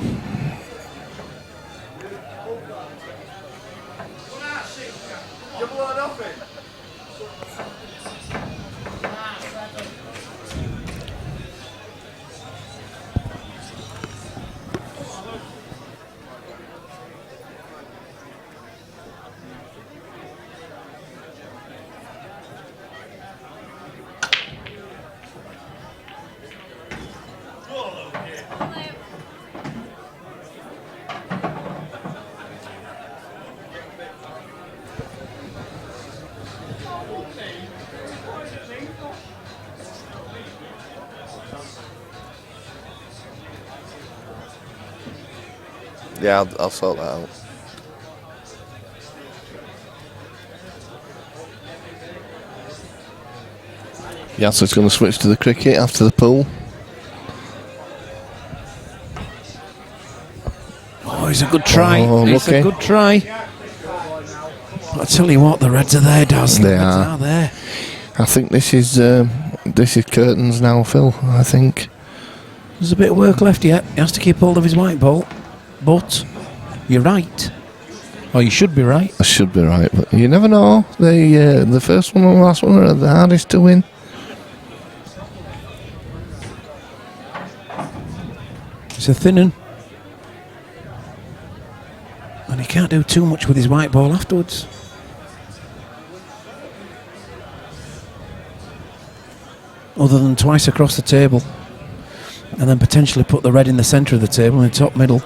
Yeah, I'll sort that out. Yeah, so it's going to switch to the cricket after the pool. Oh, it's a good try. Oh, it's okay. a good try. I tell you what, the Reds are there, Daz. The They Reds are. there. I think this is curtains now, Phil. I think. There's a bit of work left yet. He has to keep hold of his white ball. But you're right. Or you should be right. I should be right, but you never know. The first one and the last one are the hardest to win. It's a thin un. And he can't do too much with his white ball afterwards. Other than twice across the table. And then potentially put the red in the centre of the table in the top middle.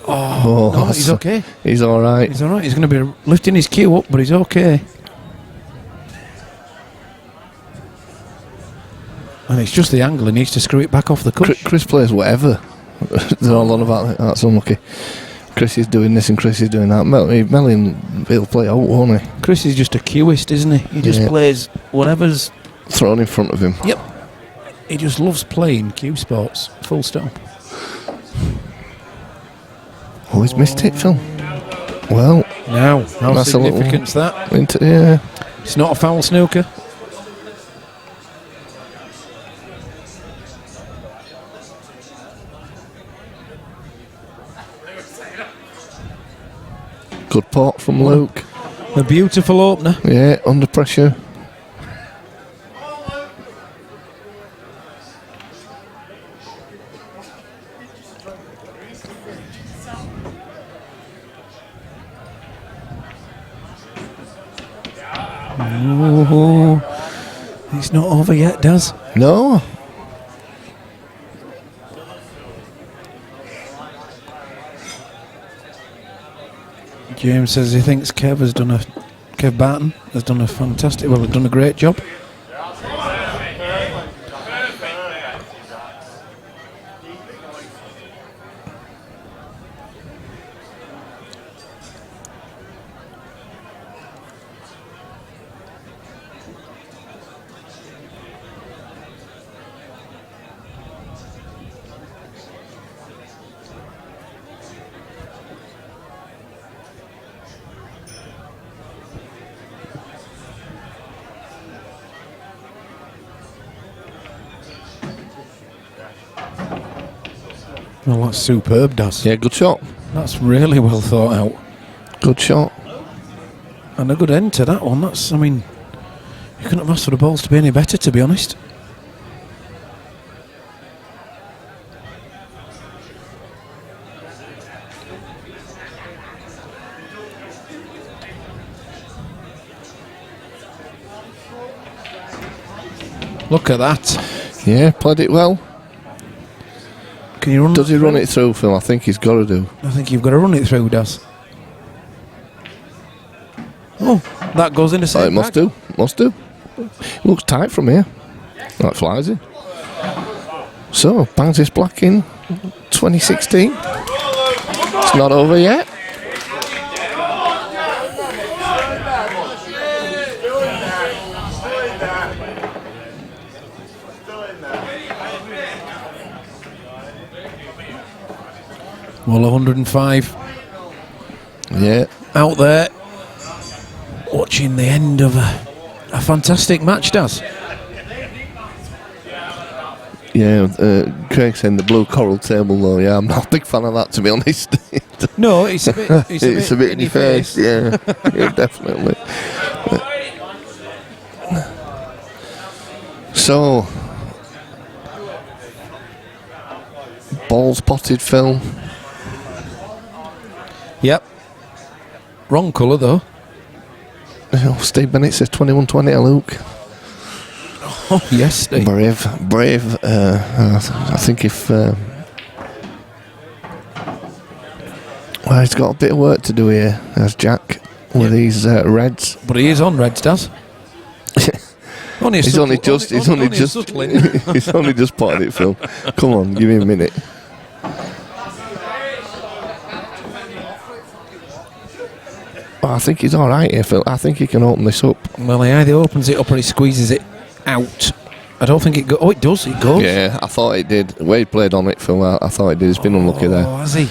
Oh, No, he's okay. He's all right. He's all right. He's going to be lifting his cue up, but he's okay. And it's just the angle. He needs to screw it back off the cush. Chris plays whatever. They're all on about it. That's unlucky. Chris is doing this and Chris is doing that. Melin, he'll play out, won't he? Chris is just a cueist, isn't he? He just plays whatever's thrown in front of him. Yep. He just loves playing Q Sports. Full stop. Oh, he's missed it, Phil. Well, now, how that's significant's that? Yeah. It's not a foul, snooker. Good pot from Luke. A beautiful opener. Yeah, under pressure. Oh, it's not over yet, Daz. No. James says he thinks Kev Barton has done a fantastic, well, done a great job. Well, that's superb, Daz. Yeah, good shot. That's really well thought out. Good shot. And a good end to that one. That's, I mean, you couldn't have asked for the balls to be any better, to be honest. Look at that. Yeah, played it well. Can you run Does he run it through, Phil? I think he's got to do. I think you've got to run it through, Daz. Oh, that goes in the same It must bag. do. Must do. Looks tight from here. That flies in. So, bangs this black in 2016. It's not over yet. Well, 105. Yeah. Out there, watching the end of a fantastic match, Daz. Yeah, Craig saying the blue coral table though. Yeah, I'm not a big fan of that, to be honest. No, it's a bit. It's a bit in your face. Yeah, yeah, definitely. So, ball spotted, Phil. Yep. Wrong colour though. Oh, Steve Bennett says 21-20, Luke. Oh yes, Steve. Brave. I think if well, he's got a bit of work to do here, as Jack with these reds. But he is on reds, Daz. He's only just he's only just potted it, Phil. Come on, give me a minute. Oh, I think he's all right here, Phil. I think he can open this up. Well, he either opens it up or he squeezes it out. I don't think it goes. Oh, it does. It goes. Yeah, I thought it did. Wade played on it, Phil. I thought it did. He's been unlucky there. Oh, has he?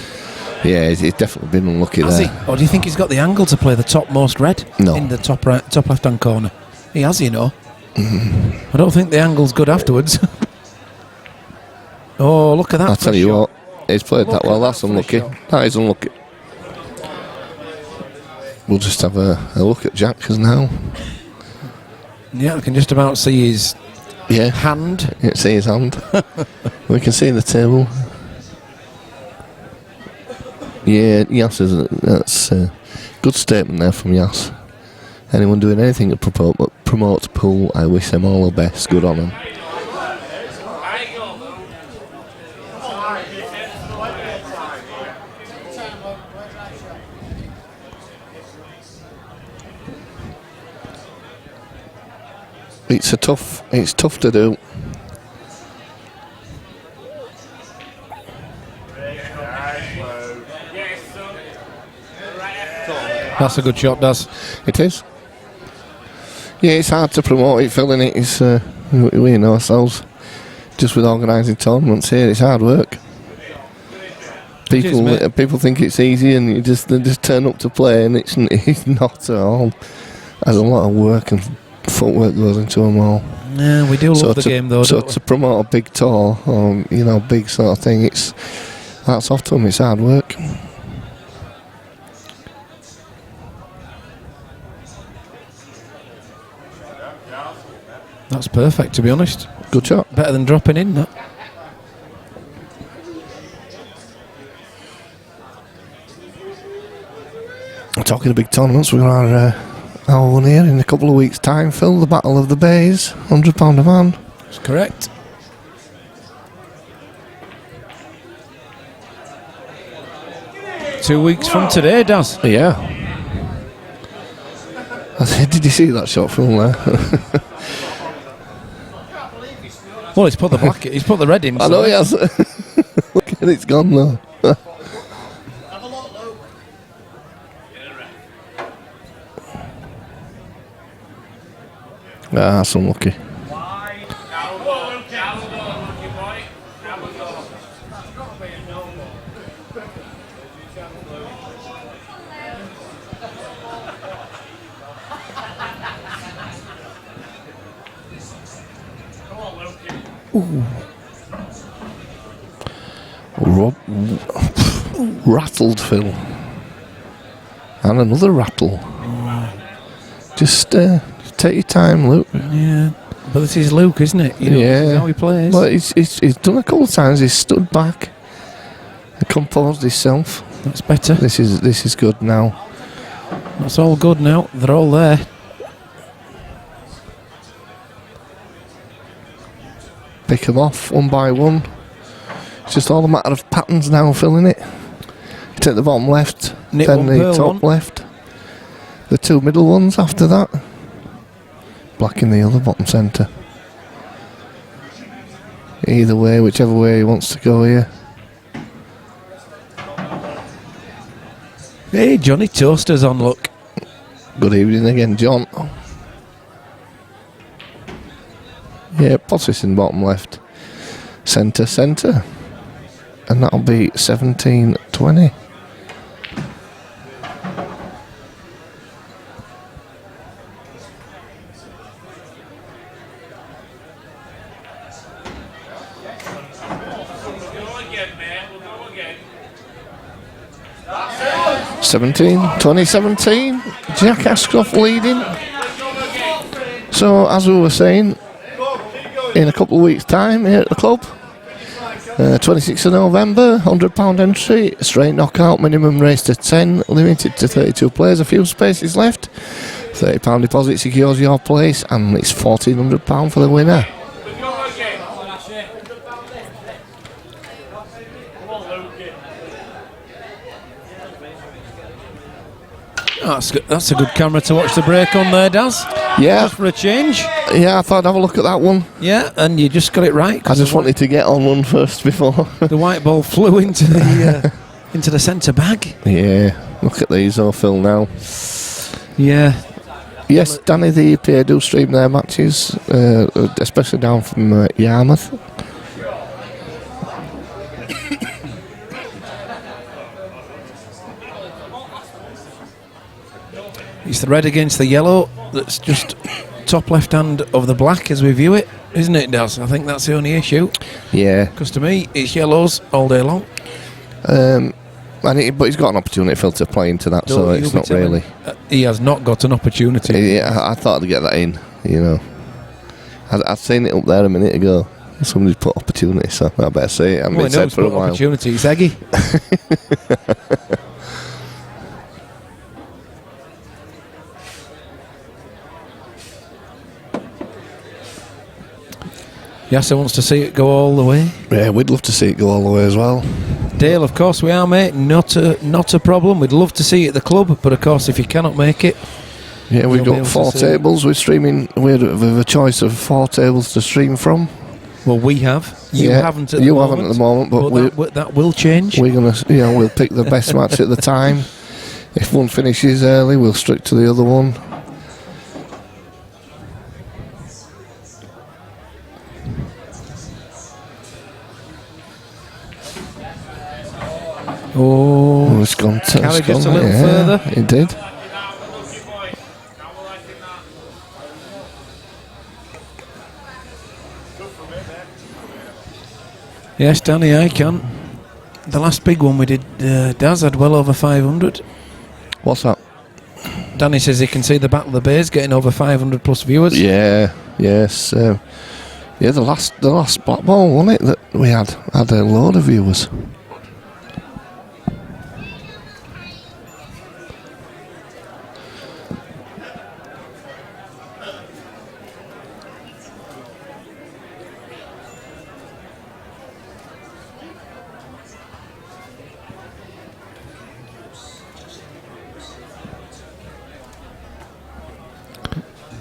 Yeah, he's definitely been unlucky Has there. he? Or do you think he's got the angle to play the topmost red? No. In the top right, top left-hand corner. He has, you know. I don't think the angle's good afterwards. Oh, look at that. I'll tell you what, he's played that well. That's unlucky. That is unlucky. We'll just have a look at Jack's now. Yeah, I can just about see his hand. You can see his hand. We can see the table. Yeah, Yas that's a good statement there from Yas. Anyone doing anything to promote pool, I wish them all the best. Good on them. It's tough to do. That's a good shot, Daz. It is. Yeah, it's hard to promote it, Phil, innit? It's, we know ourselves. Just with organising tournaments here, it's hard work. People think it's easy and they just turn up to play, and it's not at all. There's a lot of work and footwork goes into them all. Yeah, we do love the game though. So to promote a big tour, or big sort of thing, that's off to them. It's hard work. That's perfect, to be honest. Good shot. Better than dropping in, that. Talking of big tournaments, we're going to have our one here in a couple of weeks' time, Phil. The Battle of the Bays, £100 a man. That's correct. Two weeks from today, Daz. Yeah. Did you see that shot from there? Well, he's put the black. He's put the red in. I know he has. Look at it, it's gone though. That's unlucky. Rattled, Phil. And another rattle. Just take your time, Luke. Yeah, but this is Luke, isn't it? This is how he plays. Well, he's done a couple of times. He's stood back and composed himself. That's better. This is good now. That's all good now. They're all there. Pick them off one by one. It's just all a matter of patterns now, filling it. You take the bottom left, Knit then one, the top left, the two middle ones after that. Black in the other bottom centre. Either way, whichever way he wants to go here. Hey, Johnny Toaster's on, look. Good evening again, John. Yeah, Pottis in bottom left. Centre. And that'll be 17-20. We'll 2017. Jack Ashcroft leading. So, as we were saying, in a couple of weeks' time here at the club, 26th of November, £100 entry, straight knockout, minimum race to 10, limited to 32 players, a few spaces left. £30 deposit secures your place, and it's £1,400 for the winner. That's a good camera to watch the break on there, Daz. Yeah. Just for a change. Yeah, I thought I'd have a look at that one. Yeah, and you just got it right. I just wanted to get on one first before. The white ball flew into the centre bag. Yeah, look at these, Phil, now. Yeah. Yes, Danny, the EPA do stream their matches, especially down from Yarmouth. It's the red against the yellow that's just top left hand of the black as we view it, isn't it, Daz? I think that's the only issue. Yeah. Because to me, it's yellows all day long. But he's got an opportunity, Phil, to play into that, so it's not really. He has not got an opportunity. Yeah, I thought I'd get that in, I'd seen it up there a minute ago. Somebody's put opportunity, so I better say it. I haven't been said for a while. Opportunity, it's Eggy. Yasser wants to see it go all the way. Yeah, we'd love to see it go all the way as well. Dale, of course we are, mate. Not a problem. We'd love to see it at the club, but of course if you cannot make it... Yeah, we've got 4 tables. We're streaming. We have a choice of 4 tables to stream from. Well, we have. You haven't at the moment. You haven't at the moment, but that will change. We're going to, we'll pick the best match at the time. If one finishes early, we'll stick to the other one. Oh, it's gone to carried just a little yeah, further. It did. Yes, Danny, I can. The last big one we did, Daz had well over 500. What's that? Danny says he can see the Battle of the Bays getting over 500 plus viewers. Yeah, yes. Yeah, the last Black Ball, wasn't it, that we had a load of viewers.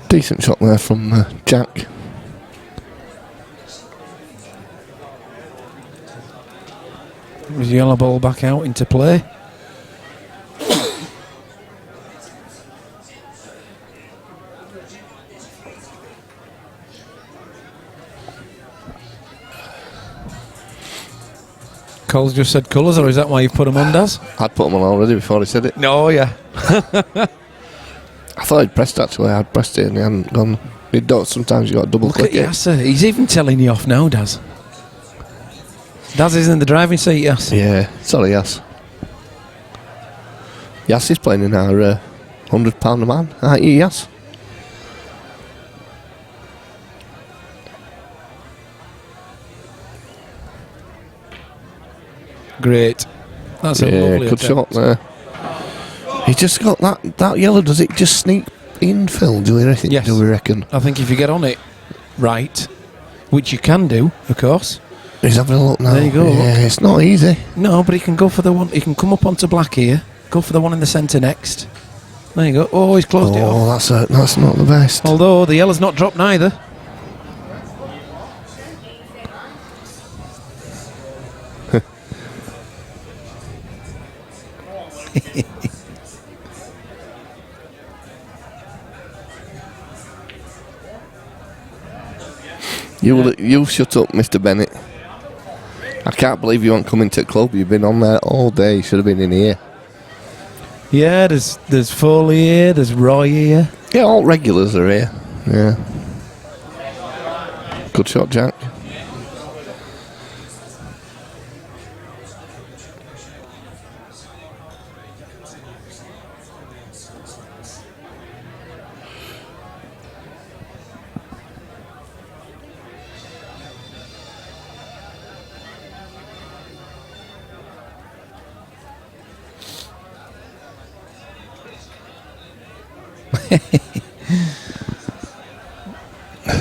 Decent shot there from Jack. Was the yellow ball back out into play? Cole's just said colours, or is that why you've put them on, Daz? I'd put them on already before he said it. No, yeah. I thought he'd pressed actually. I'd pressed it and he hadn't gone. It don't. Sometimes you got to double Look click at it. Yasser. He's even telling you off now, Daz. Daz is in the driving seat, Yass. Yeah, sorry, Yass. Yass is playing in our £100 a man, aren't you, Yass? Great. That's a lovely good attempt. shot there. He just got that yellow. Does it just sneak in, Phil? Do we reckon? Yes. Do we reckon? I think if you get on it right, which you can do, of course. He's having a look now. There you go. Yeah, it's not easy. No, but he can go for the one. He can come up onto black here. Go for the one in the centre next. There you go. Oh, he's closed it off. Oh, that's not the best. Although the yellow's not dropped neither. You shut up, Mr. Bennett. I can't believe you aren't coming to the club. You've been on there all day. You should have been in here. Yeah, there's Foley here, there's Roy here. Yeah, all regulars are here. Yeah. Good shot, Jack.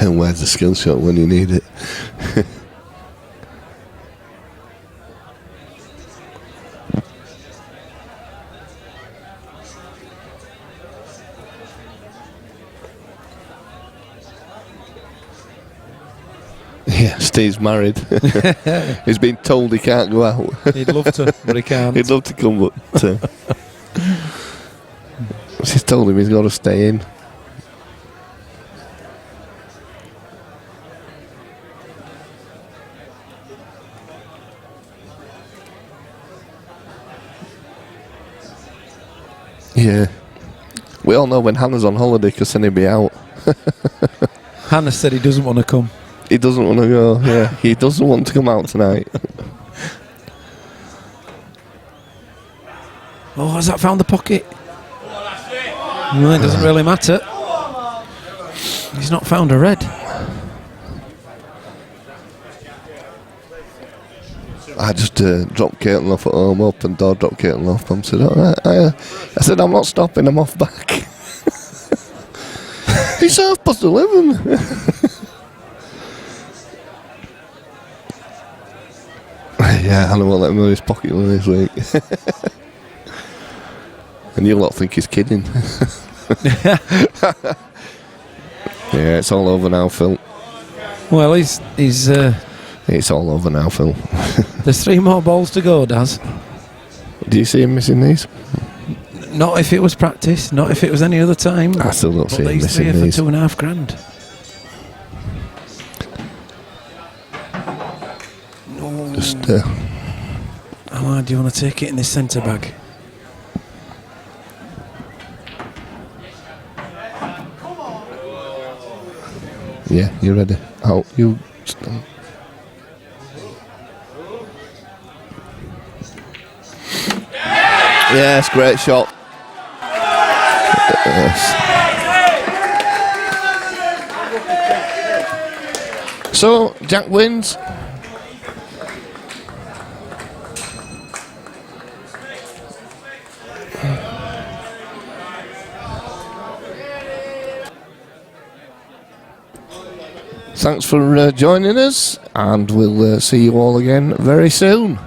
Where's the skill shot when you need it? Yeah, Steve's married. He's been told he can't go out. He'd love to, but he can't. He'd love to come, but she's told him he's got to stay in. Yeah. We all know when Hannah's on holiday because then he'll be out. Hannah said he doesn't want to come. He doesn't want to go, yeah. He doesn't want to come out tonight. Oh, has that found the pocket? No, it doesn't really matter. He's not found a red. I just dropped Caitlin off at home, opened door, dropped Caitlin off. I said, I said, I'm not stopping, I'm off back. It's 11:30. Yeah, Hannah won't let him in his pocket one this week. And you lot think he's kidding. Yeah, it's all over now, Phil. Well, he's It's all over now, Phil. there's 3 more balls to go, Daz. Do you see him missing these? Not if it was practice, not if it was any other time. I still don't but see him these 3 missing are these. for £2,500. Just How hard do you want to take it in this centre bag? Yeah, you ready? Out. You. Yes, great shot. Yes. So, Jack wins. Thanks for joining us, and we'll see you all again very soon.